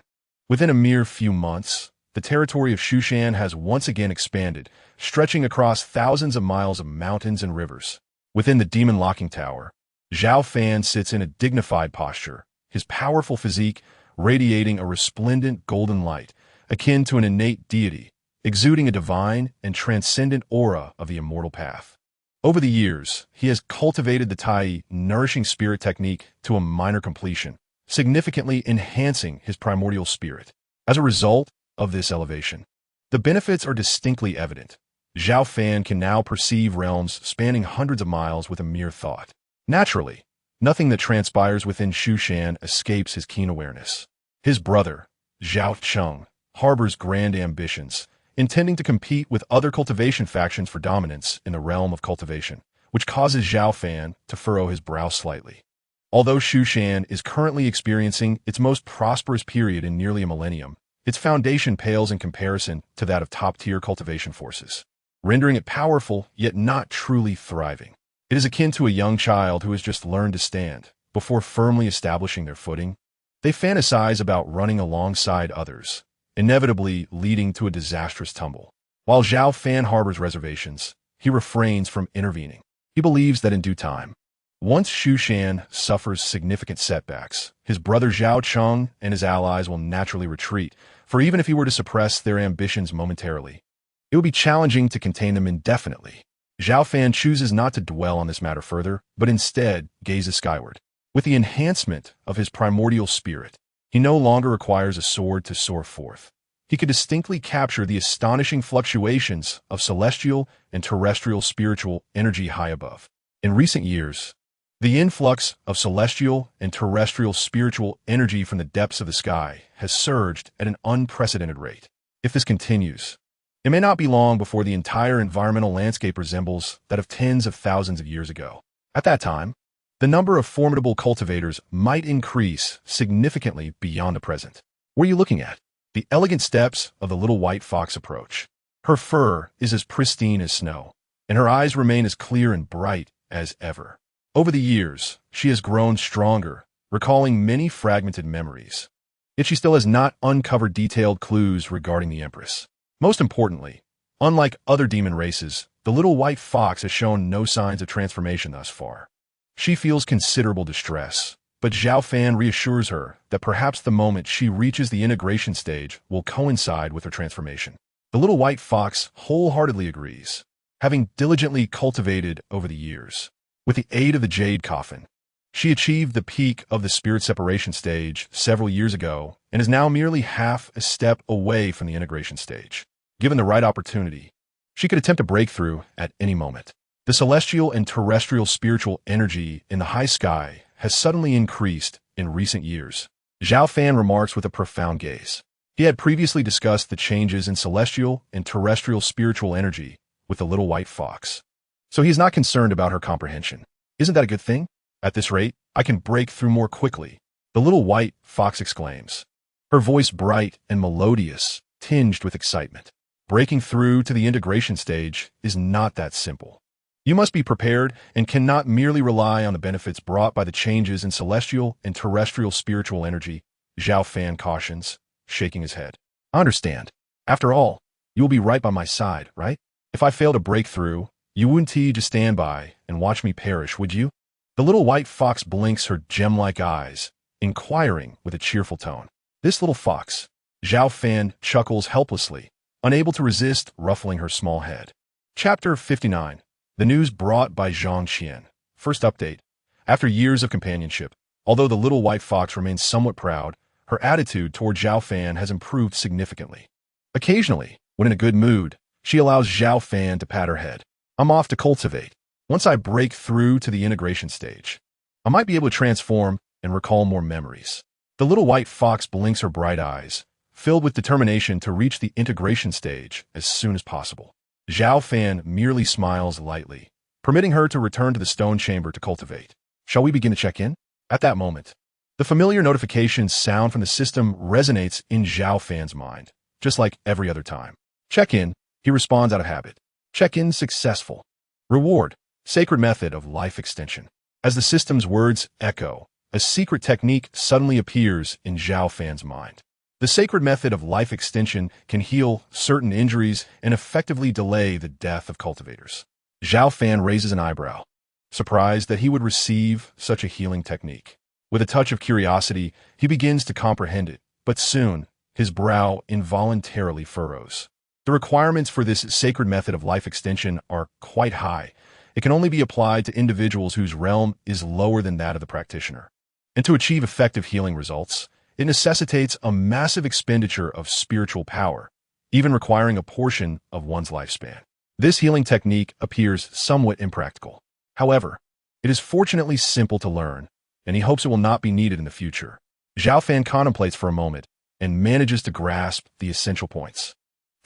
Within a mere few months, the territory of Shushan has once again expanded, stretching across thousands of miles of mountains and rivers. Within the demon-locking tower, Zhao Fan sits in a dignified posture, his powerful physique radiating a resplendent golden light, akin to an innate deity, exuding a divine and transcendent aura of the immortal path. Over the years, he has cultivated the Tai nourishing spirit technique to a minor completion, significantly enhancing his primordial spirit. As a result of this elevation, the benefits are distinctly evident. Zhao Fan can now perceive realms spanning hundreds of miles with a mere thought. Naturally, nothing that transpires within Shushan escapes his keen awareness. His brother, Zhao Cheng, harbors grand ambitions, intending to compete with other cultivation factions for dominance in the realm of cultivation, which causes Zhao Fan to furrow his brow slightly. Although Shushan is currently experiencing its most prosperous period in nearly a millennium, its foundation pales in comparison to that of top-tier cultivation forces, rendering it powerful yet not truly thriving. It is akin to a young child who has just learned to stand. Before firmly establishing their footing, they fantasize about running alongside others, inevitably leading to a disastrous tumble. While Zhao Fan harbors reservations, he refrains from intervening. He believes that in due time, once Shushan suffers significant setbacks, his brother Zhao Cheng and his allies will naturally retreat, for even if he were to suppress their ambitions momentarily, it would be challenging to contain them indefinitely. Zhao Fan chooses not to dwell on this matter further, but instead gazes skyward. With the enhancement of his primordial spirit, he no longer requires a sword to soar forth. He could distinctly capture the astonishing fluctuations of celestial and terrestrial spiritual energy high above. In recent years, the influx of celestial and terrestrial spiritual energy from the depths of the sky has surged at an unprecedented rate. If this continues, it may not be long before the entire environmental landscape resembles that of tens of thousands of years ago. At that time, the number of formidable cultivators might increase significantly beyond the present. What are you looking at? The elegant steps of the little white fox approach. Her fur is as pristine as snow, and her eyes remain as clear and bright as ever. Over the years, she has grown stronger, recalling many fragmented memories. Yet she still has not uncovered detailed clues regarding the Empress. Most importantly, unlike other demon races, the little white fox has shown no signs of transformation thus far. She feels considerable distress, but Zhao Fan reassures her that perhaps the moment she reaches the integration stage will coincide with her transformation. The little white fox wholeheartedly agrees, having diligently cultivated over the years. With the aid of the jade coffin, she achieved the peak of the spirit separation stage several years ago and is now merely half a step away from the integration stage. Given the right opportunity, she could attempt a breakthrough at any moment. The celestial and terrestrial spiritual energy in the high sky has suddenly increased in recent years. Zhao Fan remarks with a profound gaze. He had previously discussed the changes in celestial and terrestrial spiritual energy with the little white fox, so he is not concerned about her comprehension. Isn't that a good thing? At this rate, I can break through more quickly, the little white fox exclaims, her voice bright and melodious, tinged with excitement. Breaking through to the integration stage is not that simple. You must be prepared and cannot merely rely on the benefits brought by the changes in celestial and terrestrial spiritual energy, Zhao Fan cautions, shaking his head. I understand. After all, you will be right by my side, right? If I fail to break through, you wouldn't just stand by and watch me perish, would you? The little white fox blinks her gem-like eyes, inquiring with a cheerful tone. This little fox, Zhao Fan chuckles helplessly, unable to resist ruffling her small head. Chapter 59. The news brought by Zhang Qian. First update. After years of companionship, although the little white fox remains somewhat proud, her attitude toward Zhao Fan has improved significantly. Occasionally, when in a good mood, she allows Zhao Fan to pat her head. I'm off to cultivate. Once I break through to the integration stage, I might be able to transform and recall more memories. The little white fox blinks her bright eyes, filled with determination to reach the integration stage as soon as possible. Zhao Fan merely smiles lightly, permitting her to return to the stone chamber to cultivate. Shall we begin to check in? At that moment, the familiar notification sound from the system resonates in Zhao Fan's mind, just like every other time. Check in, he responds out of habit. Check-in successful. Reward, sacred method of life extension. As the system's words echo, a secret technique suddenly appears in Zhao Fan's mind. The sacred method of life extension can heal certain injuries and effectively delay the death of cultivators. Zhao Fan raises an eyebrow, surprised that he would receive such a healing technique. With a touch of curiosity, he begins to comprehend it, but soon, his brow involuntarily furrows. The requirements for this sacred method of life extension are quite high. It can only be applied to individuals whose realm is lower than that of the practitioner. And to achieve effective healing results, it necessitates a massive expenditure of spiritual power, even requiring a portion of one's lifespan. This healing technique appears somewhat impractical. However, it is fortunately simple to learn, and he hopes it will not be needed in the future. Zhao Fan contemplates for a moment and manages to grasp the essential points.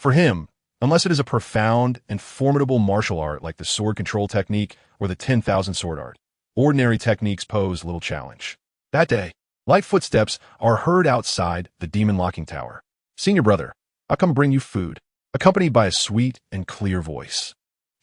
For him, unless it is a profound and formidable martial art like the sword control technique or the 10,000 sword art, ordinary techniques pose little challenge. That day, light footsteps are heard outside the demon locking tower. Senior brother, I'll come bring you food, accompanied by a sweet and clear voice.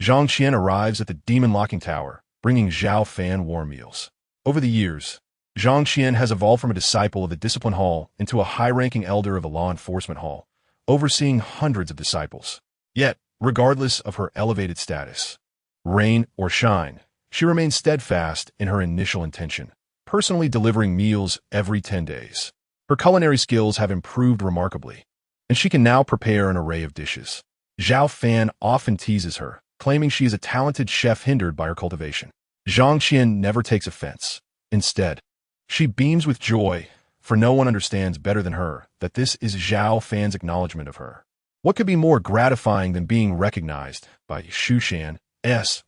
Zhang Qian arrives at the demon locking tower, bringing Zhao Fan warm meals. Over the years, Zhang Qian has evolved from a disciple of the Discipline Hall into a high-ranking elder of the Law Enforcement Hall, overseeing hundreds of disciples. Yet, regardless of her elevated status, rain or shine, she remains steadfast in her initial intention, personally delivering meals every 10 days. Her culinary skills have improved remarkably, and she can now prepare an array of dishes. Zhao Fan often teases her, claiming she is a talented chef hindered by her cultivation. Zhang Qian never takes offense. Instead, she beams with joy, for no one understands better than her that this is Zhao Fan's acknowledgement of her. What could be more gratifying than being recognized by Shushan,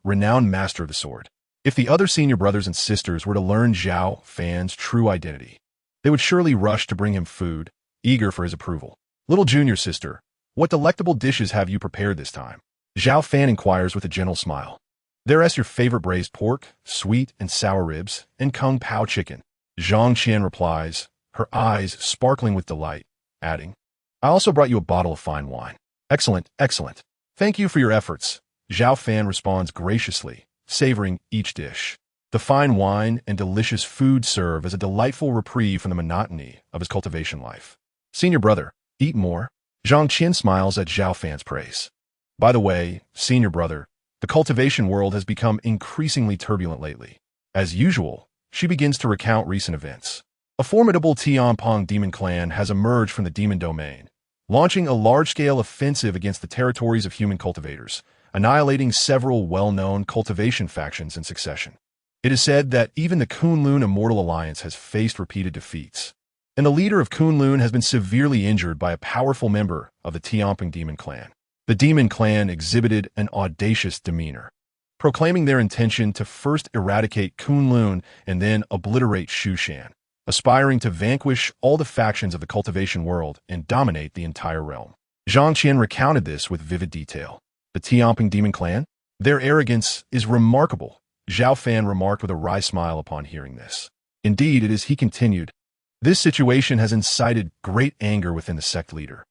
renowned master of the sword? If the other senior brothers and sisters were to learn Zhao Fan's true identity, they would surely rush to bring him food, eager for his approval. Little junior sister, what delectable dishes have you prepared this time? Zhao Fan inquires with a gentle smile. There's your favorite braised pork, sweet and sour ribs, and kung pao chicken. Zhang Qian replies, her eyes sparkling with delight, adding, I also brought you a bottle of fine wine. Excellent, excellent. Thank you for your efforts. Zhao Fan responds graciously, savoring each dish. The fine wine and delicious food serve as a delightful reprieve from the monotony of his cultivation life. Senior brother, eat more. Zhang Qian smiles at Zhao Fan's praise. By the way, senior brother, the cultivation world has become increasingly turbulent lately. As usual, she begins to recount recent events. A formidable Tianpeng demon clan has emerged from the demon domain, launching a large-scale offensive against the territories of human cultivators, annihilating several well-known cultivation factions in succession. It is said that even the Kunlun Immortal Alliance has faced repeated defeats, and the leader of Kunlun has been severely injured by a powerful member of the Tianpeng demon clan. The demon clan exhibited an audacious demeanor, proclaiming their intention to first eradicate Kunlun and then obliterate Shushan, aspiring to vanquish all the factions of the cultivation world and dominate the entire realm. Zhang Qian recounted this with vivid detail. The Tianpeng demon clan? Their arrogance is remarkable, Zhao Fan remarked with a wry smile upon hearing this. Indeed, it is, he continued. This situation has incited great anger within the sect leader,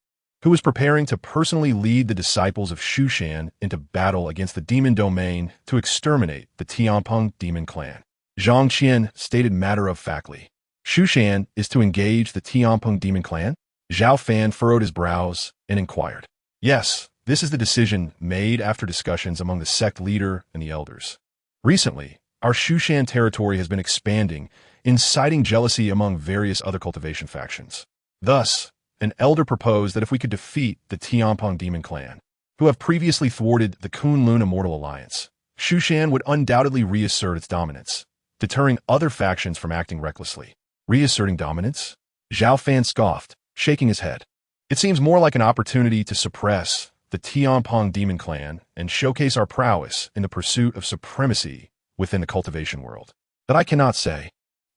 who is preparing to personally lead the disciples of Shushan into battle against the demon domain to exterminate the Tianpeng demon clan. Zhang Qian stated matter-of-factly. Shushan is to engage the Tianpeng demon clan? Zhao Fan furrowed his brows and inquired. Yes, this is the decision made after discussions among the sect leader and the elders. Recently, our Shushan territory has been expanding, inciting jealousy among various other cultivation factions. Thus, an elder proposed that if we could defeat the Tianpeng demon clan, who have previously thwarted the Kunlun Immortal Alliance, Shushan would undoubtedly reassert its dominance, deterring other factions from acting recklessly. Reasserting dominance? Zhao Fan scoffed, shaking his head. It seems more like an opportunity to suppress the Tianpeng demon clan and showcase our prowess in the pursuit of supremacy within the cultivation world. That I cannot say,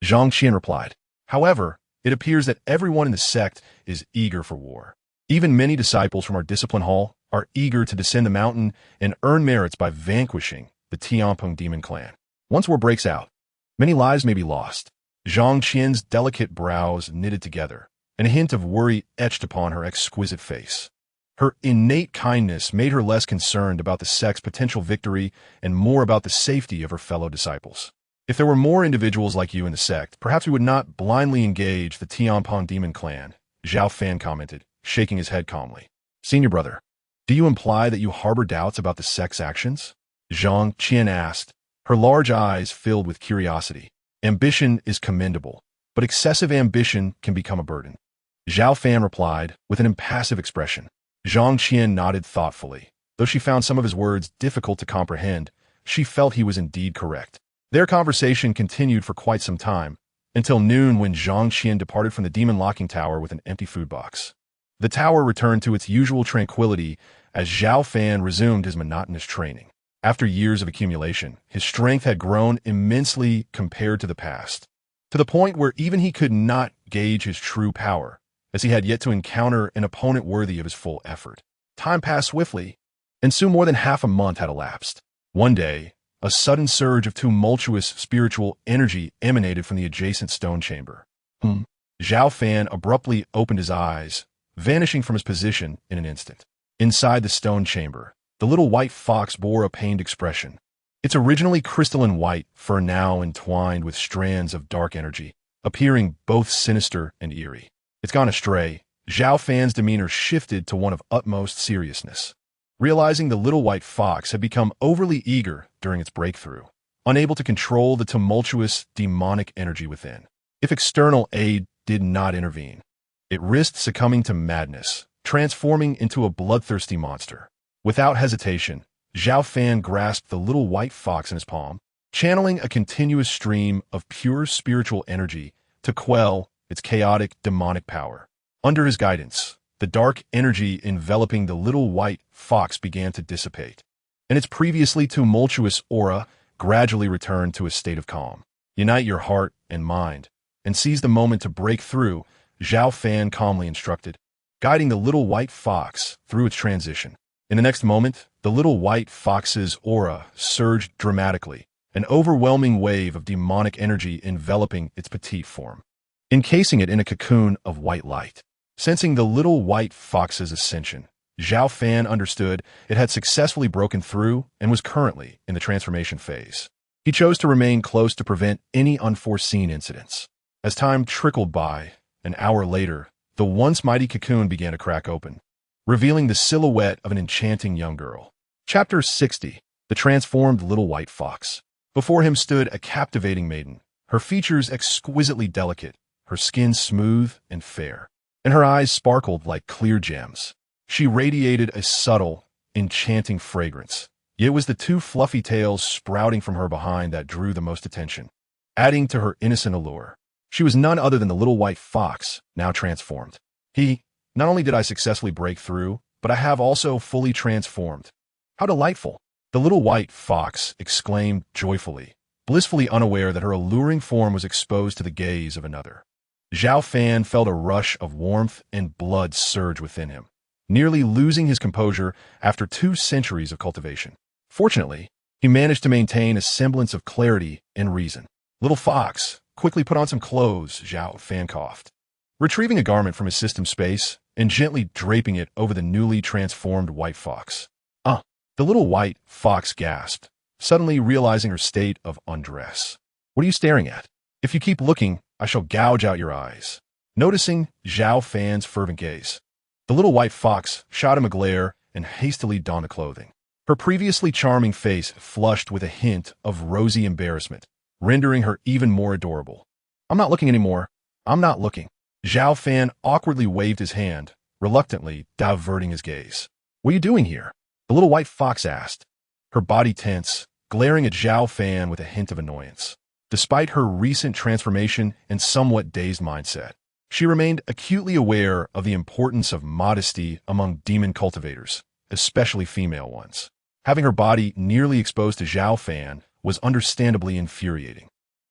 Zhang Qian replied. However, it appears that everyone in the sect is eager for war. Even many disciples from our discipline hall are eager to descend the mountain and earn merits by vanquishing the Tianpeng demon clan. Once war breaks out, many lives may be lost. Zhang Qian's delicate brows knitted together, and a hint of worry etched upon her exquisite face. Her innate kindness made her less concerned about the sect's potential victory and more about the safety of her fellow disciples. If there were more individuals like you in the sect, perhaps we would not blindly engage the Tianpeng demon clan, Zhao Fan commented, shaking his head calmly. Senior brother, do you imply that you harbor doubts about the sect's actions? Zhang Qian asked, her large eyes filled with curiosity. Ambition is commendable, but excessive ambition can become a burden. Zhao Fan replied with an impassive expression. Zhang Qian nodded thoughtfully. Though she found some of his words difficult to comprehend, she felt he was indeed correct. Their conversation continued for quite some time, until noon when Zhang Qian departed from the demon locking tower with an empty food box. The tower returned to its usual tranquility as Zhao Fan resumed his monotonous training. After years of accumulation, his strength had grown immensely compared to the past, to the point where even he could not gauge his true power, as he had yet to encounter an opponent worthy of his full effort. Time passed swiftly, and soon more than half a month had elapsed. One day, a sudden surge of tumultuous spiritual energy emanated from the adjacent stone chamber. Zhao Fan abruptly opened his eyes, vanishing from his position in an instant. Inside the stone chamber, the little white fox bore a pained expression. Its originally crystalline white fur now entwined with strands of dark energy, appearing both sinister and eerie. It's gone astray. Zhao Fan's demeanor shifted to one of utmost seriousness. Realizing the little white fox had become overly eager during its breakthrough, unable to control the tumultuous, demonic energy within. If external aid did not intervene, it risked succumbing to madness, transforming into a bloodthirsty monster. Without hesitation, Zhao Fan grasped the little white fox in his palm, channeling a continuous stream of pure spiritual energy to quell its chaotic, demonic power. Under his guidance, the dark energy enveloping the little white fox began to dissipate, and its previously tumultuous aura gradually returned to a state of calm. Unite your heart and mind, and seize the moment to break through, Zhao Fan calmly instructed, guiding the little white fox through its transition. In the next moment, the little white fox's aura surged dramatically, an overwhelming wave of demonic energy enveloping its petite form, encasing it in a cocoon of white light. Sensing the little white fox's ascension, Zhao Fan understood it had successfully broken through and was currently in the transformation phase. He chose to remain close to prevent any unforeseen incidents. As time trickled by, an hour later, the once mighty cocoon began to crack open, revealing the silhouette of an enchanting young girl. Chapter 60. The Transformed Little White Fox. Before him stood a captivating maiden, her features exquisitely delicate, her skin smooth and fair, and her eyes sparkled like clear gems. She radiated a subtle, enchanting fragrance, yet it was the two fluffy tails sprouting from her behind that drew the most attention, adding to her innocent allure. She was none other than the little white fox, now transformed. Not only did I successfully break through, but I have also fully transformed. How delightful! The little white fox exclaimed joyfully, blissfully unaware that her alluring form was exposed to the gaze of another. Zhao Fan felt a rush of warmth and blood surge within him, nearly losing his composure after 2 centuries of cultivation. Fortunately, he managed to maintain a semblance of clarity and reason. Little fox, quickly put on some clothes, Zhao Fan coughed, retrieving a garment from his system space and gently draping it over the newly transformed white fox. The little white fox gasped, suddenly realizing her state of undress. What are you staring at? If you keep looking, I shall gouge out your eyes. Noticing Zhao Fan's fervent gaze, the little white fox shot him a glare and hastily donned the clothing. Her previously charming face flushed with a hint of rosy embarrassment, rendering her even more adorable. I'm not looking anymore. I'm not looking. Zhao Fan awkwardly waved his hand, reluctantly diverting his gaze. What are you doing here? The little white fox asked, her body tense, glaring at Zhao Fan with a hint of annoyance. Despite her recent transformation and somewhat dazed mindset, she remained acutely aware of the importance of modesty among demon cultivators, especially female ones. Having her body nearly exposed to Zhao Fan was understandably infuriating.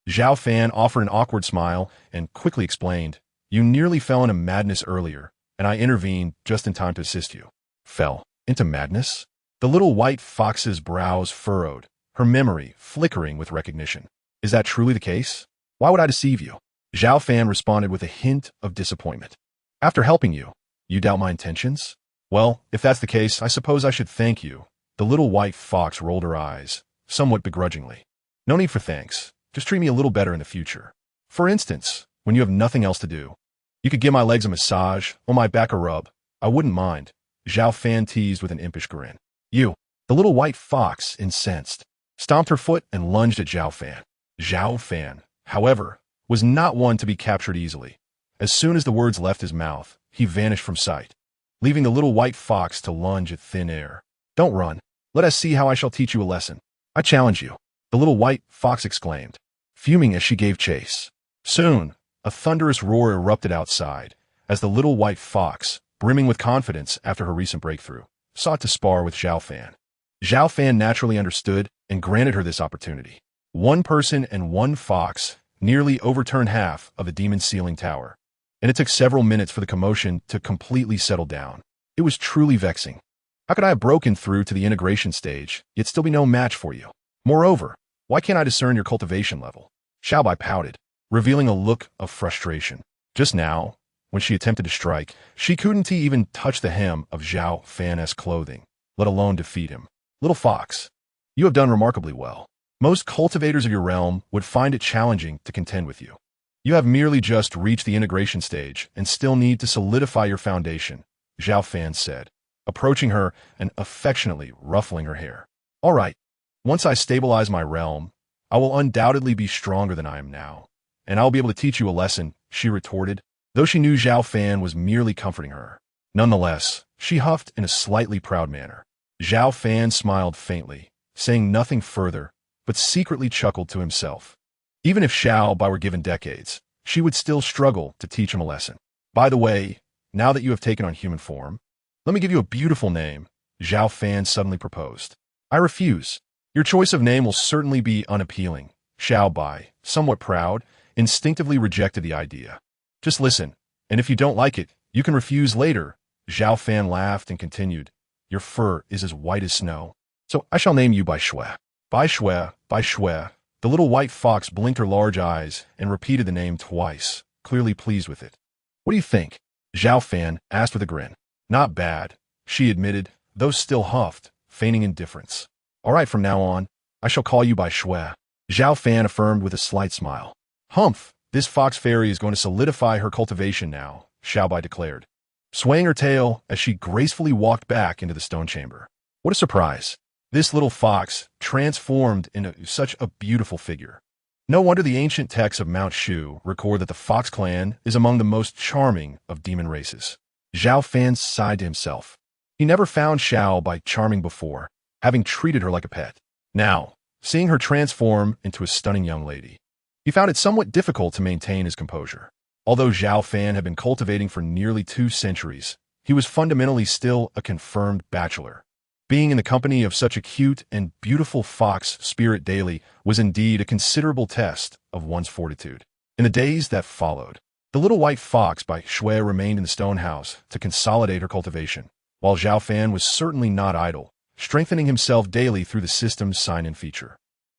Zhao Fan offered an awkward smile and quickly explained, "You nearly fell into madness earlier, and I intervened just in time to assist you." Fell into madness? The little white fox's brows furrowed, her memory flickering with recognition. Is that truly the case? Why would I deceive you? Zhao Fan responded with a hint of disappointment. After helping you, you doubt my intentions? Well, if that's the case, I suppose I should thank you. The little white fox rolled her eyes, somewhat begrudgingly. No need for thanks. Just treat me a little better in the future. For instance, when you have nothing else to do, you could give my legs a massage or my back a rub. I wouldn't mind. Zhao Fan teased with an impish grin. You, the little white fox, incensed, stomped her foot and lunged at Zhao Fan. Zhao Fan, however, was not one to be captured easily. As soon as the words left his mouth, he vanished from sight, leaving the little white fox to lunge at thin air. Don't run. Let us see how I shall teach you a lesson. I challenge you, the little white fox exclaimed, fuming as she gave chase. Soon, a thunderous roar erupted outside, as the little white fox, brimming with confidence after her recent breakthrough, sought to spar with Zhao Fan. Zhao Fan naturally understood and granted her this opportunity. One person and one fox nearly overturned half of the demon's ceiling tower, and it took several minutes for the commotion to completely settle down. It was truly vexing. How could I have broken through to the integration stage, yet still be no match for you? Moreover, why can't I discern your cultivation level? Xiao Bai pouted, revealing a look of frustration. Just now, when she attempted to strike, she couldn't even touch the hem of Zhao Fan's clothing, let alone defeat him. Little fox, you have done remarkably well. Most cultivators of your realm would find it challenging to contend with you. You have merely just reached the integration stage and still need to solidify your foundation, Zhao Fan said, approaching her and affectionately ruffling her hair. All right, once I stabilize my realm, I will undoubtedly be stronger than I am now, and I'll be able to teach you a lesson, she retorted, though she knew Zhao Fan was merely comforting her. Nonetheless, she huffed in a slightly proud manner. Zhao Fan smiled faintly, saying nothing further, but secretly chuckled to himself. Even if Xiao Bai were given decades, she would still struggle to teach him a lesson. By the way, now that you have taken on human form, let me give you a beautiful name, Zhao Fan suddenly proposed. I refuse. Your choice of name will certainly be unappealing. Xiao Bai, somewhat proud, instinctively rejected the idea. Just listen, and if you don't like it, you can refuse later. Zhao Fan laughed and continued. Your fur is as white as snow, so I shall name you Bai Shui. Bai Shui, Bai Shui. The little white fox blinked her large eyes and repeated the name twice, clearly pleased with it. What do you think? Zhao Fan asked with a grin. Not bad, she admitted, though still huffed, feigning indifference. All right, from now on, I shall call you Bai Shui. Zhao Fan affirmed with a slight smile. Humph, this fox fairy is going to solidify her cultivation now, Xiao Bai declared, swaying her tail as she gracefully walked back into the stone chamber. What a surprise. This little fox transformed into such a beautiful figure. No wonder the ancient texts of Mount Shu record that the Fox clan is among the most charming of demon races. Zhao Fan sighed to himself. He never found Xiao Bai charming before, having treated her like a pet. Now, seeing her transform into a stunning young lady, he found it somewhat difficult to maintain his composure. Although Zhao Fan had been cultivating for nearly 2 centuries, he was fundamentally still a confirmed bachelor. Being in the company of such a cute and beautiful fox spirit daily was indeed a considerable test of one's fortitude. In the days that followed, the little white fox Bai Shui remained in the stone house to consolidate her cultivation, while Zhao Fan was certainly not idle, strengthening himself daily through the system's sign-in feature.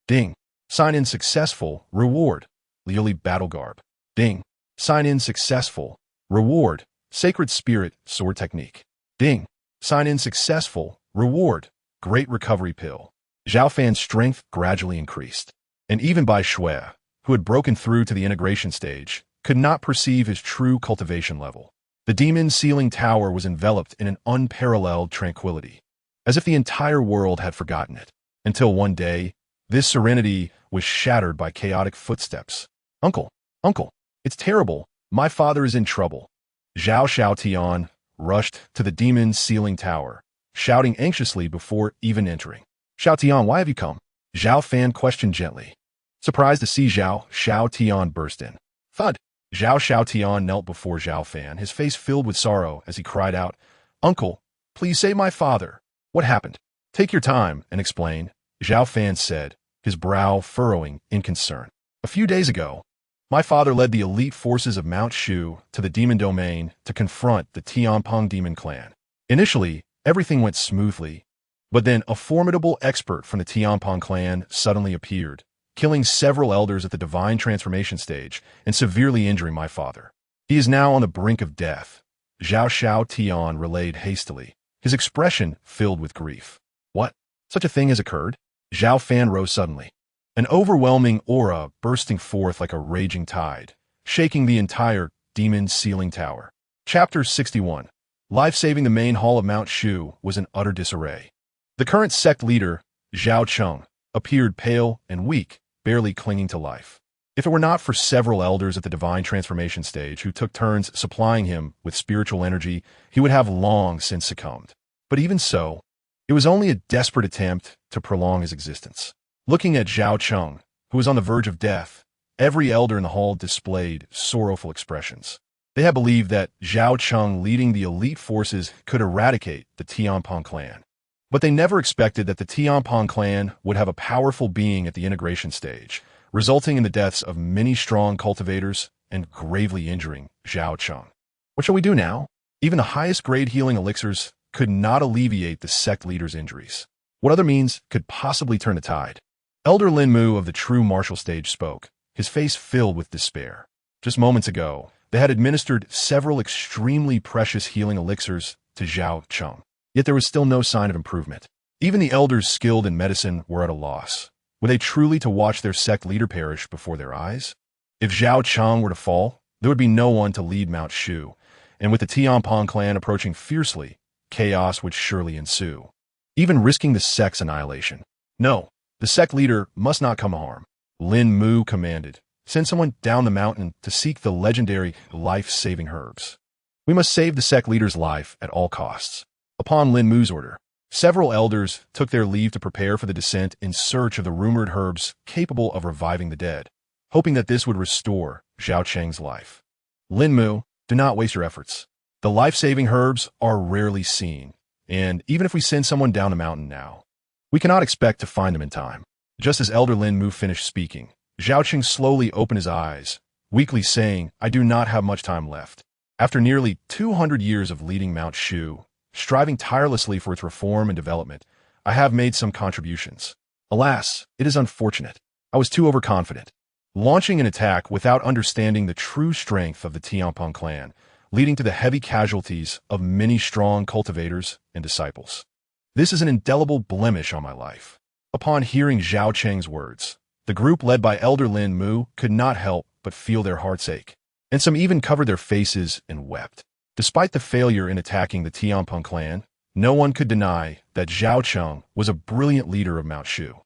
Ding. Sign-in successful. Reward. Liuli Battle Garb. Ding. Sign-in successful. Reward. Sacred Spirit Sword Technique. Ding. Sign-in successful. Reward. Great Recovery Pill. Zhao Fan's strength gradually increased, and even Bai Shui, who had broken through to the integration stage, could not perceive his true cultivation level. The demon ceiling tower was enveloped in an unparalleled tranquility, as if the entire world had forgotten it, until one day, this serenity was shattered by chaotic footsteps. Uncle, it's terrible. My father is in trouble. Zhao Tian rushed to the demon ceiling tower, shouting anxiously before even entering. Xiao Tian, why have you come? Zhao Fan questioned gently, surprised to see Xiao Tian burst in. Thud! Xiao Tian knelt before Zhao Fan, his face filled with sorrow as he cried out, Uncle, please save my father. What happened? Take your time and explain, Zhao Fan said, his brow furrowing in concern. A few days ago, my father led the elite forces of Mount Shu to the demon domain to confront the Tianpeng demon clan. Initially, everything went smoothly, but then a formidable expert from the Tianpeng clan suddenly appeared, killing several elders at the divine transformation stage and severely injuring my father. He is now on the brink of death, Zhao Tian relayed hastily, his expression filled with grief. What? Such a thing has occurred? Zhao Fan rose suddenly, an overwhelming aura bursting forth like a raging tide, shaking the entire demon ceiling tower. Chapter 61. Life-saving the main hall of Mount Shu was in utter disarray. The current sect leader, Zhao Cheng, appeared pale and weak, barely clinging to life. If it were not for several elders at the divine transformation stage who took turns supplying him with spiritual energy, he would have long since succumbed. But even so, it was only a desperate attempt to prolong his existence. Looking at Zhao Cheng, who was on the verge of death, every elder in the hall displayed sorrowful expressions. They had believed that Zhao Cheng leading the elite forces could eradicate the Tianpeng clan. But they never expected that the Tianpeng clan would have a powerful being at the integration stage, resulting in the deaths of many strong cultivators and gravely injuring Zhao Cheng. What shall we do now? Even the highest grade healing elixirs could not alleviate the sect leader's injuries. What other means could possibly turn the tide? Elder Lin Mu of the true martial stage spoke, his face filled with despair. Just moments ago, they had administered several extremely precious healing elixirs to Zhao Cheng. Yet there was still no sign of improvement. Even the elders skilled in medicine were at a loss. Were they truly to watch their sect leader perish before their eyes? If Zhao Cheng were to fall, there would be no one to lead Mount Shu, and with the Tianpong clan approaching fiercely, chaos would surely ensue, even risking the sect's annihilation. No, the sect leader must not come harm. Lin Mu commanded, send someone down the mountain to seek the legendary life-saving herbs. We must save the sect leader's life at all costs. Upon Lin Mu's order, several elders took their leave to prepare for the descent in search of the rumored herbs capable of reviving the dead, hoping that this would restore Zhao Cheng's life. Lin Mu, do not waste your efforts. The life-saving herbs are rarely seen, and even if we send someone down the mountain now, we cannot expect to find them in time. Just as Elder Lin Mu finished speaking, Zhao Cheng slowly opened his eyes, weakly saying, I do not have much time left. After nearly 200 years of leading Mount Shu, striving tirelessly for its reform and development, I have made some contributions. Alas, it is unfortunate. I was too overconfident, launching an attack without understanding the true strength of the Tianpong clan, leading to the heavy casualties of many strong cultivators and disciples. This is an indelible blemish on my life. Upon hearing Zhao Cheng's words, the group led by Elder Lin Mu could not help but feel their hearts ache, and some even covered their faces and wept. Despite the failure in attacking the Tianpong clan, no one could deny that Zhao Cheng was a brilliant leader of Mount Shu.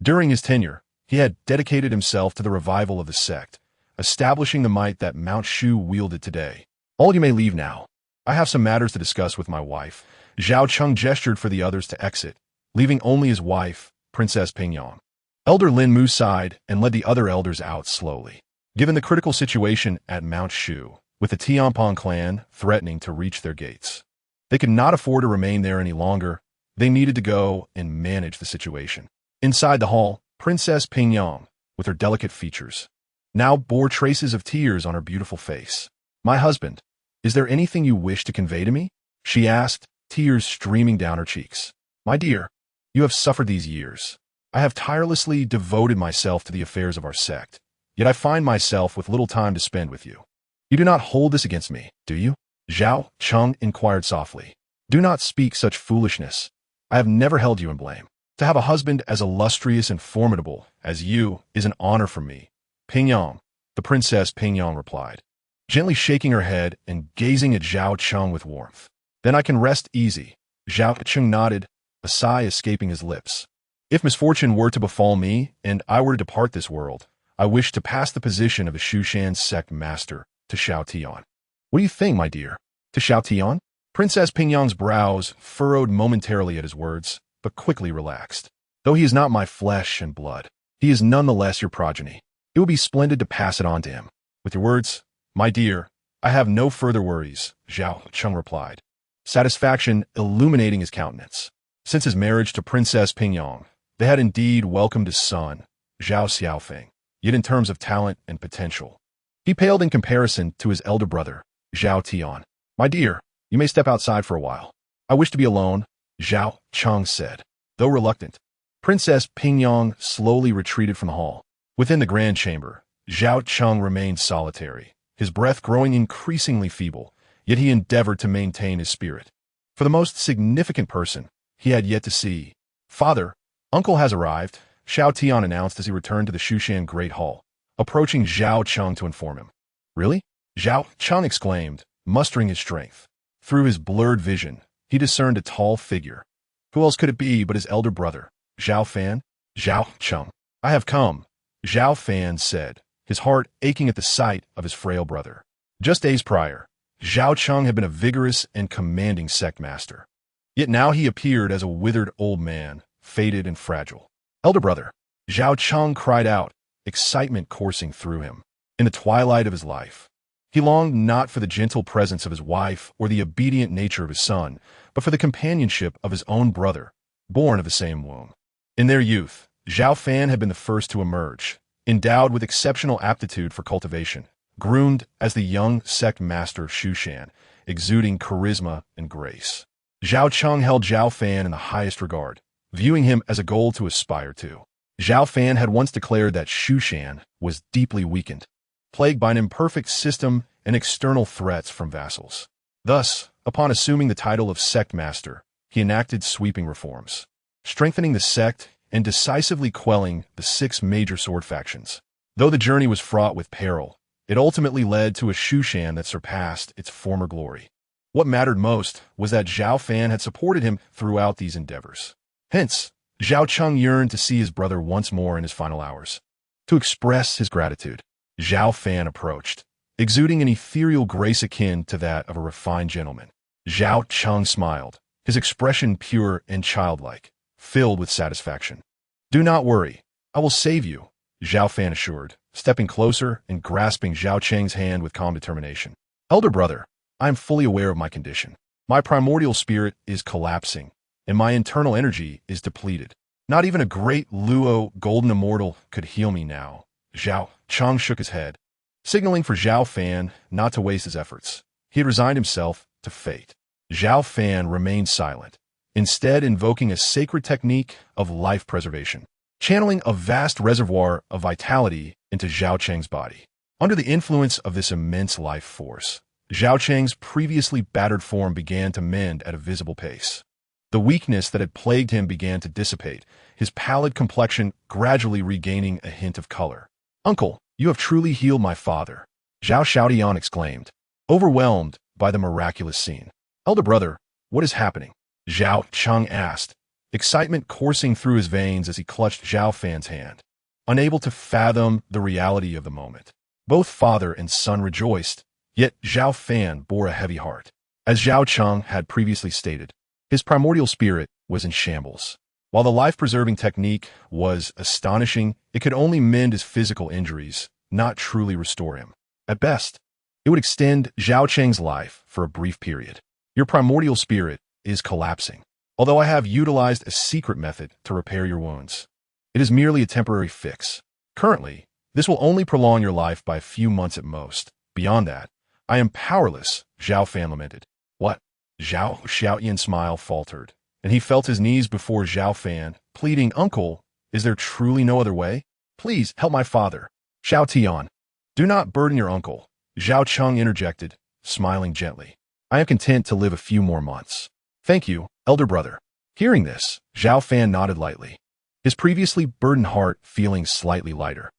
During his tenure, he had dedicated himself to the revival of the sect, establishing the might that Mount Shu wielded today. All you may leave now. I have some matters to discuss with my wife. Zhao Cheng gestured for the others to exit, leaving only his wife, Princess Peiyuan. Elder Lin Mu sighed and led the other elders out slowly. Given the critical situation at Mount Shu, with the Tianpong clan threatening to reach their gates, they could not afford to remain there any longer. They needed to go and manage the situation. Inside the hall, Princess Peiyuan, with her delicate features, now bore traces of tears on her beautiful face. My husband, is there anything you wish to convey to me? She asked, tears streaming down her cheeks. My dear, you have suffered these years. I have tirelessly devoted myself to the affairs of our sect, yet I find myself with little time to spend with you. You do not hold this against me, do you? Zhao Cheng inquired softly. Do not speak such foolishness. I have never held you in blame. To have a husband as illustrious and formidable as you is an honor for me. Peiyuan, the Princess Peiyuan replied, gently shaking her head and gazing at Zhao Cheng with warmth. Then I can rest easy. Zhao Cheng nodded, a sigh escaping his lips. If misfortune were to befall me and I were to depart this world, I wish to pass the position of the Shushan sect master to Xiao Tian. What do you think, my dear? To Xiao Tian? Princess Peiyuan's brows furrowed momentarily at his words, but quickly relaxed. Though he is not my flesh and blood, he is nonetheless your progeny. It would be splendid to pass it on to him. With your words, my dear, I have no further worries, Zhao Cheng replied, satisfaction illuminating his countenance. Since his marriage to Princess Peiyuan, they had indeed welcomed his son, Zhao Xiaofeng, yet in terms of talent and potential, he paled in comparison to his elder brother, Zhao Tian. My dear, you may step outside for a while. I wish to be alone, Zhao Cheng said. Though reluctant, Princess Peiyuan slowly retreated from the hall. Within the grand chamber, Zhao Cheng remained solitary, his breath growing increasingly feeble, yet he endeavored to maintain his spirit. For the most significant person he had yet to see, Father, Uncle has arrived, Xiao Tian announced as he returned to the Shushan Great Hall, approaching Zhao Cheng to inform him. Really? Zhao Cheng exclaimed, mustering his strength. Through his blurred vision, he discerned a tall figure. Who else could it be but his elder brother, Zhao Fan? Zhao Cheng. I have come, Zhao Fan said, his heart aching at the sight of his frail brother. Just days prior, Zhao Cheng had been a vigorous and commanding sect master. Yet now he appeared as a withered old man, faded and fragile. Elder brother, Zhao Cheng cried out, excitement coursing through him. In the twilight of his life, he longed not for the gentle presence of his wife or the obedient nature of his son, but for the companionship of his own brother, born of the same womb. In their youth, Zhao Fan had been the first to emerge, endowed with exceptional aptitude for cultivation, groomed as the young sect master of Shushan, exuding charisma and grace. Zhao Cheng held Zhao Fan in the highest regard, viewing him as a goal to aspire to. Zhao Fan had once declared that Shushan was deeply weakened, plagued by an imperfect system and external threats from vassals. Thus, upon assuming the title of sect master, he enacted sweeping reforms, strengthening the sect and decisively quelling the 6 major sword factions. Though the journey was fraught with peril, it ultimately led to a Shushan that surpassed its former glory. What mattered most was that Zhao Fan had supported him throughout these endeavors. Hence, Zhao Cheng yearned to see his brother once more in his final hours. To express his gratitude, Zhao Fan approached, exuding an ethereal grace akin to that of a refined gentleman. Zhao Cheng smiled, his expression pure and childlike, filled with satisfaction. "Do not worry, I will save you," Zhao Fan assured, stepping closer and grasping Zhao Cheng's hand with calm determination. "Elder brother, I am fully aware of my condition. My primordial spirit is collapsing, and my internal energy is depleted. Not even a great Luo golden immortal could heal me now." Zhao Cheng shook his head, signaling for Zhao Fan not to waste his efforts. He had resigned himself to fate. Zhao Fan remained silent, instead invoking a sacred technique of life preservation, channeling a vast reservoir of vitality into Zhao Cheng's body. Under the influence of this immense life force, Zhao Cheng's previously battered form began to mend at a visible pace. The weakness that had plagued him began to dissipate, his pallid complexion gradually regaining a hint of color. "Uncle, you have truly healed my father," Zhao Xiaotian exclaimed, overwhelmed by the miraculous scene. "Elder brother, what is happening?" Zhao Cheng asked, excitement coursing through his veins as he clutched Zhao Fan's hand. Unable to fathom the reality of the moment, both father and son rejoiced, yet Zhao Fan bore a heavy heart. As Zhao Cheng had previously stated, his primordial spirit was in shambles. While the life-preserving technique was astonishing, it could only mend his physical injuries, not truly restore him. At best, it would extend Zhao Cheng's life for a brief period. "Your primordial spirit is collapsing, although I have utilized a secret method to repair your wounds. It is merely a temporary fix. Currently, this will only prolong your life by a few months at most. Beyond that, I am powerless," Zhao Fan lamented. "What?" Zhao Xiaotian's smile faltered, and he felt his knees before Zhao Fan, pleading, "Uncle, is there truly no other way? Please help my father." "Xiao Tian, do not burden your uncle," Zhao Cheng interjected, smiling gently. "I am content to live a few more months." "Thank you, elder brother." Hearing this, Zhao Fan nodded lightly, his previously burdened heart feeling slightly lighter.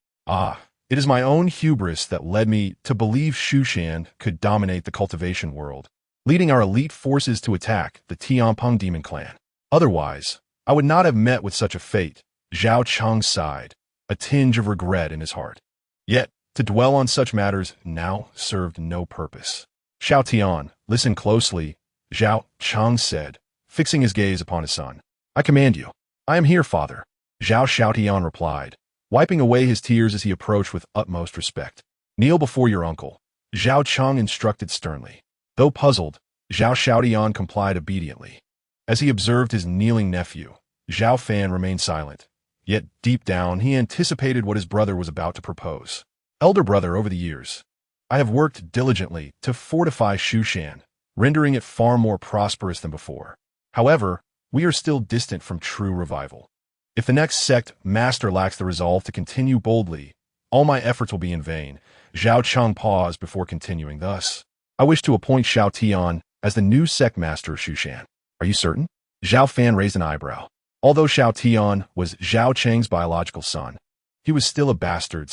It is my own hubris that led me to believe Shushan could dominate the cultivation world, leading our elite forces to attack the Tianpeng demon clan. Otherwise, I would not have met with such a fate. Zhao Cheng sighed, a tinge of regret in his heart. Yet, to dwell on such matters now served no purpose. "Xiao Tian, listen closely," Zhao Cheng said, fixing his gaze upon his son. "I command you." "I am here, father," Zhao Xiaotian replied, wiping away his tears as he approached with utmost respect. "Kneel before your uncle," Zhao Cheng instructed sternly. Though puzzled, Zhao Xiaotian complied obediently. As he observed his kneeling nephew, Zhao Fan remained silent, yet deep down he anticipated what his brother was about to propose. "Elder brother, over the years, I have worked diligently to fortify Shushan, rendering it far more prosperous than before. However, we are still distant from true revival. If the next sect master lacks the resolve to continue boldly, all my efforts will be in vain." Zhao Cheng paused before continuing thus. "I wish to appoint Xiao Tian as the new sect master of Shushan." "Are you certain?" Zhao Fan raised an eyebrow. Although Xiao Tian was Zhao Cheng's biological son, he was still a bastard,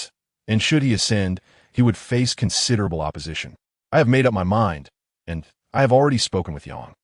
and should he ascend, he would face considerable opposition. "I have made up my mind, and I have already spoken with Yang.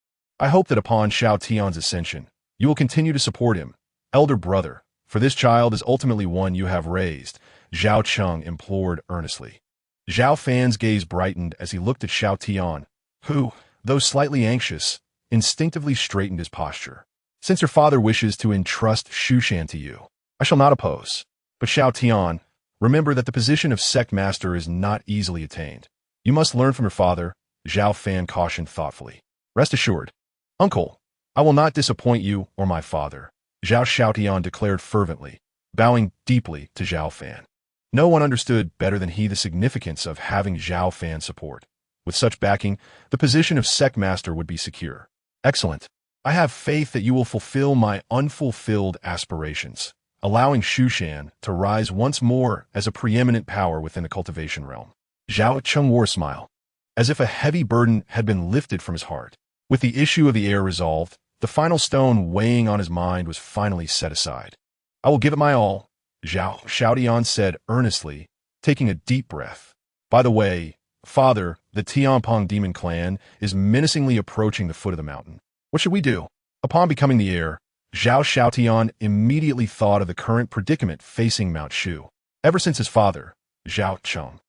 I hope that upon Xiao Tian's ascension, you will continue to support him. Elder brother, for this child is ultimately one you have raised," Zhao Cheng implored earnestly. Zhao Fan's gaze brightened as he looked at Xiao Tian, who, though slightly anxious, instinctively straightened his posture. "Since your father wishes to entrust Shushan to you, I shall not oppose. But Xiao Tian, remember that the position of sect master is not easily attained. You must learn from your father," Zhao Fan cautioned thoughtfully. "Rest assured, uncle, I will not disappoint you or my father," Zhao Xiaotian declared fervently, bowing deeply to Zhao Fan. No one understood better than he the significance of having Zhao Fan's support. With such backing, the position of sect master would be secure. "Excellent. I have faith that you will fulfill my unfulfilled aspirations," allowing Shushan to rise once more as a preeminent power within the cultivation realm. Zhao Cheng wore a smile, as if a heavy burden had been lifted from his heart. With the issue of the heir resolved, the final stone weighing on his mind was finally set aside. I will give it my all, Zhao Xiaotian said earnestly, taking a deep breath. By the way, Father, the Tianpeng demon clan is menacingly approaching the foot of the mountain. What should we do? Upon becoming the heir, Zhao Xiaotian immediately thought of the current predicament facing Mount Shu. Ever since his father, Zhao Cheng,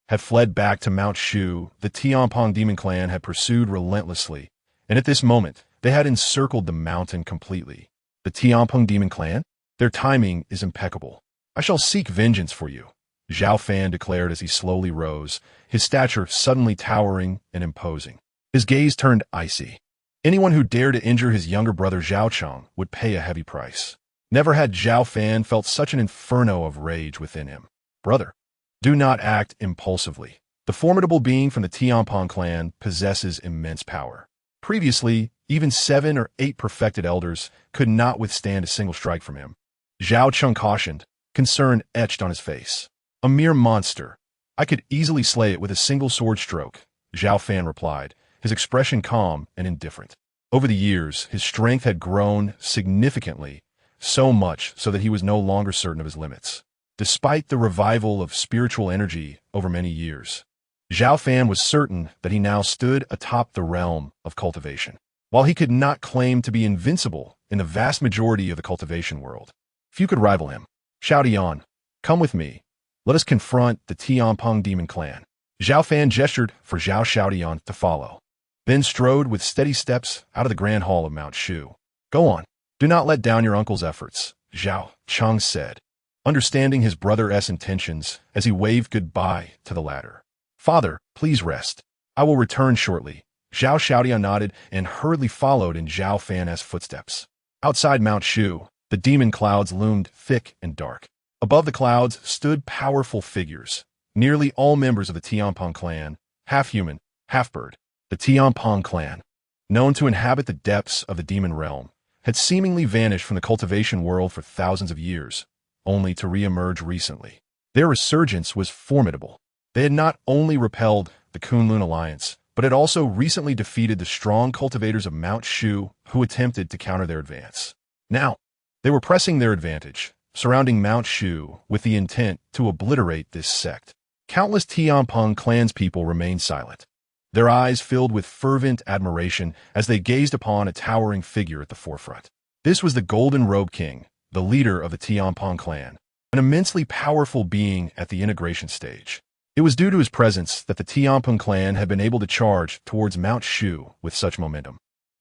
had fled back to Mount Shu, the Tianpeng demon clan had pursued relentlessly, and at this moment, they had encircled the mountain completely. The Tianpeng demon clan? Their timing is impeccable. I shall seek vengeance for you, Zhao Fan declared as he slowly rose, his stature suddenly towering and imposing. His gaze turned icy. Anyone who dared to injure his younger brother Zhao Cheng would pay a heavy price. Never had Zhao Fan felt such an inferno of rage within him. Brother, do not act impulsively. The formidable being from the Tianpeng clan possesses immense power. Previously, even 7 or 8 perfected elders could not withstand a single strike from him. Zhao Cheng cautioned, concern etched on his face. A mere monster. I could easily slay it with a single sword stroke, Zhao Fan replied, his expression calm and indifferent. Over the years, his strength had grown significantly, so much so that he was no longer certain of his limits. Despite the revival of spiritual energy over many years, Zhao Fan was certain that he now stood atop the realm of cultivation. While he could not claim to be invincible in the vast majority of the cultivation world, few could rival him. Xiaotian, come with me. Let us confront the Tianpeng demon clan. Zhao Fan gestured for Zhao Xiaotian to follow, then strode with steady steps out of the grand hall of Mount Shu. Go on. Do not let down your uncle's efforts, Zhao Cheng said, understanding his brother's intentions as he waved goodbye to the latter. Father, please rest. I will return shortly. Zhao Xiaotian nodded and hurriedly followed in Zhao Fan's footsteps. Outside Mount Shu, the demon clouds loomed thick and dark. Above the clouds stood powerful figures, nearly all members of the Tianpeng clan, half human, half bird. The Tianpeng clan, known to inhabit the depths of the demon realm, had seemingly vanished from the cultivation world for thousands of years, only to re-emerge recently. Their resurgence was formidable. They had not only repelled the Kunlun alliance, but had also recently defeated the strong cultivators of Mount Shu who attempted to counter their advance. Now, they were pressing their advantage, surrounding Mount Shu with the intent to obliterate this sect. Countless Tianpeng clanspeople remained silent, their eyes filled with fervent admiration as they gazed upon a towering figure at the forefront. This was the Golden Robe King, the leader of the Tianpeng clan, an immensely powerful being at the integration stage. It was due to his presence that the Tianpeng clan had been able to charge towards Mount Shu with such momentum.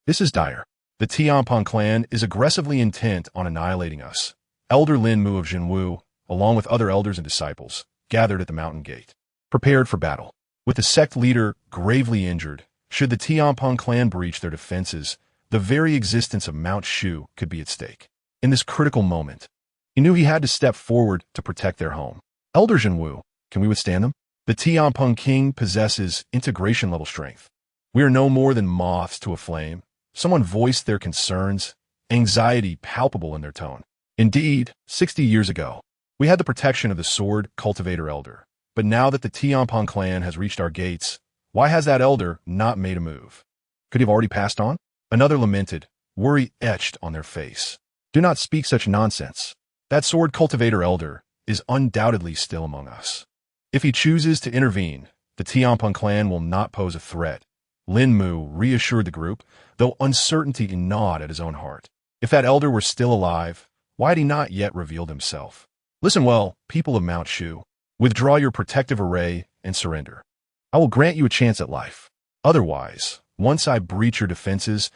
This is dire. The Tianpeng clan is aggressively intent on annihilating us. Elder Lin Mu of Jinwu, along with other elders and disciples, gathered at the mountain gate, prepared for battle. With the sect leader gravely injured, should the Tianpeng clan breach their defenses, the very existence of Mount Shu could be at stake. In this critical moment, he knew he had to step forward to protect their home. Elder Jinwu, can we withstand them? The Tianpeng king possesses integration-level strength. We are no more than moths to a flame. Someone voiced their concerns, anxiety palpable in their tone. Indeed, 60 years ago, we had the protection of the sword cultivator elder. But now that the Tianpeng clan has reached our gates, why has that elder not made a move? Could he have already passed on? Another lamented, worry etched on their face. Do not speak such nonsense. That sword cultivator elder is undoubtedly still among us. If he chooses to intervene, the Tianpeng clan will not pose a threat. Lin Mu reassured the group, though uncertainty gnawed at his own heart. If that elder were still alive, why had he not yet revealed himself? Listen well, people of Mount Shu. Withdraw your protective array and surrender. I will grant you a chance at life. Otherwise, once I breach your defenses,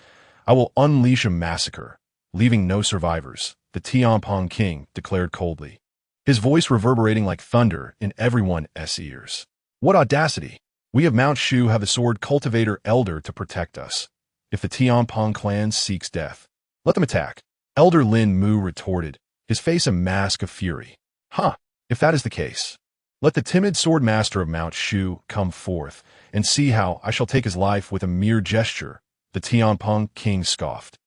I will unleash a massacre, leaving no survivors, the Tianpeng king declared coldly, his voice reverberating like thunder in everyone's ears. What audacity! We of Mount Shu have the sword cultivator elder to protect us. If the Tianpeng clan seeks death, let them attack. Elder Lin Mu retorted, his face a mask of fury. If that is the case, let the timid sword master of Mount Shu come forth and see how I shall take his life with a mere gesture, the Tianpeng king scoffed.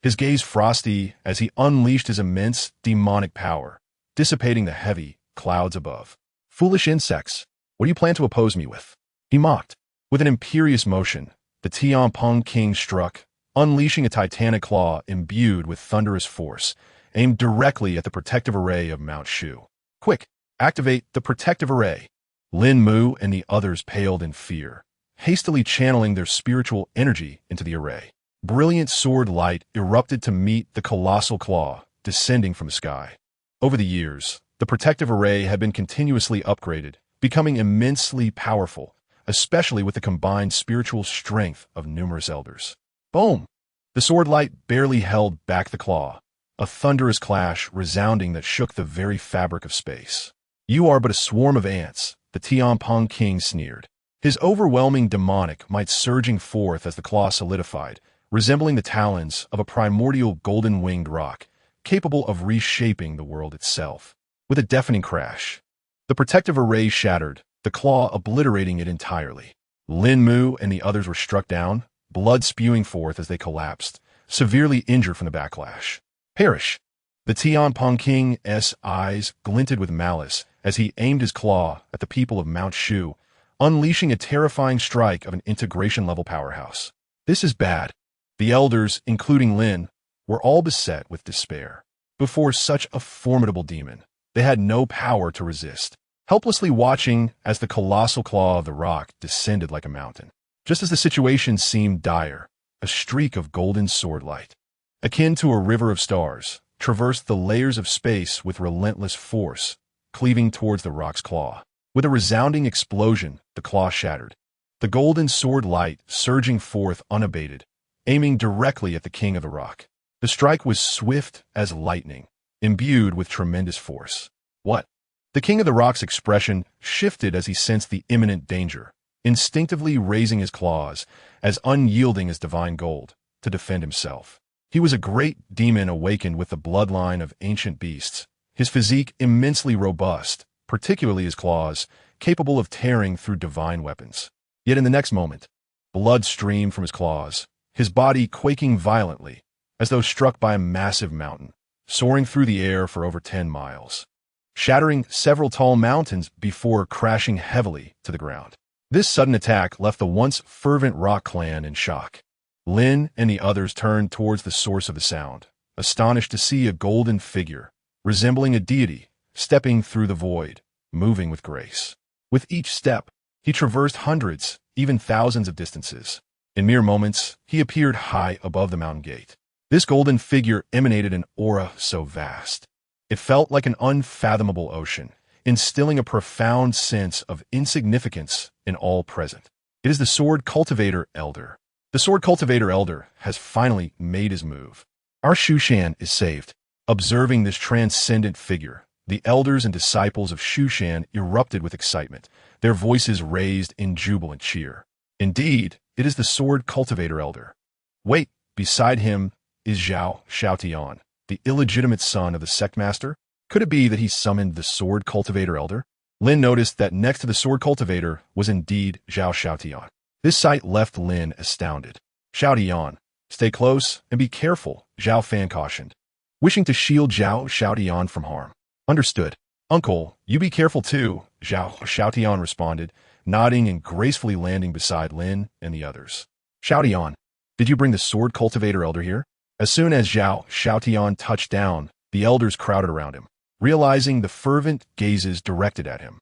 his gaze frosty as he unleashed his immense demonic power, dissipating the heavy clouds above. "Foolish insects, what do you plan to oppose me with?" he mocked. With an imperious motion, the Tianpeng King struck, unleashing a titanic claw imbued with thunderous force, aimed directly at the protective array of Mount Shu. "Quick, activate the protective array." Lin Mu and the others paled in fear, hastily channeling their spiritual energy into the array. Brilliant sword light erupted to meet the colossal claw descending from the sky. Over the years, the protective array had been continuously upgraded, becoming immensely powerful, especially with the combined spiritual strength of numerous elders. Boom! The sword light barely held back the claw, a thunderous clash resounding that shook the very fabric of space. "You are but a swarm of ants," the Tianpeng King sneered, his overwhelming demonic might surging forth as the claw solidified, resembling the talons of a primordial golden-winged rock, capable of reshaping the world itself. With a deafening crash, the protective array shattered, the claw obliterating it entirely. Lin Mu and the others were struck down, blood spewing forth as they collapsed, severely injured from the backlash. "Perish!" The Tianpeng King's eyes glinted with malice as he aimed his claw at the people of Mount Shu, unleashing a terrifying strike of an integration-level powerhouse. "This is bad." The elders, including Lin, were all beset with despair. Before such a formidable demon, they had no power to resist, helplessly watching as the colossal claw of the rock descended like a mountain. Just as the situation seemed dire, a streak of golden sword light, akin to a river of stars, traversed the layers of space with relentless force, cleaving towards the rock's claw. With a resounding explosion, the claw shattered, the golden sword light surging forth unabated, aiming directly at the king of the rock. The strike was swift as lightning, imbued with tremendous force. "What?" The king of the rock's expression shifted as he sensed the imminent danger, instinctively raising his claws, as unyielding as divine gold, to defend himself. He was a great demon awakened with the bloodline of ancient beasts, his physique immensely robust, particularly his claws, capable of tearing through divine weapons. Yet in the next moment, blood streamed from his claws, his body quaking violently, as though struck by a massive mountain, soaring through the air for over 10 miles, shattering several tall mountains before crashing heavily to the ground. This sudden attack left the once fervent rock clan in shock. Lin and the others turned towards the source of the sound, astonished to see a golden figure, resembling a deity, stepping through the void, moving with grace. With each step, he traversed hundreds, even thousands of distances. In mere moments, he appeared high above the mountain gate. This golden figure emanated an aura so vast. It felt like an unfathomable ocean, instilling a profound sense of insignificance in all present. It is the Sword Cultivator Elder. The Sword Cultivator Elder has finally made his move. Our Shushan is saved. Observing this transcendent figure, the elders and disciples of Shushan erupted with excitement, their voices raised in jubilant cheer. Indeed, it is the Sword Cultivator Elder. Wait, beside him is Zhao Xiaotian, the illegitimate son of the sect master. Could it be that he summoned the Sword Cultivator Elder? Lin noticed that next to the Sword Cultivator was indeed Zhao Xiaotian. This sight left Lin astounded. "Xiaotian, stay close and be careful," Zhao Fan cautioned, wishing to shield Zhao Xiaotian from harm. "Understood. Uncle, you be careful too," Zhao Xiaotian responded, nodding and gracefully landing beside Lin and the others. "Xiaotian, did you bring the Sword Cultivator Elder here?" As soon as Zhao Xiaotian touched down, the elders crowded around him, realizing the fervent gazes directed at him.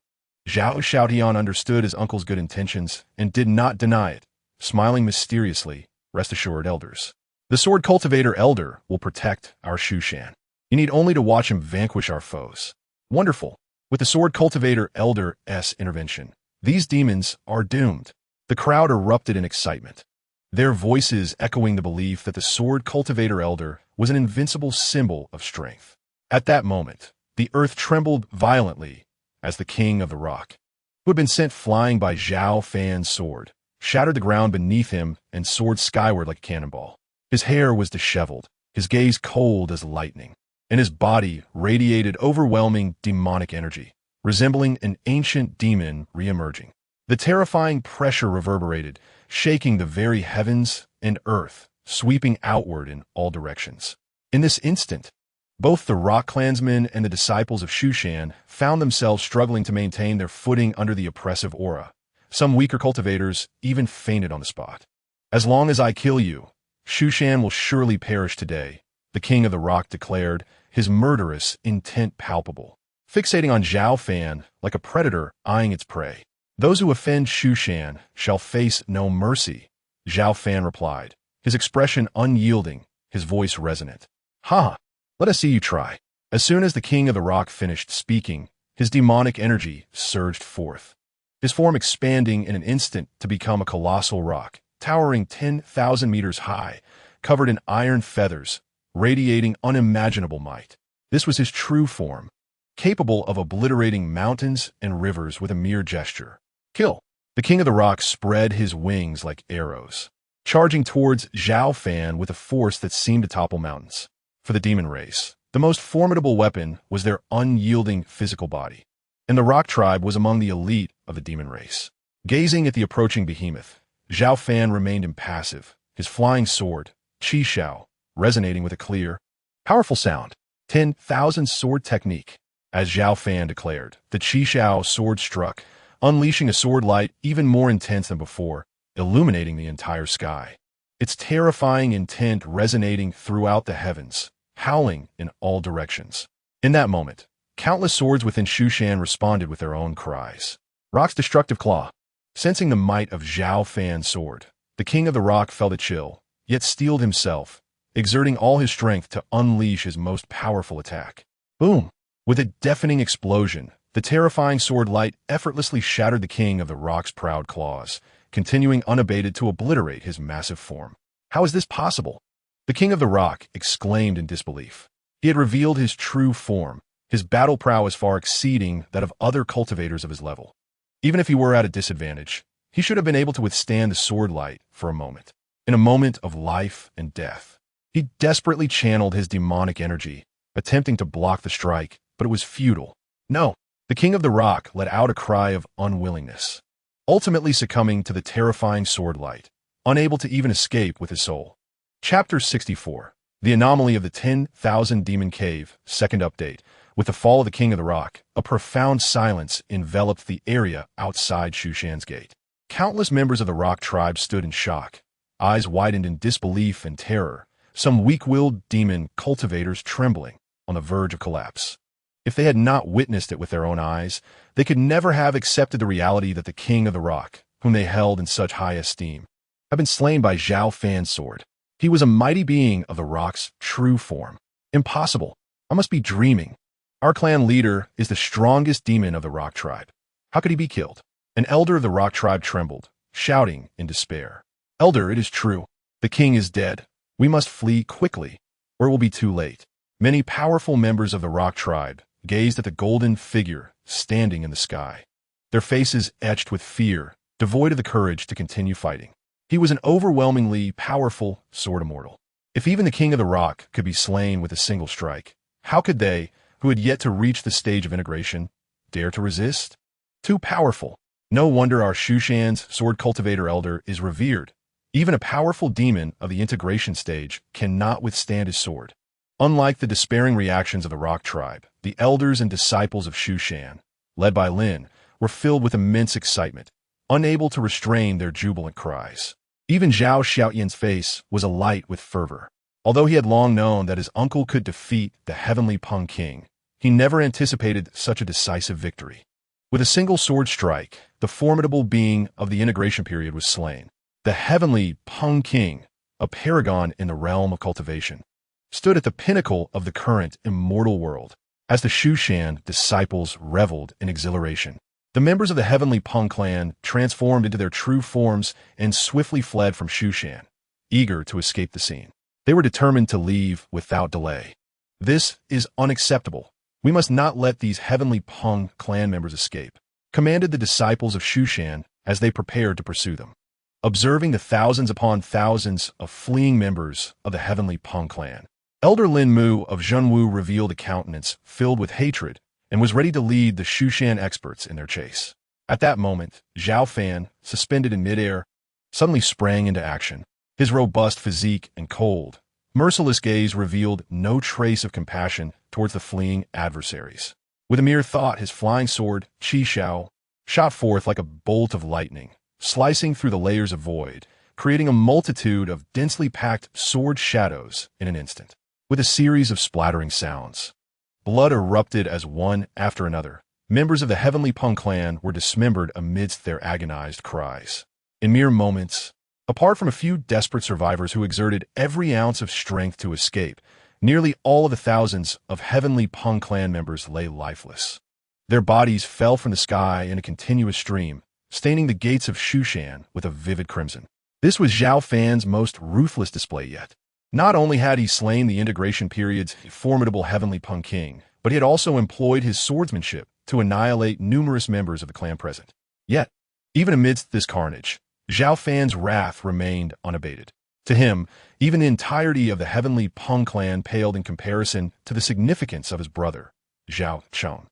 Zhao Xiaotian understood his uncle's good intentions and did not deny it, smiling mysteriously. "Rest assured, elders. The Sword Cultivator Elder will protect our Shushan. You need only to watch him vanquish our foes." Wonderful. With the Sword Cultivator Elder's intervention, these demons are doomed. The crowd erupted in excitement, their voices echoing the belief that the Sword Cultivator Elder was an invincible symbol of strength. At that moment, the earth trembled violently as the King of the Rock, who had been sent flying by Zhao Fan's sword, shattered the ground beneath him and soared skyward like a cannonball. His hair was disheveled, his gaze cold as lightning, and his body radiated overwhelming demonic energy, resembling an ancient demon re-emerging. The terrifying pressure reverberated, shaking the very heavens and earth sweeping outward in all directions. In this instant, both the rock clansmen and the disciples of Shushan found themselves struggling to maintain their footing under the oppressive aura. Some weaker cultivators even fainted on the spot. "As long as I kill you, Shushan will surely perish today," the king of the rock declared, his murderous intent palpable, fixating on Zhao Fan like a predator eyeing its prey. "Those who offend Shushan shall face no mercy," Zhao Fan replied, his expression unyielding, his voice resonant. "Ha! Let us see you try." As soon as the king of the rock finished speaking, his demonic energy surged forth, his form expanding in an instant to become a colossal rock, towering 10,000 meters high, covered in iron feathers, radiating unimaginable might. This was his true form, capable of obliterating mountains and rivers with a mere gesture. "Kill!" The king of the rock spread his wings like arrows, charging towards Zhao Fan with a force that seemed to topple mountains. For the demon race, the most formidable weapon was their unyielding physical body, and the rock tribe was among the elite of the demon race. Gazing at the approaching behemoth, Zhao Fan remained impassive, his flying sword, Qi Xiao, resonating with a clear, powerful sound. 10,000 sword technique. As Zhao Fan declared, the Qi Xiao sword struck, unleashing a sword light even more intense than before, illuminating the entire sky. Its terrifying intent resonating throughout the heavens, howling in all directions. In that moment, countless swords within Shushan responded with their own cries. Rock's destructive claw. Sensing the might of Zhao Fan's sword, the king of the rock felt a chill, yet steeled himself, exerting all his strength to unleash his most powerful attack. Boom! With a deafening explosion, the terrifying sword light effortlessly shattered the king of the rock's proud claws, continuing unabated to obliterate his massive form. How is this possible? The king of the rock exclaimed in disbelief. He had revealed his true form, his battle prowess far exceeding that of other cultivators of his level. Even if he were at a disadvantage, he should have been able to withstand the sword light for a moment. In a moment of life and death, he desperately channeled his demonic energy, attempting to block the strike, but it was futile. No, the king of the rock let out a cry of unwillingness, ultimately succumbing to the terrifying sword light, unable to even escape with his soul. Chapter 64. The Anomaly of the 10,000 Demon Cave, second update. With the fall of the king of the rock, a profound silence enveloped the area outside Shushan's gate. Countless members of the rock tribe stood in shock, eyes widened in disbelief and terror, some weak-willed demon cultivators trembling on the verge of collapse. If they had not witnessed it with their own eyes, they could never have accepted the reality that the king of the rock, whom they held in such high esteem, had been slain by Zhao Fan's sword. He was a mighty being of the rock's true form. Impossible. I must be dreaming. Our clan leader is the strongest demon of the rock tribe. How could he be killed? An elder of the rock tribe trembled, shouting in despair. "Elder, it is true. The king is dead. We must flee quickly, or it will be too late." Many powerful members of the rock tribe gazed at the golden figure standing in the sky, their faces etched with fear, devoid of the courage to continue fighting. He was an overwhelmingly powerful sword immortal. If even the king of the rock could be slain with a single strike, how could they, who had yet to reach the stage of integration, dare to resist? Too powerful. No wonder our Shushan's sword cultivator elder is revered. Even a powerful demon of the integration stage cannot withstand his sword. Unlike the despairing reactions of the rock tribe, the elders and disciples of Shushan, led by Lin, were filled with immense excitement, unable to restrain their jubilant cries. Even Zhao Xiaoyan's face was alight with fervor. Although he had long known that his uncle could defeat the heavenly Peng King, he never anticipated such a decisive victory. With a single sword strike, the formidable being of the integration period was slain. The heavenly Peng King, a paragon in the realm of cultivation, stood at the pinnacle of the current immortal world. As the Shushan disciples reveled in exhilaration, the members of the heavenly Peng clan transformed into their true forms and swiftly fled from Shushan, eager to escape the scene. They were determined to leave without delay. "This is unacceptable. We must not let these heavenly Peng clan members escape," commanded the disciples of Shushan as they prepared to pursue them. Observing the thousands upon thousands of fleeing members of the heavenly Peng clan, Elder Lin Mu of Zhenwu revealed a countenance filled with hatred and was ready to lead the Shushan experts in their chase. At that moment, Zhao Fan, suspended in midair, suddenly sprang into action. His robust physique and cold, merciless gaze revealed no trace of compassion towards the fleeing adversaries. With a mere thought, his flying sword, Qi Xiao, shot forth like a bolt of lightning, slicing through the layers of void, creating a multitude of densely packed sword shadows in an instant. With a series of splattering sounds, blood erupted as one after another. Members of the Heavenly Peng clan were dismembered amidst their agonized cries. In mere moments, apart from a few desperate survivors who exerted every ounce of strength to escape, nearly all of the thousands of Heavenly Peng clan members lay lifeless. Their bodies fell from the sky in a continuous stream, staining the gates of Shushan with a vivid crimson. This was Zhao Fan's most ruthless display yet. Not only had he slain the integration period's formidable Heavenly Peng king, but he had also employed his swordsmanship to annihilate numerous members of the clan present. Yet, even amidst this carnage, Zhao Fan's wrath remained unabated. To him, even the entirety of the Heavenly Peng clan paled in comparison to the significance of his brother, Zhao Cheng.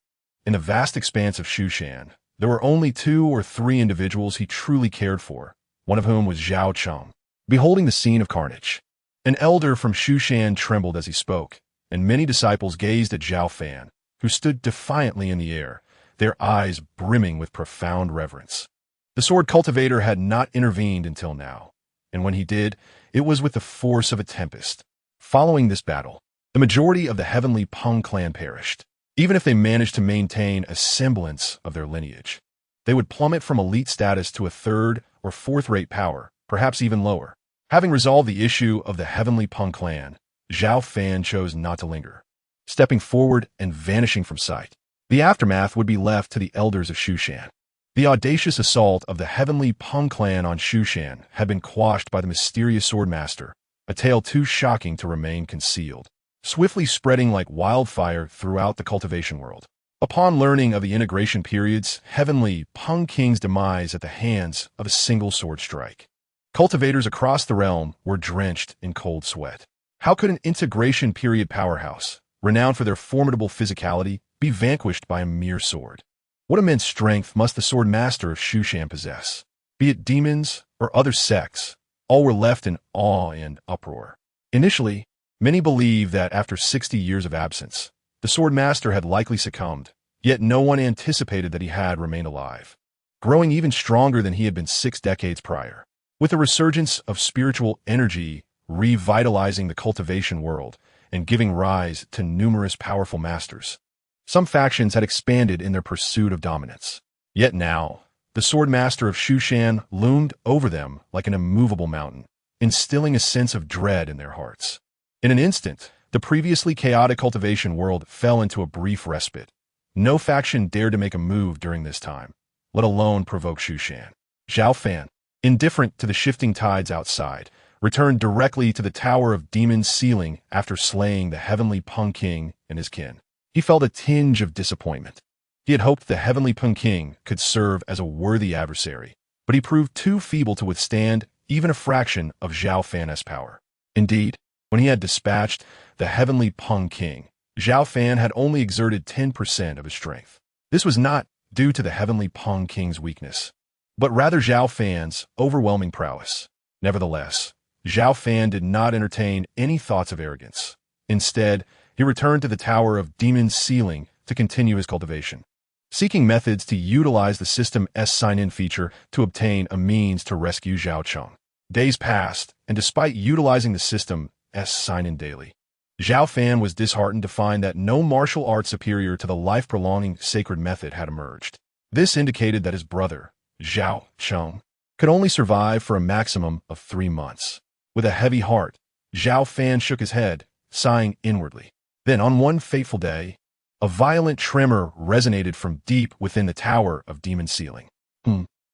In the vast expanse of Shushan, there were only 2 or 3 individuals he truly cared for, one of whom was Zhao Cheng. Beholding the scene of carnage, an elder from Shushan trembled as he spoke, and many disciples gazed at Zhao Fan, who stood defiantly in the air, their eyes brimming with profound reverence. The sword cultivator had not intervened until now, and when he did, it was with the force of a tempest. Following this battle, the majority of the Heavenly Peng clan perished. Even if they managed to maintain a semblance of their lineage, they would plummet from elite status to a 3rd or 4th-rate power, perhaps even lower. Having resolved the issue of the Heavenly Peng clan, Zhao Fan chose not to linger. Stepping forward and vanishing from sight, the aftermath would be left to the elders of Shushan. The audacious assault of the Heavenly Peng clan on Shushan had been quashed by the mysterious swordmaster, a tale too shocking to remain concealed, swiftly spreading like wildfire throughout the cultivation world. Upon learning of the integration period's Heavenly Peng king's demise at the hands of a single sword strike, cultivators across the realm were drenched in cold sweat. How could an integration period powerhouse, renowned for their formidable physicality, be vanquished by a mere sword? What immense strength must the sword master of Shushan possess? Be it demons or other sects, all were left in awe and uproar. Initially, many believed that after 60 years of absence, the sword master had likely succumbed, yet no one anticipated that he had remained alive, growing even stronger than he had been 6 decades prior. With a resurgence of spiritual energy revitalizing the cultivation world and giving rise to numerous powerful masters, some factions had expanded in their pursuit of dominance. Yet now, the sword master of Shushan loomed over them like an immovable mountain, instilling a sense of dread in their hearts. In an instant, the previously chaotic cultivation world fell into a brief respite. No faction dared to make a move during this time, let alone provoke Shushan. Zhao Fan, indifferent to the shifting tides outside, returned directly to the Tower of Demons' ceiling after slaying the Heavenly Peng king and his kin. He felt a tinge of disappointment. He had hoped the Heavenly Peng king could serve as a worthy adversary, but he proved too feeble to withstand even a fraction of Zhao Fan's power. Indeed, when he had dispatched the Heavenly Peng king, Zhao Fan had only exerted 10% of his strength. This was not due to the Heavenly Peng king's weakness, but rather Zhao Fan's overwhelming prowess. Nevertheless, Zhao Fan did not entertain any thoughts of arrogance. Instead, he returned to the Tower of Demons' ceiling to continue his cultivation, seeking methods to utilize the system's sign-in feature to obtain a means to rescue Zhao Cheng. Days passed, and despite utilizing the system's sign-in daily, Zhao Fan was disheartened to find that no martial art superior to the life-prolonging sacred method had emerged. This indicated that his brother, Zhao Cheng, could only survive for a maximum of 3 months. With a heavy heart, Zhao Fan shook his head, sighing inwardly. Then, on one fateful day, a violent tremor resonated from deep within the Tower of Demons' ceiling.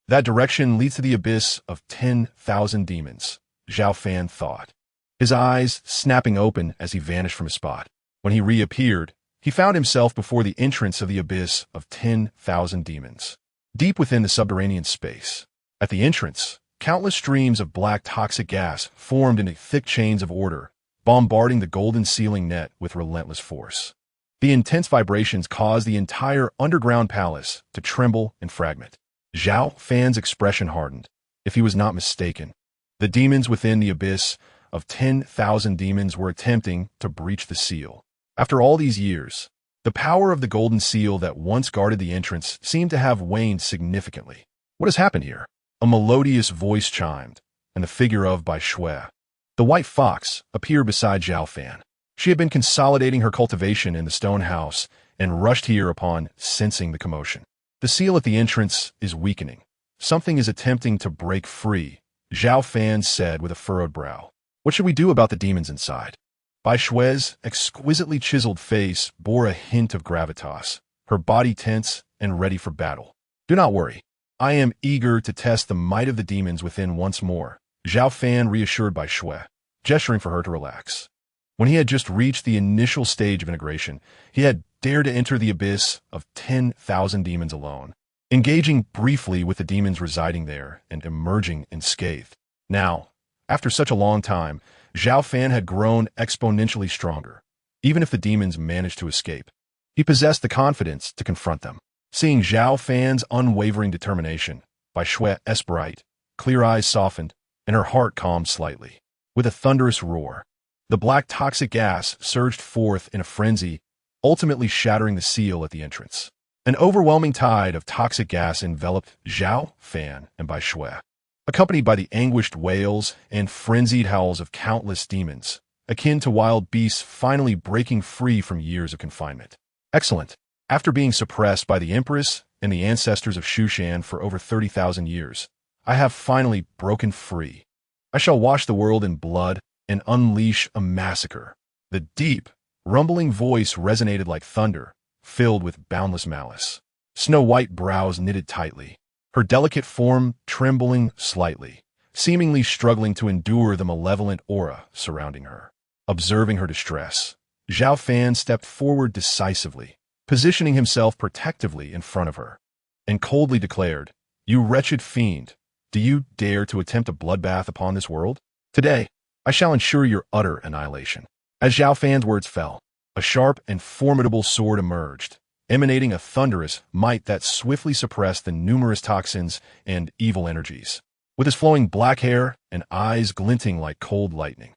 That direction leads to the abyss of 10,000 demons, Zhao Fan thought, his eyes snapping open as he vanished from his spot. When he reappeared, he found himself before the entrance of the abyss of 10,000 demons, deep within the subterranean space. At the entrance, countless streams of black toxic gas formed into thick chains of order, bombarding the golden ceiling net with relentless force. The intense vibrations caused the entire underground palace to tremble and fragment. Zhao Fan's expression hardened. If he was not mistaken, The demons within the abyss of 10,000 demons were attempting to breach the seal. After all these years, the power of the golden seal that once guarded the entrance seemed to have waned significantly. What has happened here? A melodious voice chimed, and the figure of Bai Shui, the white fox, appeared beside Zhao Fan. She had been consolidating her cultivation in the stone house and rushed here upon sensing the commotion. The seal at the entrance is weakening. Something is attempting to break free, Zhao Fan said with a furrowed brow. What should we do about the demons inside? Bai Shui's exquisitely chiseled face bore a hint of gravitas, her body tense and ready for battle. Do not worry. I am eager to test the might of the demons within once more, Zhao Fan reassured Bai Shui, gesturing for her to relax. When he had just reached the initial stage of integration, he had dared to enter the abyss of 10,000 demons alone, engaging briefly with the demons residing there and emerging unscathed. Now, after such a long time, Zhao Fan had grown exponentially stronger. Even if the demons managed to escape, he possessed the confidence to confront them. Seeing Zhao Fan's unwavering determination, Bai Shui's bright, clear eyes softened, and her heart calmed slightly. With a thunderous roar, the black toxic gas surged forth in a frenzy, ultimately shattering the seal at the entrance. An overwhelming tide of toxic gas enveloped Zhao Fan and Bai Shui, accompanied by the anguished wails and frenzied howls of countless demons, akin to wild beasts finally breaking free from years of confinement. Excellent. After being suppressed by the Empress and the ancestors of Shushan for over 30,000 years, I have finally broken free. I shall wash the world in blood and unleash a massacre. The deep, rumbling voice resonated like thunder, filled with boundless malice. Snow-white brows knitted tightly, her delicate form trembling slightly, seemingly struggling to endure the malevolent aura surrounding her. Observing her distress, Zhao Fan stepped forward decisively, positioning himself protectively in front of her, and coldly declared, "You wretched fiend, do you dare to attempt a bloodbath upon this world? Today, I shall ensure your utter annihilation." As Zhao Fan's words fell, a sharp and formidable sword emerged, emanating a thunderous might that swiftly suppressed the numerous toxins and evil energies. With his flowing black hair and eyes glinting like cold lightning,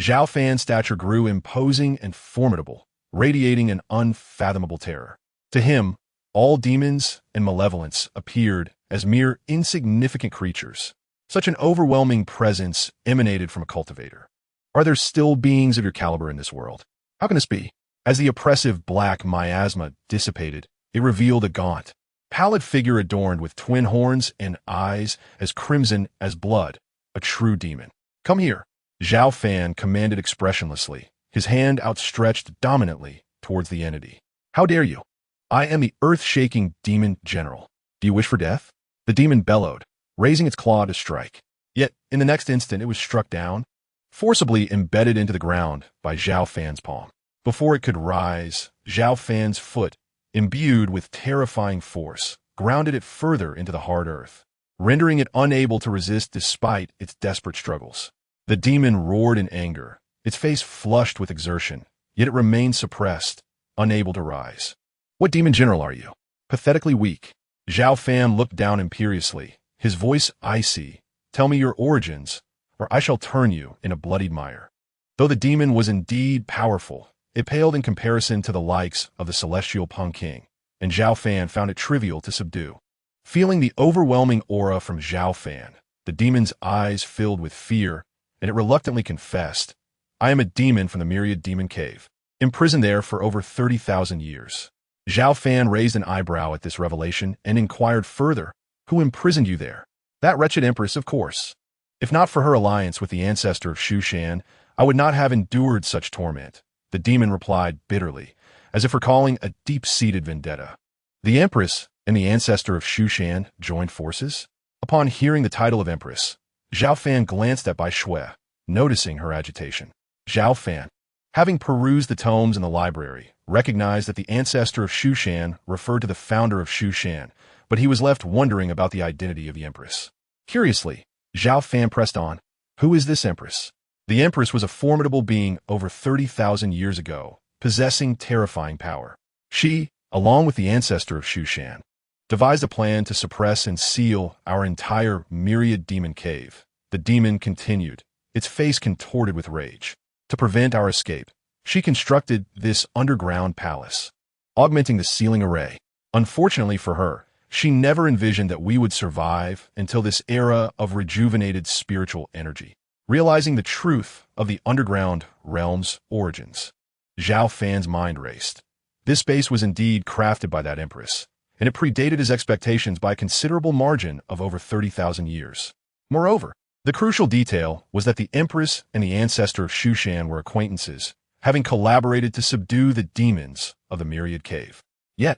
Zhao Fan's stature grew imposing and formidable, radiating an unfathomable terror. To him, all demons and malevolence appeared as mere insignificant creatures. Such an overwhelming presence emanated from a cultivator. Are there still beings of your caliber in this world? How can this be? As the oppressive black miasma dissipated, it revealed a gaunt, pallid figure adorned with twin horns and eyes as crimson as blood, a true demon. "Come here," Zhao Fan commanded expressionlessly, his hand outstretched dominantly towards the entity. "How dare you? I am the earth-shaking demon general. Do you wish for death?" The demon bellowed, raising its claw to strike. Yet, in the next instant, it was struck down, forcibly embedded into the ground by Zhao Fan's palm. Before it could rise, Zhao Fan's foot, imbued with terrifying force, grounded it further into the hard earth, rendering it unable to resist despite its desperate struggles. The demon roared in anger, its face flushed with exertion, yet it remained suppressed, unable to rise. "What demon general are you? Pathetically weak." Zhao Fan looked down imperiously, his voice icy. "Tell me your origins, or I shall turn you in a bloodied mire." Though the demon was indeed powerful, it paled in comparison to the likes of the celestial Peng King, and Zhao Fan found it trivial to subdue. Feeling the overwhelming aura from Zhao Fan, the demon's eyes filled with fear, and it reluctantly confessed, "I am a demon from the Myriad Demon Cave, imprisoned there for over 30,000 years. Zhao Fan raised an eyebrow at this revelation and inquired further, "Who imprisoned you there?" "That wretched empress, of course. If not for her alliance with the ancestor of Shushan, I would not have endured such torment," the demon replied bitterly, as if recalling a deep-seated vendetta. "The Empress and the ancestor of Shushan joined forces?" Upon hearing the title of Empress, Zhao Fan glanced at Bai Shui, noticing her agitation. Zhao Fan, having perused the tomes in the library, recognized that the ancestor of Shushan referred to the founder of Shushan, but he was left wondering about the identity of the Empress. Curiously, Zhao Fan pressed on, "Who is this Empress?" The Empress was a formidable being over 30,000 years ago, possessing terrifying power. She, along with the ancestor of Shushan, devised a plan to suppress and seal our entire Myriad Demon Cave, the demon continued, its face contorted with rage. To prevent our escape, she constructed this underground palace, augmenting the ceiling array. Unfortunately for her, she never envisioned that we would survive until this era of rejuvenated spiritual energy. Realizing the truth of the underground realm's origins, Zhao Fan's mind raced. This base was indeed crafted by that empress, and it predated his expectations by a considerable margin of over 30,000 years. Moreover, the crucial detail was that the empress and the ancestor of Shushan were acquaintances, having collaborated to subdue the demons of the Myriad Cave. Yet,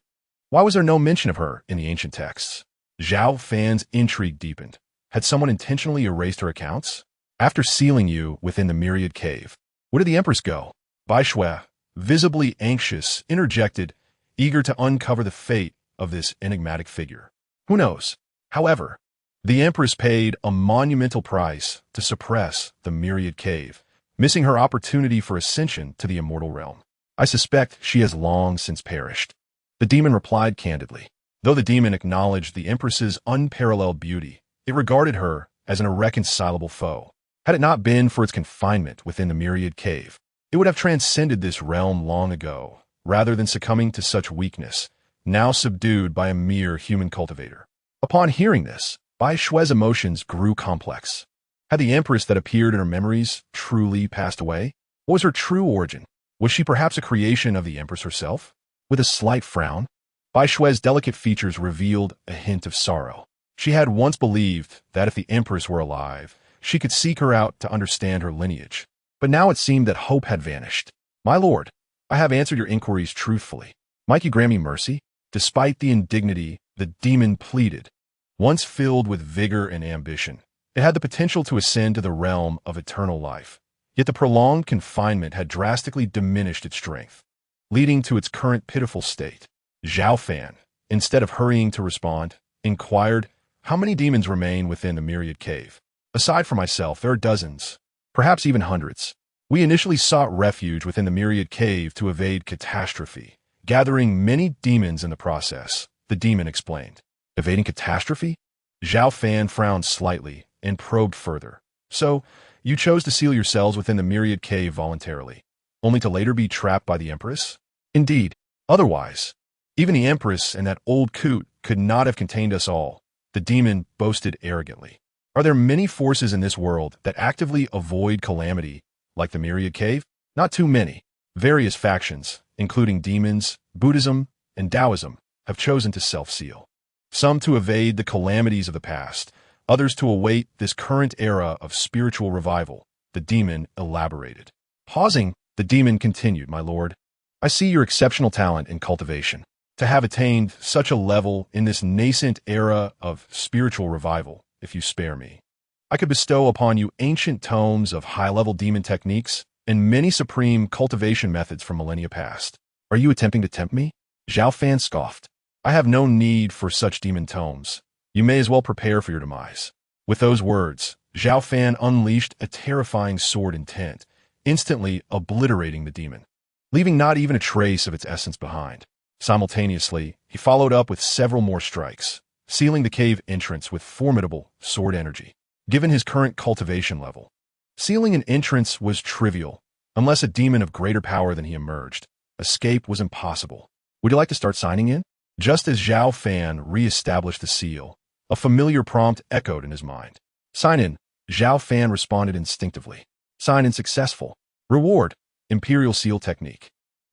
why was there no mention of her in the ancient texts? Zhao Fan's intrigue deepened. Had someone intentionally erased her accounts? After sealing you within the Myriad Cave, where did the empress go? Bai Shui, visibly anxious, interjected, eager to uncover the fate of this enigmatic figure. Who knows? However, the empress paid a monumental price to suppress the Myriad Cave, missing her opportunity for ascension to the immortal realm. I suspect she has long since perished. The demon replied candidly. Though the demon acknowledged the empress's unparalleled beauty, it regarded her as an irreconcilable foe. Had it not been for its confinement within the Myriad Cave, it would have transcended this realm long ago, rather than succumbing to such weakness, now subdued by a mere human cultivator. Upon hearing this, Bai Shui's emotions grew complex. Had the empress that appeared in her memories truly passed away? What was her true origin? Was she perhaps a creation of the empress herself? With a slight frown, Bai Shui's delicate features revealed a hint of sorrow. She had once believed that if the empress were alive, she could seek her out to understand her lineage. But now it seemed that hope had vanished. My lord, I have answered your inquiries truthfully. Might you grant me mercy? Despite the indignity, the demon pleaded. Once filled with vigor and ambition, it had the potential to ascend to the realm of eternal life. Yet the prolonged confinement had drastically diminished its strength, leading to its current pitiful state. Zhao Fan, instead of hurrying to respond, inquired, how many demons remain within the Myriad Cave? Aside from myself, there are dozens, perhaps even hundreds. We initially sought refuge within the Myriad Cave to evade catastrophe, gathering many demons in the process, the demon explained. Evading catastrophe? Zhao Fan frowned slightly and probed further. So, you chose to seal yourselves within the Myriad Cave voluntarily, only to later be trapped by the Empress? Indeed. Otherwise, even the Empress and that old coot could not have contained us all, the demon boasted arrogantly. Are there many forces in this world that actively avoid calamity, like the Myriad Cave? Not too many. Various factions, including demons, Buddhism, and Taoism, have chosen to self-seal. Some to evade the calamities of the past, others to await this current era of spiritual revival, the demon elaborated. Pausing, the demon continued, my lord. I see your exceptional talent in cultivation. To have attained such a level in this nascent era of spiritual revival, if you spare me, I could bestow upon you ancient tomes of high-level demon techniques and many supreme cultivation methods from millennia past. Are you attempting to tempt me? Zhao Fan scoffed. I have no need for such demon tomes. You may as well prepare for your demise. With those words, Zhao Fan unleashed a terrifying sword intent, instantly obliterating the demon, leaving not even a trace of its essence behind. Simultaneously, he followed up with several more strikes, sealing the cave entrance with formidable sword energy. Given his current cultivation level, sealing an entrance was trivial. Unless a demon of greater power than he emerged, escape was impossible. Would you like to start signing in? Just as Zhao Fan re-established the seal, a familiar prompt echoed in his mind. Sign in. Zhao Fan responded instinctively. Sign in successful. Reward. Imperial Seal Technique.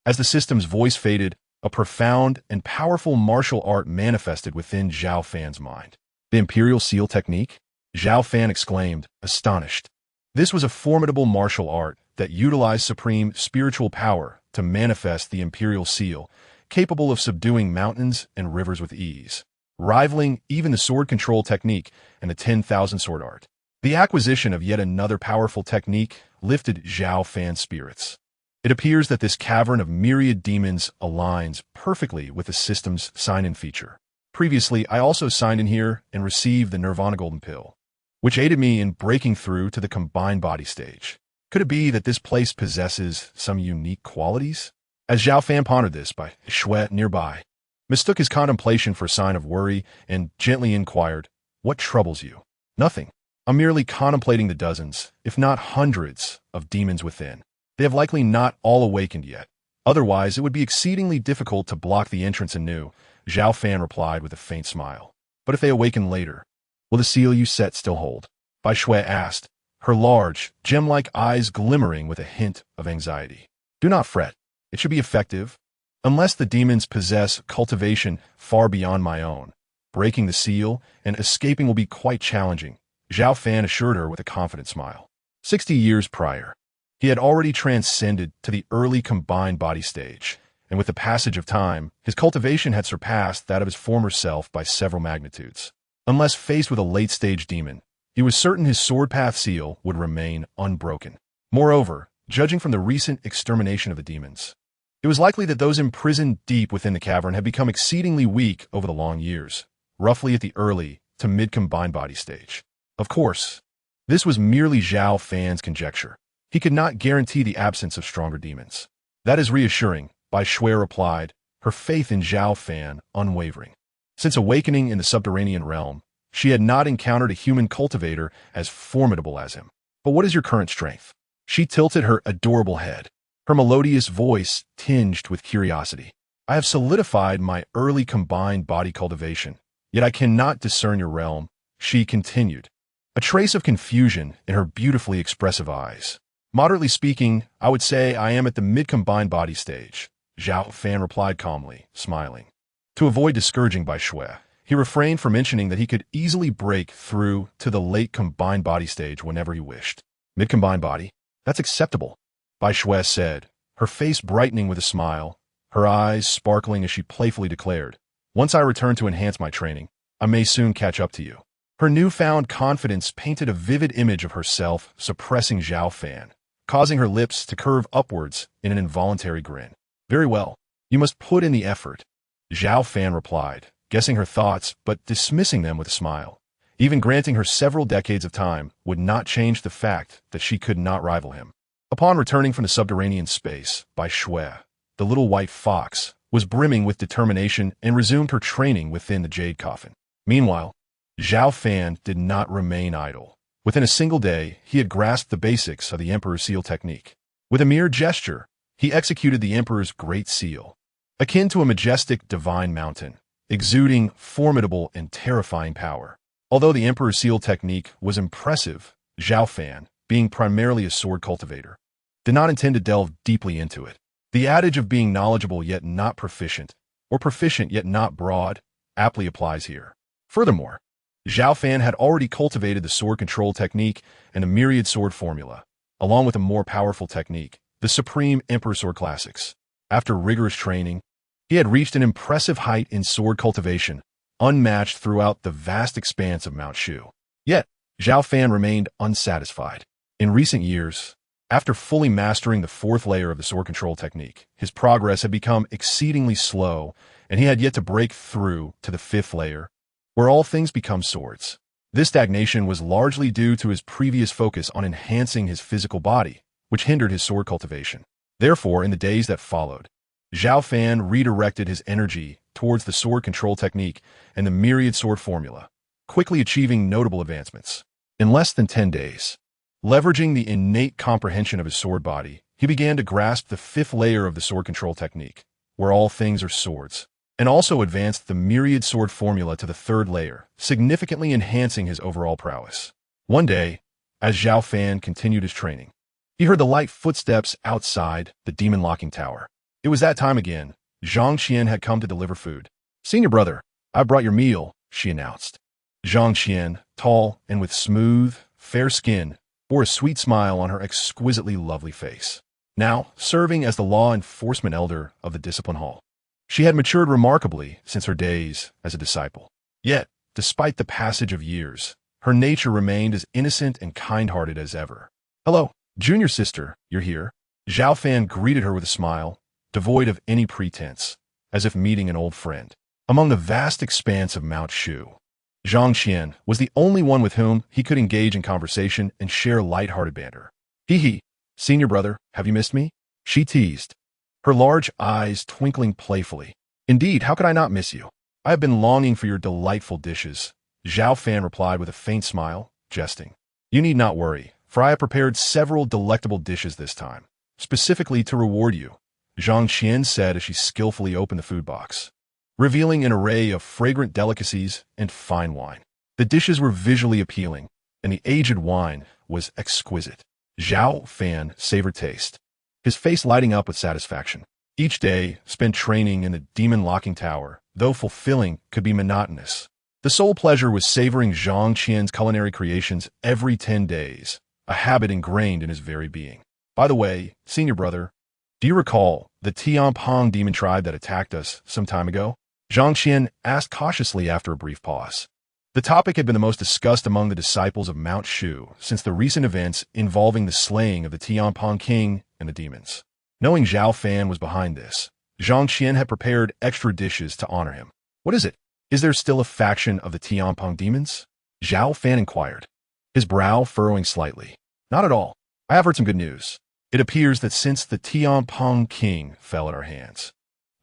As the system's voice faded, a profound and powerful martial art manifested within Zhao Fan's mind. The Imperial Seal Technique? Zhao Fan exclaimed, astonished. This was a formidable martial art that utilized supreme spiritual power to manifest the Imperial Seal, capable of subduing mountains and rivers with ease, rivaling even the sword control technique and the 10,000 sword art. The acquisition of yet another powerful technique lifted Zhao Fan's spirits. It appears that this cavern of myriad demons aligns perfectly with the system's sign-in feature. Previously, I also signed in here and received the Nirvana Golden Pill, which aided me in breaking through to the combined body stage. Could it be that this place possesses some unique qualities? As Zhao Fan pondered this, Bai Shui nearby mistook his contemplation for a sign of worry and gently inquired, what troubles you? Nothing. I'm merely contemplating the dozens, if not hundreds, of demons within. They have likely not all awakened yet. Otherwise, it would be exceedingly difficult to block the entrance anew, Zhao Fan replied with a faint smile. But if they awaken later, will the seal you set still hold? Bai Shui asked, her large, gem-like eyes glimmering with a hint of anxiety. Do not fret. It should be effective. Unless the demons possess cultivation far beyond my own, breaking the seal and escaping will be quite challenging, Zhao Fan assured her with a confident smile. 60 years prior, he had already transcended to the early combined body stage, and with the passage of time, his cultivation had surpassed that of his former self by several magnitudes. Unless faced with a late-stage demon, he was certain his sword path seal would remain unbroken. Moreover, judging from the recent extermination of the demons, it was likely that those imprisoned deep within the cavern had become exceedingly weak over the long years, roughly at the early to mid-combined body stage. Of course, this was merely Zhao Fan's conjecture. He could not guarantee the absence of stronger demons. That is reassuring, Bai Shui replied, her faith in Zhao Fan unwavering. Since awakening in the subterranean realm, she had not encountered a human cultivator as formidable as him. But what is your current strength? She tilted her adorable head, her melodious voice tinged with curiosity. I have solidified my early combined body cultivation, yet I cannot discern your realm, she continued, a trace of confusion in her beautifully expressive eyes. Moderately speaking, I would say I am at the mid-combined body stage, Zhao Fan replied calmly, smiling. To avoid discouraging Bai Shui, he refrained from mentioning that he could easily break through to the late combined body stage whenever he wished. Mid-combined body? That's acceptable, Bai Shui said, her face brightening with a smile, her eyes sparkling as she playfully declared, once I return to enhance my training, I may soon catch up to you. Her newfound confidence painted a vivid image of herself suppressing Zhao Fan, causing her lips to curve upwards in an involuntary grin. Very well, you must put in the effort, Zhao Fan replied, guessing her thoughts but dismissing them with a smile. Even granting her several decades of time would not change the fact that she could not rival him. Upon returning from the subterranean space, Bai Shui, the little white fox, was brimming with determination and resumed her training within the jade coffin. Meanwhile, Zhao Fan did not remain idle. Within a single day, he had grasped the basics of the Emperor's Seal technique. With a mere gesture, he executed the Emperor's Great Seal, akin to a majestic divine mountain, exuding formidable and terrifying power. Although the Emperor's Seal technique was impressive, Zhao Fan, being primarily a sword cultivator, did not intend to delve deeply into it. The adage of being knowledgeable yet not proficient, or proficient yet not broad, aptly applies here. Furthermore, Zhao Fan had already cultivated the sword control technique and the myriad sword formula, along with a more powerful technique, the Supreme Emperor Sword Classics. After rigorous training, he had reached an impressive height in sword cultivation, unmatched throughout the vast expanse of Mount Shu. Yet, Zhao Fan remained unsatisfied. In recent years, after fully mastering the fourth layer of the sword control technique, his progress had become exceedingly slow, and he had yet to break through to the fifth layer, where all things become swords. This stagnation was largely due to his previous focus on enhancing his physical body, which hindered his sword cultivation. Therefore, in the days that followed, Zhao Fan redirected his energy towards the sword control technique and the myriad sword formula, quickly achieving notable advancements. In less than 10 days, leveraging the innate comprehension of his sword body, he began to grasp the fifth layer of the sword control technique, where all things are swords, and also advanced the myriad sword formula to the third layer, significantly enhancing his overall prowess. One day, as Zhao Fan continued his training, he heard the light footsteps outside the demon-locking tower. It was that time again. Zhang Qian had come to deliver food. Senior brother, I brought your meal, she announced. Zhang Qian, tall and with smooth, fair skin, bore a sweet smile on her exquisitely lovely face. Now, serving as the law enforcement elder of the discipline hall, she had matured remarkably since her days as a disciple. Yet, despite the passage of years, her nature remained as innocent and kind-hearted as ever. Hello, junior sister, you're here. Zhao Fan greeted her with a smile, devoid of any pretense, as if meeting an old friend. Among the vast expanse of Mount Shu, Zhang Qian was the only one with whom he could engage in conversation and share light-hearted banter. Hee, senior brother, have you missed me? She teased, her large eyes twinkling playfully. Indeed, how could I not miss you? I have been longing for your delightful dishes, Zhao Fan replied with a faint smile, jesting. "You need not worry, for I have prepared several delectable dishes this time, specifically to reward you," Zhang Qian said as she skillfully opened the food box, revealing an array of fragrant delicacies and fine wine. The dishes were visually appealing, and the aged wine was exquisite. Zhao Fan savored taste, his face lighting up with satisfaction. Each day spent training in the demon locking tower, though fulfilling, could be monotonous. The sole pleasure was savoring Zhang Qian's culinary creations every 10 days, a habit ingrained in his very being. "By the way, senior brother, do you recall the Tianpong demon tribe that attacked us some time ago?" Zhang Qian asked cautiously after a brief pause. The topic had been the most discussed among the disciples of Mount Shu since the recent events involving the slaying of the Tianpong king and the demons. Knowing Zhao Fan was behind this, Zhang Qian had prepared extra dishes to honor him. "What is it? Is there still a faction of the Tianpong demons?" Zhao Fan inquired, his brow furrowing slightly. "Not at all. I have heard some good news. It appears that since the Tianpong king fell at our hands,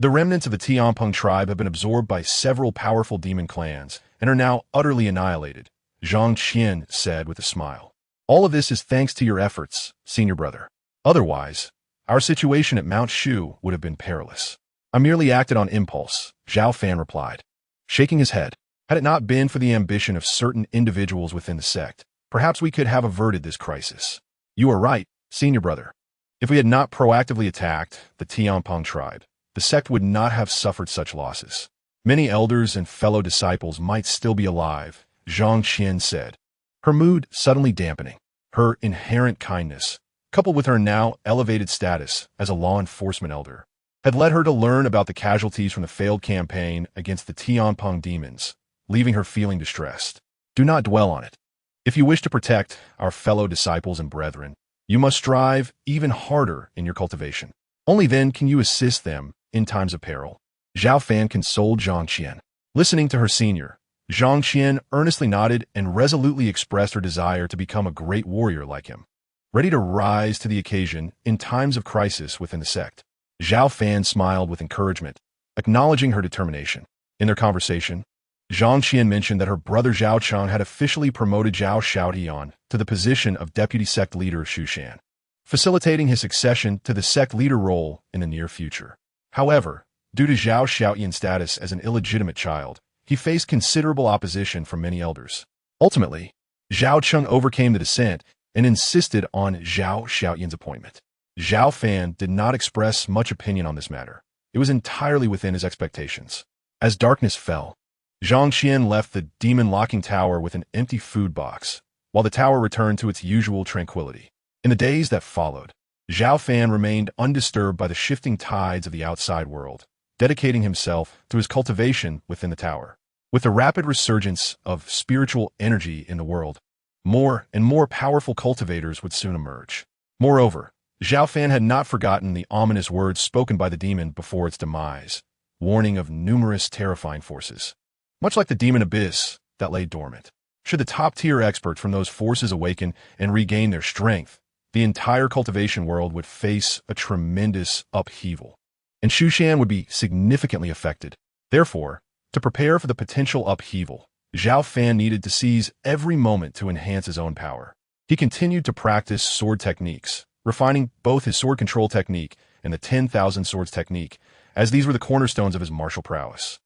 the remnants of the Tianpong tribe have been absorbed by several powerful demon clans and are now utterly annihilated," Zhang Qian said with a smile. "All of this is thanks to your efforts, senior brother. Otherwise, our situation at Mount Shu would have been perilous." "I merely acted on impulse," Zhao Fan replied, shaking his head. "Had it not been for the ambition of certain individuals within the sect, perhaps we could have averted this crisis." "You are right, senior brother. If we had not proactively attacked the Tianpong tribe, the sect would not have suffered such losses. Many elders and fellow disciples might still be alive," Zhang Qian said, her mood suddenly dampening. Her inherent kindness, coupled with her now elevated status as a law enforcement elder, had led her to learn about the casualties from the failed campaign against the Tianpong demons, leaving her feeling distressed. "Do not dwell on it. If you wish to protect our fellow disciples and brethren, you must strive even harder in your cultivation. Only then can you assist them in times of peril." Zhao Fan consoled Zhang Qian. Listening to her senior, Zhang Qian earnestly nodded and resolutely expressed her desire to become a great warrior like him, ready to rise to the occasion in times of crisis within the sect. Zhao Fan smiled with encouragement, acknowledging her determination. In their conversation, Zhang Qian mentioned that her brother Zhao Chang had officially promoted Zhao Xiaotian to the position of deputy sect leader of Shushan, facilitating his succession to the sect leader role in the near future. However, due to Zhao Xiaotian's status as an illegitimate child, he faced considerable opposition from many elders. Ultimately, Zhao Chang overcame the dissent and insisted on Zhao Xiaotian's appointment. Zhao Fan did not express much opinion on this matter. It was entirely within his expectations. As darkness fell, Zhang Qian left the demon locking tower with an empty food box, while the tower returned to its usual tranquility. In the days that followed, Zhao Fan remained undisturbed by the shifting tides of the outside world, dedicating himself to his cultivation within the tower. With the rapid resurgence of spiritual energy in the world, more and more powerful cultivators would soon emerge. Moreover, Zhao Fan had not forgotten the ominous words spoken by the demon before its demise, warning of numerous terrifying forces, much like the demon abyss that lay dormant. Should the top-tier experts from those forces awaken and regain their strength, the entire cultivation world would face a tremendous upheaval, and Shushan would be significantly affected. Therefore, to prepare for the potential upheaval, Zhao Fan needed to seize every moment to enhance his own power. He continued to practice sword techniques, refining both his sword control technique and the 10,000 swords technique, as these were the cornerstones of his martial prowess.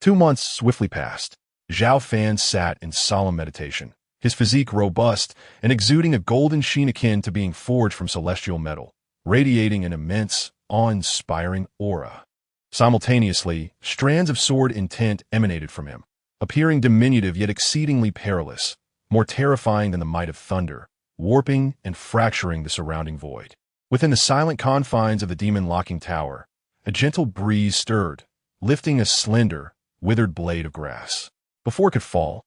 2 months swiftly passed. Zhao Fan sat in solemn meditation, his physique robust and exuding a golden sheen akin to being forged from celestial metal, radiating an immense, awe-inspiring aura. Simultaneously, strands of sword intent emanated from him, appearing diminutive yet exceedingly perilous, more terrifying than the might of thunder, warping and fracturing the surrounding void. Within the silent confines of the demon-locking tower, a gentle breeze stirred, lifting a slender, withered blade of grass. Before it could fall,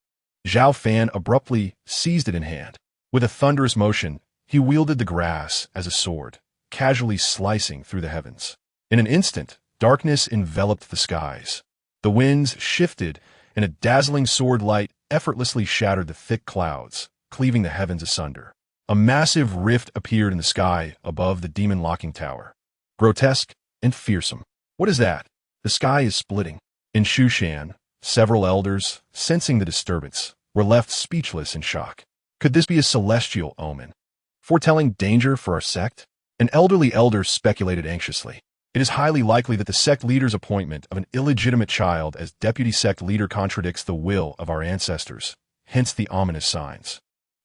Zhao Fan abruptly seized it in hand. With a thunderous motion, he wielded the grass as a sword, casually slicing through the heavens. In an instant, darkness enveloped the skies. The winds shifted, and a dazzling sword light effortlessly shattered the thick clouds, cleaving the heavens asunder. A massive rift appeared in the sky above the demon-locking tower, grotesque and fearsome. "What is that? The sky is splitting." In Shushan, several elders, sensing the disturbance, were left speechless in shock. Could this be a celestial omen, foretelling danger for our sect? An elderly elder speculated anxiously. It is highly likely that the sect leader's appointment of an illegitimate child as deputy sect leader contradicts the will of our ancestors, hence the ominous signs.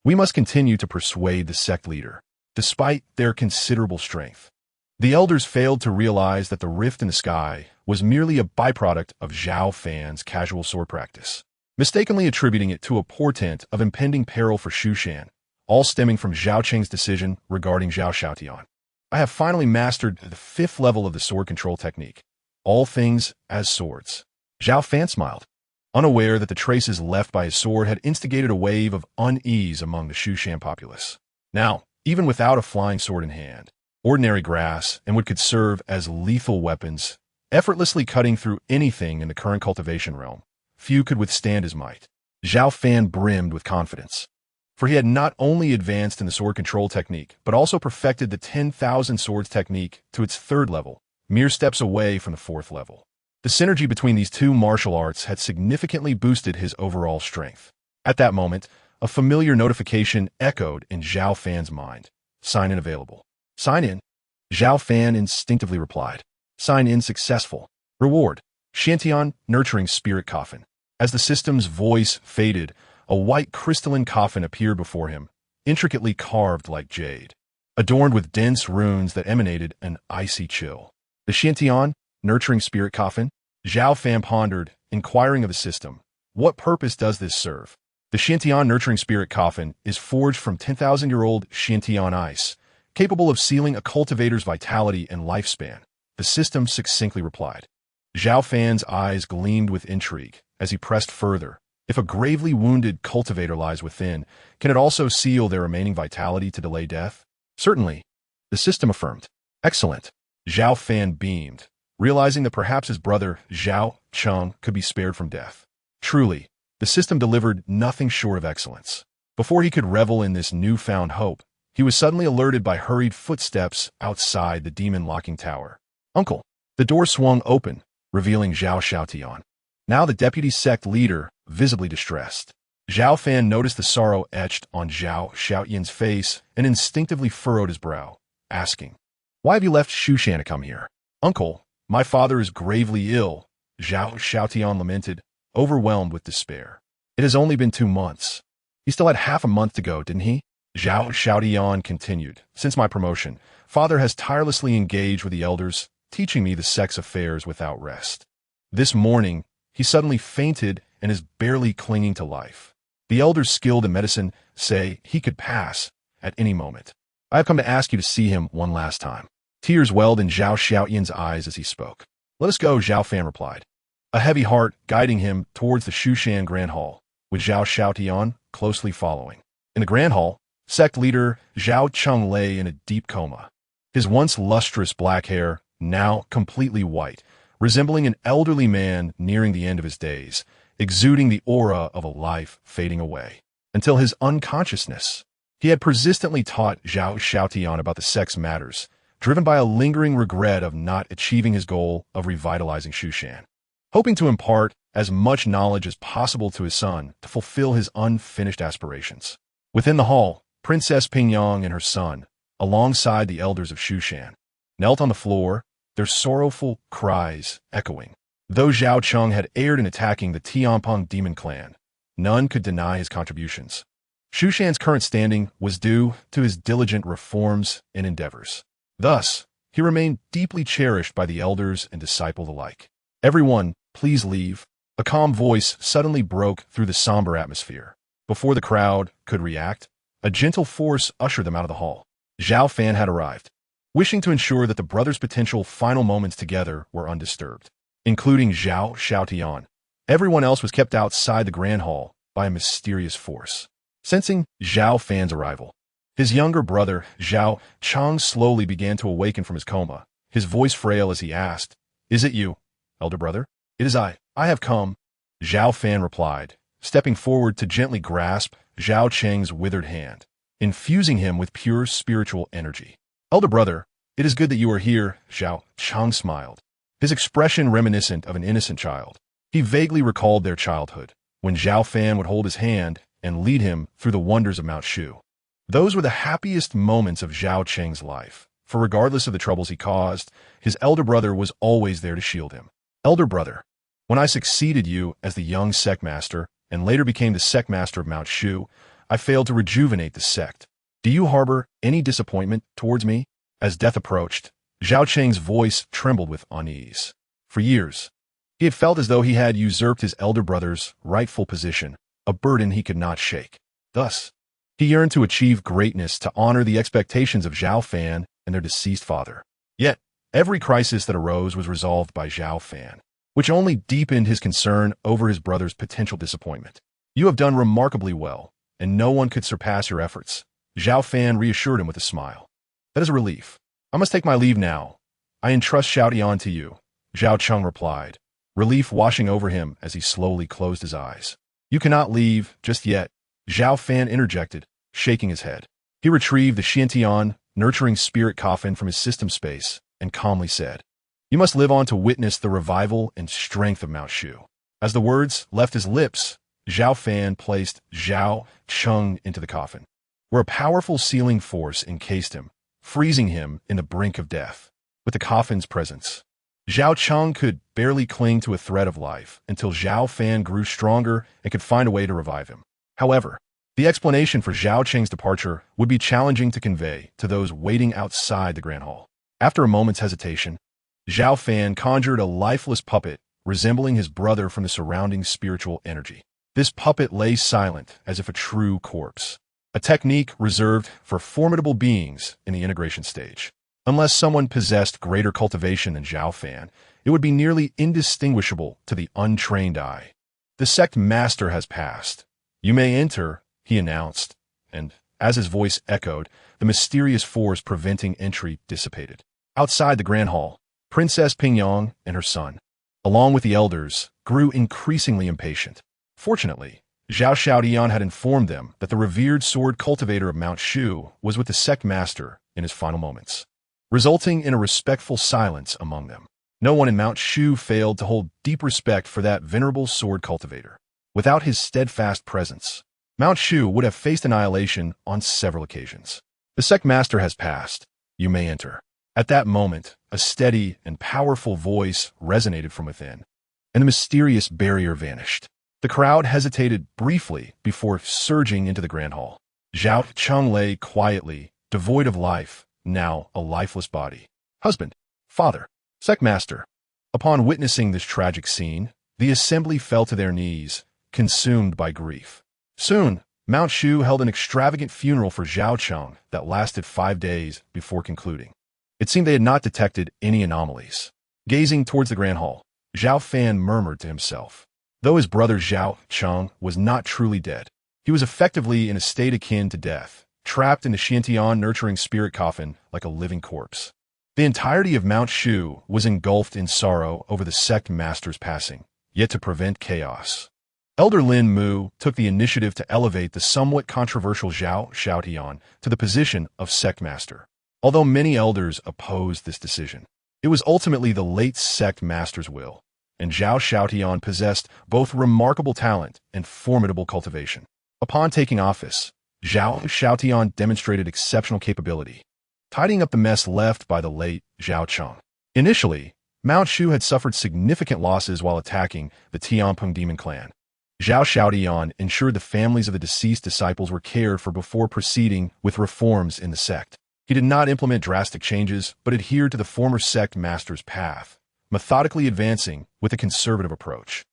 We must continue to persuade the sect leader, despite their considerable strength. The elders failed to realize that the rift in the sky was merely a byproduct of Zhao Fan's casual sword practice, mistakenly attributing it to a portent of impending peril for Shushan, all stemming from Zhao Cheng's decision regarding Zhao Xiaotian. I have finally mastered the 5th level of the sword control technique, all things as swords. Zhao Fan smiled, unaware that the traces left by his sword had instigated a wave of unease among the Shushan populace. Now, even without a flying sword in hand, ordinary grass and wood could serve as lethal weapons, effortlessly cutting through anything in the current cultivation realm. Few could withstand his might. Zhao Fan brimmed with confidence, for he had not only advanced in the sword control technique, but also perfected the 10,000 swords technique to its 3rd level, mere steps away from the 4th level. The synergy between these two martial arts had significantly boosted his overall strength. At that moment, a familiar notification echoed in Zhao Fan's mind. Sign in available. Sign in. Zhao Fan instinctively replied. Sign in successful. Reward. Xiantian Nurturing Spirit Coffin. As the system's voice faded, a white crystalline coffin appeared before him, intricately carved like jade, adorned with dense runes that emanated an icy chill. The Xiantian Nurturing Spirit Coffin? Zhao Fan pondered, inquiring of the system. What purpose does this serve? The Xiantian Nurturing Spirit Coffin is forged from 10,000-year-old Xiantian ice, capable of sealing a cultivator's vitality and lifespan. The system succinctly replied. Zhao Fan's eyes gleamed with intrigue as he pressed further. If a gravely wounded cultivator lies within, can it also seal their remaining vitality to delay death? Certainly. The system affirmed. Excellent. Zhao Fan beamed, realizing that perhaps his brother, Zhao Cheng, could be spared from death. Truly, the system delivered nothing short of excellence. Before he could revel in this newfound hope, he was suddenly alerted by hurried footsteps outside the demon-locking tower. Uncle! The door swung open, revealing Zhao Xiaotian, now the deputy sect leader, visibly distressed. Zhao Fan noticed the sorrow etched on Zhao Xiaotian's face and instinctively furrowed his brow, asking, Why have you left Shushan to come here? Uncle, my father is gravely ill, Zhao Xiaotian lamented, overwhelmed with despair. It has only been 2 months. He still had half a month to go, didn't he? Zhao Xiaotian continued. Since my promotion, father has tirelessly engaged with the elders, teaching me the sect's affairs without rest. This morning, he suddenly fainted and is barely clinging to life. The elders skilled in medicine say he could pass at any moment. I have come to ask you to see him one last time. Tears welled in Zhao Xiaotian's eyes as he spoke. Let us go, Zhao Fan replied, a heavy heart guiding him towards the Shushan Grand Hall, with Zhao Xiaotian closely following. In the Grand Hall, sect leader Zhao Cheng lay in a deep coma. His once lustrous black hair, now completely white, resembling an elderly man nearing the end of his days, exuding the aura of a life fading away. Until his unconsciousness, he had persistently taught Zhao Xiaotian about the sect's matters, driven by a lingering regret of not achieving his goal of revitalizing Shushan, hoping to impart as much knowledge as possible to his son to fulfill his unfinished aspirations. Within the hall, Princess Pingyang and her son, alongside the elders of Shushan, knelt on the floor, their sorrowful cries echoing. Though Zhao Cheng had erred in attacking the Tianpeng demon clan, none could deny his contributions. Shushan's current standing was due to his diligent reforms and endeavors. Thus, he remained deeply cherished by the elders and disciples alike. Everyone, please leave. A calm voice suddenly broke through the somber atmosphere. Before the crowd could react, a gentle force ushered them out of the hall. Zhao Fan had arrived, wishing to ensure that the brothers' potential final moments together were undisturbed, including Zhao Xiaotian. Everyone else was kept outside the grand hall by a mysterious force. Sensing Zhao Fan's arrival, his younger brother, Zhao Cheng, slowly began to awaken from his coma, his voice frail as he asked, Is it you, elder brother? It is I. I have come. Zhao Fan replied, stepping forward to gently grasp Zhao Cheng's withered hand, infusing him with pure spiritual energy. Elder brother, it is good that you are here, Zhao Cheng smiled, his expression reminiscent of an innocent child. He vaguely recalled their childhood, when Zhao Fan would hold his hand and lead him through the wonders of Mount Shu. Those were the happiest moments of Zhao Cheng's life, for regardless of the troubles he caused, his elder brother was always there to shield him. Elder brother, when I succeeded you as the young sect master and later became the sect master of Mount Shu, I failed to rejuvenate the sect. Do you harbor any disappointment towards me? As death approached, Zhao Cheng's voice trembled with unease. For years, he had felt as though he had usurped his elder brother's rightful position, a burden he could not shake. Thus, he yearned to achieve greatness to honor the expectations of Zhao Fan and their deceased father. Yet, every crisis that arose was resolved by Zhao Fan, which only deepened his concern over his brother's potential disappointment. You have done remarkably well, and no one could surpass your efforts. Zhao Fan reassured him with a smile. That is a relief. I must take my leave now. I entrust Xiaotian to you, Zhao Cheng replied, relief washing over him as he slowly closed his eyes. You cannot leave just yet, Zhao Fan interjected, shaking his head. He retrieved the Xiantian, nurturing spirit coffin from his system space and calmly said, You must live on to witness the revival and strength of Mount Shu. As the words left his lips, Zhao Fan placed Zhao Cheng into the coffin, where a powerful sealing force encased him, freezing him in the brink of death. With the coffin's presence, Zhao Cheng could barely cling to a thread of life until Zhao Fan grew stronger and could find a way to revive him. However, the explanation for Zhao Cheng's departure would be challenging to convey to those waiting outside the Grand Hall. After a moment's hesitation, Zhao Fan conjured a lifeless puppet resembling his brother from the surrounding spiritual energy. This puppet lay silent as if a true corpse, a technique reserved for formidable beings in the integration stage. Unless someone possessed greater cultivation than Zhao Fan, it would be nearly indistinguishable to the untrained eye. The sect master has passed. You may enter, he announced, and as his voice echoed, the mysterious force preventing entry dissipated. Outside the Grand Hall, Princess Pingyang and her son, along with the elders, grew increasingly impatient. Fortunately, Zhao Xiaotian had informed them that the revered sword cultivator of Mount Shu was with the sect master in his final moments, resulting in a respectful silence among them. No one in Mount Shu failed to hold deep respect for that venerable sword cultivator. Without his steadfast presence, Mount Shu would have faced annihilation on several occasions. The sect master has passed. You may enter. At that moment, a steady and powerful voice resonated from within, and the mysterious barrier vanished. The crowd hesitated briefly before surging into the Grand Hall. Zhao Cheng lay quietly, devoid of life, now a lifeless body. Husband, father, sect master. Upon witnessing this tragic scene, the assembly fell to their knees, consumed by grief. Soon, Mount Shu held an extravagant funeral for Zhao Cheng that lasted 5 days before concluding. It seemed they had not detected any anomalies. Gazing towards the Grand Hall, Zhao Fan murmured to himself. Though his brother Zhao Cheng was not truly dead, he was effectively in a state akin to death, trapped in the Xiantian nurturing spirit coffin like a living corpse. The entirety of Mount Shu was engulfed in sorrow over the sect master's passing, yet to prevent chaos, Elder Lin Mu took the initiative to elevate the somewhat controversial Zhao Xiaotian to the position of sect master. Although many elders opposed this decision, it was ultimately the late sect master's will, and Zhao Xiaotian possessed both remarkable talent and formidable cultivation. Upon taking office, Zhao Xiaotian demonstrated exceptional capability, tidying up the mess left by the late Zhao Cheng. Initially, Mount Shu had suffered significant losses while attacking the Tianpeng demon clan. Zhao Xiaotian ensured the families of the deceased disciples were cared for before proceeding with reforms in the sect. He did not implement drastic changes, but adhered to the former sect master's path, methodically advancing with a conservative approach.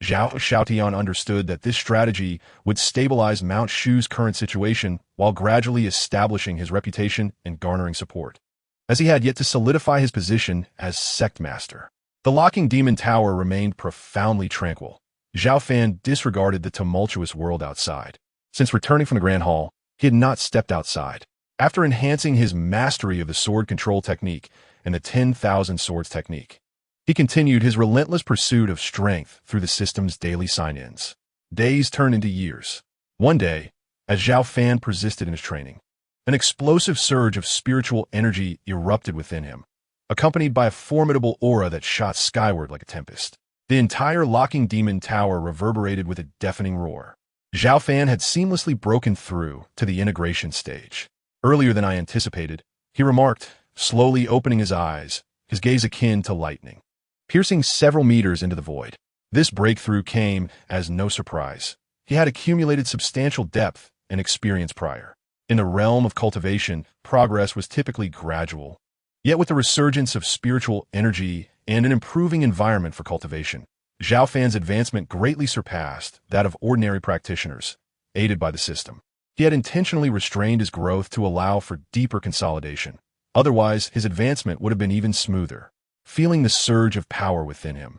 Zhao Xiaotian understood that this strategy would stabilize Mount Shu's current situation while gradually establishing his reputation and garnering support, as he had yet to solidify his position as sect master. The locking demon tower remained profoundly tranquil. Zhao Fan disregarded the tumultuous world outside. Since returning from the Grand Hall, he had not stepped outside. After enhancing his mastery of the sword control technique and the 10,000 swords technique, he continued his relentless pursuit of strength through the system's daily sign-ins. Days turned into years. One day, as Zhao Fan persisted in his training, an explosive surge of spiritual energy erupted within him, accompanied by a formidable aura that shot skyward like a tempest. The entire locking demon tower reverberated with a deafening roar. Zhao Fan had seamlessly broken through to the integration stage. Earlier than I anticipated, he remarked, slowly opening his eyes, his gaze akin to lightning, piercing several meters into the void. This breakthrough came as no surprise. He had accumulated substantial depth and experience prior. In the realm of cultivation, progress was typically gradual. Yet with the resurgence of spiritual energy and an improving environment for cultivation, Zhao Fan's advancement greatly surpassed that of ordinary practitioners, aided by the system. He had intentionally restrained his growth to allow for deeper consolidation. Otherwise, his advancement would have been even smoother. Feeling the surge of power within him,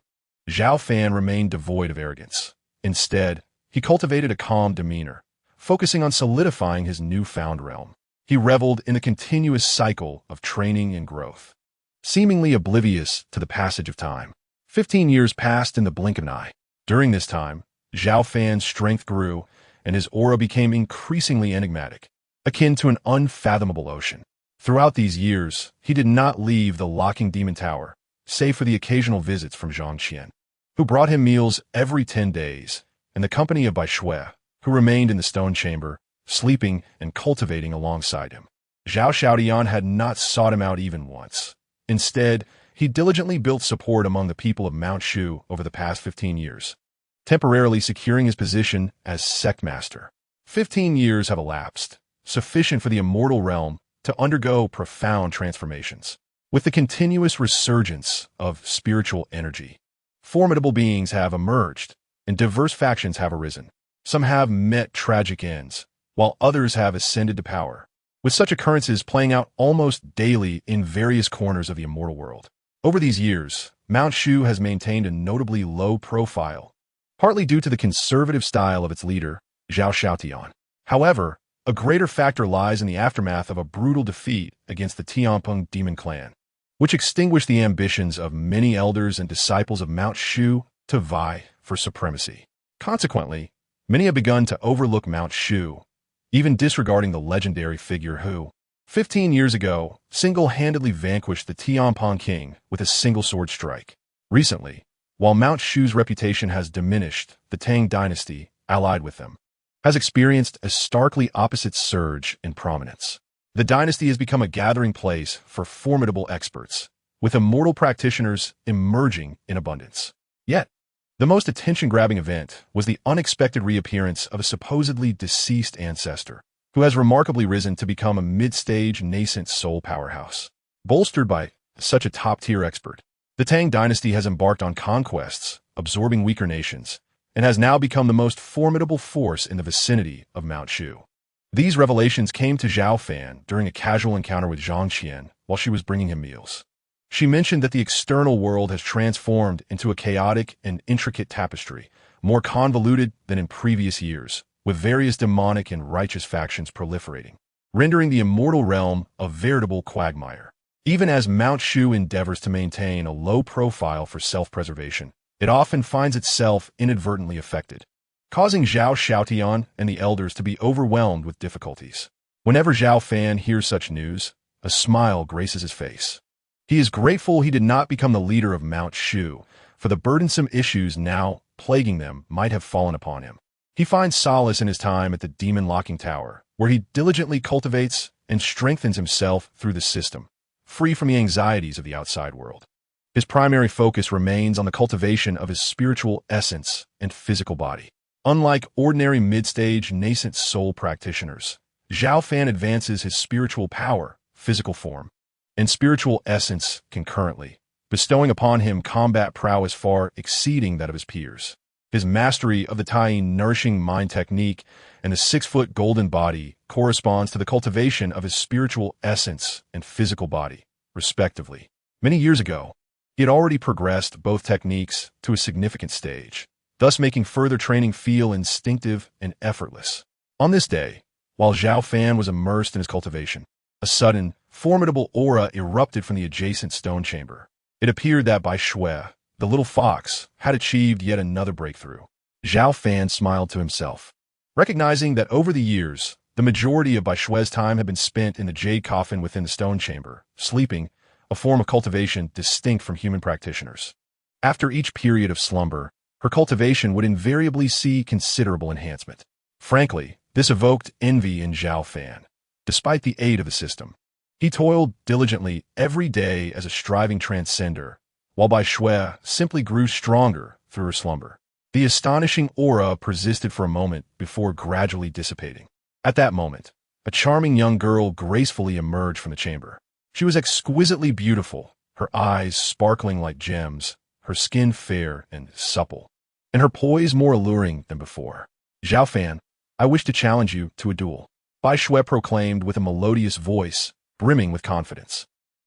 Zhao Fan remained devoid of arrogance. Instead, he cultivated a calm demeanor, focusing on solidifying his newfound realm. He reveled in a continuous cycle of training and growth, seemingly oblivious to the passage of time. 15 years passed in the blink of an eye. During this time, Zhao Fan's strength grew, and his aura became increasingly enigmatic, akin to an unfathomable ocean. Throughout these years, he did not leave the locking demon tower, save for the occasional visits from Zhang Qian, who brought him meals every 10 days, and the company of Bai Shui, who remained in the stone chamber, sleeping and cultivating alongside him. Zhao Xiaotian had not sought him out even once. Instead, he diligently built support among the people of Mount Shu over the past 15 years, temporarily securing his position as sect master. 15 years have elapsed, sufficient for the immortal realm to undergo profound transformations. With the continuous resurgence of spiritual energy, formidable beings have emerged, and diverse factions have arisen. Some have met tragic ends, while others have ascended to power, with such occurrences playing out almost daily in various corners of the immortal world. Over these years, Mount Shu has maintained a notably low profile, partly due to the conservative style of its leader, Zhao Xiaotian. However, a greater factor lies in the aftermath of a brutal defeat against the Tianpeng demon clan, which extinguished the ambitions of many elders and disciples of Mount Shu to vie for supremacy. Consequently, many have begun to overlook Mount Shu, even disregarding the legendary figure who, 15 years ago, single-handedly vanquished the Tianpeng king with a single sword strike. Recently, while Mount Shu's reputation has diminished, the Tang dynasty, allied with them, has experienced a starkly opposite surge in prominence. The dynasty has become a gathering place for formidable experts, with immortal practitioners emerging in abundance. Yet, the most attention-grabbing event was the unexpected reappearance of a supposedly deceased ancestor, who has remarkably risen to become a mid-stage nascent soul powerhouse. Bolstered by such a top-tier expert, the Tang dynasty has embarked on conquests, absorbing weaker nations, and has now become the most formidable force in the vicinity of Mount Shu. These revelations came to Zhao Fan during a casual encounter with Zhang Qian while she was bringing him meals. She mentioned that the external world has transformed into a chaotic and intricate tapestry, more convoluted than in previous years, with various demonic and righteous factions proliferating, rendering the immortal realm a veritable quagmire. Even as Mount Shu endeavors to maintain a low profile for self-preservation, it often finds itself inadvertently affected, causing Zhao Xiaotian and the elders to be overwhelmed with difficulties. Whenever Zhao Fan hears such news, a smile graces his face. He is grateful he did not become the leader of Mount Shu, for the burdensome issues now plaguing them might have fallen upon him. He finds solace in his time at the Demon Locking Tower, where he diligently cultivates and strengthens himself through the system, free from the anxieties of the outside world. His primary focus remains on the cultivation of his spiritual essence and physical body. Unlike ordinary mid-stage nascent soul practitioners, Zhao Fan advances his spiritual power, physical form, and spiritual essence concurrently, bestowing upon him combat prowess far exceeding that of his peers. His mastery of the Tai nourishing mind technique and the 6-foot golden body corresponds to the cultivation of his spiritual essence and physical body, respectively. Many years ago, he had already progressed both techniques to a significant stage, thus making further training feel instinctive and effortless. On this day, while Zhao Fan was immersed in his cultivation, a sudden, formidable aura erupted from the adjacent stone chamber. It appeared that Bai Shui, the little fox, had achieved yet another breakthrough. Zhao Fan smiled to himself, recognizing that over the years, the majority of Bai Shui's time had been spent in the jade coffin within the stone chamber, sleeping, a form of cultivation distinct from human practitioners. After each period of slumber, her cultivation would invariably see considerable enhancement. Frankly, this evoked envy in Zhao Fan. Despite the aid of the system, he toiled diligently every day as a striving transcender, while Bai Shui simply grew stronger through her slumber. The astonishing aura persisted for a moment before gradually dissipating. At that moment, a charming young girl gracefully emerged from the chamber. She was exquisitely beautiful, her eyes sparkling like gems, her skin fair and supple, and her poise more alluring than before. Zhao Fan, I wish to challenge you to a duel, Bai Shui proclaimed with a melodious voice, brimming with confidence.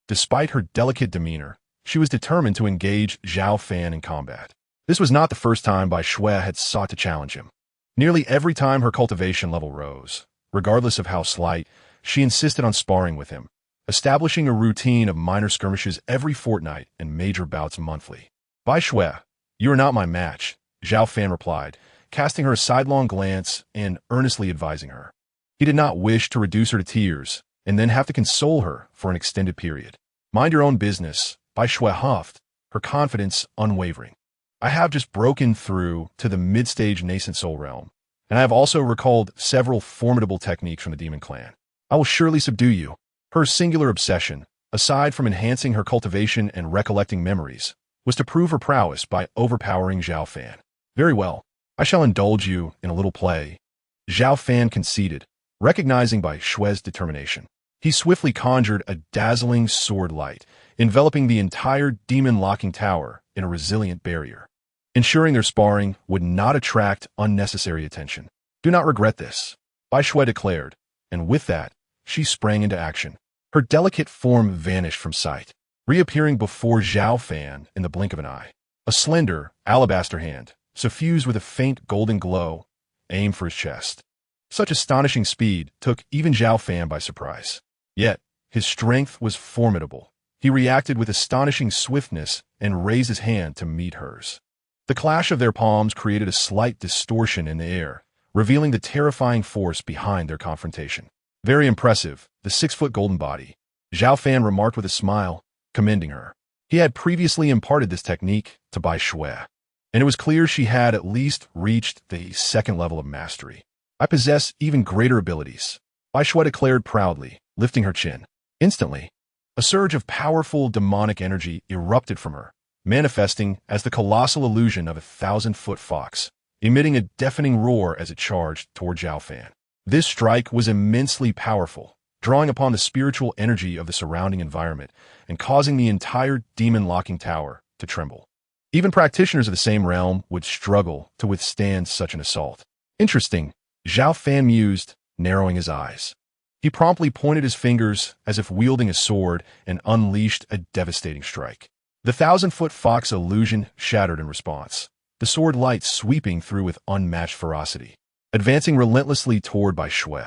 Despite her delicate demeanor, she was determined to engage Zhao Fan in combat. This was not the first time Bai Shui had sought to challenge him. Nearly every time her cultivation level rose, regardless of how slight, she insisted on sparring with him, establishing a routine of minor skirmishes every fortnight and major bouts monthly. Bai Shui, you are not my match, Zhao Fan replied, casting her a sidelong glance and earnestly advising her. He did not wish to reduce her to tears and then have to console her for an extended period. Mind your own business, Bai Shui huffed, her confidence unwavering. I have just broken through to the mid-stage nascent soul realm, and I have also recalled several formidable techniques from the demon clan. I will surely subdue you. Her singular obsession, aside from enhancing her cultivation and recollecting memories, was to prove her prowess by overpowering Zhao Fan. Very well, I shall indulge you in a little play. Zhao Fan conceded, recognizing Bai Shui's determination. He swiftly conjured a dazzling sword light, enveloping the entire demon-locking tower in a resilient barrier, ensuring their sparring would not attract unnecessary attention. Do not regret this, Bai Shui declared, and with that, she sprang into action. Her delicate form vanished from sight, reappearing before Zhao Fan in the blink of an eye. A slender, alabaster hand, suffused with a faint golden glow, aimed for his chest. Such astonishing speed took even Zhao Fan by surprise. Yet, his strength was formidable. He reacted with astonishing swiftness and raised his hand to meet hers. The clash of their palms created a slight distortion in the air, revealing the terrifying force behind their confrontation. Very impressive, the 6-foot golden body, Zhao Fan remarked with a smile, commending her. He had previously imparted this technique to Bai Shui, and it was clear she had at least reached the second level of mastery. I possess even greater abilities, Bai Shui declared proudly, lifting her chin. Instantly, a surge of powerful demonic energy erupted from her, manifesting as the colossal illusion of a 1,000-foot fox, emitting a deafening roar as it charged toward Zhao Fan. This strike was immensely powerful, drawing upon the spiritual energy of the surrounding environment and causing the entire demon-locking tower to tremble. Even practitioners of the same realm would struggle to withstand such an assault. Interesting, Zhao Fan mused, narrowing his eyes. He promptly pointed his fingers as if wielding a sword and unleashed a devastating strike. The 1,000-foot fox illusion shattered in response, the sword light sweeping through with unmatched ferocity, advancing relentlessly toward Bai Shui.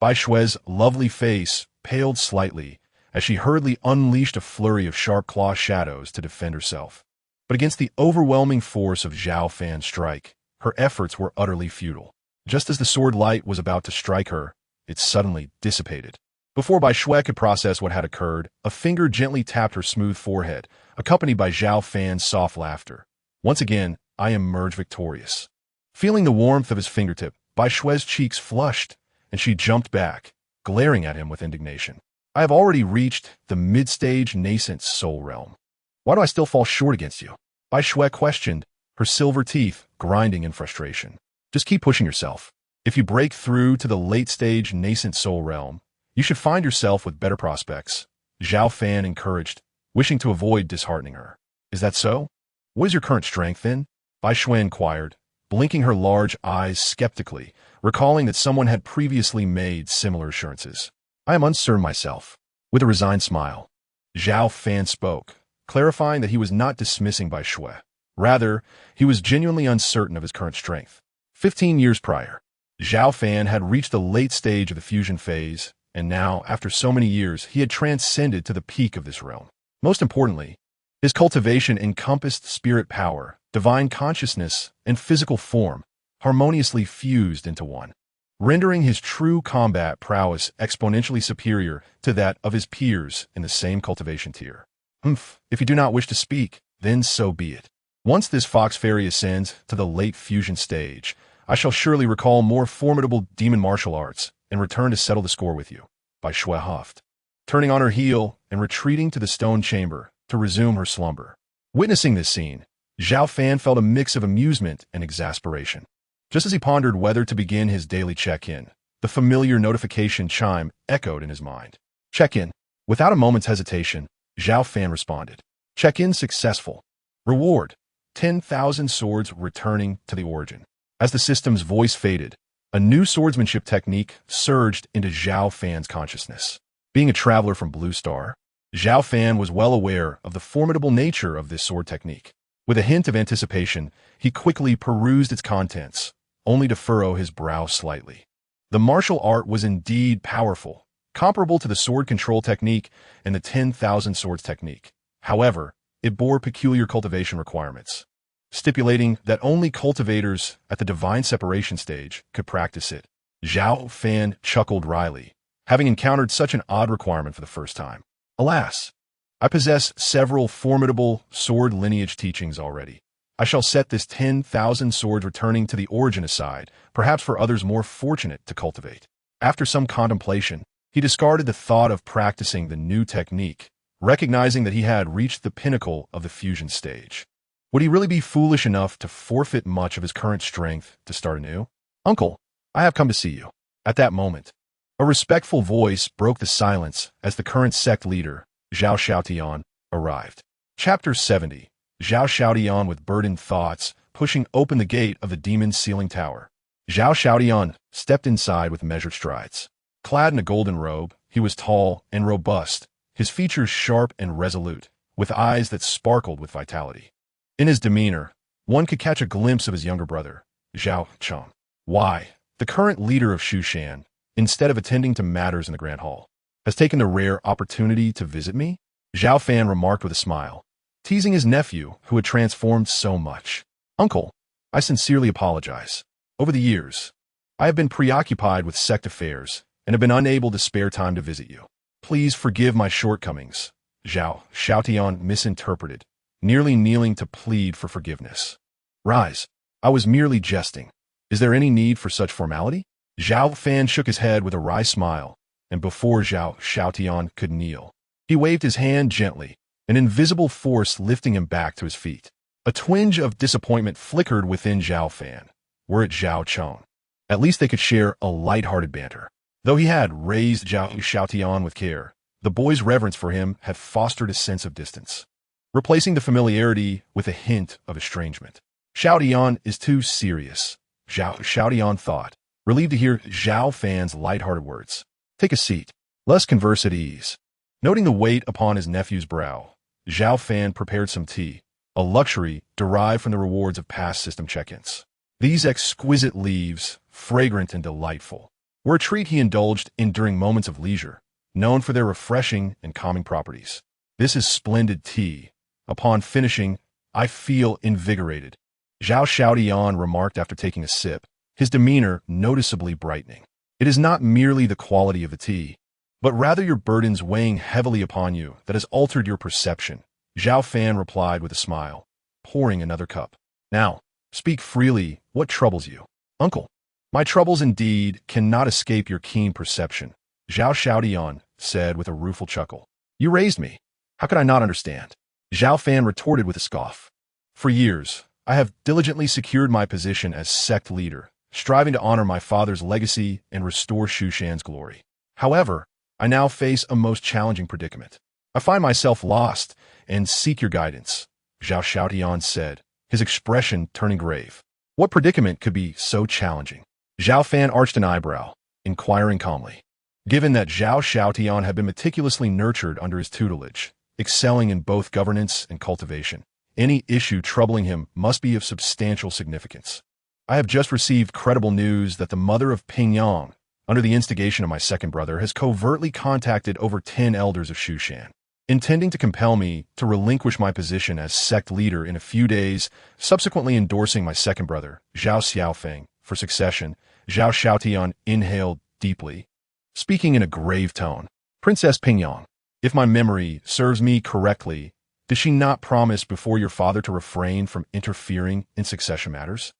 Bai Shui's lovely face paled slightly as she hurriedly unleashed a flurry of sharp claw shadows to defend herself. But against the overwhelming force of Zhao Fan's strike, her efforts were utterly futile. Just as the sword light was about to strike her, it suddenly dissipated. Before Bai Shui could process what had occurred, a finger gently tapped her smooth forehead, accompanied by Zhao Fan's soft laughter. Once again, I emerged victorious. Feeling the warmth of his fingertip, Bai Shui's cheeks flushed, and she jumped back, glaring at him with indignation. I have already reached the mid-stage nascent soul realm. Why do I still fall short against you? Bai Shui questioned, her silver teeth grinding in frustration. Just keep pushing yourself. If you break through to the late-stage nascent soul realm, you should find yourself with better prospects, Zhao Fan encouraged, wishing to avoid disheartening her. Is that so? What is your current strength then? Bai Shui inquired, blinking her large eyes skeptically, recalling that someone had previously made similar assurances. I am uncertain myself. With a resigned smile, Zhao Fan spoke, clarifying that he was not dismissing Bai Shui. Rather, he was genuinely uncertain of his current strength. 15 years prior, Zhao Fan had reached the late stage of the fusion phase, and now, after so many years, he had transcended to the peak of this realm. Most importantly, his cultivation encompassed spirit power, divine consciousness, and physical form, harmoniously fused into one, rendering his true combat prowess exponentially superior to that of his peers in the same cultivation tier. If you do not wish to speak, then so be it. Once this fox fairy ascends to the late fusion stage, I shall surely recall more formidable demon martial arts and return to settle the score with you. By Shui Haft. Turning on her heel and retreating to the stone chamber to resume her slumber. Witnessing this scene, Zhao Fan felt a mix of amusement and exasperation. Just as he pondered whether to begin his daily check-in, the familiar notification chime echoed in his mind. Check-in. Without a moment's hesitation, Zhao Fan responded. Check-in successful. Reward. 10,000 swords returning to the origin. As the system's voice faded, a new swordsmanship technique surged into Zhao Fan's consciousness. Being a traveler from Blue Star, Zhao Fan was well aware of the formidable nature of this sword technique. With a hint of anticipation, he quickly perused its contents, only to furrow his brow slightly. The martial art was indeed powerful, comparable to the sword control technique and the 10,000 swords technique. However, it bore peculiar cultivation requirements, stipulating that only cultivators at the divine separation stage could practice it. Zhao Fan chuckled wryly, having encountered such an odd requirement for the first time. Alas, I possess several formidable sword lineage teachings already. I shall set this 10,000 swords returning to the origin aside, perhaps for others more fortunate to cultivate. After some contemplation, he discarded the thought of practicing the new technique, recognizing that he had reached the pinnacle of the fusion stage. Would he really be foolish enough to forfeit much of his current strength to start anew? Uncle, I have come to see you. At that moment, a respectful voice broke the silence as the current sect leader, Zhao Xiaotian, arrived. Chapter 70. Zhao Xiaotian with burdened thoughts, pushing open the gate of the demon's ceiling tower. Zhao Xiaotian stepped inside with measured strides. Clad in a golden robe, he was tall and robust, his features sharp and resolute, with eyes that sparkled with vitality. In his demeanor, one could catch a glimpse of his younger brother, Zhao Chong. Why, the current leader of Shushan, instead of attending to matters in the Grand Hall, has taken the rare opportunity to visit me? Zhao Fan remarked with a smile, teasing his nephew who had transformed so much. Uncle, I sincerely apologize. Over the years, I have been preoccupied with sect affairs and have been unable to spare time to visit you. Please forgive my shortcomings. Zhao Xiaotian misinterpreted, nearly kneeling to plead for forgiveness. Rise. I was merely jesting. Is there any need for such formality? Zhao Fan shook his head with a wry smile, and before Zhao Xiaotian could kneel, he waved his hand gently, an invisible force lifting him back to his feet. A twinge of disappointment flickered within Zhao Fan. Were it Zhao Chong, at least they could share a light-hearted banter. Though he had raised Zhao Xiaotian with care, the boy's reverence for him had fostered a sense of distance, replacing the familiarity with a hint of estrangement. Xiaotian is too serious, Zhao Xiaotian thought, relieved to hear Zhao Fan's light-hearted words. Take a seat. Let's converse at ease. Noting the weight upon his nephew's brow, Zhao Fan prepared some tea, a luxury derived from the rewards of past system check-ins. These exquisite leaves, fragrant and delightful, were a treat he indulged in during moments of leisure, known for their refreshing and calming properties. This is splendid tea. Upon finishing, I feel invigorated, Zhao Xiaotian remarked after taking a sip, his demeanor noticeably brightening. It is not merely the quality of the tea, but rather your burdens weighing heavily upon you that has altered your perception, Zhao Fan replied with a smile, pouring another cup. Now, speak freely. What troubles you? Uncle, my troubles indeed cannot escape your keen perception, Zhao Xiaotian said with a rueful chuckle. You raised me. How could I not understand? Zhao Fan retorted with a scoff. For years, I have diligently secured my position as sect leader, striving to honor my father's legacy and restore Shushan's glory. However, I now face a most challenging predicament. I find myself lost and seek your guidance, Zhao Xiaotian said, his expression turning grave. What predicament could be so challenging? Zhao Fan arched an eyebrow, inquiring calmly. Given that Zhao Xiaotian had been meticulously nurtured under his tutelage, excelling in both governance and cultivation, any issue troubling him must be of substantial significance. I have just received credible news that the mother of Peiyuan, under the instigation of my second brother, has covertly contacted over 10 elders of Shushan, intending to compel me to relinquish my position as sect leader in a few days, subsequently endorsing my second brother, Zhao Xiaofeng, for succession. Zhao Xiaotian inhaled deeply, speaking in a grave tone. Princess Peiyuan, if my memory serves me correctly, did she not promise before your father to refrain from interfering in succession matters?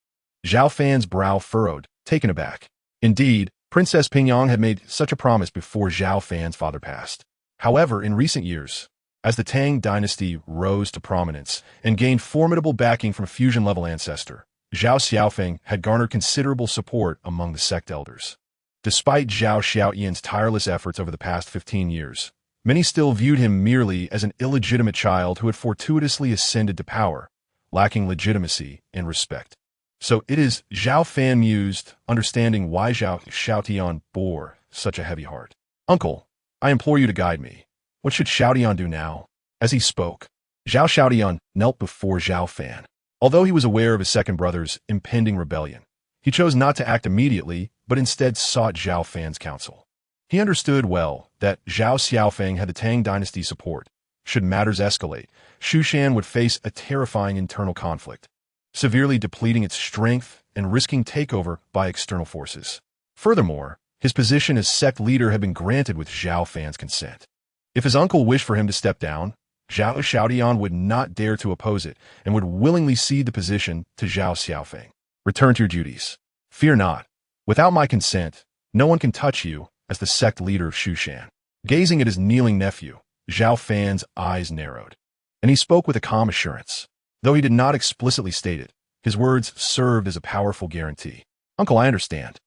Zhao Fan's brow furrowed, taken aback. Indeed, Princess Pingyang had made such a promise before Zhao Fan's father passed. However, in recent years, as the Tang dynasty rose to prominence and gained formidable backing from a fusion-level ancestor, Zhao Xiaofeng had garnered considerable support among the sect elders. Despite Zhao Xiaoyan's tireless efforts over the past 15 years, many still viewed him merely as an illegitimate child who had fortuitously ascended to power, lacking legitimacy and respect. So it is, Zhao Fan mused, understanding why Zhao Xiaotian bore such a heavy heart. Uncle, I implore you to guide me. What should Xiaotian do now? As he spoke, Zhao Xiaotian knelt before Zhao Fan. Although he was aware of his second brother's impending rebellion, he chose not to act immediately, but instead sought Zhao Fan's counsel. He understood well that Zhao Xiaofeng had the Tang dynasty's support. Should matters escalate, Shushan would face a terrifying internal conflict, severely depleting its strength and risking takeover by external forces. Furthermore, his position as sect leader had been granted with Zhao Fan's consent. If his uncle wished for him to step down, Zhao Xiaotian would not dare to oppose it and would willingly cede the position to Zhao Xiaofeng. Return to your duties. Fear not. Without my consent, no one can touch you as the sect leader of Shushan. Gazing at his kneeling nephew, Zhao Fan's eyes narrowed, and he spoke with a calm assurance. Though he did not explicitly state it, his words served as a powerful guarantee. Uncle, I understand.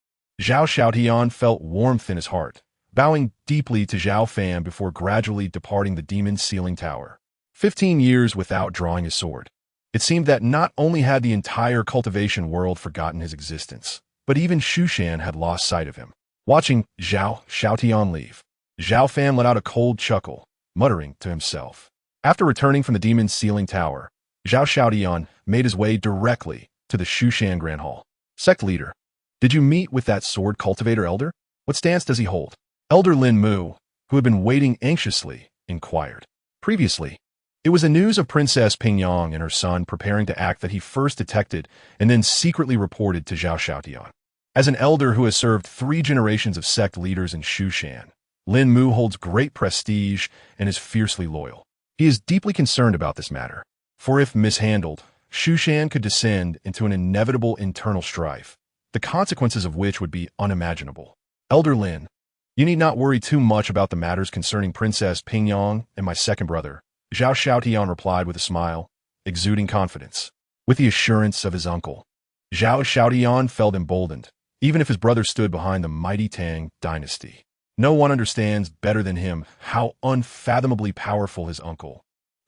Zhao Xiaotian felt warmth in his heart, bowing deeply to Zhao Fan before gradually departing the demon sealing tower. 15 years without drawing his sword. It seemed that not only had the entire cultivation world forgotten his existence, but even Shushan had lost sight of him. Watching Zhao Xiaotian leave, Zhao Fan let out a cold chuckle, muttering to himself. After returning from the demon sealing tower, Zhao Xiaotian made his way directly to the Shushan Grand Hall. Sect leader, did you meet with that sword cultivator elder? What stance does he hold? Elder Lin Mu, who had been waiting anxiously, inquired. Previously, it was the news of Princess Pingyang and her son preparing to act that he first detected and then secretly reported to Zhao Xiaotian. As an elder who has served 3 generations of sect leaders in Shushan, Lin Mu holds great prestige and is fiercely loyal. He is deeply concerned about this matter, for if mishandled, Shushan could descend into an inevitable internal strife, the consequences of which would be unimaginable. Elder Lin, you need not worry too much about the matters concerning Princess Pingyang and my second brother, Zhao Xiaotian replied with a smile, exuding confidence. With the assurance of his uncle, Zhao Xiaotian felt emboldened, even if his brother stood behind the mighty Tang dynasty. No one understands better than him how unfathomably powerful his uncle,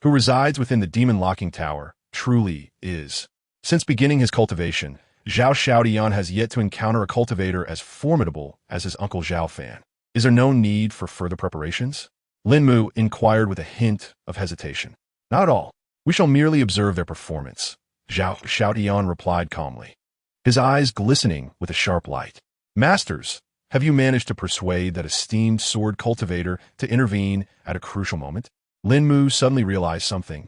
who resides within the demon locking tower, truly is. Since beginning his cultivation, Zhao Xiaotian has yet to encounter a cultivator as formidable as his uncle Zhao Fan. Is there no need for further preparations? Lin Mu inquired with a hint of hesitation. Not at all. We shall merely observe their performance, Zhao Xiaotian replied calmly, his eyes glistening with a sharp light. Masters, have you managed to persuade that esteemed sword cultivator to intervene at a crucial moment? Lin Mu suddenly realized something,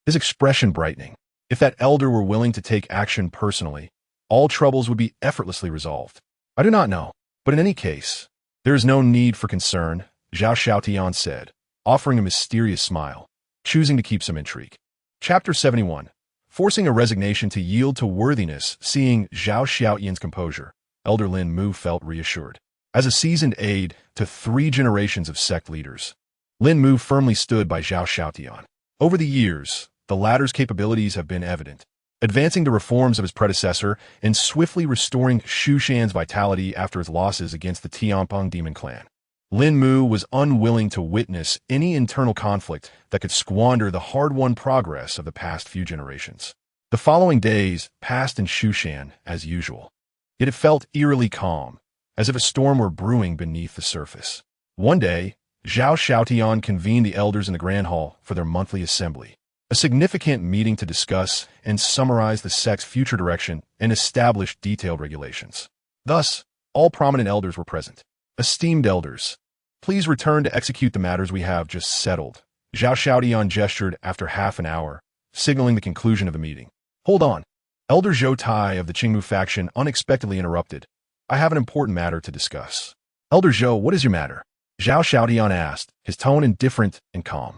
his expression brightening. If that elder were willing to take action personally, all troubles would be effortlessly resolved. I do not know, but in any case, there is no need for concern, Zhao Xiaotian said, offering a mysterious smile, choosing to keep some intrigue. Chapter 71. Forcing a resignation to yield to worthiness. Seeing Zhao Xiaotian's composure, Elder Lin Mu felt reassured. As a seasoned aide to 3 generations of sect leaders, Lin Mu firmly stood by Zhao Xiaotian. Over the years, the latter's capabilities have been evident, advancing the reforms of his predecessor and swiftly restoring Shushan's vitality after its losses against the Tianpeng demon clan. Lin Mu was unwilling to witness any internal conflict that could squander the hard-won progress of the past few generations. The following days passed in Shushan as usual, yet it felt eerily calm, as if a storm were brewing beneath the surface. One day, Zhao Xiaotian convened the elders in the Grand Hall for their monthly assembly, a significant meeting to discuss and summarize the sect's future direction and establish detailed regulations. Thus, all prominent elders were present. Esteemed elders, please return to execute the matters we have just settled. Zhao Xiaotian gestured after half an hour, signaling the conclusion of the meeting. Hold on. Elder Zhou Tai of the Qingmu faction unexpectedly interrupted. I have an important matter to discuss. Elder Zhou, what is your matter? Zhao Xiaotian asked, his tone indifferent and calm.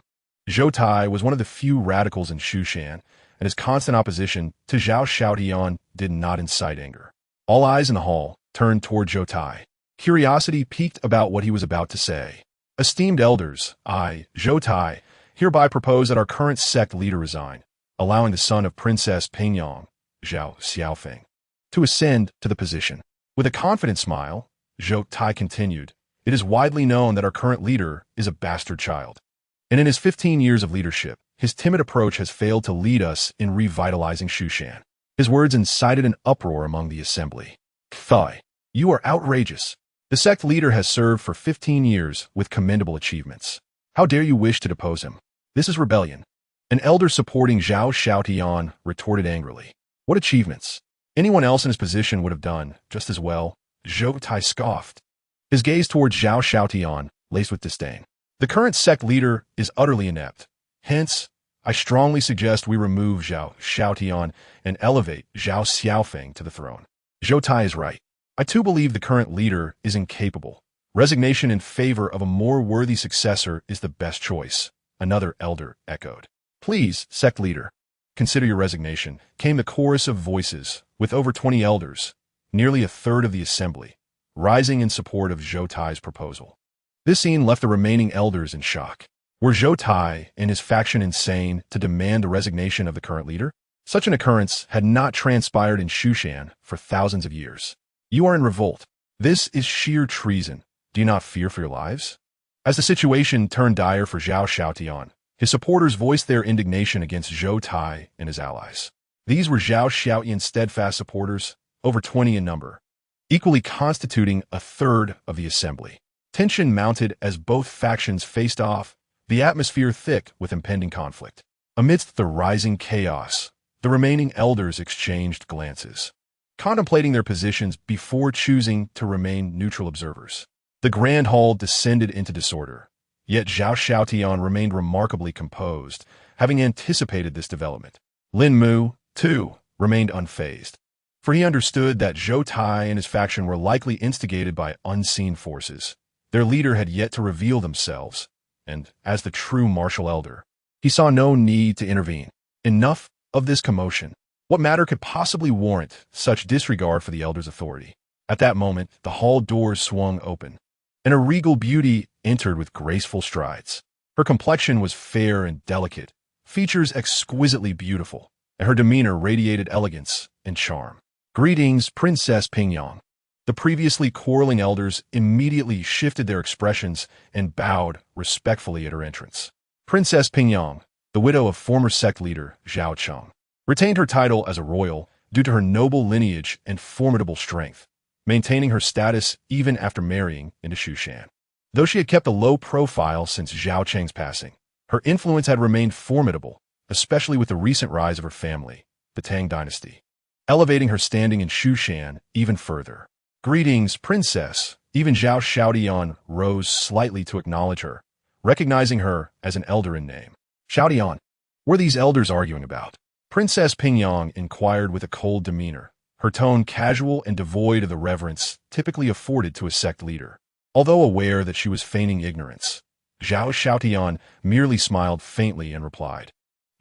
Zhou Tai was one of the few radicals in Shushan, and his constant opposition to Zhao Xiaotian did not incite anger. All eyes in the hall turned toward Zhou Tai. Curiosity piqued about what he was about to say. Esteemed elders, I, Zhou Tai, hereby propose that our current sect leader resign, allowing the son of Princess Peiyuan, Zhao Xiaofeng, to ascend to the position. With a confident smile, Zhou Tai continued, "It is widely known that our current leader is a bastard child. And in his 15 years of leadership, his timid approach has failed to lead us in revitalizing Shushan." His words incited an uproar among the assembly. "Thigh, you are outrageous. The sect leader has served for 15 years with commendable achievements. How dare you wish to depose him? This is rebellion." An elder supporting Zhao Xiaotian retorted angrily. "What achievements? Anyone else in his position would have done just as well." Zhou Tai scoffed, his gaze towards Zhao Xiaotian laced with disdain. "The current sect leader is utterly inept. Hence, I strongly suggest we remove Zhao Xiaotian and elevate Zhao Xiaofeng to the throne." Zhou Tai is right. I too believe the current leader is incapable. Resignation in favor of a more worthy successor is the best choice, another elder echoed. "Please, sect leader, consider your resignation," came the chorus of voices, with over 20 elders, nearly a third of the assembly, rising in support of Zhou Tai's proposal. This scene left the remaining elders in shock. Were Zhou Tai and his faction insane to demand the resignation of the current leader? Such an occurrence had not transpired in Shushan for thousands of years. "You are in revolt. This is sheer treason. Do you not fear for your lives?" As the situation turned dire for Zhao Xiaotian, his supporters voiced their indignation against Zhou Tai and his allies. These were Zhao Xiaotian's steadfast supporters, over 20 in number, equally constituting a third of the assembly. Tension mounted as both factions faced off, the atmosphere thick with impending conflict. Amidst the rising chaos, the remaining elders exchanged glances, contemplating their positions before choosing to remain neutral observers. The grand hall descended into disorder, yet Zhao Xiaotian remained remarkably composed, having anticipated this development. Lin Mu, too, remained unfazed, for he understood that Zhou Tai and his faction were likely instigated by unseen forces. Their leader had yet to reveal themselves, and, as the true martial elder, he saw no need to intervene. Enough of this commotion. What matter could possibly warrant such disregard for the elder's authority? At that moment, the hall doors swung open, and a regal beauty entered with graceful strides. Her complexion was fair and delicate, features exquisitely beautiful, and her demeanor radiated elegance and charm. "Greetings, Princess Peiyuan." The previously quarreling elders immediately shifted their expressions and bowed respectfully at her entrance. Princess Peiyuan, the widow of former sect leader Zhao Cheng, retained her title as a royal due to her noble lineage and formidable strength, maintaining her status even after marrying into Shushan. Though she had kept a low profile since Zhao Cheng's passing, her influence had remained formidable, especially with the recent rise of her family, the Tang dynasty, elevating her standing in Shushan even further. "Greetings, Princess." Even Zhao Xiaotian rose slightly to acknowledge her, recognizing her as an elder in name. "Xiaotian, what are these elders arguing about?" Princess Peiyuan inquired with a cold demeanor, her tone casual and devoid of the reverence typically afforded to a sect leader. Although aware that she was feigning ignorance, Zhao Xiaotian merely smiled faintly and replied,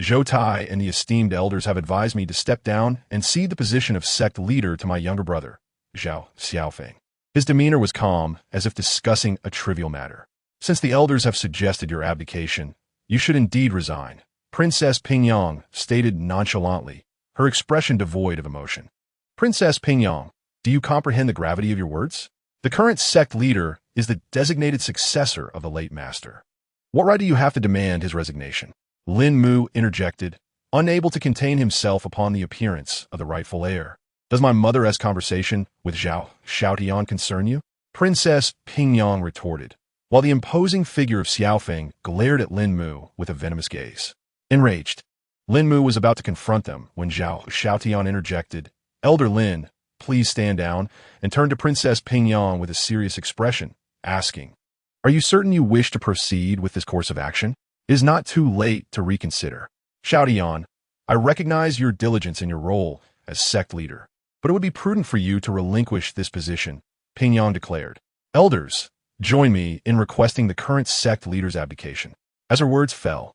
"Zhou Tai and the esteemed elders have advised me to step down and cede the position of sect leader to my younger brother, Zhao Xiaofeng." His demeanor was calm, as if discussing a trivial matter. "Since the elders have suggested your abdication, you should indeed resign," Princess Peiyuan stated nonchalantly, her expression devoid of emotion. "Princess Peiyuan, do you comprehend the gravity of your words? The current sect leader is the designated successor of the late master. What right do you have to demand his resignation?" Lin Mu interjected, unable to contain himself upon the appearance of the rightful heir. "Does my mother's conversation with Zhao Xiaotian concern you?" Princess Peiyuan retorted, while the imposing figure of Xiaofeng glared at Lin Mu with a venomous gaze. Enraged, Lin Mu was about to confront them when Zhao Xiaotian interjected, "Elder Lin, please stand down," and turned to Princess Peiyuan with a serious expression, asking, "Are you certain you wish to proceed with this course of action? It is not too late to reconsider." "Xiaotian, I recognize your diligence in your role as sect leader, but it would be prudent for you to relinquish this position," Peiyuan declared. "Elders, join me in requesting the current sect leader's abdication." As her words fell,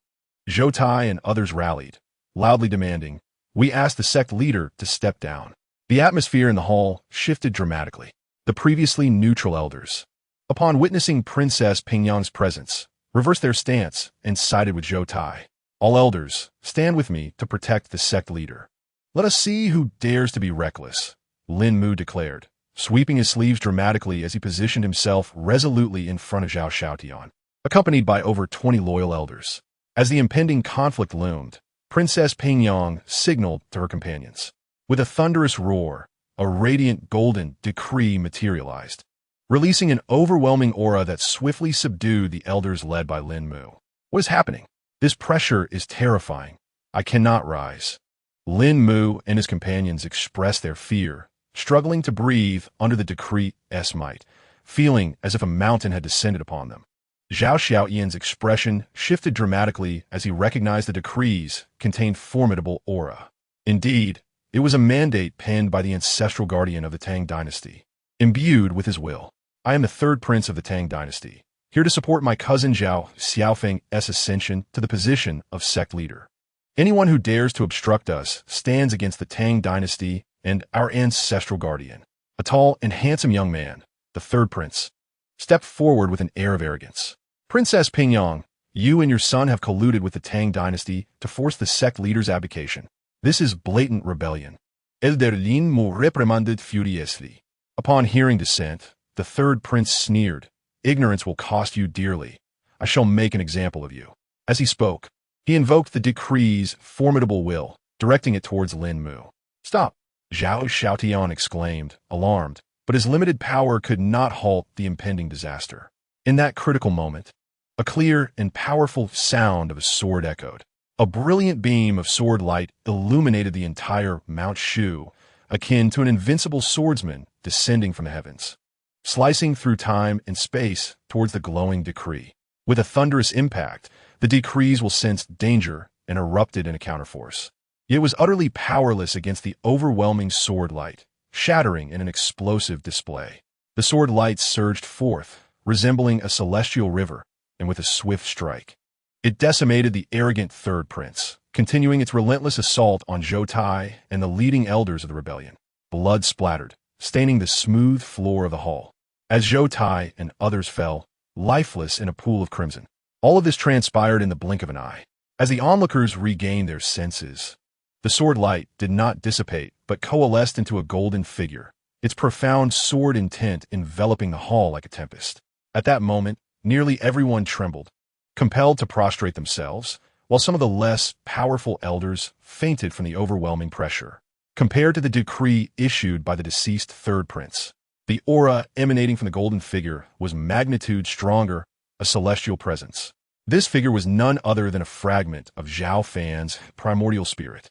Zhou Tai and others rallied, loudly demanding, "We asked the sect leader to step down." The atmosphere in the hall shifted dramatically. The previously neutral elders, upon witnessing Princess Pingyang's presence, reversed their stance and sided with Zhou Tai. "All elders, stand with me to protect the sect leader. Let us see who dares to be reckless," Lin Mu declared, sweeping his sleeves dramatically as he positioned himself resolutely in front of Zhao Xiaotian, accompanied by over 20 loyal elders. As the impending conflict loomed, Princess Pingyang signaled to her companions. With a thunderous roar, a radiant golden decree materialized, releasing an overwhelming aura that swiftly subdued the elders led by Lin Mu. "What is happening? This pressure is terrifying. I cannot rise." Lin Mu and his companions expressed their fear, struggling to breathe under the decree's might, feeling as if a mountain had descended upon them. Zhao Xiaoyan's expression shifted dramatically as he recognized the decrees contained formidable aura. Indeed, it was a mandate penned by the ancestral guardian of the Tang dynasty, imbued with his will. "I am the third prince of the Tang dynasty, here to support my cousin Zhao Xiaofeng's ascension to the position of sect leader. Anyone who dares to obstruct us stands against the Tang dynasty and our ancestral guardian." A tall and handsome young man, the third prince, stepped forward with an air of arrogance. "Princess Pingyang, you and your son have colluded with the Tang dynasty to force the sect leader's abdication. This is blatant rebellion." Elder Lin Mu reprimanded furiously. Upon hearing dissent, the third prince sneered, "Ignorance will cost you dearly. I shall make an example of you." As he spoke, he invoked the decree's formidable will, directing it towards Lin Mu. "Stop!" Zhao Xiaotian exclaimed, alarmed, but his limited power could not halt the impending disaster. In that critical moment, a clear and powerful sound of a sword echoed. A brilliant beam of sword light illuminated the entire Mount Shu, akin to an invincible swordsman descending from the heavens, slicing through time and space towards the glowing decree. With a thunderous impact, the decrees will sense danger and erupted in a counterforce. It was utterly powerless against the overwhelming sword light, shattering in an explosive display. The sword light surged forth, resembling a celestial river, and with a swift strike, it decimated the arrogant third prince, continuing its relentless assault on Zhou Tai and the leading elders of the rebellion. Blood splattered, staining the smooth floor of the hall, as Zhou Tai and others fell, lifeless in a pool of crimson. All of this transpired in the blink of an eye. As the onlookers regained their senses, the sword light did not dissipate, but coalesced into a golden figure, its profound sword intent enveloping the hall like a tempest. At that moment, nearly everyone trembled, compelled to prostrate themselves, while some of the less powerful elders fainted from the overwhelming pressure. Compared to the decree issued by the deceased third prince, the aura emanating from the golden figure was magnitude stronger, a celestial presence. This figure was none other than a fragment of Zhao Fan's primordial spirit.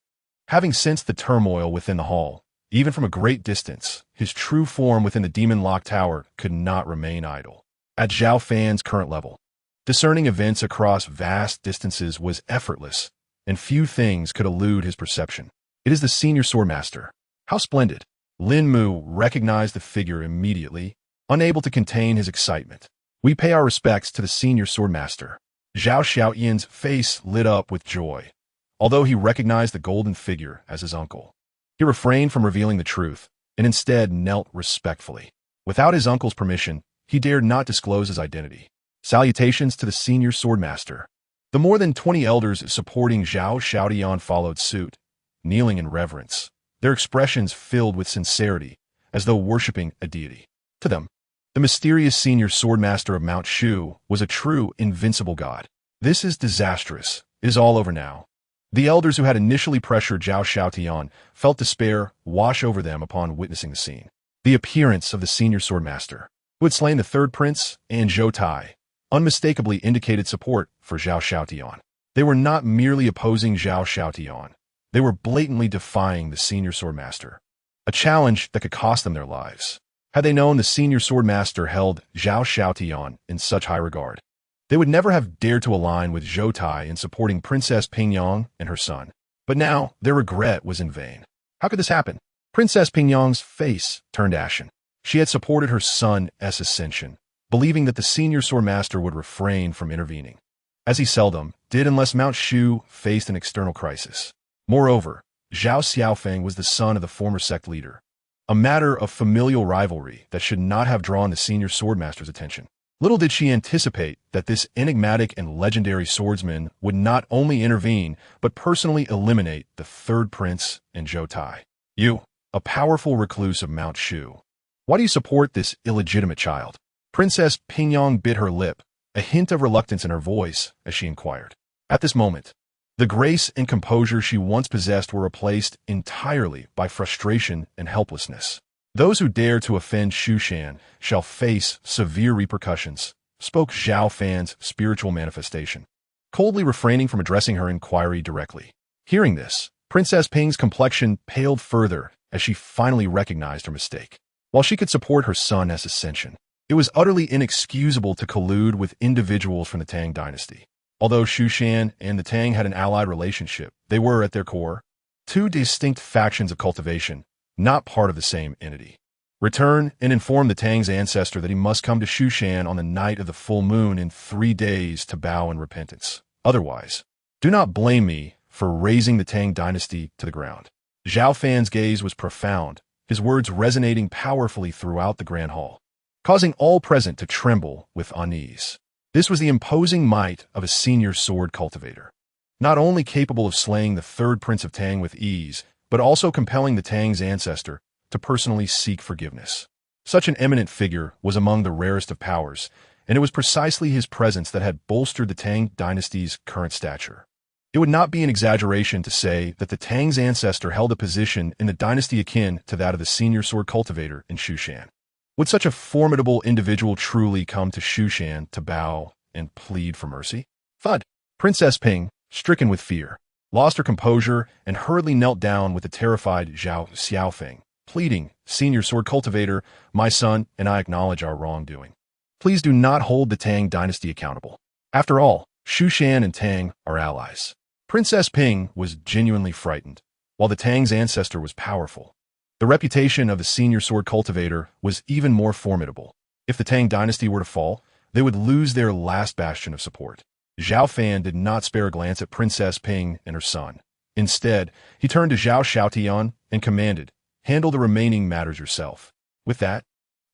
Having sensed the turmoil within the hall, even from a great distance, his true form within the demon lock tower could not remain idle. At Zhao Fan's current level, discerning events across vast distances was effortless, and few things could elude his perception. "It is the senior swordmaster. How splendid!" Lin Mu recognized the figure immediately, unable to contain his excitement. "We pay our respects to the senior swordmaster." Zhao Xiaoyan's face lit up with joy, although he recognized the golden figure as his uncle. He refrained from revealing the truth, and instead knelt respectfully. Without his uncle's permission, he dared not disclose his identity. Salutations to the senior swordmaster. The more than 20 elders supporting Zhao Xiaotian followed suit, kneeling in reverence, their expressions filled with sincerity, as though worshipping a deity. To them, the mysterious senior swordmaster of Mount Shu was a true invincible god. "This is disastrous. It is all over now." The elders who had initially pressured Zhao Xiaotian felt despair wash over them upon witnessing the scene. The appearance of the senior swordmaster, who had slain the third prince and Zhou Tai, unmistakably indicated support for Zhao Xiaotian. They were not merely opposing Zhao Xiaotian. They were blatantly defying the senior swordmaster, a challenge that could cost them their lives. Had they known the senior swordmaster held Zhao Xiaotian in such high regard, they would never have dared to align with Zhou Tai in supporting Princess Pingyang and her son. But now their regret was in vain. How could this happen? Princess Pingyang's face turned ashen. She had supported her son's ascension, believing that the senior swordmaster would refrain from intervening, as he seldom did unless Mount Shu faced an external crisis. Moreover, Zhao Xiaofeng was the son of the former sect leader, a matter of familial rivalry that should not have drawn the senior swordmaster's attention. Little did she anticipate that this enigmatic and legendary swordsman would not only intervene, but personally eliminate the third prince and Zhou Tai. You, a powerful recluse of Mount Shu. Why do you support this illegitimate child? Princess Pingyong bit her lip, a hint of reluctance in her voice as she inquired. At this moment, the grace and composure she once possessed were replaced entirely by frustration and helplessness. Those who dare to offend Shushan shall face severe repercussions, spoke Zhao Fan's spiritual manifestation, coldly refraining from addressing her inquiry directly. Hearing this, Princess Ping's complexion paled further as she finally recognized her mistake. While she could support her son as ascension, it was utterly inexcusable to collude with individuals from the Tang dynasty. Although Shushan and the Tang had an allied relationship, they were, at their core, two distinct factions of cultivation, not part of the same entity. Return and inform the Tang's ancestor that he must come to Shushan on the night of the full moon in 3 days to bow in repentance. Otherwise, do not blame me for razing the Tang dynasty to the ground. Zhao Fan's gaze was profound, his words resonating powerfully throughout the grand hall, causing all present to tremble with unease. This was the imposing might of a senior sword cultivator, not only capable of slaying the third prince of Tang with ease, but also compelling the Tang's ancestor to personally seek forgiveness. Such an eminent figure was among the rarest of powers, and it was precisely his presence that had bolstered the Tang dynasty's current stature. It would not be an exaggeration to say that the Tang's ancestor held a position in the dynasty akin to that of the senior sword cultivator in Shushan. Would such a formidable individual truly come to Shushan to bow and plead for mercy? Thud! Princess Ping, stricken with fear, lost her composure and hurriedly knelt down with the terrified Zhao Xiaofeng, pleading, "Senior sword cultivator, my son and I acknowledge our wrongdoing. Please do not hold the Tang dynasty accountable. After all, Shushan and Tang are allies." Princess Ping was genuinely frightened, while the Tang's ancestor was powerful. The reputation of the senior sword cultivator was even more formidable. If the Tang dynasty were to fall, they would lose their last bastion of support. Zhao Fan did not spare a glance at Princess Ping and her son. Instead, he turned to Zhao Xiaotian and commanded, "Handle the remaining matters yourself." With that,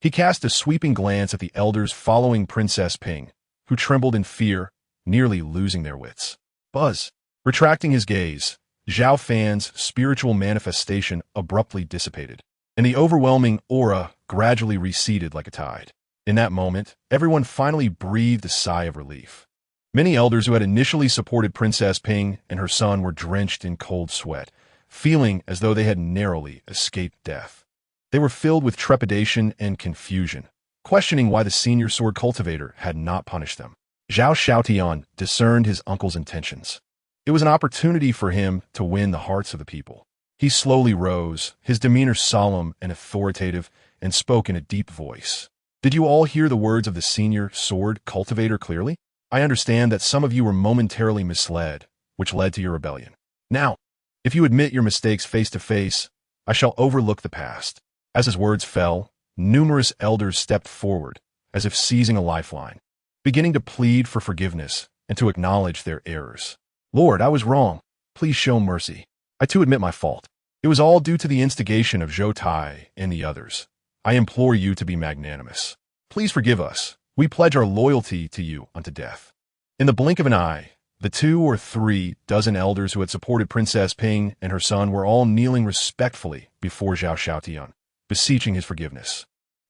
he cast a sweeping glance at the elders following Princess Ping, who trembled in fear, nearly losing their wits. Buzz. Retracting his gaze, Zhao Fan's spiritual manifestation abruptly dissipated, and the overwhelming aura gradually receded like a tide. In that moment, everyone finally breathed a sigh of relief. Many elders who had initially supported Princess Ping and her son were drenched in cold sweat, feeling as though they had narrowly escaped death. They were filled with trepidation and confusion, questioning why the senior sword cultivator had not punished them. Zhao Xiaotian discerned his uncle's intentions. It was an opportunity for him to win the hearts of the people. He slowly rose, his demeanor solemn and authoritative, and spoke in a deep voice. "Did you all hear the words of the senior sword cultivator clearly? I understand that some of you were momentarily misled, which led to your rebellion. Now, if you admit your mistakes face to face, I shall overlook the past." As his words fell, numerous elders stepped forward, as if seizing a lifeline, beginning to plead for forgiveness and to acknowledge their errors. "Lord, I was wrong. Please show mercy. I too admit my fault. It was all due to the instigation of Zhou Tai and the others. I implore you to be magnanimous. Please forgive us. We pledge our loyalty to you unto death." In the blink of an eye, the 2 or 3 dozen elders who had supported Princess Ping and her son were all kneeling respectfully before Zhao Xiaotian, beseeching his forgiveness.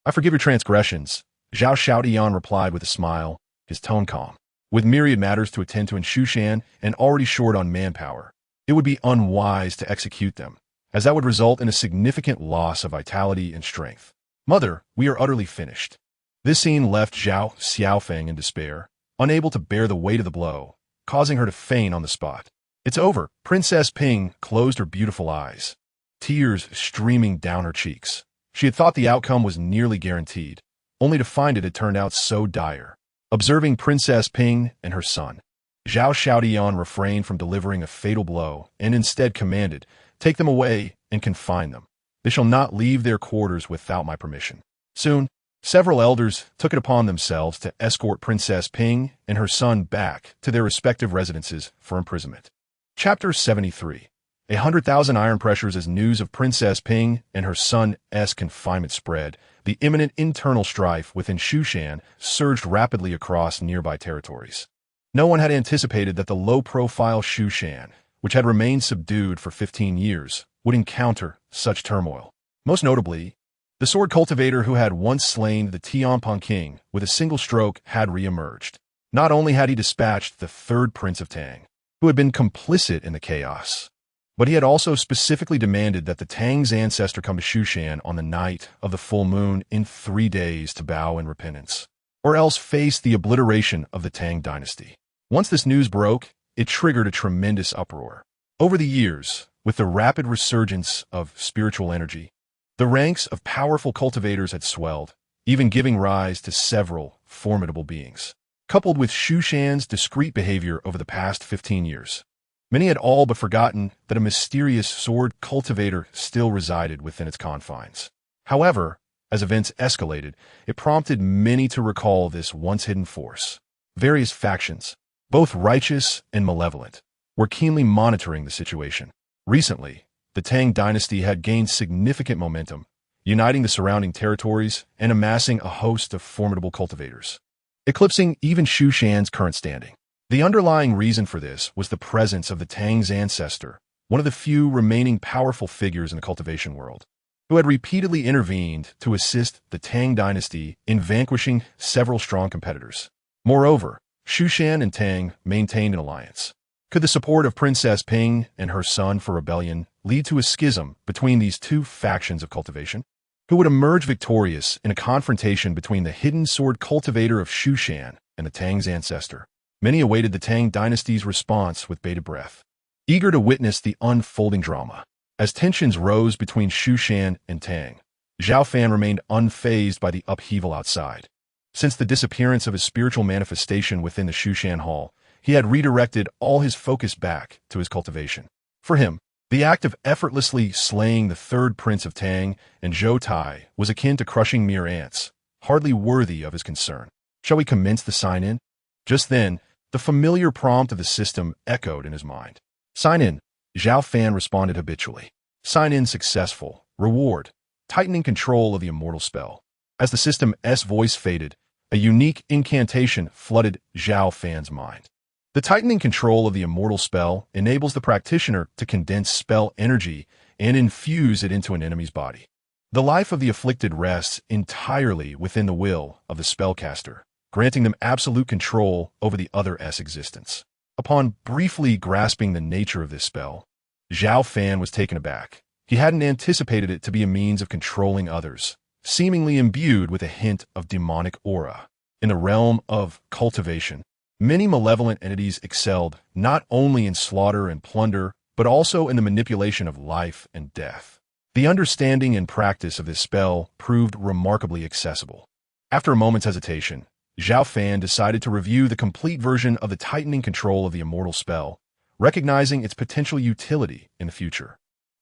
"I forgive your transgressions," Zhao Xiaotian replied with a smile, his tone calm. With myriad matters to attend to in Shushan and already short on manpower, it would be unwise to execute them, as that would result in a significant loss of vitality and strength. "Mother, we are utterly finished." This scene left Zhao Xiaofeng in despair, unable to bear the weight of the blow, causing her to faint on the spot. "It's over." Princess Ping closed her beautiful eyes, tears streaming down her cheeks. She had thought the outcome was nearly guaranteed, only to find it had turned out so dire. Observing Princess Ping and her son, Zhao Xiaotian refrained from delivering a fatal blow and instead commanded, "Take them away and confine them. They shall not leave their quarters without my permission." Soon, several elders took it upon themselves to escort Princess Ping and her son back to their respective residences for imprisonment. Chapter 73. 100,000 iron pressures as news of Princess Ping and her son's confinement spread. The imminent internal strife within Shushan surged rapidly across nearby territories. No one had anticipated that the low-profile Shushan, which had remained subdued for 15 years, would encounter such turmoil. Most notably, the sword cultivator who had once slain the Tianping king with a single stroke had re-emerged. Not only had he dispatched the third prince of Tang, who had been complicit in the chaos, but he had also specifically demanded that the Tang's ancestor come to Shushan on the night of the full moon in 3 days to bow in repentance, or else face the obliteration of the Tang dynasty. Once this news broke, it triggered a tremendous uproar. Over the years, with the rapid resurgence of spiritual energy, the ranks of powerful cultivators had swelled, even giving rise to several formidable beings. Coupled with Shushan's discreet behavior over the past 15 years, many had all but forgotten that a mysterious sword cultivator still resided within its confines. However, as events escalated, it prompted many to recall this once hidden force. Various factions, both righteous and malevolent, were keenly monitoring the situation. Recently, the Tang dynasty had gained significant momentum, uniting the surrounding territories and amassing a host of formidable cultivators, eclipsing even Shushan's current standing. The underlying reason for this was the presence of the Tang's ancestor, one of the few remaining powerful figures in the cultivation world, who had repeatedly intervened to assist the Tang dynasty in vanquishing several strong competitors. Moreover, Shushan and Tang maintained an alliance. Could the support of Princess Ping and her son for rebellion lead to a schism between these two factions of cultivation? Who would emerge victorious in a confrontation between the hidden sword cultivator of Shushan and the Tang's ancestor? Many awaited the Tang dynasty's response with bated breath, eager to witness the unfolding drama. As tensions rose between Shushan and Tang, Zhao Fan remained unfazed by the upheaval outside. Since the disappearance of his spiritual manifestation within the Shushan Hall, he had redirected all his focus back to his cultivation. For him, the act of effortlessly slaying the third prince of Tang and Zhou Tai was akin to crushing mere ants, hardly worthy of his concern. Shall we commence the sign-in? Just then, the familiar prompt of the system echoed in his mind. Sign in, Zhao Fan responded habitually. Sign in successful. Reward. Tightening control of the immortal spell. As the system's voice faded, a unique incantation flooded Zhao Fan's mind. The tightening control of the immortal spell enables the practitioner to condense spell energy and infuse it into an enemy's body. The life of the afflicted rests entirely within the will of the spellcaster, granting them absolute control over the other's existence. Upon briefly grasping the nature of this spell, Zhao Fan was taken aback. He hadn't anticipated it to be a means of controlling others, seemingly imbued with a hint of demonic aura. In the realm of cultivation, many malevolent entities excelled not only in slaughter and plunder, but also in the manipulation of life and death. The understanding and practice of this spell proved remarkably accessible. After a moment's hesitation, Zhao Fan decided to review the complete version of the tightening control of the immortal spell, recognizing its potential utility in the future.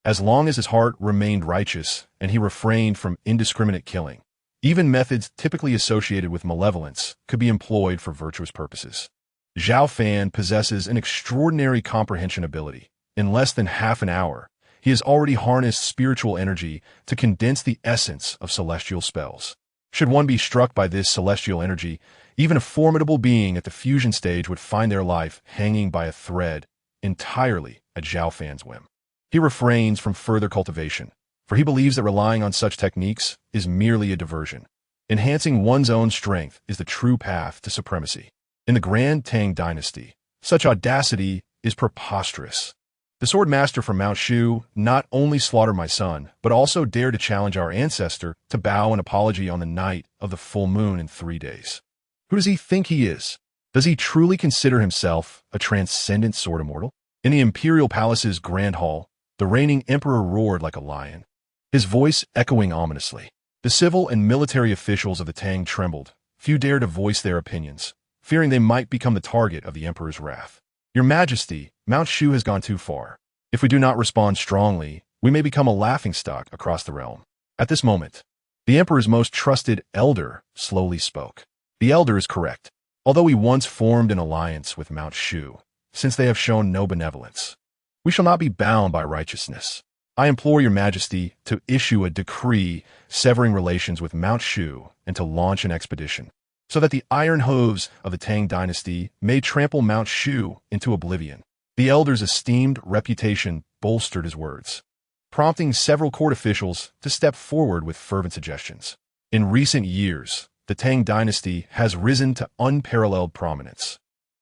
As long as his heart remained righteous and he refrained from indiscriminate killing, even methods typically associated with malevolence could be employed for virtuous purposes. Zhao Fan possesses an extraordinary comprehension ability. In less than half an hour, he has already harnessed spiritual energy to condense the essence of celestial spells. Should one be struck by this celestial energy, even a formidable being at the fusion stage would find their life hanging by a thread, entirely at Zhao Fan's whim. He refrains from further cultivation, for he believes that relying on such techniques is merely a diversion. Enhancing one's own strength is the true path to supremacy. In the Grand Tang dynasty, such audacity is preposterous. The sword master from Mount Shu not only slaughtered my son, but also dared to challenge our ancestor to bow an apology on the night of the full moon in 3 days. Who does he think he is? Does he truly consider himself a transcendent sword immortal? In the imperial palace's grand hall, the reigning emperor roared like a lion, his voice echoing ominously. The civil and military officials of the Tang trembled. Few dared to voice their opinions, fearing they might become the target of the emperor's wrath. Your Majesty, Mount Shu has gone too far. If we do not respond strongly, we may become a laughingstock across the realm. At this moment, the emperor's most trusted elder slowly spoke. The elder is correct. Although we once formed an alliance with Mount Shu, since they have shown no benevolence, We shall not be bound by righteousness. I implore your majesty to issue a decree severing relations with Mount Shu and to launch an expedition, so that the iron hooves of the Tang dynasty may trample Mount Shu into oblivion. The elder's esteemed reputation bolstered his words, prompting several court officials to step forward with fervent suggestions. In recent years, the Tang dynasty has risen to unparalleled prominence,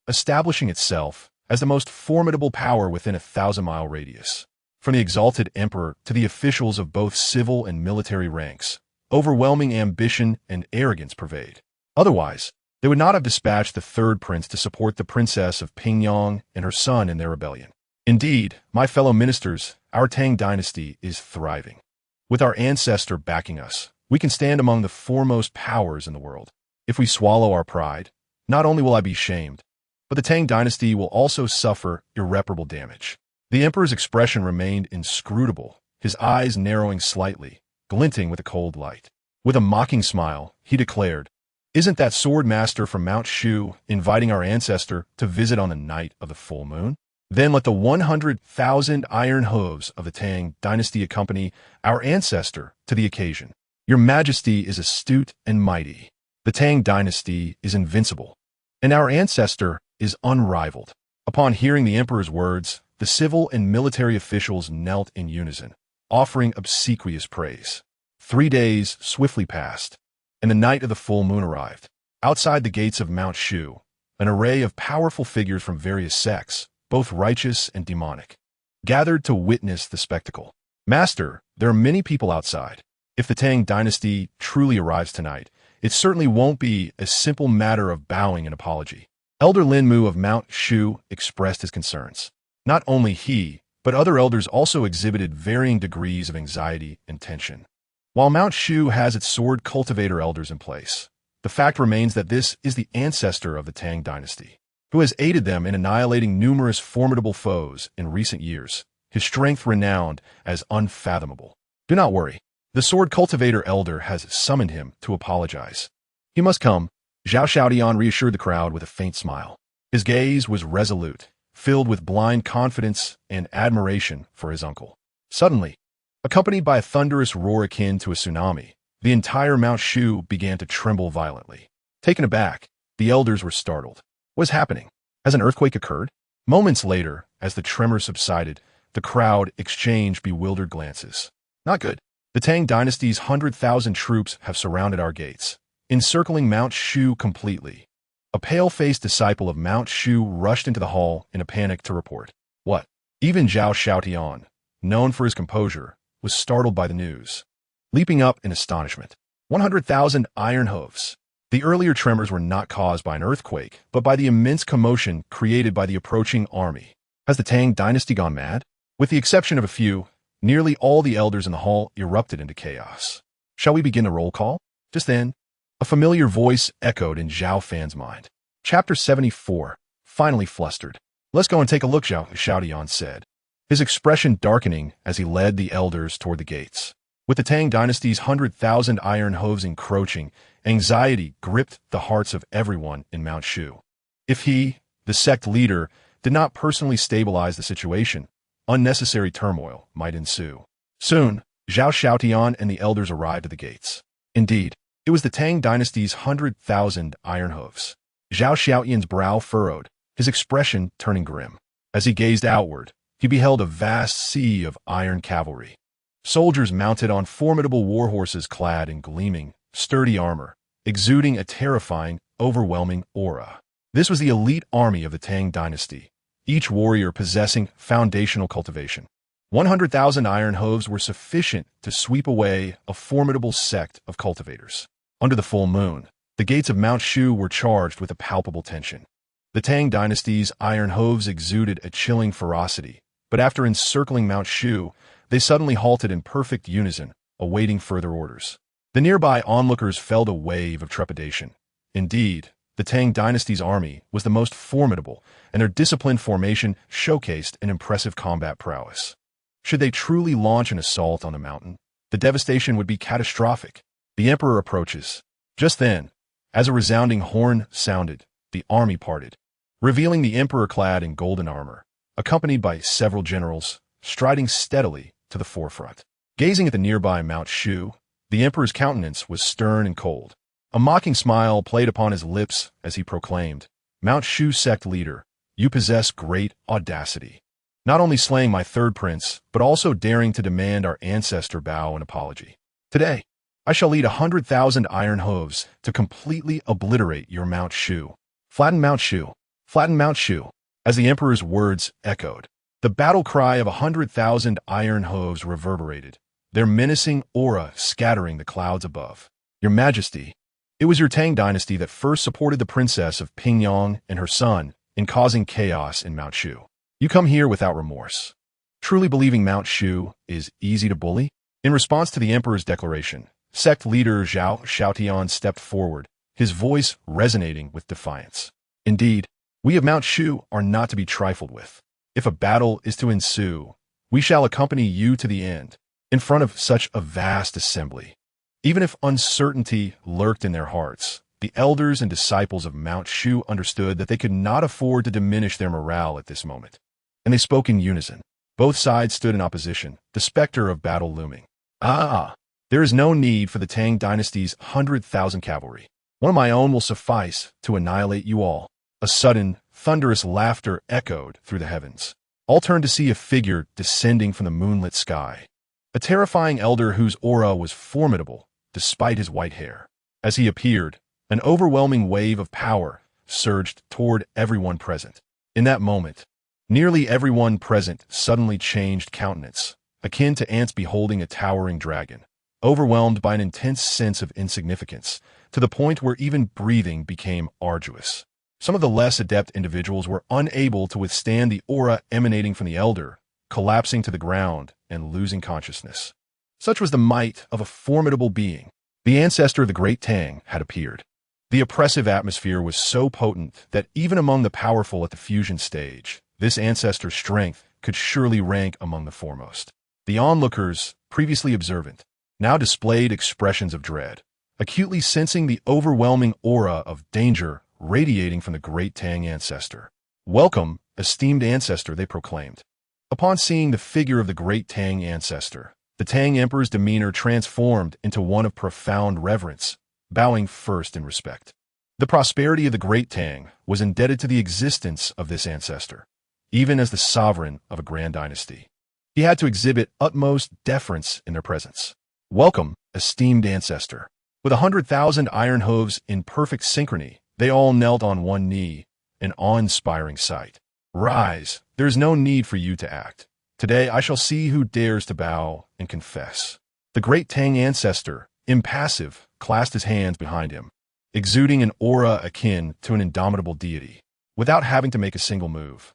establishing itself as the most formidable power within a 1,000-mile radius. From the exalted emperor to the officials of both civil and military ranks, overwhelming ambition and arrogance pervade. Otherwise, they would not have dispatched the third prince to support the princess of Pingyang and her son in their rebellion. Indeed, my fellow ministers, our Tang dynasty is thriving. With our ancestor backing us, we can stand among the foremost powers in the world. If we swallow our pride, not only will I be shamed, but the Tang dynasty will also suffer irreparable damage. The emperor's expression remained inscrutable, his eyes narrowing slightly, glinting with a cold light. With a mocking smile, he declared, "Isn't that sword master from Mount Shu inviting our ancestor to visit on the night of the full moon? Then let the 100,000 iron hooves of the Tang dynasty accompany our ancestor to the occasion. Your majesty is astute and mighty. The Tang dynasty is invincible, and our ancestor is unrivaled." Upon hearing the emperor's words, the civil and military officials knelt in unison, offering obsequious praise. 3 days swiftly passed, and the night of the full moon arrived. Outside the gates of Mount Shu, an array of powerful figures from various sects, both righteous and demonic, gathered to witness the spectacle. "Master, there are many people outside. If the Tang dynasty truly arrives tonight, it certainly won't be a simple matter of bowing and apology." Elder Lin Mu of Mount Shu expressed his concerns. Not only he, but other elders also exhibited varying degrees of anxiety and tension. While Mount Shu has its sword cultivator elders in place, the fact remains that this is the ancestor of the Tang dynasty, who has aided them in annihilating numerous formidable foes in recent years, his strength renowned as unfathomable. Do not worry. The sword cultivator elder has summoned him to apologize. He must come, Zhao Xiaotian reassured the crowd with a faint smile. His gaze was resolute, filled with blind confidence and admiration for his uncle. Suddenly, accompanied by a thunderous roar akin to a tsunami, the entire Mount Shu began to tremble violently. Taken aback, the elders were startled. What is happening? Has an earthquake occurred? Moments later, as the tremor subsided, the crowd exchanged bewildered glances. Not good. The Tang dynasty's 100,000 troops have surrounded our gates, encircling Mount Shu completely. A pale-faced disciple of Mount Shu rushed into the hall in a panic to report. What? Even Zhao Xiaotian, known for his composure, was startled by the news. Leaping up in astonishment. 100,000 iron hooves. The earlier tremors were not caused by an earthquake, but by the immense commotion created by the approaching army. Has the Tang dynasty gone mad? With the exception of a few, nearly all the elders in the hall erupted into chaos. Shall we begin the roll call? Just then, a familiar voice echoed in Zhao Fan's mind. Chapter 74, finally flustered. Let's go and take a look, Zhao Xiaotian said, his expression darkening as he led the elders toward the gates. With the Tang dynasty's 100,000 iron hooves encroaching, anxiety gripped the hearts of everyone in Mount Shu. If he, the sect leader, did not personally stabilize the situation, unnecessary turmoil might ensue. Soon, Zhao Xiaotian and the elders arrived at the gates. Indeed, it was the Tang dynasty's 100,000 iron hooves. Zhao Xiaotian's brow furrowed, his expression turning grim. As he gazed outward, he beheld a vast sea of iron cavalry. Soldiers mounted on formidable war horses clad in gleaming, sturdy armor, exuding a terrifying, overwhelming aura. This was the elite army of the Tang dynasty, each warrior possessing foundational cultivation. 100,000 iron hooves were sufficient to sweep away a formidable sect of cultivators. Under the full moon, the gates of Mount Shu were charged with a palpable tension. The Tang dynasty's iron hooves exuded a chilling ferocity, but after encircling Mount Shu, they suddenly halted in perfect unison, awaiting further orders. The nearby onlookers felt a wave of trepidation. Indeed, the Tang dynasty's army was the most formidable, and their disciplined formation showcased an impressive combat prowess. Should they truly launch an assault on the mountain, the devastation would be catastrophic. The emperor approaches. Just then, as a resounding horn sounded, the army parted, revealing the emperor clad in golden armor, accompanied by several generals, striding steadily to the forefront. Gazing at the nearby Mount Shu, the emperor's countenance was stern and cold. A mocking smile played upon his lips as he proclaimed, "Mount Shu sect leader, you possess great audacity. Not only slaying my third prince, but also daring to demand our ancestor bow an apology. Today, I shall lead 100,000 iron hooves to completely obliterate your Mount Shu. Flatten Mount Shu! Flatten Mount Shu!" As the emperor's words echoed, the battle cry of 100,000 iron hooves reverberated, their menacing aura scattering the clouds above. "Your Majesty, it was your Tang dynasty that first supported the princess of Peiyuan and her son in causing chaos in Mount Shu. You come here without remorse, truly believing Mount Shu is easy to bully?" In response to the emperor's declaration, sect leader Zhao Fan stepped forward, his voice resonating with defiance. "Indeed, we of Mount Shu are not to be trifled with. If a battle is to ensue, we shall accompany you to the end, in front of such a vast assembly." Even if uncertainty lurked in their hearts, the elders and disciples of Mount Shu understood that they could not afford to diminish their morale at this moment. And they spoke in unison. Both sides stood in opposition, the specter of battle looming. There is no need for the Tang dynasty's 100,000 cavalry. One of my own will suffice to annihilate you all. A sudden, thunderous laughter echoed through the heavens. All turned to see a figure descending from the moonlit sky. A terrifying elder whose aura was formidable, despite his white hair. As he appeared, an overwhelming wave of power surged toward everyone present. In that moment, nearly everyone present suddenly changed countenance, akin to ants beholding a towering dragon, overwhelmed by an intense sense of insignificance, to the point where even breathing became arduous. Some of the less adept individuals were unable to withstand the aura emanating from the elder, collapsing to the ground and losing consciousness. Such was the might of a formidable being. The ancestor of the great Tang had appeared. The oppressive atmosphere was so potent that even among the powerful at the fusion stage, this ancestor's strength could surely rank among the foremost. The onlookers, previously observant, now displayed expressions of dread, acutely sensing the overwhelming aura of danger radiating from the great Tang ancestor. "Welcome, esteemed ancestor," they proclaimed. Upon seeing the figure of the great Tang ancestor, the Tang emperor's demeanor transformed into one of profound reverence, bowing first in respect. The prosperity of the great Tang was indebted to the existence of this ancestor, even as the sovereign of a grand dynasty. He had to exhibit utmost deference in their presence. "Welcome, esteemed ancestor." With 100,000 iron hooves in perfect synchrony, they all knelt on one knee, an awe-inspiring sight. "Rise, there is no need for you to act. Today I shall see who dares to bow and confess." The great Tang ancestor, impassive, clasped his hands behind him, exuding an aura akin to an indomitable deity, without having to make a single move.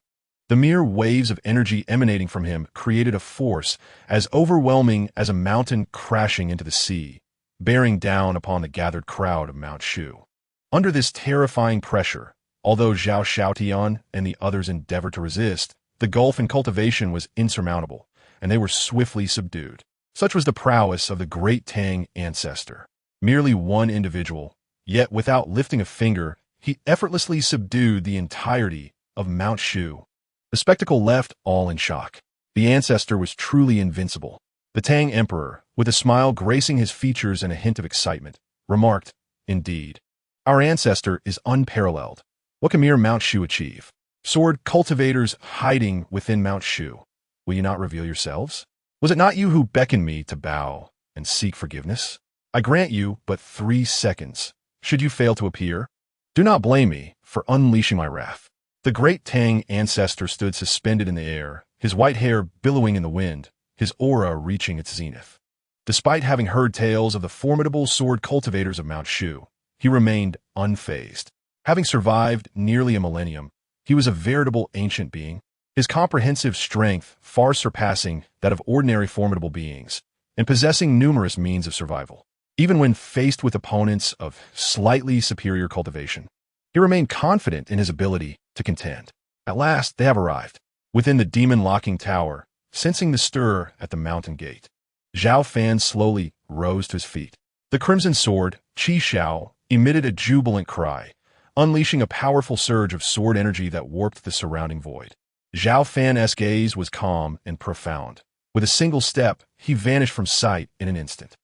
The mere waves of energy emanating from him created a force as overwhelming as a mountain crashing into the sea, bearing down upon the gathered crowd of Mount Shu. Under this terrifying pressure, although Zhao Fan and the others endeavored to resist, the gulf in cultivation was insurmountable, and they were swiftly subdued. Such was the prowess of the great Tang ancestor. Merely one individual, yet without lifting a finger, he effortlessly subdued the entirety of Mount Shu. The spectacle left all in shock. The ancestor was truly invincible. The Tang emperor, with a smile gracing his features and a hint of excitement, remarked, "Indeed, our ancestor is unparalleled. What can mere Mount Shu achieve? Sword cultivators hiding within Mount Shu, will you not reveal yourselves? Was it not you who beckoned me to bow and seek forgiveness? I grant you but 3 seconds. Should you fail to appear, do not blame me for unleashing my wrath." The great Tang ancestor stood suspended in the air, his white hair billowing in the wind, his aura reaching its zenith. Despite having heard tales of the formidable sword cultivators of Mount Shu, he remained unfazed. Having survived nearly a millennium, he was a veritable ancient being, his comprehensive strength far surpassing that of ordinary formidable beings, and possessing numerous means of survival. Even when faced with opponents of slightly superior cultivation, he remained confident in his ability to contend. At last, they have arrived, within the demon-locking tower, sensing the stir at the mountain gate. Zhao Fan slowly rose to his feet. The crimson sword, Qi Xiao, emitted a jubilant cry, unleashing a powerful surge of sword energy that warped the surrounding void. Zhao Fan's gaze was calm and profound. With a single step, he vanished from sight in an instant.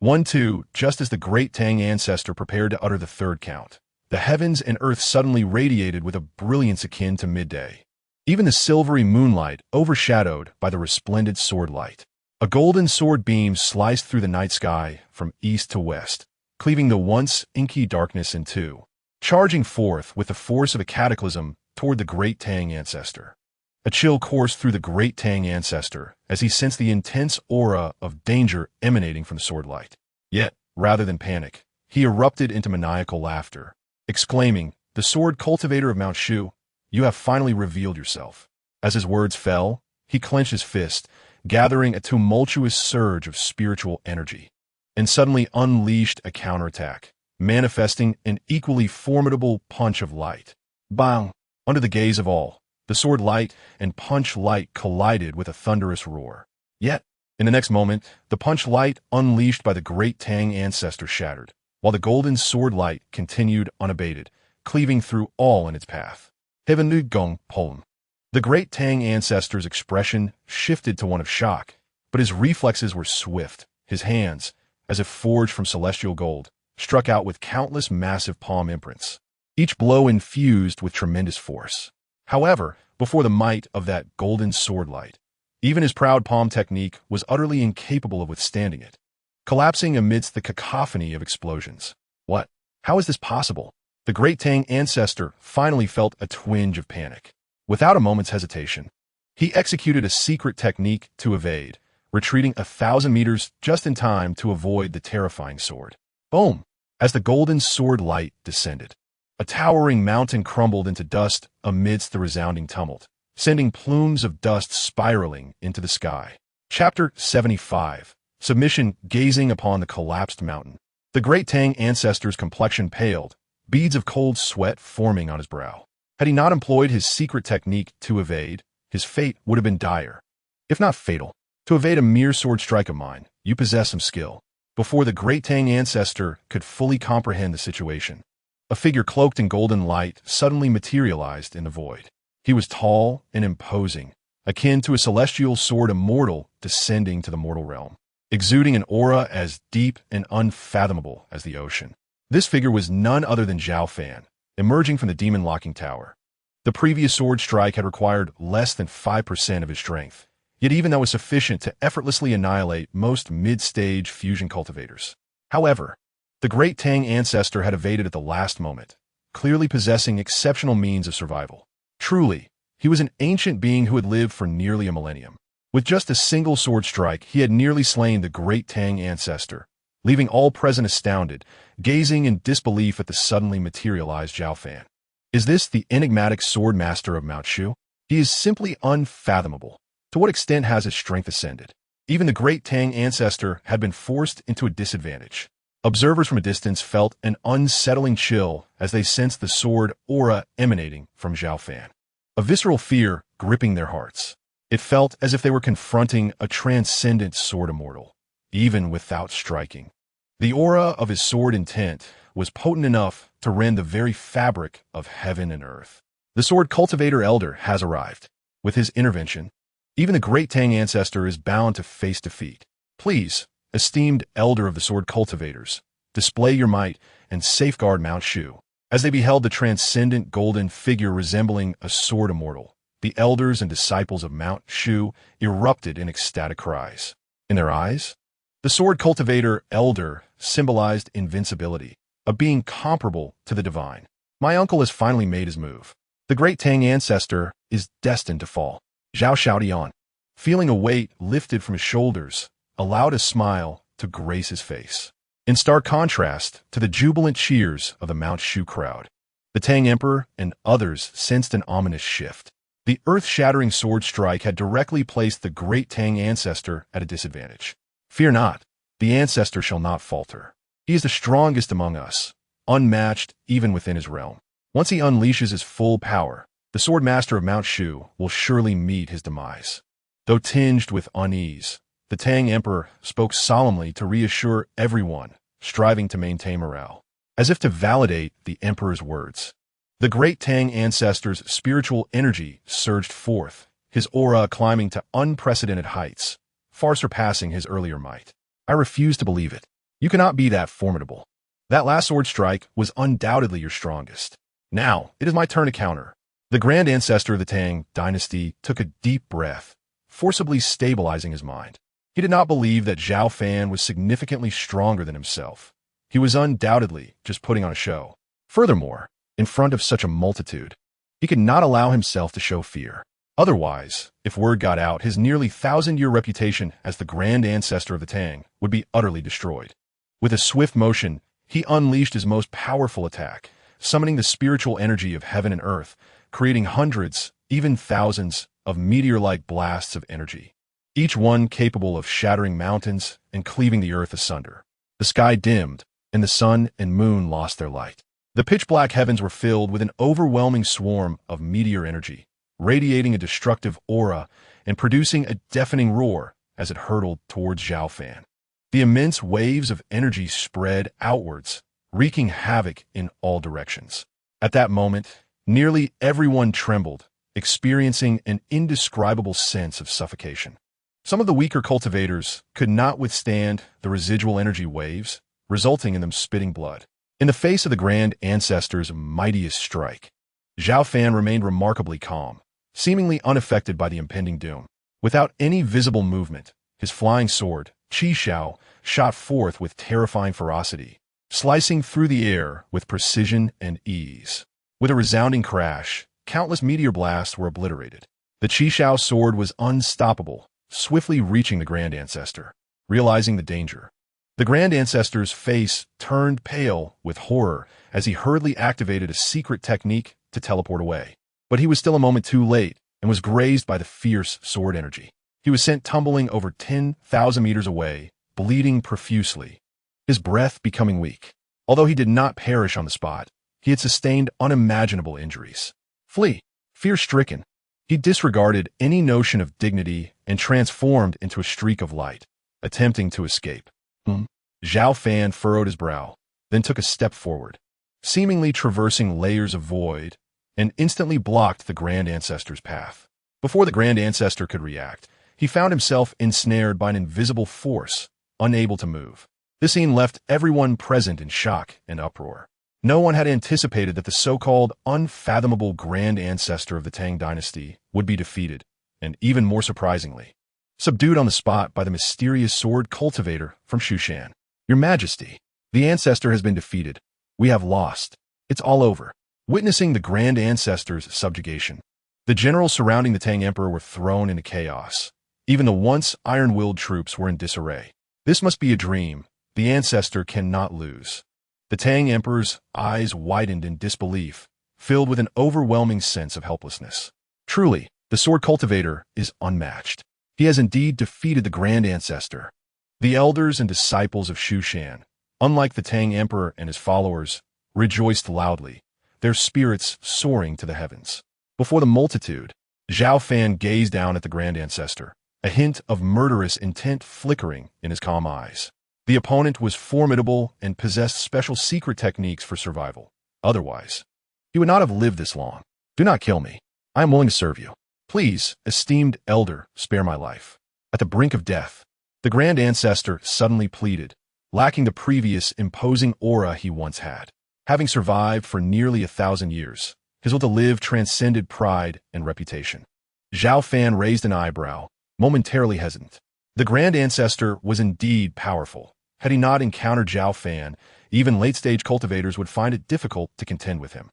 1-2, just as the great Tang ancestor prepared to utter the third count. The heavens and earth suddenly radiated with a brilliance akin to midday. Even the silvery moonlight overshadowed by the resplendent sword light. A golden sword beam sliced through the night sky from east to west, cleaving the once inky darkness in two, charging forth with the force of a cataclysm toward the great Tang ancestor. A chill coursed through the great Tang ancestor as he sensed the intense aura of danger emanating from the sword light. Yet, rather than panic, he erupted into maniacal laughter, exclaiming, "The sword cultivator of Mount Shu, you have finally revealed yourself." As his words fell, he clenched his fist, gathering a tumultuous surge of spiritual energy, and suddenly unleashed a counterattack, manifesting an equally formidable punch of light. Bang! Under the gaze of all, the sword light and punch light collided with a thunderous roar. Yet, in the next moment, the punch light unleashed by the great Tang ancestor shattered, while the golden sword light continued unabated, cleaving through all in its path. Heavenly Gong Poem. The great Tang ancestor's expression shifted to one of shock, but his reflexes were swift. His hands, as if forged from celestial gold, struck out with countless massive palm imprints, each blow infused with tremendous force. However, before the might of that golden sword light, even his proud palm technique was utterly incapable of withstanding it, collapsing amidst the cacophony of explosions. What? How is this possible? The great Tang ancestor finally felt a twinge of panic. Without a moment's hesitation, he executed a secret technique to evade, retreating 1,000 meters just in time to avoid the terrifying sword. Boom! As the golden sword light descended, a towering mountain crumbled into dust amidst the resounding tumult, sending plumes of dust spiraling into the sky. Chapter 75. Submission. Gazing upon the collapsed mountain, the great Tang ancestor's complexion paled, beads of cold sweat forming on his brow. Had he not employed his secret technique to evade, his fate would have been dire, if not fatal. To evade a mere sword strike of mine, you possess some skill. Before the great Tang ancestor could fully comprehend the situation, a figure cloaked in golden light suddenly materialized in the void. He was tall and imposing, akin to a celestial sword immortal descending to the mortal realm, exuding an aura as deep and unfathomable as the ocean. This figure was none other than Zhao Fan, emerging from the demon locking tower. The previous sword strike had required less than 5% of his strength, yet even that was sufficient to effortlessly annihilate most mid-stage fusion cultivators. However, the great Tang ancestor had evaded at the last moment, clearly possessing exceptional means of survival. Truly, he was an ancient being who had lived for nearly a millennium. With just a single sword strike, he had nearly slain the great Tang ancestor, leaving all present astounded, gazing in disbelief at the suddenly materialized Zhao Fan. Is this the enigmatic sword master of Mount Shu? He is simply unfathomable. To what extent has his strength ascended? Even the great Tang ancestor had been forced into a disadvantage. Observers from a distance felt an unsettling chill as they sensed the sword aura emanating from Zhao Fan. A visceral fear gripping their hearts. It felt as if they were confronting a transcendent sword immortal, even without striking. The aura of his sword intent was potent enough to rend the very fabric of heaven and earth. The sword cultivator elder has arrived. With his intervention, even the great Tang ancestor is bound to face defeat. Please, esteemed elder of the sword cultivators, display your might and safeguard Mount Shu. As they beheld the transcendent golden figure resembling a sword immortal, the elders and disciples of Mount Shu erupted in ecstatic cries. In their eyes, the sword cultivator elder symbolized invincibility, a being comparable to the divine. My uncle has finally made his move. The great Tang ancestor is destined to fall. Zhao Xiaodian, feeling a weight lifted from his shoulders, allowed a smile to grace his face. In stark contrast to the jubilant cheers of the Mount Shu crowd, the Tang Emperor and others sensed an ominous shift. The earth-shattering sword strike had directly placed the great Tang ancestor at a disadvantage. Fear not, the ancestor shall not falter. He is the strongest among us, unmatched even within his realm. Once he unleashes his full power, the sword master of Mount Shu will surely meet his demise. Though tinged with unease, the Tang Emperor spoke solemnly to reassure everyone, striving to maintain morale. As if to validate the Emperor's words, The great Tang ancestor's spiritual energy surged forth, his aura climbing to unprecedented heights, far surpassing his earlier might. I refuse to believe it. You cannot be that formidable. That last sword strike was undoubtedly your strongest. Now, it is my turn to counter. The grand ancestor of the Tang dynasty took a deep breath, forcibly stabilizing his mind. He did not believe that Zhao Fan was significantly stronger than himself. He was undoubtedly just putting on a show. Furthermore, in front of such a multitude, he could not allow himself to show fear. Otherwise, if word got out, his nearly 1,000-year reputation as the grand ancestor of the Tang would be utterly destroyed. With a swift motion, he unleashed his most powerful attack, summoning the spiritual energy of heaven and earth, creating hundreds, even thousands, of meteor-like blasts of energy, each one capable of shattering mountains and cleaving the earth asunder. The sky dimmed, and the sun and moon lost their light. The pitch-black heavens were filled with an overwhelming swarm of meteor energy, radiating a destructive aura and producing a deafening roar as it hurtled towards Zhao Fan. The immense waves of energy spread outwards, wreaking havoc in all directions. At that moment, nearly everyone trembled, experiencing an indescribable sense of suffocation. Some of the weaker cultivators could not withstand the residual energy waves, resulting in them spitting blood. In the face of the grand ancestor's mightiest strike, Zhao Fan remained remarkably calm, seemingly unaffected by the impending doom. Without any visible movement, his flying sword, Qi Xiao, shot forth with terrifying ferocity, slicing through the air with precision and ease. With a resounding crash, countless meteor blasts were obliterated. The Qi Xiao sword was unstoppable, swiftly reaching the grand ancestor. Realizing the danger, the grand ancestor's face turned pale with horror as he hurriedly activated a secret technique to teleport away. But he was still a moment too late and was grazed by the fierce sword energy. He was sent tumbling over 10,000 meters away, bleeding profusely, his breath becoming weak. Although he did not perish on the spot, he had sustained unimaginable injuries. Flee, fear-stricken, he disregarded any notion of dignity and transformed into a streak of light, attempting to escape. Zhao Fan furrowed his brow, then took a step forward, seemingly traversing layers of void, and instantly blocked the grand ancestor's path. Before the grand ancestor could react, he found himself ensnared by an invisible force, unable to move. This scene left everyone present in shock and uproar. No one had anticipated that the so-called unfathomable grand ancestor of the Tang dynasty would be defeated, and even more surprisingly, subdued on the spot by the mysterious sword cultivator from Shushan. Your Majesty, the ancestor has been defeated. We have lost. It's all over. Witnessing the grand ancestor's subjugation, the generals surrounding the Tang emperor were thrown into chaos. Even the once iron-willed troops were in disarray. This must be a dream. The ancestor cannot lose. The Tang emperor's eyes widened in disbelief, filled with an overwhelming sense of helplessness. Truly, the sword cultivator is unmatched. He has indeed defeated the grand ancestor. The elders and disciples of Shushan, unlike the Tang emperor and his followers, rejoiced loudly, their spirits soaring to the heavens. Before the multitude, Zhao Fan gazed down at the grand ancestor, a hint of murderous intent flickering in his calm eyes. The opponent was formidable and possessed special secret techniques for survival. Otherwise, he would not have lived this long. Do not kill me. I am willing to serve you. Please, esteemed elder, spare my life. At the brink of death, the grand ancestor suddenly pleaded, lacking the previous imposing aura he once had. Having survived for nearly 1,000 years, his will to live transcended pride and reputation. Zhao Fan raised an eyebrow, momentarily hesitant. The grand ancestor was indeed powerful. Had he not encountered Zhao Fan, even late-stage cultivators would find it difficult to contend with him.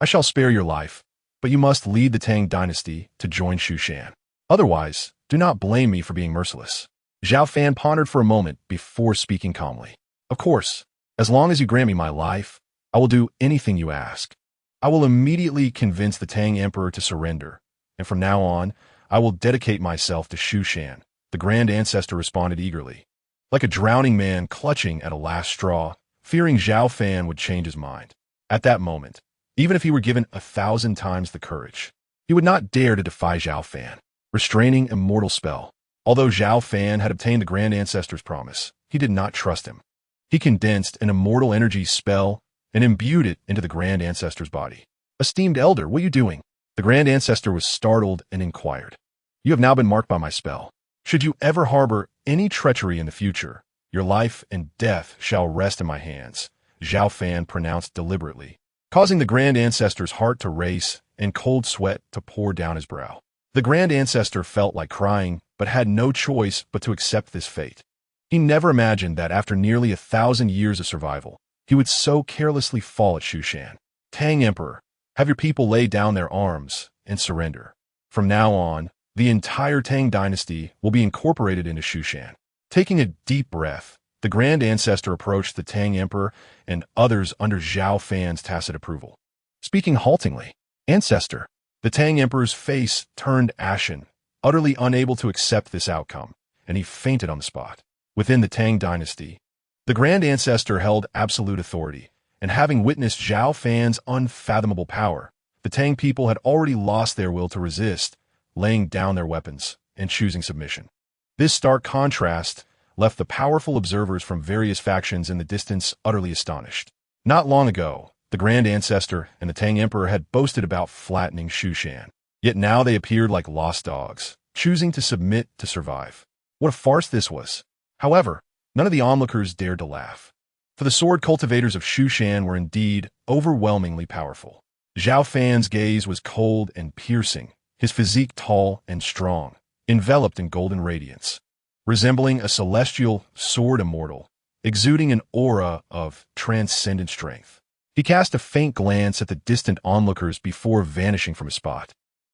I shall spare your life, but you must lead the Tang dynasty to join Shushan. Otherwise, do not blame me for being merciless. Zhao Fan pondered for a moment before speaking calmly. Of course, as long as you grant me my life, I will do anything you ask. I will immediately convince the Tang emperor to surrender, and from now on, I will dedicate myself to Shushan. The grand ancestor responded eagerly, like a drowning man clutching at a last straw, fearing Zhao Fan would change his mind. At that moment, even if he were given 1,000 times the courage, he would not dare to defy Zhao Fan. Restraining immortal spell. Although Zhao Fan had obtained the grand ancestor's promise, he did not trust him. He condensed an immortal energy spell and imbued it into the grand ancestor's body. Esteemed elder, what are you doing? The Grand Ancestor was startled and inquired. You have now been marked by my spell. Should you ever harbor any treachery in the future, your life and death shall rest in my hands, Zhao Fan pronounced deliberately, causing the Grand Ancestor's heart to race and cold sweat to pour down his brow. The Grand Ancestor felt like crying, but had no choice but to accept this fate. He never imagined that after nearly 1,000 years of survival, he would so carelessly fall at Shushan. Tang Emperor, have your people lay down their arms and surrender. From now on, the entire Tang dynasty will be incorporated into Shushan. Taking a deep breath, the Grand Ancestor approached the Tang Emperor and others under Zhao Fan's tacit approval. Speaking haltingly, Ancestor, the Tang Emperor's face turned ashen, utterly unable to accept this outcome, and he fainted on the spot. Within the Tang dynasty, the Grand Ancestor held absolute authority, and having witnessed Zhao Fan's unfathomable power, the Tang people had already lost their will to resist, laying down their weapons and choosing submission. This stark contrast left the powerful observers from various factions in the distance utterly astonished. Not long ago, the Grand Ancestor and the Tang Emperor had boasted about flattening Shushan, yet now they appeared like lost dogs, choosing to submit to survive. What a farce this was! However, none of the onlookers dared to laugh, for the sword cultivators of Shushan were indeed overwhelmingly powerful. Zhao Fan's gaze was cold and piercing, his physique tall and strong, enveloped in golden radiance. Resembling a celestial sword immortal, exuding an aura of transcendent strength. He cast a faint glance at the distant onlookers before vanishing from his spot,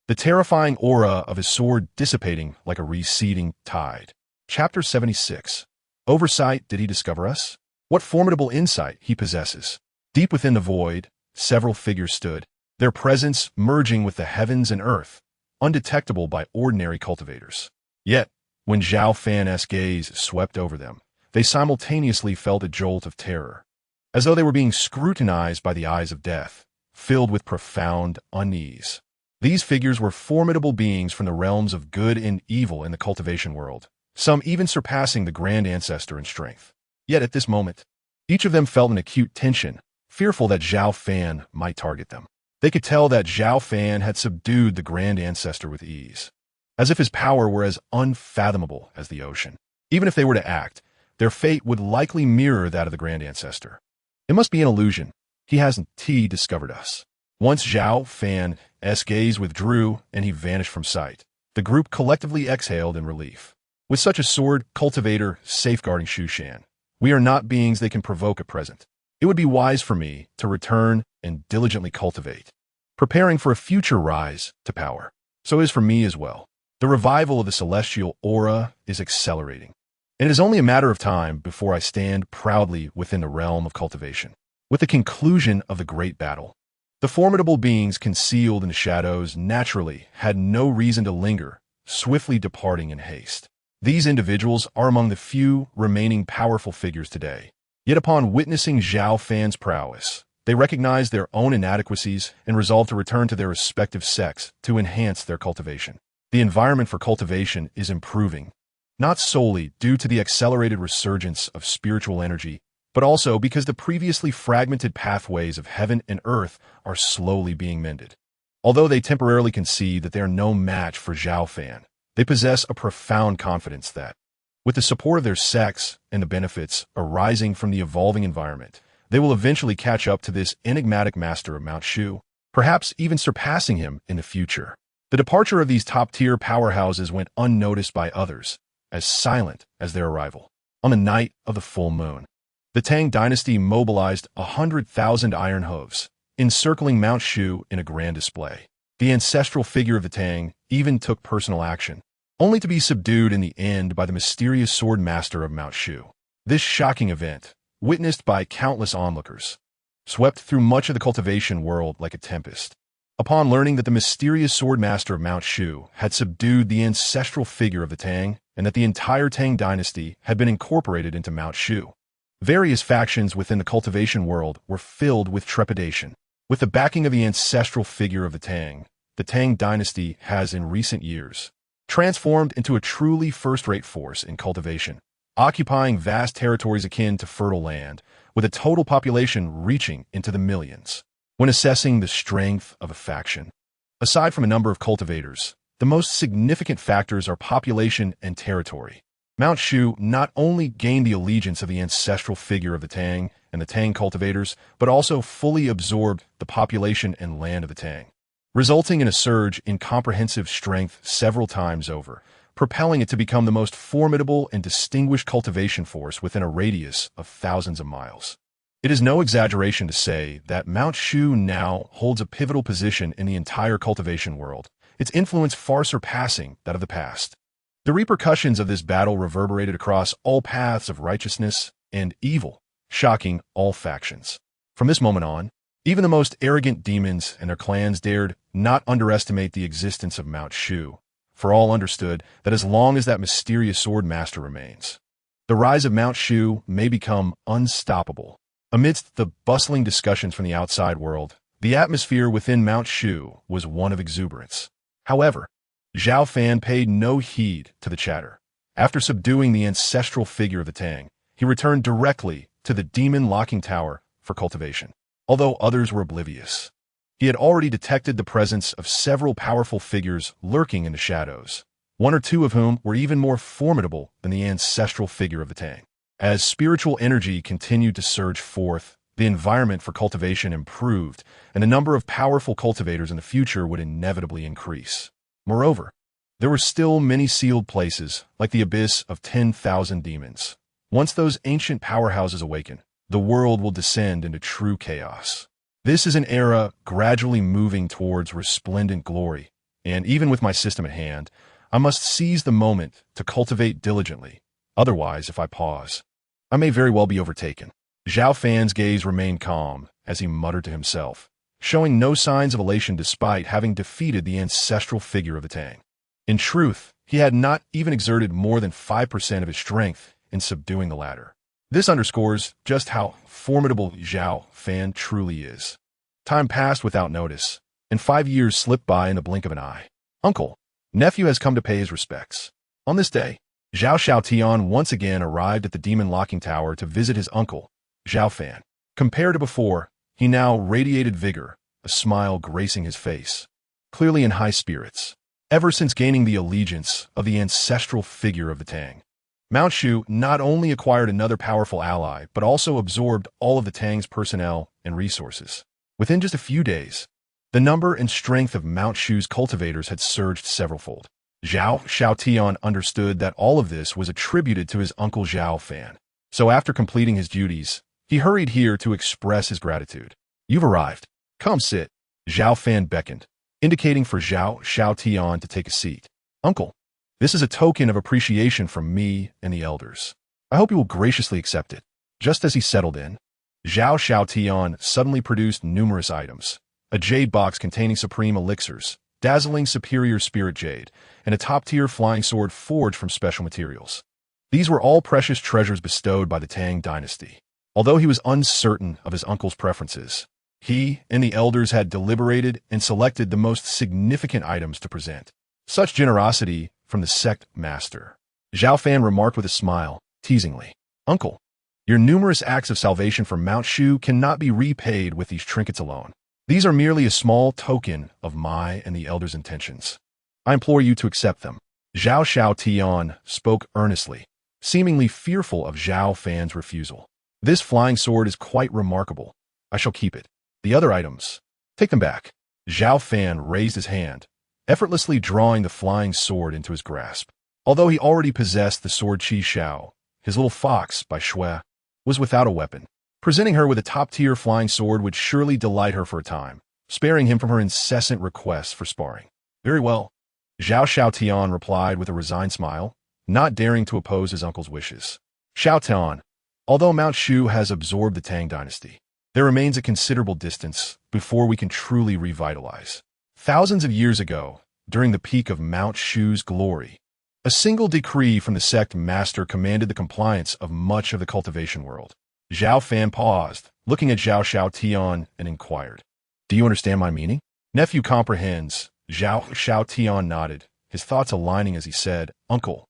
the terrifying aura of his sword dissipating like a receding tide. Chapter 76. Oversight, did he discover us? What formidable insight he possesses. Deep within the void, several figures stood, their presence merging with the heavens and earth, undetectable by ordinary cultivators. Yet, when Zhao Fan's gaze swept over them, they simultaneously felt a jolt of terror, as though they were being scrutinized by the eyes of death, filled with profound unease. These figures were formidable beings from the realms of good and evil in the cultivation world, some even surpassing the Grand Ancestor in strength. Yet at this moment, each of them felt an acute tension, fearful that Zhao Fan might target them. They could tell that Zhao Fan had subdued the Grand Ancestor with ease, as if his power were as unfathomable as the ocean. Even if they were to act, their fate would likely mirror that of the Grand Ancestor. It must be an illusion. He hasn't discovered us. Once Zhao Fan's gaze withdrew and he vanished from sight, the group collectively exhaled in relief. With such a sword cultivator safeguarding Shushan, we are not beings they can provoke at present. It would be wise for me to return and diligently cultivate, preparing for a future rise to power. So is for me as well. The revival of the celestial aura is accelerating, and it is only a matter of time before I stand proudly within the realm of cultivation. With the conclusion of the great battle, the formidable beings concealed in the shadows naturally had no reason to linger, swiftly departing in haste. These individuals are among the few remaining powerful figures today. Yet upon witnessing Zhao Fan's prowess, they recognize their own inadequacies and resolve to return to their respective sects to enhance their cultivation. The environment for cultivation is improving, not solely due to the accelerated resurgence of spiritual energy, but also because the previously fragmented pathways of heaven and earth are slowly being mended. Although they temporarily concede that they are no match for Zhao Fan, they possess a profound confidence that, with the support of their sects and the benefits arising from the evolving environment, they will eventually catch up to this enigmatic master of Mount Shu, perhaps even surpassing him in the future. The departure of these top-tier powerhouses went unnoticed by others, as silent as their arrival. On the night of the full moon, the Tang dynasty mobilized 100,000 iron hooves, encircling Mount Shu in a grand display. The ancestral figure of the Tang even took personal action, only to be subdued in the end by the mysterious sword master of Mount Shu. This shocking event, witnessed by countless onlookers, swept through much of the cultivation world like a tempest. Upon learning that the mysterious sword master of Mount Shu had subdued the ancestral figure of the Tang and that the entire Tang dynasty had been incorporated into Mount Shu, various factions within the cultivation world were filled with trepidation. With the backing of the ancestral figure of the Tang dynasty has in recent years transformed into a truly first-rate force in cultivation, occupying vast territories akin to fertile land, with a total population reaching into the millions. when assessing the strength of a faction. Aside from a number of cultivators, the most significant factors are population and territory. Mount Shu not only gained the allegiance of the ancestral figure of the Tang and the Tang cultivators, but also fully absorbed the population and land of the Tang, resulting in a surge in comprehensive strength several times over, propelling it to become the most formidable and distinguished cultivation force within a radius of thousands of miles. It is no exaggeration to say that Mount Shu now holds a pivotal position in the entire cultivation world, its influence far surpassing that of the past. The repercussions of this battle reverberated across all paths of righteousness and evil, shocking all factions. From this moment on, even the most arrogant demons and their clans dared not underestimate the existence of Mount Shu, for all understood that as long as that mysterious sword master remains, the rise of Mount Shu may become unstoppable. Amidst the bustling discussions from the outside world, the atmosphere within Mount Shu was one of exuberance. However, Zhao Fan paid no heed to the chatter. After subduing the ancestral figure of the Tang, he returned directly to the demon locking tower for cultivation. Although others were oblivious, he had already detected the presence of several powerful figures lurking in the shadows, one or two of whom were even more formidable than the ancestral figure of the Tang. As spiritual energy continued to surge forth, the environment for cultivation improved, and the number of powerful cultivators in the future would inevitably increase. Moreover, there were still many sealed places, like the abyss of 10,000 demons. Once those ancient powerhouses awaken, the world will descend into true chaos. This is an era gradually moving towards resplendent glory, and even with my system at hand, I must seize the moment to cultivate diligently. Otherwise, if I pause, I may very well be overtaken. Zhao Fan's gaze remained calm as he muttered to himself, showing no signs of elation despite having defeated the ancestral figure of the Tang. In truth, he had not even exerted more than 5% of his strength in subduing the latter. This underscores just how formidable Zhao Fan truly is. Time passed without notice, and 5 years slipped by in the blink of an eye. Uncle, nephew has come to pay his respects. On this day, Zhao Xiaotian once again arrived at the demon locking tower to visit his uncle, Zhao Fan. Compared to before, he now radiated vigor, a smile gracing his face, clearly in high spirits. Ever since gaining the allegiance of the ancestral figure of the Tang, Mount Shu not only acquired another powerful ally, but also absorbed all of the Tang's personnel and resources. Within just a few days, the number and strength of Mount Shu's cultivators had surged severalfold. Zhao Xiaotian understood that all of this was attributed to his uncle Zhao Fan. So after completing his duties, he hurried here to express his gratitude. You've arrived. Come sit. Zhao Fan beckoned, indicating for Zhao Xiaotian to take a seat. Uncle, this is a token of appreciation from me and the elders. I hope you will graciously accept it. Just as he settled in, Zhao Xiaotian suddenly produced numerous items. A jade box containing supreme elixirs, dazzling superior spirit jade, and a top-tier flying sword forged from special materials. These were all precious treasures bestowed by the Tang dynasty. Although he was uncertain of his uncle's preferences, he and the elders had deliberated and selected the most significant items to present. Such generosity from the sect master. Zhao Fan remarked with a smile, teasingly, Uncle, your numerous acts of salvation for Mount Shu cannot be repaid with these trinkets alone. These are merely a small token of my and the elders' intentions. I implore you to accept them. Zhao Xiaotian spoke earnestly, seemingly fearful of Zhao Fan's refusal. This flying sword is quite remarkable. I shall keep it. The other items, take them back. Zhao Fan raised his hand, effortlessly drawing the flying sword into his grasp. Although he already possessed the sword Qi Xiao, his little fox, by Shui, was without a weapon. Presenting her with a top-tier flying sword would surely delight her for a time, sparing him from her incessant requests for sparring. Very well. Zhao Xiaotian replied with a resigned smile, not daring to oppose his uncle's wishes. Xiaotian, although Mount Shu has absorbed the Tang dynasty, there remains a considerable distance before we can truly revitalize. Thousands of years ago, during the peak of Mount Shu's glory, a single decree from the sect master commanded the compliance of much of the cultivation world. Zhao Fan paused, looking at Zhao Xiaotian, and inquired, Do you understand my meaning? Nephew comprehends. Zhao Xiaotian nodded, his thoughts aligning as he said, Uncle,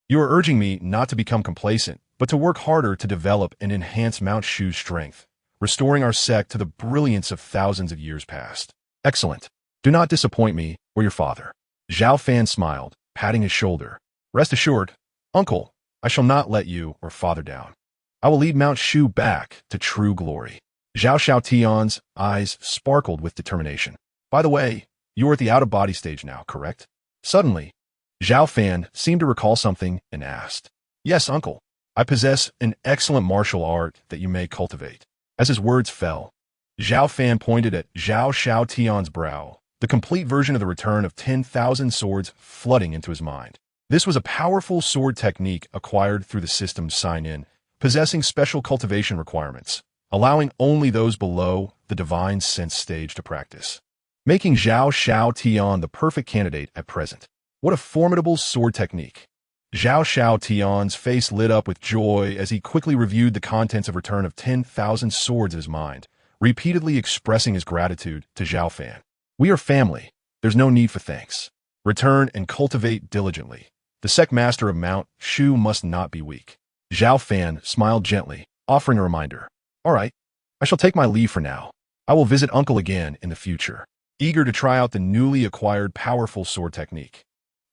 you are urging me not to become complacent, but to work harder to develop and enhance Mount Shu's strength. restoring our sect to the brilliance of thousands of years past. Excellent. Do not disappoint me or your father. Zhao Fan smiled, patting his shoulder. Rest assured, uncle, I shall not let you or father down. I will lead Mount Shu back to true glory. Zhao Xiaotian's eyes sparkled with determination. By the way, you are at the out-of-body stage now, correct? Suddenly, Zhao Fan seemed to recall something and asked. Yes, uncle. I possess an excellent martial art that you may cultivate. As his words fell, Zhao Fan pointed at Zhao Xiaotian's brow, the complete version of the return of 10,000 swords flooding into his mind. This was a powerful sword technique acquired through the system's sign-in, possessing special cultivation requirements, allowing only those below the divine sense stage to practice, making Zhao Xiaotian the perfect candidate at present. What a formidable sword technique! Zhao Xiaotian's face lit up with joy as he quickly reviewed the contents of Return of 10,000 Swords in his mind, repeatedly expressing his gratitude to Zhao Fan. We are family. There's no need for thanks. Return and cultivate diligently. The sect master of Mount Shu must not be weak. Zhao Fan smiled gently, offering a reminder. All right, I shall take my leave for now. I will visit uncle again in the future, eager to try out the newly acquired powerful sword technique.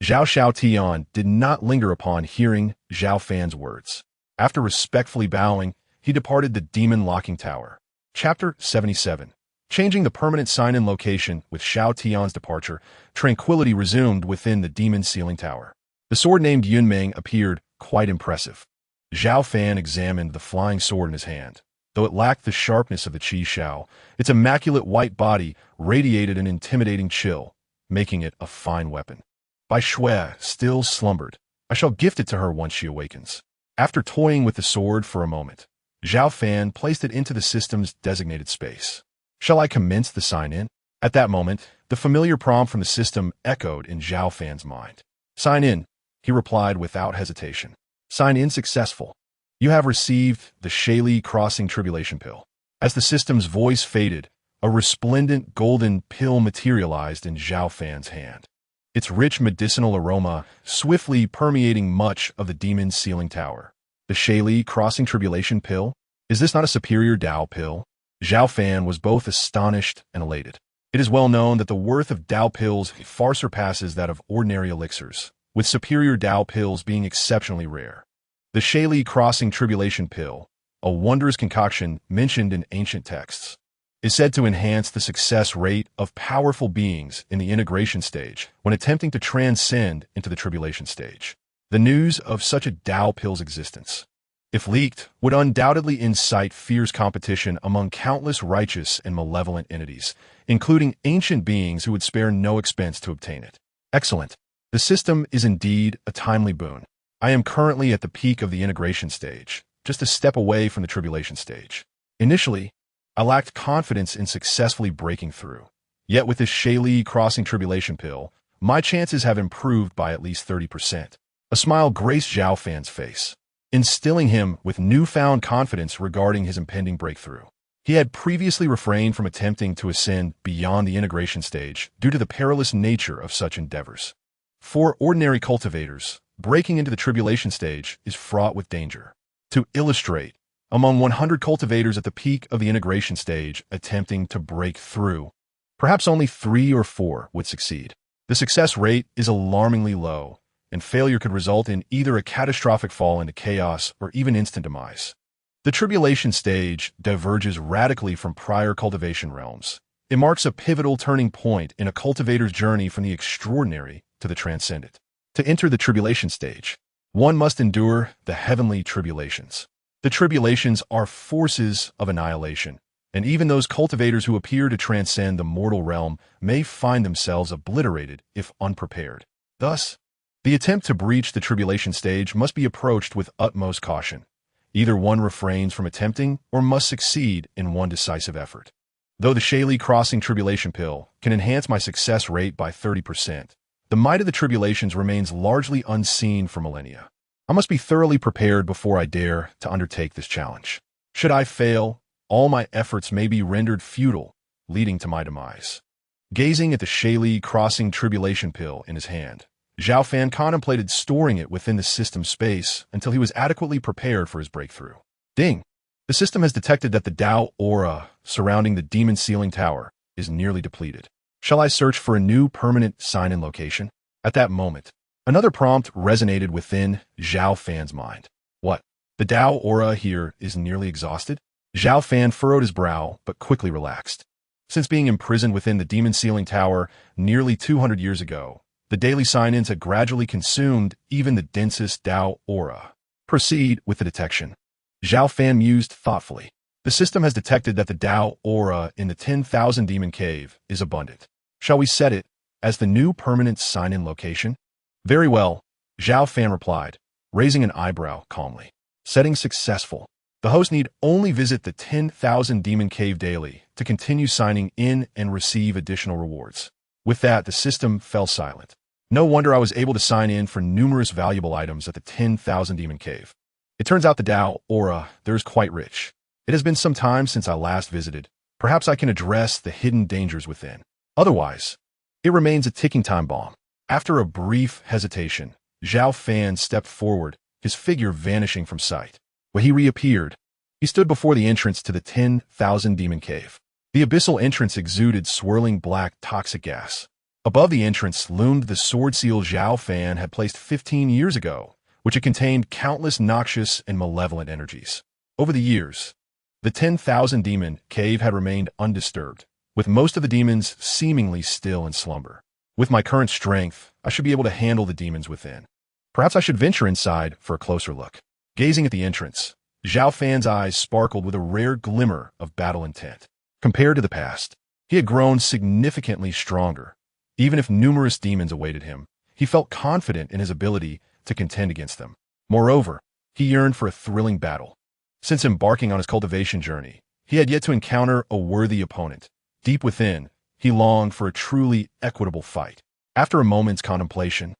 Zhao Xiaotian did not linger upon hearing Zhao Fan's words. After respectfully bowing, he departed the Demon Locking Tower. Chapter 77. Changing the permanent sign-in location with Xiao Tian's departure, tranquility resumed within the Demon Sealing Tower. The sword named Yunmeng appeared quite impressive. Zhao Fan examined the flying sword in his hand. Though it lacked the sharpness of the Qi Xiao, its immaculate white body radiated an intimidating chill, making it a fine weapon. Bai Shui still slumbered. I shall gift it to her once she awakens. After toying with the sword for a moment, Zhao Fan placed it into the system's designated space. Shall I commence the sign-in? At that moment, the familiar prompt from the system echoed in Zhao Fan's mind. Sign in, he replied without hesitation. Sign in successful. You have received the Shaili Crossing Tribulation Pill. As the system's voice faded, a resplendent golden pill materialized in Zhao Fan's hand. Its rich medicinal aroma swiftly permeating much of the Demon Sealing Tower. The Shaili Crossing Tribulation Pill? Is this not a superior Dao pill? Zhao Fan was both astonished and elated. It is well known that the worth of Dao pills far surpasses that of ordinary elixirs, with superior Dao pills being exceptionally rare. The Shaili Crossing Tribulation Pill, a wondrous concoction mentioned in ancient texts, is said to enhance the success rate of powerful beings in the integration stage when attempting to transcend into the tribulation stage. The news of such a Dao pill's existence, if leaked, would undoubtedly incite fierce competition among countless righteous and malevolent entities, including ancient beings who would spare no expense to obtain it. Excellent. The system is indeed a timely boon. I am currently at the peak of the integration stage, just a step away from the tribulation stage. Initially, I lacked confidence in successfully breaking through. Yet with this Shaili Crossing Tribulation Pill, my chances have improved by at least 30%. A smile graced Zhao Fan's face, instilling him with newfound confidence regarding his impending breakthrough. He had previously refrained from attempting to ascend beyond the integration stage due to the perilous nature of such endeavors. For ordinary cultivators, breaking into the tribulation stage is fraught with danger. To illustrate, among 100 cultivators at the peak of the integration stage attempting to break through, perhaps only 3 or 4 would succeed. The success rate is alarmingly low, and failure could result in either a catastrophic fall into chaos or even instant demise. The tribulation stage diverges radically from prior cultivation realms. It marks a pivotal turning point in a cultivator's journey from the extraordinary to the transcendent. To enter the tribulation stage, one must endure the heavenly tribulations. The tribulations are forces of annihilation, and even those cultivators who appear to transcend the mortal realm may find themselves obliterated if unprepared. Thus, the attempt to breach the tribulation stage must be approached with utmost caution. Either one refrains from attempting or must succeed in one decisive effort. Though the Shaili Crossing Tribulation Pill can enhance my success rate by 30%, the might of the tribulations remains largely unseen for millennia. I must be thoroughly prepared before I dare to undertake this challenge. Should I fail, all my efforts may be rendered futile, leading to my demise. Gazing at the Shaili Crossing Tribulation Pill in his hand, Zhao Fan contemplated storing it within the system space until he was adequately prepared for his breakthrough. Ding! The system has detected that the Dao aura surrounding the demon ceiling tower is nearly depleted. Shall I search for a new permanent sign-in location? At that moment, another prompt resonated within Zhao Fan's mind. What? The Dao aura here is nearly exhausted? Zhao Fan furrowed his brow, but quickly relaxed. Since being imprisoned within the demon ceiling tower nearly 200 years ago, the daily sign-ins had gradually consumed even the densest Dao aura. Proceed with the detection. Zhao Fan mused thoughtfully. The system has detected that the Dao aura in the 10,000 Demon Cave is abundant. Shall we set it as the new permanent sign-in location? Very well, Zhao Fan replied, raising an eyebrow calmly. Setting successful. The host need only visit the 10,000 Demon Cave daily to continue signing in and receive additional rewards. With that, the system fell silent. No wonder I was able to sign in for numerous valuable items at the 10,000 Demon Cave. It turns out the Dao aura there is quite rich. It has been some time since I last visited. Perhaps I can address the hidden dangers within. Otherwise, it remains a ticking time bomb. After a brief hesitation, Zhao Fan stepped forward, his figure vanishing from sight. When he reappeared, he stood before the entrance to the 10,000 Demon Cave. The abyssal entrance exuded swirling black toxic gas. Above the entrance loomed the sword seal Zhao Fan had placed 15 years ago, which had contained countless noxious and malevolent energies. Over the years, the 10,000 Demon Cave had remained undisturbed, with most of the demons seemingly still in slumber. With my current strength, I should be able to handle the demons within. Perhaps I should venture inside for a closer look. Gazing at the entrance, Zhao Fan's eyes sparkled with a rare glimmer of battle intent. Compared to the past, he had grown significantly stronger. Even if numerous demons awaited him, he felt confident in his ability to contend against them. Moreover, he yearned for a thrilling battle. Since embarking on his cultivation journey, he had yet to encounter a worthy opponent. Deep within, he longed for a truly equitable fight. After a moment's contemplation,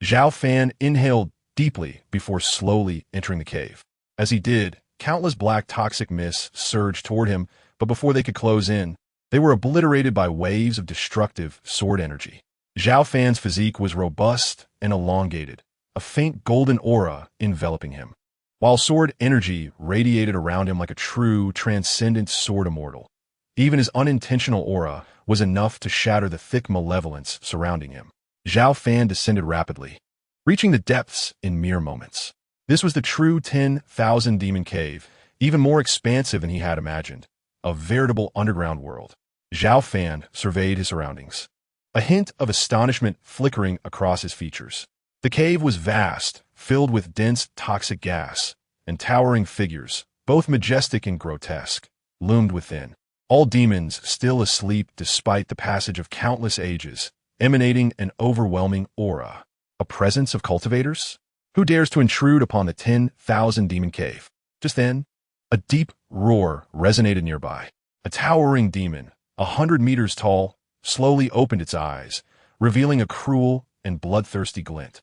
Zhao Fan inhaled deeply before slowly entering the cave. As he did, countless black toxic mists surged toward him, but before they could close in, they were obliterated by waves of destructive sword energy. Zhao Fan's physique was robust and elongated, a faint golden aura enveloping him, while sword energy radiated around him like a true, transcendent sword immortal. Even his unintentional aura was enough to shatter the thick malevolence surrounding him. Zhao Fan descended rapidly, reaching the depths in mere moments. This was the true 10,000 Demon Cave, even more expansive than he had imagined, a veritable underground world. Zhao Fan surveyed his surroundings, a hint of astonishment flickering across his features. The cave was vast, filled with dense toxic gas, and towering figures, both majestic and grotesque, loomed within. All demons still asleep despite the passage of countless ages, emanating an overwhelming aura. A presence of cultivators? Who dares to intrude upon the 10,000 Demon Cave? Just then, a deep roar resonated nearby. A towering demon, 100 meters tall, slowly opened its eyes, revealing a cruel and bloodthirsty glint.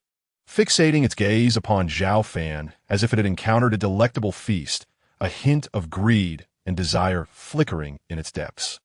Fixating its gaze upon Zhao Fan as if it had encountered a delectable feast, a hint of greed and desire flickering in its depths.